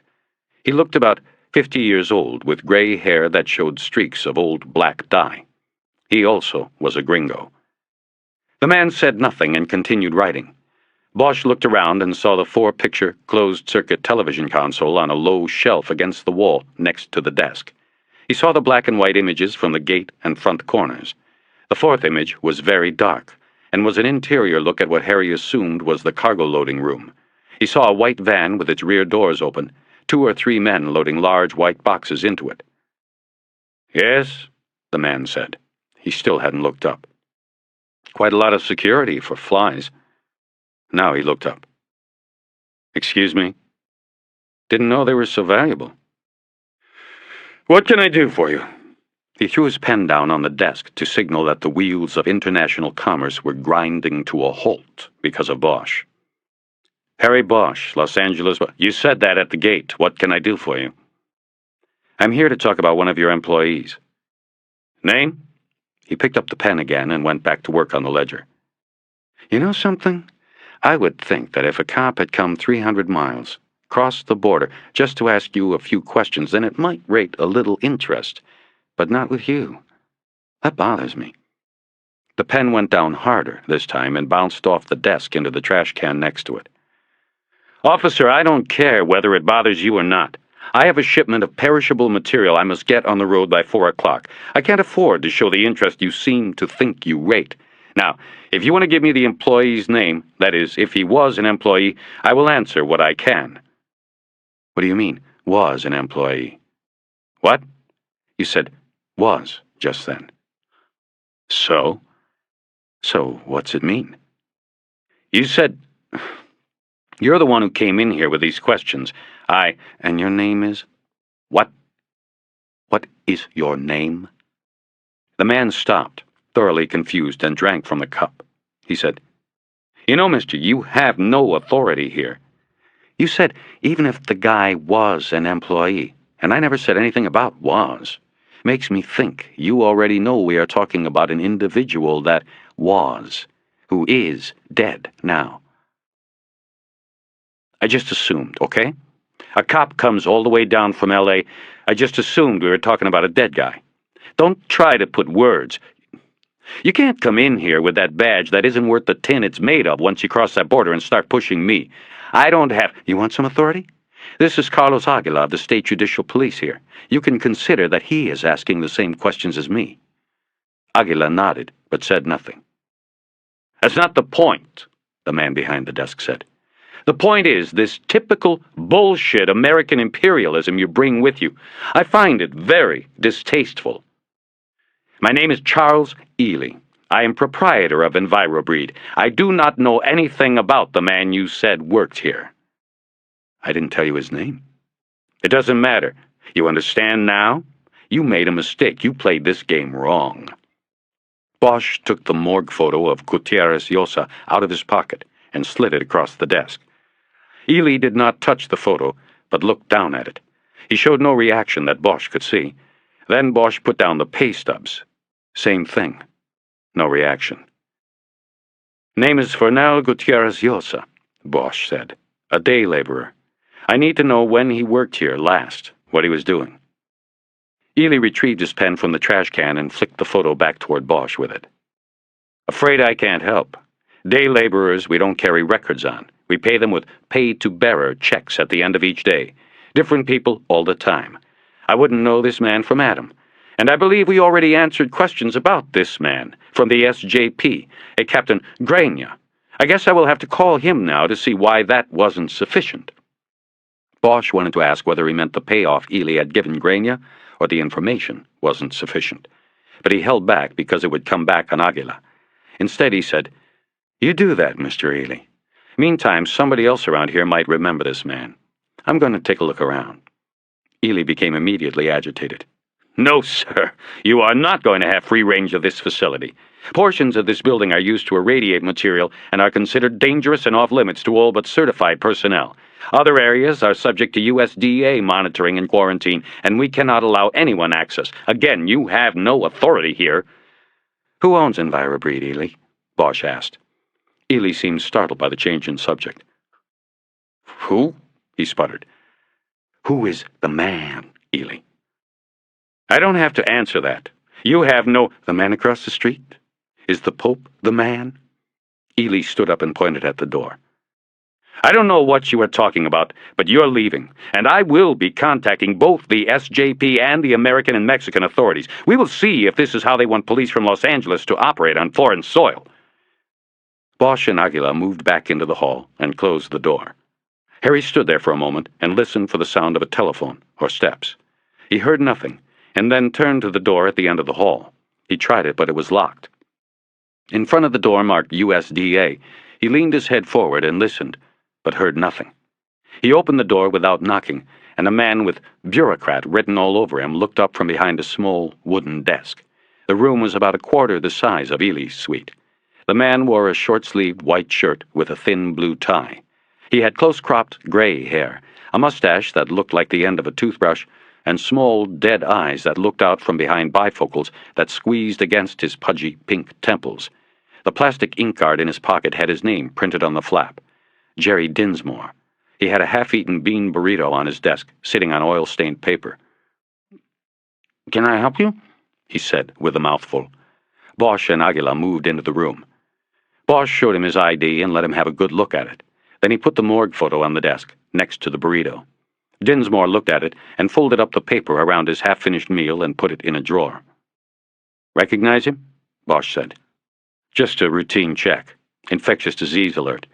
He looked about 50 years old, with gray hair that showed streaks of old black dye. He also was a gringo. The man said nothing and continued writing. Bosch looked around and saw the 4-picture, closed-circuit television console on a low shelf against the wall next to the desk. He saw the black and white images from the gate and front corners. The 4th image was very dark, and was an interior look at what Harry assumed was the cargo loading room. He saw a white van with its rear doors open, 2 or 3 men loading large white boxes into it. "Yes," the man said. He still hadn't looked up. "Quite a lot of security for flies." Now he looked up. "Excuse me? Didn't know they were so valuable." "What can I do for you?" He threw his pen down on the desk to signal that the wheels of international commerce were grinding to a halt because of Bosch. "Harry Bosch, Los Angeles. You said that at the gate. What can I do for you?" "I'm here to talk about one of your employees." "Name?" He picked up the pen again and went back to work on the ledger. "You know something? I would think that if a cop had come 300 miles, crossed the border, just to ask you a few questions, then it might rate a little interest. But not with you. That bothers me." The pen went down harder this time and bounced off the desk into the trash can next to it. "Officer, I don't care whether it bothers you or not. I have a shipment of perishable material I must get on the road by 4 o'clock. I can't afford to show the interest you seem to think you rate. Now, if you want to give me the employee's name, that is, if he was an employee, I will answer what I can." "What do you mean, was an employee?" "What?" "You said was just then." "So? So what's it mean?" "You said... You're the one who came in here with these questions. And your name is?" "What? What is your name?" The man stopped, thoroughly confused, and drank from the cup. He said, "You know, mister, you have no authority here. You said even if the guy was an employee, and I never said anything about was. Makes me think you already know we are talking about an individual that was, who is dead now." "I just assumed, okay? A cop comes all the way down from L.A. I just assumed we were talking about a dead guy. Don't try to put words. You can't come in here with that badge that isn't worth the tin it's made of once you cross that border and start pushing me. I don't have... You want some authority? This is Carlos Aguilar of the State Judicial Police here. You can consider that he is asking the same questions as me. Aguilar nodded, but said nothing. That's not the point, the man behind the desk said. The point is this typical bullshit American imperialism you bring with you. I find it very distasteful. My name is Charles Ely. I am proprietor of EnviroBreed. I do not know anything about the man you said worked here. I didn't tell you his name. It doesn't matter. You understand now? You made a mistake. You played this game wrong. Bosch took the morgue photo of Gutierrez Llosa out of his pocket and slid it across the desk. Ely did not touch the photo, but looked down at it. He showed no reaction that Bosch could see. Then Bosch put down the pay stubs. Same thing. No reaction. Name is Fernel Gutierrez Llosa, Bosch said. A day laborer. I need to know when he worked here last, what he was doing. Ely retrieved his pen from the trash can and flicked the photo back toward Bosch with it. Afraid I can't help. Day laborers we don't carry records on. We pay them with paid-to-bearer checks at the end of each day. Different people all the time. I wouldn't know this man from Adam. And I believe we already answered questions about this man from the SJP, a Captain Grania. I guess I will have to call him now to see why that wasn't sufficient. Bosch wanted to ask whether he meant the payoff Ely had given Grania or the information wasn't sufficient. But he held back because it would come back on Aguila. Instead, he said, You do that, Mr. Ely. Meantime, somebody else around here might remember this man. I'm going to take a look around. Ely became immediately agitated. No, sir. You are not going to have free range of this facility. Portions of this building are used to irradiate material and are considered dangerous and off-limits to all but certified personnel. Other areas are subject to USDA monitoring and quarantine, and we cannot allow anyone access. Again, you have no authority here. Who owns EnviroBreed, Ely? Bosch asked. Ely seemed startled by the change in subject. Who? He sputtered. Who is the man, Ely? I don't have to answer that. You have no... The man across the street? Is the Pope the man? Ely stood up and pointed at the door. I don't know what you are talking about, but you're leaving, and I will be contacting both the SJP and the American and Mexican authorities. We will see if this is how they want police from Los Angeles to operate on foreign soil. Bosch and Aguila moved back into the hall and closed the door. Harry stood there for a moment and listened for the sound of a telephone or steps. He heard nothing, and then turned to the door at the end of the hall. He tried it, but it was locked. In front of the door marked USDA, he leaned his head forward and listened, but heard nothing. He opened the door without knocking, and a man with bureaucrat written all over him looked up from behind a small wooden desk. The room was about a quarter the size of Ely's suite. The man wore a short-sleeved white shirt with a thin blue tie. He had close-cropped gray hair, a mustache that looked like the end of a toothbrush, and small, dead eyes that looked out from behind bifocals that squeezed against his pudgy pink temples. The plastic ink card in his pocket had his name printed on the flap. Jerry Dinsmore. He had a half-eaten bean burrito on his desk, sitting on oil-stained paper. "Can I help you?" he said, with a mouthful. Bosch and Aguila moved into the room. Bosch showed him his ID and let him have a good look at it. Then he put the morgue photo on the desk, next to the burrito. Dinsmore looked at it and folded up the paper around his half-finished meal and put it in a drawer. "Recognize him?" Bosch said. "Just a routine check. Infectious disease alert.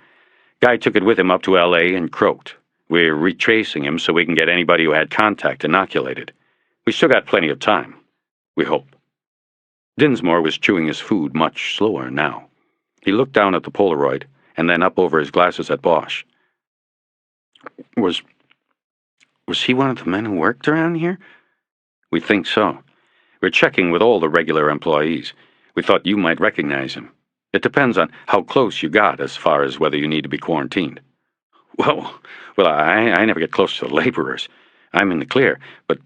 Guy took it with him up to L.A. and croaked. We're retracing him so we can get anybody who had contact inoculated. We still got plenty of time. We hope." Dinsmore was chewing his food much slower now. He looked down at the Polaroid and then up over his glasses at Bosch. Was he one of the men who worked around here?" "We think so. We're checking with all the regular employees. We thought you might recognize him. It depends on how close you got as far as whether you need to be quarantined." Well, I never get close to the laborers. I'm in the clear, but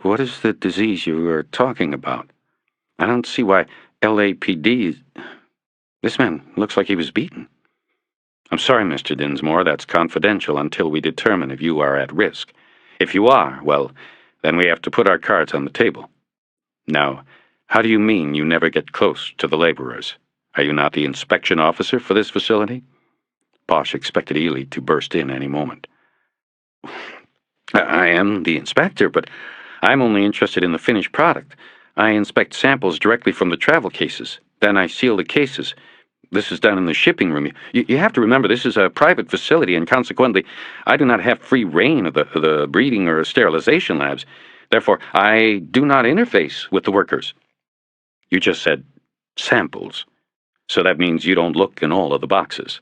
what is the disease you are talking about? I don't see why LAPD... This man looks like he was beaten." "I'm sorry, Mr. Dinsmore, that's confidential until we determine if you are at risk. If you are, well, then we have to put our cards on the table. Now, How do you mean you never get close to the laborers? Are you not the inspection officer for this facility? Bosch expected Ely to burst in any moment. I am the inspector, but I'm only interested in the finished product. I inspect samples directly from the travel cases. Then I seal the cases. This is done in the shipping room. You have to remember this is a private facility, and consequently, I do not have free reign of the breeding or sterilization labs. Therefore, I do not interface with the workers. You just said samples, so that means you don't look in all of the boxes.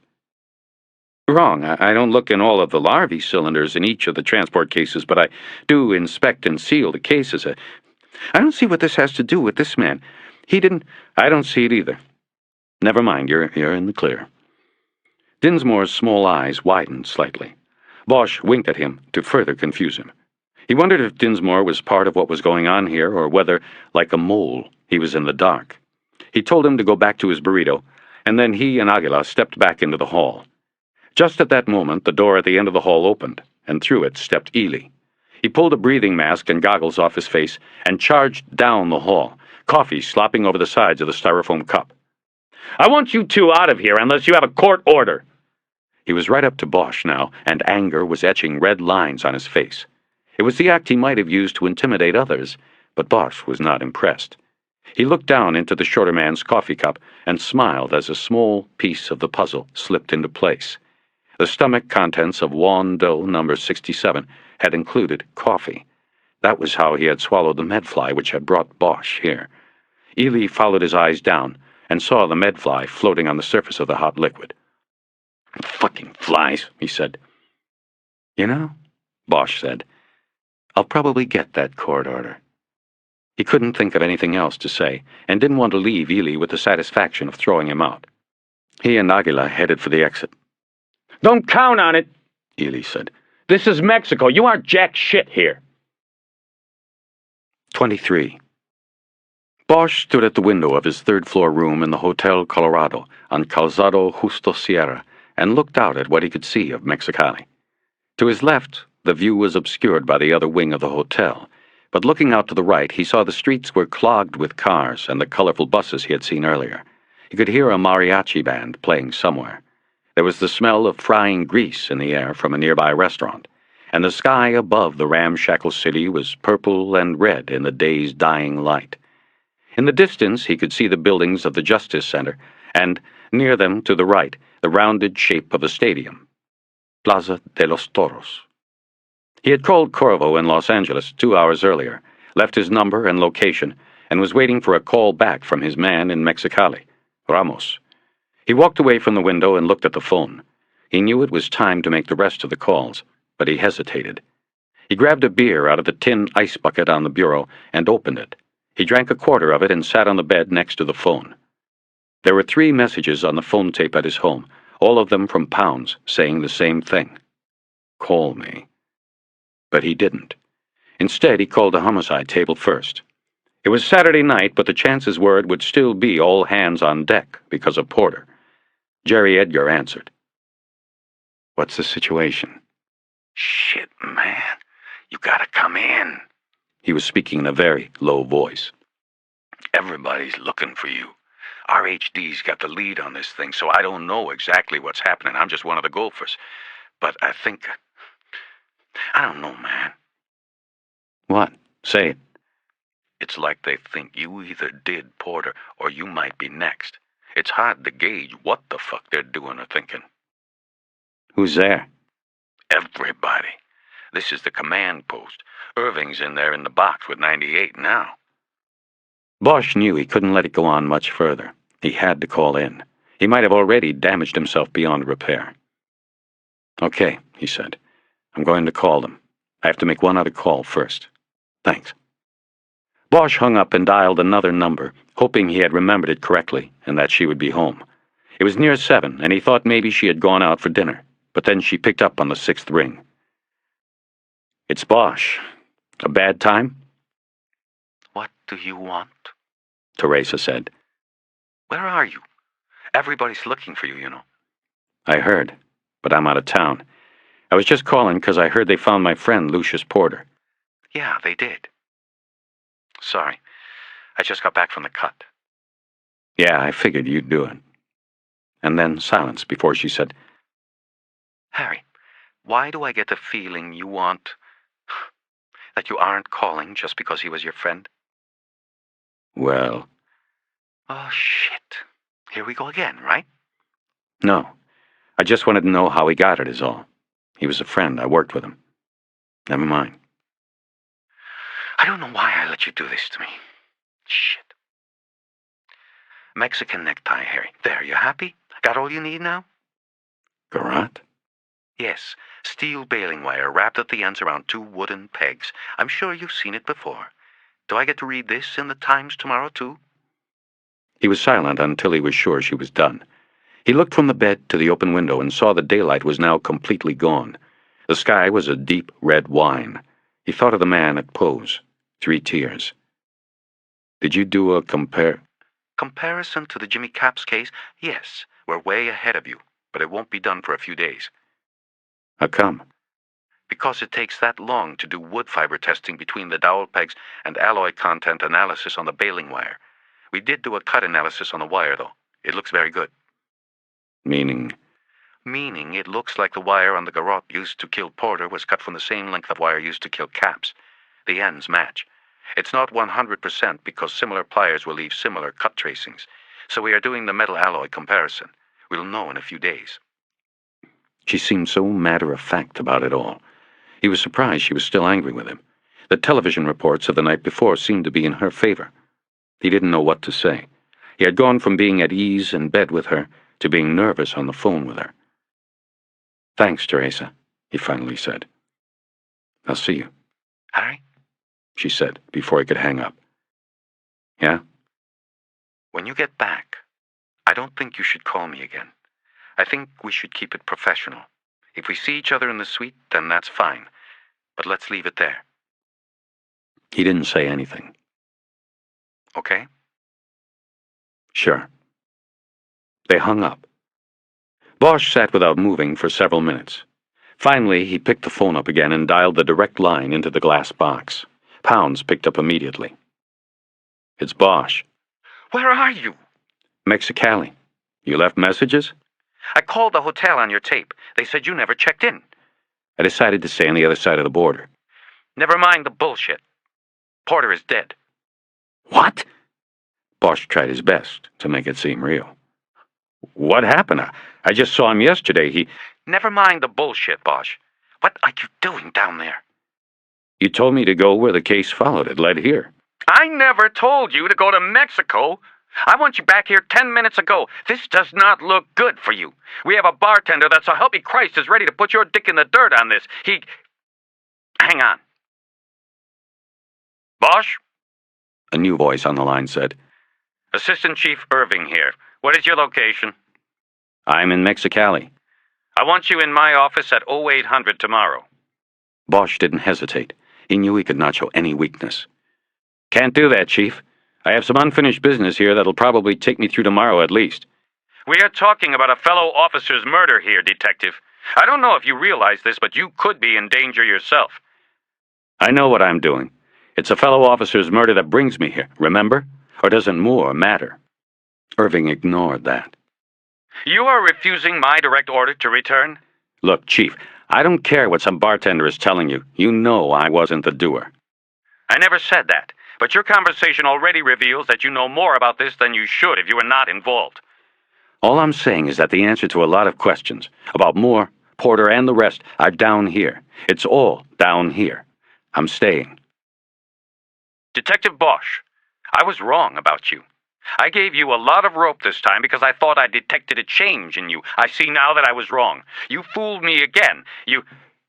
Wrong. I don't look in all of the larvae cylinders in each of the transport cases, but I do inspect and seal the cases. I don't see what this has to do with this man. He didn't... I don't see it either. Never mind, you're in the clear. Dinsmore's small eyes widened slightly. Bosch winked at him to further confuse him. He wondered if Dinsmore was part of what was going on here, or whether, like a mole, he was in the dark. He told him to go back to his burrito, and then he and Aguila stepped back into the hall. Just at that moment, the door at the end of the hall opened, and through it stepped Ely. He pulled a breathing mask and goggles off his face and charged down the hall, coffee slopping over the sides of the styrofoam cup. "I want you two out of here unless you have a court order." He was right up to Bosch now, and anger was etching red lines on his face. It was the act he might have used to intimidate others, but Bosch was not impressed. He looked down into the shorter man's coffee cup and smiled as a small piece of the puzzle slipped into place. The stomach contents of Juan Doe number 67 had included coffee. That was how he had swallowed the medfly which had brought Bosch here. Ely followed his eyes down and saw the medfly floating on the surface of the hot liquid. "Fucking flies," he said. "You know," Bosch said, "I'll probably get that court order." He couldn't think of anything else to say, and didn't want to leave Ely with the satisfaction of throwing him out. He and Aguila headed for the exit. "Don't count on it," Ely said. "This is Mexico. You aren't jack shit here." 23. Bosch stood at the window of his third-floor room in the Hotel Colorado on Calzado Justo Sierra and looked out at what he could see of Mexicali. To his left, the view was obscured by the other wing of the hotel, but looking out to the right, he saw the streets were clogged with cars and the colorful buses he had seen earlier. He could hear a mariachi band playing somewhere. There was the smell of frying grease in the air from a nearby restaurant, and the sky above the ramshackle city was purple and red in the day's dying light. In the distance, he could see the buildings of the Justice Center, and, near them to the right, the rounded shape of a stadium. Plaza de los Toros. He had called Corvo in Los Angeles 2 hours earlier, left his number and location, and was waiting for a call back from his man in Mexicali, Ramos. He walked away from the window and looked at the phone. He knew it was time to make the rest of the calls, but he hesitated. He grabbed a beer out of the tin ice bucket on the bureau and opened it. He drank a quarter of it and sat on the bed next to the phone. There were 3 messages on the phone tape at his home, all of them from Pounds, saying the same thing. "Call me." But he didn't. Instead, he called the homicide table first. It was Saturday night, but the chances were it would still be all hands on deck because of Porter. Jerry Edgar answered. "What's the situation?" "Shit, man. You gotta come in." He was speaking in a very low voice. "Everybody's looking for you. RHD's got the lead on this thing, so I don't know exactly what's happening. I'm just one of the gophers. But I think... I don't know, man." "What? Say it." "It's like they think you either did Porter or you might be next. It's hard to gauge what the fuck they're doing or thinking." "Who's there?" "Everybody. This is the command post. Irving's in there in the box with 98 now." Bosch knew he couldn't let it go on much further. He had to call in. He might have already damaged himself beyond repair. "Okay," he said. "I'm going to call them. I have to make one other call first. Thanks." Bosch hung up and dialed another number, hoping he had remembered it correctly and that she would be home. It was near 7, and he thought maybe she had gone out for dinner, but then she picked up on the 6th ring. "It's Bosch. A bad time?" "What do you want?" Teresa said. "Where are you? Everybody's looking for you, you know." "I heard, but I'm out of town. I was just calling because I heard they found my friend Lucius Porter." "Yeah, they did." "Sorry. I just got back from the cut. Yeah, I figured you'd do it. And then silence before she said, Harry, why do I get the feeling you want... that you aren't calling just because he was your friend? well, Oh, shit. Here we go again, right? no. I just wanted to know how he got it is all. He was a friend. I worked with him. Never mind. I don't know why I let you do this to me. Shit. Mexican necktie, Harry. There, you happy? Got all you need now? Garrote? Yes, steel baling wire wrapped at the ends around 2 wooden pegs. I'm sure you've seen it before. Do I get to read this in the Times tomorrow, too? He was silent until he was sure she was done. He looked from the bed to the open window and saw the daylight was now completely gone. The sky was a deep red wine. He thought of the man at Poe's. 3 tears. Did you do a Comparison to the Jimmy Capps case? Yes, we're way ahead of you, but it won't be done for a few days. How come? Because it takes that long to do wood fiber testing between the dowel pegs and alloy content analysis on the baling wire. We did do a cut analysis on the wire, though. It looks very good. Meaning? Meaning it looks like the wire on the garrote used to kill Porter was cut from the same length of wire used to kill Capps. The ends match. It's not 100% because similar pliers will leave similar cut tracings. So we are doing the metal alloy comparison. We'll know in a few days. She seemed so matter-of-fact about it all. He was surprised she was still angry with him. The television reports of the night before seemed to be in her favor. He didn't know what to say. He had gone from being at ease in bed with her to being nervous on the phone with her. Thanks, Teresa, he finally said. I'll see you. Harry? She said before he could hang up. Yeah? When you get back, I don't think you should call me again. I think we should keep it professional. If we see each other in the suite, then that's fine. But let's leave it there. He didn't say anything. Okay? Sure. They hung up. Bosch sat without moving for several minutes. Finally, he picked the phone up again and dialed the direct line into the glass box. Pounds picked up immediately. It's Bosch. Where are you? Mexicali. You left messages? I called the hotel on your tape. They said you never checked in. I decided to stay on the other side of the border. Never mind the bullshit. Porter is dead. What? Bosch tried his best to make it seem real. What happened? I just saw him yesterday. He... Never mind the bullshit, Bosch. What are you doing down there? You told me to go where the case followed. It led here. I never told you to go to Mexico. I want you back here 10 minutes ago. This does not look good for you. We have a bartender that, so help me Christ, is ready to put your dick in the dirt on this. Hang on. Bosch? A new voice on the line said. Assistant Chief Irving here. What is your location? I'm in Mexicali. I want you in my office at 0800 tomorrow. Bosch didn't hesitate. He knew he could not show any weakness. Can't do that, Chief. I have some unfinished business here that'll probably take me through tomorrow at least. We are talking about a fellow officer's murder here, Detective. I don't know if you realize this, but you could be in danger yourself. I know what I'm doing. It's a fellow officer's murder that brings me here, remember? Or doesn't more matter? Irving ignored that. You are refusing my direct order to return? Look, Chief, I don't care what some bartender is telling you. You know I wasn't the doer. I never said that, but your conversation already reveals that you know more about this than you should if you were not involved. All I'm saying is that the answer to a lot of questions about Moore, Porter, and the rest are down here. It's all down here. I'm staying. Detective Bosch, I was wrong about you. I gave you a lot of rope this time because I thought I detected a change in you. I see now that I was wrong. You fooled me again.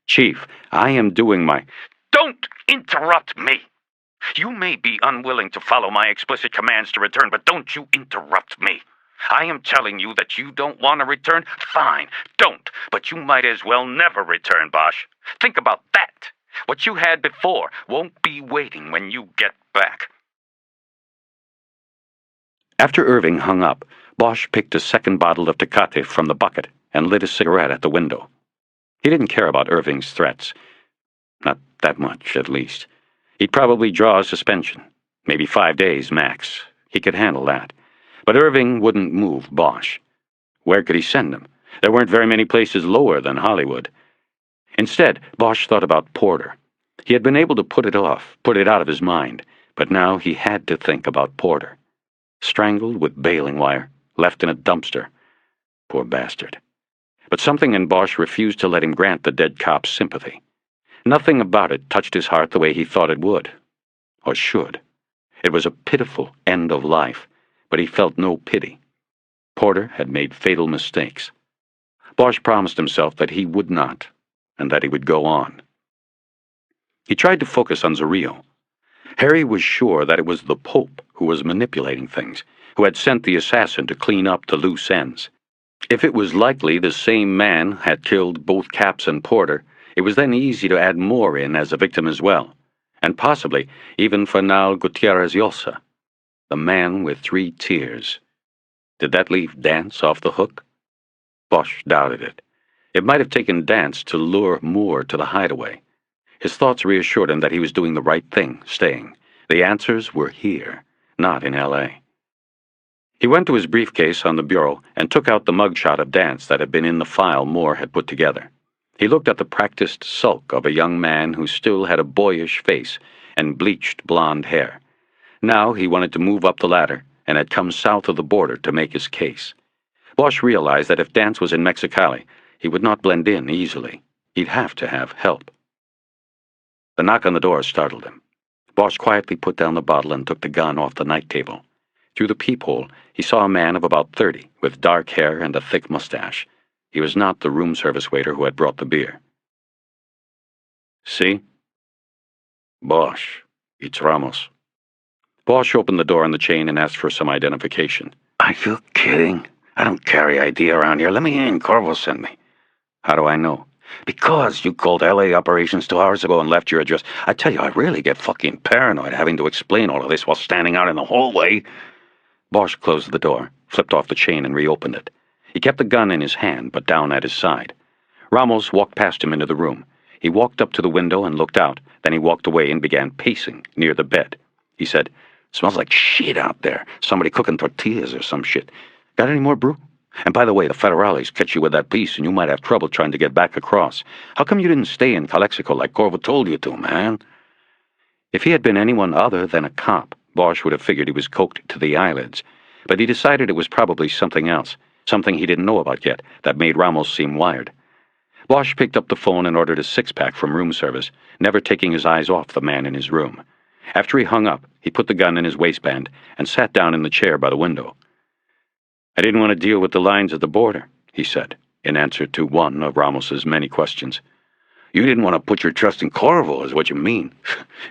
Chief, I am doing my... Don't interrupt me! You may be unwilling to follow my explicit commands to return, but don't you interrupt me. I am telling you that you don't want to return. Fine, don't. But you might as well never return, Bosch. Think about that. What you had before won't be waiting when you get back. After Irving hung up, Bosch picked a second bottle of Tecate from the bucket and lit a cigarette at the window. He didn't care about Irving's threats. Not that much, at least. He'd probably draw a suspension. Maybe 5 days, max. He could handle that. But Irving wouldn't move Bosch. Where could he send him? There weren't very many places lower than Hollywood. Instead, Bosch thought about Porter. He had been able to put it out of his mind, but now he had to think about Porter. Strangled with baling wire, left in a dumpster. Poor bastard. But something in Bosch refused to let him grant the dead cop's sympathy. Nothing about it touched his heart the way he thought it would. Or should. It was a pitiful end of life, but he felt no pity. Porter had made fatal mistakes. Bosch promised himself that he would not, and that he would go on. He tried to focus on Zarrillo. Harry was sure that it was the Pope who was manipulating things, who had sent the assassin to clean up the loose ends. If it was likely the same man had killed both Capps and Porter, it was then easy to add more in as a victim as well, and possibly even Fernal Gutierrez Llosa, the man with 3 tears. Did that leave Dance off the hook? Bosch doubted it. It might have taken Dance to lure Moore to the hideaway. His thoughts reassured him that he was doing the right thing, staying. The answers were here, not in L.A. He went to his briefcase on the bureau and took out the mugshot of Dance that had been in the file Moore had put together. He looked at the practiced sulk of a young man who still had a boyish face and bleached blonde hair. Now he wanted to move up the ladder and had come south of the border to make his case. Bosch realized that if Dance was in Mexicali, he would not blend in easily. He'd have to have help. The knock on the door startled him. Bosch quietly put down the bottle and took the gun off the night table. Through the peephole, he saw a man of about 30, with dark hair and a thick mustache. He was not the room service waiter who had brought the beer. See? Bosch, it's Ramos. Bosch opened the door on the chain and asked for some identification. Are you kidding? I don't carry ID around here. Let me in. Corvo sent me. How do I know? Because you called L.A. operations 2 hours ago and left your address. I tell you, I really get fucking paranoid having to explain all of this while standing out in the hallway. Bosch closed the door, flipped off the chain, and reopened it. He kept the gun in his hand, but down at his side. Ramos walked past him into the room. He walked up to the window and looked out. Then he walked away and began pacing near the bed. He said, "Smells like shit out there. Somebody cooking tortillas or some shit. Got any more brew? And by the way, the federales catch you with that piece and you might have trouble trying to get back across. How come you didn't stay in Calexico like Corvo told you to, man?" If he had been anyone other than a cop, Bosch would have figured he was coked to the eyelids. But he decided it was probably something else, something he didn't know about yet, that made Ramos seem wired. Bosch picked up the phone and ordered a 6-pack from room service, never taking his eyes off the man in his room. After he hung up, he put the gun in his waistband and sat down in the chair by the window. "I didn't want to deal with the lines at the border," he said, in answer to one of Ramos's many questions. "You didn't want to put your trust in Corvo, is what you mean."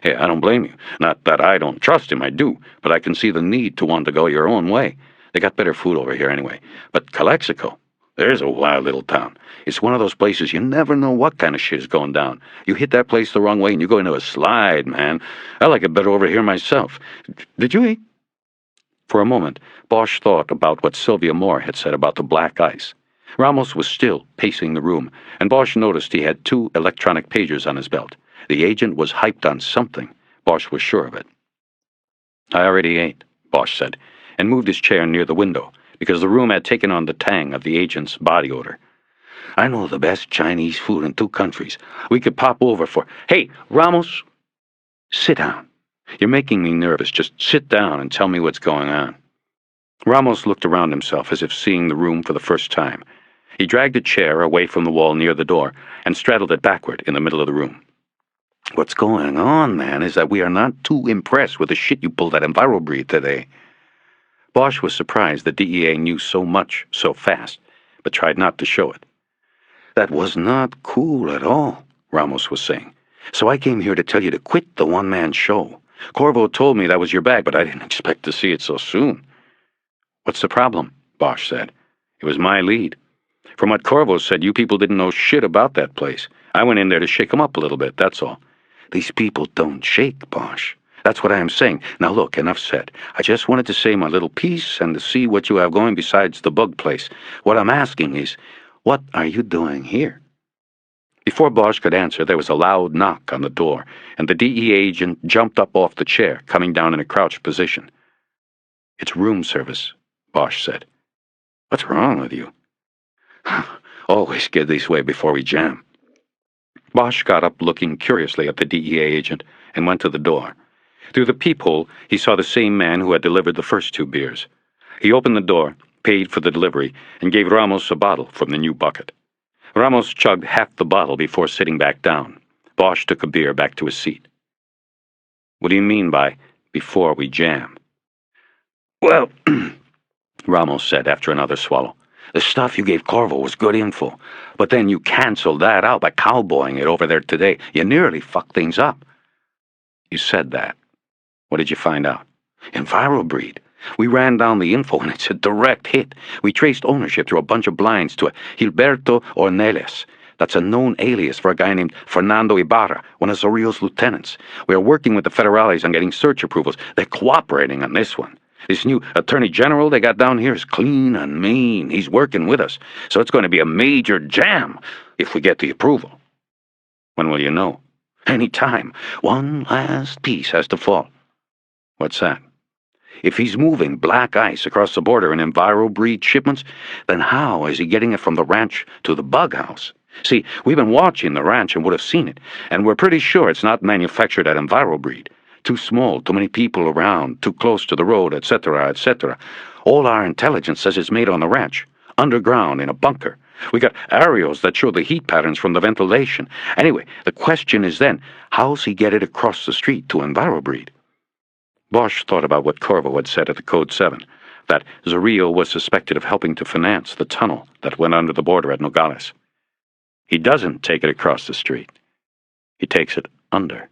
"Hey, I don't blame you. Not that I don't trust him, I do, but I can see the need to want to go your own way. They got better food over here anyway. But Calexico, there's a wild little town. It's one of those places you never know what kind of shit is going down. You hit that place the wrong way and you go into a slide, man. I like it better over here myself. Did you eat?" For a moment, Bosch thought about what Sylvia Moore had said about the black ice. Ramos was still pacing the room, and Bosch noticed he had 2 electronic pagers on his belt. The agent was hyped on something. Bosch was sure of it. "I already ate," Bosch said, and moved his chair near the window, because the room had taken on the tang of the agent's body odor. "I know the best Chinese food in 2 countries. We could pop over for—" "Hey, Ramos! Sit down. You're making me nervous. Just sit down and tell me what's going on." Ramos looked around himself as if seeing the room for the first time. He dragged a chair away from the wall near the door and straddled it backward in the middle of the room. "What's going on, man, is that we are not too impressed with the shit you pulled at EnviroBreed today." Bosch was surprised the DEA knew so much so fast, but tried not to show it. "That was not cool at all," Ramos was saying. "So I came here to tell you to quit the one-man show. Corvo told me that was your bag, but I didn't expect to see it so soon." "What's the problem?" Bosch said. "It was my lead. From what Corvo said, you people didn't know shit about that place. I went in there to shake them up a little bit, that's all." "These people don't shake, Bosch. That's what I am saying. Now look, enough said. I just wanted to say my little piece and to see what you have going besides the bug place. What I'm asking is, what are you doing here?" Before Bosch could answer, there was a loud knock on the door, and the DEA agent jumped up off the chair, coming down in a crouched position. "It's room service," Bosch said. "What's wrong with you?" "Always get this way before we jam." Bosch got up, looking curiously at the DEA agent, and went to the door. Through the peephole, he saw the same man who had delivered the first 2 beers. He opened the door, paid for the delivery, and gave Ramos a bottle from the new bucket. Ramos chugged half the bottle before sitting back down. Bosch took a beer back to his seat. "What do you mean by before we jam?" "Well," Ramos said after another swallow, "the stuff you gave Corvo was good info, but then you canceled that out by cowboying it over there today. You nearly fucked things up." "You said that. What did you find out?" "EnviroBreed. We ran down the info and it's a direct hit. We traced ownership through a bunch of blinds to a Gilberto Ornelas. That's a known alias for a guy named Fernando Ibarra, one of Zorrillo's lieutenants. We are working with the federales on getting search approvals. They're cooperating on this one. This new attorney general they got down here is clean and mean. He's working with us, so it's going to be a major jam if we get the approval." "When will you know?" "Any time. One last piece has to fall." "What's that?" "If he's moving black ice across the border in EnviroBreed shipments, then how is he getting it from the ranch to the bug house? See, we've been watching the ranch and would have seen it, and we're pretty sure it's not manufactured at EnviroBreed. Too small, too many people around, too close to the road, etc., etc. All our intelligence says it's made on the ranch, underground in a bunker. We got aerials that show the heat patterns from the ventilation. Anyway, the question is then, how's he get it across the street to EnviroBreed?" Bosch thought about what Corvo had said at the Code 7, that Zorrillo was suspected of helping to finance the tunnel that went under the border at Nogales. "He doesn't take it across the street. He takes it under."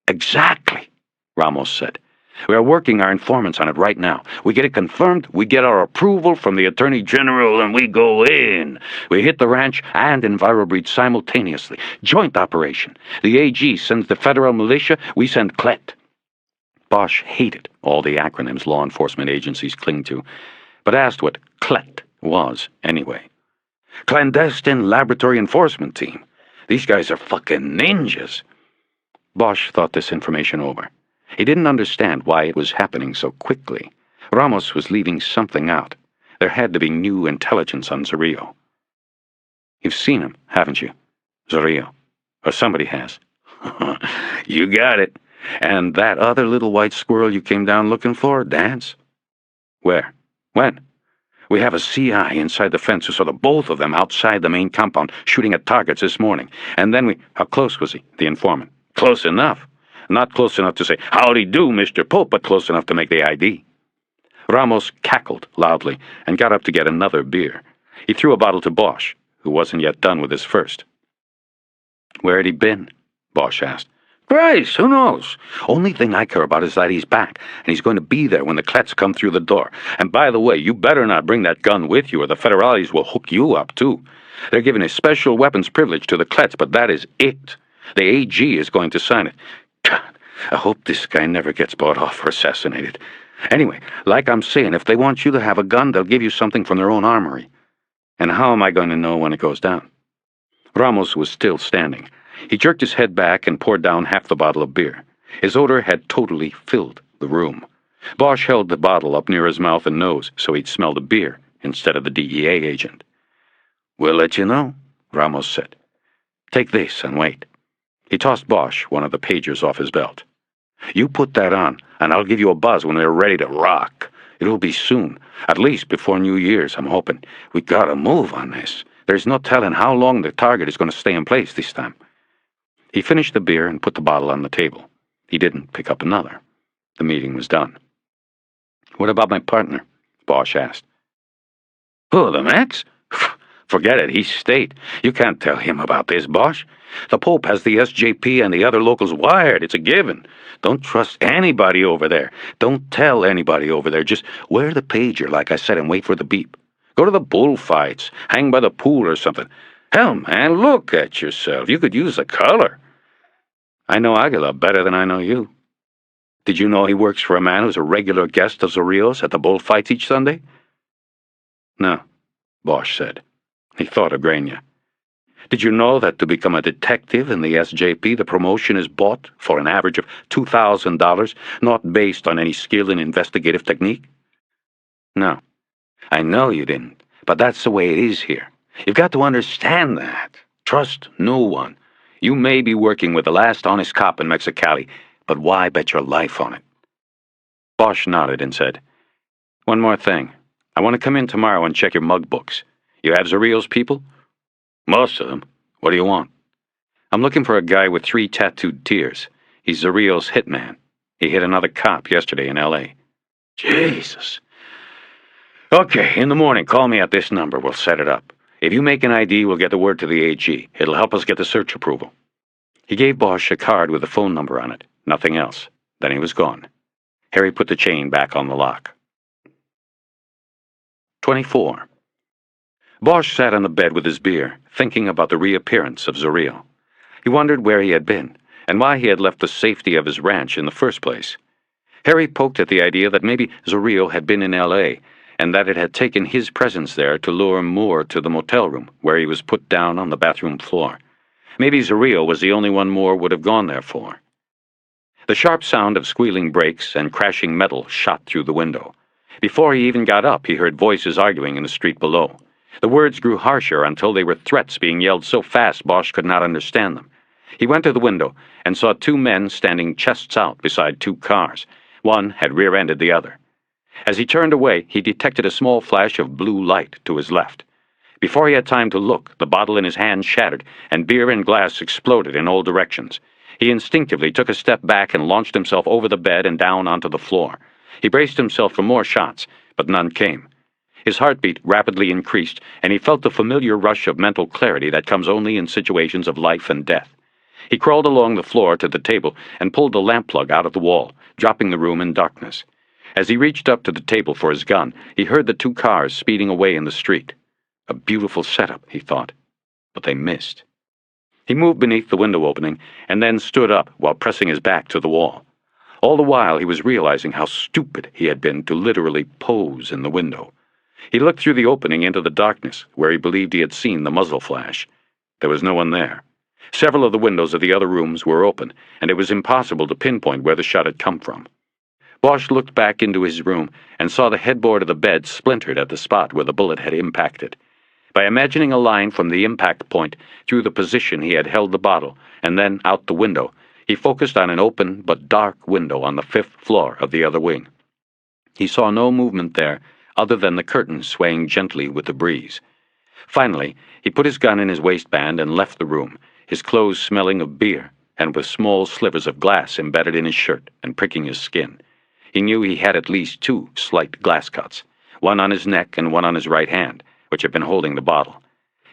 "Exactly," Ramos said. "We are working our informants on it right now. We get it confirmed, we get our approval from the Attorney General, and we go in. We hit the ranch and EnviroBreed simultaneously. Joint operation. The AG sends the federal militia, we send CLET." Bosch hated all the acronyms law enforcement agencies cling to, but asked what CLET was anyway. "Clandestine Laboratory Enforcement Team. These guys are fucking ninjas." Bosch thought this information over. He didn't understand why it was happening so quickly. Ramos was leaving something out. There had to be new intelligence on Zorrillo. "You've seen him, haven't you? Zorrillo. Or somebody has." "You got it. And that other little white squirrel you came down looking for, Dance?" "Where? When?" "We have a CI inside the fence who saw the both of them outside the main compound shooting at targets this morning. And then we—" "How close was he, the informant?" "Close enough. Not close enough to say, 'Howdy do, Mr. Pope,' but close enough to make the ID." Ramos cackled loudly and got up to get another beer. He threw a bottle to Bosch, who wasn't yet done with his first. "Where had he been?" Bosch asked. "Christ, who knows? Only thing I care about is that he's back, and he's going to be there when the Klets come through the door. And by the way, you better not bring that gun with you, or the federales will hook you up, too. They're giving a special weapons privilege to the Klets, but that is it. The AG is going to sign it. God, I hope this guy never gets bought off or assassinated. Anyway, like I'm saying, if they want you to have a gun, they'll give you something from their own armory. And how am I going to know when it goes down?" Ramos was still standing. He jerked his head back and poured down half the bottle of beer. His odor had totally filled the room. Bosch held the bottle up near his mouth and nose so he'd smell the beer instead of the DEA agent. "We'll let you know," Ramos said. "Take this and wait." He tossed Bosch one of the pagers off his belt. "You put that on, and I'll give you a buzz when we're ready to rock. It'll be soon, at least before New Year's, I'm hoping. We gotta move on this. There's no telling how long the target is going to stay in place this time." He finished the beer and put the bottle on the table. He didn't pick up another. The meeting was done. "What about my partner?" Bosch asked. "Who, the Max? Forget it, he's state. You can't tell him about this, Bosch. The Pope has the SJP and the other locals wired. It's a given. Don't trust anybody over there. Don't tell anybody over there. Just wear the pager, like I said, and wait for the beep. Go to the bullfights. Hang by the pool or something. Hell, man, look at yourself. You could use the color." "I know Aguila better than I know you. Did you know he works for a man who's a regular guest of Zorrillo's at the bullfights each Sunday?" "No," Bosch said. He thought of Grania. Did you know that to become a detective in the SJP, the promotion is bought for an average of $2,000, not based on any skill in investigative technique? No, I know you didn't, but that's the way it is here. You've got to understand that. Trust no one. You may be working with the last honest cop in Mexicali, but why bet your life on it? Bosch nodded and said, "One more thing. I want to come in tomorrow and check your mug books. You have Zarrillo's people?" "Most of them. What do you want?" "I'm looking for a guy with 3 tattooed tears. He's Zarrillo's hitman. He hit another cop yesterday in L.A." "Jesus." "Okay, in the morning, call me at this number. We'll set it up. If you make an ID, we'll get the word to the AG. It'll help us get the search approval." He gave Bosch a card with a phone number on it. Nothing else. Then he was gone. Harry put the chain back on the lock. 24. Bosch sat on the bed with his beer, thinking about the reappearance of Zarrillo. He wondered where he had been, and why he had left the safety of his ranch in the first place. Harry poked at the idea that maybe Zarrillo had been in L.A., and that it had taken his presence there to lure Moore to the motel room, where he was put down on the bathroom floor. Maybe Zarrillo was the only one Moore would have gone there for. The sharp sound of squealing brakes and crashing metal shot through the window. Before he even got up, he heard voices arguing in the street below. The words grew harsher until they were threats being yelled so fast Bosch could not understand them. He went to the window and saw 2 men standing chests out beside 2 cars. One had rear-ended the other. As he turned away, he detected a small flash of blue light to his left. Before he had time to look, the bottle in his hand shattered, and beer and glass exploded in all directions. He instinctively took a step back and launched himself over the bed and down onto the floor. He braced himself for more shots, but none came. His heartbeat rapidly increased, and he felt the familiar rush of mental clarity that comes only in situations of life and death. He crawled along the floor to the table and pulled the lamp plug out of the wall, dropping the room in darkness. As he reached up to the table for his gun, he heard the 2 cars speeding away in the street. A beautiful setup, he thought, but they missed. He moved beneath the window opening and then stood up while pressing his back to the wall. All the while he was realizing how stupid he had been to literally pose in the window. He looked through the opening into the darkness, where he believed he had seen the muzzle flash. There was no one there. Several of the windows of the other rooms were open, and it was impossible to pinpoint where the shot had come from. Bosch looked back into his room and saw the headboard of the bed splintered at the spot where the bullet had impacted. By imagining a line from the impact point through the position he had held the bottle and then out the window, he focused on an open but dark window on the 5th floor of the other wing. He saw no movement there other than the curtains swaying gently with the breeze. Finally, he put his gun in his waistband and left the room, his clothes smelling of beer and with small slivers of glass embedded in his shirt and pricking his skin. He knew he had at least 2 slight glass cuts, one on his neck and one on his right hand, which had been holding the bottle.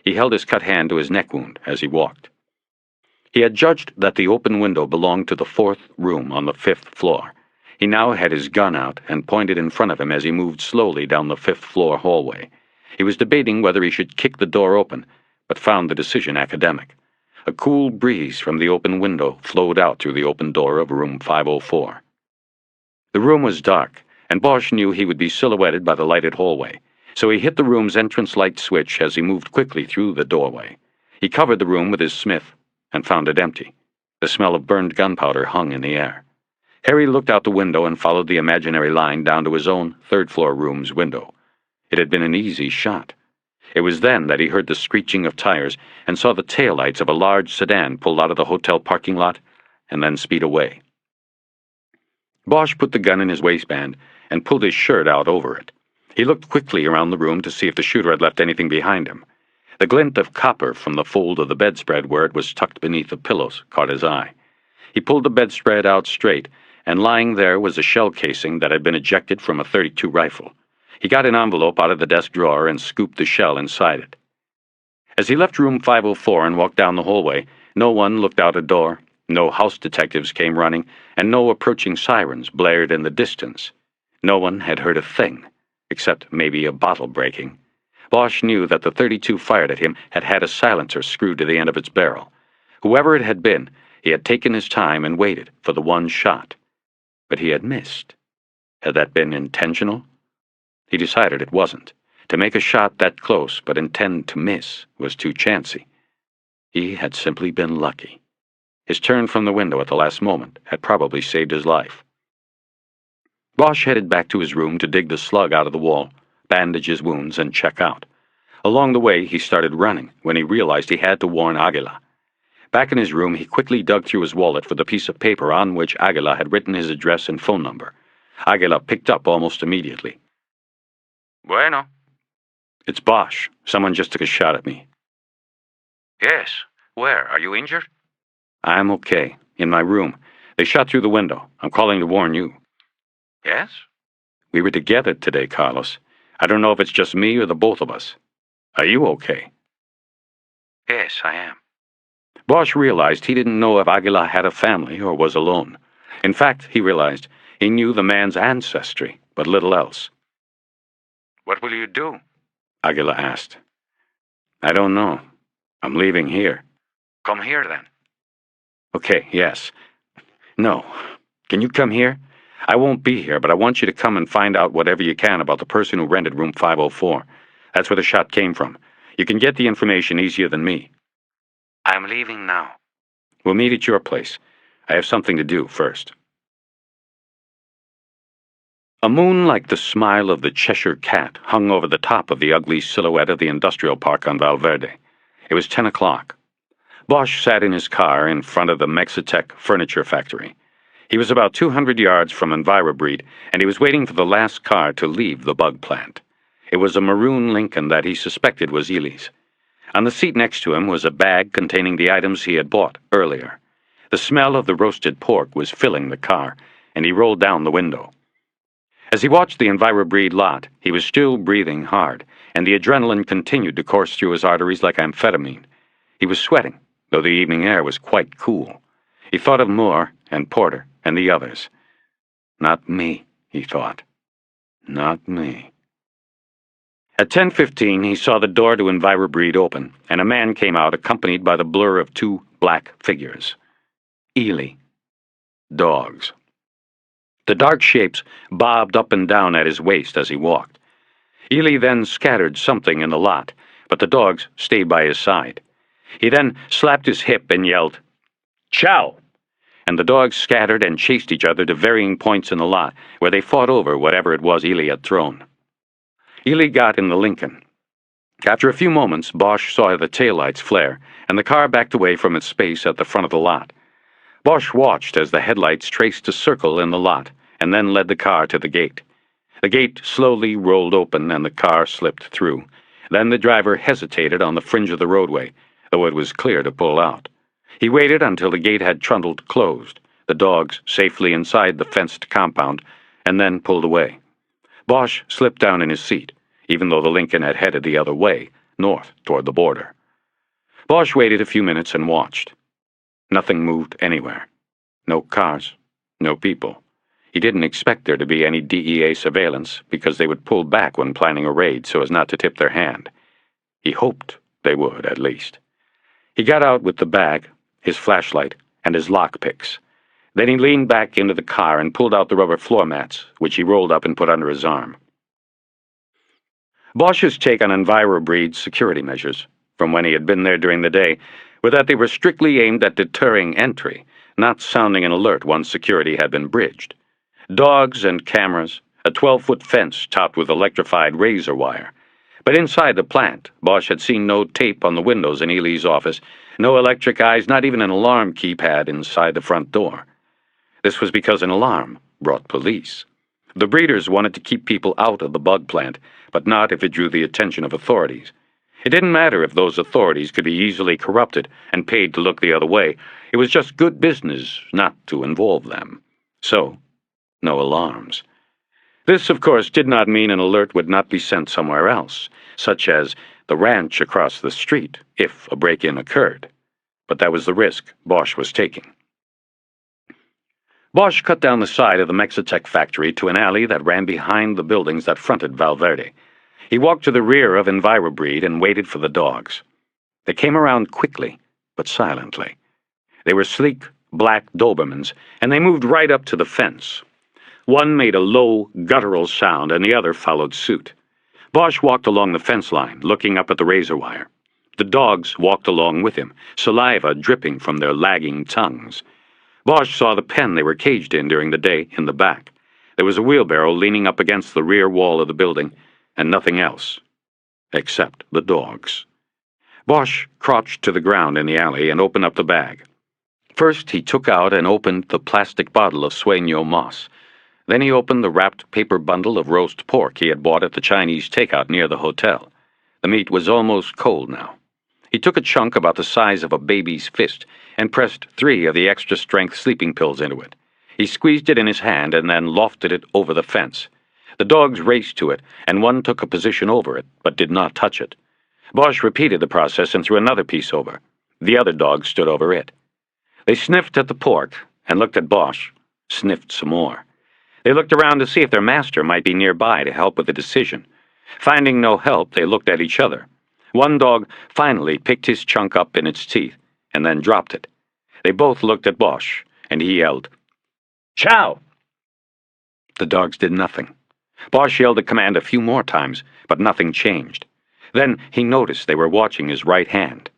He held his cut hand to his neck wound as he walked. He had judged that the open window belonged to the 4th room on the 5th floor. He now had his gun out and pointed in front of him as he moved slowly down the 5th floor hallway. He was debating whether he should kick the door open, but found the decision academic. A cool breeze from the open window flowed out through the open door of room 504. The room was dark, and Bosch knew he would be silhouetted by the lighted hallway, so he hit the room's entrance light switch as he moved quickly through the doorway. He covered the room with his Smith and found it empty. The smell of burned gunpowder hung in the air. Harry looked out the window and followed the imaginary line down to his own 3rd-floor room's window. It had been an easy shot. It was then that he heard the screeching of tires and saw the taillights of a large sedan pull out of the hotel parking lot and then speed away. Bosch put the gun in his waistband and pulled his shirt out over it. He looked quickly around the room to see if the shooter had left anything behind him. The glint of copper from the fold of the bedspread where it was tucked beneath the pillows caught his eye. He pulled the bedspread out straight, and lying there was a shell casing that had been ejected from a .32 rifle. He got an envelope out of the desk drawer and scooped the shell inside it. As he left room 504 and walked down the hallway, no one looked out a door, no house detectives came running, and no approaching sirens blared in the distance. No one had heard a thing, except maybe a bottle breaking. Bosch knew that the .32 fired at him had had a silencer screwed to the end of its barrel. Whoever it had been, he had taken his time and waited for the one shot. But he had missed. Had that been intentional? He decided it wasn't. To make a shot that close but intend to miss was too chancy. He had simply been lucky. His turn from the window at the last moment had probably saved his life. Bosch headed back to his room to dig the slug out of the wall, bandage his wounds, and check out. Along the way, he started running when he realized he had to warn Aguila. Back in his room, he quickly dug through his wallet for the piece of paper on which Aguila had written his address and phone number. Aguila picked up almost immediately. Bueno. It's Bosch. Someone just took a shot at me. Yes. Where? Are you injured? I'm okay. In my room. They shot through the window. I'm calling to warn you. Yes? We were together today, Carlos. I don't know if it's just me or the both of us. Are you okay? Yes, I am. Bosch realized he didn't know if Aguila had a family or was alone. In fact, he realized he knew the man's ancestry, but little else. What will you do? Aguila asked. I don't know. I'm leaving here. Come here, then. Okay, yes. No. Can you come here? I won't be here, but I want you to come and find out whatever you can about the person who rented room 504. That's where the shot came from. You can get the information easier than me. I'm leaving now. We'll meet at your place. I have something to do first. A moon like the smile of the Cheshire Cat hung over the top of the ugly silhouette of the industrial park on Valverde. It was 10 o'clock. Bosch sat in his car in front of the Mexitec furniture factory. He was about 200 yards from EnviroBreed, and he was waiting for the last car to leave the bug plant. It was a maroon Lincoln that he suspected was Ely's. On the seat next to him was a bag containing the items he had bought earlier. The smell of the roasted pork was filling the car, and he rolled down the window. As he watched the EnviroBreed lot, he was still breathing hard, and the adrenaline continued to course through his arteries like amphetamine. He was sweating, though the evening air was quite cool. He thought of Moore and Porter and the others. Not me, he thought. Not me. At 10:15, he saw the door to EnviroBreed open, and a man came out accompanied by the blur of two black figures. Ely. Dogs. The dark shapes bobbed up and down at his waist as he walked. Ely then scattered something in the lot, but the dogs stayed by his side. He then slapped his hip and yelled, "Chow!" And the dogs scattered and chased each other to varying points in the lot, where they fought over whatever it was Ely had thrown. Ely got in the Lincoln. After a few moments, Bosch saw the taillights flare, and the car backed away from its space at the front of the lot. Bosch watched as the headlights traced a circle in the lot, and then led the car to the gate. The gate slowly rolled open, and the car slipped through. Then the driver hesitated on the fringe of the roadway, though it was clear to pull out. He waited until the gate had trundled closed, the dogs safely inside the fenced compound, and then pulled away. Bosch slipped down in his seat, even though the Lincoln had headed the other way, north toward the border. Bosch waited a few minutes and watched. Nothing moved anywhere. No cars, no people. He didn't expect there to be any DEA surveillance because they would pull back when planning a raid so as not to tip their hand. He hoped they would, at least. He got out with the bag, his flashlight, and his lockpicks. Then he leaned back into the car and pulled out the rubber floor mats, which he rolled up and put under his arm. Bosch's take on EnviroBreed's security measures, from when he had been there during the day, were that they were strictly aimed at deterring entry, not sounding an alert once security had been bridged. Dogs and cameras, a 12-foot fence topped with electrified razor wire. But inside the plant, Bosch had seen no tape on the windows in Ely's office, no electric eyes, not even an alarm keypad inside the front door. This was because an alarm brought police. The breeders wanted to keep people out of the bug plant, but not if it drew the attention of authorities. It didn't matter if those authorities could be easily corrupted and paid to look the other way. It was just good business not to involve them. So, no alarms. This, of course, did not mean an alert would not be sent somewhere else, such as the ranch across the street, if a break-in occurred. But that was the risk Bosch was taking. Bosch cut down the side of the Mexitec factory to an alley that ran behind the buildings that fronted Valverde. He walked to the rear of EnviroBreed and waited for the dogs. They came around quickly, but silently. They were sleek, black Dobermans, and they moved right up to the fence. One made a low, guttural sound, and the other followed suit. Bosch walked along the fence line, looking up at the razor wire. The dogs walked along with him, saliva dripping from their lagging tongues. Bosch saw the pen they were caged in during the day in the back. There was a wheelbarrow leaning up against the rear wall of the building, and nothing else, except the dogs. Bosch crouched to the ground in the alley and opened up the bag. First, he took out and opened the plastic bottle of sueño moss. Then he opened the wrapped paper bundle of roast pork he had bought at the Chinese takeout near the hotel. The meat was almost cold now. He took a chunk about the size of a baby's fist and pressed 3 of the extra-strength sleeping pills into it. He squeezed it in his hand and then lofted it over the fence. The dogs raced to it, and one took a position over it, but did not touch it. Bosch repeated the process and threw another piece over. The other dog stood over it. They sniffed at the pork and looked at Bosch, sniffed some more. They looked around to see if their master might be nearby to help with the decision. Finding no help, they looked at each other. One dog finally picked his chunk up in its teeth and then dropped it. They both looked at Bosch, and he yelled, "Chow!" The dogs did nothing. Bosch yelled the command a few more times, but nothing changed. Then he noticed they were watching his right hand.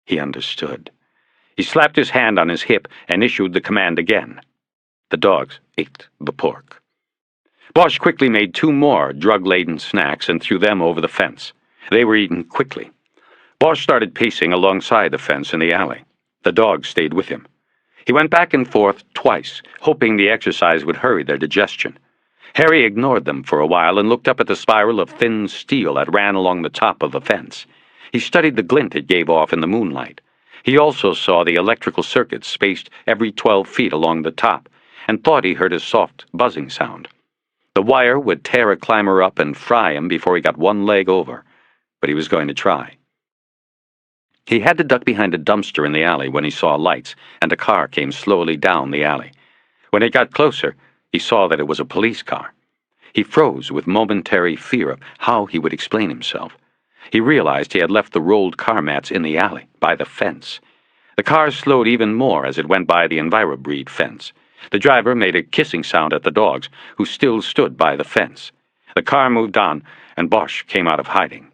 He understood. He slapped his hand on his hip and issued the command again. The dogs ate the pork. Bosch quickly made 2 more drug-laden snacks and threw them over the fence. They were eaten quickly. Bosch started pacing alongside the fence in the alley. The dogs stayed with him. He went back and forth twice, hoping the exercise would hurry their digestion. Harry ignored them for a while and looked up at the spiral of thin steel that ran along the top of the fence. He studied the glint it gave off in the moonlight. He also saw the electrical circuits spaced every 12 feet along the top, and thought he heard a soft buzzing sound. The wire would tear a climber up and fry him before he got one leg over, but he was going to try. He had to duck behind a dumpster in the alley when he saw lights, and a car came slowly down the alley. When it got closer, he saw that it was a police car. He froze with momentary fear of how he would explain himself. He realized he had left the rolled car mats in the alley, by the fence. The car slowed even more as it went by the EnviroBreed fence. The driver made a kissing sound at the dogs, who still stood by the fence. The car moved on, and Bosch came out of hiding.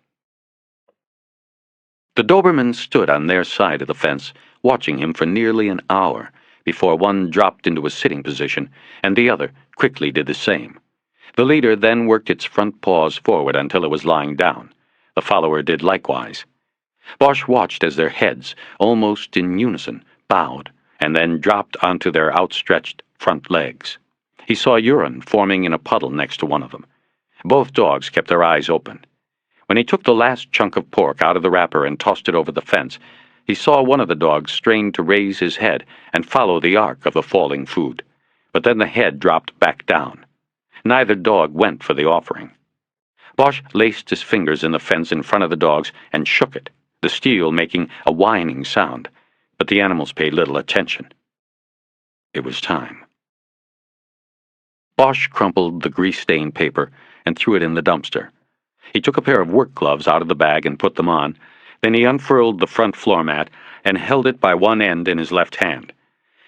The Dobermans stood on their side of the fence, watching him for nearly an hour, before one dropped into a sitting position, and the other quickly did the same. The leader then worked its front paws forward until it was lying down. The follower did likewise. Bosch watched as their heads, almost in unison, bowed, and then dropped onto their outstretched front legs. He saw urine forming in a puddle next to one of them. Both dogs kept their eyes open. When he took the last chunk of pork out of the wrapper and tossed it over the fence, he saw one of the dogs strain to raise his head and follow the arc of the falling food. But then the head dropped back down. Neither dog went for the offering. Bosch laced his fingers in the fence in front of the dogs and shook it, the steel making a whining sound, but the animals paid little attention. It was time. Bosch crumpled the grease-stained paper and threw it in the dumpster. He took a pair of work gloves out of the bag and put them on. Then he unfurled the front floor mat and held it by one end in his left hand.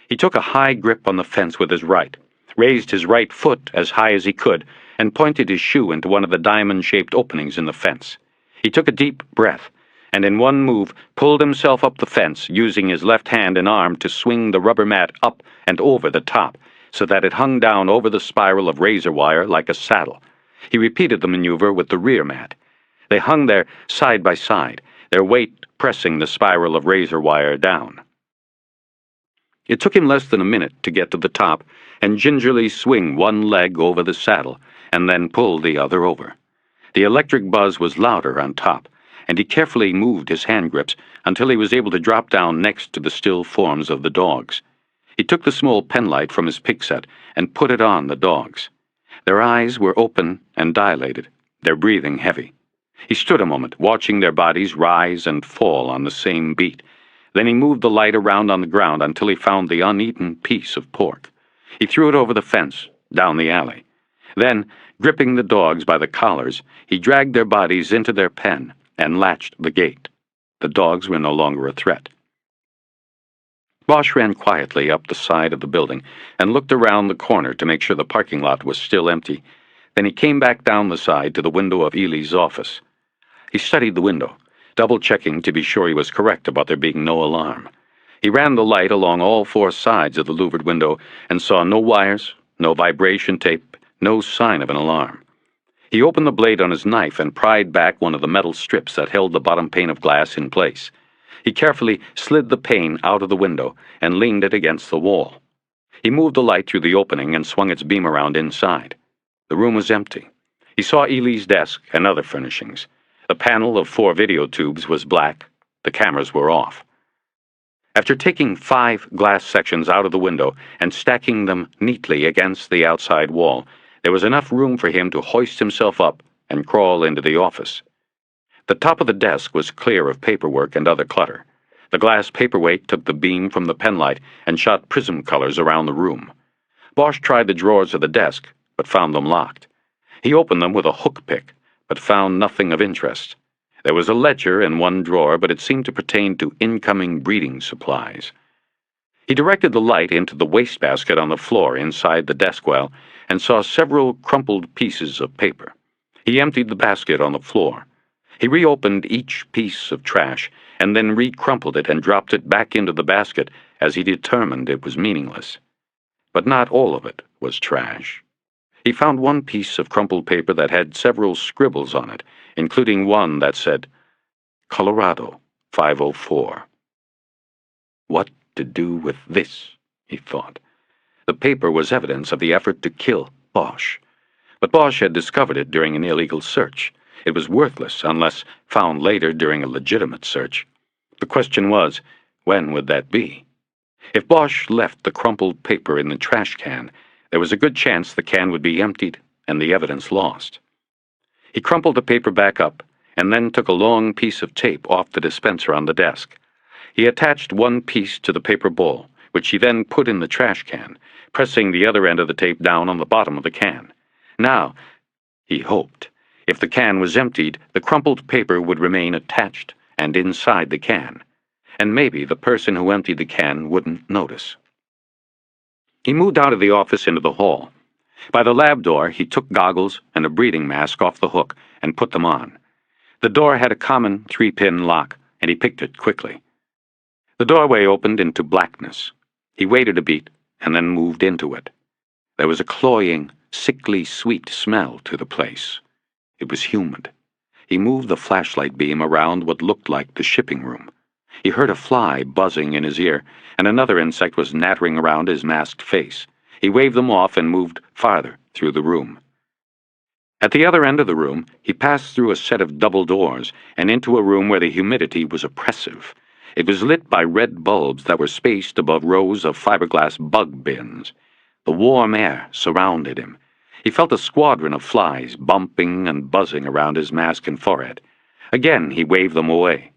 He took a high grip on the fence with his right, raised his right foot as high as he could, and pointed his shoe into one of the diamond-shaped openings in the fence. He took a deep breath, and in one move pulled himself up the fence, using his left hand and arm to swing the rubber mat up and over the top, so that it hung down over the spiral of razor wire like a saddle. He repeated the maneuver with the rear mat. They hung there side by side, their weight pressing the spiral of razor wire down. It took him less than a minute to get to the top and gingerly swing one leg over the saddle, and then pull the other over. The electric buzz was louder on top, and he carefully moved his hand grips until he was able to drop down next to the still forms of the dogs. He took the small penlight from his pick set and put it on the dogs. Their eyes were open and dilated, their breathing heavy. He stood a moment, watching their bodies rise and fall on the same beat. Then he moved the light around on the ground until he found the uneaten piece of pork. He threw it over the fence, down the alley. Then, gripping the dogs by the collars, he dragged their bodies into their pen and latched the gate. The dogs were no longer a threat. Bosch ran quietly up the side of the building and looked around the corner to make sure the parking lot was still empty. Then he came back down the side to the window of Ely's office. He studied the window. double-checking to be sure he was correct about there being no alarm. He ran the light along all four sides of the louvered window and saw no wires, no vibration tape, no sign of an alarm. He opened the blade on his knife and pried back one of the metal strips that held the bottom pane of glass in place. He carefully slid the pane out of the window and leaned it against the wall. He moved the light through the opening and swung its beam around inside. The room was empty. He saw Ely's desk and other furnishings. The panel of 4 video tubes was black. The cameras were off. After taking 5 glass sections out of the window and stacking them neatly against the outside wall, there was enough room for him to hoist himself up and crawl into the office. The top of the desk was clear of paperwork and other clutter. The glass paperweight took the beam from the penlight and shot prism colors around the room. Bosch tried the drawers of the desk, but found them locked. He opened them with a hook pick, but found nothing of interest. There was a ledger in one drawer, but it seemed to pertain to incoming breeding supplies. He directed the light into the wastebasket on the floor inside the desk well and saw several crumpled pieces of paper. He emptied the basket on the floor. He reopened each piece of trash and then recrumpled it and dropped it back into the basket as he determined it was meaningless. But not all of it was trash. He found one piece of crumpled paper that had several scribbles on it, including one that said, Colorado, 504. What to do with this, he thought. The paper was evidence of the effort to kill Bosch. But Bosch had discovered it during an illegal search. It was worthless unless found later during a legitimate search. The question was, when would that be? If Bosch left the crumpled paper in the trash can, there was a good chance the can would be emptied and the evidence lost. He crumpled the paper back up and then took a long piece of tape off the dispenser on the desk. He attached one piece to the paper bowl, which he then put in the trash can, pressing the other end of the tape down on the bottom of the can. Now, he hoped, if the can was emptied, the crumpled paper would remain attached and inside the can, and maybe the person who emptied the can wouldn't notice. He moved out of the office into the hall. By the lab door, he took goggles and a breathing mask off the hook and put them on. The door had a common 3-pin lock, and he picked it quickly. The doorway opened into blackness. He waited a beat and then moved into it. There was a cloying, sickly sweet smell to the place. It was humid. He moved the flashlight beam around what looked like the shipping room. He heard a fly buzzing in his ear, and another insect was nattering around his masked face. He waved them off and moved farther through the room. At the other end of the room, he passed through a set of double doors and into a room where the humidity was oppressive. It was lit by red bulbs that were spaced above rows of fiberglass bug bins. The warm air surrounded him. He felt a squadron of flies bumping and buzzing around his mask and forehead. Again, he waved them away.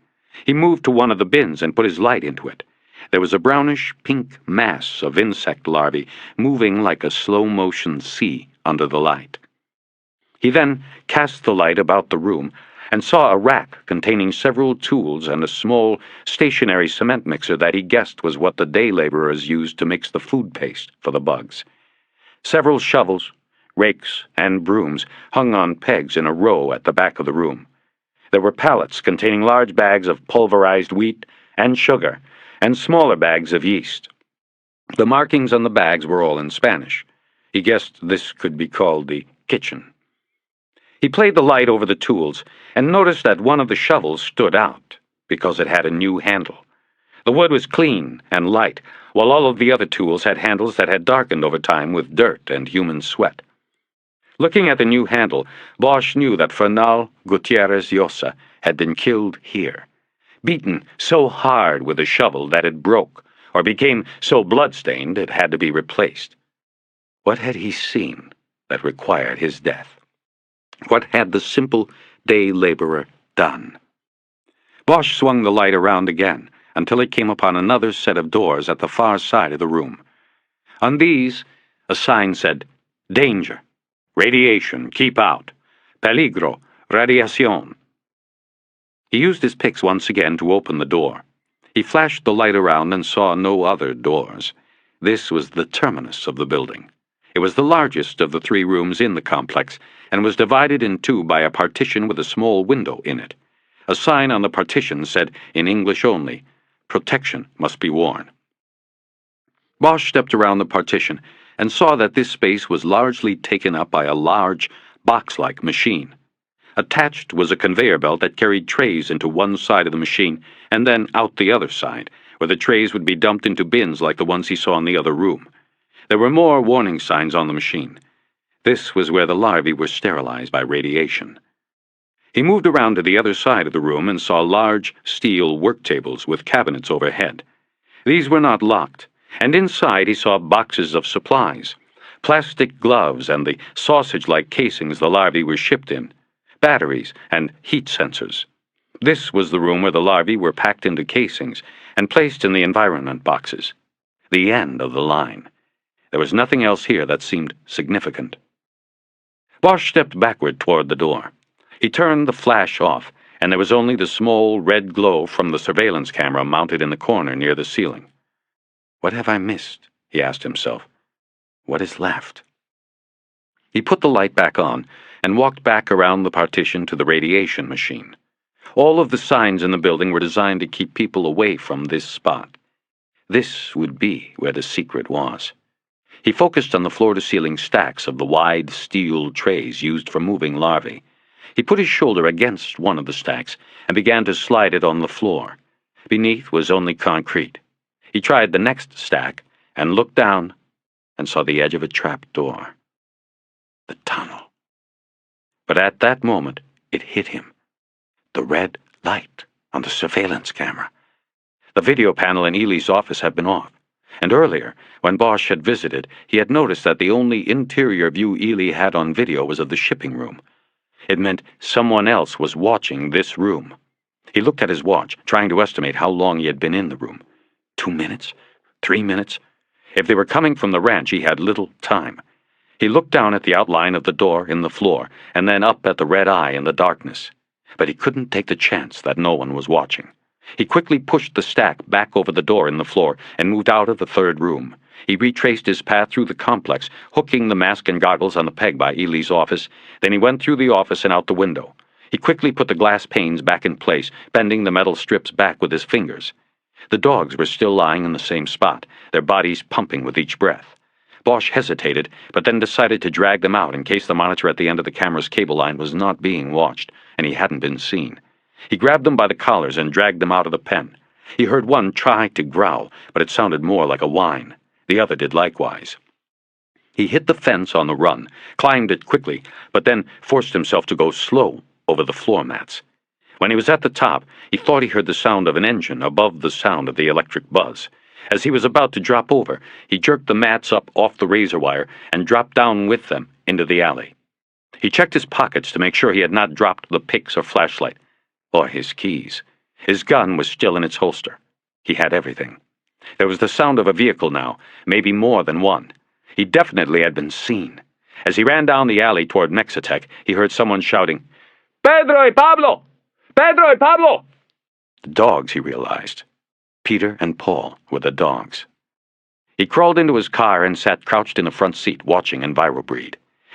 He moved to one of the bins and put his light into it. There was a brownish-pink mass of insect larvae moving like a slow-motion sea under the light. He then cast the light about the room and saw a rack containing several tools and a small, stationary cement mixer that he guessed was what the day laborers used to mix the food paste for the bugs. Several shovels, rakes, and brooms hung on pegs in a row at the back of the room. There were pallets containing large bags of pulverized wheat and sugar, and smaller bags of yeast. The markings on the bags were all in Spanish. He guessed this could be called the kitchen. He played the light over the tools and noticed that one of the shovels stood out because it had a new handle. The wood was clean and light, while all of the other tools had handles that had darkened over time with dirt and human sweat. Looking at the new handle, Bosch knew that Fernal Gutierrez Llosa had been killed here, beaten so hard with a shovel that it broke, or became so blood-stained it had to be replaced. What had he seen that required his death? What had the simple day laborer done? Bosch swung the light around again until it came upon another set of doors at the far side of the room. On these, a sign said, "Danger. Radiation. Keep out. Peligro. Radiación." He used his picks once again to open the door. He flashed the light around and saw no other doors. This was the terminus of the building. It was the largest of the 3 rooms in the complex and was divided in 2 by a partition with a small window in it. A sign on the partition said, in English only, "Protection must be worn." Bosch stepped around the partition and saw that this space was largely taken up by a large, box-like machine. Attached was a conveyor belt that carried trays into one side of the machine and then out the other side, where the trays would be dumped into bins like the ones he saw in the other room. There were more warning signs on the machine. This was where the larvae were sterilized by radiation. He moved around to the other side of the room and saw large steel work tables with cabinets overhead. These were not locked, and inside he saw boxes of supplies, plastic gloves and the sausage-like casings the larvae were shipped in, batteries and heat sensors. This was the room where the larvae were packed into casings and placed in the environment boxes. The end of the line. There was nothing else here that seemed significant. Bosch stepped backward toward the door. He turned the flash off, and there was only the small red glow from the surveillance camera mounted in the corner near the ceiling. What have I missed? He asked himself. What is left? He put the light back on and walked back around the partition to the radiation machine. All of the signs in the building were designed to keep people away from this spot. This would be where the secret was. He focused on the floor-to-ceiling stacks of the wide steel trays used for moving larvae. He put his shoulder against one of the stacks and began to slide it on the floor. Beneath was only concrete. He tried the next stack and looked down and saw the edge of a trap door. The tunnel. But at that moment, it hit him. The red light on the surveillance camera. The video panel in Ely's office had been off, and earlier, when Bosch had visited, he had noticed that the only interior view Ely had on video was of the shipping room. It meant someone else was watching this room. He looked at his watch, trying to estimate how long he had been in the room. 2 minutes? 3 minutes? If they were coming from the ranch, he had little time. He looked down at the outline of the door in the floor, and then up at the red eye in the darkness. But he couldn't take the chance that no one was watching. He quickly pushed the stack back over the door in the floor and moved out of the third room. He retraced his path through the complex, hooking the mask and goggles on the peg by Ely's office. Then he went through the office and out the window. He quickly put the glass panes back in place, bending the metal strips back with his fingers. The dogs were still lying in the same spot, their bodies pumping with each breath. Bosch hesitated, but then decided to drag them out in case the monitor at the end of the camera's cable line was not being watched, and he hadn't been seen. He grabbed them by the collars and dragged them out of the pen. He heard one try to growl, but it sounded more like a whine. The other did likewise. He hit the fence on the run, climbed it quickly, but then forced himself to go slow over the floor mats. When he was at the top, he thought he heard the sound of an engine above the sound of the electric buzz. As he was about to drop over, he jerked the mats up off the razor wire and dropped down with them into the alley. He checked his pockets to make sure he had not dropped the picks or flashlight, or his keys. His gun was still in its holster. He had everything. There was the sound of a vehicle now, maybe more than one. He definitely had been seen. As he ran down the alley toward Mexitec, he heard someone shouting, "Pedro y Pablo! Pedro y Pablo!" The dogs, he realized. Peter and Paul were the dogs. He crawled into his car and sat crouched in the front seat watching EnviroBreed.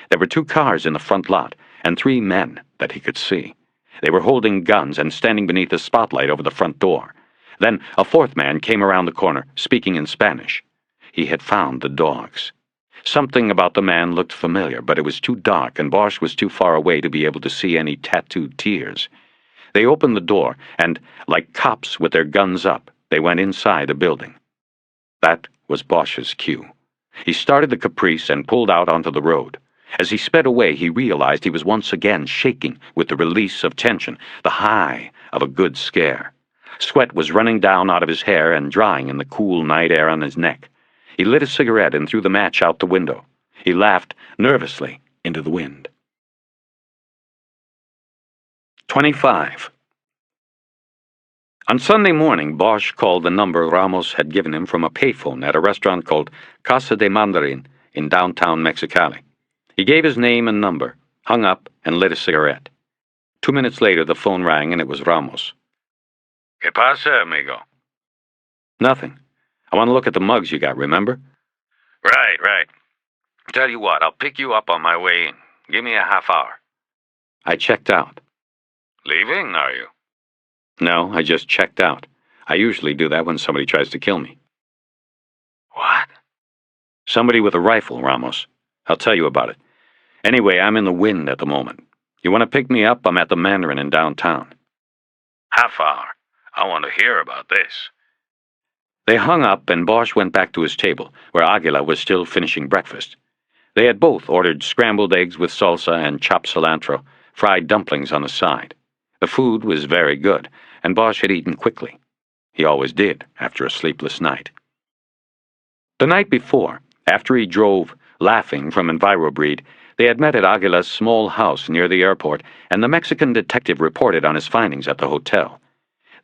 There were 2 cars in the front lot, and 3 men that he could see. They were holding guns and standing beneath a spotlight over the front door. Then a 4th man came around the corner, speaking in Spanish. He had found the dogs. Something about the man looked familiar, but it was too dark, and Bosch was too far away to be able to see any tattooed tears. They opened the door, and, like cops with their guns up, they went inside the building. That was Bosch's cue. He started the Caprice and pulled out onto the road. As he sped away, he realized he was once again shaking with the release of tension, the high of a good scare. Sweat was running down out of his hair and drying in the cool night air on his neck. He lit a cigarette and threw the match out the window. He laughed nervously into the wind. 25. On Sunday morning, Bosch called the number Ramos had given him from a payphone at a restaurant called Casa de Mandarin in downtown Mexicali. He gave his name and number, hung up, and lit a cigarette. 2 minutes later, the phone rang, and it was Ramos. ¿Qué pasa, amigo? Nothing. I want to look at the mugs you got, remember? Right. Tell you what, I'll pick you up on my way in. Give me a half hour. I checked out. Leaving, are you? No, I just checked out. I usually do that when somebody tries to kill me. What? Somebody with a rifle, Ramos. I'll tell you about it. Anyway, I'm in the wind at the moment. You want to pick me up? I'm at the Mandarin in downtown. Half hour. I want to hear about this. They hung up, and Bosch went back to his table, where Aguila was still finishing breakfast. They had both ordered scrambled eggs with salsa and chopped cilantro, fried dumplings on the side. The food was very good, and Bosch had eaten quickly. He always did, after a sleepless night. The night before, after he drove, laughing, from EnviroBreed, they had met at Aguila's small house near the airport, and the Mexican detective reported on his findings at the hotel.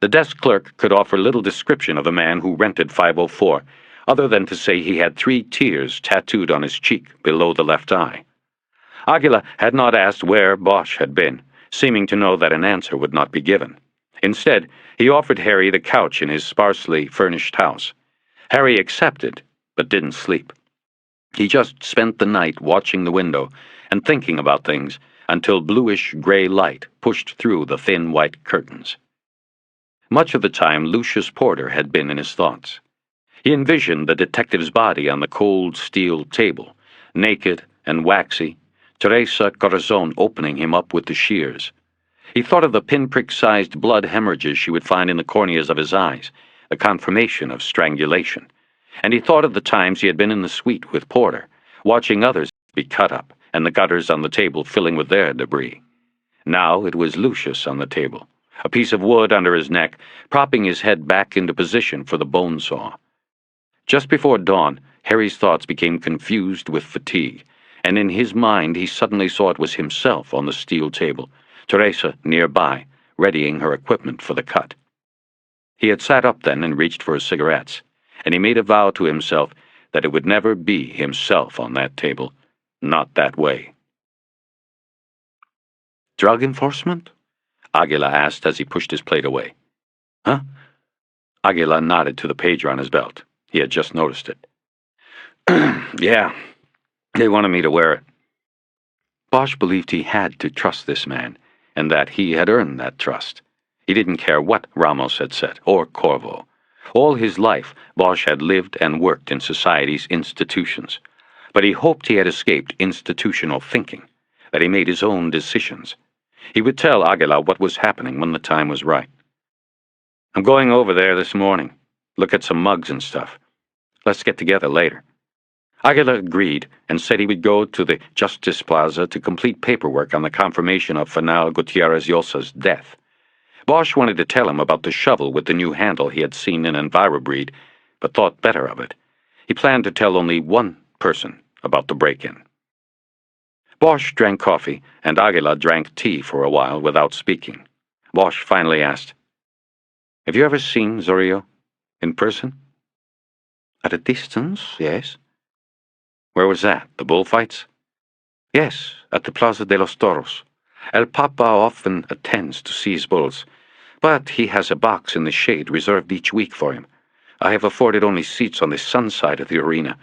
The desk clerk could offer little description of the man who rented 504, other than to say he had 3 tears tattooed on his cheek below the left eye. Aguila had not asked where Bosch had been, seeming to know that an answer would not be given. Instead, he offered Harry the couch in his sparsely furnished house. Harry accepted, but didn't sleep. He just spent the night watching the window and thinking about things until bluish-gray light pushed through the thin white curtains. Much of the time, Lucius Porter had been in his thoughts. He envisioned the detective's body on the cold steel table, naked and waxy, Teresa Corazon opening him up with the shears. He thought of the pinprick-sized blood hemorrhages she would find in the corneas of his eyes, the confirmation of strangulation. And he thought of the times he had been in the suite with Porter, watching others be cut up, and the gutters on the table filling with their debris. Now it was Lucius on the table, a piece of wood under his neck, propping his head back into position for the bone saw. Just before dawn, Harry's thoughts became confused with fatigue, and in his mind he suddenly saw it was himself on the steel table, Teresa nearby, readying her equipment for the cut. He had sat up then and reached for his cigarettes, and he made a vow to himself that it would never be himself on that table, not that way. Drug enforcement? Aguila asked as he pushed his plate away. Huh? Aguila nodded to the pager on his belt. He had just noticed it. Yeah, they wanted me to wear it. Bosch believed he had to trust this man, and that he had earned that trust. He didn't care what Ramos had said, or Corvo. All his life, Bosch had lived and worked in society's institutions, but he hoped he had escaped institutional thinking, that he made his own decisions. He would tell Aguila what was happening when the time was right. I'm going over there this morning. Look at some mugs and stuff. Let's get together later. Aguila agreed and said he would go to the Justice Plaza to complete paperwork on the confirmation of Fanal Gutierrez Llosa's death. Bosch wanted to tell him about the shovel with the new handle he had seen in EnviroBreed, but thought better of it. He planned to tell only one person about the break-in. Bosch drank coffee, and Aguila drank tea for a while without speaking. Bosch finally asked, "Have you ever seen Zorillo in person?" At a distance, yes. Where was that? The bullfights? Yes, at the Plaza de los Toros. El Papa often attends to see his bulls, but he has a box in the shade reserved each week for him. I have afforded only seats on the sun side of the arena.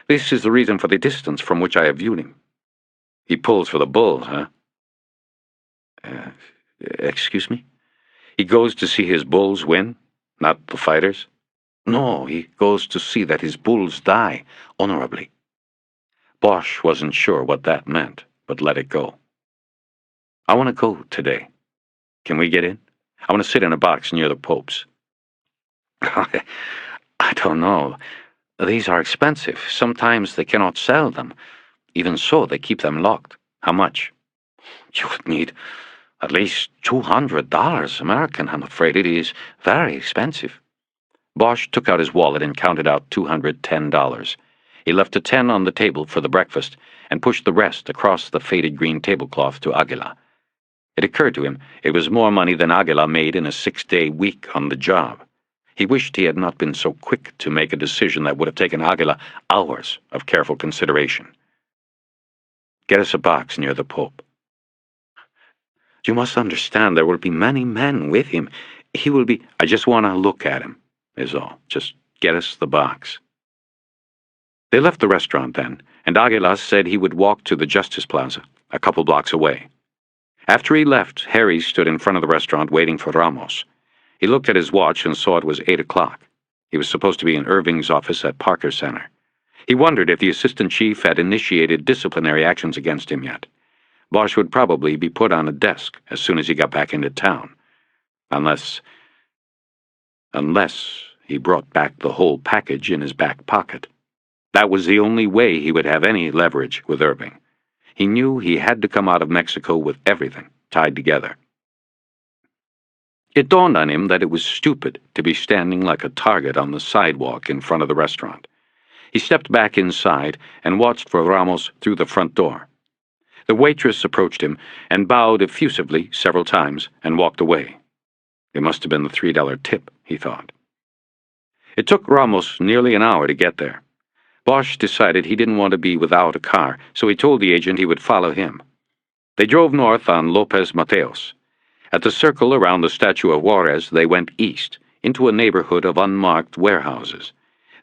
This is the reason for the distance from which I have viewed him. He pulls for the bulls, huh? Excuse me? He goes to see his bulls win, not the fighters? No, he goes to see that his bulls die honorably. Bosch wasn't sure what that meant, but let it go. I want to go today. Can we get in? I want to sit in a box near the Popes. I don't know. These are expensive. Sometimes they cannot sell them. Even so, they keep them locked. How much? You would need at least $200 American. I'm afraid it is very expensive. Bosch took out his wallet and counted out $210. He left a 10 on the table for the breakfast and pushed the rest across the faded green tablecloth to Aguila. It occurred to him it was more money than Aguila made in a 6-day week on the job. He wished he had not been so quick to make a decision that would have taken Aguila hours of careful consideration. Get us a box near the Pope. You must understand there will be many men with him. He will be... I just want to look at him, is all. Just get us the box. They left the restaurant then, and Aguilar said he would walk to the Justice Plaza, a couple blocks away. After he left, Harry stood in front of the restaurant waiting for Ramos. He looked at his watch and saw it was 8 o'clock. He was supposed to be in Irving's office at Parker Center. He wondered if the assistant chief had initiated disciplinary actions against him yet. Bosch would probably be put on a desk as soon as he got back into town. Unless he brought back the whole package in his back pocket. That was the only way he would have any leverage with Irving. He knew he had to come out of Mexico with everything tied together. It dawned on him that it was stupid to be standing like a target on the sidewalk in front of the restaurant. He stepped back inside and watched for Ramos through the front door. The waitress approached him and bowed effusively several times and walked away. It must have been the $3 tip, he thought. It took Ramos nearly an hour to get there. Bosch decided he didn't want to be without a car, so he told the agent he would follow him. They drove north on Lopez Mateos. At the circle around the statue of Juarez, they went east, into a neighborhood of unmarked warehouses.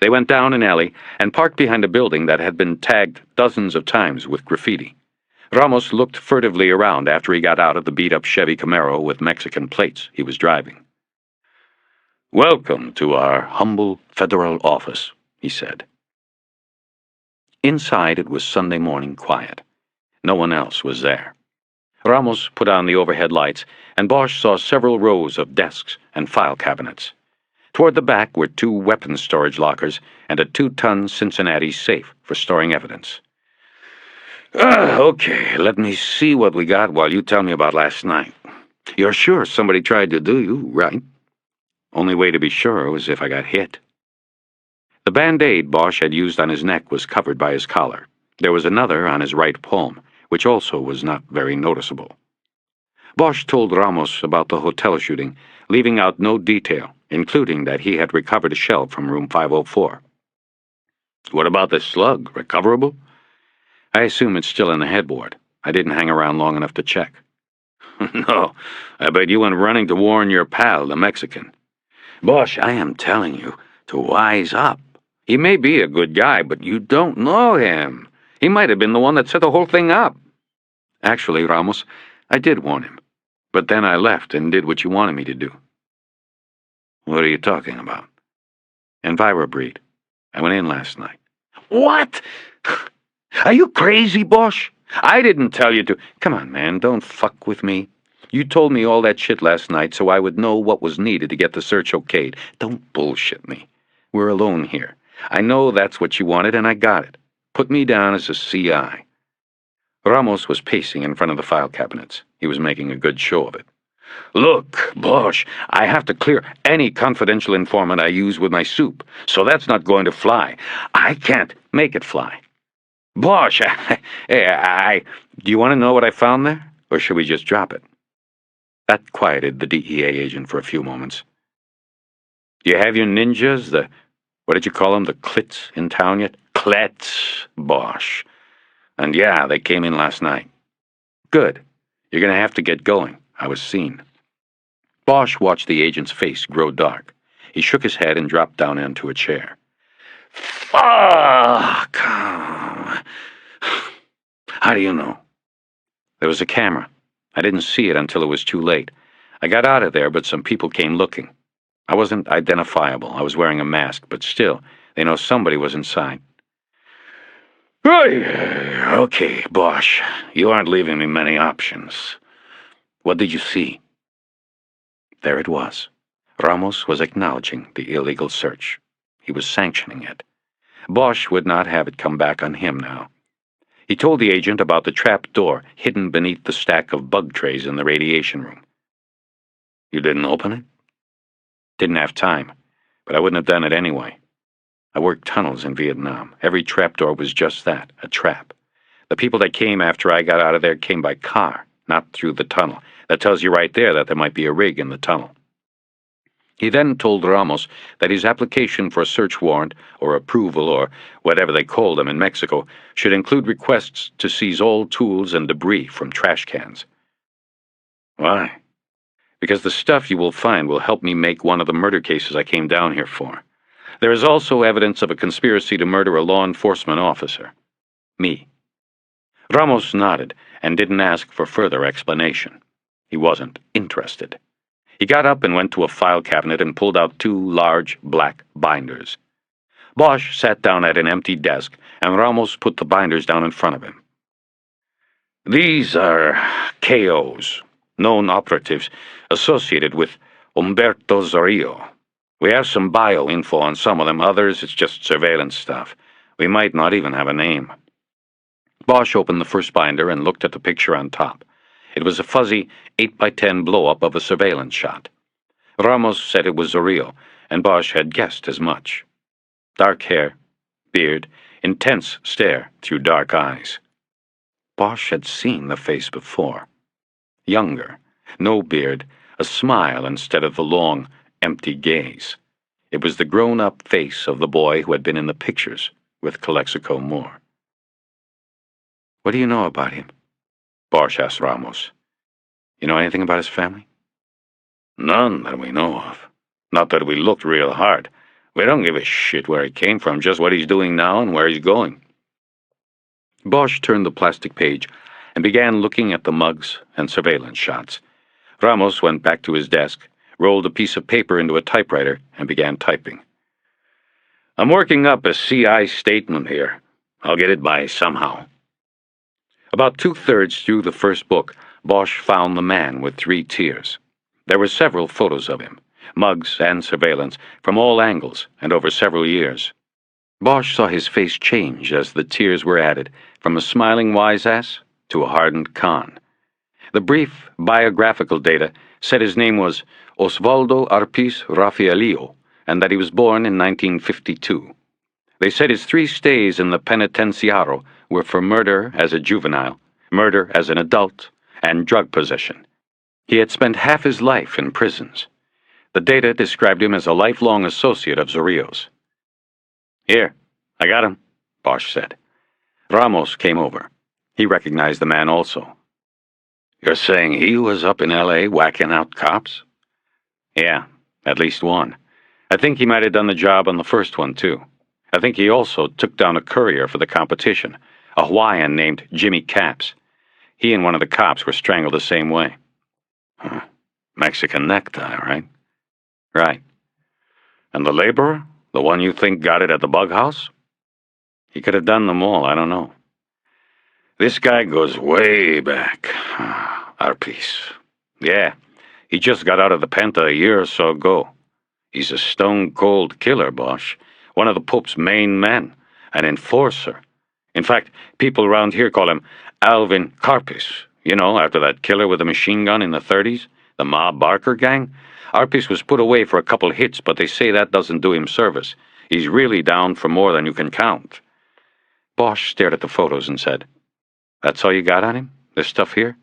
They went down an alley and parked behind a building that had been tagged dozens of times with graffiti. Ramos looked furtively around after he got out of the beat-up Chevy Camaro with Mexican plates he was driving. "Welcome to our humble federal office," he said. Inside it was Sunday morning quiet. No one else was there. Ramos put on the overhead lights, and Bosch saw several rows of desks and file cabinets. Toward the back were 2 weapons storage lockers and a 2-ton Cincinnati safe for storing evidence. Okay, let me see what we got while you tell me about last night. You're sure somebody tried to do you, right? Only way to be sure was if I got hit. The Band-Aid Bosch had used on his neck was covered by his collar. There was another on his right palm, which also was not very noticeable. Bosch told Ramos about the hotel shooting, leaving out no detail, including that he had recovered a shell from room 504. What about the slug? Recoverable? I assume it's still in the headboard. I didn't hang around long enough to check. No, I bet you went running to warn your pal, the Mexican. Bosch, I am telling you to wise up. He may be a good guy, but you don't know him. He might have been the one that set the whole thing up. Actually, Ramos, I did warn him. But then I left and did what you wanted me to do. What are you talking about? EnviroBreed. I went in last night. What? Are you crazy, Bosch? I didn't tell you to. Come on, man, don't fuck with me. You told me all that shit last night so I would know what was needed to get the search okayed. Don't bullshit me. We're alone here. I know that's what you wanted, and I got it. Put me down as a CI. Ramos was pacing in front of the file cabinets. He was making a good show of it. Look, Bosch, I have to clear any confidential informant I use with my soup, so that's not going to fly. I can't make it fly. Bosch, do you want to know what I found there, or should we just drop it? That quieted the DEA agent for a few moments. Do you have your ninjas, what did you call them, the clits in town yet? Klets, Bosch. And yeah, they came in last night. Good. You're going to have to get going. I was seen. Bosch watched the agent's face grow dark. He shook his head and dropped down into a chair. Fuck! How do you know? There was a camera. I didn't see it until it was too late. I got out of there, but some people came looking. I wasn't identifiable. I was wearing a mask, but still, they know somebody was inside. Okay, Bosch, you aren't leaving me many options. What did you see? There it was. Ramos was acknowledging the illegal search. He was sanctioning it. Bosch would not have it come back on him now. He told the agent about the trap door hidden beneath the stack of bug trays in the radiation room. You didn't open it? Didn't have time, but I wouldn't have done it anyway. I worked tunnels in Vietnam. Every trapdoor was just that, a trap. The people that came after I got out of there came by car, not through the tunnel. That tells you right there that there might be a rig in the tunnel. He then told Ramos that his application for a search warrant, or approval, or whatever they call them in Mexico, should include requests to seize all tools and debris from trash cans. Why? Because the stuff you will find will help me make one of the murder cases I came down here for. There is also evidence of a conspiracy to murder a law enforcement officer. Me. Ramos nodded and didn't ask for further explanation. He wasn't interested. He got up and went to a file cabinet and pulled out 2 large black binders. Bosch sat down at an empty desk, and Ramos put the binders down in front of him. These are KOs, known operatives, associated with Humberto Zorillo. We have some bio info on some of them, others it's just surveillance stuff. We might not even have a name. Bosch opened the first binder and looked at the picture on top. It was a fuzzy 8x10 blow-up of a surveillance shot. Ramos said it was Zorillo, and Bosch had guessed as much. Dark hair, beard, intense stare through dark eyes. Bosch had seen the face before. Younger, no beard, a smile instead of the long, empty gaze. It was the grown-up face of the boy who had been in the pictures with Calexico Moore. "What do you know about him?" Bosch asked Ramos. "You know anything about his family?" "None that we know of. Not that we looked real hard. We don't give a shit where he came from, just what he's doing now and where he's going." Bosch turned the plastic page and began looking at the mugs and surveillance shots. Ramos went back to his desk, rolled a piece of paper into a typewriter, and began typing. "I'm working up a CI statement here. I'll get it by somehow." About 2/3 through the first book, Bosch found the man with 3 tears. There were several photos of him, mugs and surveillance, from all angles and over several years. Bosch saw his face change as the tears were added, from a smiling wise-ass to a hardened con. The brief biographical data said his name was Osvaldo Arpis Rafaelio, and that he was born in 1952. They said his 3 stays in the penitenciaro were for murder as a juvenile, murder as an adult, and drug possession. He had spent half his life in prisons. The data described him as a lifelong associate of Zorillo's. "Here, I got him," Bosch said. Ramos came over. He recognized the man also. "You're saying he was up in L.A. whacking out cops?" "Yeah, at least one. I think he might have done the job on the first one, too. I think he also took down a courier for the competition, a Hawaiian named Jimmy Capps. He and one of the cops were strangled the same way." "Huh. Mexican necktie, right?" "Right." "And the laborer? The one you think got it at the bug house?" "He could have done them all, I don't know." "This guy goes way back. Arpis. Yeah, he just got out of the Penta a year or so ago. He's a stone-cold killer, Bosch. One of the Pope's main men. An enforcer. In fact, people around here call him Alvin Karpis. You know, after that killer with a machine gun in the 30s? The Ma Barker gang? Arpis was put away for a couple hits, but they say that doesn't do him service. He's really down for more than you can count." Bosch stared at the photos and said, "That's all you got on him? This stuff here?"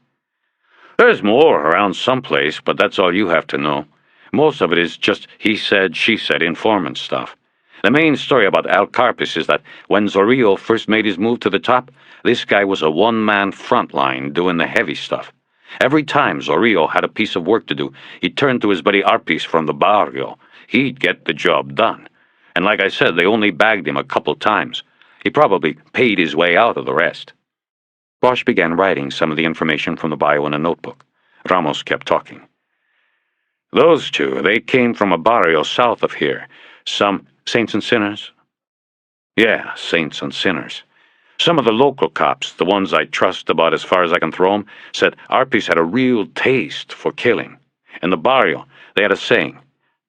"There's more around someplace, but that's all you have to know. Most of it is just he said, she said informant stuff. The main story about Al Karpis is that when Zorillo first made his move to the top, this guy was a one-man front line doing the heavy stuff. Every time Zorillo had a piece of work to do, he'd turn to his buddy Arpis from the barrio. He'd get the job done. And like I said, they only bagged him a couple times. He probably paid his way out of the rest." Bosch began writing some of the information from the bio in a notebook. Ramos kept talking. "Those 2, they came from a barrio south of here. Some Saints and Sinners?" "Yeah, Saints and Sinners. Some of the local cops, the ones I trust about as far as I can throw 'em, said Arpis had a real taste for killing. In the barrio, they had a saying,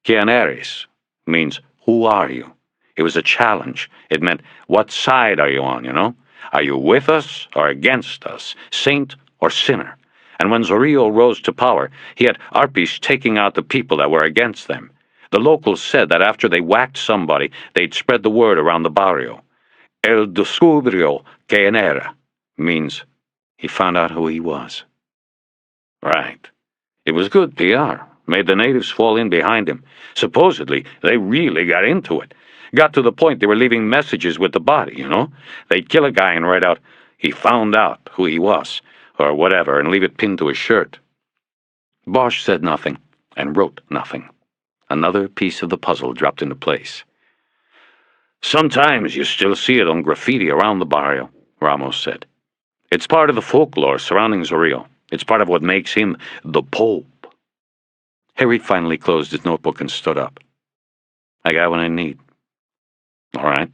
'Quién eres?' Means, 'Who are you?' It was a challenge. It meant, what side are you on, you know? Are you with us or against us, saint or sinner? And when Zorillo rose to power, he had Arpis taking out the people that were against them. The locals said that after they whacked somebody, they'd spread the word around the barrio. El descubrió quién era means he found out who he was." "Right. It was good PR. Made the natives fall in behind him. Supposedly, they really got into it. Got to the point they were leaving messages with the body, you know? They'd kill a guy and write out, 'He found out who he was,' or whatever, and leave it pinned to his shirt." Bosch said nothing and wrote nothing. Another piece of the puzzle dropped into place. "Sometimes you still see it on graffiti around the barrio," Ramos said. "It's part of the folklore surrounding Zorillo. It's part of what makes him the Pope." Harry finally closed his notebook and stood up. I got what I need. All right.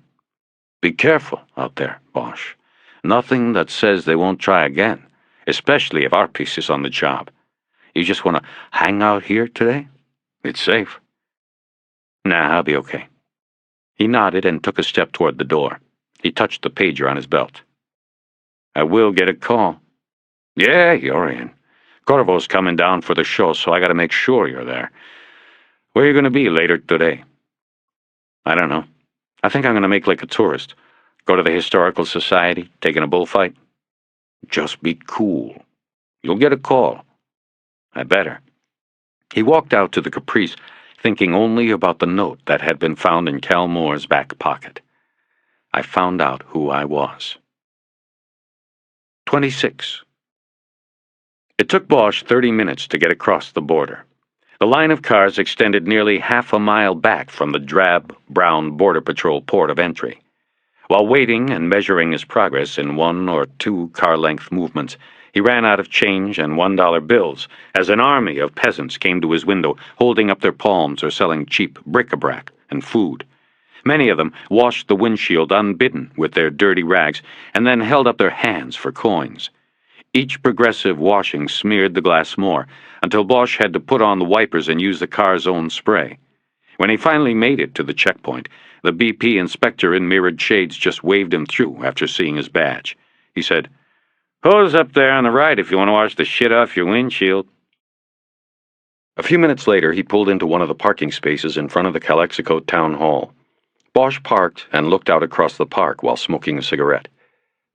Be careful out there, Bosch. Nothing that says they won't try again, especially if our piece is on the job. You just want to hang out here today? It's safe. Nah, I'll be okay. He nodded and took a step toward the door. He touched the pager on his belt. I will get a call. Yeah, you're in. Corvo's coming down for the show, so I gotta make sure you're there. Where are you gonna be later today? I don't know. I think I'm gonna make like a tourist. Go to the Historical Society, take in a bullfight. Just be cool. You'll get a call. I better. He walked out to the Caprice, thinking only about the note that had been found in Cal Moore's back pocket. I found out who I was. 26. It took Bosch 30 minutes to get across the border. The line of cars extended nearly half a mile back from the drab, brown Border Patrol port of entry. While waiting and measuring his progress in 1 or 2 car-length movements, he ran out of change and $1 bills as an army of peasants came to his window, holding up their palms or selling cheap bric-a-brac and food. Many of them washed the windshield unbidden with their dirty rags and then held up their hands for coins. Each progressive washing smeared the glass more, until Bosch had to put on the wipers and use the car's own spray. When he finally made it to the checkpoint, the BP inspector in mirrored shades just waved him through after seeing his badge. He said, "Hose up there on the right if you want to wash the shit off your windshield." A few minutes later, he pulled into one of the parking spaces in front of the Calexico Town Hall. Bosch parked and looked out across the park while smoking a cigarette.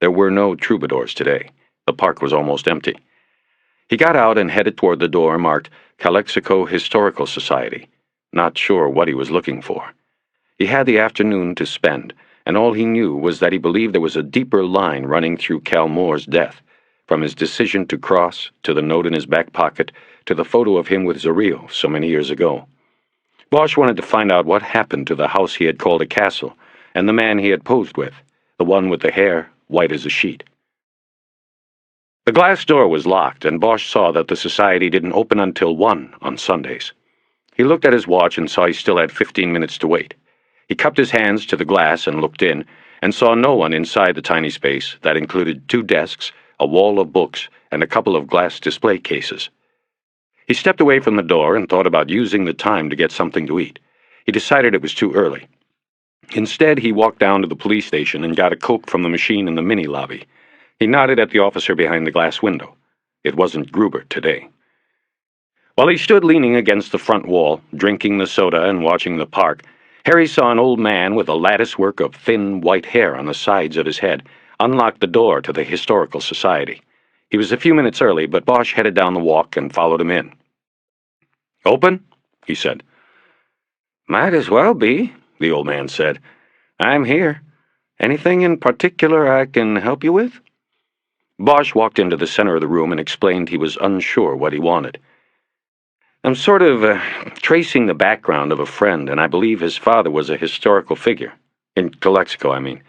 There were no troubadours today. The park was almost empty. He got out and headed toward the door marked Calexico Historical Society, not sure what he was looking for. He had the afternoon to spend, and all he knew was that he believed there was a deeper line running through Cal Moore's death, from his decision to cross, to the note in his back pocket, to the photo of him with Zorillo so many years ago. Bosch wanted to find out what happened to the house he had called a castle, and the man he had posed with, the one with the hair white as a sheet. The glass door was locked, and Bosch saw that the society didn't open until 1 on Sundays. He looked at his watch and saw he still had 15 minutes to wait. He cupped his hands to the glass and looked in, and saw no one inside the tiny space that included 2 desks, a wall of books, and a couple of glass display cases. He stepped away from the door and thought about using the time to get something to eat. He decided it was too early. Instead, he walked down to the police station and got a Coke from the machine in the mini lobby. He nodded at the officer behind the glass window. It wasn't Gruber today. While he stood leaning against the front wall, drinking the soda and watching the park, Harry saw an old man with a latticework of thin white hair on the sides of his head unlock the door to the Historical Society. He was a few minutes early, but Bosch headed down the walk and followed him in. "Open?" he said. "Might as well be," the old man said. "I'm here. Anything in particular I can help you with?" Bosch walked into the center of the room and explained he was unsure what he wanted. "I'm sort of tracing the background of a friend, and I believe his father was a historical figure. In Calexico, I mean.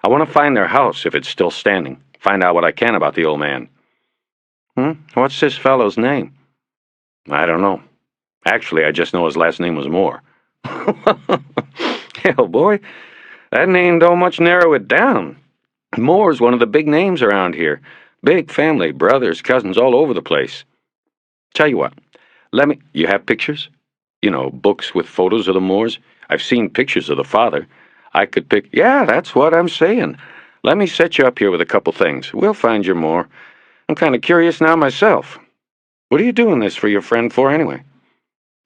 I want to find their house if it's still standing, find out what I can about the old man." What's this fellow's name?" "I don't know. Actually, I just know his last name was Moore." "Hell, boy, that name don't much narrow it down. Moore's one of the big names around here. Big family, brothers, cousins, all over the place. Tell you what, you have pictures? You know, books with photos of the Moores? I've seen pictures of the father. I could pick... Yeah, that's what I'm saying. Let me set you up here with a couple things. We'll find your Moore. I'm kind of curious now myself. What are you doing this for your friend for anyway?"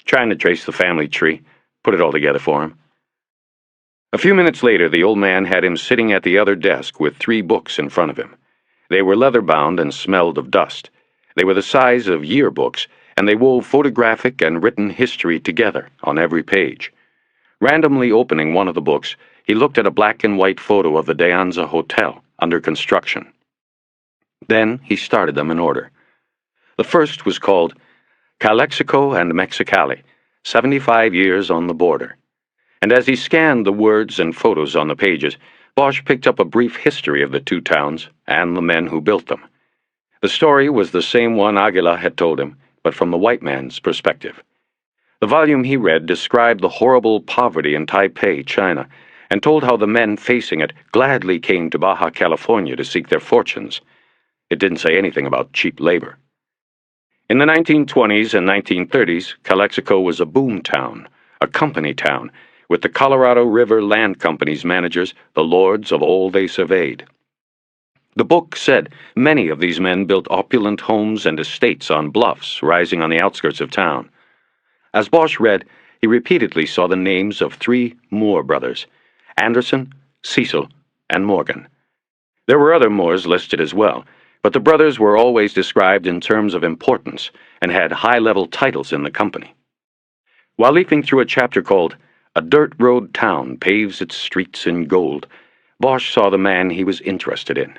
"Trying to trace the family tree, put it all together for him." A few minutes later, the old man had him sitting at the other desk with 3 books in front of him. They were leather-bound and smelled of dust. They were the size of yearbooks, and they wove photographic and written history together on every page. Randomly opening one of the books, he looked at a black-and-white photo of the De Anza Hotel under construction. Then he started them in order. The first was called Calexico and Mexicali, 75 Years on the Border. And as he scanned the words and photos on the pages, Bosch picked up a brief history of the 2 towns and the men who built them. The story was the same one Aguila had told him, but from the white man's perspective. The volume he read described the horrible poverty in Taipei, China, and told how the men facing it gladly came to Baja California to seek their fortunes. It didn't say anything about cheap labor. In the 1920s and 1930s, Calexico was a boom town, a company town, with the Colorado River Land Company's managers the lords of all they surveyed. The book said many of these men built opulent homes and estates on bluffs rising on the outskirts of town. As Bosch read, he repeatedly saw the names of 3 Moore brothers, Anderson, Cecil, and Morgan. There were other Moores listed as well, but the brothers were always described in terms of importance and had high-level titles in the company. While leafing through a chapter called "A Dirt Road Town Paves Its Streets in Gold," Bosch saw the man he was interested in.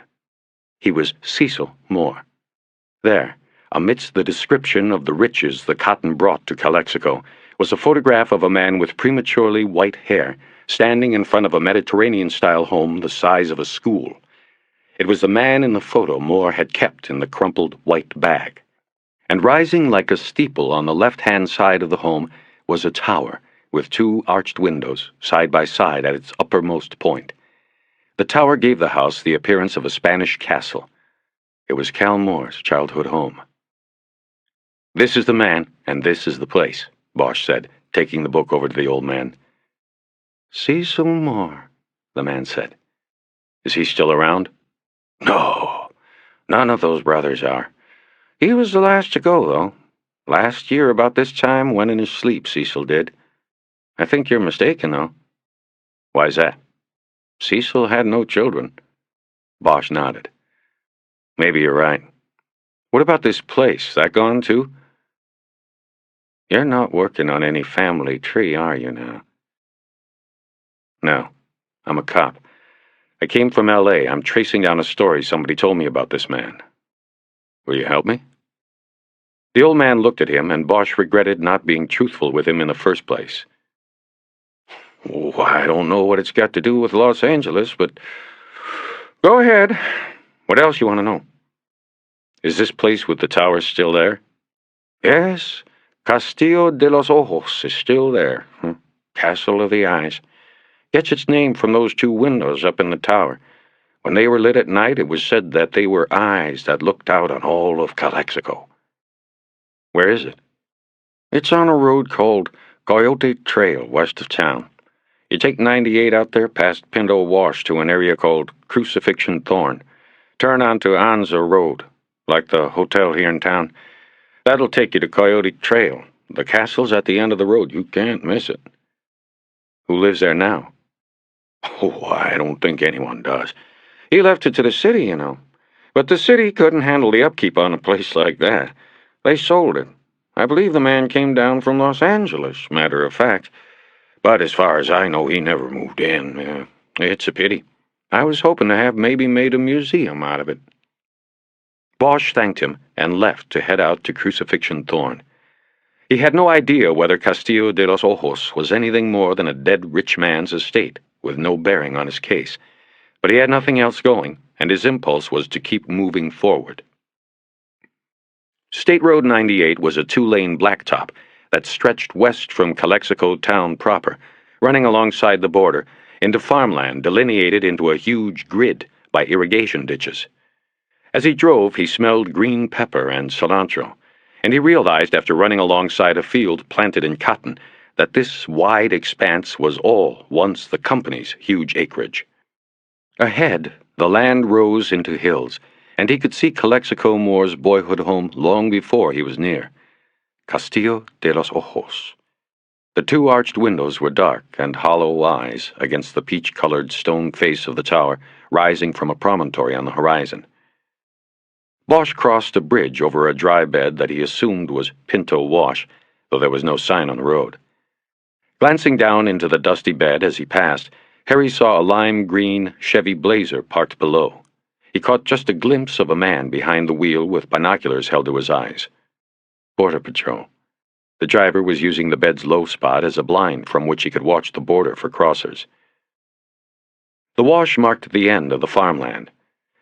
He was Cecil Moore. There, amidst the description of the riches the cotton brought to Calexico, was a photograph of a man with prematurely white hair standing in front of a Mediterranean-style home the size of a school. It was the man in the photo Moore had kept in the crumpled white bag. And rising like a steeple on the left-hand side of the home was a tower with 2 arched windows side by side at its uppermost point. The tower gave the house the appearance of a Spanish castle. It was Cal Moore's childhood home. "This is the man, and this is the place," Bosch said, taking the book over to the old man. "Cecil Moore," the man said. "Is he still around?" "No, none of those brothers are. He was the last to go, though. Last year about this time went in his sleep, Cecil did. I think you're mistaken, though." "Why's that?" "Cecil had no children." Bosch nodded. "Maybe you're right. What about this place? That gone, too?" "You're not working on any family tree, are you now?" "No. I'm a cop. I came from L.A. I'm tracing down a story somebody told me about this man. Will you help me?" The old man looked at him, and Bosch regretted not being truthful with him in the first place. "Oh, I don't know what it's got to do with Los Angeles, but go ahead. What else you want to know?" "Is this place with the towers still there?" "Yes. Castillo de los Ojos is still there. Castle of the Eyes. Gets its name from those 2 windows up in the tower. When they were lit at night, it was said that they were eyes that looked out on all of Calexico." "Where is it?" "It's on a road called Coyote Trail, west of town. You take 98 out there past Pinto Wash to an area called Crucifixion Thorn. Turn onto Anza Road, like the hotel here in town. That'll take you to Coyote Trail. The castle's at the end of the road. You can't miss it." "Who lives there now?" "Oh, I don't think anyone does. He left it to the city, you know. But the city couldn't handle the upkeep on a place like that. They sold it. I believe the man came down from Los Angeles, matter of fact. But as far as I know, he never moved in. It's a pity. I was hoping to have maybe made a museum out of it." Bosch thanked him and left to head out to Crucifixion Thorn. He had no idea whether Castillo de los Ojos was anything more than a dead rich man's estate, with no bearing on his case. But he had nothing else going, and his impulse was to keep moving forward. State Road 98 was a 2-lane blacktop that stretched west from Calexico town proper, running alongside the border, into farmland delineated into a huge grid by irrigation ditches. As he drove, he smelled green pepper and cilantro, and he realized after running alongside a field planted in cotton that this wide expanse was all once the company's huge acreage. Ahead, the land rose into hills, and he could see Calexico Moore's boyhood home long before he was near. Castillo de los Ojos. The 2 arched windows were dark and hollow eyes against the peach-colored stone face of the tower rising from a promontory on the horizon. Bosch crossed a bridge over a dry bed that he assumed was Pinto Wash, though there was no sign on the road. Glancing down into the dusty bed as he passed, Harry saw a lime-green Chevy Blazer parked below. He caught just a glimpse of a man behind the wheel with binoculars held to his eyes. Border Patrol. The driver was using the bed's low spot as a blind from which he could watch the border for crossers. The wash marked the end of the farmland.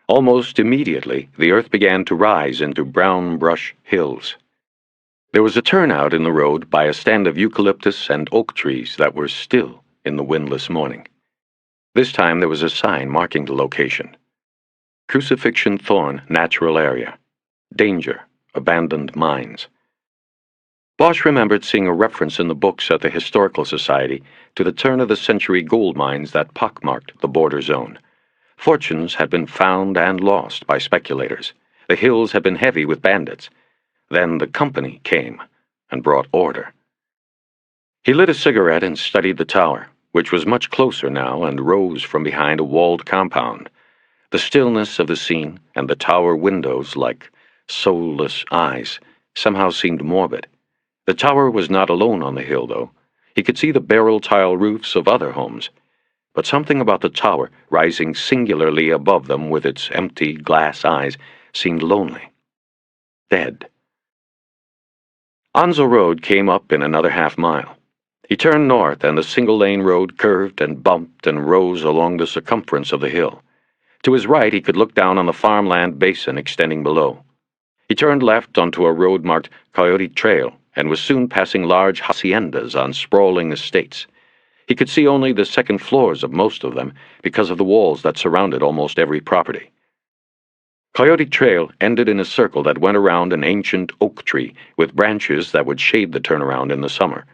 Almost immediately, the earth began to rise into brown brush hills. There was a turnout in the road by a stand of eucalyptus and oak trees that were still in the windless morning. This time there was a sign marking the location. Crucifixion Thorn Natural Area. Danger. Abandoned Mines. Bosch remembered seeing a reference in the books at the Historical Society to the turn-of-the-century gold mines that pockmarked the border zone. Fortunes had been found and lost by speculators. The hills had been heavy with bandits. Then the company came and brought order. He lit a cigarette and studied the tower, which was much closer now and rose from behind a walled compound. The stillness of the scene and the tower windows, like soulless eyes, somehow seemed morbid. The tower was not alone on the hill, though. He could see the barrel-tile roofs of other homes, but something about the tower, rising singularly above them with its empty glass eyes, seemed lonely. Dead. Onslow Road came up in another half-mile. He turned north, and the single-lane road curved and bumped and rose along the circumference of the hill. To his right, he could look down on the farmland basin extending below. He turned left onto a road marked Coyote Trail and was soon passing large haciendas on sprawling estates. He could see only the second floors of most of them because of the walls that surrounded almost every property. Coyote Trail ended in a circle that went around an ancient oak tree with branches that would shade the turnaround in the summer.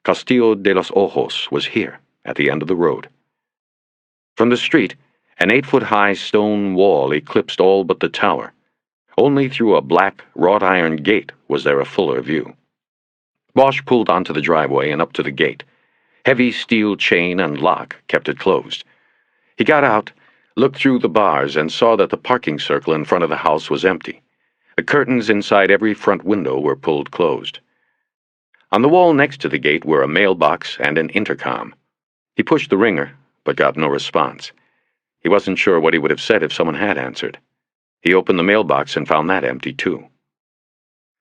Castillo de los Ojos was here, at the end of the road. From the street, an 8-foot-high stone wall eclipsed all but the tower. Only through a black, wrought-iron gate was there a fuller view. Bosch pulled onto the driveway and up to the gate. Heavy steel chain and lock kept it closed. He got out, looked through the bars, and saw that the parking circle in front of the house was empty. The curtains inside every front window were pulled closed. On the wall next to the gate were a mailbox and an intercom. He pushed the ringer, but got no response. He wasn't sure what he would have said if someone had answered. He opened the mailbox and found that empty, too.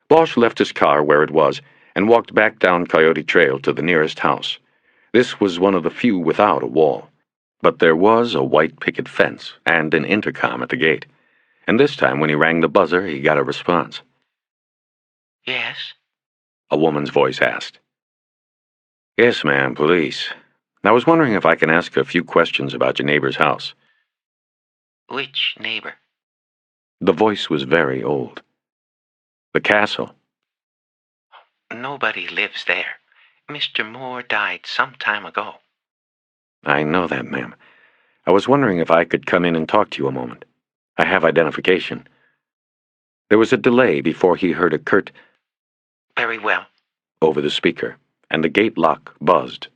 Bosch left his car where it was and walked back down Coyote Trail to the nearest house. This was one of the few without a wall. But there was a white picket fence and an intercom at the gate. And this time, when he rang the buzzer, he got a response. Yes? A woman's voice asked. Yes, ma'am, police. I was wondering if I can ask a few questions about your neighbor's house. Which neighbor? The voice was very old. The castle. Nobody lives there. Mr. Moore died some time ago. I know that, ma'am. I was wondering if I could come in and talk to you a moment. I have identification. There was a delay before he heard a curt, Very well. over the speaker, and the gate lock buzzed.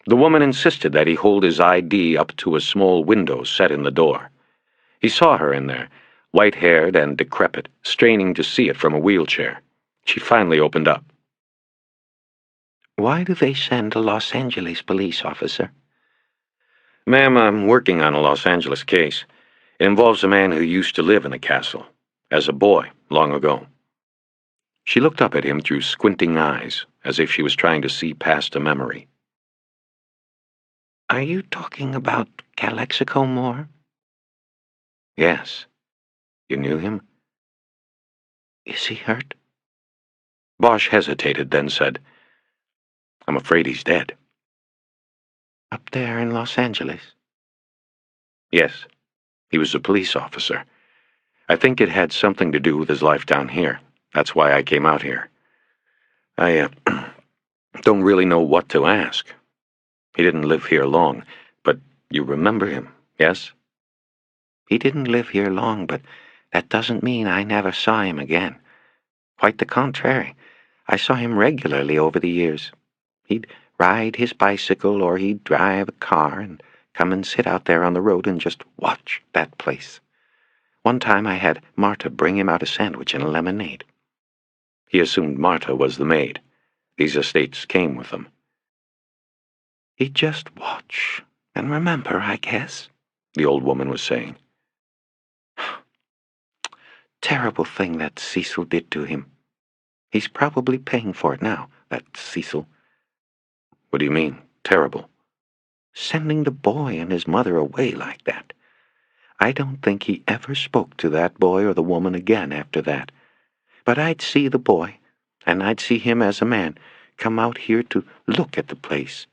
The woman insisted that he hold his ID up to a small window set in the door. He saw her in there, white-haired and decrepit, straining to see it from a wheelchair. She finally opened up. Why do they send a Los Angeles police officer? Ma'am, I'm working on a Los Angeles case. It involves a man who used to live in the castle, as a boy, long ago. She looked up at him through squinting eyes, as if she was trying to see past a memory. Are you talking about Calexico Moore? Yes. You knew him? Is he hurt? Bosch hesitated, then said, I'm afraid he's dead. Up there in Los Angeles? Yes. He was a police officer. I think it had something to do with his life down here. That's why I came out here. I don't really know what to ask. He didn't live here long, but you remember him, yes? He didn't live here long, but that doesn't mean I never saw him again. Quite the contrary. I saw him regularly over the years. He'd ride his bicycle or he'd drive a car and come and sit out there on the road and just watch that place. One time I had Marta bring him out a sandwich and a lemonade. He assumed Marta was the maid. These estates came with them. He'd just watch and remember, I guess, The old woman was saying. Terrible thing that Cecil did to him. He's probably paying for it now, that Cecil. What do you mean, terrible? Sending the boy and his mother away like that. I don't think he ever spoke to that boy or the woman again after that. But I'd see the boy, and I'd see him as a man come out here to look at the place.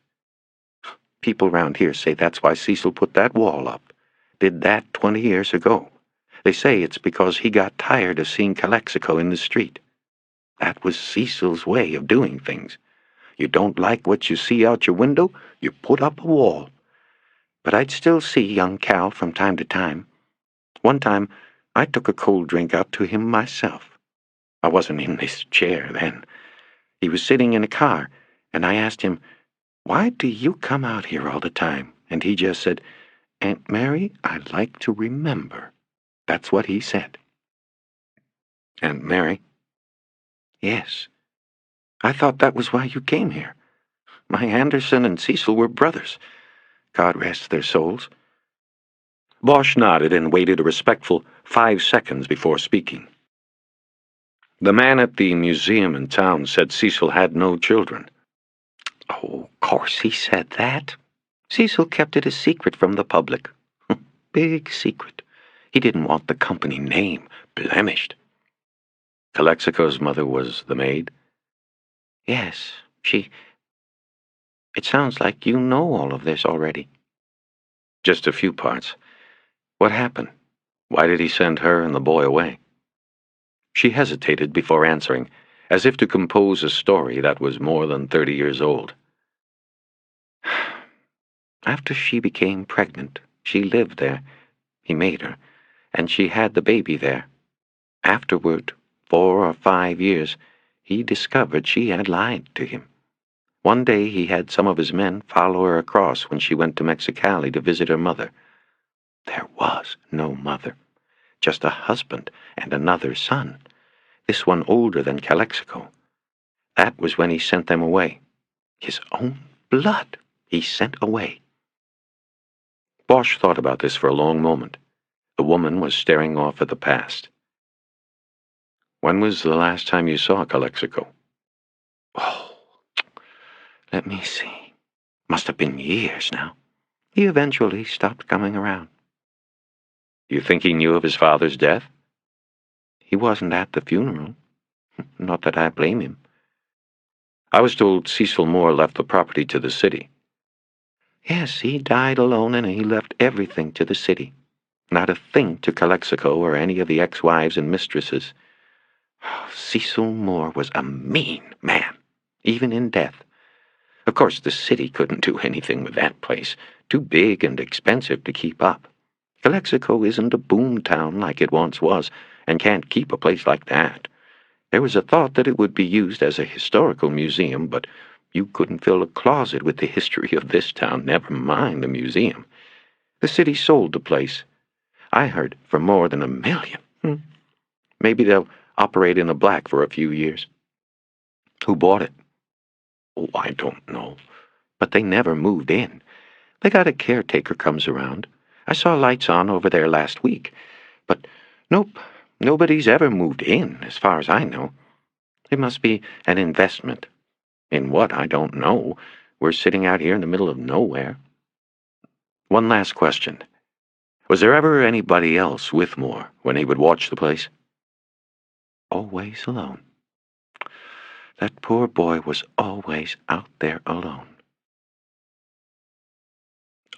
People round here say that's why Cecil put that wall up. Did that 20 years ago. They say it's because he got tired of seeing Calexico in the street. That was Cecil's way of doing things. You don't like what you see out your window, you put up a wall. But I'd still see young Cal from time to time. One time, I took a cold drink out to him myself. I wasn't in this chair then. He was sitting in a car, and I asked him, "Why do you come out here all the time?" And he just said, "Aunt Mary, I like to remember." That's what he said. Aunt Mary? Yes. I thought that was why you came here. My Anderson and Cecil were brothers. God rest their souls. Bosch nodded and waited a respectful 5 seconds before speaking. The man at the museum in town said Cecil had no children. Oh, of course he said that. Cecil kept it a secret from the public. Big secret. He didn't want the company name blemished. Calexico's mother was the maid? Yes, It sounds like you know all of this already. Just a few parts. What happened? Why did he send her and the boy away? She hesitated before answering, as if to compose a story that was more than 30 years old. After she became pregnant, she lived there. He made her, and she had the baby there. Afterward, 4 or 5 years, he discovered she had lied to him. One day he had some of his men follow her across when she went to Mexicali to visit her mother. There was no mother, just a husband and another son, this one older than Calexico. That was when he sent them away. His own blood he sent away. Bosch thought about this for a long moment. The woman was staring off at the past. When was the last time you saw Calexico? Oh, let me see. Must have been years now. He eventually stopped coming around. You think he knew of his father's death? He wasn't at the funeral. Not that I blame him. I was told Cecil Moore left the property to the city. Yes, he died alone and he left everything to the city. Not a thing to Calexico or any of the ex-wives and mistresses. Cecil Moore was a mean man, even in death. Of course, the city couldn't do anything with that place. Too big and expensive to keep up. Calexico isn't a boom town like it once was, and can't keep a place like that. There was a thought that it would be used as a historical museum, but you couldn't fill a closet with the history of this town, never mind the museum. The city sold the place. I heard for more than $1 million. Maybe they'll operate in the black for a few years. Who bought it? Oh, I don't know. But they never moved in. They got a caretaker comes around. I saw lights on over there last week. But nope, nobody's ever moved in, as far as I know. It must be an investment. In what, I don't know. We're sitting out here in the middle of nowhere. One last question. Was there ever anybody else with Moore when he would watch the place? Always alone. That poor boy was always out there alone.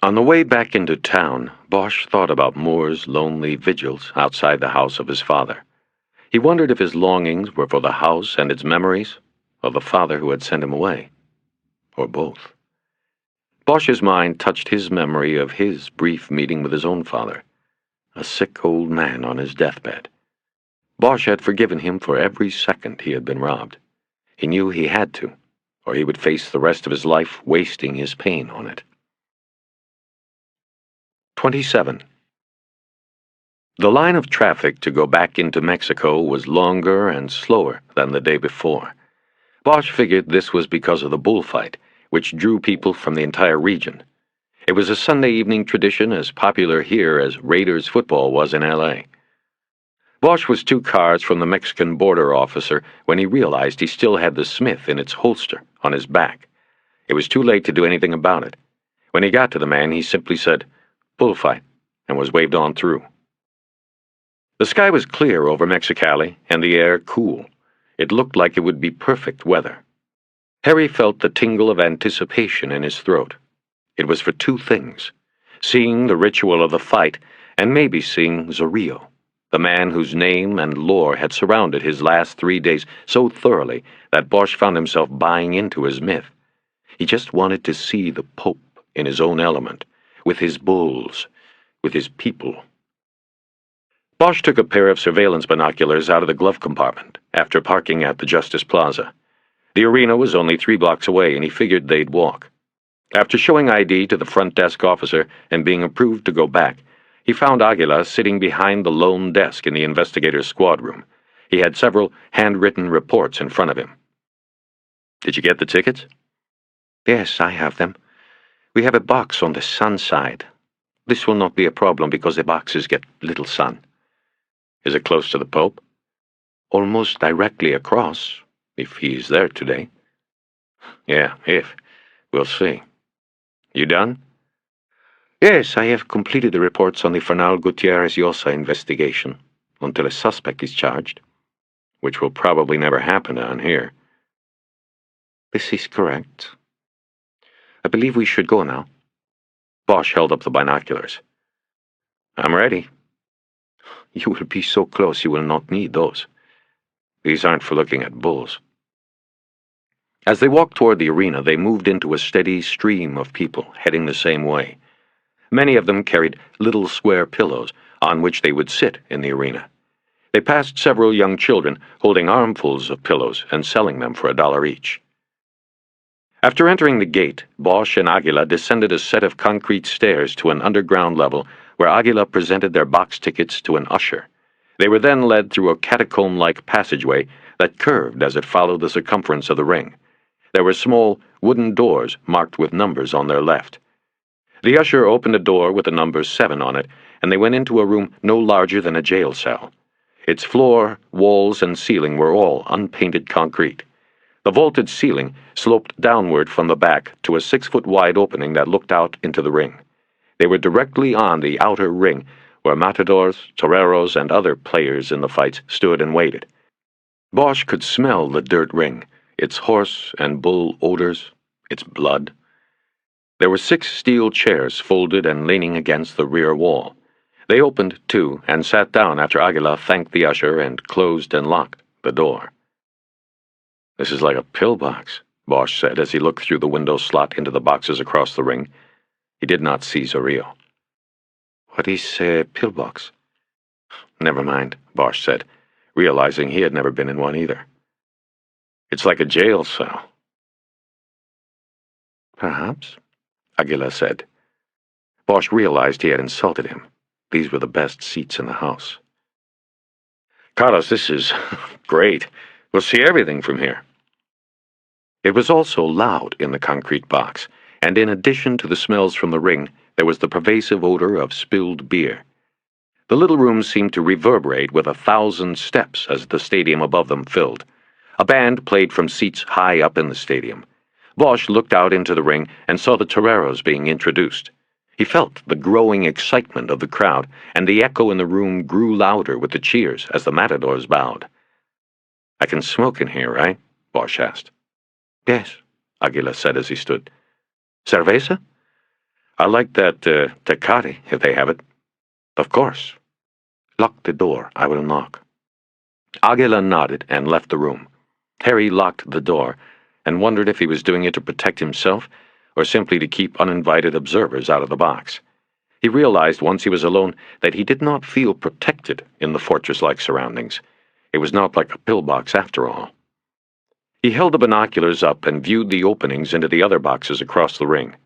On the way back into town, Bosch thought about Moore's lonely vigils outside the house of his father. He wondered if his longings were for the house and its memories, or the father who had sent him away, or both. Bosch's mind touched his memory of his brief meeting with his own father, a sick old man on his deathbed. Bosch had forgiven him for every second he had been robbed. He knew he had to, or he would face the rest of his life wasting his pain on it. 27. The line of traffic to go back into Mexico was longer and slower than the day before. Bosch figured this was because of the bullfight, which drew people from the entire region. It was a Sunday evening tradition as popular here as Raiders football was in L.A. Bosch was 2 cars from the Mexican border officer when he realized he still had the Smith in its holster on his back. It was too late to do anything about it. When he got to the man, he simply said, "Bullfight," and was waved on through. The sky was clear over Mexicali and the air cool. It looked like it would be perfect weather. Harry felt the tingle of anticipation in his throat. It was for two things: seeing the ritual of the fight, and maybe seeing Zorrillo, the man whose name and lore had surrounded his last 3 days so thoroughly that Bosch found himself buying into his myth. He just wanted to see the Pope in his own element, with his bulls, with his people. Bosch took a pair of surveillance binoculars out of the glove compartment after parking at the Justice Plaza. The arena was only 3 blocks away, and he figured they'd walk. After showing ID to the front desk officer and being approved to go back, he found Aguila sitting behind the lone desk in the investigator's squad room. He had several handwritten reports in front of him. "Did you get the tickets?" Yes, I have them. We have a box on the sun side. This will not be a problem because the boxes get little sun. "Is it close to the Pope?" Almost directly across, if he is there today. "Yeah, if. We'll see. You done?" Yes, I have completed the reports on the Fernal Gutierrez Llosa investigation, until a suspect is charged. Which will probably never happen down here. This is correct. I believe we should go now. Bosch held up the binoculars. "I'm ready." You will be so close you will not need those. These aren't for looking at bulls. As they walked toward the arena, they moved into a steady stream of people heading the same way. Many of them carried little square pillows on which they would sit in the arena. They passed several young children holding armfuls of pillows and selling them for $1 each. After entering the gate, Bosch and Aguila descended a set of concrete stairs to an underground level where Aguila presented their box tickets to an usher. They were then led through a catacomb-like passageway that curved as it followed the circumference of the ring. There were small wooden doors marked with numbers on their left. The usher opened a door with the number 7 on it, and they went into a room no larger than a jail cell. Its floor, walls, and ceiling were all unpainted concrete. The vaulted ceiling sloped downward from the back to a 6-foot-wide opening that looked out into the ring. They were directly on the outer ring, where matadors, toreros, and other players in the fights stood and waited. Bosch could smell the dirt ring, its horse and bull odors, its blood. There were 6 steel chairs folded and leaning against the rear wall. They opened, too, and sat down after Aguila thanked the usher and closed and locked the door. "This is like a pillbox," Bosch said as he looked through the window slot into the boxes across the ring. He did not see Zorrillo. What is a pillbox? "Never mind," Bosch said, realizing he had never been in one either. "It's like a jail cell." Perhaps, Aguila said. Bosch realized he had insulted him. These were the best seats in the house. "Carlos, this is great. We'll see everything from here." It was also loud in the concrete box, and in addition to the smells from the ring, there was the pervasive odor of spilled beer. The little room seemed to reverberate with 1,000 steps as the stadium above them filled. A band played from seats high up in the stadium. Bosch looked out into the ring and saw the toreros being introduced. He felt the growing excitement of the crowd, and the echo in the room grew louder with the cheers as the matadors bowed. "I can smoke in here, right?" Bosch asked. yes, Aguila said as he stood. Cerveza? "I like that Tecate, if they have it." "Of course." Lock the door. I will knock. Aguila nodded and left the room. Harry locked the door and wondered if he was doing it to protect himself or simply to keep uninvited observers out of the box. He realized once he was alone that he did not feel protected in the fortress-like surroundings. It was not like a pillbox after all. He held the binoculars up and viewed the openings into the other boxes across the ring.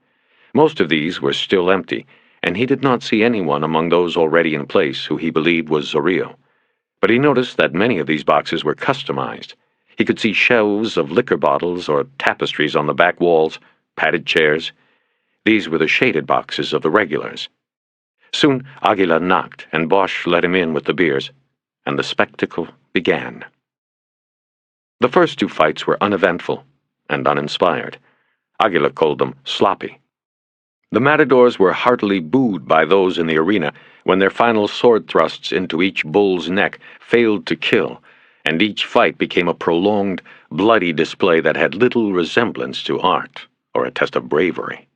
Most of these were still empty, and he did not see anyone among those already in place who he believed was Zorrillo. But he noticed that many of these boxes were customized. He could see shelves of liquor bottles or tapestries on the back walls, padded chairs. These were the shaded boxes of the regulars. Soon Aguila knocked, and Bosch let him in with the beers, and the spectacle began. The first 2 fights were uneventful and uninspired. Aguila called them sloppy. The matadors were heartily booed by those in the arena when their final sword thrusts into each bull's neck failed to kill, and each fight became a prolonged, bloody display that had little resemblance to art or a test of bravery.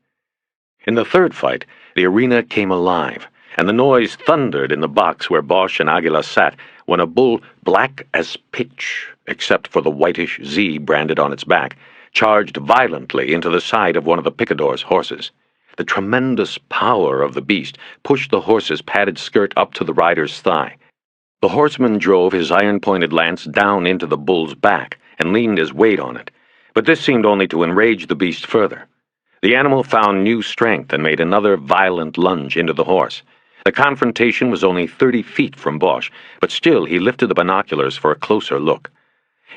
In the third fight, the arena came alive, and the noise thundered in the box where Bosch and Aguila sat when a bull black as pitch, except for the whitish Z branded on its back, charged violently into the side of one of the picador's horses. The tremendous power of the beast pushed the horse's padded skirt up to the rider's thigh. The horseman drove his iron-pointed lance down into the bull's back and leaned his weight on it, but this seemed only to enrage the beast further. The animal found new strength and made another violent lunge into the horse. The confrontation was only 30 feet from Bosch, but still he lifted the binoculars for a closer look.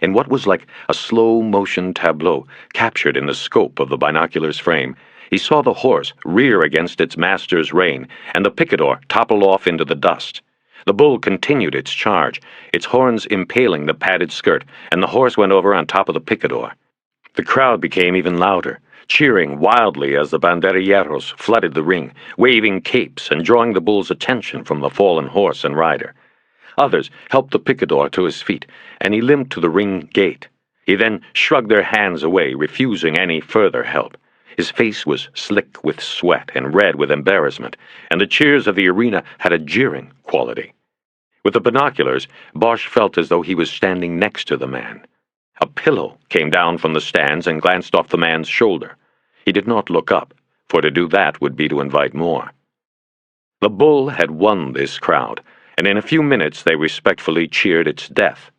In what was like a slow-motion tableau captured in the scope of the binoculars frame, he saw the horse rear against its master's rein, and the picador topple off into the dust. The bull continued its charge, its horns impaling the padded skirt, and the horse went over on top of the picador. The crowd became even louder, cheering wildly as the banderilleros flooded the ring, waving capes and drawing the bull's attention from the fallen horse and rider. Others helped the picador to his feet, and he limped to the ring gate. He then shrugged their hands away, refusing any further help. His face was slick with sweat and red with embarrassment, and the cheers of the arena had a jeering quality. With the binoculars, Bosch felt as though he was standing next to the man. A pillow came down from the stands and glanced off the man's shoulder. He did not look up, for to do that would be to invite more. The bull had won this crowd, and in a few minutes they respectfully cheered its death.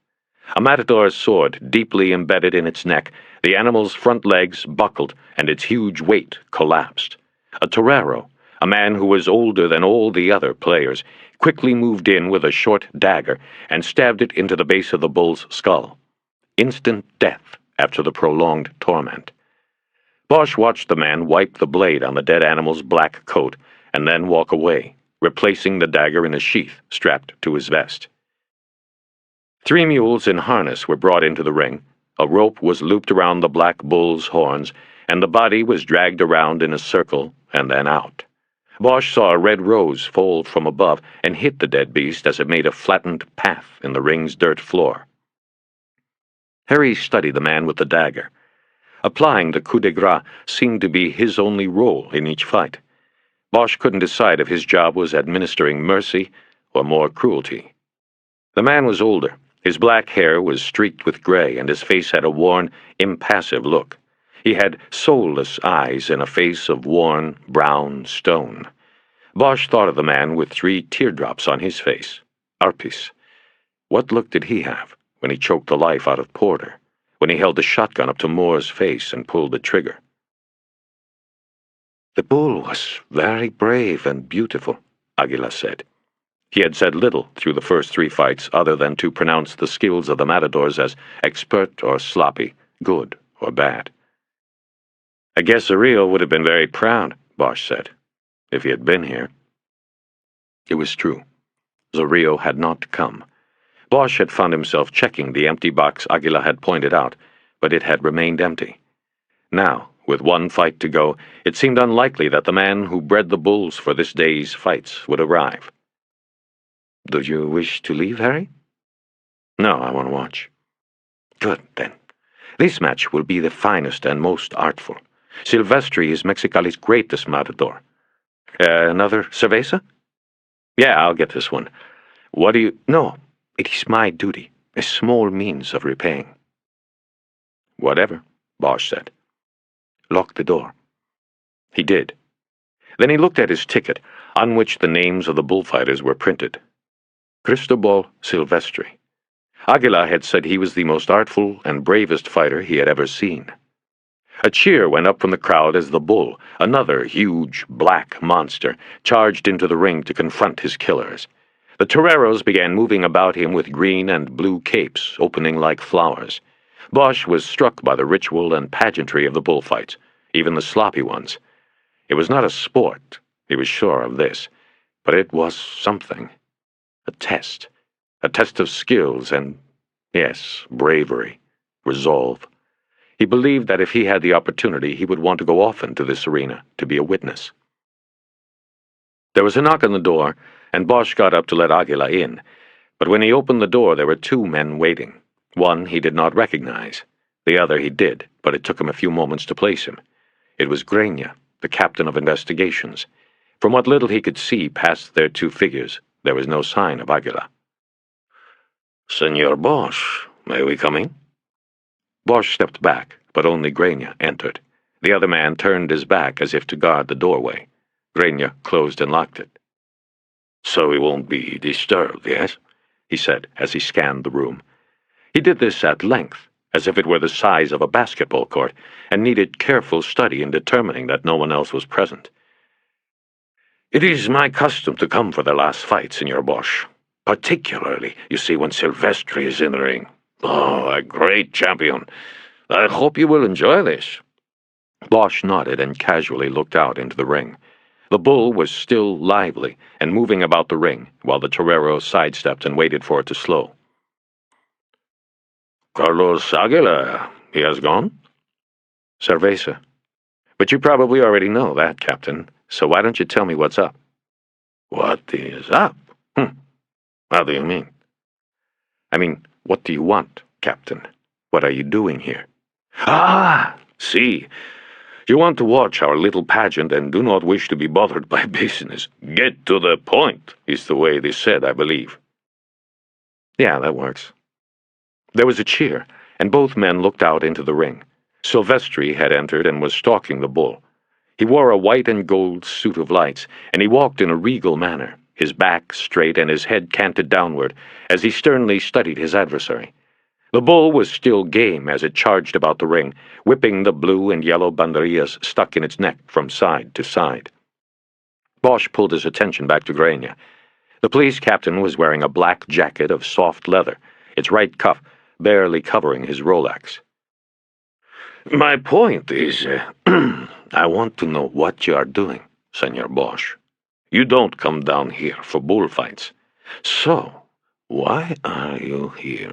A matador's sword deeply embedded in its neck, the animal's front legs buckled, and its huge weight collapsed. A torero, a man who was older than all the other players, quickly moved in with a short dagger and stabbed it into the base of the bull's skull. Instant death after the prolonged torment. Bosch watched the man wipe the blade on the dead animal's black coat and then walk away, replacing the dagger in a sheath strapped to his vest. 3 mules in harness were brought into the ring, a rope was looped around the black bull's horns, and the body was dragged around in a circle and then out. Bosch saw a red rose fall from above and hit the dead beast as it made a flattened path in the ring's dirt floor. Harry studied the man with the dagger. Applying the coup de grace seemed to be his only role in each fight. Bosch couldn't decide if his job was administering mercy or more cruelty. The man was older. His black hair was streaked with gray, and his face had a worn, impassive look. He had soulless eyes and a face of worn, brown stone. Bosch thought of the man with 3 teardrops on his face. Arpis. What look did he have when he choked the life out of Porter, when he held the shotgun up to Moore's face and pulled the trigger? The bull was very brave and beautiful, Aguila said. He had said little through the first 3 fights other than to pronounce the skills of the matadors as expert or sloppy, good or bad. I guess Rio would have been very proud, Bosch said, if he had been here. It was true. Zorrillo had not come. Bosch had found himself checking the empty box Aguila had pointed out, but it had remained empty. Now, with 1 fight to go, it seemed unlikely that the man who bred the bulls for this day's fights would arrive. Do you wish to leave, Harry? No, I want to watch. Good, then. This match will be the finest and most artful. Silvestri is Mexicali's greatest matador. Another cerveza? Yeah, I'll get this one. What do you... No, it is my duty, a small means of repaying. Whatever, Bosch said. Lock the door. He did. Then he looked at his ticket, on which the names of the bullfighters were printed. Cristobal Silvestri. Aguila had said he was the most artful and bravest fighter he had ever seen. A cheer went up from the crowd as the bull, another huge black monster, charged into the ring to confront his killers. The toreros began moving about him with green and blue capes opening like flowers. Bosch was struck by the ritual and pageantry of the bullfights, even the sloppy ones. It was not a sport, he was sure of this, but it was something. A test of skills and, yes, bravery, resolve. He believed that if he had the opportunity, he would want to go often to this arena to be a witness. There was a knock on the door, and Bosch got up to let Aguila in, but when he opened the door there were 2 men waiting, One he did not recognize. The other he did, but it took him a few moments to place him. It was Grania, the captain of investigations. From what little he could see past their two figures, there was no sign of Aguila. "Senor Bosch, may we come in?" Bosch stepped back, but only Grania entered. The other man turned his back as if to guard the doorway. Grania closed and locked it. "So we won't be disturbed, yes?" he said as he scanned the room. He did this at length, as if it were the size of a basketball court, and needed careful study in determining that no one else was present. "It is my custom to come for the last fight, Senor Bosch. Particularly, you see, when Silvestri is in the ring. Oh, a great champion. I hope you will enjoy this." Bosch nodded and casually looked out into the ring. The bull was still lively and moving about the ring, while the torero sidestepped and waited for it to slow. "Carlos Aguila, he has gone?" "Cerveza. But you probably already know that, Captain, so why don't you tell me what's up?" "What is up? How do you mean?" "I mean, what do you want, Captain? What are you doing here?" "Ah, see. You want to watch our little pageant and do not wish to be bothered by business. Get to the point, is the way they said, I believe." "Yeah, that works." There was a cheer, and both men looked out into the ring. Silvestri had entered and was stalking the bull. He wore a white and gold suit of lights, and he walked in a regal manner, his back straight and his head canted downward, as he sternly studied his adversary. The bull was still game as it charged about the ring, whipping the blue and yellow banderillas stuck in its neck from side to side. Bosch pulled his attention back to Grania. The police captain was wearing a black jacket of soft leather, its right cuff barely covering his Rolex. "My point is, I want to know what you are doing, Senor Bosch. You don't come down here for bullfights. So, why are you here?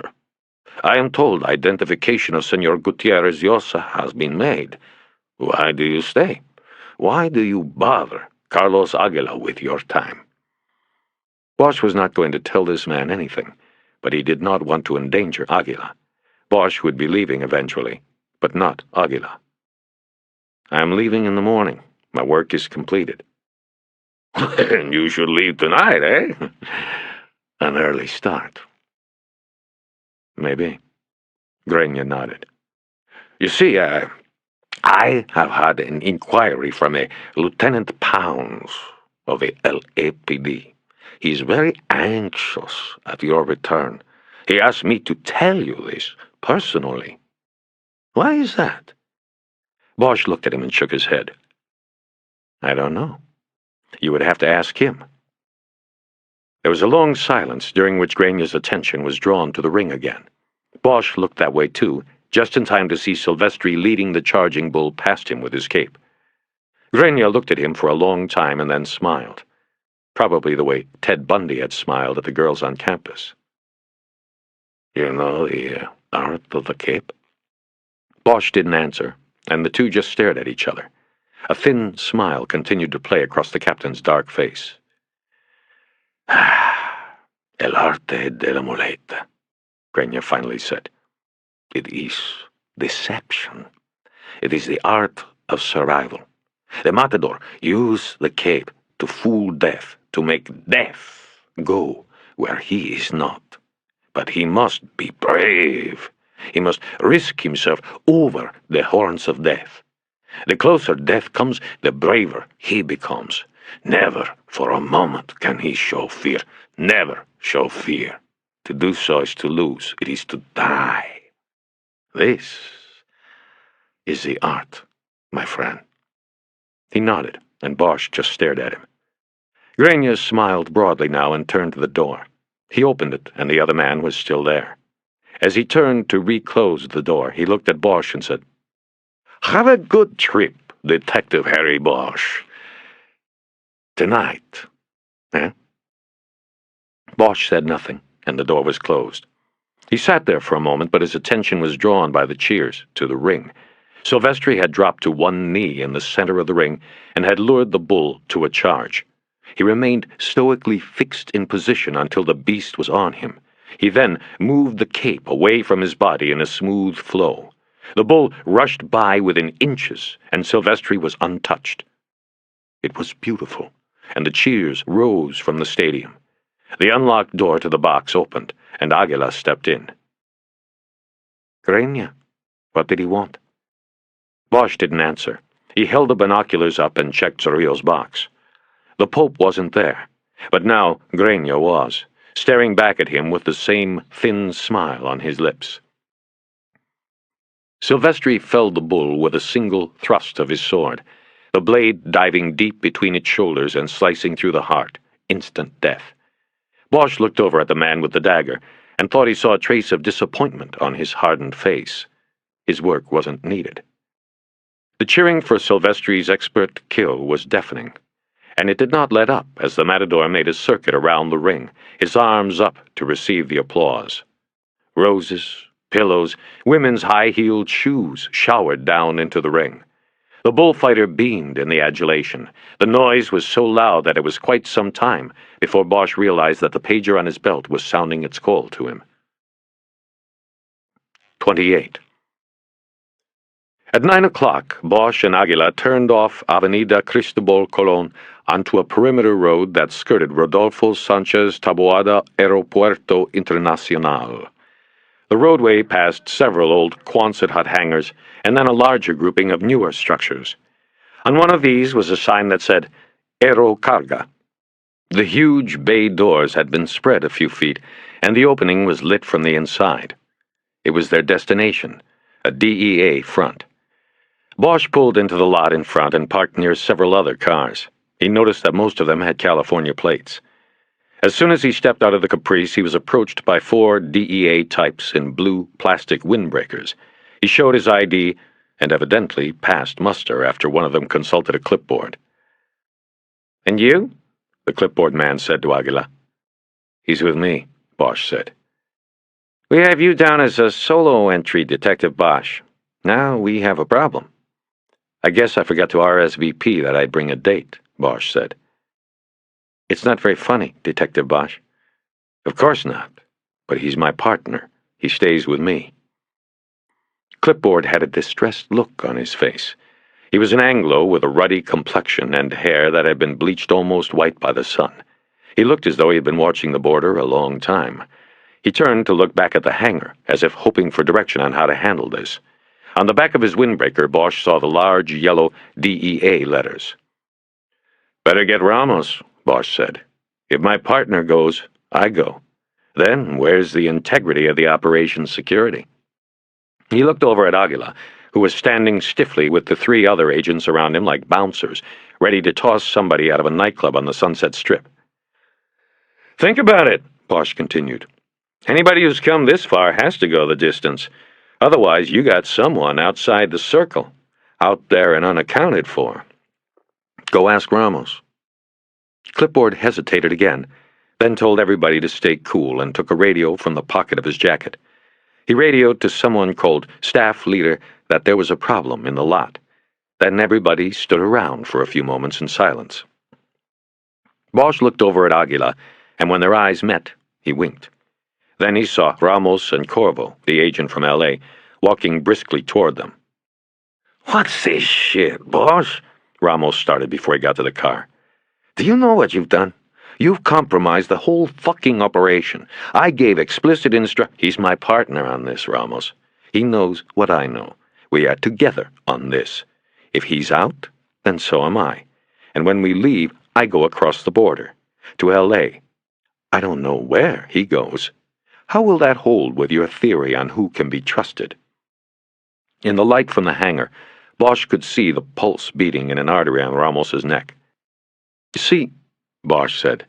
I am told identification of Senor Gutierrez Llosa has been made. Why do you stay? Why do you bother Carlos Aguila with your time?" Bosch was not going to tell this man anything, but he did not want to endanger Aguila. Bosch would be leaving eventually, but not Aguila. "I am leaving in the morning. My work is completed." "And you should leave tonight, eh?" "An early start." "Maybe." Grania nodded. "You see, I have had an inquiry from a Lieutenant Pounds of the LAPD. He's very anxious at your return. He asked me to tell you this personally." "Why is that?" Bosch looked at him and shook his head. "I don't know. You would have to ask him." There was a long silence during which Grania's attention was drawn to the ring again. Bosch looked that way too, just in time to see Silvestri leading the charging bull past him with his cape. Grania looked at him for a long time and then smiled, probably the way Ted Bundy had smiled at the girls on campus. "You know the art of the cape?" Bosch didn't answer, and the two just stared at each other. A thin smile continued to play across the captain's dark face. "El arte de la muleta," Grania finally said. "It is deception. It is the art of survival. The matador used the cape to fool death, to make death go where he is not. But he must be brave. He must risk himself over the horns of death. The closer death comes, the braver he becomes. Never for a moment can he show fear. Never show fear. To do so is to lose. It is to die. This is the art, my friend." He nodded, and Bosch just stared at him. Grania smiled broadly now and turned to the door. He opened it, and the other man was still there. As he turned to reclose the door, he looked at Bosch and said, "Have a good trip, Detective Harry Bosch. Tonight, eh?" Bosch said nothing, and the door was closed. He sat there for a moment, but his attention was drawn by the cheers to the ring. Silvestri had dropped to one knee in the center of the ring and had lured the bull to a charge. He remained stoically fixed in position until the beast was on him. He then moved the cape away from his body in a smooth flow. The bull rushed by within inches, and Silvestri was untouched. It was beautiful, and the cheers rose from the stadium. The unlocked door to the box opened, and Aguila stepped in. Grania, what did he want? Bosch didn't answer. He held the binoculars up and checked Zorrillo's box. The Pope wasn't there, but now Grania was, staring back at him with the same thin smile on his lips. Silvestri felled the bull with a single thrust of his sword, the blade diving deep between its shoulders and slicing through the heart, instant death. Bosch looked over at the man with the dagger and thought he saw a trace of disappointment on his hardened face. His work wasn't needed. The cheering for Silvestri's expert kill was deafening, and it did not let up as the matador made a circuit around the ring, his arms up to receive the applause. Roses, pillows, women's high-heeled shoes showered down into the ring. The bullfighter beamed in the adulation. The noise was so loud that it was quite some time before Bosch realized that the pager on his belt was sounding its call to him. 28. At 9 o'clock, Bosch and Aguila turned off Avenida Cristobal Colon onto a perimeter road that skirted Rodolfo Sanchez Taboada Aeropuerto Internacional. The roadway passed several old Quonset hut hangars and then a larger grouping of newer structures. On one of these was a sign that said, Aero Carga. The huge bay doors had been spread a few feet, and the opening was lit from the inside. It was their destination, a DEA front. Bosch pulled into the lot in front and parked near several other cars. He noticed that most of them had California plates. As soon as he stepped out of the Caprice, he was approached by 4 DEA types in blue plastic windbreakers. He showed his ID and evidently passed muster after one of them consulted a clipboard. "And you?" the clipboard man said to Aguila. "He's with me," Bosch said. "We have you down as a solo entry, Detective Bosch. Now we have a problem." "I guess I forgot to RSVP that I'd bring a date," Bosch said. "It's not very funny, Detective Bosch." "Of course not, but he's my partner. He stays with me." Clipboard had a distressed look on his face. He was an Anglo with a ruddy complexion and hair that had been bleached almost white by the sun. He looked as though he had been watching the border a long time. He turned to look back at the hangar, as if hoping for direction on how to handle this. On the back of his windbreaker, Bosch saw the large yellow DEA letters. "Better get Ramos," Bosch said. "If my partner goes, I go. Then where's the integrity of the operation's security?" He looked over at Aguila, who was standing stiffly with the 3 other agents around him like bouncers, ready to toss somebody out of a nightclub on the Sunset Strip. "Think about it," Bosch continued. "Anybody who's come this far has to go the distance. Otherwise, you got someone outside the circle, out there and unaccounted for. Go ask Ramos." Clipboard hesitated again, then told everybody to stay cool and took a radio from the pocket of his jacket. He radioed to someone called Staff Leader that there was a problem in the lot. Then everybody stood around for a few moments in silence. Bosch looked over at Aguila, and when their eyes met, he winked. Then he saw Ramos and Corvo, the agent from L.A., walking briskly toward them. "What's this shit, Bosch?" Ramos started before he got to the car. "Do you know what you've done? You've compromised the whole fucking operation. I gave explicit He's my partner on this, Ramos. He knows what I know. We are together on this. If he's out, then so am I. And when we leave, I go across the border. To L.A. I don't know where he goes. How will that hold with your theory on who can be trusted?" In the light from the hangar, Bosch could see the pulse beating in an artery on Ramos's neck. "You see," Bosch said,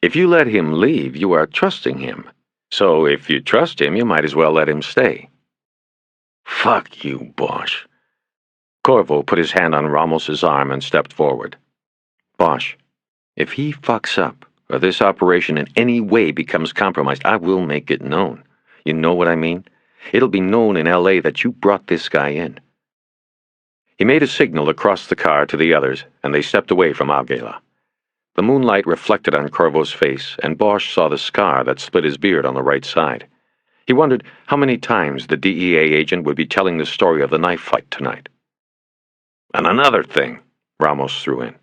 "if you let him leave, you are trusting him. So if you trust him, you might as well let him stay." "Fuck you, Bosch." Corvo put his hand on Ramos's arm and stepped forward. "Bosch, if he fucks up, or this operation in any way becomes compromised, I will make it known. You know what I mean? It'll be known in L.A. that you brought this guy in." He made a signal across the car to the others, and they stepped away from Aguila. The moonlight reflected on Corvo's face, and Bosch saw the scar that split his beard on the right side. He wondered how many times the DEA agent would be telling the story of the knife fight tonight. And another thing, Ramos threw in.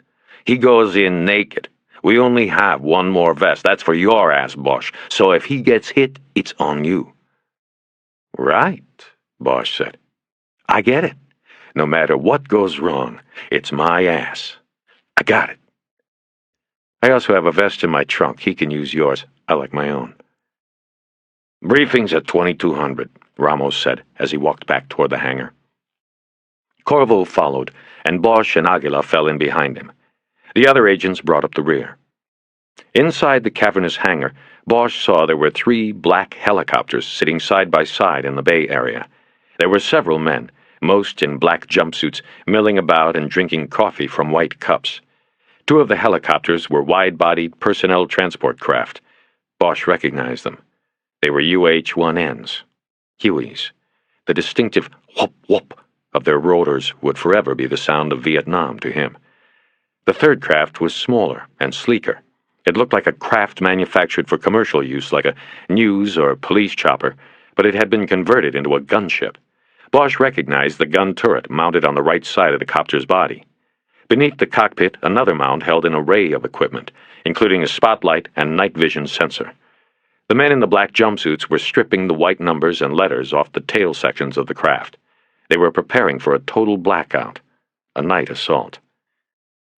He goes in naked. We only have one more vest. That's for your ass, Bosch. So if he gets hit, it's on you. Right, Bosch said. I get it. No matter what goes wrong, it's my ass. I got it. I also have a vest in my trunk. He can use yours. I like my own. Briefing's at 2200, Ramos said as he walked back toward the hangar. Corvo followed, and Bosch and Aguila fell in behind him. The other agents brought up the rear. Inside the cavernous hangar, Bosch saw there were 3 black helicopters sitting side by side in the bay area. There were several men, most in black jumpsuits, milling about and drinking coffee from white cups. 2 of the helicopters were wide-bodied personnel transport craft. Bosch recognized them. They were UH-1Ns, Hueys. The distinctive whoop-whoop of their rotors would forever be the sound of Vietnam to him. The third craft was smaller and sleeker. It looked like a craft manufactured for commercial use, like a news or police chopper, but it had been converted into a gunship. Bosch recognized the gun turret mounted on the right side of the copter's body. Beneath the cockpit, another mount held an array of equipment, including a spotlight and night vision sensor. The men in the black jumpsuits were stripping the white numbers and letters off the tail sections of the craft. They were preparing for a total blackout, a night assault.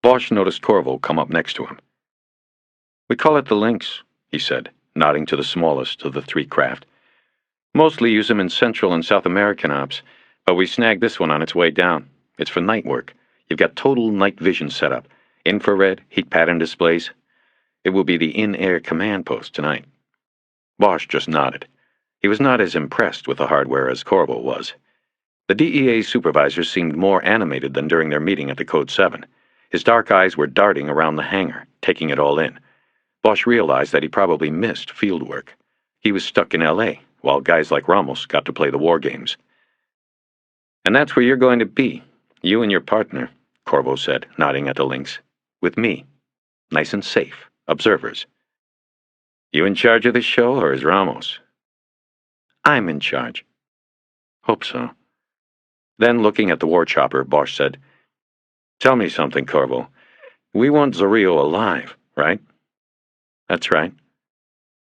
Bosch noticed Corvo come up next to him. We call it the Lynx, he said, nodding to the smallest of the 3 craft. Mostly use them in Central and South American ops, but we snagged this one on its way down. It's for night work. You've got total night vision set up, infrared, heat pattern displays. It will be the in-air command post tonight. Bosch just nodded. He was not as impressed with the hardware as Corvo was. The DEA supervisor seemed more animated than during their meeting at the Code 7. His dark eyes were darting around the hangar, taking it all in. Bosch realized that he probably missed field work. He was stuck in L.A., while guys like Ramos got to play the war games. And that's where you're going to be, you and your partner, Corvo said, nodding at the Lynx. With me. Nice and safe. Observers. You in charge of this show, or is Ramos? I'm in charge. Hope so. Then, looking at the war chopper, Bosch said, Tell me something, Corvo. We want Zorrillo alive, right? That's right.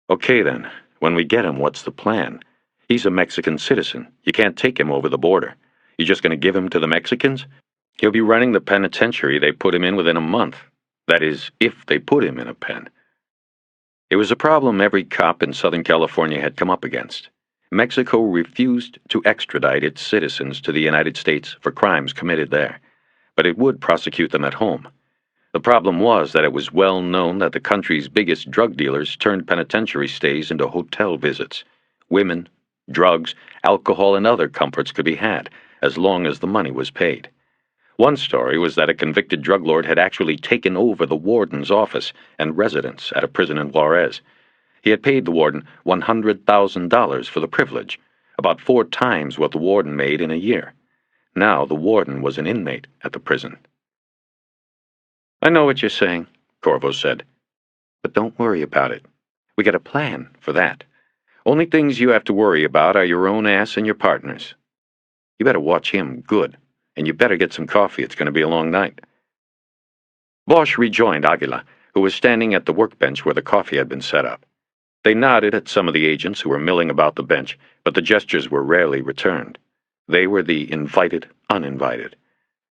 Okay, then. When we get him, what's the plan? He's a Mexican citizen. You can't take him over the border. You just going to give him to the Mexicans? He'll be running the penitentiary they put him in within a month. That is, if they put him in a pen. It was a problem every cop in Southern California had come up against. Mexico refused to extradite its citizens to the United States for crimes committed there, but it would prosecute them at home. The problem was that it was well known that the country's biggest drug dealers turned penitentiary stays into hotel visits. Women, drugs, alcohol, and other comforts could be had, as long as the money was paid. One story was that a convicted drug lord had actually taken over the warden's office and residence at a prison in Juarez. He had paid the warden $100,000 for the privilege, about 4 times what the warden made in a year. Now the warden was an inmate at the prison. I know what you're saying, Corvo said. But don't worry about it. We got a plan for that. Only things you have to worry about are your own ass and your partner's. You better watch him good, and you better get some coffee. It's going to be a long night. Bosch rejoined Aguila, who was standing at the workbench where the coffee had been set up. They nodded at some of the agents who were milling about the bench, but the gestures were rarely returned. They were the invited uninvited.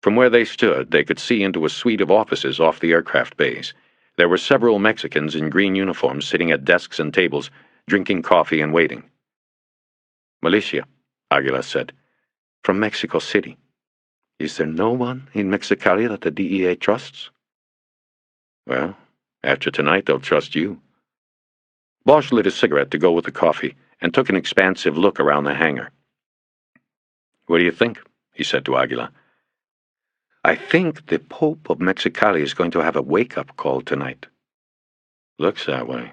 From where they stood, they could see into a suite of offices off the aircraft bays. There were several Mexicans in green uniforms sitting at desks and tables, drinking coffee and waiting. Militia, Aguila said. From Mexico City. Is there no one in Mexicali that the DEA trusts? Well, after tonight, they'll trust you. Bosch lit a cigarette to go with the coffee and took an expansive look around the hangar. What do you think? He said to Aguila. I think the Pope of Mexicali is going to have a wake-up call tonight. Looks that way.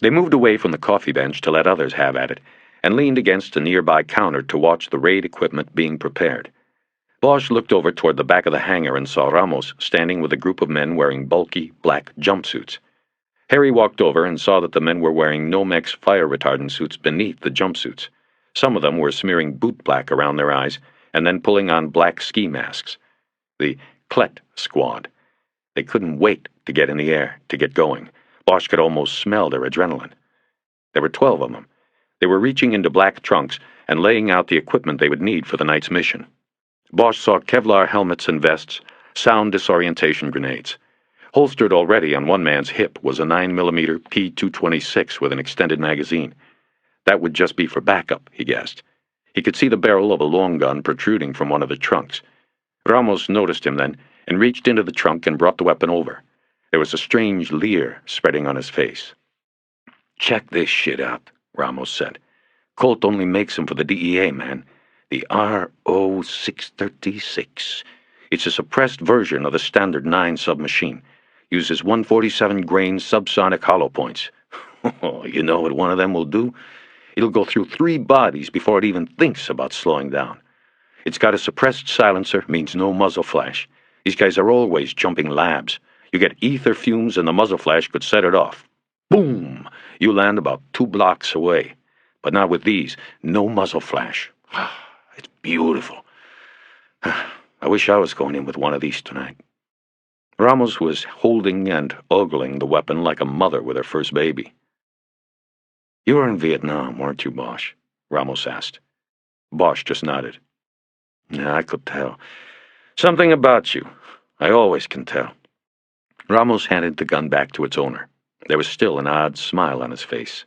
They moved away from the coffee bench to let others have at it, and leaned against a nearby counter to watch the raid equipment being prepared. Bosch looked over toward the back of the hangar and saw Ramos standing with a group of men wearing bulky, black jumpsuits. Harry walked over and saw that the men were wearing Nomex fire retardant suits beneath the jumpsuits. Some of them were smearing boot black around their eyes and then pulling on black ski masks. The Klet squad. They couldn't wait to get in the air, to get going. Bosch could almost smell their adrenaline. There were 12 of them. They were reaching into black trunks and laying out the equipment they would need for the night's mission. Bosch saw Kevlar helmets and vests, sound disorientation grenades. Holstered already on one man's hip was a 9mm P226 with an extended magazine. That would just be for backup, he guessed. He could see the barrel of a long gun protruding from one of the trunks. Ramos noticed him then and reached into the trunk and brought the weapon over. There was a strange leer spreading on his face. "Check this shit out," Ramos said. "Colt only makes them for the DEA, man. The RO-636. It's a suppressed version of the Standard 9 submachine. Uses 147 grain subsonic hollow points. You know what one of them will do? It'll go through 3 bodies before it even thinks about slowing down. It's got a suppressed silencer, means no muzzle flash. These guys are always jumping labs. You get ether fumes and the muzzle flash could set it off. Boom! You land about 2 blocks away. But not with these. No muzzle flash. It's beautiful. I wish I was going in with one of these tonight." Ramos was holding and ogling the weapon like a mother with her first baby. "You were in Vietnam, weren't you, Bosch?" Ramos asked. Bosch just nodded. "Yeah, I could tell. Something about you. I always can tell." Ramos handed the gun back to its owner. There was still an odd smile on his face.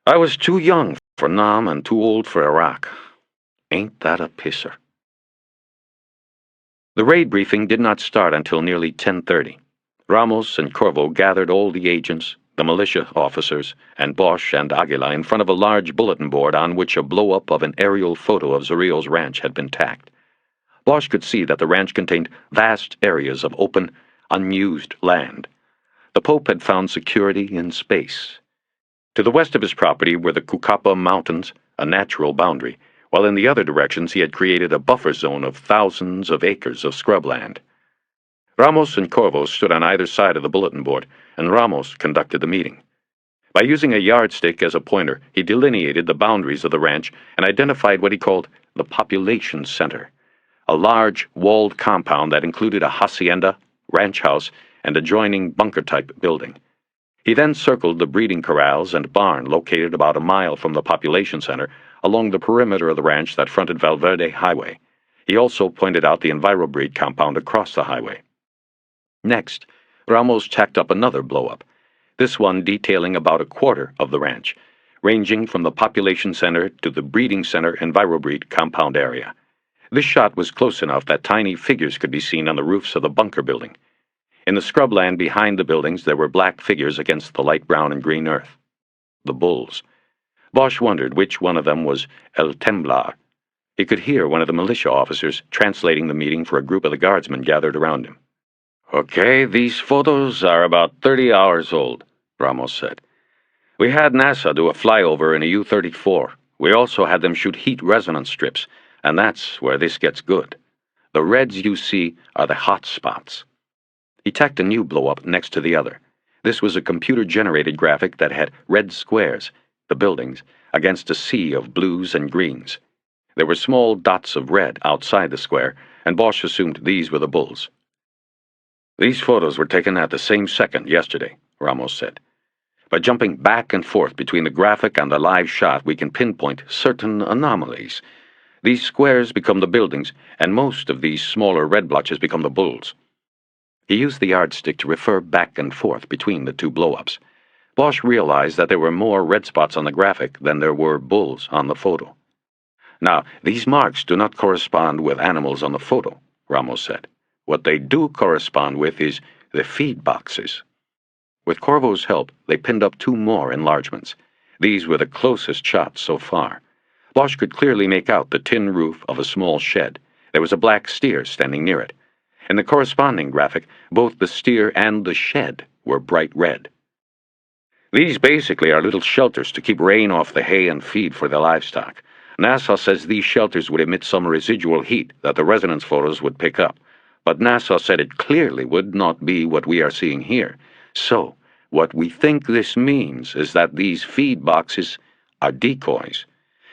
"I was too young for Nam and too old for Iraq. Ain't that a pisser?" The raid briefing did not start until nearly 10:30. Ramos and Corvo gathered all the agents, the militia officers, and Bosch and Aguila in front of a large bulletin board on which a blow-up of an aerial photo of Zorrillo's ranch had been tacked. Bosch could see that the ranch contained vast areas of open, unused land. The Pope had found security in space. To the west of his property were the Cucapa Mountains, a natural boundary, while in the other directions he had created a buffer zone of thousands of acres of scrubland. Ramos and Corvo stood on either side of the bulletin board, and Ramos conducted the meeting. By using a yardstick as a pointer, he delineated the boundaries of the ranch and identified what he called the population center, a large, walled compound that included a hacienda, ranch house, and adjoining bunker-type building. He then circled the breeding corrals and barn located about a mile from the population center along the perimeter of the ranch that fronted Valverde Highway. He also pointed out the EnviroBreed compound across the highway. Next, Ramos tacked up another blow-up, this one detailing about a quarter of the ranch, ranging from the population center to the breeding center EnviroBreed compound area. This shot was close enough that tiny figures could be seen on the roofs of the bunker building. In the scrubland behind the buildings there were black figures against the light brown and green earth. The bulls. Bosch wondered which one of them was El Temblar. He could hear one of the militia officers translating the meeting for a group of the guardsmen gathered around him. "Okay, these photos are about 30 hours old," Ramos said. "We had NASA do a flyover in a U-34. We also had them shoot heat resonance strips, and that's where this gets good. The reds you see are the hot spots." He tacked a new blow-up next to the other. This was a computer-generated graphic that had red squares, the buildings, against a sea of blues and greens. There were small dots of red outside the square, and Bosch assumed these were the bulls. "These photos were taken at the same second yesterday," Ramos said. "By jumping back and forth between the graphic and the live shot, we can pinpoint certain anomalies. These squares become the buildings, and most of these smaller red blotches become the bulls." He used the yardstick to refer back and forth between the two blow-ups. Bosch realized that there were more red spots on the graphic than there were bulls on the photo. "Now, these marks do not correspond with animals on the photo," Ramos said. "What they do correspond with is the feed boxes." With Corvo's help, they pinned up 2 more enlargements. These were the closest shots so far. Bosch could clearly make out the tin roof of a small shed. There was a black steer standing near it. In the corresponding graphic, both the steer and the shed were bright red. "These basically are little shelters to keep rain off the hay and feed for the livestock. NASA says these shelters would emit some residual heat that the resonance photos would pick up, but NASA said it clearly would not be what we are seeing here. So, what we think this means is that these feed boxes are decoys.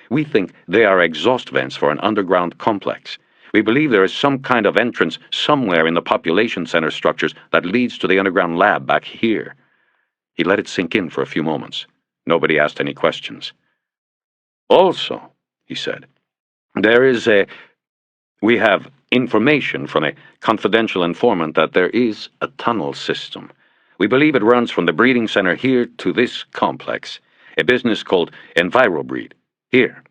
We think they are exhaust vents for an underground complex. We believe there is some kind of entrance somewhere in the population center structures that leads to the underground lab back here. He let it sink in for a few moments. Nobody asked any questions. Also, he said, we have information from a confidential informant that there is a tunnel system. We believe it runs from the breeding center here to this complex, a business called EnviroBreed, here.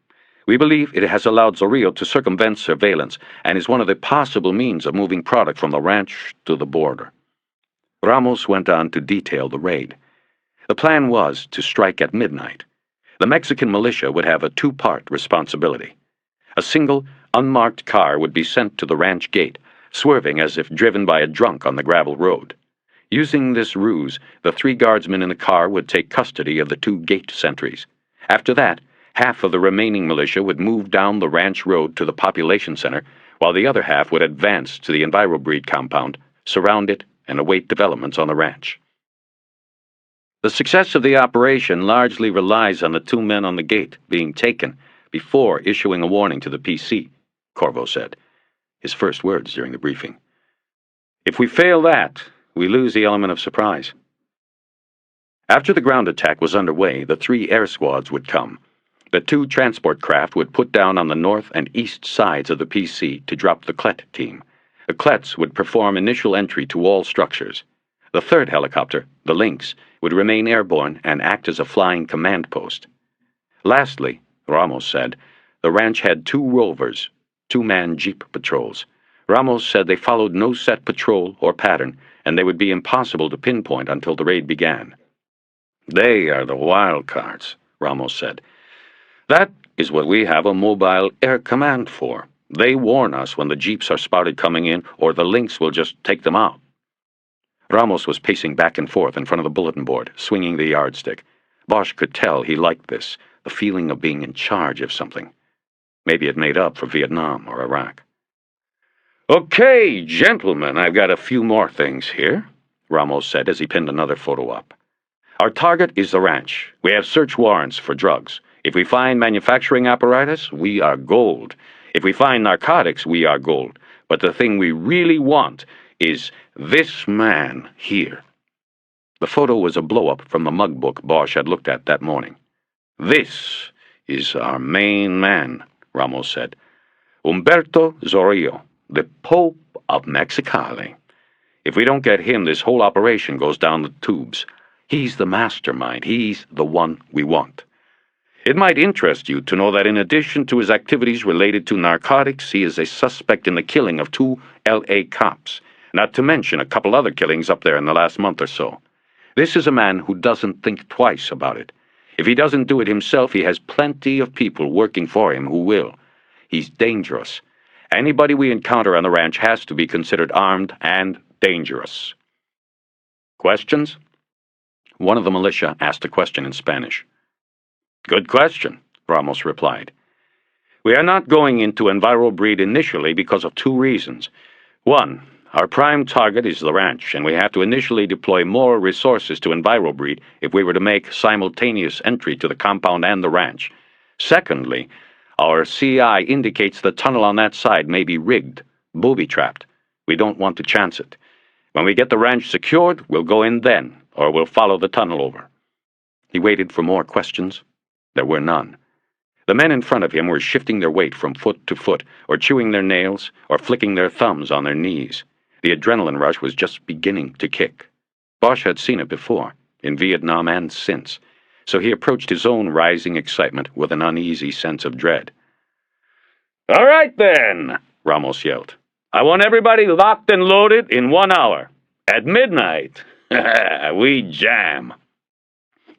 We believe it has allowed Zorrillo to circumvent surveillance and is one of the possible means of moving product from the ranch to the border. Ramos went on to detail the raid. The plan was to strike at midnight. The Mexican militia would have a two-part responsibility. A single, unmarked car would be sent to the ranch gate, swerving as if driven by a drunk on the gravel road. Using this ruse, the 3 guardsmen in the car would take custody of the 2 gate sentries. After that, half of the remaining militia would move down the ranch road to the population center, while the other half would advance to the EnviroBreed compound, surround it, and await developments on the ranch. The success of the operation largely relies on the 2 men on the gate being taken before issuing a warning to the PC, Corvo said, his first words during the briefing. If we fail that, we lose the element of surprise. After the ground attack was underway, the 3 air squads would come. The 2 transport craft would put down on the north and east sides of the PC to drop the Clet team. The Clets would perform initial entry to all structures. The 3rd helicopter, the Lynx, would remain airborne and act as a flying command post. Lastly, Ramos said, the ranch had 2 rovers, 2-man jeep patrols. Ramos said they followed no set patrol or pattern, and they would be impossible to pinpoint until the raid began. They are the wild cards, Ramos said. That is what we have a mobile air command for. They warn us when the jeeps are spotted coming in, or the Lynx will just take them out. Ramos was pacing back and forth in front of the bulletin board, swinging the yardstick. Bosch could tell he liked this, the feeling of being in charge of something. Maybe it made up for Vietnam or Iraq. Okay, gentlemen, I've got a few more things here, Ramos said as he pinned another photo up. Our target is the ranch. We have search warrants for drugs. If we find manufacturing apparatus, we are gold. If we find narcotics, we are gold. But the thing we really want is this man here. The photo was a blow-up from the mug book Bosch had looked at that morning. This is our main man, Ramos said. Humberto Zorrillo, the Pope of Mexicali. If we don't get him, this whole operation goes down the tubes. He's the mastermind. He's the one we want. It might interest you to know that in addition to his activities related to narcotics, he is a suspect in the killing of 2 L.A. cops, not to mention a couple other killings up there in the last month or so. This is a man who doesn't think twice about it. If he doesn't do it himself, he has plenty of people working for him who will. He's dangerous. Anybody we encounter on the ranch has to be considered armed and dangerous. Questions? One of the militia asked a question in Spanish. Good question, Ramos replied. We are not going into EnviroBreed initially because of 2 reasons. 1, our prime target is the ranch, and we have to initially deploy more resources to EnviroBreed if we were to make simultaneous entry to the compound and the ranch. Secondly, our CI indicates the tunnel on that side may be rigged, booby-trapped. We don't want to chance it. When we get the ranch secured, we'll go in then, or we'll follow the tunnel over. He waited for more questions. There were none. The men in front of him were shifting their weight from foot to foot, or chewing their nails, or flicking their thumbs on their knees. The adrenaline rush was just beginning to kick. Bosch had seen it before, in Vietnam and since, so he approached his own rising excitement with an uneasy sense of dread. All right then, Ramos yelled. I want everybody locked and loaded in 1 hour. At midnight, we jam.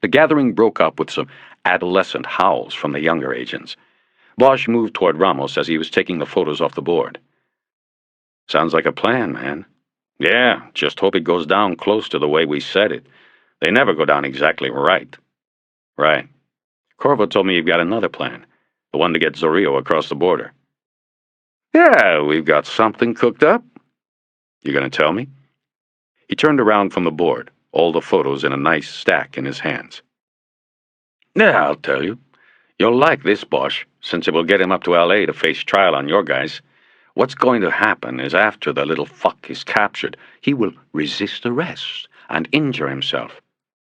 The gathering broke up with some adolescent howls from the younger agents. Bosch moved toward Ramos as he was taking the photos off the board. Sounds like a plan, man. Yeah, just hope it goes down close to the way we said it. They never go down exactly right. Right. Corvo told me you've got another plan. the one to get Zorrillo across the border. Yeah, we've got something cooked up. You gonna tell me? He turned around from the board, all the photos in a nice stack in his hands. Yeah, I'll tell you. You'll like this, Bosch, since it will get him up to L.A. to face trial on your guys. What's going to happen is after the little fuck is captured, he will resist arrest and injure himself.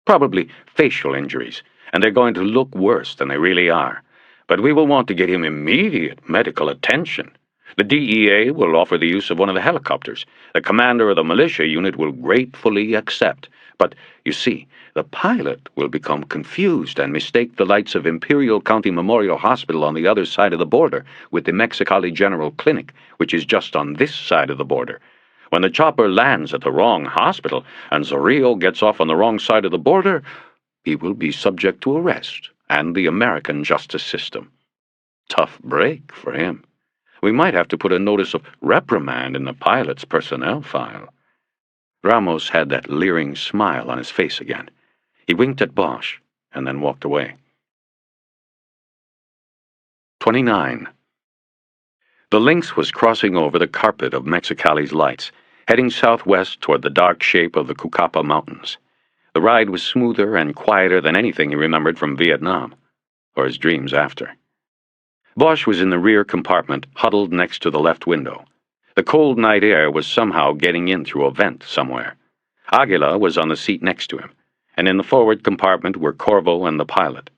Probably facial injuries, and they're going to look worse than they really are. But we will want to get him immediate medical attention. The DEA will offer the use of one of the helicopters. The commander of the militia unit will gratefully accept. But, you see, the pilot will become confused and mistake the lights of Imperial County Memorial Hospital on the other side of the border with the Mexicali General Clinic, which is just on this side of the border. When the chopper lands at the wrong hospital and Zorrillo gets off on the wrong side of the border, he will be subject to arrest and the American justice system. Tough break for him. We might have to put a notice of reprimand in the pilot's personnel file. Ramos had that leering smile on his face again. He winked at Bosch and then walked away. 29. The Lynx was crossing over the carpet of Mexicali's lights, heading southwest toward the dark shape of the Cucapa Mountains. The ride was smoother and quieter than anything he remembered from Vietnam, or his dreams after. Bosch was in the rear compartment, huddled next to the left window. The cold night air was somehow getting in through a vent somewhere. Aguila was on the seat next to him, and in the forward compartment were Corvo and the pilot.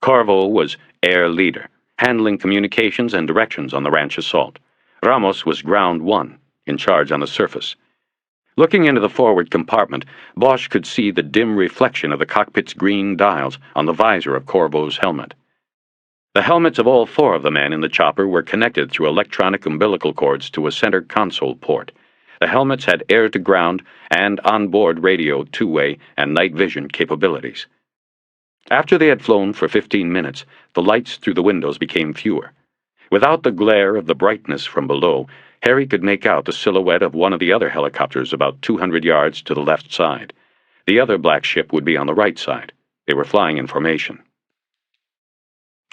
Corvo was air leader, handling communications and directions on the ranch assault. Ramos was ground one, in charge on the surface. Looking into the forward compartment, Bosch could see the dim reflection of the cockpit's green dials on the visor of Corvo's helmet. The helmets of all four of the men in the chopper were connected through electronic umbilical cords to a center console port. The helmets had air-to-ground and onboard radio two-way and night vision capabilities. After they had flown for 15 minutes, the lights through the windows became fewer. Without the glare of the brightness from below, Harry could make out the silhouette of one of the other helicopters about 200 yards to the left side. The other black ship would be on the right side. They were flying in formation.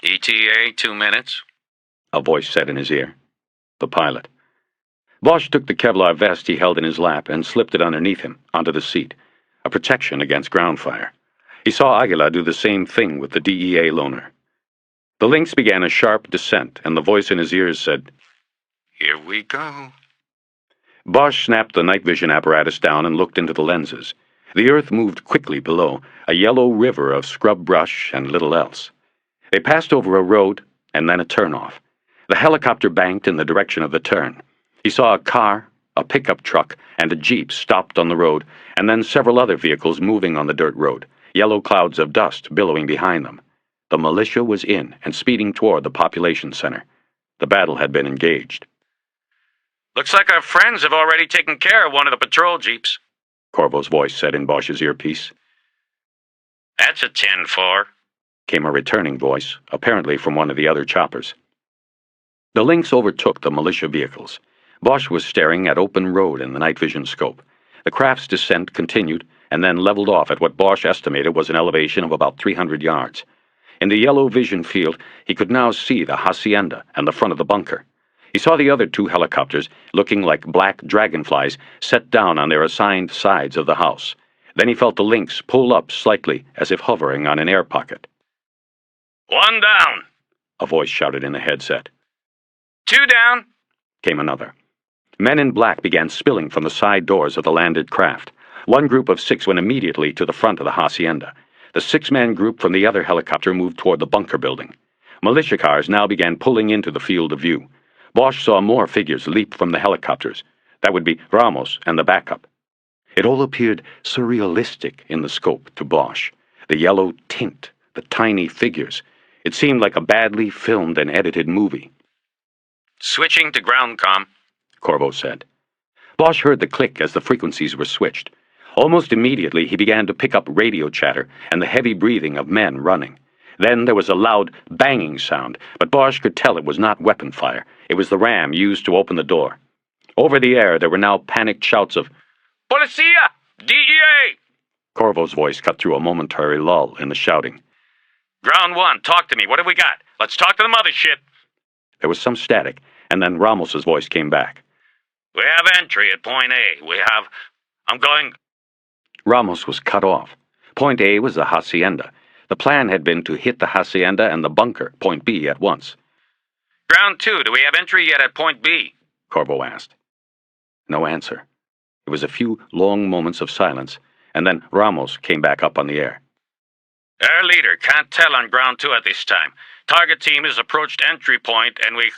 ETA 2 minutes, a voice said in his ear. The pilot. Bosch took the Kevlar vest he held in his lap and slipped it underneath him, onto the seat, a protection against ground fire. He saw Aguila do the same thing with the DEA loaner. The Lynx began a sharp descent, and the voice in his ears said, "Here we go." Bosch snapped the night vision apparatus down and looked into the lenses. The earth moved quickly below, a yellow river of scrub brush and little else. They passed over a road and then a turnoff. The helicopter banked in the direction of the turn. He saw a car, a pickup truck, and a jeep stopped on the road, and then several other vehicles moving on the dirt road, yellow clouds of dust billowing behind them. The militia was in and speeding toward the population center. The battle had been engaged. "Looks like our friends have already taken care of one of the patrol jeeps," Corvo's voice said in Bosch's earpiece. "That's a 10-4. Came a returning voice, apparently from one of the other choppers. The Lynx overtook the militia vehicles. Bosch was staring at open road in the night vision scope. The craft's descent continued and then leveled off at what Bosch estimated was an elevation of about 300 yards. In the yellow vision field, he could now see the hacienda and the front of the bunker. He saw the other two helicopters, looking like black dragonflies, set down on their assigned sides of the house. Then he felt the Lynx pull up slightly, as if hovering on an air pocket. "One down," a voice shouted in the headset. "Two down," came another. Men in black began spilling from the side doors of the landed craft. One group of 6 went immediately to the front of the hacienda. The 6-man group from the other helicopter moved toward the bunker building. Militia cars now began pulling into the field of view. Bosch saw more figures leap from the helicopters. That would be Ramos and the backup. It all appeared surrealistic in the scope to Bosch. The yellow tint, the tiny figures. It seemed like a badly filmed and edited movie. "Switching to ground comm," Corvo said. Bosch heard the click as the frequencies were switched. Almost immediately he began to pick up radio chatter and the heavy breathing of men running. Then there was a loud banging sound, but Bosch could tell it was not weapon fire. It was the ram used to open the door. Over the air there were now panicked shouts of, "Policia! DEA!" Corvo's voice cut through a momentary lull in the shouting. Ground 1, talk to me. What have we got? Let's talk to the mothership. There was some static, and then Ramos's voice came back. We have entry at Point A. I'm going... Ramos was cut off. Point A was the hacienda. The plan had been to hit the hacienda and the bunker, Point B, at once. Ground 2, do we have entry yet at Point B? Corvo asked. No answer. It was a few long moments of silence, and then Ramos came back up on the air. Our leader can't tell on Ground 2 at this time. Target team has approached entry point, and we...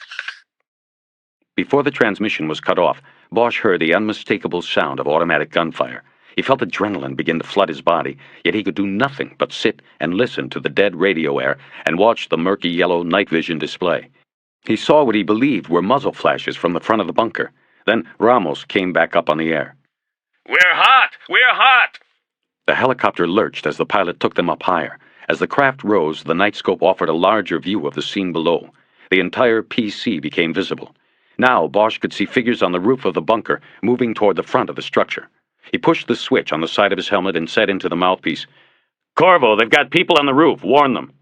Before the transmission was cut off, Bosch heard the unmistakable sound of automatic gunfire. He felt adrenaline begin to flood his body, yet he could do nothing but sit and listen to the dead radio air and watch the murky yellow night vision display. He saw what he believed were muzzle flashes from the front of the bunker. Then Ramos came back up on the air. We're hot! We're hot! The helicopter lurched as the pilot took them up higher. As the craft rose, the nightscope offered a larger view of the scene below. The entire PC became visible. Now Bosch could see figures on the roof of the bunker moving toward the front of the structure. He pushed the switch on the side of his helmet and said into the mouthpiece, "Corvo, they've got people on the roof. Warn them."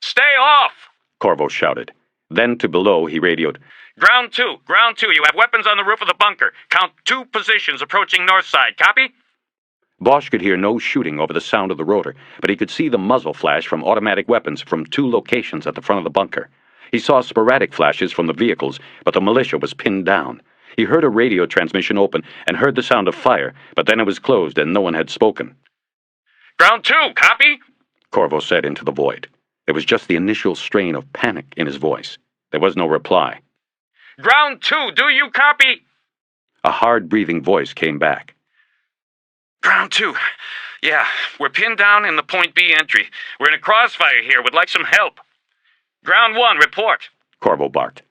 Stay off! Corvo shouted. Then to below he radioed, Ground 2, you have weapons on the roof of the bunker. Count 2 positions approaching north side. Copy? Bosch could hear no shooting over the sound of the rotor, but he could see the muzzle flash from automatic weapons from 2 locations at the front of the bunker. He saw sporadic flashes from the vehicles, but the militia was pinned down. He heard a radio transmission open and heard the sound of fire, but then it was closed and no one had spoken. Ground 2, copy? Corvo said into the void. There was just the initial strain of panic in his voice. There was no reply. Ground 2, do you copy? A hard-breathing voice came back. Ground 2. Yeah, we're pinned down in the Point B entry. We're in a crossfire here. Would like some help. Ground 1, report. Corvo barked.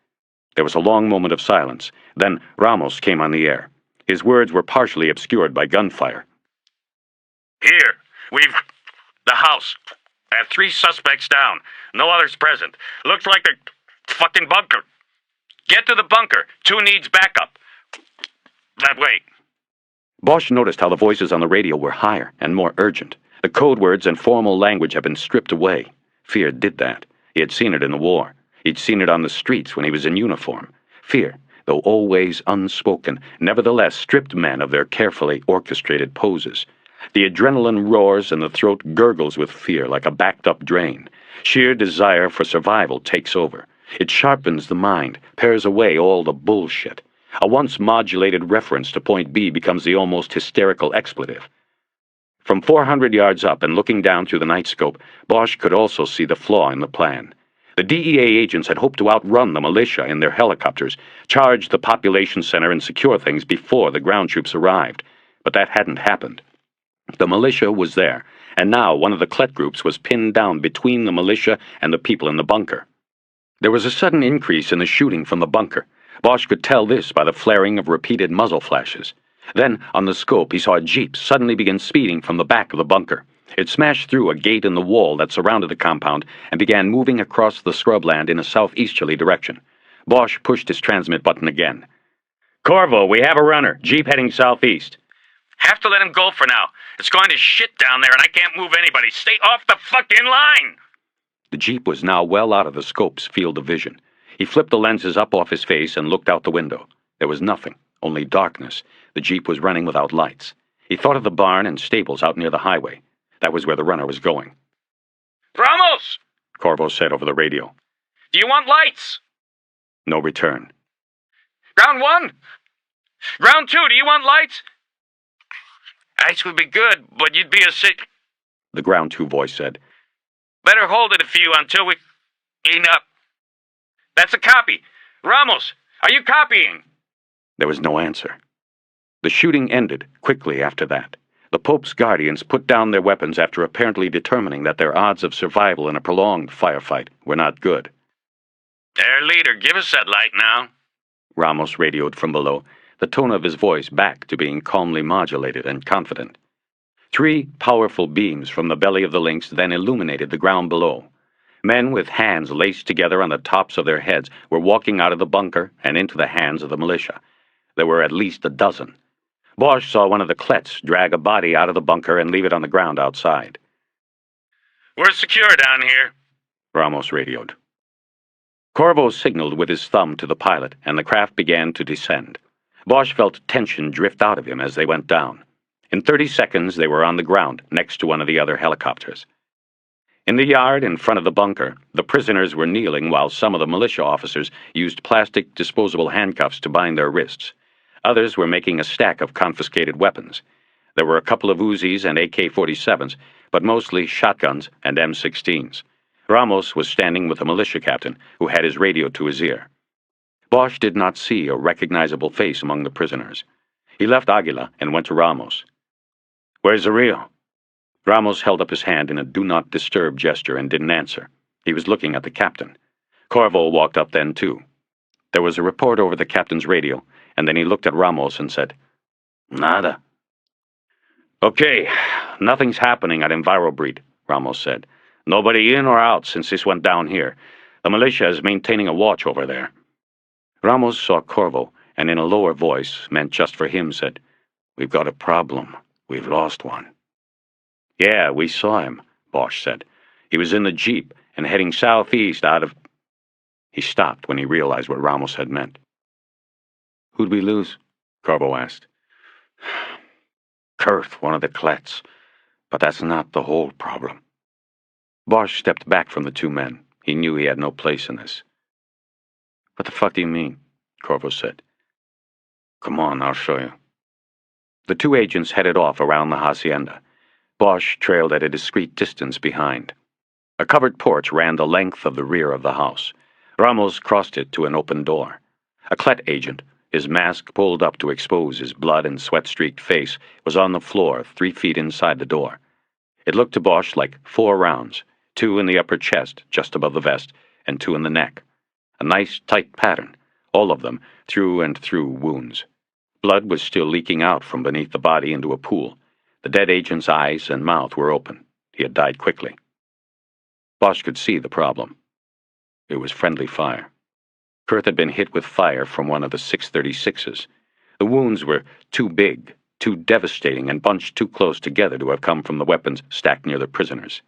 There was a long moment of silence. Then Ramos came on the air. His words were partially obscured by gunfire. Here, the house. I have 3 suspects down. No others present. Looks like the fucking bunker. Get to the bunker. 2 needs backup. That way. Bosch noticed how the voices on the radio were higher and more urgent. The code words and formal language had been stripped away. Fear did that. He had seen it in the war. He'd seen it on the streets when he was in uniform. Fear, though always unspoken, nevertheless stripped men of their carefully orchestrated poses. The adrenaline roars and the throat gurgles with fear like a backed-up drain. Sheer desire for survival takes over. It sharpens the mind, pares away all the bullshit. A once-modulated reference to Point B becomes the almost hysterical expletive. From 400 yards up and looking down through the nightscope, Bosch could also see the flaw in the plan. The DEA agents had hoped to outrun the militia in their helicopters, charge the population center and secure things before the ground troops arrived. But that hadn't happened. The militia was there, and now one of the Klet groups was pinned down between the militia and the people in the bunker. There was a sudden increase in the shooting from the bunker. Bosch could tell this by the flaring of repeated muzzle flashes. Then, on the scope, he saw a jeep suddenly begin speeding from the back of the bunker. It smashed through a gate in the wall that surrounded the compound and began moving across the scrubland in a southeasterly direction. Bosch pushed his transmit button again. "Corvo, we have a runner. Jeep heading southeast." Have to let him go for now. It's going to shit down there and I can't move anybody. Stay off the fucking line! The jeep was now well out of the scope's field of vision. He flipped the lenses up off his face and looked out the window. There was nothing, only darkness. The jeep was running without lights. He thought of the barn and stables out near the highway. That was where the runner was going. Ramos! Corvo said over the radio. Do you want lights? No return. Ground 1? Ground 2, do you want lights? Lights would be good, but you'd be a sick... The Ground 2 voice said. Better hold it a few until we clean up. That's a copy. Ramos, are you copying? There was no answer. The shooting ended quickly after that. The Pope's guardians put down their weapons after apparently determining that their odds of survival in a prolonged firefight were not good. Their leader, give us that light now. Ramos radioed from below, the tone of his voice back to being calmly modulated and confident. 3 powerful beams from the belly of the Lynx then illuminated the ground below. Men with hands laced together on the tops of their heads were walking out of the bunker and into the hands of the militia. There were at least a dozen. Bosch saw one of the Klets drag a body out of the bunker and leave it on the ground outside. We're secure down here. Ramos radioed. Corvo signaled with his thumb to the pilot, and the craft began to descend. Bosch felt tension drift out of him as they went down. In 30 seconds, they were on the ground, next to one of the other helicopters. In the yard in front of the bunker, the prisoners were kneeling while some of the militia officers used plastic disposable handcuffs to bind their wrists. Others were making a stack of confiscated weapons. There were a couple of Uzis and AK-47s, but mostly shotguns and M16s. Ramos was standing with a militia captain who had his radio to his ear. Bosch did not see a recognizable face among the prisoners. He left Aguila and went to Ramos. "Where's the Rio?" Ramos held up his hand in a do-not-disturb gesture and didn't answer. He was looking at the captain. Corvo walked up then, too. There was a report over the captain's radio, and then he looked at Ramos and said, "Nada." "Okay, nothing's happening at EnviroBreed," Ramos said. "Nobody in or out since this went down here. The militia is maintaining a watch over there." Ramos saw Corvo, and in a lower voice, meant just for him, said, "We've got a problem. We've lost one." "Yeah, we saw him," Bosch said. "He was in the jeep and heading southeast out of—" He stopped when he realized what Ramos had meant. "Who'd we lose?" Corvo asked. "Kurth, one of the Klets. But that's not the whole problem." Bosch stepped back from the two men. He knew he had no place in this. "What the fuck do you mean?" Corvo said. "Come on, I'll show you." The two agents headed off around the hacienda. Bosch trailed at a discreet distance behind. A covered porch ran the length of the rear of the house. Ramos crossed it to an open door. A Klet agent, his mask pulled up to expose his blood and sweat-streaked face, was on the floor 3 feet inside the door. It looked to Bosch like 4 rounds, 2 in the upper chest, just above the vest, and 2 in the neck. A nice, tight pattern, all of them through and through wounds. Blood was still leaking out from beneath the body into a pool. The dead agent's eyes and mouth were open. He had died quickly. Bosch could see the problem. It was friendly fire. Kurth had been hit with fire from one of the 636s. The wounds were too big, too devastating, and bunched too close together to have come from the weapons stacked near the prisoners.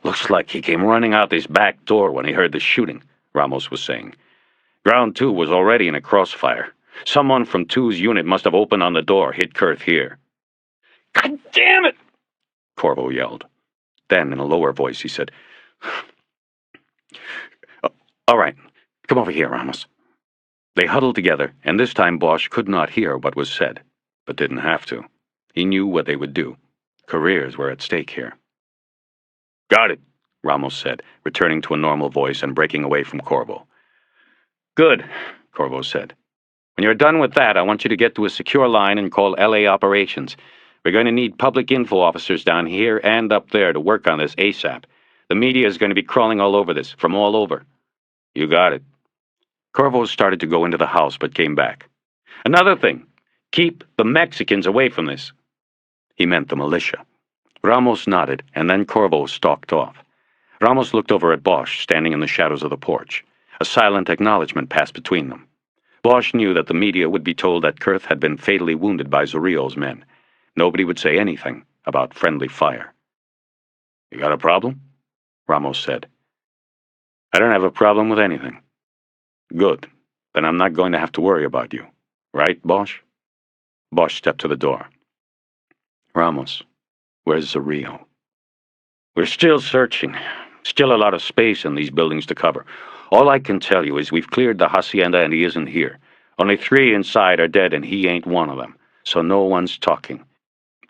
"Looks like he came running out this back door when he heard the shooting," Ramos was saying. "Ground 2 was already in a crossfire. Someone from 2's unit must have opened on the door, hit Kurth here." "God damn it!" Corvo yelled. Then, in a lower voice, he said, "All right, come over here, Ramos." They huddled together, and this time Bosch could not hear what was said, but didn't have to. He knew what they would do. Careers were at stake here. "Got it," Ramos said, returning to a normal voice and breaking away from Corvo. "Good," Corvo said. "When you're done with that, I want you to get to a secure line and call LA operations. We're going to need public info officers down here and up there to work on this ASAP. The media is going to be crawling all over this, from all over." "You got it." Corvo started to go into the house but came back. "Another thing, keep the Mexicans away from this." He meant the militia. Ramos nodded, and then Corvo stalked off. Ramos looked over at Bosch, standing in the shadows of the porch. A silent acknowledgement passed between them. Bosch knew that the media would be told that Kurth had been fatally wounded by Zorrillo's men. Nobody would say anything about friendly fire. "You got a problem?" Ramos said. "I don't have a problem with anything." "Good. Then I'm not going to have to worry about you. Right, Bosch?" Bosch stepped to the door. "Ramos, where's Zorrillo?" "We're still searching. Still a lot of space in these buildings to cover. All I can tell you is we've cleared the hacienda and he isn't here. Only 3 inside are dead and he ain't one of them, so no one's talking.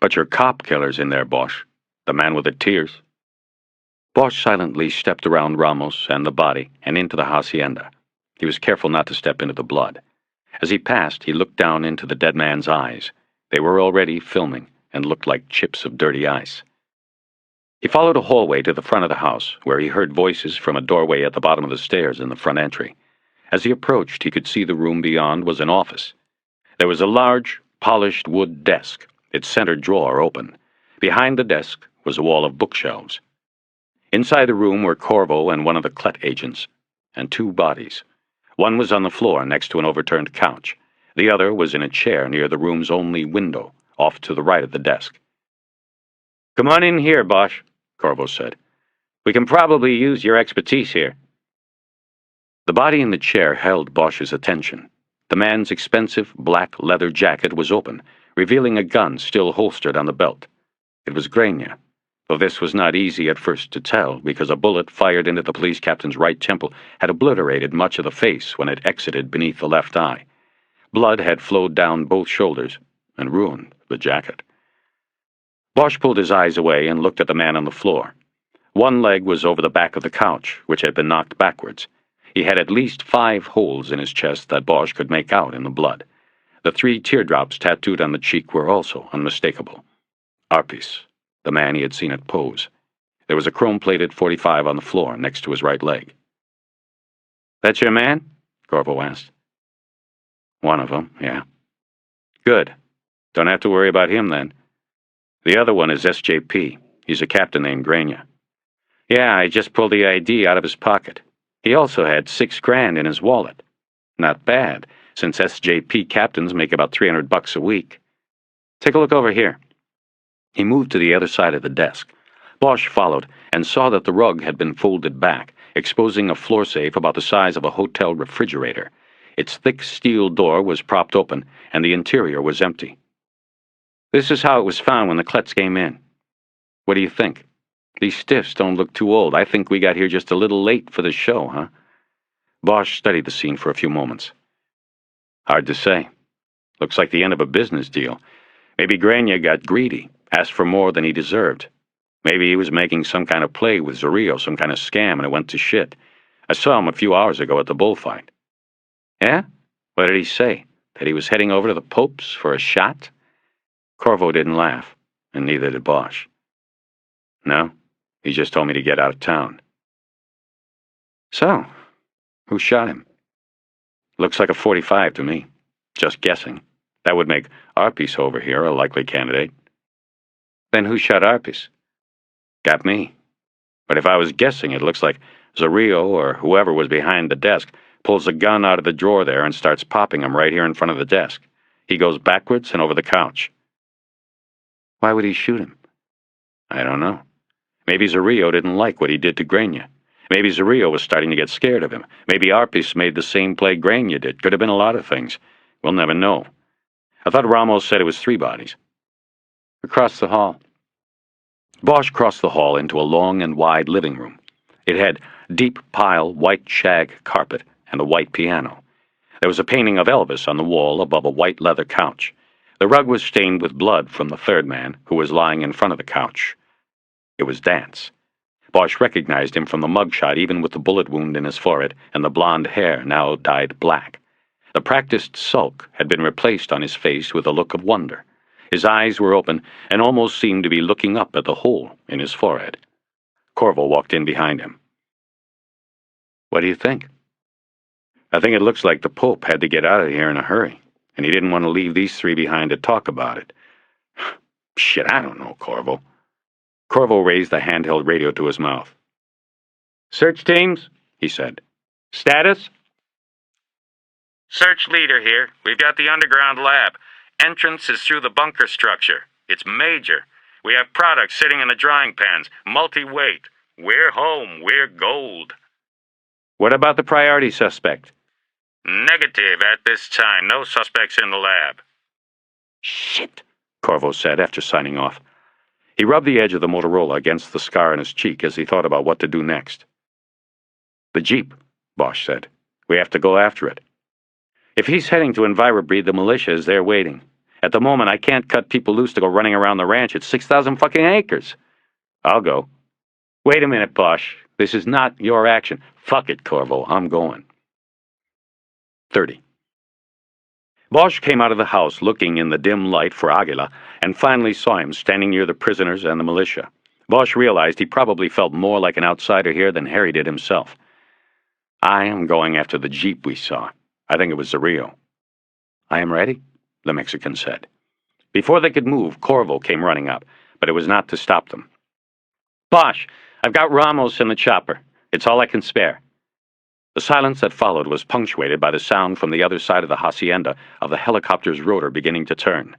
But your cop killer's in there, Bosch. The man with the tears." Bosch silently stepped around Ramos and the body and into the hacienda. He was careful not to step into the blood. As he passed, he looked down into the dead man's eyes. They were already filming and looked like chips of dirty ice. He followed a hallway to the front of the house, where he heard voices from a doorway at the bottom of the stairs in the front entry. As he approached, he could see the room beyond was an office. There was a large, polished wood desk, its center drawer open. Behind the desk was a wall of bookshelves. Inside the room were Corvo and one of the Klet agents, and 2 bodies. One was on the floor next to an overturned couch. The other was in a chair near the room's only window, off to the right of the desk. "Come on in here, Bosch," Corvo said. We can probably use your expertise here. The body in the chair held Bosch's attention. The man's expensive black leather jacket was open, revealing a gun still holstered on the belt. It was Grania, though this was not easy at first to tell because a bullet fired into the police captain's right temple had obliterated much of the face when it exited beneath the left eye. Blood had flowed down both shoulders and ruined the jacket. Bosch pulled his eyes away and looked at the man on the floor. One leg was over the back of the couch, which had been knocked backwards. He had at least 5 holes in his chest that Bosch could make out in the blood. The 3 teardrops tattooed on the cheek were also unmistakable. Arpis, the man he had seen at Pose. There was a chrome-plated .45 on the floor next to his right leg. That's your man? Corvo asked. One of them, yeah. Good. Don't have to worry about him then. The other one is SJP. He's a captain named Grania. Yeah, I just pulled the ID out of his pocket. He also had $6 grand in his wallet. Not bad, since SJP captains make about $300 a week. Take a look over here. He moved to the other side of the desk. Bosch followed and saw that the rug had been folded back, exposing a floor safe about the size of a hotel refrigerator. Its thick steel door was propped open, and the interior was empty. This is how it was found when the Klets came in. What do you think? These stiffs don't look too old. I think we got here just a little late for the show, huh? Bosch studied the scene for a few moments. Hard to say. Looks like the end of a business deal. Maybe Grania got greedy, asked for more than he deserved. Maybe he was making some kind of play with Zorillo, some kind of scam, and it went to shit. I saw him a few hours ago at the bullfight. Yeah? What did he say? That he was heading over to the Pope's for a shot? Corvo didn't laugh, and neither did Bosch. No, he just told me to get out of town. So, who shot him? Looks like a .45 to me. Just guessing. That would make Arpis over here a likely candidate. Then who shot Arpis? Got me. But if I was guessing, it looks like Zorillo or whoever was behind the desk pulls a gun out of the drawer there and starts popping him right here in front of the desk. He goes backwards and over the couch. Why would he shoot him? I don't know. Maybe Zorillo didn't like what he did to Grania. Maybe Zorillo was starting to get scared of him. Maybe Arpis made the same play Grania did. Could have been a lot of things. We'll never know. I thought Ramos said it was 3 bodies. Across the hall. Bosch crossed the hall into a long and wide living room. It had deep pile white shag carpet and a white piano. There was a painting of Elvis on the wall above a white leather couch. The rug was stained with blood from the third man, who was lying in front of the couch. It was Dance. Bosch recognized him from the mugshot, even with the bullet wound in his forehead and the blonde hair now dyed black. The practiced sulk had been replaced on his face with a look of wonder. His eyes were open and almost seemed to be looking up at the hole in his forehead. Corvo walked in behind him. What do you think? I think it looks like the Pope had to get out of here in a hurry, and he didn't want to leave these 3 behind to talk about it. Shit, I don't know, Corvo. Corvo raised the handheld radio to his mouth. Search teams, he said. Status? Search leader here. We've got the underground lab. Entrance is through the bunker structure. It's major. We have products sitting in the drying pans, multi-weight. We're home. We're gold. What about the priority suspect? Negative at this time. No suspects in the lab. Shit, Corvo said after signing off. He rubbed the edge of the Motorola against the scar on his cheek as he thought about what to do next. The Jeep, Bosch said. We have to go after it. If he's heading to EnviroBreed, the militia is there waiting. At the moment, I can't cut people loose to go running around the ranch. It's 6,000 fucking acres. I'll go. Wait a minute, Bosch. This is not your action. Fuck it, Corvo. I'm going. 30. Bosch came out of the house looking in the dim light for Aguila and finally saw him standing near the prisoners and the militia. Bosch realized he probably felt more like an outsider here than Harry did himself. I am going after the Jeep we saw. I think it was Zorillo. I am ready, the Mexican said. Before they could move, Corvo came running up, but it was not to stop them. Bosch, I've got Ramos in the chopper. It's all I can spare. The silence that followed was punctuated by the sound from the other side of the hacienda of the helicopter's rotor beginning to turn.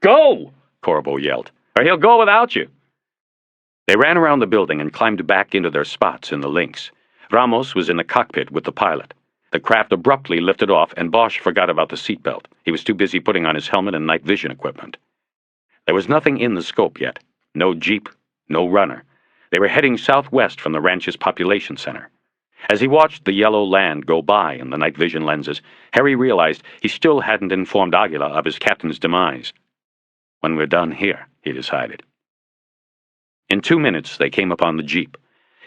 Go! Corvo yelled. Or he'll go without you. They ran around the building and climbed back into their spots in the Lynx. Ramos was in the cockpit with the pilot. The craft abruptly lifted off, and Bosch forgot about the seatbelt. He was too busy putting on his helmet and night vision equipment. There was nothing in the scope yet. No jeep, no runner. They were heading southwest from the ranch's population center. As he watched the yellow land go by in the night vision lenses, Harry realized he still hadn't informed Aguila of his captain's demise. When we're done here, he decided. In 2 minutes, they came upon the jeep.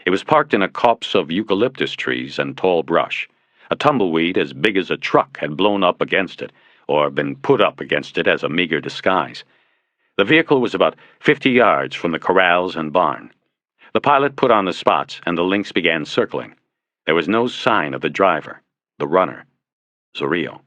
It was parked in a copse of eucalyptus trees and tall brush. A tumbleweed as big as a truck had blown up against it, or been put up against it as a meager disguise. The vehicle was about 50 yards from the corrals and barn. The pilot put on the spots, and the Lynx began circling. There was no sign of the driver, the runner, Zorrillo.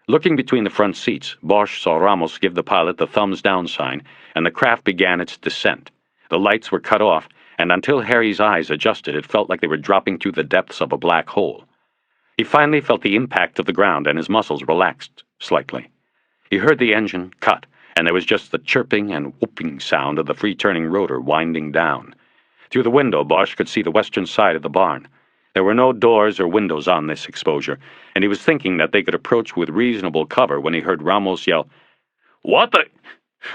Looking between the front seats, Bosch saw Ramos give the pilot the thumbs-down sign, and the craft began its descent. The lights were cut off, and until Harry's eyes adjusted, it felt like they were dropping through the depths of a black hole. He finally felt the impact of the ground, and his muscles relaxed slightly. He heard the engine cut, and there was just the chirping and whooping sound of the free-turning rotor winding down. Through the window, Bosch could see the western side of the barn. There were no doors or windows on this exposure, and he was thinking that they could approach with reasonable cover when he heard Ramos yell, "What the?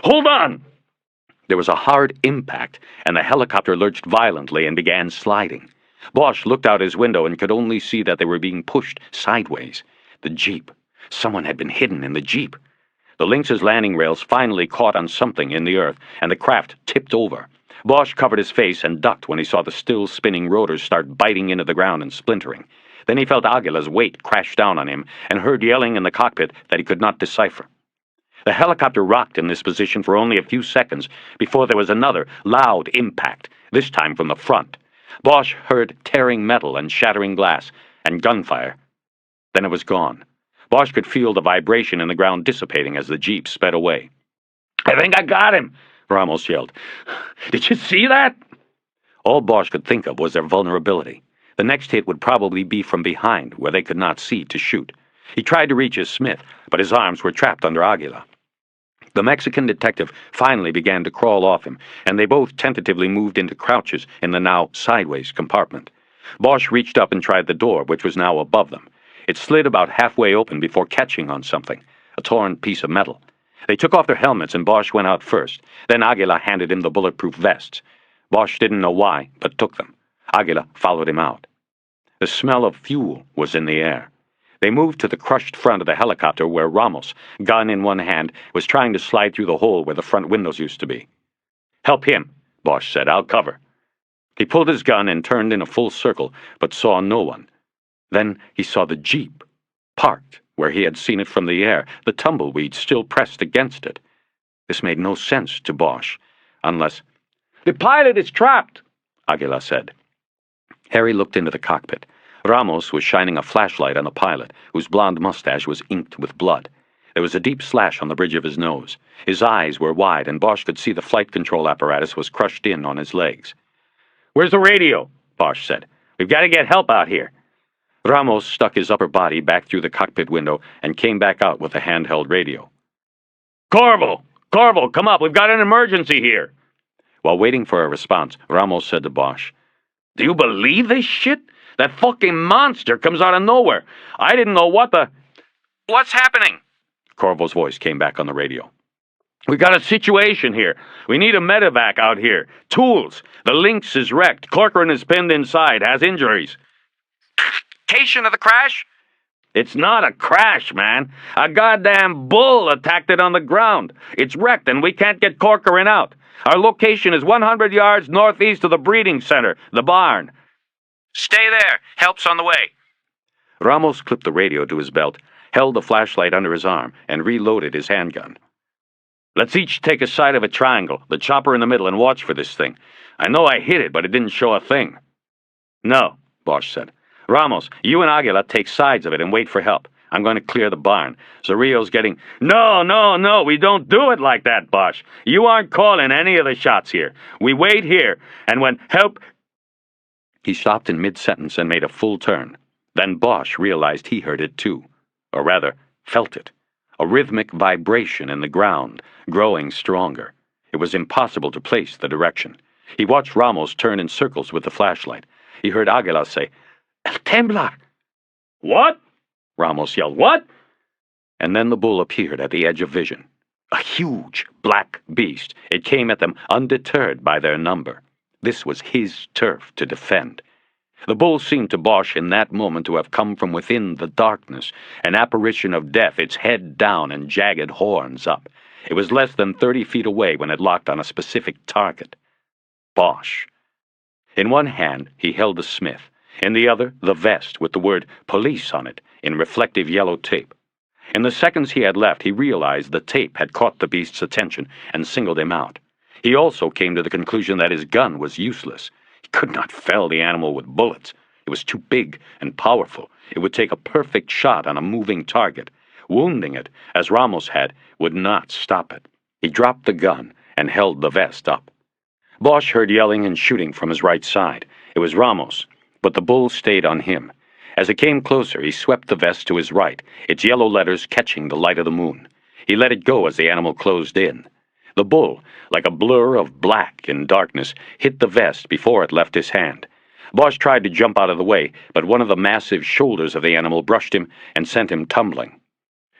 Hold on!" There was a hard impact, and the helicopter lurched violently and began sliding. Bosch looked out his window and could only see that they were being pushed sideways. The jeep. Someone had been hidden in the jeep. The Lynx's landing rails finally caught on something in the earth, and the craft tipped over. Bosch covered his face and ducked when he saw the still spinning rotors start biting into the ground and splintering. Then he felt Aguila's weight crash down on him and heard yelling in the cockpit that he could not decipher. The helicopter rocked in this position for only a few seconds before there was another loud impact, this time from the front. Bosch heard tearing metal and shattering glass, and gunfire. Then it was gone. Bosch could feel the vibration in the ground dissipating as the jeep sped away. "I think I got him," Ramos yelled. "Did you see that?" All Bosch could think of was their vulnerability. The next hit would probably be from behind, where they could not see to shoot. He tried to reach his Smith, but his arms were trapped under Aguila. The Mexican detective finally began to crawl off him, and they both tentatively moved into crouches in the now sideways compartment. Bosch reached up and tried the door, which was now above them. It slid about halfway open before catching on something, a torn piece of metal. They took off their helmets, and Bosch went out first. Then Aguila handed him the bulletproof vests. Bosch didn't know why, but took them. Aguila followed him out. The smell of fuel was in the air. They moved to the crushed front of the helicopter where Ramos, gun in one hand, was trying to slide through the hole where the front windows used to be. "Help him," Bosch said. "I'll cover." He pulled his gun and turned in a full circle, but saw no one. Then he saw the jeep, parked where he had seen it from the air, the tumbleweed still pressed against it. This made no sense to Bosch, unless— "The pilot is trapped," Aguila said. Harry looked into the cockpit. Ramos was shining a flashlight on the pilot, whose blonde mustache was inked with blood. There was a deep slash on the bridge of his nose. His eyes were wide, and Bosch could see the flight control apparatus was crushed in on his legs. "Where's the radio?" Bosch said. "We've got to get help out here." Ramos stuck his upper body back through the cockpit window and came back out with a handheld radio. "Corvo! Corvo, come up! We've got an emergency here!" While waiting for a response, Ramos said to Bosch, "Do you believe this shit? That fucking monster comes out of nowhere. I didn't know what the—" "What's happening?" Corvo's voice came back on the radio. "We got a situation here. We need a medevac out here. Tools. The Lynx is wrecked. Corcoran is pinned inside, has injuries." "Location of the crash?" "It's not a crash, man. A goddamn bull attacked it on the ground. It's wrecked and we can't get Corcoran out. Our location is 100 yards northeast of the breeding center, the barn." "Stay there. Help's on the way." Ramos clipped the radio to his belt, held the flashlight under his arm, and reloaded his handgun. "Let's each take a side of a triangle, the chopper in the middle, and watch for this thing. I know I hit it, but it didn't show a thing." "No," Bosch said. "Ramos, you and Aguila take sides of it and wait for help. I'm going to clear the barn. Zorrillo's getting—" No, we don't do it like that, Bosch. You aren't calling any of the shots here. We wait here, and when help— He stopped in mid-sentence and made a full turn. Then Bosch realized he heard it too. Or rather, felt it. A rhythmic vibration in the ground, growing stronger. It was impossible to place the direction. He watched Ramos turn in circles with the flashlight. He heard Aguilar say, "El Temblar!" "What?" Ramos yelled. "What?" And then the bull appeared at the edge of vision. A huge black beast. It came at them undeterred by their number. This was his turf to defend. The bull seemed to Bosch in that moment to have come from within the darkness, an apparition of death, its head down and jagged horns up. It was less than 30 feet away when it locked on a specific target. Bosch. In one hand, he held the Smith. In the other, the vest with the word police on it in reflective yellow tape. In the seconds he had left, he realized the tape had caught the beast's attention and singled him out. He also came to the conclusion that his gun was useless. He could not fell the animal with bullets. It was too big and powerful. It would take a perfect shot on a moving target. Wounding it, as Ramos had, would not stop it. He dropped the gun and held the vest up. Bosch heard yelling and shooting from his right side. It was Ramos, but the bull stayed on him. As it came closer, he swept the vest to his right, its yellow letters catching the light of the moon. He let it go as the animal closed in. The bull, like a blur of black in darkness, hit the vest before it left his hand. Bosch tried to jump out of the way, but one of the massive shoulders of the animal brushed him and sent him tumbling.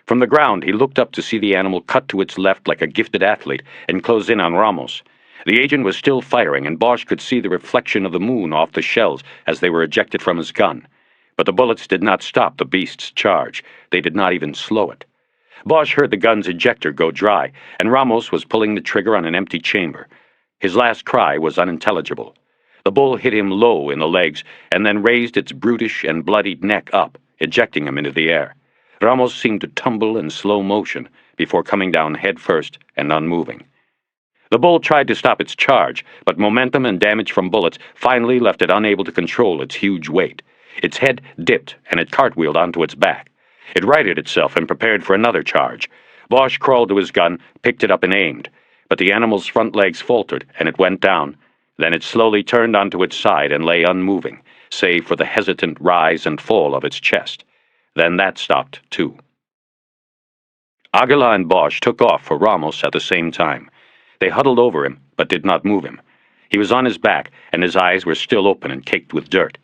From the ground, he looked up to see the animal cut to its left like a gifted athlete and close in on Ramos. The agent was still firing, and Bosch could see the reflection of the moon off the shells as they were ejected from his gun. But the bullets did not stop the beast's charge. They did not even slow it. Bosch heard the gun's ejector go dry, and Ramos was pulling the trigger on an empty chamber. His last cry was unintelligible. The bull hit him low in the legs and then raised its brutish and bloodied neck up, ejecting him into the air. Ramos seemed to tumble in slow motion before coming down head first and unmoving. The bull tried to stop its charge, but momentum and damage from bullets finally left it unable to control its huge weight. Its head dipped, and it cartwheeled onto its back. It righted itself and prepared for another charge. Bosch crawled to his gun, picked it up and aimed. But the animal's front legs faltered, and it went down. Then it slowly turned onto its side and lay unmoving, save for the hesitant rise and fall of its chest. Then that stopped, too. Aguilar and Bosch took off for Ramos at the same time. They huddled over him, but did not move him. He was on his back, and his eyes were still open and caked with dirt.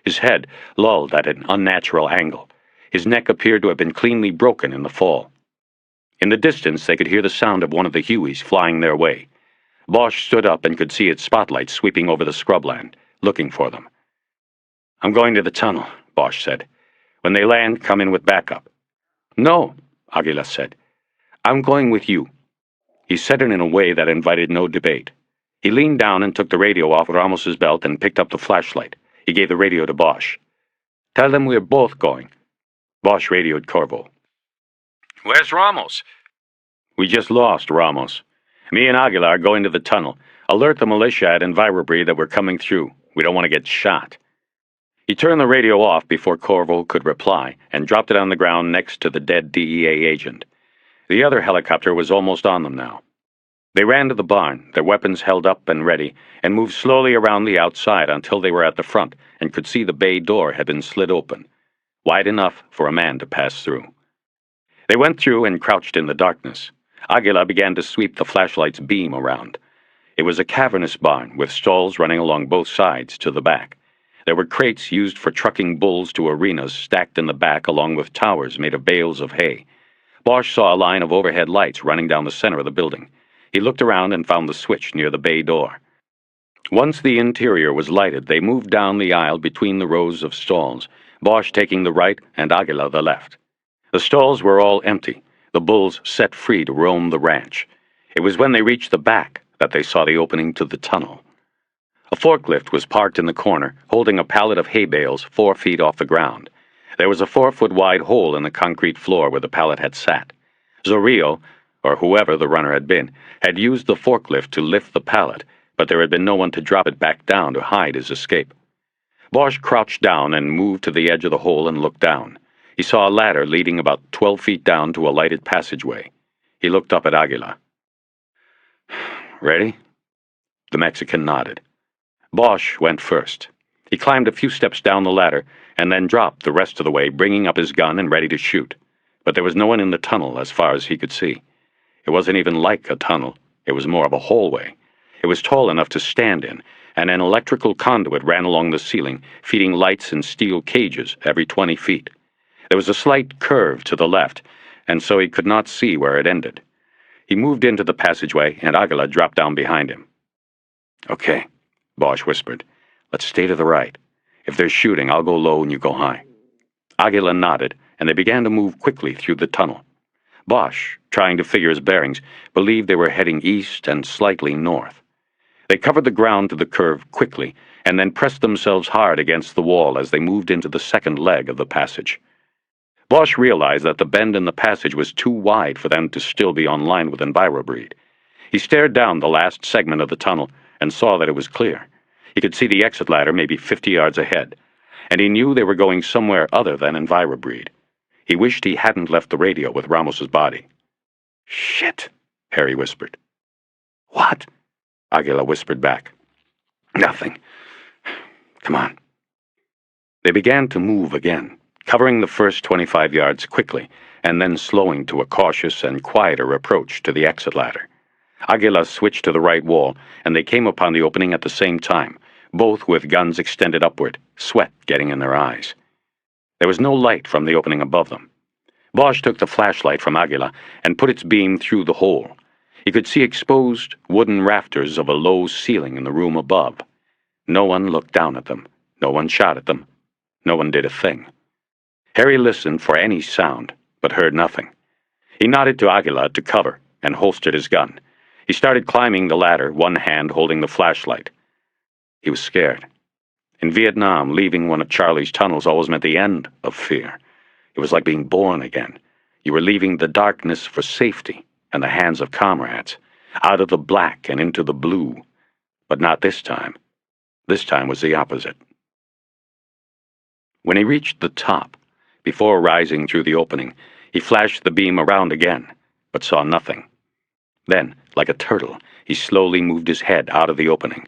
His head lolled at an unnatural angle. His neck appeared to have been cleanly broken in the fall. In the distance, they could hear the sound of one of the Hueys flying their way. Bosch stood up and could see its spotlight sweeping over the scrubland, looking for them. "I'm going to the tunnel," Bosch said. "When they land, come in with backup." "No," Aguilar said. "I'm going with you." He said it in a way that invited no debate. He leaned down and took the radio off Ramos's belt and picked up the flashlight. He gave the radio to Bosch. "Tell them we're both going." Bosch radioed Corvo. Where's Ramos? "We just lost Ramos. Me and Aguilar are going to the tunnel. Alert the militia at Envirobri that we're coming through. We don't want to get shot." He turned the radio off before Corvo could reply and dropped it on the ground next to the dead DEA agent. The other helicopter was almost on them now. They ran to the barn, their weapons held up and ready, and moved slowly around the outside until they were at the front and could see the bay door had been slid open, wide enough for a man to pass through. They went through and crouched in the darkness. Aguilar began to sweep the flashlight's beam around. It was a cavernous barn with stalls running along both sides to the back. There were crates used for trucking bulls to arenas stacked in the back along with towers made of bales of hay. Bosch saw a line of overhead lights running down the center of the building. He looked around and found the switch near the bay door. Once the interior was lighted, they moved down the aisle between the rows of stalls, Bosch taking the right and Aguilar the left. The stalls were all empty, the bulls set free to roam the ranch. It was when they reached the back that they saw the opening to the tunnel. A forklift was parked in the corner, holding a pallet of hay bales 4 feet off the ground. There was a 4-foot-wide hole in the concrete floor where the pallet had sat. Zorillo, or whoever the runner had been, had used the forklift to lift the pallet, but there had been no one to drop it back down to hide his escape. Bosch crouched down and moved to the edge of the hole and looked down. He saw a ladder leading about 12 feet down to a lighted passageway. He looked up at Aguilar. "Ready?" The Mexican nodded. Bosch went first. He climbed a few steps down the ladder and then dropped the rest of the way, bringing up his gun and ready to shoot. But there was no one in the tunnel as far as he could see. It wasn't even like a tunnel. It was more of a hallway. It was tall enough to stand in, and an electrical conduit ran along the ceiling, feeding lights in steel cages every 20 feet. There was a slight curve to the left, and so he could not see where it ended. He moved into the passageway, and Aguila dropped down behind him. "Okay," Bosch whispered. "Let's stay to the right. If there's shooting, I'll go low and you go high." Aguila nodded, and they began to move quickly through the tunnel. Bosch, trying to figure his bearings, believed they were heading east and slightly north. They covered the ground to the curve quickly, and then pressed themselves hard against the wall as they moved into the second leg of the passage. Bosch realized that the bend in the passage was too wide for them to still be on line with EnviroBreed. He stared down the last segment of the tunnel and saw that it was clear. He could see the exit ladder maybe 50 yards ahead, and he knew they were going somewhere other than EnviroBreed. He wished he hadn't left the radio with Ramos's body. "Shit," Harry whispered. "What?" Aguila whispered back. "Nothing. Come on." They began to move again, covering the first 25 yards quickly, and then slowing to a cautious and quieter approach to the exit ladder. Aguila switched to the right wall, and they came upon the opening at the same time, both with guns extended upward, sweat getting in their eyes. There was no light from the opening above them. Bosch took the flashlight from Aguila and put its beam through the hole. He could see exposed wooden rafters of a low ceiling in the room above. No one looked down at them. No one shot at them. No one did a thing. Harry listened for any sound, but heard nothing. He nodded to Aguila to cover and holstered his gun. He started climbing the ladder, one hand holding the flashlight. He was scared. In Vietnam, leaving one of Charlie's tunnels always meant the end of fear. It was like being born again. You were leaving the darkness for safety and the hands of comrades, out of the black and into the blue. But not this time. This time was the opposite. When he reached the top, before rising through the opening, he flashed the beam around again, but saw nothing. Then, like a turtle, he slowly moved his head out of the opening.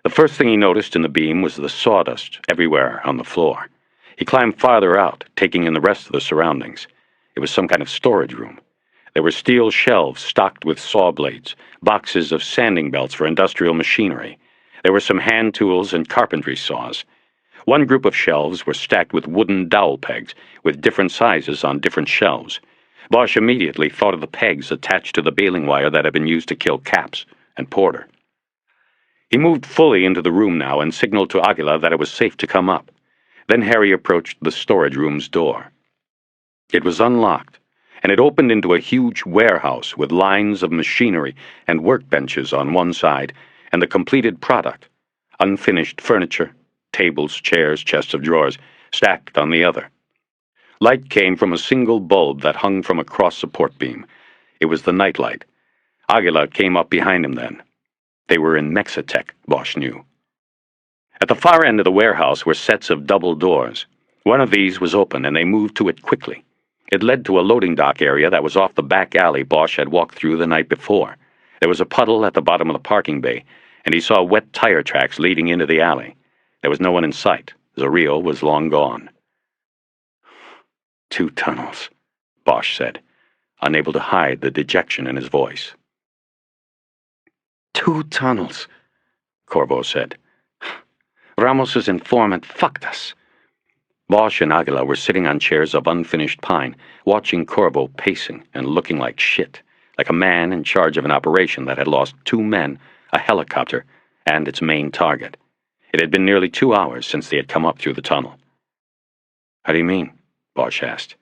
The first thing he noticed in the beam was the sawdust everywhere on the floor. He climbed farther out, taking in the rest of the surroundings. It was some kind of storage room. There were steel shelves stocked with saw blades, boxes of sanding belts for industrial machinery. There were some hand tools and carpentry saws. One group of shelves were stacked with wooden dowel pegs, with different sizes on different shelves. Bosch immediately thought of the pegs attached to the baling wire that had been used to kill Capps and Porter. He moved fully into the room now and signaled to Aguila that it was safe to come up. Then Harry approached the storage room's door. It was unlocked, and it opened into a huge warehouse with lines of machinery and workbenches on one side, and the completed product, unfinished furniture, tables, chairs, chests of drawers, stacked on the other. Light came from a single bulb that hung from a cross-support beam. It was the nightlight. Aguila came up behind him then. They were in Mexitech, Bosch knew. At the far end of the warehouse were sets of double doors. One of these was open, and they moved to it quickly. It led to a loading dock area that was off the back alley Bosch had walked through the night before. There was a puddle at the bottom of the parking bay, and he saw wet tire tracks leading into the alley. There was no one in sight. Zareel was long gone. 2 tunnels, Bosch said, unable to hide the dejection in his voice. 2 tunnels, Corvo said. Ramos's informant fucked us. Bosch and Aguila were sitting on chairs of unfinished pine, watching Corvo pacing and looking like shit, like a man in charge of an operation that had lost 2 men, a helicopter, and its main target. It had been nearly 2 hours since they had come up through the tunnel. "How do you mean?" Bosch asked.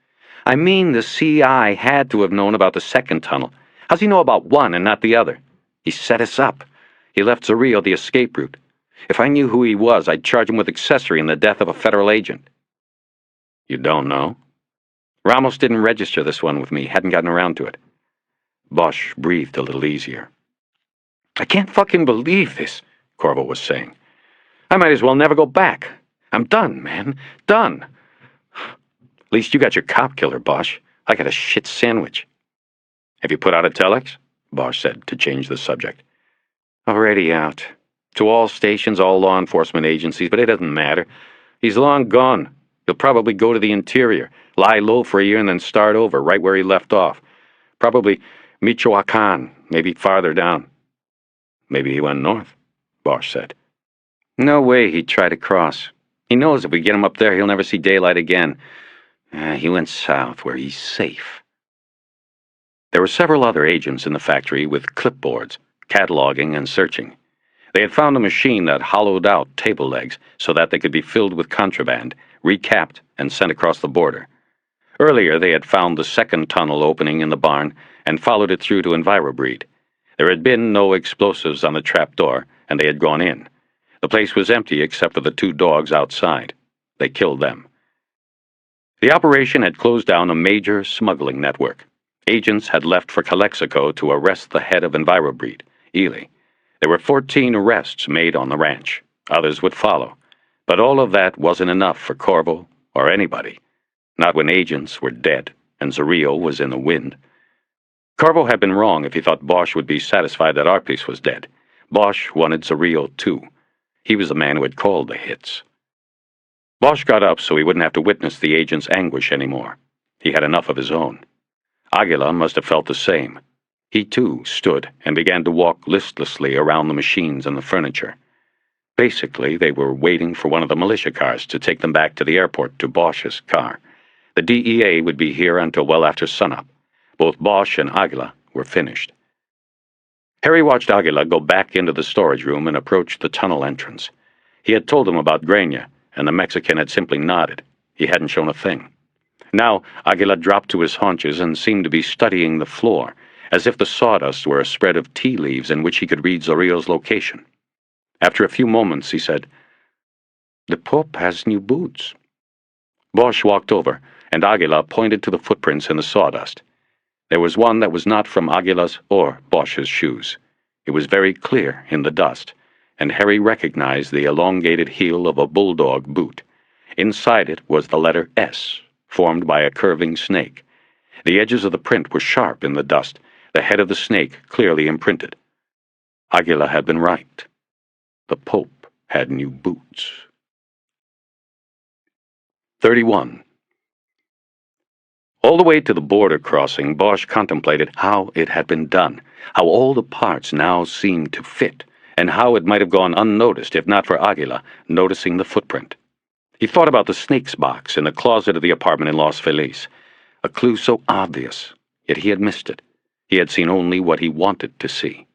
"I mean the CI had to have known about the second tunnel. How's he know about one and not the other? He set us up. He left Zareel the escape route. If I knew who he was, I'd charge him with accessory in the death of a federal agent." "You don't know?" "Ramos didn't register this one with me, hadn't gotten around to it." Bosch breathed a little easier. "I can't fucking believe this," Corvo was saying. "I might as well never go back. I'm done, man. Done." "At least you got your cop killer, Bosch. I got a shit sandwich." "Have you put out a telex?" Bosch said, to change the subject. "Already out. To all stations, all law enforcement agencies, but it doesn't matter. He's long gone. He'll probably go to the interior, lie low for a year, and then start over, right where he left off. Probably Michoacan, maybe farther down." Maybe he went north, Bosch said. No way he'd try to cross. He knows if we get him up there, he'll never see daylight again. He went south, where he's safe. There were several other agents in the factory with clipboards, cataloging and searching. They had found a machine that hollowed out table legs so that they could be filled with contraband, recapped, and sent across the border. Earlier, they had found the second tunnel opening in the barn and followed it through to EnviroBreed. There had been no explosives on the trap door, and they had gone in. The place was empty except for the 2 dogs outside. They killed them. The operation had closed down a major smuggling network. Agents had left for Calexico to arrest the head of EnviroBreed, Ely. There were 14 arrests made on the ranch. Others would follow. But all of that wasn't enough for Corvo or anybody. Not when agents were dead and Zarrillo was in the wind. Corvo had been wrong if he thought Bosch would be satisfied that Arpis was dead. Bosch wanted Zarrillo too. He was the man who had called the hits. Bosch got up so he wouldn't have to witness the agent's anguish anymore. He had enough of his own. Aguila must have felt the same. He too stood and began to walk listlessly around the machines and the furniture. Basically, they were waiting for one of the militia cars to take them back to the airport to Bosch's car. The DEA would be here until well after sunup. Both Bosch and Aguila were finished. Harry watched Aguila go back into the storage room and approach the tunnel entrance. He had told him about Grania, and the Mexican had simply nodded. He hadn't shown a thing. Now, Aguila dropped to his haunches and seemed to be studying the floor, as if the sawdust were a spread of tea leaves in which he could read Zarrillo's location. After a few moments, he said, "The Pope has new boots." Bosch walked over, and Aguila pointed to the footprints in the sawdust. There was one that was not from Aguila's or Bosch's shoes. It was very clear in the dust, and Harry recognized the elongated heel of a bulldog boot. Inside it was the letter S, formed by a curving snake. The edges of the print were sharp in the dust, the head of the snake clearly imprinted. Aguila had been right. The Pope had new boots. 31. All the way to the border crossing, Bosch contemplated how it had been done, how all the parts now seemed to fit, and how it might have gone unnoticed if not for Aguila noticing the footprint. He thought about the snake's box in the closet of the apartment in Los Feliz, a clue so obvious, yet he had missed it. He had seen only what he wanted to see.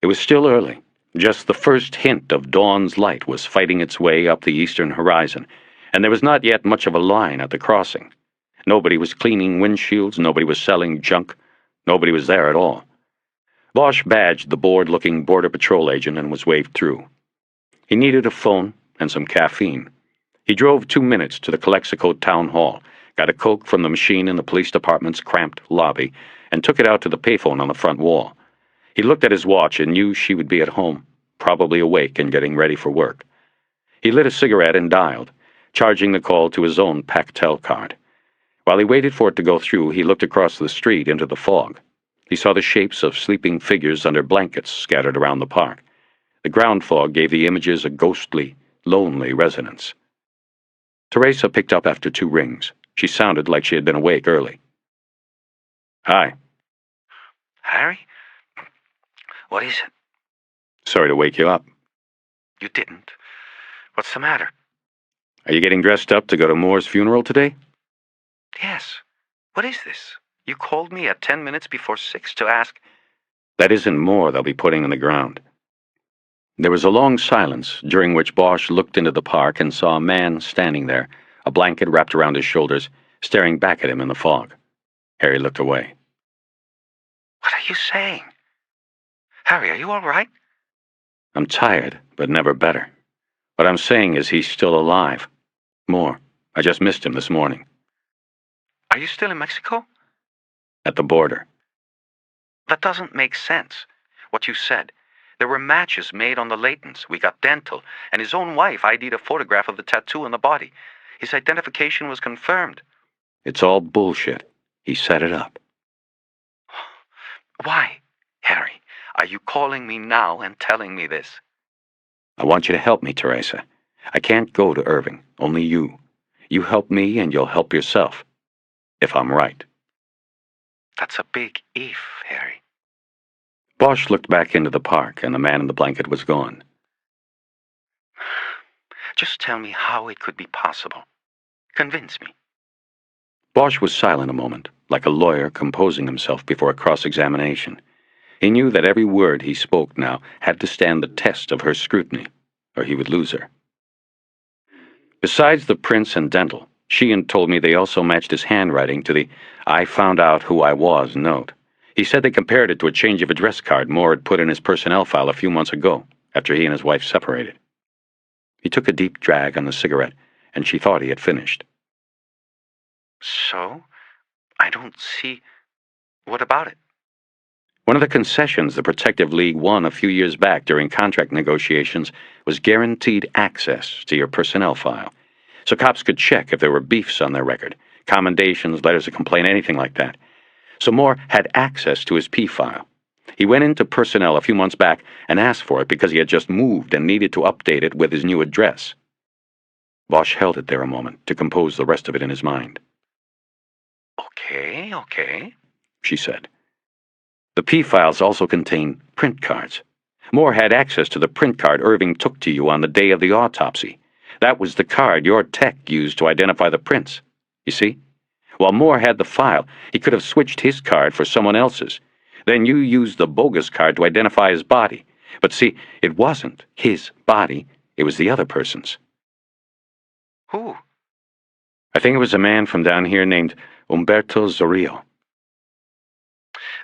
It was still early. Just the first hint of dawn's light was fighting its way up the eastern horizon, and there was not yet much of a line at the crossing. Nobody was cleaning windshields, nobody was selling junk, nobody was there at all. Bosch badged the bored-looking Border Patrol agent and was waved through. He needed a phone and some caffeine. He drove 2 minutes to the Calexico Town Hall, got a Coke from the machine in the police department's cramped lobby, and took it out to the payphone on the front wall. He looked at his watch and knew she would be at home, probably awake and getting ready for work. He lit a cigarette and dialed, charging the call to his own Pactel card. While he waited for it to go through, he looked across the street into the fog. He saw the shapes of sleeping figures under blankets scattered around the park. The ground fog gave the images a ghostly, lonely resonance. Teresa picked up after 2 rings. She sounded like she had been awake early. "Hi." Harry? What is it? "Sorry to wake you up. You didn't. What's the matter? Are you getting dressed up to go to Moore's funeral today?" Yes. What is this? You called me at 10 minutes before 6 to ask... "That isn't Moore they'll be putting in the ground." There was a long silence, during which Bosch looked into the park and saw a man standing there, a blanket wrapped around his shoulders, staring back at him in the fog. Harry looked away. What are you saying? Harry, are you all right? "I'm tired, but never better. What I'm saying is he's still alive. Moore. I just missed him this morning." Are you still in Mexico? "At the border." That doesn't make sense. What you said. There were matches made on the Laytons. We got dental, and his own wife ID'd a photograph of the tattoo on the body. His identification was confirmed. "It's all bullshit. He set it up." Why, Harry? Are you calling me now and telling me this? "I want you to help me, Teresa. I can't go to Irving, only you. You help me and you'll help yourself. If I'm right." That's a big if, Harry. Bosch looked back into the park, and the man in the blanket was gone. Just tell me how it could be possible. Convince me. Bosch was silent a moment, like a lawyer composing himself before a cross-examination. He knew that every word he spoke now had to stand the test of her scrutiny, or he would lose her. Besides the prints and dental, Sheehan told me they also matched his handwriting to the "I found out who I was" note. He said they compared it to a change of address card Moore had put in his personnel file a few months ago, after he and his wife separated. He took a deep drag on the cigarette, and she thought he had finished. So? I don't see... What about it? One of the concessions the Protective League won a few years back during contract negotiations was guaranteed access to your personnel file, so cops could check if there were beefs on their record, commendations, letters of complaint, anything like that. So Moore had access to his P file. He went into personnel a few months back and asked for it because he had just moved and needed to update it with his new address. Bosch held it there a moment to compose the rest of it in his mind. Okay, she said. The P files also contain print cards. Moore had access to the print card Irving took to you on the day of the autopsy. That was the card your tech used to identify the prints. You see? While Moore had the file, he could have switched his card for someone else's. Then you used the bogus card to identify his body. But see, it wasn't his body, it was the other person's. Who? I think it was a man from down here named Umberto Zorillo.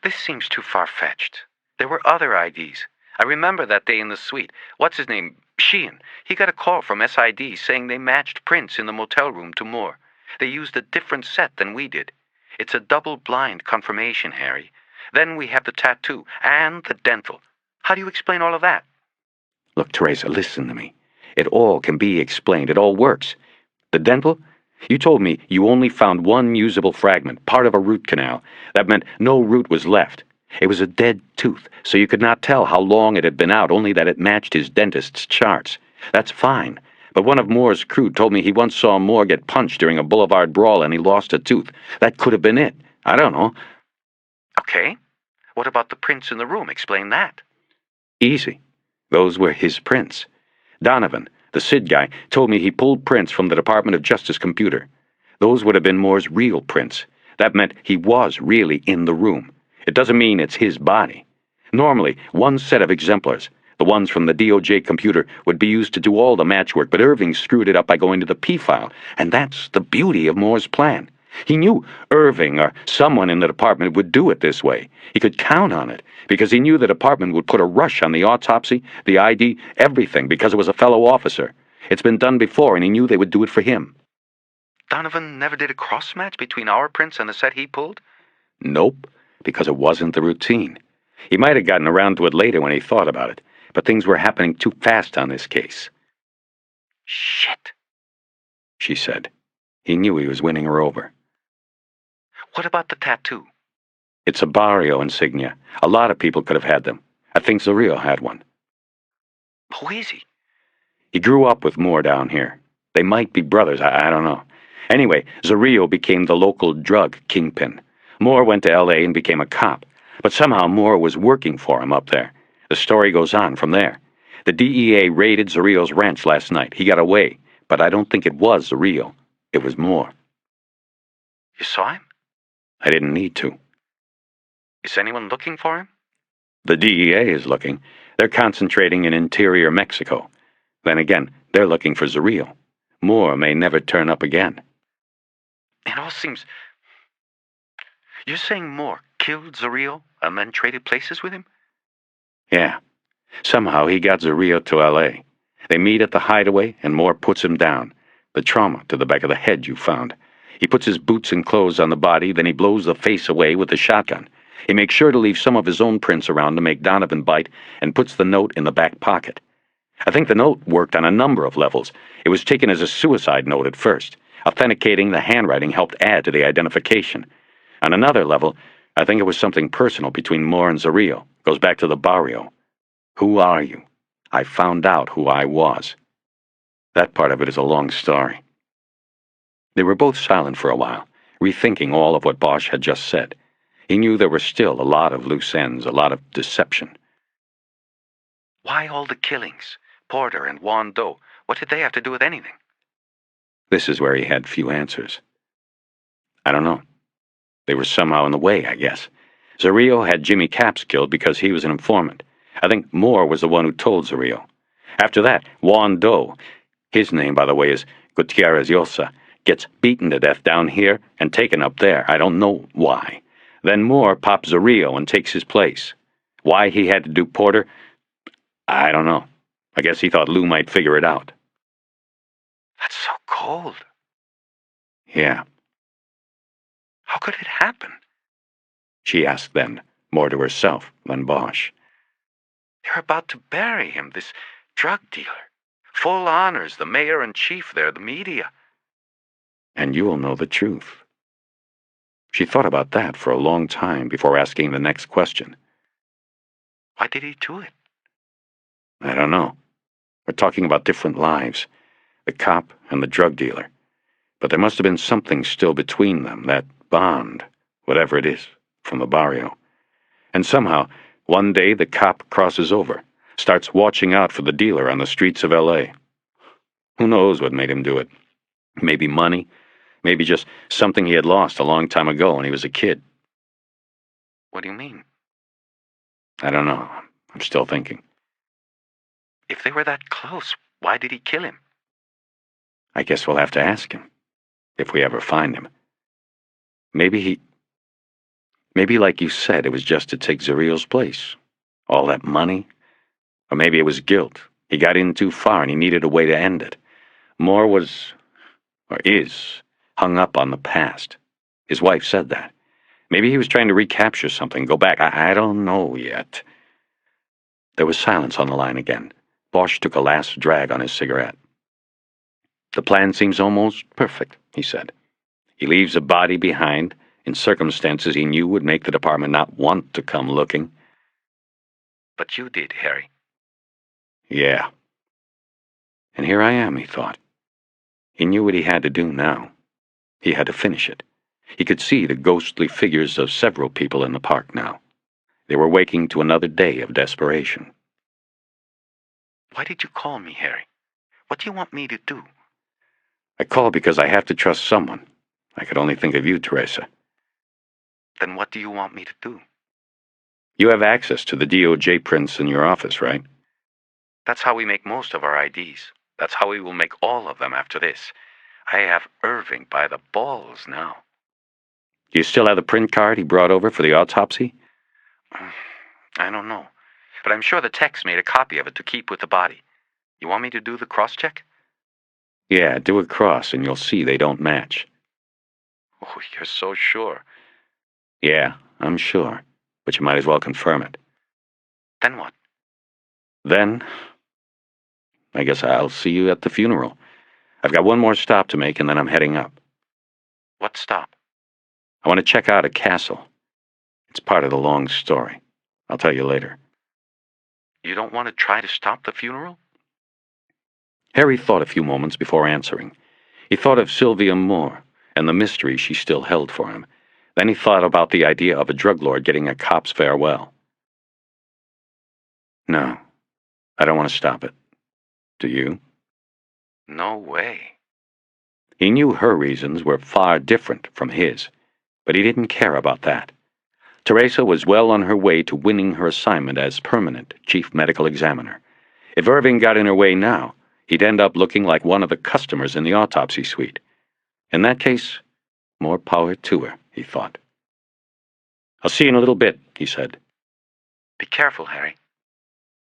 This seems too far-fetched. There were other IDs. I remember that day in the suite. What's his name? Sheehan. He got a call from SID saying they matched prints in the motel room to Moore. They used a different set than we did. It's a double-blind confirmation, Harry. Then we have the tattoo and the dental. How do you explain all of that? Look, Teresa, listen to me. It all can be explained. It all works. The dental? You told me you only found one usable fragment, part of a root canal. That meant no root was left. It was a dead tooth, so you could not tell how long it had been out, only that it matched his dentist's charts. That's fine. But one of Moore's crew told me he once saw Moore get punched during a boulevard brawl and he lost a tooth. That could have been it. I don't know. Okay. What about the prints in the room? Explain that. Easy. Those were his prints. Donovan, the SID guy, told me he pulled prints from the Department of Justice computer. Those would have been Moore's real prints. That meant he was really in the room. It doesn't mean it's his body. Normally, one set of exemplars, the ones from the DOJ computer, would be used to do all the match work, but Irving screwed it up by going to the P file, and that's the beauty of Moore's plan. He knew Irving or someone in the department would do it this way. He could count on it, because he knew the department would put a rush on the autopsy, the ID, everything, because it was a fellow officer. It's been done before, and he knew they would do it for him. Donovan never did a cross-match between our prints and the set he pulled? Nope, because it wasn't the routine. He might have gotten around to it later when he thought about it, but things were happening too fast on this case. Shit, she said. He knew he was winning her over. What about the tattoo? It's a barrio insignia. A lot of people could have had them. I think Zorillo had one. Who is he? He grew up with Moore down here. They might be brothers, I don't know. Anyway, Zorillo became the local drug kingpin. Moore went to L.A. and became a cop. But somehow Moore was working for him up there. The story goes on from there. The DEA raided Zorillo's ranch last night. He got away, but I don't think it was Zorillo. It was Moore. You saw him? I didn't need to. Is anyone looking for him? The DEA is looking. They're concentrating in interior Mexico. Then again, they're looking for Zorillo. Moore may never turn up again. It all seems... You're saying Moore killed Zorillo and then traded places with him? Yeah. Somehow he got Zorillo to L.A. They meet at the hideaway, and Moore puts him down. The trauma to the back of the head you found. He puts his boots and clothes on the body, then he blows the face away with the shotgun. He makes sure to leave some of his own prints around to make Donovan bite, and puts the note in the back pocket. I think the note worked on a number of levels. It was taken as a suicide note at first. Authenticating the handwriting helped add to the identification. On another level, I think it was something personal between Moore and Zorillo. Goes back to the barrio. Who are you? I found out who I was. That part of it is a long story. They were both silent for a while, rethinking all of what Bosch had just said. He knew there were still a lot of loose ends, a lot of deception. Why all the killings? Porter and Juan Doe, what did they have to do with anything? This is where he had few answers. I don't know. They were somehow in the way, I guess. Zarillo had Jimmy Capps killed because he was an informant. I think Moore was the one who told Zarillo. After that, Juan Doe, his name, by the way, is Gutierrez Llosa, gets beaten to death down here and taken up there. I don't know why. Then Moore pops Zarillo and takes his place. Why he had to do Porter, I don't know. I guess he thought Lou might figure it out. That's so cold. Yeah. How could it happen? She asked then, more to herself than Bosch. They're about to bury him, this drug dealer. Full honors, the mayor and chief there, the media. And you will know the truth. She thought about that for a long time before asking the next question. Why did he do it? I don't know. We're talking about different lives, the cop and the drug dealer. But there must have been something still between them, that bond, whatever it is, from the barrio. And somehow, one day the cop crosses over, starts watching out for the dealer on the streets of L.A. Who knows what made him do it? Maybe money, maybe just something he had lost a long time ago when he was a kid. What do you mean? I don't know. I'm still thinking. If they were that close, why did he kill him? I guess we'll have to ask him, if we ever find him. Maybe, like you said, it was just to take Zarillo's place. All that money. Or maybe it was guilt. He got in too far and he needed a way to end it. Moore was, or is, hung up on the past. His wife said that. Maybe he was trying to recapture something, go back. I don't know yet. There was silence on the line again. Bosch took a last drag on his cigarette. The plan seems almost perfect, he said. He leaves a body behind in circumstances he knew would make the department not want to come looking. But you did, Harry. Yeah. And here I am, he thought. He knew what he had to do now. He had to finish it. He could see the ghostly figures of several people in the park now. They were waking to another day of desperation. Why did you call me, Harry? What do you want me to do? I called because I have to trust someone. I could only think of you, Teresa. Then what do you want me to do? You have access to the DOJ prints in your office, right? That's how we make most of our IDs. That's how we will make all of them after this. I have Irving by the balls now. Do you still have the print card he brought over for the autopsy? I don't know. But I'm sure the techs made a copy of it to keep with the body. You want me to do the cross-check? Yeah, do a cross and you'll see they don't match. Oh, you're so sure. Yeah, I'm sure. But you might as well confirm it. Then what? Then, I guess I'll see you at the funeral. I've got one more stop to make and then I'm heading up. What stop? I want to check out a castle. It's part of the long story. I'll tell you later. You don't want to try to stop the funeral? Harry thought a few moments before answering. He thought of Sylvia Moore and the mystery she still held for him. Then he thought about the idea of a drug lord getting a cop's farewell. No, I don't want to stop it. Do you? No way. He knew her reasons were far different from his, but he didn't care about that. Teresa was well on her way to winning her assignment as permanent chief medical examiner. If Irving got in her way now, he'd end up looking like one of the customers in the autopsy suite. In that case, more power to her, he thought. I'll see you in a little bit, he said. Be careful, Harry.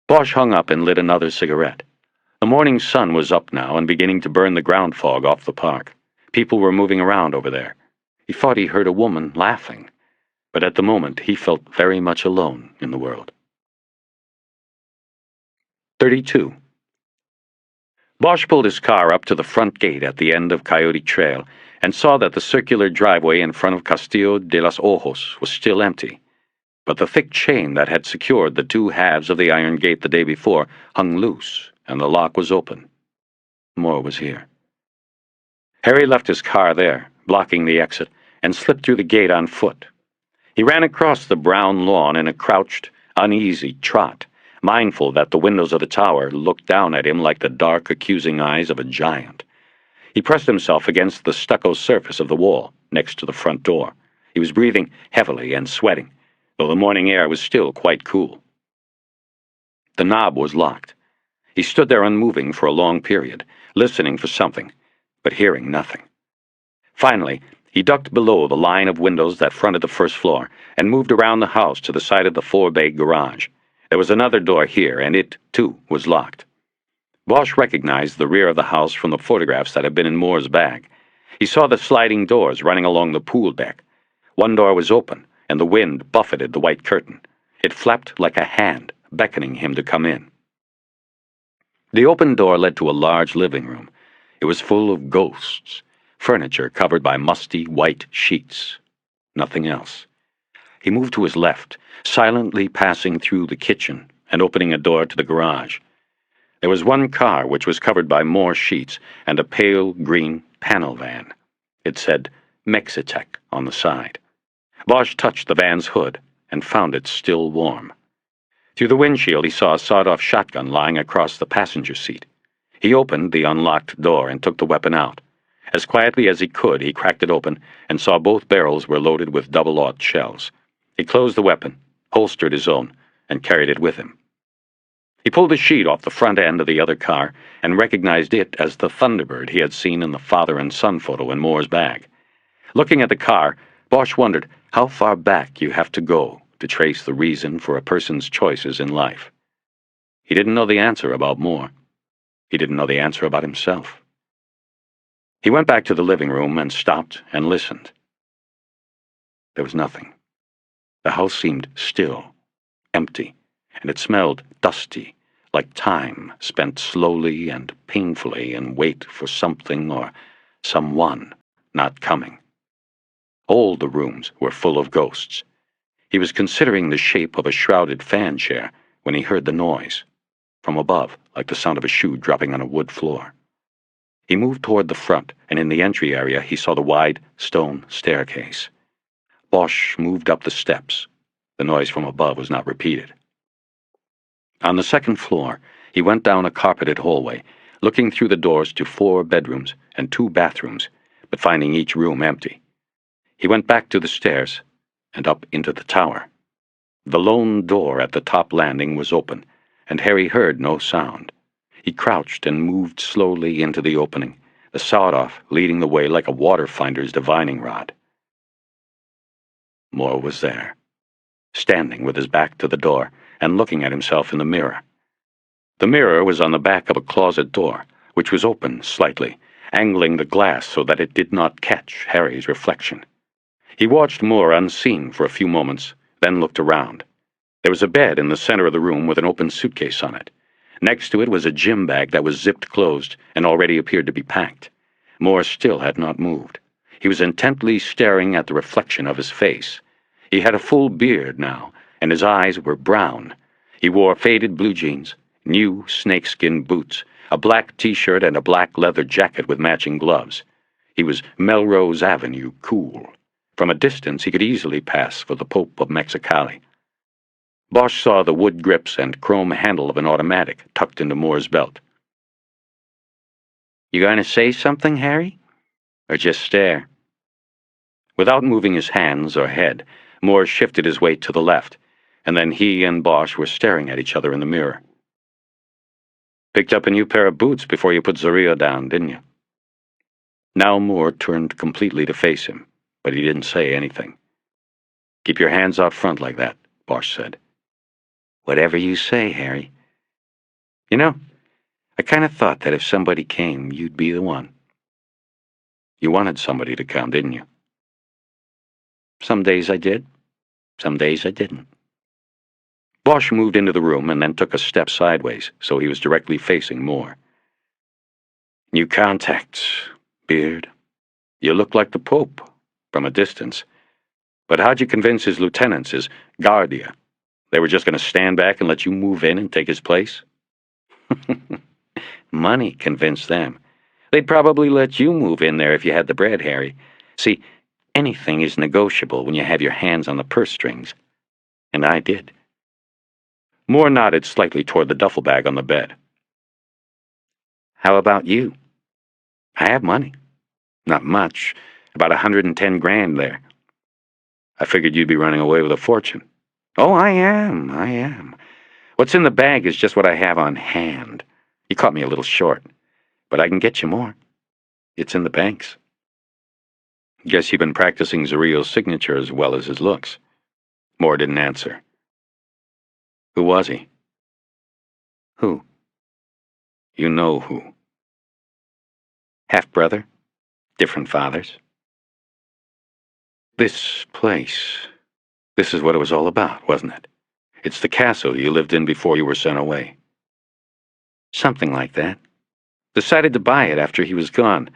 Bosch hung up and lit another cigarette. The morning sun was up now and beginning to burn the ground fog off the park. People were moving around over there. He thought he heard a woman laughing, but at the moment he felt very much alone in the world. 32. Bosch pulled his car up to the front gate at the end of Coyote Trail and saw that the circular driveway in front of Castillo de los Ojos was still empty. But the thick chain that had secured the two halves of the iron gate the day before hung loose, and the lock was open. Moore was here. Harry left his car there, blocking the exit, and slipped through the gate on foot. He ran across the brown lawn in a crouched, uneasy trot, mindful that the windows of the tower looked down at him like the dark, accusing eyes of a giant. He pressed himself against the stucco surface of the wall, next to the front door. He was breathing heavily and sweating, though the morning air was still quite cool. The knob was locked. He stood there unmoving for a long period, listening for something, but hearing nothing. Finally, he ducked below the line of windows that fronted the first floor and moved around the house to the side of the four-bay garage. There was another door here, and it, too, was locked. Bosch recognized the rear of the house from the photographs that had been in Moore's bag. He saw the sliding doors running along the pool deck. One door was open, and the wind buffeted the white curtain. It flapped like a hand, beckoning him to come in. The open door led to a large living room. It was full of ghosts, furniture covered by musty white sheets. Nothing else. He moved to his left, silently passing through the kitchen and opening a door to the garage. There was one car which was covered by more sheets and a pale green panel van. It said Mexitech on the side. Bosch touched the van's hood and found it still warm. Through the windshield he saw a sawed-off shotgun lying across the passenger seat. He opened the unlocked door and took the weapon out. As quietly as he could, he cracked it open and saw both barrels were loaded with double-aught shells. He closed the weapon, holstered his own, and carried it with him. He pulled the sheet off the front end of the other car and recognized it as the Thunderbird he had seen in the father and son photo in Moore's bag. Looking at the car, Bosch wondered how far back you have to go to trace the reason for a person's choices in life. He didn't know the answer about Moore. He didn't know the answer about himself. He went back to the living room and stopped and listened. There was nothing. The house seemed still, empty, and it smelled dusty, like time spent slowly and painfully in wait for something or someone not coming. All the rooms were full of ghosts. He was considering the shape of a shrouded fan chair when he heard the noise, from above, like the sound of a shoe dropping on a wood floor. He moved toward the front, and in the entry area he saw the wide stone staircase. Bosch moved up the steps. The noise from above was not repeated. On the second floor, he went down a carpeted hallway, looking through the doors to 4 bedrooms and 2 bathrooms, but finding each room empty. He went back to the stairs and up into the tower. The lone door at the top landing was open, and Harry heard no sound. He crouched and moved slowly into the opening, the sawed-off leading the way like a water-finder's divining rod. Moore was there, standing with his back to the door and looking at himself in the mirror. The mirror was on the back of a closet door, which was open slightly, angling the glass so that it did not catch Harry's reflection. He watched Moore unseen for a few moments, then looked around. There was a bed in the center of the room with an open suitcase on it. Next to it was a gym bag that was zipped closed and already appeared to be packed. Moore still had not moved. He was intently staring at the reflection of his face. He had a full beard now, and his eyes were brown. He wore faded blue jeans, new snakeskin boots, a black t-shirt, and a black leather jacket with matching gloves. He was Melrose Avenue cool. From a distance he could easily pass for the Pope of Mexicali. Bosch saw the wood grips and chrome handle of an automatic tucked into Moore's belt. "You going to say something, Harry? Or just stare?" Without moving his hands or head, Moore shifted his weight to the left, and then he and Bosch were staring at each other in the mirror. "Picked up a new pair of boots before you put Zorrillo down, didn't you?" Now Moore turned completely to face him, but he didn't say anything. "Keep your hands out front like that," Bosch said. "Whatever you say, Harry. You know, I kind of thought that if somebody came, you'd be the one." "You wanted somebody to come, didn't you?" "Some days I did. Some days I didn't." Bosch moved into the room and then took a step sideways, so he was directly facing Moore. "New contacts, beard. You look like the Pope, from a distance. But how'd you convince his lieutenants, his Guardia? They were just going to stand back and let you move in and take his place?" "Money convinced them. They'd probably let you move in there if you had the bread, Harry. See, anything is negotiable when you have your hands on the purse strings. And I did. Moore nodded slightly toward the duffel bag on the bed. How about you? I have money. Not much. About 110 grand there. I figured you'd be running away with a fortune. Oh, I am. What's in the bag is just what I have on hand. You caught me a little short, but I can get you more. It's in the banks. Guess you've been practicing Zario's signature as well as his looks. Moore didn't answer. Who was he? Who? You know who. Half-brother? Different fathers? This place. This is what it was all about, wasn't it? It's the castle you lived in before you were sent away. Something like that. Decided to buy it after he was gone.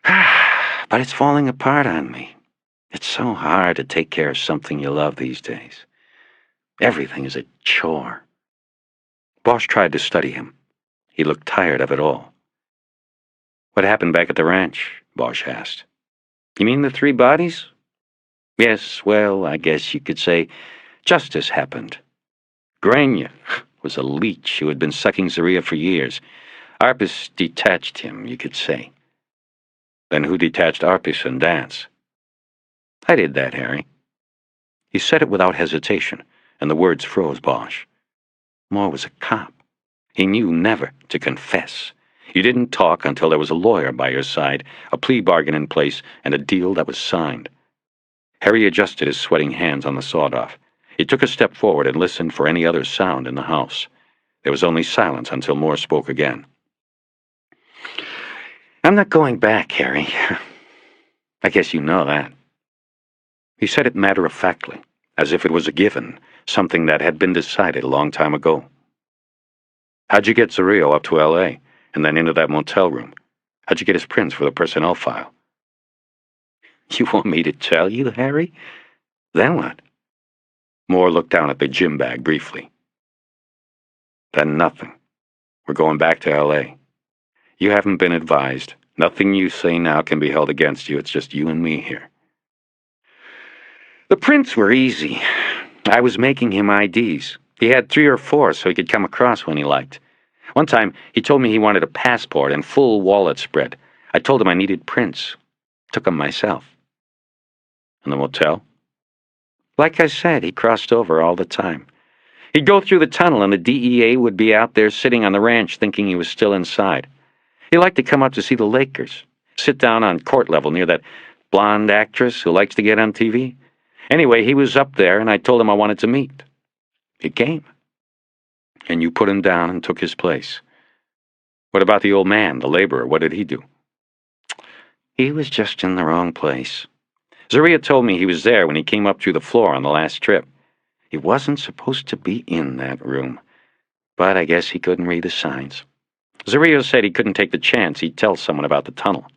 But it's falling apart on me. It's so hard to take care of something you love these days. Everything is a chore. Bosch tried to study him. He looked tired of it all. What happened back at the ranch? Bosch asked. You mean the 3 bodies? Yes, well, I guess you could say justice happened. Grania was a leech who had been sucking Zaria for years. Arpis detached him, you could say. Then who detached Arpis and Dance? I did that, Harry. He said it without hesitation, and the words froze Bosch. Moore was a cop. He knew never to confess. You didn't talk until there was a lawyer by your side, a plea bargain in place, and a deal that was signed. Harry adjusted his sweating hands on the sawed-off. He took a step forward and listened for any other sound in the house. There was only silence until Moore spoke again. I'm not going back, Harry. I guess you know that. He said it matter-of-factly, as if it was a given, something that had been decided a long time ago. How'd you get Zario up to L.A., and then into that motel room? How'd you get his prints for the personnel file? You want me to tell you, Harry? Then what? Moore looked down at the gym bag briefly. Then nothing. We're going back to L.A. You haven't been advised. Nothing you say now can be held against you. It's just you and me here. The prints were easy. I was making him IDs. He had 3 or 4 so he could come across when he liked. One time, he told me he wanted a passport and full wallet spread. I told him I needed prints. Took them myself. And the motel? Like I said, he crossed over all the time. He'd go through the tunnel and the DEA would be out there sitting on the ranch thinking he was still inside. He liked to come up to see the Lakers, sit down on court level near that blonde actress who likes to get on TV. Anyway, he was up there and I told him I wanted to meet. He came. And you put him down and took his place. What about the old man, the laborer? What did he do? He was just in the wrong place. Zaria told me he was there when he came up through the floor on the last trip. He wasn't supposed to be in that room, but I guess he couldn't read the signs. Zaria said he couldn't take the chance he'd tell someone about the tunnel.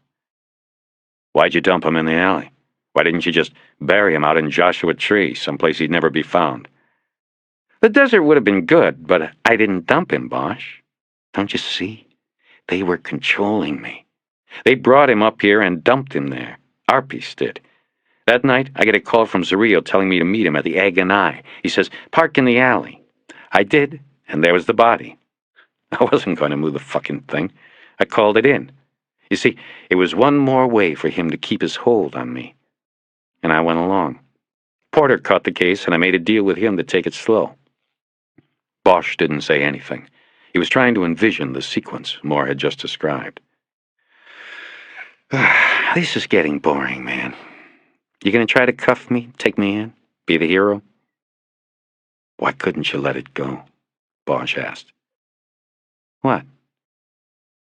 Why'd you dump him in the alley? Why didn't you just bury him out in Joshua Tree, someplace he'd never be found? The desert would have been good, but I didn't dump him, Bosch. Don't you see? They were controlling me. They brought him up here and dumped him there. Arpis did. That night, I get a call from Zario telling me to meet him at the Egg and Eye. He says, park in the alley. I did, and there was the body. I wasn't going to move the fucking thing. I called it in. You see, it was one more way for him to keep his hold on me. And I went along. Porter caught the case, and I made a deal with him to take it slow. Bosch didn't say anything. He was trying to envision the sequence Moore had just described. This is getting boring, man. You gonna try to cuff me, take me in, be the hero? Why couldn't you let it go? Bosch asked. What?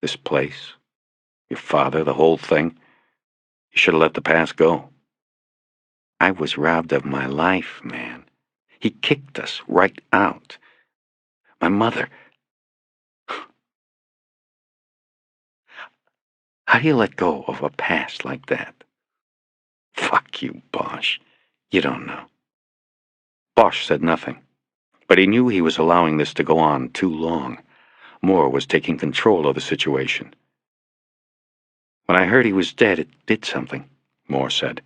This place? Your father, the whole thing? You should have let the past go. I was robbed of my life, man. He kicked us right out. My mother. How do you let go of a past like that? Fuck you, Bosch. You don't know. Bosch said nothing, but he knew he was allowing this to go on too long. Moore was taking control of the situation. When I heard he was dead, it did something. Moore said.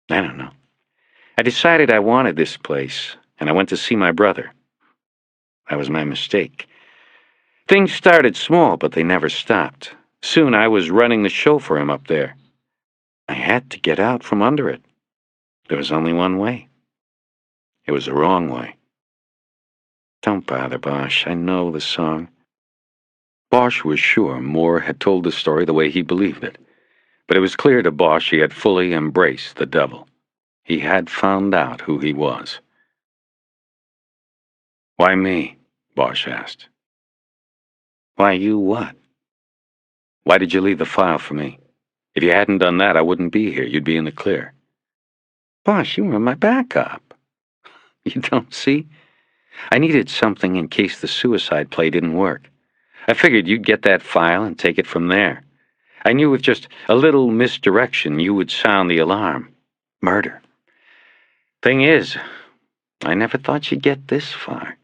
I don't know. I decided I wanted this place, and I went to see my brother. That was my mistake. Things started small, but they never stopped. Soon I was running the show for him up there. I had to get out from under it. There was only one way. It was the wrong way. Don't bother, Bosch. I know the song. Bosch was sure Moore had told the story the way he believed it, but it was clear to Bosch he had fully embraced the devil. He had found out who he was. Why me? Bosch asked. Why you what? Why did you leave the file for me? If you hadn't done that, I wouldn't be here. You'd be in the clear. Bosch, you were my backup. You don't see? I needed something in case the suicide play didn't work. I figured you'd get that file and take it from there. I knew with just a little misdirection you would sound the alarm. Murder. Thing is, I never thought you'd get this far.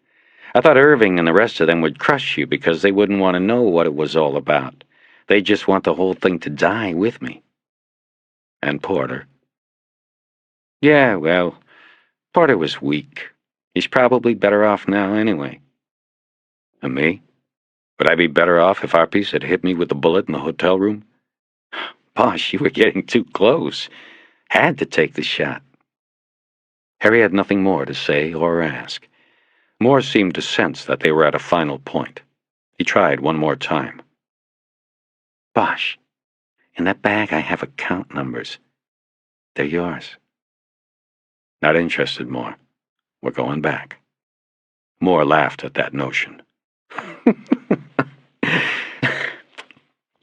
I thought Irving and the rest of them would crush you because they wouldn't want to know what it was all about. They just want the whole thing to die with me. And Porter. Yeah, well, Porter was weak. He's probably better off now anyway. And me? Would I be better off if our piece had hit me with a bullet in the hotel room? Bosh, you were getting too close. Had to take the shot. Harry had nothing more to say or ask. Moore seemed to sense that they were at a final point. He tried one more time. Bosh, in that bag I have account numbers. They're yours. Not interested, Moore. We're going back. Moore laughed at that notion.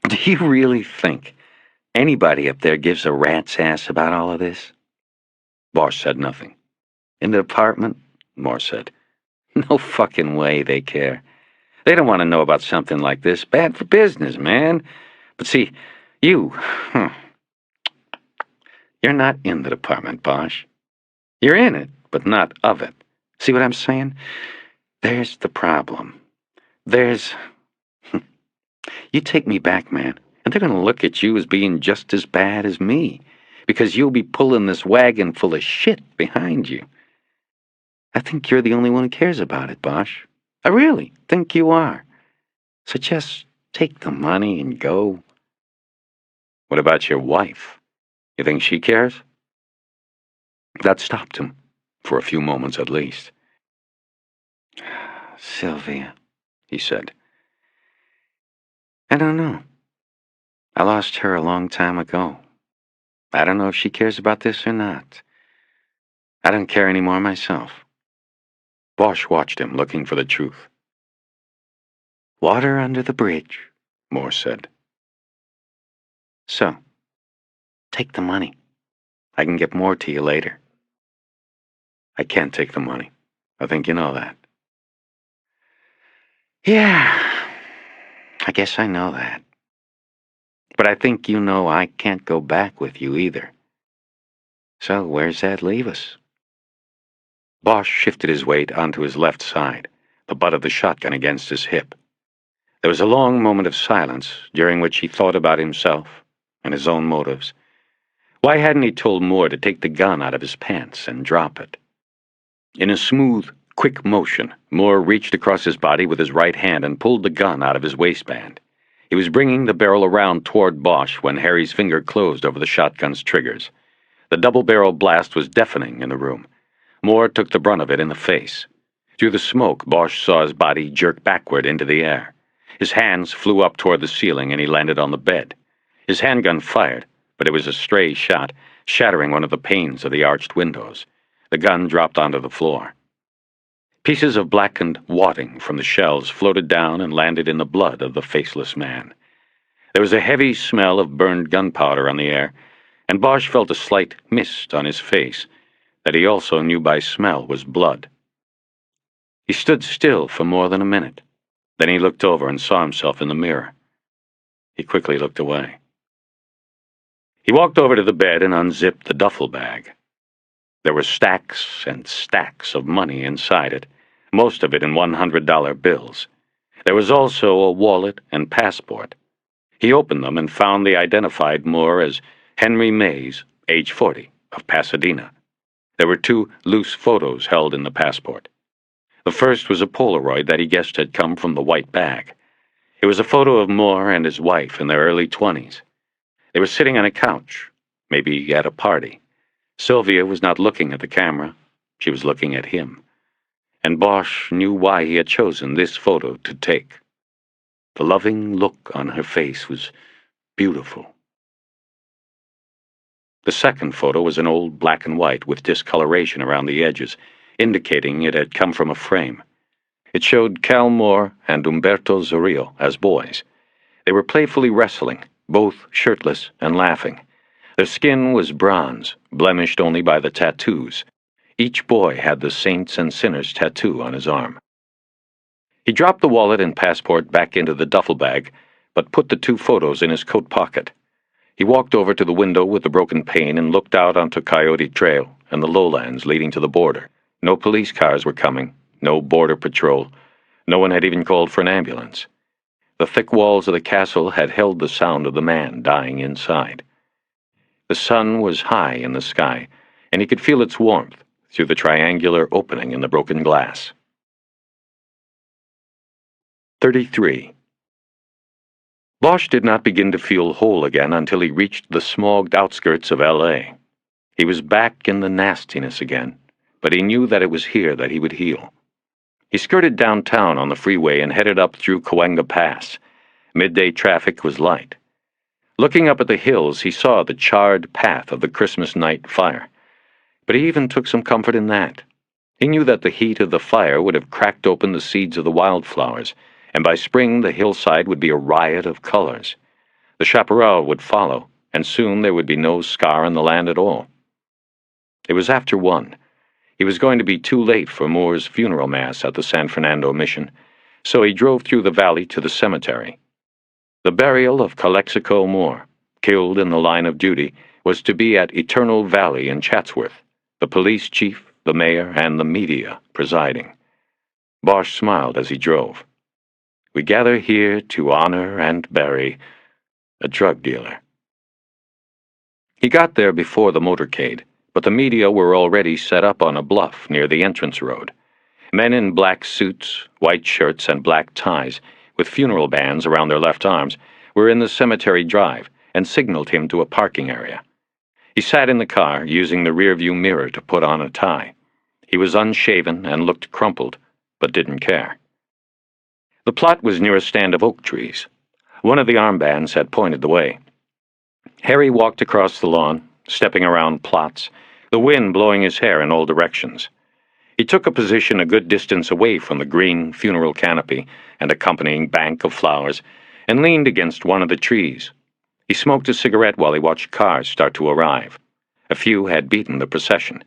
Do you really think anybody up there gives a rat's ass about all of this? Bosch said nothing. In the department, Moore said. No fucking way they care. They don't want to know about something like this. Bad for business, man. But see, you're not in the department, Bosch. You're in it, but not of it. See what I'm saying? There's the problem. You take me back, man, and they're going to look at you as being just as bad as me, because you'll be pulling this wagon full of shit behind you. I think you're the only one who cares about it, Bosch. I really think you are. So just take the money and go. What about your wife? You think she cares? That stopped him, for a few moments at least. Sylvia, he said. I don't know. I lost her a long time ago. I don't know if she cares about this or not. I don't care anymore myself. Bosch watched him, looking for the truth. Water under the bridge, Moore said. So, take the money. I can get more to you later. I can't take the money. I think you know that. Yeah, I guess I know that. But I think you know I can't go back with you either. So where's that leave us? Bosch shifted his weight onto his left side, the butt of the shotgun against his hip. There was a long moment of silence, during which he thought about himself and his own motives. Why hadn't he told Moore to take the gun out of his pants and drop it? In a smooth, quick motion, Moore reached across his body with his right hand and pulled the gun out of his waistband. He was bringing the barrel around toward Bosch when Harry's finger closed over the shotgun's triggers. The double-barrel blast was deafening in the room. Moore took the brunt of it in the face. Through the smoke, Bosch saw his body jerk backward into the air. His hands flew up toward the ceiling and he landed on the bed. His handgun fired, but it was a stray shot, shattering one of the panes of the arched windows. The gun dropped onto the floor. Pieces of blackened wadding from the shells floated down and landed in the blood of the faceless man. There was a heavy smell of burned gunpowder on the air, and Bosch felt a slight mist on his face that he also knew by smell was blood. He stood still for more than a minute. Then he looked over and saw himself in the mirror. He quickly looked away. He walked over to the bed and unzipped the duffel bag. There were stacks and stacks of money inside it, most of it in $100 bills. There was also a wallet and passport. He opened them and found they identified Moore as Henry Mays, age 40, of Pasadena. There were 2 loose photos held in the passport. The first was a Polaroid that he guessed had come from the white bag. It was a photo of Moore and his wife in their early 20s. They were sitting on a couch, maybe at a party. Sylvia was not looking at the camera. She was looking at him. And Bosch knew why he had chosen this photo to take. The loving look on her face was beautiful. The second photo was an old black and white with discoloration around the edges, indicating it had come from a frame. It showed Cal Moore and Umberto Zorillo as boys. They were playfully wrestling, both shirtless and laughing. Their skin was bronze, blemished only by the tattoos. Each boy had the Saints and Sinners tattoo on his arm. He dropped the wallet and passport back into the duffel bag, but put the 2 photos in his coat pocket. He walked over to the window with the broken pane and looked out onto Coyote Trail and the lowlands leading to the border. No police cars were coming, no border patrol. No one had even called for an ambulance. The thick walls of the castle had held the sound of the man dying inside. The sun was high in the sky, and he could feel its warmth through the triangular opening in the broken glass. 33. Bosch did not begin to feel whole again until he reached the smogged outskirts of L.A. He was back in the nastiness again, but he knew that it was here that he would heal. He skirted downtown on the freeway and headed up through Cahuenga Pass. Midday traffic was light. Looking up at the hills, he saw the charred path of the Christmas night fire. But he even took some comfort in that. He knew that the heat of the fire would have cracked open the seeds of the wildflowers, and by spring the hillside would be a riot of colors. The chaparral would follow, and soon there would be no scar on the land at all. It was after 1. He was going to be too late for Moore's funeral mass at the San Fernando Mission, so he drove through the valley to the cemetery. The burial of Calexico Moore, killed in the line of duty, was to be at Eternal Valley in Chatsworth, the police chief, the mayor, and the media presiding. Bosch smiled as he drove. We gather here to honor and bury a drug dealer. He got there before the motorcade, but the media were already set up on a bluff near the entrance road. Men in black suits, white shirts, and black ties, with funeral bands around their left arms, were in the cemetery drive and signaled him to a parking area. He sat in the car, using the rearview mirror to put on a tie. He was unshaven and looked crumpled, but didn't care. The plot was near a stand of oak trees. One of the armbands had pointed the way. Harry walked across the lawn, stepping around plots, the wind blowing his hair in all directions. He took a position a good distance away from the green funeral canopy and accompanying bank of flowers, and leaned against one of the trees. He smoked a cigarette while he watched cars start to arrive. A few had beaten the procession.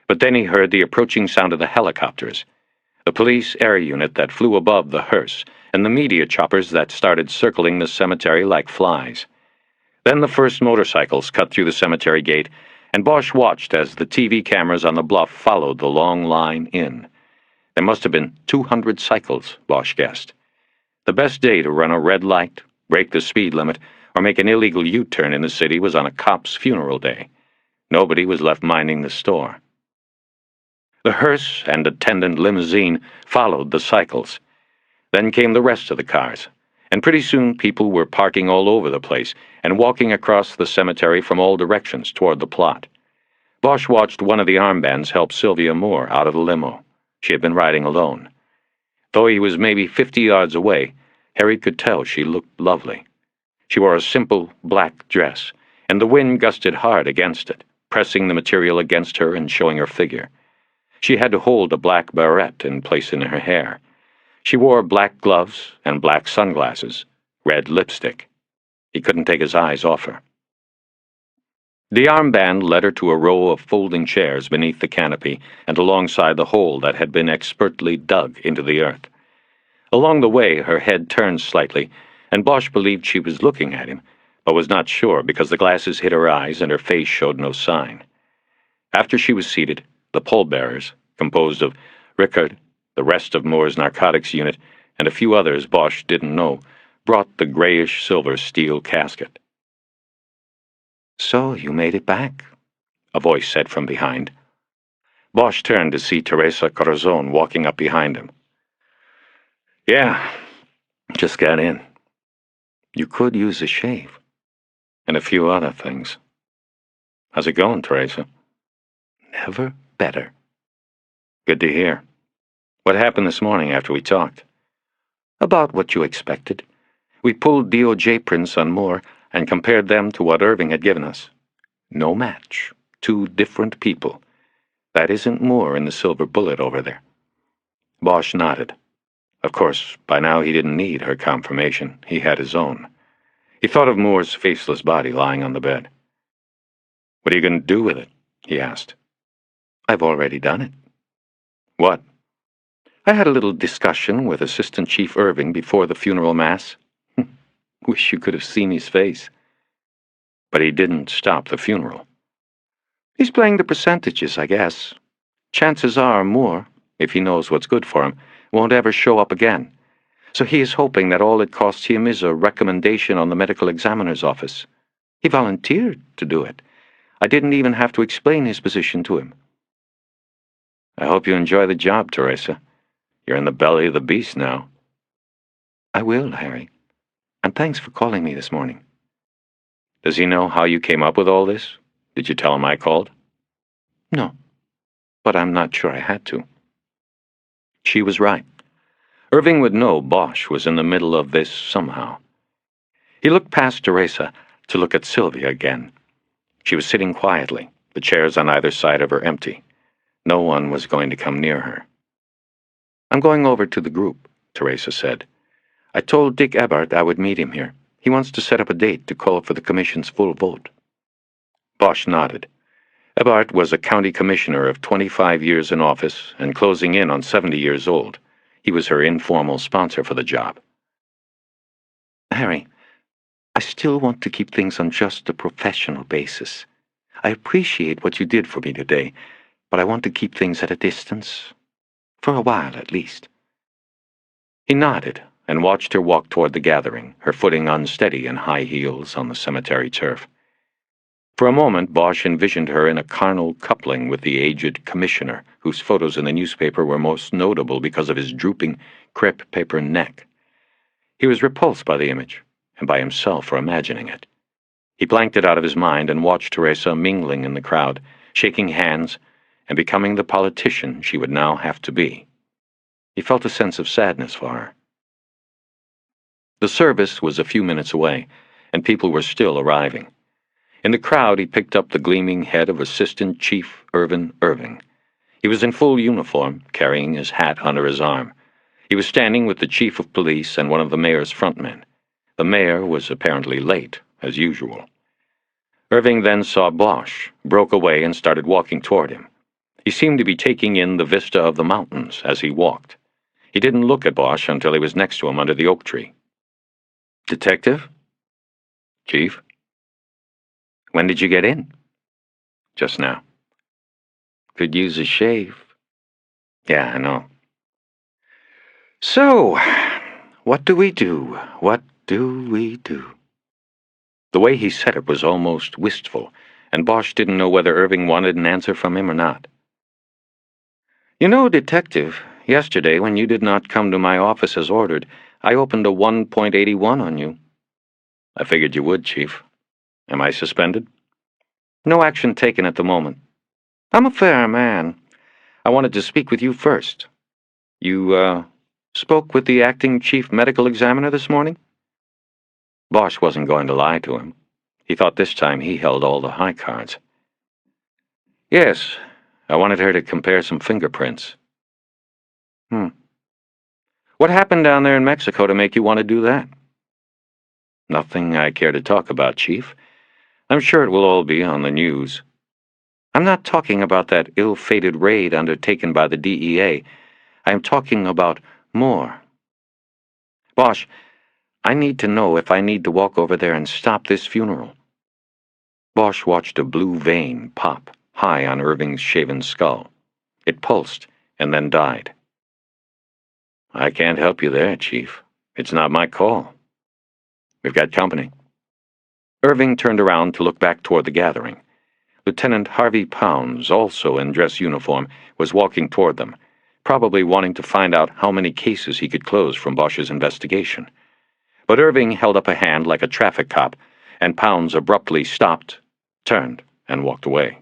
But then he heard the approaching sound of the helicopters, the police air unit that flew above the hearse, and the media choppers that started circling the cemetery like flies. Then the first motorcycles cut through the cemetery gate, and Bosch watched as the TV cameras on the bluff followed the long line in. There must have been 200 cycles, Bosch guessed. The best day to run a red light, break the speed limit, or make an illegal U-turn in the city was on a cop's funeral day. Nobody was left minding the store. The hearse and attendant limousine followed the cycles. Then came the rest of the cars, and pretty soon people were parking all over the place and walking across the cemetery from all directions toward the plot. Bosch watched one of the armbands help Sylvia Moore out of the limo. She had been riding alone. Though he was maybe 50 yards away, Harry could tell she looked lovely. She wore a simple black dress, and the wind gusted hard against it, pressing the material against her and showing her figure. She had to hold a black barrette in place in her hair. She wore black gloves and black sunglasses, red lipstick. He couldn't take his eyes off her. The armband led her to a row of folding chairs beneath the canopy and alongside the hole that had been expertly dug into the earth. Along the way, her head turned slightly, and Bosch believed she was looking at him, but was not sure because the glasses hid her eyes and her face showed no sign. After she was seated, the pallbearers, composed of Rickard, the rest of Moore's narcotics unit, and a few others Bosch didn't know, brought the grayish-silver steel casket. So you made it back, a voice said from behind. Bosch turned to see Teresa Corazon walking up behind him. Yeah, just got in. You could use a shave. And a few other things. How's it going, Teresa? Never better. Good to hear. What happened this morning after we talked? About what you expected. We pulled DOJ prints on Moore and compared them to what Irving had given us. No match. 2 different people. That isn't Moore in the silver bullet over there. Bosch nodded. Of course, by now he didn't need her confirmation. He had his own. He thought of Moore's faceless body lying on the bed. What are you going to do with it? He asked. I've already done it. What? I had a little discussion with Assistant Chief Irving before the funeral mass. Wish you could have seen his face. But he didn't stop the funeral. He's playing the percentages, I guess. Chances are Moore, if he knows what's good for him, won't ever show up again. So he is hoping that all it costs him is a recommendation on the medical examiner's office. He volunteered to do it. I didn't even have to explain his position to him. I hope you enjoy the job, Teresa. You're in the belly of the beast now. I will, Harry. And thanks for calling me this morning. Does he know how you came up with all this? Did you tell him I called? No, but I'm not sure I had to. She was right. Irving would know Bosch was in the middle of this somehow. He looked past Teresa to look at Sylvia again. She was sitting quietly, the chairs on either side of her empty. No one was going to come near her. I'm going over to the group, Teresa said. I told Dick Ebbard I would meet him here. He wants to set up a date to call for the commission's full vote. Bosch nodded. Ebbard was a county commissioner of 25 years in office and closing in on 70 years old. He was her informal sponsor for the job. Harry, I still want to keep things on just a professional basis. I appreciate what you did for me today, but I want to keep things at a distance. For a while, at least. He nodded and watched her walk toward the gathering, her footing unsteady in high heels on the cemetery turf. For a moment, Bosch envisioned her in a carnal coupling with the aged commissioner, whose photos in the newspaper were most notable because of his drooping crepe paper neck. He was repulsed by the image, and by himself for imagining it. He blanked it out of his mind and watched Teresa mingling in the crowd, shaking hands, and becoming the politician she would now have to be. He felt a sense of sadness for her. The service was a few minutes away, and people were still arriving. In the crowd, he picked up the gleaming head of Assistant Chief Irvin Irving. He was in full uniform, carrying his hat under his arm. He was standing with the chief of police and one of the mayor's frontmen. The mayor was apparently late, as usual. Irving then saw Bosch, broke away, and started walking toward him. He seemed to be taking in the vista of the mountains as he walked. He didn't look at Bosch until he was next to him under the oak tree. Detective? Chief? When did you get in? Just now. Could use a shave. Yeah, I know. So, what do we do? What do we do? The way he said it was almost wistful, and Bosch didn't know whether Irving wanted an answer from him or not. You know, Detective, yesterday when you did not come to my office as ordered, I opened a 1.81 on you. I figured you would, Chief. Am I suspended? No action taken at the moment. I'm a fair man. I wanted to speak with you first. You, spoke with the acting chief medical examiner this morning? Bosch wasn't going to lie to him. He thought this time he held all the high cards. Yes, I wanted her to compare some fingerprints. What happened down there in Mexico to make you want to do that? Nothing I care to talk about, Chief. I'm sure it will all be on the news. I'm not talking about that ill-fated raid undertaken by the DEA. I am talking about more. Bosch, I need to know if I need to walk over there and stop this funeral. Bosch watched a blue vein pop high on Irving's shaven skull. It pulsed and then died. I can't help you there, Chief. It's not my call. We've got company. Irving turned around to look back toward the gathering. Lieutenant Harvey Pounds, also in dress uniform, was walking toward them, probably wanting to find out how many cases he could close from Bosch's investigation. But Irving held up a hand like a traffic cop, and Pounds abruptly stopped, turned, and walked away.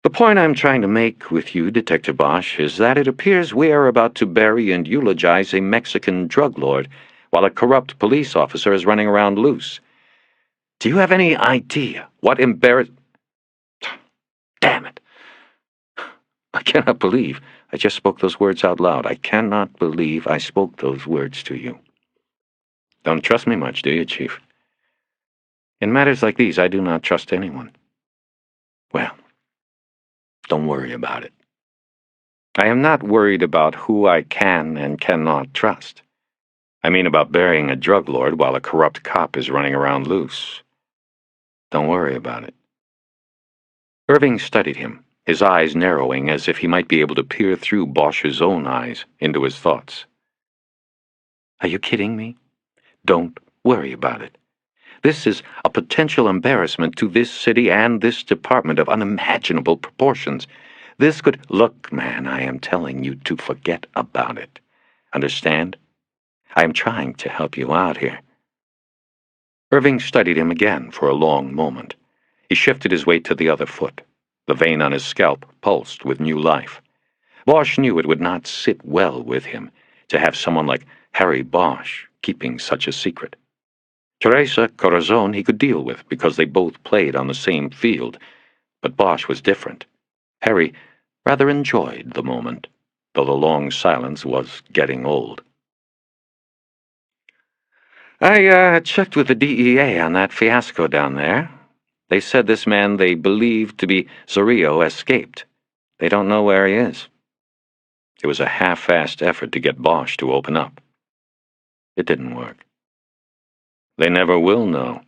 The point I'm trying to make with you, Detective Bosch, is that it appears we are about to bury and eulogize a Mexican drug lord while a corrupt police officer is running around loose. Do you have any idea what Damn it. I cannot believe I just spoke those words out loud. I cannot believe I spoke those words to you. Don't trust me much, do you, Chief? In matters like these, I do not trust anyone. Well, don't worry about it. I am not worried about who I can and cannot trust. I mean about burying a drug lord while a corrupt cop is running around loose. Don't worry about it. Irving studied him, his eyes narrowing as if he might be able to peer through Bosch's own eyes into his thoughts. Are you kidding me? Don't worry about it. This is a potential embarrassment to this city and this department of unimaginable proportions. This could... Look, man, I am telling you to forget about it. Understand? I am trying to help you out here. Irving studied him again for a long moment. He shifted his weight to the other foot. The vein on his scalp pulsed with new life. Bosch knew it would not sit well with him to have someone like Harry Bosch keeping such a secret. Teresa Corazon he could deal with because they both played on the same field, but Bosch was different. Harry rather enjoyed the moment, though the long silence was getting old. I checked with the DEA on that fiasco down there. They said this man they believed to be Zorrillo escaped. They don't know where he is. It was a half-assed effort to get Bosch to open up. It didn't work. They never will know.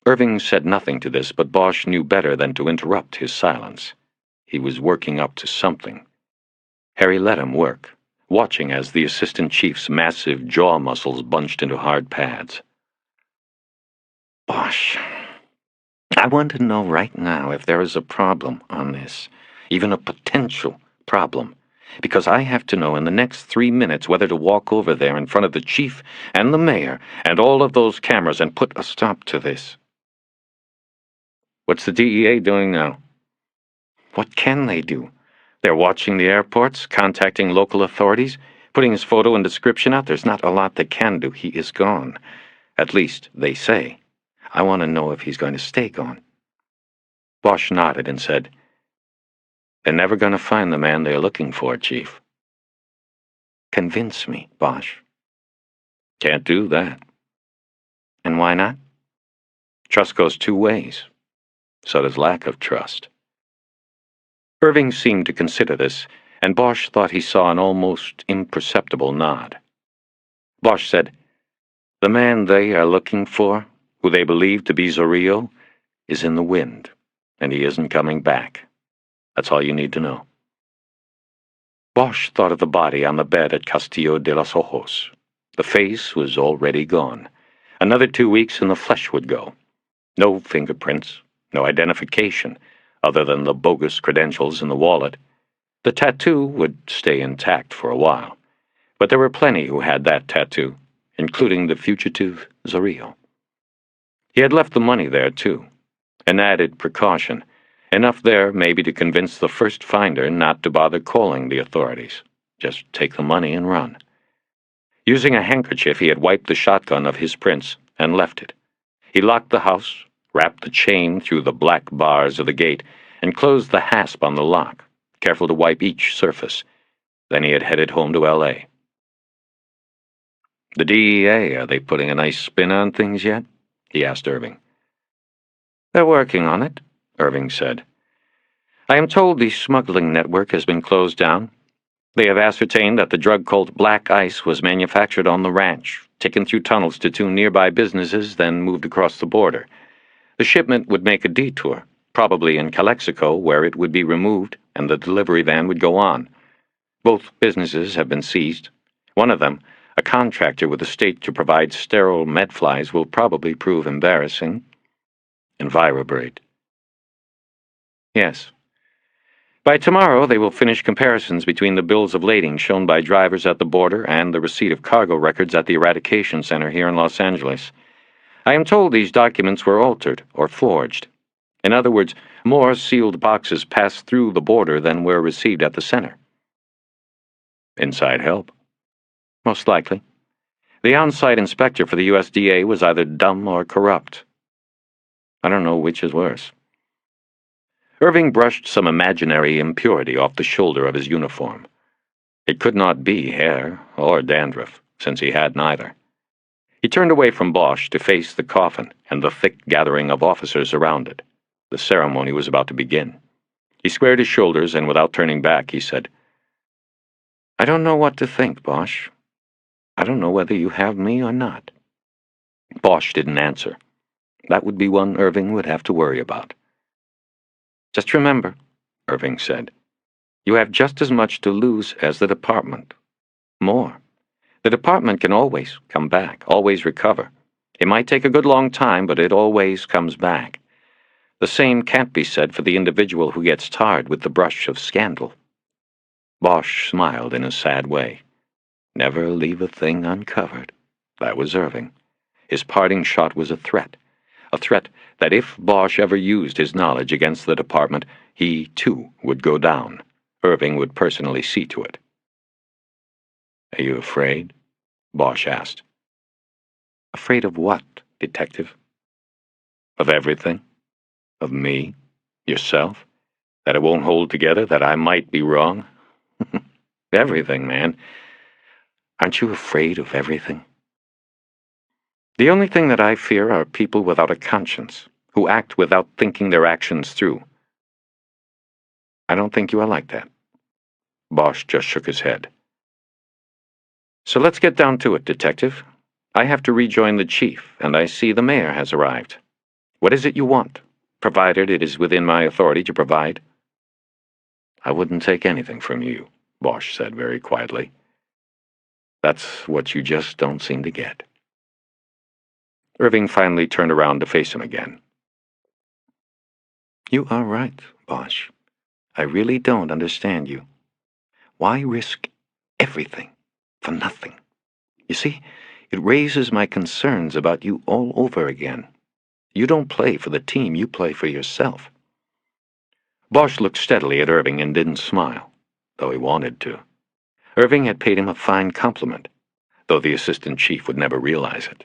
Irving said nothing to this, but Bosch knew better than to interrupt his silence. He was working up to something. Harry let him work, watching as the assistant chief's massive jaw muscles bunched into hard pads. Bosch, I want to know right now if there is a problem on this, even a potential problem, because I have to know in the next 3 minutes whether to walk over there in front of the chief and the mayor and all of those cameras and put a stop to this. What's the DEA doing now? What can they do? They're watching the airports, contacting local authorities, putting his photo and description out. There's not a lot they can do. He is gone. At least, they say. I want to know if he's going to stay gone. Bosch nodded and said, They're never going to find the man they're looking for, Chief. Convince me, Bosch. Can't do that. And why not? Trust goes two ways. So does lack of trust. Irving seemed to consider this, and Bosch thought he saw an almost imperceptible nod. Bosch said, The man they are looking for, who they believe to be Zorrillo, is in the wind, and he isn't coming back. That's all you need to know. Bosch thought of the body on the bed at Castillo de los Ojos. The face was already gone. Another 2 weeks and the flesh would go. No fingerprints, no identification, other than the bogus credentials in the wallet. The tattoo would stay intact for a while, but there were plenty who had that tattoo, including the fugitive Zorrillo. He had left the money there, too. An added precaution. Enough there maybe to convince the first finder not to bother calling the authorities. Just take the money and run. Using a handkerchief, he had wiped the shotgun of his prints and left it. He locked the house, wrapped the chain through the black bars of the gate, and closed the hasp on the lock, careful to wipe each surface. Then he had headed home to L.A. The DEA, are they putting a nice spin on things yet? He asked Irving. They're working on it, Irving said. I am told the smuggling network has been closed down. They have ascertained that the drug called Black Ice was manufactured on the ranch, taken through tunnels to two nearby businesses, then moved across the border. The shipment would make a detour, probably in Calexico, where it would be removed and the delivery van would go on. Both businesses have been seized. One of them, A contractor with the state to provide sterile medflies will probably prove embarrassing. Envirobrate. Yes. By tomorrow, they will finish comparisons between the bills of lading shown by drivers at the border and the receipt of cargo records at the Eradication Center here in Los Angeles. I am told these documents were altered or forged. In other words, more sealed boxes passed through the border than were received at the center. Inside help? Most likely. The on-site inspector for the USDA was either dumb or corrupt. I don't know which is worse. Irving brushed some imaginary impurity off the shoulder of his uniform. It could not be hair or dandruff, since he had neither. He turned away from Bosch to face the coffin and the thick gathering of officers around it. The ceremony was about to begin. He squared his shoulders, and without turning back, he said, "I don't know what to think, Bosch. I don't know whether you have me or not." Bosch didn't answer. That would be one Irving would have to worry about. "Just remember," Irving said, "you have just as much to lose as the department. More. The department can always come back, always recover. It might take a good long time, but it always comes back. The same can't be said for the individual who gets tarred with the brush of scandal." Bosch smiled in a sad way. Never leave a thing uncovered. That was Irving. His parting shot was a threat that if Bosch ever used his knowledge against the department, he, too, would go down. Irving would personally see to it. "Are you afraid?" Bosch asked. "Afraid of what, Detective?" "Of everything. Of me. Yourself. That it won't hold together, that I might be wrong. Everything, man. Aren't you afraid of everything?" "The only thing that I fear are people without a conscience, who act without thinking their actions through." "I don't think you are like that." Bosch just shook his head. "So let's get down to it, Detective. I have to rejoin the chief, and I see the mayor has arrived. What is it you want, provided it is within my authority to provide?" "I wouldn't take anything from you," Bosch said very quietly. "That's what you just don't seem to get." Irving finally turned around to face him again. "You are right, Bosch. I really don't understand you. Why risk everything for nothing? You see, it raises my concerns about you all over again. You don't play for the team, you play for yourself." Bosch looked steadily at Irving and didn't smile, though he wanted to. Irving had paid him a fine compliment, though the assistant chief would never realize it.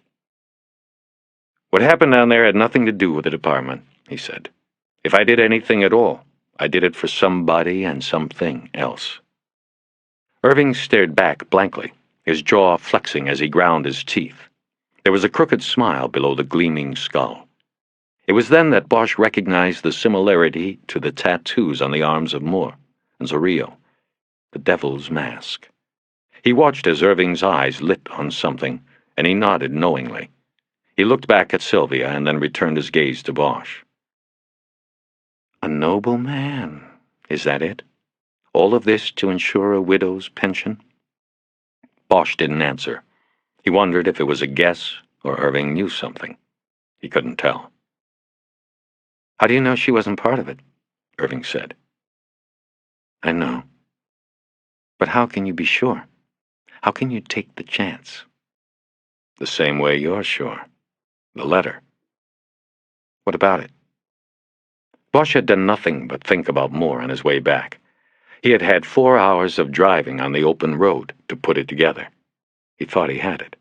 "What happened down there had nothing to do with the department," he said. "If I did anything at all, I did it for somebody and something else." Irving stared back blankly, his jaw flexing as he ground his teeth. There was a crooked smile below the gleaming skull. It was then that Bosch recognized the similarity to the tattoos on the arms of Moore and Zorillo, the devil's mask. He watched as Irving's eyes lit on something, and he nodded knowingly. He looked back at Sylvia and then returned his gaze to Bosch. "A noble man, is that it? All of this to ensure a widow's pension?" Bosch didn't answer. He wondered if it was a guess or Irving knew something. He couldn't tell. "How do you know she wasn't part of it?" Irving said. "I know. But how can you be sure? How can you take the chance?" "The same way you're sure. The letter." "What about it?" Bosch had done nothing but think about Moore on his way back. He had had 4 hours of driving on the open road to put it together. He thought he had it.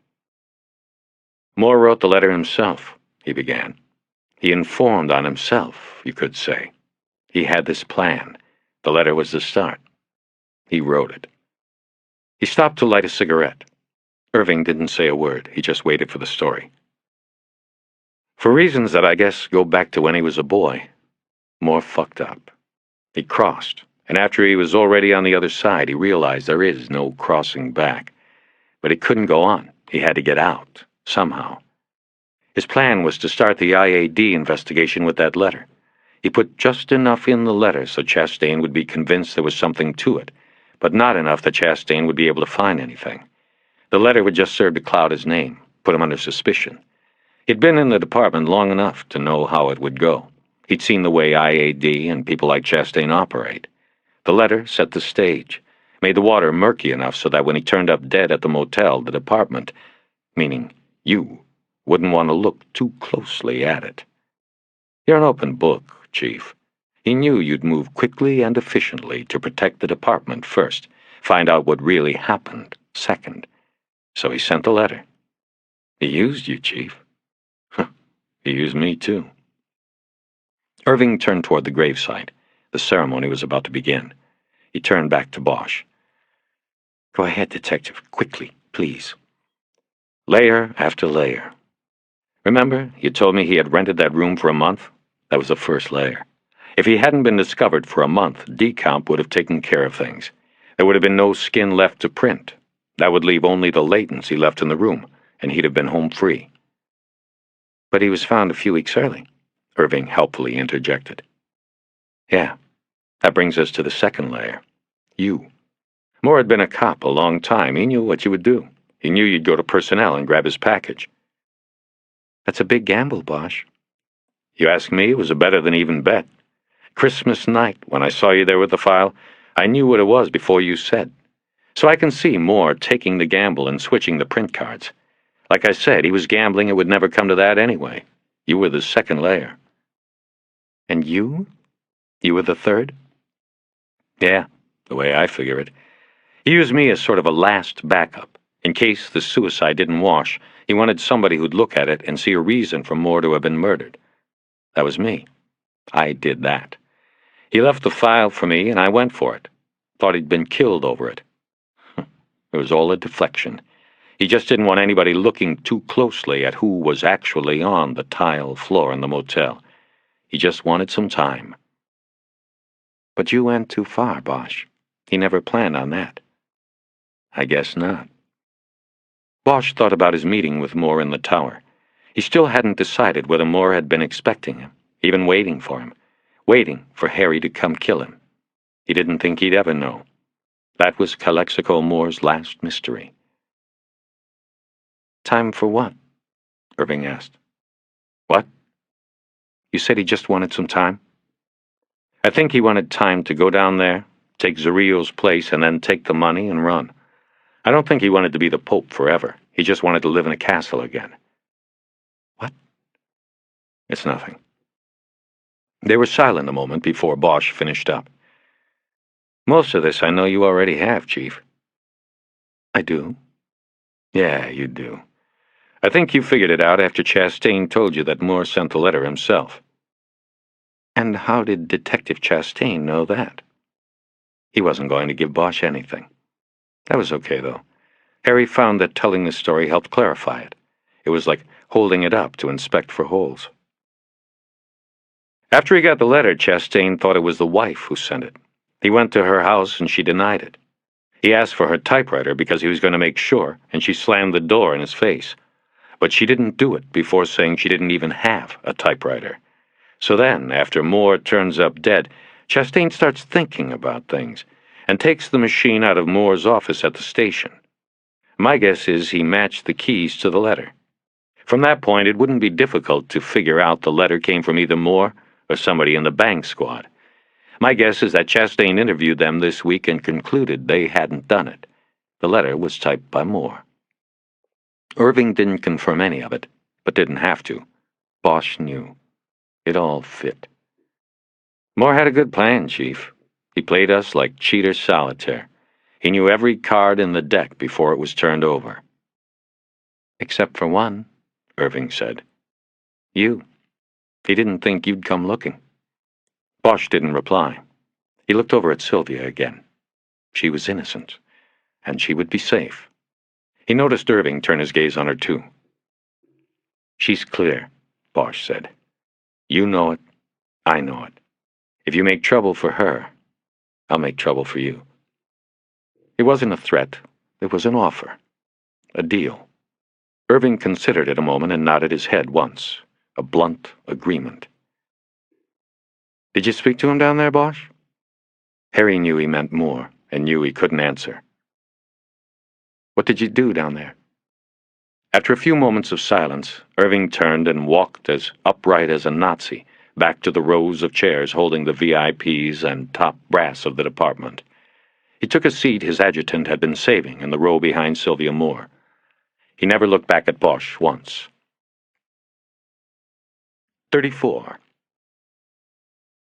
"Moore wrote the letter himself," he began. "He informed on himself, you could say. He had this plan. The letter was the start. He wrote it." He stopped to light a cigarette. Irving didn't say a word. He just waited for the story. "For reasons that I guess go back to when he was a boy, Moore fucked up. He crossed, and after he was already on the other side, he realized there is no crossing back. But he couldn't go on. He had to get out, somehow. His plan was to start the IAD investigation with that letter. He put just enough in the letter so Chastain would be convinced there was something to it, but not enough that Chastain would be able to find anything. The letter would just serve to cloud his name, put him under suspicion. He'd been in the department long enough to know how it would go. He'd seen the way IAD and people like Chastain operate. The letter set the stage, made the water murky enough so that when he turned up dead at the motel, the department, meaning you, wouldn't want to look too closely at it. You're an open book, Chief. He knew you'd move quickly and efficiently to protect the department first, find out what really happened second. So he sent the letter. He used you, Chief. He used me, too. Irving turned toward the gravesite. The ceremony was about to begin. He turned back to Bosch. Go ahead, Detective. Quickly, please. Layer after layer. Remember, you told me he had rented that room for a month? That was the first layer. If he hadn't been discovered for a month, decomp would have taken care of things. There would have been no skin left to print. That would leave only the latency left in the room, and he'd have been home free. But he was found a few weeks early, Irving helpfully interjected. Yeah, that brings us to the second layer. You. Moore had been a cop a long time. He knew what you would do. He knew you'd go to personnel and grab his package. That's a big gamble, Bosch. You ask me, it was a better than even bet. Christmas night, when I saw you there with the file, I knew what it was before you said. So I can see Moore taking the gamble and switching the print cards. Like I said, he was gambling it would never come to that anyway. You were the second layer. And you? You were the third? Yeah, the way I figure it. He used me as sort of a last backup. In case the suicide didn't wash, he wanted somebody who'd look at it and see a reason for Moore to have been murdered. That was me. I did that. He left the file for me, and I went for it. Thought he'd been killed over it. It was all a deflection. He just didn't want anybody looking too closely at who was actually on the tile floor in the motel. He just wanted some time. But you went too far, Bosch. He never planned on that. I guess not. Bosch thought about his meeting with Moore in the tower. He still hadn't decided whether Moore had been expecting him, even waiting for him, waiting for Harry to come kill him. He didn't think he'd ever know. That was Calexico Moore's last mystery. Time for what? Irving asked. What? You said he just wanted some time? I think he wanted time to go down there, take Zarrillo's place, and then take the money and run. I don't think he wanted to be the Pope forever. He just wanted to live in a castle again. What? It's nothing. They were silent a moment before Bosch finished up. Most of this I know you already have, Chief. I do? Yeah, you do. I think you figured it out after Chastain told you that Moore sent the letter himself. And how did Detective Chastain know that? He wasn't going to give Bosch anything. That was okay, though. Harry found that telling the story helped clarify it. It was like holding it up to inspect for holes. After he got the letter, Chastain thought it was the wife who sent it. He went to her house and she denied it. He asked for her typewriter because he was going to make sure, and she slammed the door in his face. But she didn't do it before saying she didn't even have a typewriter. So then, after Moore turns up dead, Chastain starts thinking about things and takes the machine out of Moore's office at the station. My guess is he matched the keys to the letter. From that point, it wouldn't be difficult to figure out the letter came from either Moore or somebody in the bank squad. My guess is that Chastain interviewed them this week and concluded they hadn't done it. The letter was typed by Moore. Irving didn't confirm any of it, but didn't have to. Bosch knew. It all fit. Moore had a good plan, Chief. He played us like cheater solitaire. He knew every card in the deck before it was turned over. Except for one, Irving said. You. He didn't think you'd come looking. Bosch didn't reply. He looked over at Sylvia again. She was innocent, and she would be safe. He noticed Irving turn his gaze on her, too. She's clear, Bosch said. You know it. I know it. If you make trouble for her, I'll make trouble for you. It wasn't a threat. It was an offer. A deal. Irving considered it a moment and nodded his head once. A blunt agreement. Did you speak to him down there, Bosch? Harry knew he meant Moore and knew he couldn't answer. What did you do down there?" After a few moments of silence, Irving turned and walked as upright as a Nazi back to the rows of chairs holding the VIPs and top brass of the department. He took a seat his adjutant had been saving in the row behind Sylvia Moore. He never looked back at Bosch once. 34.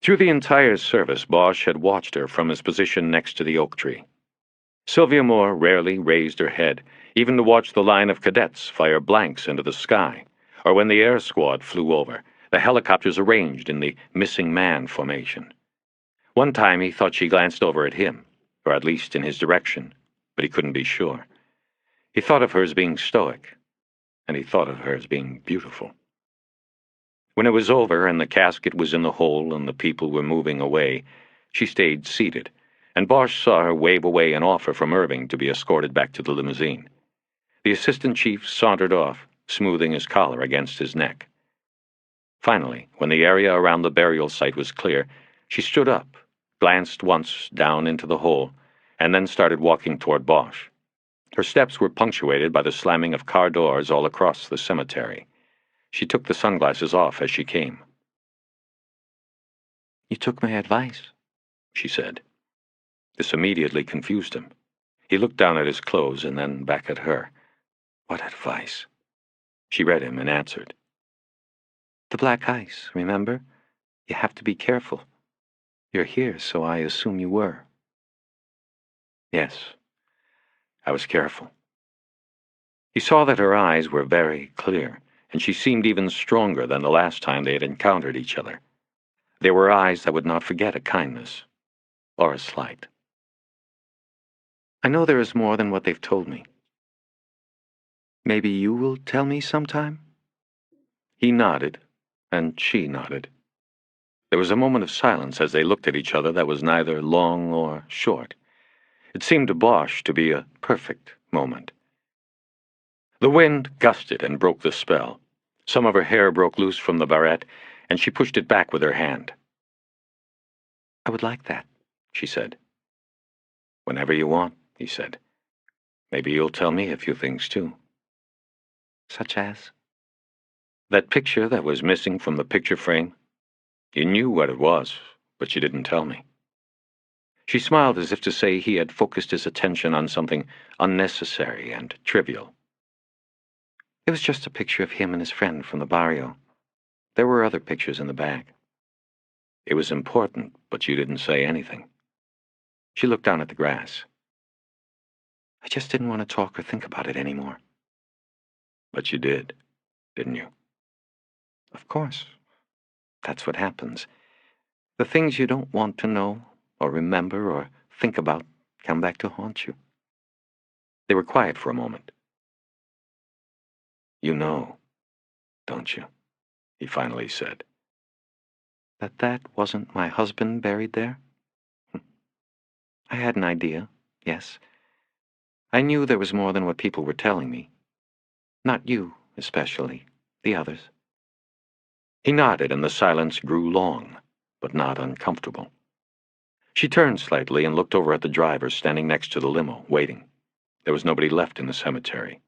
Through the entire service, Bosch had watched her from his position next to the oak tree. Sylvia Moore rarely raised her head, even to watch the line of cadets fire blanks into the sky, or when the air squad flew over, the helicopters arranged in the missing man formation. One time he thought she glanced over at him, or at least in his direction, but he couldn't be sure. He thought of her as being stoic, and he thought of her as being beautiful. When it was over and the casket was in the hole and the people were moving away, she stayed seated, and Bosch saw her wave away an offer from Irving to be escorted back to the limousine. The assistant chief sauntered off, smoothing his collar against his neck. Finally, when the area around the burial site was clear, she stood up, glanced once down into the hole, and then started walking toward Bosch. Her steps were punctuated by the slamming of car doors all across the cemetery. She took the sunglasses off as she came. "You took my advice," she said. This immediately confused him. He looked down at his clothes and then back at her. What advice? She read him and answered. "The black ice, remember? You have to be careful. You're here, so I assume you were." Yes, I was careful. He saw that her eyes were very clear, and she seemed even stronger than the last time they had encountered each other. They were eyes that would not forget a kindness or a slight. "I know there is more than what they've told me. Maybe you will tell me sometime?" He nodded, and she nodded. There was a moment of silence as they looked at each other that was neither long or short. It seemed to Bosch to be a perfect moment. The wind gusted and broke the spell. Some of her hair broke loose from the barrette, and she pushed it back with her hand. "I would like that," she said. "Whenever you want," he said. "Maybe you'll tell me a few things, too." "Such as?" "That picture that was missing from the picture frame. You knew what it was, but you didn't tell me." She smiled as if to say he had focused his attention on something unnecessary and trivial. "It was just a picture of him and his friend from the barrio. There were other pictures in the bag." "It was important, but you didn't say anything." She looked down at the grass. "I just didn't want to talk or think about it anymore." "But you did, didn't you?" "Of course. That's what happens. The things you don't want to know or remember or think about come back to haunt you." They were quiet for a moment. "You know, don't you?" he finally said. That wasn't my husband buried there? I had an idea, yes. I knew there was more than what people were telling me. Not you, especially. The others." He nodded, and the silence grew long, but not uncomfortable. She turned slightly and looked over at the driver standing next to the limo, waiting. There was nobody left in the cemetery.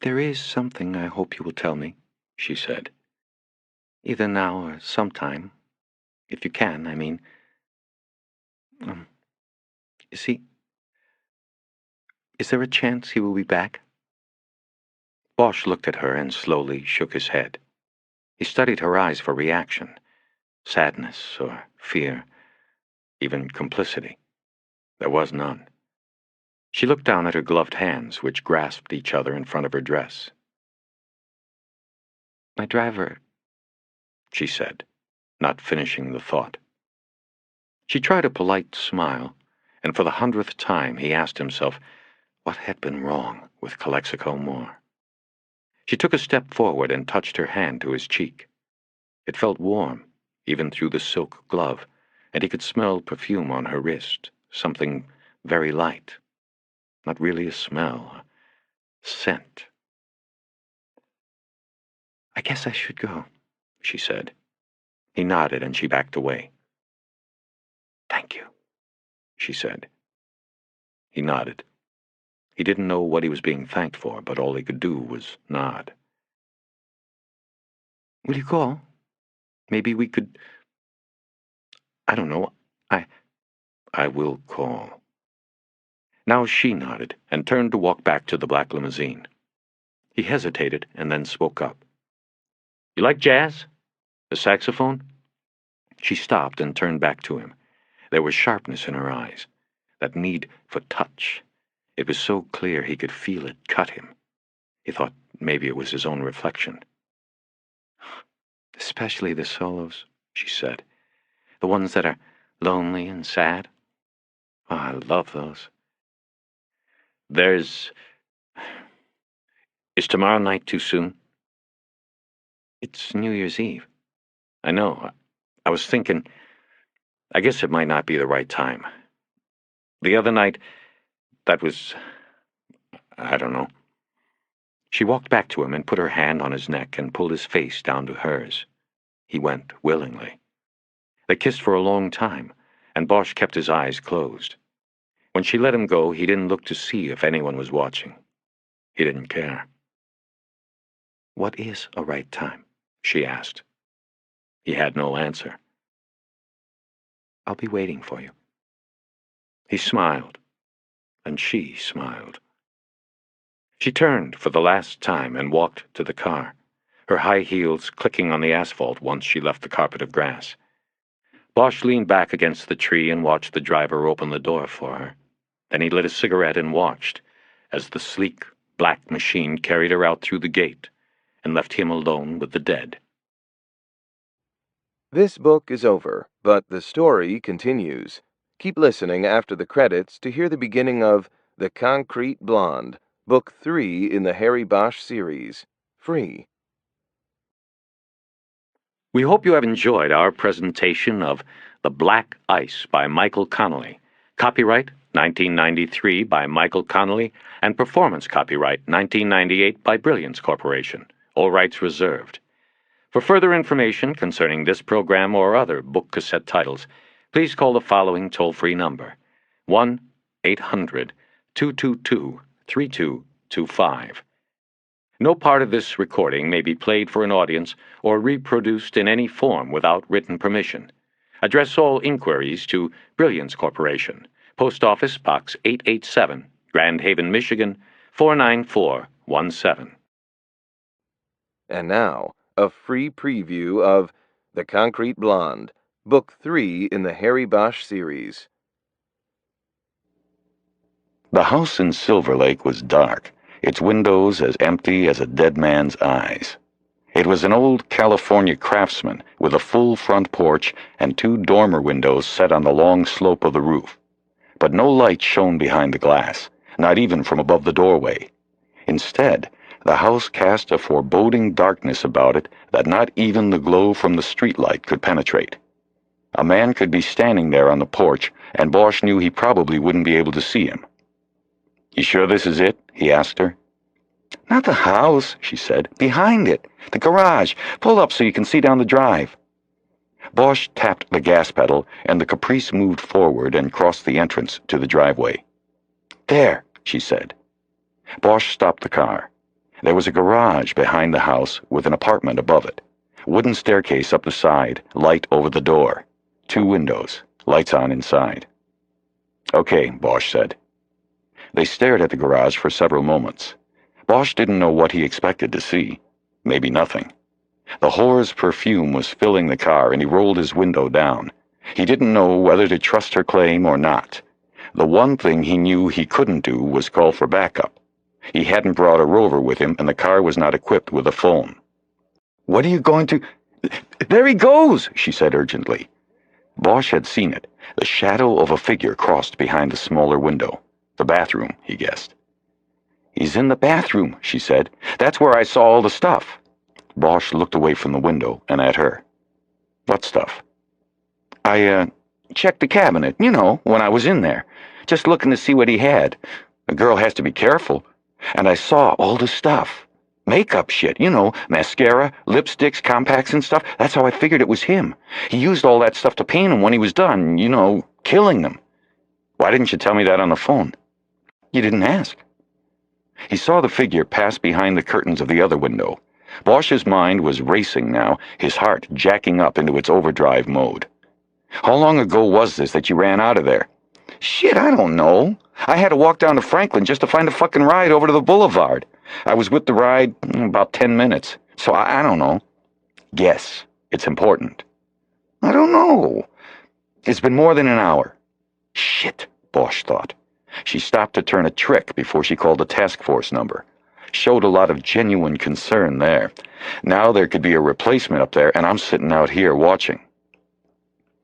"There is something I hope you will tell me," she said. "Either now or sometime. If you can, I mean. You see, is there a chance he will be back?" Bosch looked at her and slowly shook his head. He studied her eyes for reaction, sadness or fear, even complicity. There was none. She looked down at her gloved hands, which grasped each other in front of her dress. "My driver," she said, not finishing the thought. She tried a polite smile, and for the 100th time he asked himself what had been wrong with Calexico Moore. She took a step forward and touched her hand to his cheek. It felt warm, even through the silk glove, and he could smell perfume on her wrist, something very light. Not really a smell, a scent. "I guess I should go," she said. He nodded, and she backed away. "Thank you," she said. He nodded. He didn't know what he was being thanked for, but all he could do was nod. Will you call? Maybe we could... I don't know. I will call. Now she nodded and turned to walk back to the black limousine. He hesitated and then spoke up. You like jazz? The saxophone? She stopped and turned back to him. There was sharpness in her eyes, that need for touch. It was so clear he could feel it cut him. He thought maybe it was his own reflection. Especially the solos, she said. The ones that are lonely and sad. Oh, I love those. Is tomorrow night too soon? It's New Year's Eve. I know. I was thinking, I guess it might not be the right time. The other night, that was, I don't know. She walked back to him and put her hand on his neck and pulled his face down to hers. He went willingly. They kissed for a long time, and Bosch kept his eyes closed. When she let him go, he didn't look to see if anyone was watching. He didn't care. What is a right time? She asked. He had no answer. I'll be waiting for you. He smiled, and she smiled. She turned for the last time and walked to the car, her high heels clicking on the asphalt once she left the carpet of grass. Bosch leaned back against the tree and watched the driver open the door for her. Then he lit a cigarette and watched as the sleek, black machine carried her out through the gate and left him alone with the dead. This book is over, but the story continues. Keep listening after the credits to hear the beginning of The Concrete Blonde, Book 3 in the Harry Bosch series. Free. We hope you have enjoyed our presentation of The Black Ice by Michael Connelly. Copyright 1993 by Michael Connelly and performance copyright 1998 by Brilliance Corporation. All rights reserved. For further information concerning this program or other book cassette titles, please call the following toll-free number, 1-800-222-3225. No part of this recording may be played for an audience or reproduced in any form without written permission. Address all inquiries to Brilliance Corporation, Post Office Box 887, Grand Haven, Michigan, 49417. And now, a free preview of The Concrete Blonde, Book 3 in the Harry Bosch series. The house in Silver Lake was dark, its windows as empty as a dead man's eyes. It was an old California craftsman with a full front porch and 2 dormer windows set on the long slope of the roof. But no light shone behind the glass, not even from above the doorway. Instead, the house cast a foreboding darkness about it that not even the glow from the streetlight could penetrate. A man could be standing there on the porch, and Bosch knew he probably wouldn't be able to see him. "You sure this is it?" he asked her. "Not the house," she said. "Behind it. The garage. Pull up so you can see down the drive." Bosch tapped the gas pedal, and the Caprice moved forward and crossed the entrance to the driveway. "There," she said. Bosch stopped the car. There was a garage behind the house with an apartment above it. Wooden staircase up the side, light over the door. 2 windows, lights on inside. "Okay," Bosch said. They stared at the garage for several moments. Bosch didn't know what he expected to see. Maybe nothing. The whore's perfume was filling the car, and he rolled his window down. He didn't know whether to trust her claim or not. The one thing he knew he couldn't do was call for backup. He hadn't brought a rover with him, and the car was not equipped with a phone. "What are you going to—" "There he goes!" she said urgently. Bosch had seen it. The shadow of a figure crossed behind the smaller window. The bathroom, he guessed. "He's in the bathroom," she said. "That's where I saw all the stuff." Bosch looked away from the window and at her. "What stuff?" I checked the cabinet, when I was in there. Just looking to see what he had. A girl has to be careful. And I saw all the stuff. Makeup shit, mascara, lipsticks, compacts and stuff. That's how I figured it was him. He used all that stuff to paint them when he was done, killing them. Why didn't you tell me that on the phone?" "You didn't ask." He saw the figure pass behind the curtains of the other window. Bosch's mind was racing now, his heart jacking up into its overdrive mode. How long ago was this that you ran out of there? Shit, I don't know. I had to walk down to Franklin just to find a fucking ride over to the boulevard. I was with the ride about 10 minutes, so I don't know. Guess. It's important. I don't know. It's been more than an hour. Shit, Bosch thought. She stopped to turn a trick before she called the task force number. Showed a lot of genuine concern there. Now there could be a replacement up there, and I'm sitting out here watching.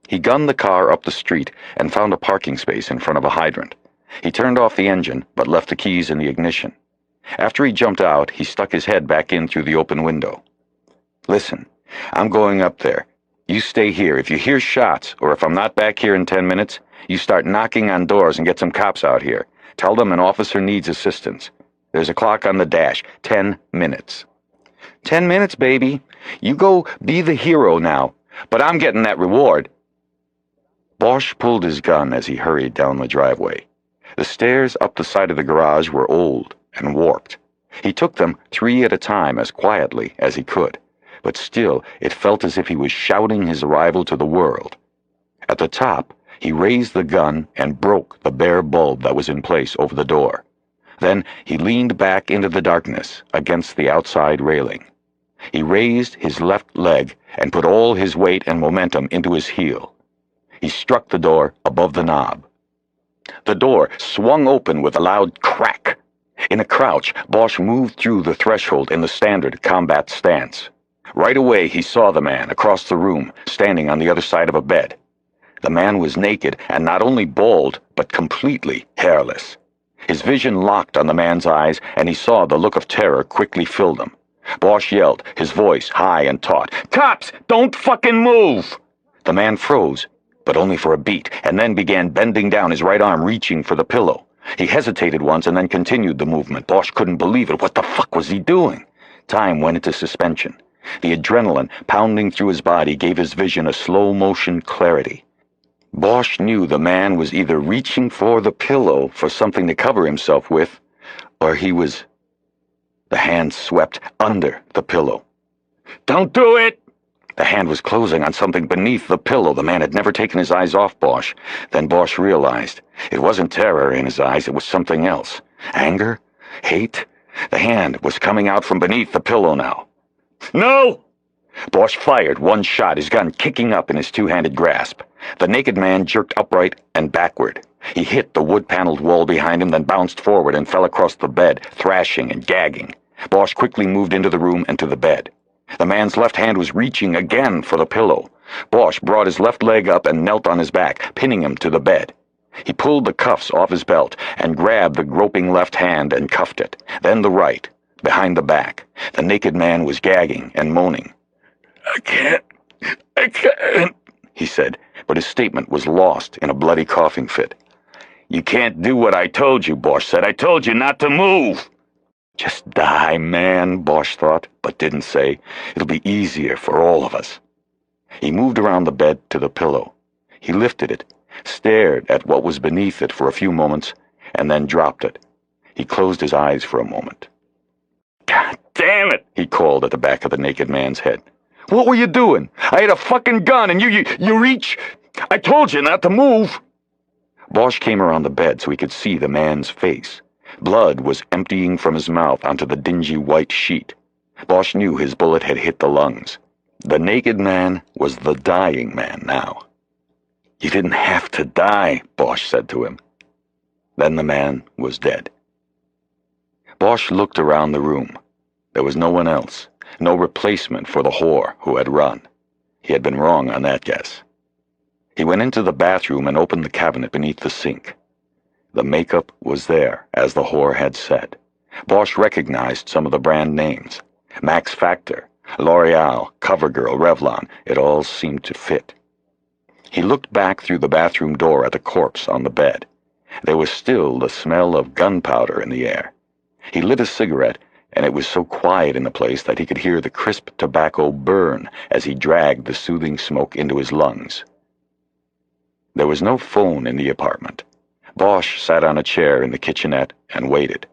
He gunned the car up the street and found a parking space in front of a hydrant. He turned off the engine, but left the keys in the ignition. After he jumped out, he stuck his head back in through the open window. Listen, I'm going up there. You stay here. If you hear shots, or if I'm not back here in 10 minutes, you start knocking on doors and get some cops out here. Tell them an officer needs assistance. There's a clock on the dash. 10 minutes. 10 minutes, baby. You go be the hero now. But I'm getting that reward. Bosch pulled his gun as he hurried down the driveway. The stairs up the side of the garage were old and warped. He took them 3 at a time as quietly as he could, but still it felt as if he was shouting his arrival to the world. At the top, he raised the gun and broke the bare bulb that was in place over the door. Then he leaned back into the darkness against the outside railing. He raised his left leg and put all his weight and momentum into his heel. He struck the door above the knob. The door swung open with a loud crack. In a crouch, Bosch moved through the threshold in the standard combat stance. Right away, he saw the man across the room, standing on the other side of a bed. The man was naked and not only bald, but completely hairless. His vision locked on the man's eyes, and he saw the look of terror quickly fill them. Bosch yelled, his voice high and taut, "Cops, don't fucking move!" The man froze, but only for a beat, and then began bending down, his right arm reaching for the pillow. He hesitated once and then continued the movement. Bosch couldn't believe it. What the fuck was he doing? Time went into suspension. The adrenaline pounding through his body gave his vision a slow-motion clarity. Bosch knew the man was either reaching for the pillow for something to cover himself with, or he was... The hand swept under the pillow. "Don't do it!" The hand was closing on something beneath the pillow. The man had never taken his eyes off Bosch. Then Bosch realized it wasn't terror in his eyes, it was something else. Anger? Hate? The hand was coming out from beneath the pillow now. "No!" Bosch fired one shot, his gun kicking up in his two-handed grasp. The naked man jerked upright and backward. He hit the wood-paneled wall behind him, then bounced forward and fell across the bed, thrashing and gagging. Bosch quickly moved into the room and to the bed. The man's left hand was reaching again for the pillow. Bosch brought his left leg up and knelt on his back, pinning him to the bed. He pulled the cuffs off his belt and grabbed the groping left hand and cuffed it, then the right, behind the back. The naked man was gagging and moaning. I can't, he said, but his statement was lost in a bloody coughing fit. "You can't do what I told you," Bosch said. "I told you not to move." Just die, man, Bosch thought, but didn't say. It'll be easier for all of us. He moved around the bed to the pillow. He lifted it, stared at what was beneath it for a few moments, and then dropped it. He closed his eyes for a moment. "God damn it," he called at the back of the naked man's head. "What were you doing? I had a fucking gun, and you reach... I told you not to move." Bosch came around the bed so he could see the man's face. Blood was emptying from his mouth onto the dingy white sheet. Bosch knew his bullet had hit the lungs. The naked man was the dying man now. "You didn't have to die," Bosch said to him. Then the man was dead. Bosch looked around the room. There was no one else, no replacement for the whore who had run. He had been wrong on that guess. He went into the bathroom and opened the cabinet beneath the sink. The makeup was there, as the whore had said. Bosch recognized some of the brand names. Max Factor, L'Oreal, CoverGirl, Revlon. It all seemed to fit. He looked back through the bathroom door at the corpse on the bed. There was still the smell of gunpowder in the air. He lit a cigarette, and it was so quiet in the place that he could hear the crisp tobacco burn as he dragged the soothing smoke into his lungs. There was no phone in the apartment. Bosch sat on a chair in the kitchenette and waited.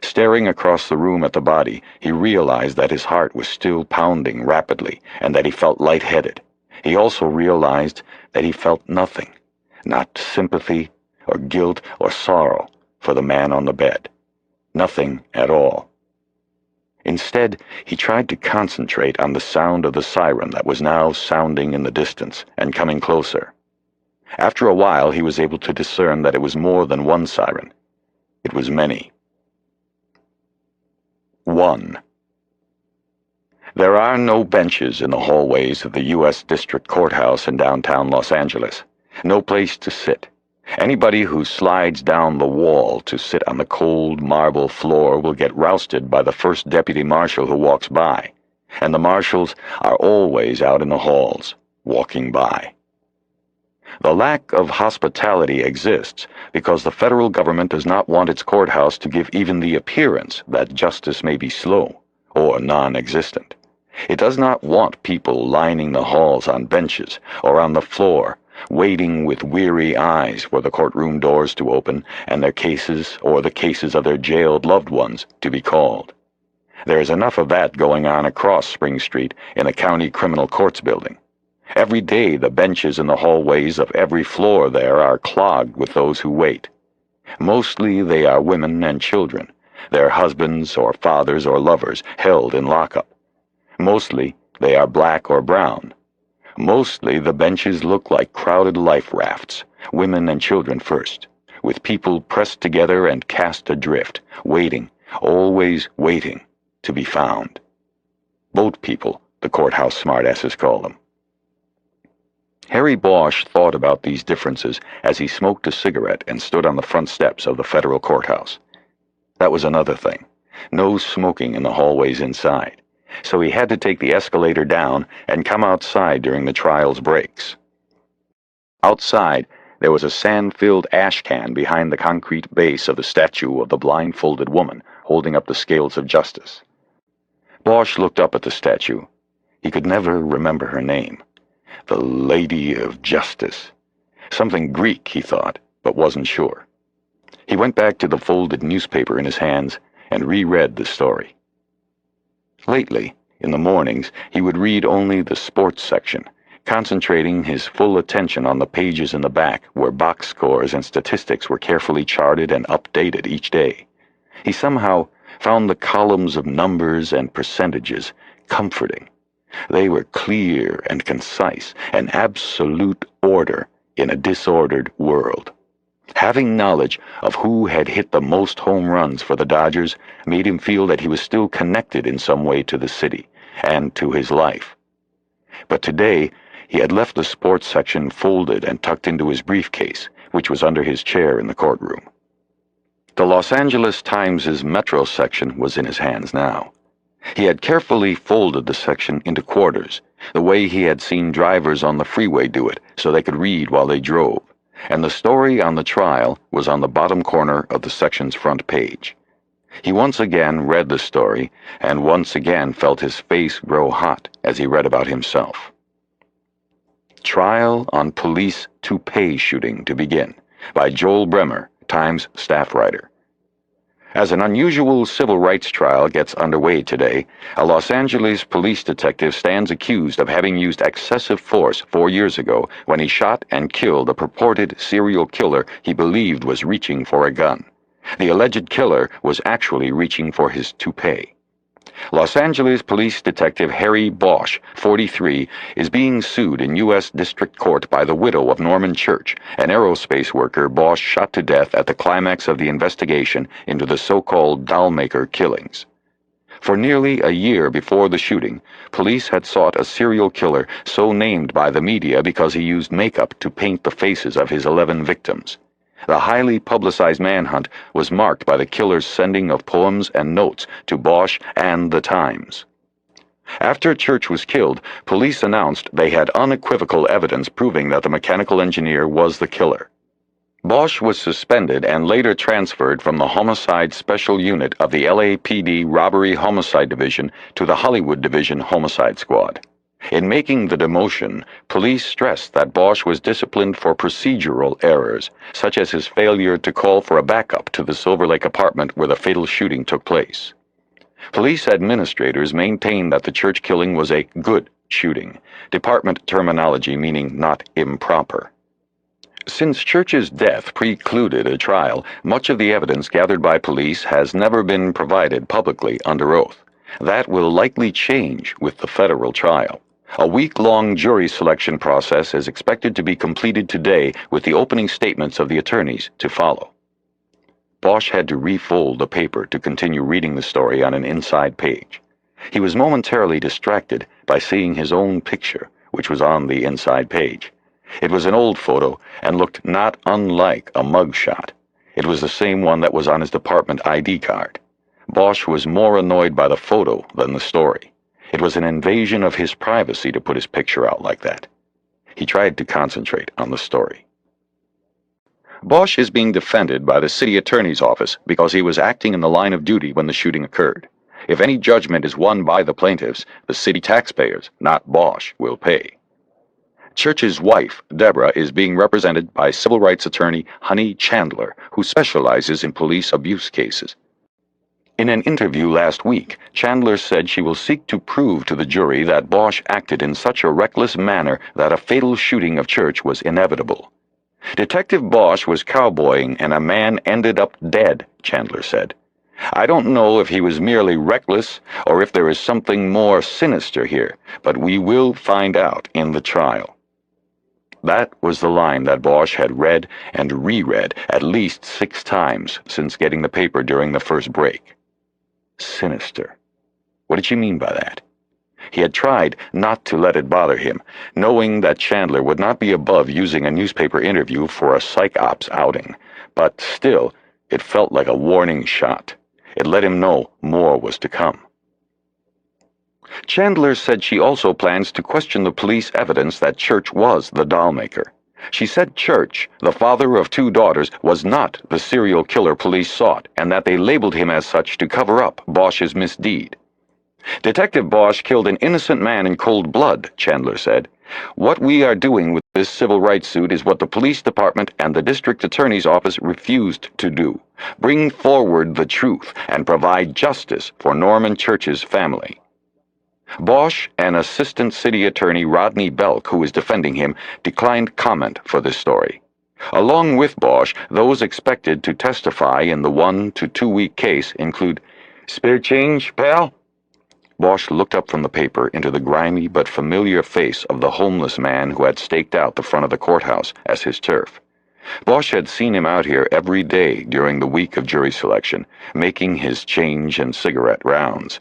Staring across the room at the body, he realized that his heart was still pounding rapidly and that he felt lightheaded. He also realized that he felt nothing, not sympathy or guilt or sorrow for the man on the bed. Nothing at all. Instead, he tried to concentrate on the sound of the siren that was now sounding in the distance and coming closer. After a while, he was able to discern that it was more than one siren. It was many. 1. There are no benches in the hallways of the U.S. District Courthouse in downtown Los Angeles. No place to sit. Anybody who slides down the wall to sit on the cold marble floor will get rousted by the first deputy marshal who walks by, and the marshals are always out in the halls, walking by. The lack of hospitality exists because the federal government does not want its courthouse to give even the appearance that justice may be slow or non-existent. It does not want people lining the halls on benches or on the floor, waiting with weary eyes for the courtroom doors to open and their cases or the cases of their jailed loved ones to be called. There is enough of that going on across Spring Street in the County Criminal Courts building. Every day the benches in the hallways of every floor there are clogged with those who wait. Mostly they are women and children, their husbands or fathers or lovers held in lockup. Mostly they are black or brown. Mostly the benches look like crowded life rafts, women and children first, with people pressed together and cast adrift, waiting, always waiting, to be found. Boat people, the courthouse smartasses call them. Harry Bosch thought about these differences as he smoked a cigarette and stood on the front steps of the federal courthouse. That was another thing. No smoking in the hallways inside. So he had to take the escalator down and come outside during the trial's breaks. Outside, there was a sand-filled ash can behind the concrete base of the statue of the blindfolded woman holding up the scales of justice. Bosch looked up at the statue. He could never remember her name. The Lady of Justice. Something Greek, he thought, but wasn't sure. He went back to the folded newspaper in his hands and reread the story. Lately, in the mornings, he would read only the sports section, concentrating his full attention on the pages in the back where box scores and statistics were carefully charted and updated each day. He somehow found the columns of numbers and percentages comforting. They were clear and concise, an absolute order in a disordered world. Having knowledge of who had hit the most home runs for the Dodgers made him feel that he was still connected in some way to the city and to his life. But today, he had left the sports section folded and tucked into his briefcase, which was under his chair in the courtroom. The Los Angeles Times' Metro section was in his hands now. He had carefully folded the section into quarters, the way he had seen drivers on the freeway do it so they could read while they drove, and the story on the trial was on the bottom corner of the section's front page. He once again read the story, and once again felt his face grow hot as he read about himself. Trial on Police Toupee Shooting to Begin, by Joel Bremer, Times staff writer. As an unusual civil rights trial gets underway today, a Los Angeles police detective stands accused of having used excessive force 4 years ago when he shot and killed a purported serial killer he believed was reaching for a gun. The alleged killer was actually reaching for his toupee. Los Angeles police detective Harry Bosch, 43, is being sued in U.S. District Court by the widow of Norman Church, an aerospace worker Bosch shot to death at the climax of the investigation into the so-called dollmaker killings. For nearly a year before the shooting, police had sought a serial killer so named by the media because he used makeup to paint the faces of his 11 victims. The highly publicized manhunt was marked by the killer's sending of poems and notes to Bosch and the Times. After Church was killed, police announced they had unequivocal evidence proving that the mechanical engineer was the killer. Bosch was suspended and later transferred from the Homicide Special Unit of the LAPD Robbery Homicide Division to the Hollywood Division Homicide Squad. In making the demotion, police stressed that Bosch was disciplined for procedural errors, such as his failure to call for a backup to the Silver Lake apartment where the fatal shooting took place. Police administrators maintained that the church killing was a good shooting, department terminology meaning not improper. Since Church's death precluded a trial, much of the evidence gathered by police has never been provided publicly under oath. That will likely change with the federal trial. A week-long jury selection process is expected to be completed today, with the opening statements of the attorneys to follow. Bosch had to refold the paper to continue reading the story on an inside page. He was momentarily distracted by seeing his own picture, which was on the inside page. It was an old photo and looked not unlike a mugshot. It was the same one that was on his department ID card. Bosch was more annoyed by the photo than the story. It was an invasion of his privacy to put his picture out like that. He tried to concentrate on the story. Bosch is being defended by the city attorney's office because he was acting in the line of duty when the shooting occurred. If any judgment is won by the plaintiffs, the city taxpayers, not Bosch, will pay. Church's wife, Deborah, is being represented by civil rights attorney Honey Chandler, who specializes in police abuse cases. In an interview last week, Chandler said she will seek to prove to the jury that Bosch acted in such a reckless manner that a fatal shooting of Church was inevitable. Detective Bosch was cowboying and a man ended up dead, Chandler said. I don't know if he was merely reckless or if there is something more sinister here, but we will find out in the trial. That was the line that Bosch had read and reread at least 6 times since getting the paper during the first break. Sinister. What did she mean by that? He had tried not to let it bother him, knowing that Chandler would not be above using a newspaper interview for a psych ops outing, but still, it felt like a warning shot. It let him know more was to come. Chandler said she also plans to question the police evidence that Church was the doll maker. She said Church, the father of 2 daughters, was not the serial killer police sought, and that they labeled him as such to cover up Bosch's misdeed. Detective Bosch killed an innocent man in cold blood, Chandler said. What we are doing with this civil rights suit is what the police department and the district attorney's office refused to do. Bring forward the truth and provide justice for Norman Church's family. Bosch and Assistant City Attorney Rodney Belk, who is defending him, declined comment for this story. Along with Bosch, those expected to testify in the 1 to 2 week case include Spare change, pal? Bosch looked up from the paper into the grimy but familiar face of the homeless man who had staked out the front of the courthouse as his turf. Bosch had seen him out here every day during the week of jury selection, making his change and cigarette rounds.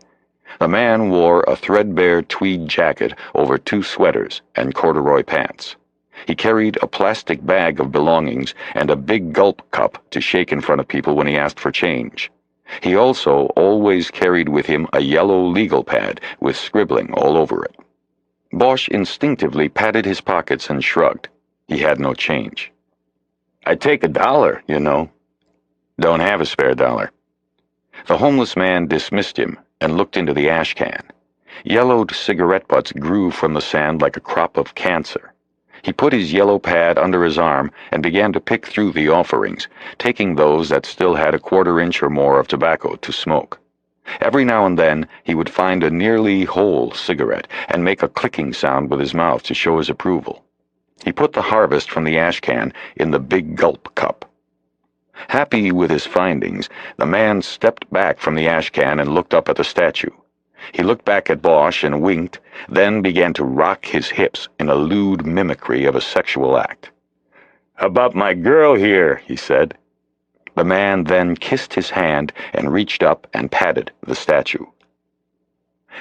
The man wore a threadbare tweed jacket over 2 sweaters and corduroy pants. He carried a plastic bag of belongings and a big gulp cup to shake in front of people when he asked for change. He also always carried with him a yellow legal pad with scribbling all over it. Bosch instinctively patted his pockets and shrugged. He had no change. I'd take $1, you know. Don't have a spare dollar. The homeless man dismissed him and looked into the ash can. Yellowed cigarette butts grew from the sand like a crop of cancer. He put his yellow pad under his arm and began to pick through the offerings, taking those that still had a 1/4 inch or more of tobacco to smoke. Every now and then he would find a nearly whole cigarette and make a clicking sound with his mouth to show his approval. He put the harvest from the ash can in the big gulp cup. Happy with his findings, the man stepped back from the ash can and looked up at the statue. He looked back at Bosch and winked, then began to rock his hips in a lewd mimicry of a sexual act. "How about my girl here?" he said. The man then kissed his hand and reached up and patted the statue.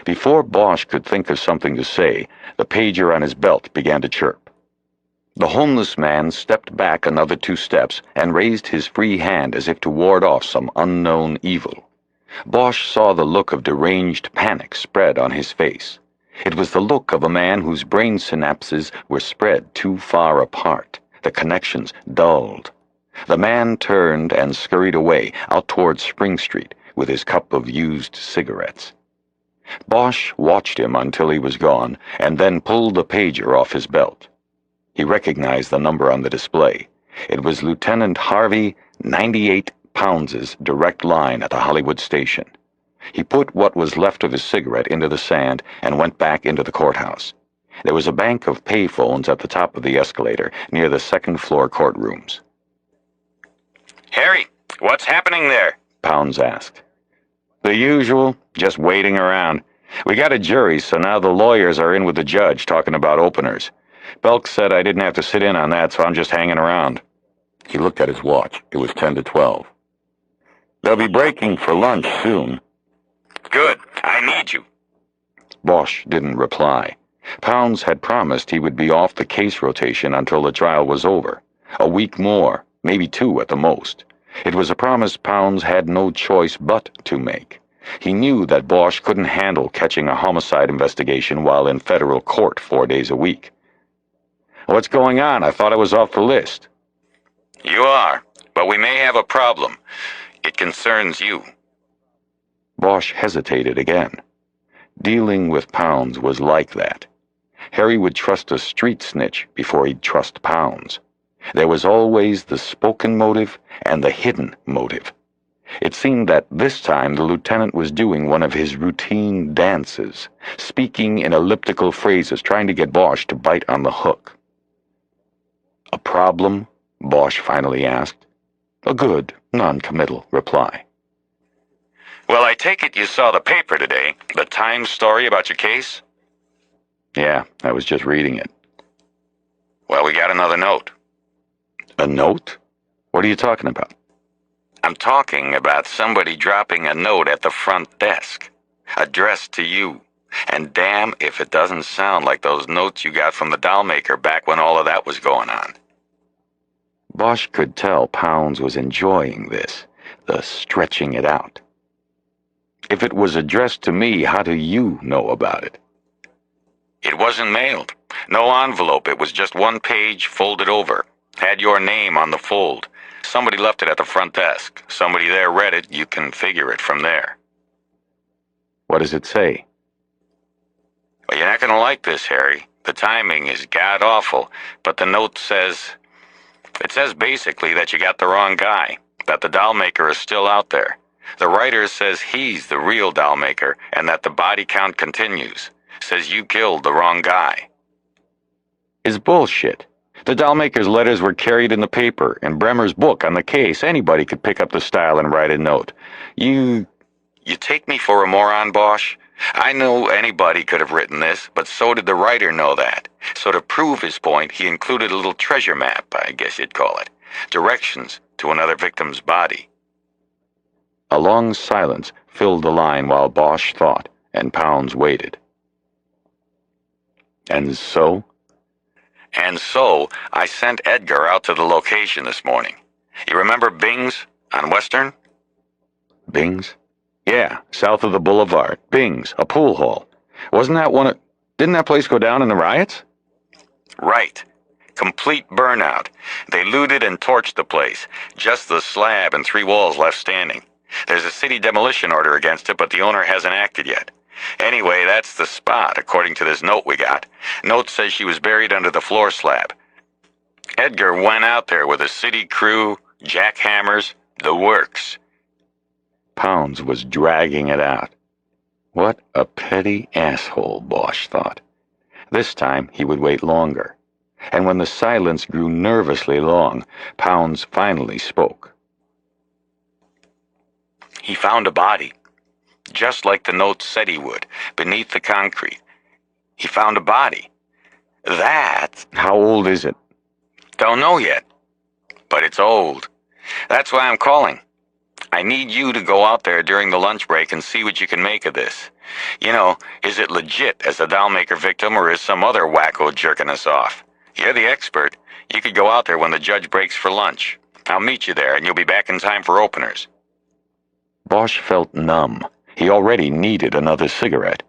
Before Bosch could think of something to say, the pager on his belt began to chirp. The homeless man stepped back another 2 steps and raised his free hand as if to ward off some unknown evil. Bosch saw the look of deranged panic spread on his face. It was the look of a man whose brain synapses were spread too far apart, the connections dulled. The man turned and scurried away, out toward Spring Street, with his cup of used cigarettes. Bosch watched him until he was gone, and then pulled the pager off his belt. He recognized the number on the display. It was Lieutenant Harvey 98 Pounds' direct line at the Hollywood station. He put what was left of his cigarette into the sand and went back into the courthouse. There was a bank of payphones at the top of the escalator near the second-floor courtrooms. Harry, what's happening there? Pounds asked. The usual, just waiting around. We got a jury, so now the lawyers are in with the judge talking about openers. Belk said I didn't have to sit in on that, so I'm just hanging around. He looked at his watch. It was 10 to 12. They'll be breaking for lunch soon. Good. I need you. Bosch didn't reply. Pounds had promised he would be off the case rotation until the trial was over. A week more, maybe 2 at the most. It was a promise Pounds had no choice but to make. He knew that Bosch couldn't handle catching a homicide investigation while in federal court 4 days a week. What's going on? I thought I was off the list. You are, but we may have a problem. It concerns you. Bosch hesitated again. Dealing with Pounds was like that. Harry would trust a street snitch before he'd trust Pounds. There was always the spoken motive and the hidden motive. It seemed that this time the lieutenant was doing one of his routine dances, speaking in elliptical phrases, trying to get Bosch to bite on the hook. A problem? Bosch finally asked. A good, non-committal reply. Well, I take it you saw the paper today, the Times story about your case? Yeah, I was just reading it. Well, we got another note. A note? What are you talking about? I'm talking about somebody dropping a note at the front desk, addressed to you. And damn if it doesn't sound like those notes you got from the doll maker back when all of that was going on. Bosch could tell Pounds was enjoying this, the stretching it out. If it was addressed to me, how do you know about it? It wasn't mailed. No envelope. It was just one page folded over. Had your name on the fold. Somebody left it at the front desk. Somebody there read it. You can figure it from there. What does it say? Well, you're not going to like this, Harry. The timing is god-awful, but the note says... It says basically that you got the wrong guy, that the doll maker is still out there. The writer says he's the real doll maker and that the body count continues. Says you killed the wrong guy. Is bullshit. The doll maker's letters were carried in the paper, in Bremer's book on the case. Anybody could pick up the style and write a note. You take me for a moron, Bosch? I know anybody could have written this, but so did the writer know that. So to prove his point, he included a little treasure map, I guess you'd call it. Directions to another victim's body. A long silence filled the line while Bosch thought, and Pounds waited. And so? And so, I sent Edgar out to the location this morning. You remember Bing's on Western? Bing's? Yeah, south of the boulevard. Bing's, a pool hall. Wasn't that one of... Didn't that place go down in the riots? Right. Complete burnout. They looted and torched the place. Just the slab and 3 walls left standing. There's a city demolition order against it, but the owner hasn't acted yet. Anyway, that's the spot, according to this note we got. Note says she was buried under the floor slab. Edgar went out there with a city crew, jackhammers, the works. Pounds was dragging it out. What a petty asshole, Bosch thought. This time he would wait longer. And when the silence grew nervously long, Pounds finally spoke. He found a body. Just like the note said he would, beneath the concrete. He found a body. That... How old is it? Don't know yet. But it's old. That's why I'm calling. I need you to go out there during the lunch break and see what you can make of this. You know, is it legit as a dollmaker victim or is some other wacko jerking us off? You're the expert. You could go out there when the judge breaks for lunch. I'll meet you there and you'll be back in time for openers. Bosch felt numb. He already needed another cigarette.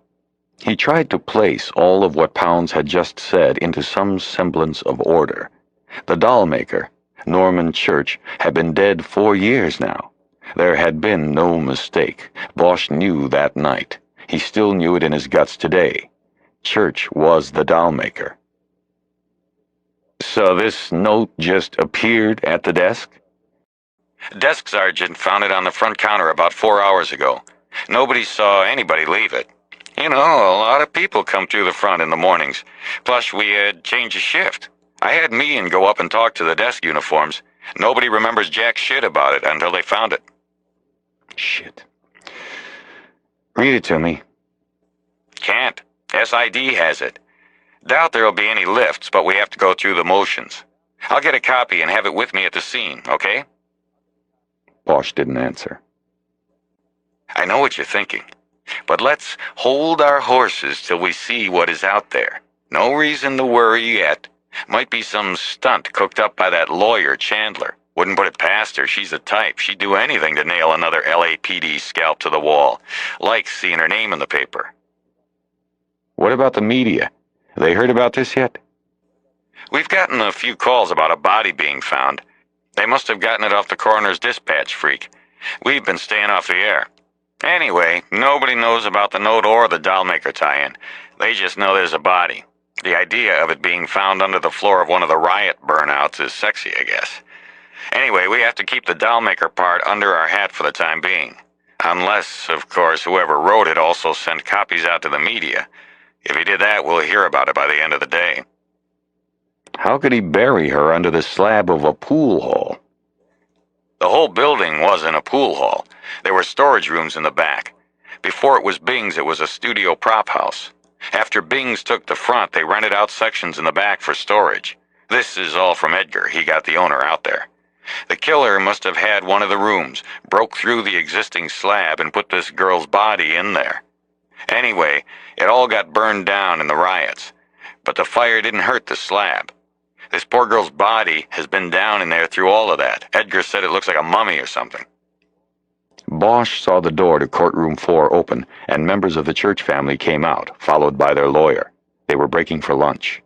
He tried to place all of what Pounds had just said into some semblance of order. The doll maker, Norman Church, had been dead 4 years now. There had been no mistake. Bosch knew that night. He still knew it in his guts today. Church was the doll maker. So this note just appeared at the desk? Desk sergeant found it on the front counter about 4 hours ago. Nobody saw anybody leave it. You know, a lot of people come through the front in the mornings. Plus, we had changed a shift. I had Meehan go up and talk to the desk uniforms. Nobody remembers jack shit about it until they found it. Shit. Read it to me. Can't. SID has it. Doubt there'll be any lifts, but we have to go through the motions. I'll get a copy and have it with me at the scene, okay? Bosch didn't answer. I know what you're thinking, but let's hold our horses till we see what is out there. No reason to worry yet. Might be some stunt cooked up by that lawyer, Chandler. Wouldn't put it past her. She's the type. She'd do anything to nail another LAPD scalp to the wall. Likes seeing her name in the paper. What about the media? They heard about this yet? We've gotten a few calls about a body being found. They must have gotten it off the coroner's dispatch freak. We've been staying off the air. Anyway, nobody knows about the note or the dollmaker tie-in. They just know there's a body. The idea of it being found under the floor of one of the riot burnouts is sexy, I guess. Anyway, we have to keep the dollmaker part under our hat for the time being. Unless, of course, whoever wrote it also sent copies out to the media. If he did that, we'll hear about it by the end of the day. How could he bury her under the slab of a pool hall? The whole building wasn't a pool hall. There were storage rooms in the back. Before it was Bing's, it was a studio prop house. After Bing's took the front, they rented out sections in the back for storage. This is all from Edgar. He got the owner out there. The killer must have had one of the rooms, broke through the existing slab, and put this girl's body in there. Anyway, it all got burned down in the riots. But the fire didn't hurt the slab. This poor girl's body has been down in there through all of that. Edgar said it looks like a mummy or something. Bosch saw the door to courtroom 4 open, and members of the Church family came out, followed by their lawyer. They were breaking for lunch.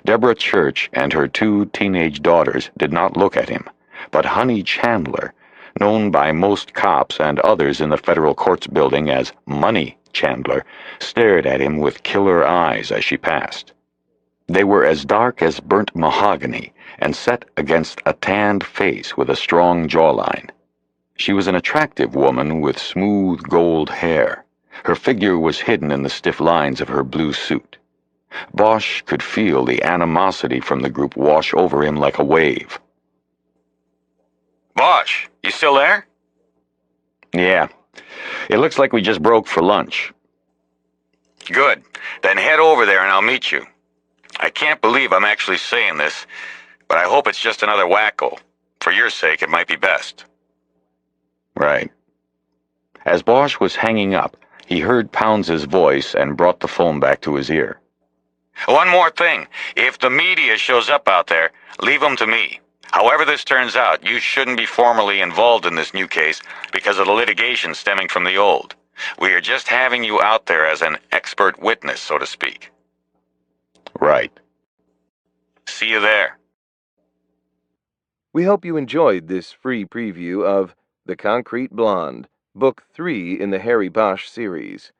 Deborah Church and her 2 teenage daughters did not look at him, but Honey Chandler, known by most cops and others in the federal courts building as Money Chandler, stared at him with killer eyes as she passed. They were as dark as burnt mahogany and set against a tanned face with a strong jawline. She was an attractive woman with smooth gold hair. Her figure was hidden in the stiff lines of her blue suit. Bosch could feel the animosity from the group wash over him like a wave. Bosch, you still there? Yeah. It looks like we just broke for lunch. Good. Then head over there and I'll meet you. I can't believe I'm actually saying this, but I hope it's just another wacko. For your sake, it might be best. Right. As Bosch was hanging up, he heard Pounds' voice and brought the phone back to his ear. One more thing. If the media shows up out there, leave them to me. However this turns out, you shouldn't be formally involved in this new case because of the litigation stemming from the old. We are just having you out there as an expert witness, so to speak. Right. See you there. We hope you enjoyed this free preview of The Concrete Blonde, Book 3 in the Harry Bosch series.